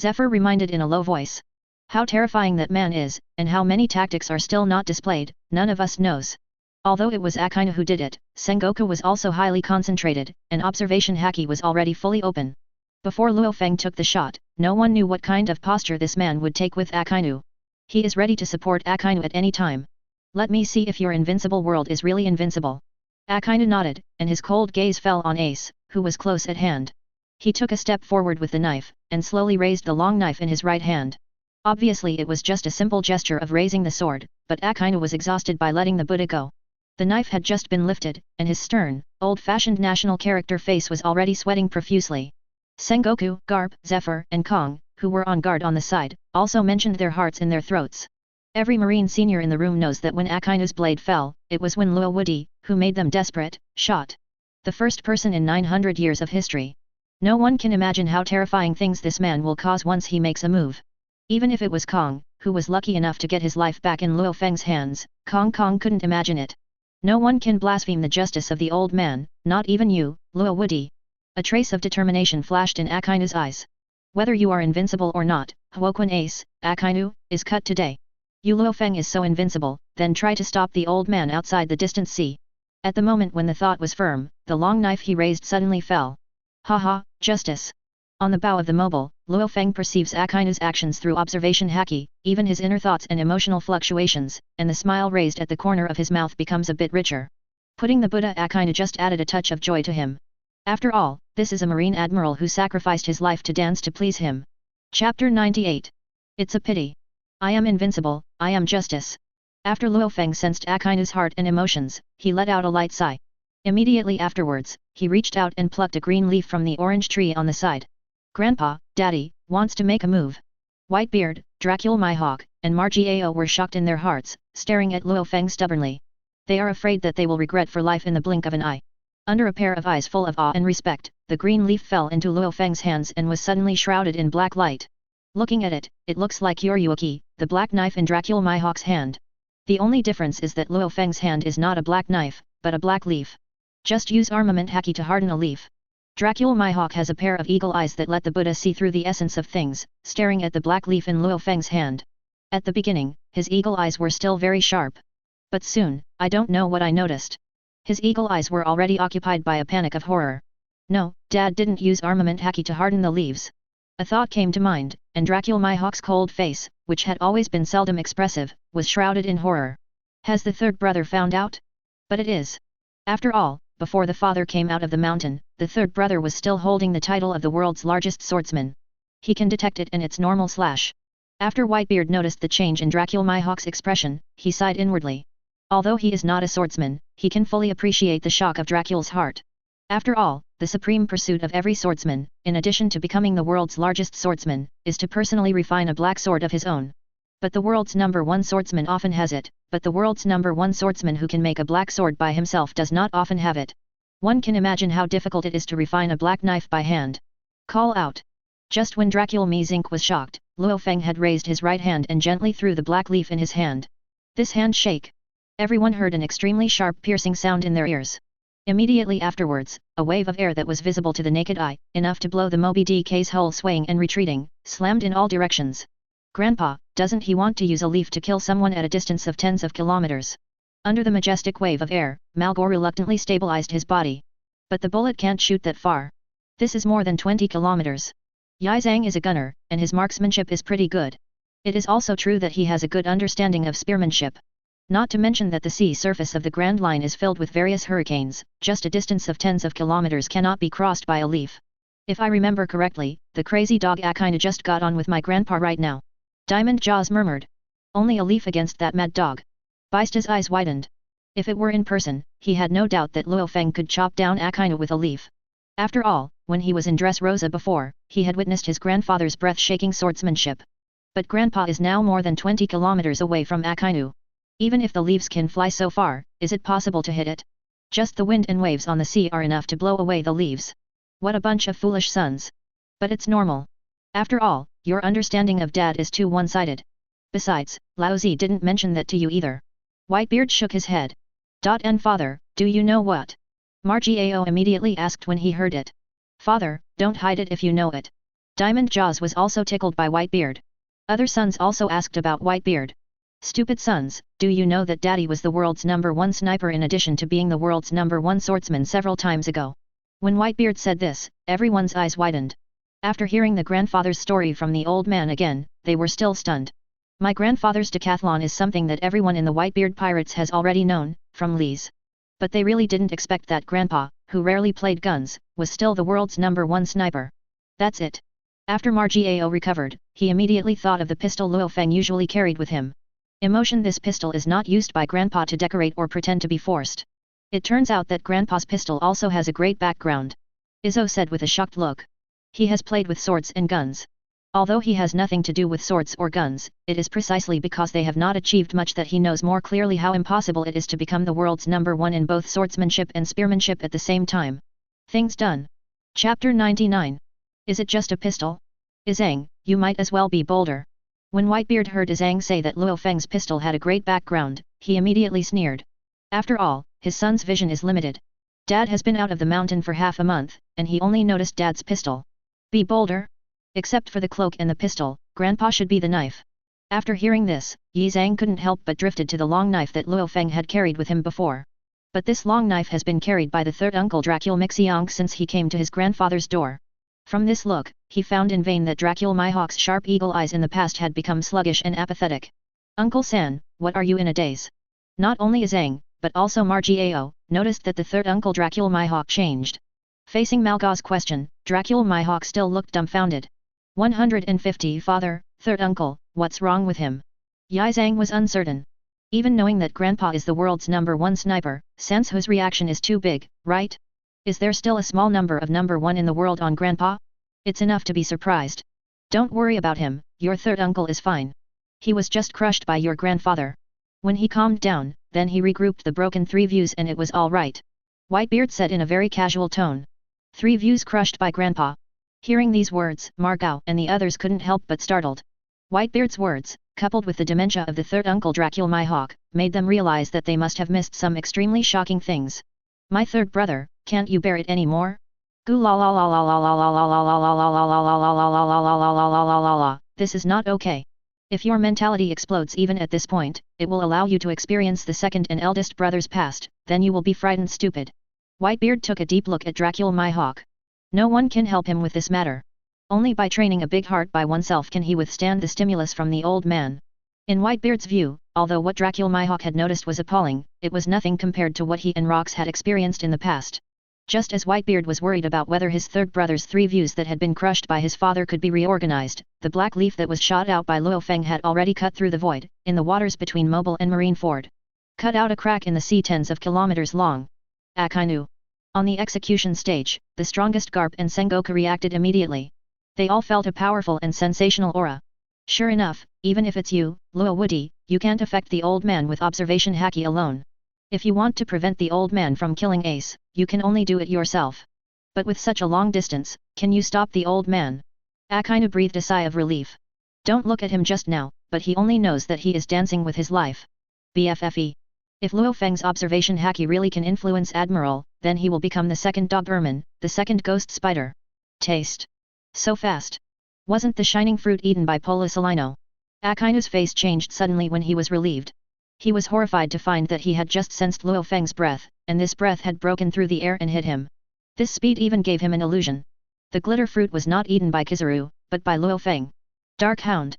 Zephyr reminded in a low voice. How terrifying that man is, and how many tactics are still not displayed, none of us knows. Although it was Akainu who did it, Sengoku was also highly concentrated, and observation haki was already fully open. Before Lu Fang took the shot, no one knew what kind of posture this man would take with Akainu. He is ready to support Akainu at any time. Let me see if your invincible world is really invincible. Akainu nodded, and his cold gaze fell on Ace, who was close at hand. He took a step forward with the knife, and slowly raised the long knife in his right hand. Obviously it was just a simple gesture of raising the sword, but Akainu was exhausted by letting the Buddha go. The knife had just been lifted, and his stern, old-fashioned national character face was already sweating profusely. Sengoku, Garp, Zephyr, and Kong, who were on guard on the side, also mentioned their hearts in their throats. Every Marine senior in the room knows that when Akainu's blade fell, it was when Luo Woody, who made them desperate, shot. The first person in 900 years of history. No one can imagine how terrifying things this man will cause once he makes a move. Even if it was Kong, who was lucky enough to get his life back in Lu Fang's hands, Kong couldn't imagine it. No one can blaspheme the justice of the old man, not even you, Luo Woody. A trace of determination flashed in Akainu's eyes. Whether you are invincible or not, Huoquan Ace, Akainu, is cut today. You Lu Fang is so invincible, then try to stop the old man outside the distant sea. At the moment when the thought was firm, the long knife he raised suddenly fell. Haha, justice. On the bow of the mobile, Lu Fang perceives Akainu's actions through observation haki, even his inner thoughts and emotional fluctuations, and the smile raised at the corner of his mouth becomes a bit richer. Putting the Buddha Akainu just added a touch of joy to him. After all, this is a Marine admiral who sacrificed his life to dance to please him. Chapter 98. It's a pity. I am invincible, I am justice. After Lu Fang sensed Akainu's heart and emotions, he let out a light sigh. Immediately afterwards, he reached out and plucked a green leaf from the orange tree on the side. Grandpa, Daddy, wants to make a move. Whitebeard, Dracula Mihawk, and Margiao were shocked in their hearts, staring at Lu Fang stubbornly. They are afraid that they will regret for life in the blink of an eye. Under a pair of eyes full of awe and respect, the green leaf fell into Lu Fang's hands and was suddenly shrouded in black light. Looking at it, it looks like Yoryuki, the black knife in Dracula Mihawk's hand. The only difference is that Lu Fang's hand is not a black knife, but a black leaf. Just use armament haki to harden a leaf. Dracula Mihawk has a pair of eagle eyes that let the Buddha see through the essence of things, staring at the black leaf in Lu Fang's hand. At the beginning, his eagle eyes were still very sharp. But soon, I don't know what I noticed. His eagle eyes were already occupied by a panic of horror. No, Dad didn't use armament haki to harden the leaves. A thought came to mind, and Dracula Mihawk's cold face, which had always been seldom expressive, was shrouded in horror. Has the third brother found out? But it is. After all, before the father came out of the mountain, the third brother was still holding the title of the world's largest swordsman. He can detect it in its normal slash. After Whitebeard noticed the change in Dracula Mihawk's expression, he sighed inwardly. Although he is not a swordsman, he can fully appreciate the shock of Dracula's heart. After all, the supreme pursuit of every swordsman, in addition to becoming the world's largest swordsman, is to personally refine a black sword of his own. But the world's #1 swordsman often has it, but the world's #1 swordsman who can make a black sword by himself does not often have it. One can imagine how difficult it is to refine a black knife by hand. Call out. Just when Dracula Mihawk was shocked, Lu Fang had raised his right hand and gently threw the black leaf in his hand. This hand shake. Everyone heard an extremely sharp piercing sound in their ears. Immediately afterwards, a wave of air that was visible to the naked eye, enough to blow the Moby DK's hull swaying and retreating, slammed in all directions. Grandpa, doesn't he want to use a leaf to kill someone at a distance of tens of kilometers? Under the majestic wave of air, Malgor reluctantly stabilized his body. But the bullet can't shoot that far. This is more than 20 kilometers. Yizhang is a gunner, and his marksmanship is pretty good. It is also true that he has a good understanding of spearmanship. Not to mention that the sea surface of the Grand Line is filled with various hurricanes, just a distance of tens of kilometers cannot be crossed by a leaf. If I remember correctly, the crazy dog Hawkeye just got on with my grandpa right now. Diamond Jaws murmured. Only a leaf against that mad dog. Baista's eyes widened. If it were in person, he had no doubt that Lu Fang could chop down Hawkeye with a leaf. After all, when he was in Rosa before, he had witnessed his grandfather's breath-shaking swordsmanship. But grandpa is now more than 20 kilometers away from Hawkeye. Even if the leaves can fly so far, is it possible to hit it? Just the wind and waves on the sea are enough to blow away the leaves. What a bunch of foolish sons. But it's normal. After all, your understanding of Dad is too one-sided. Besides, Laozi didn't mention that to you either. Whitebeard shook his head. And father, do you know what? Margiao immediately asked when he heard it. Father, don't hide it if you know it. Diamond Jaws was also tickled by Whitebeard. Other sons also asked about Whitebeard. Stupid sons, do you know that Daddy was the world's #1 sniper in addition to being the world's #1 swordsman several times ago? When Whitebeard said this, everyone's eyes widened. After hearing the grandfather's story from the old man again, they were still stunned. My grandfather's decathlon is something that everyone in the Whitebeard Pirates has already known, from Lee's. But they really didn't expect that grandpa, who rarely played guns, was still the world's #1 sniper. That's it. After Margiao recovered, he immediately thought of the pistol Lu Fang usually carried with him. Emotion. This pistol is not used by grandpa to decorate or pretend to be forced. It turns out that grandpa's pistol also has a great background. Izzo said with a shocked look. He has played with swords and guns. Although he has nothing to do with swords or guns, it is precisely because they have not achieved much that he knows more clearly how impossible it is to become the world's #1 in both swordsmanship and spearmanship at the same time. Things done. Chapter 99. Is it just a pistol? Izang, you might as well be bolder. When Whitebeard heard Izang say that Lu Fang's pistol had a great background, he immediately sneered. After all, his son's vision is limited. Dad has been out of the mountain for half a month, and he only noticed Dad's pistol. Be bolder? Except for the cloak and the pistol, Grandpa should be the knife. After hearing this, Yi Zhang couldn't help but drifted to the long knife that Lu Fang had carried with him before. But this long knife has been carried by the third uncle Dracul Mixiang since he came to his grandfather's door. From this look, he found in vain that Dracul Mihawk's sharp eagle eyes in the past had become sluggish and apathetic. Uncle San, what are you in a daze? Not only Zhang, but also Margiao, noticed that the third uncle Dracul Mihawk changed. Facing Malga's question, Dracul Mihawk still looked dumbfounded. 150 Father, third uncle, what's wrong with him? Yi Zhang was uncertain. Even knowing that Grandpa is the world's #1 sniper, Sansu's reaction is too big, right? Is there still a small number of #1 in the world on Grandpa? It's enough to be surprised. Don't worry about him, your third uncle is fine. He was just crushed by your grandfather. When he calmed down, then he regrouped the broken 3 views and it was all right. Whitebeard said in a very casual tone. 3 views crushed by Grandpa. Hearing these words, Margao and the others couldn't help but startled. Whitebeard's words, coupled with the dementia of the third uncle Dracul Mihawk, made them realize that they must have missed some extremely shocking things. My third brother, can't you bear it anymore? This is not okay. If your mentality explodes even at this point, it will allow you to experience the second and eldest brother's past, then you will be frightened stupid. Whitebeard took a deep look at Dracul Mihawk. No one can help him with this matter. Only by training a big heart by oneself can he withstand the stimulus from the old man. In Whitebeard's view, although what Dracul Mihawk had noticed was appalling, it was nothing compared to what he and Rox had experienced in the past. Just as Whitebeard was worried about whether his third brother's 3 views that had been crushed by his father could be reorganized, the black leaf that was shot out by Lu Fang had already cut through the void, in the waters between Mobile and Marine Ford. Cut out a crack in the sea tens of kilometers long. Akainu. On the execution stage, the strongest Garp and Sengoku reacted immediately. They all felt a powerful and sensational aura. Sure enough, even if it's you, Luo Woody, you can't affect the old man with observation haki alone. If you want to prevent the old man from killing Ace, you can only do it yourself. But with such a long distance, can you stop the old man? Akainu breathed a sigh of relief. Don't look at him just now, but he only knows that he is dancing with his life. BFFE. If Luo Fang's observation haki really can influence Admiral, then he will become the second Doberman, the second Ghost Spider. Taste. So fast. Wasn't the shining fruit eaten by Polisalino? Akainu's face changed suddenly when he was relieved. He was horrified to find that he had just sensed Luo Fang's breath, and this breath had broken through the air and hit him. This speed even gave him an illusion. The glitter fruit was not eaten by Kizaru, but by Luo Fang. Dark Hound.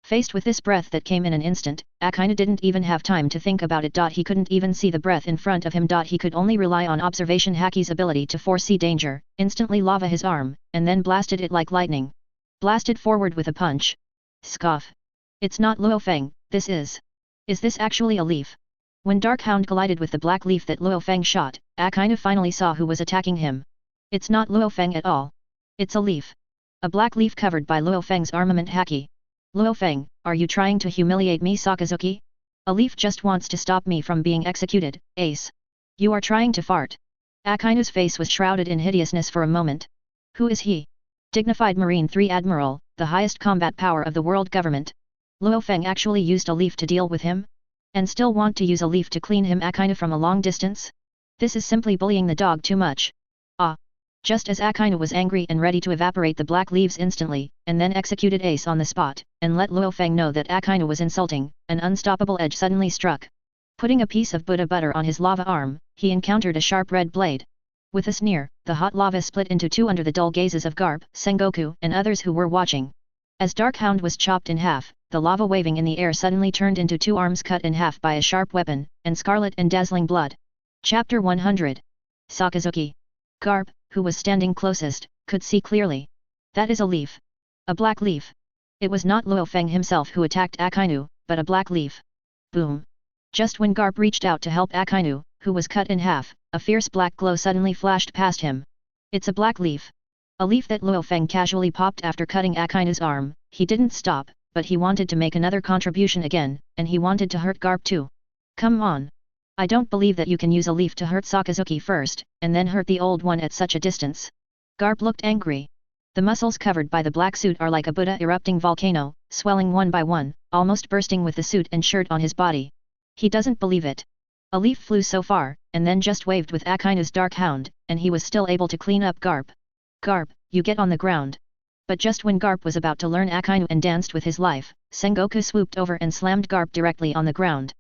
Faced with this breath that came in an instant, Akainu didn't even have time to think about it. He couldn't even see the breath in front of him. He could only rely on observation. Haki's ability to foresee danger, instantly lava his arm, and then blasted it like lightning. Blasted forward with a punch. Scoff. It's not Lu Fang, this is. Is this actually a leaf? When Dark Hound collided with the black leaf that Lu Fang shot, Akainu finally saw who was attacking him. It's not Lu Fang at all. It's a leaf. A black leaf covered by Lu Fang's armament Haki. Lu Fang, are you trying to humiliate me, Sakazuki? A leaf just wants to stop me from being executed, ace. You are trying to fart. Akainu's face was shrouded in hideousness for a moment. Who is he? Dignified Marine 3 Admiral, the highest combat power of the world government. Lu Fang actually used a leaf to deal with him? And still want to use a leaf to clean him Akainu from a long distance? This is simply bullying the dog too much. Ah! Just as Akainu was angry and ready to evaporate the black leaves instantly, and then executed Ace on the spot, and let Lu Fang know that Akainu was insulting, an unstoppable edge suddenly struck. Putting a piece of Buddha butter on his lava arm, he encountered a sharp red blade. With a sneer, the hot lava split into two under the dull gazes of Garp, Sengoku, and others who were watching. As Dark Hound was chopped in half, the lava waving in the air suddenly turned into two arms cut in half by a sharp weapon, and scarlet and dazzling blood. Chapter 100. Sakazuki. Garp, who was standing closest, could see clearly. That is a leaf. A black leaf. It was not Lu Fang himself who attacked Akainu, but a black leaf. Boom. Just when Garp reached out to help Akainu, who was cut in half, a fierce black glow suddenly flashed past him. It's a black leaf. A leaf that Lu Fang casually popped after cutting Akainu's arm. He didn't stop, but he wanted to make another contribution again, and he wanted to hurt Garp too. Come on. I don't believe that you can use a leaf to hurt Sakazuki first, and then hurt the old one at such a distance. Garp looked angry. The muscles covered by the black suit are like a Buddha erupting volcano, swelling one by one, almost bursting with the suit and shirt on his body. He doesn't believe it. A leaf flew so far, and then just waved with Akainu's Dark Hound, and he was still able to clean up Garp. Garp, you get on the ground. But just when Garp was about to learn Akainu and danced with his life, Sengoku swooped over and slammed Garp directly on the ground.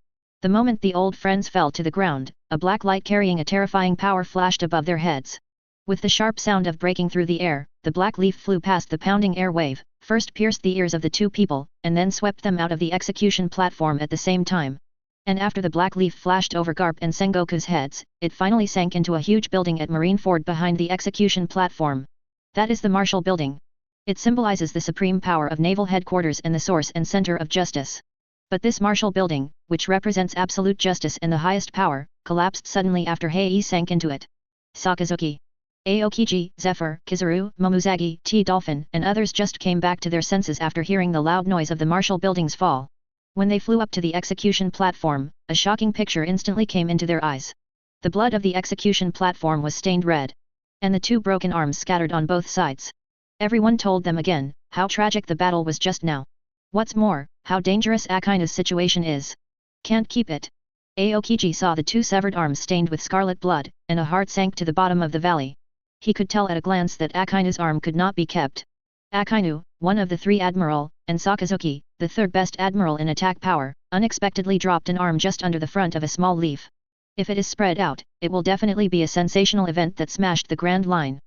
The moment the old friends fell to the ground, a black light carrying a terrifying power flashed above their heads. With the sharp sound of breaking through the air, the black leaf flew past the pounding air wave, first pierced the ears of the two people, and then swept them out of the execution platform at the same time. And after the black leaf flashed over Garp and Sengoku's heads, it finally sank into a huge building at Marineford behind the execution platform. That is the Marshal Building. It symbolizes the supreme power of naval headquarters and the source and center of justice. But this Marshal Building, which represents absolute justice and the highest power, collapsed suddenly after Hei sank into it. Sakazuki, Aokiji, Zephyr, Kizaru, Momuzagi, T-Dolphin, and others just came back to their senses after hearing the loud noise of the Marshal Building's fall. When they flew up to the execution platform, a shocking picture instantly came into their eyes. The blood of the execution platform was stained red. And the two broken arms scattered on both sides. Everyone told them again, how tragic the battle was just now. What's more, how dangerous Akainu's situation is. Can't keep it. Aokiji saw the two severed arms stained with scarlet blood, and a heart sank to the bottom of the valley. He could tell at a glance that Akainu's arm could not be kept. Akainu, one of the three admiral, and Sakazuki, the third best admiral in attack power, unexpectedly dropped an arm just under the front of a small leaf. If it is spread out, it will definitely be a sensational event that smashed the Grand Line.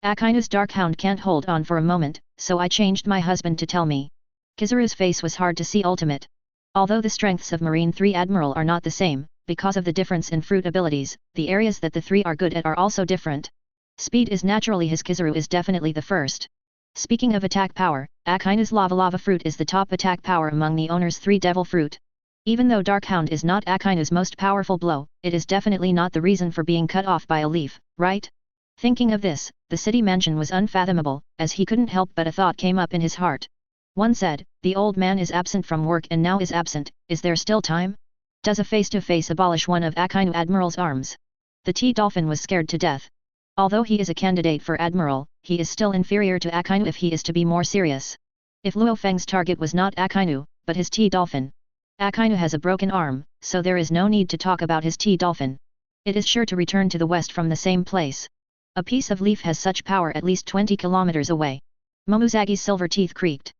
Akainu's Dark Hound can't hold on for a moment, so I changed my husband to tell me. Kizaru's face was hard to see. Ultimate. Although the strengths of Marine 3 Admiral are not the same, because of the difference in fruit abilities, the areas that the three are good at are also different. Speed is naturally his. Kizaru is definitely the first. Speaking of attack power, Akainu's Lava Fruit is the top attack power among the owner's 3 Devil Fruit. Even though Dark Hound is not Akainu's most powerful blow, it is definitely not the reason for being cut off by a leaf, right? Thinking of this, the city mansion was unfathomable, as he couldn't help but a thought came up in his heart. One said, the old man is absent from work and now is absent, is there still time? Does a face-to-face abolish one of Akainu Admiral's arms? The T-Dolphin was scared to death. Although he is a candidate for Admiral, he is still inferior to Akainu if he is to be more serious. If Lu Fang's target was not Akainu, but his T-Dolphin. Akainu has a broken arm, so there is no need to talk about his T-Dolphin. It is sure to return to the west from the same place. A piece of leaf has such power at least 20 kilometers away. Momuzagi's silver teeth creaked.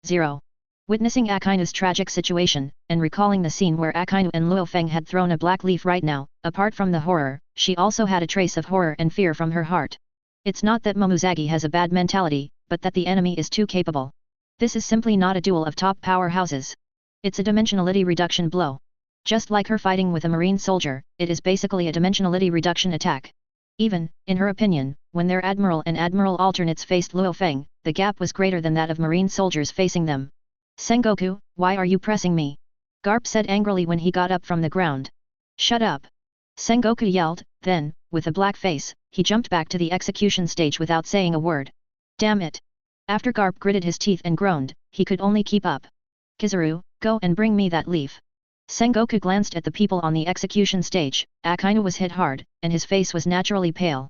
0. Witnessing Akainu's tragic situation, and recalling the scene where Akainu and Lu Fang had thrown a black leaf right now, apart from the horror, she also had a trace of horror and fear from her heart. It's not that Momuzagi has a bad mentality, but that the enemy is too capable. This is simply not a duel of top powerhouses. It's a dimensionality reduction blow. Just like her fighting with a marine soldier, it is basically a dimensionality reduction attack. Even, in her opinion, when their admiral and admiral alternates faced Lu Fang, the gap was greater than that of marine soldiers facing them. Sengoku, why are you pressing me? Garp said angrily when he got up from the ground. Shut up! Sengoku yelled, then, with a black face, he jumped back to the execution stage without saying a word. Damn it! After Garp gritted his teeth and groaned, he could only keep up. Kizaru, go and bring me that leaf. Sengoku glanced at the people on the execution stage. Akainu was hit hard, and his face was naturally pale.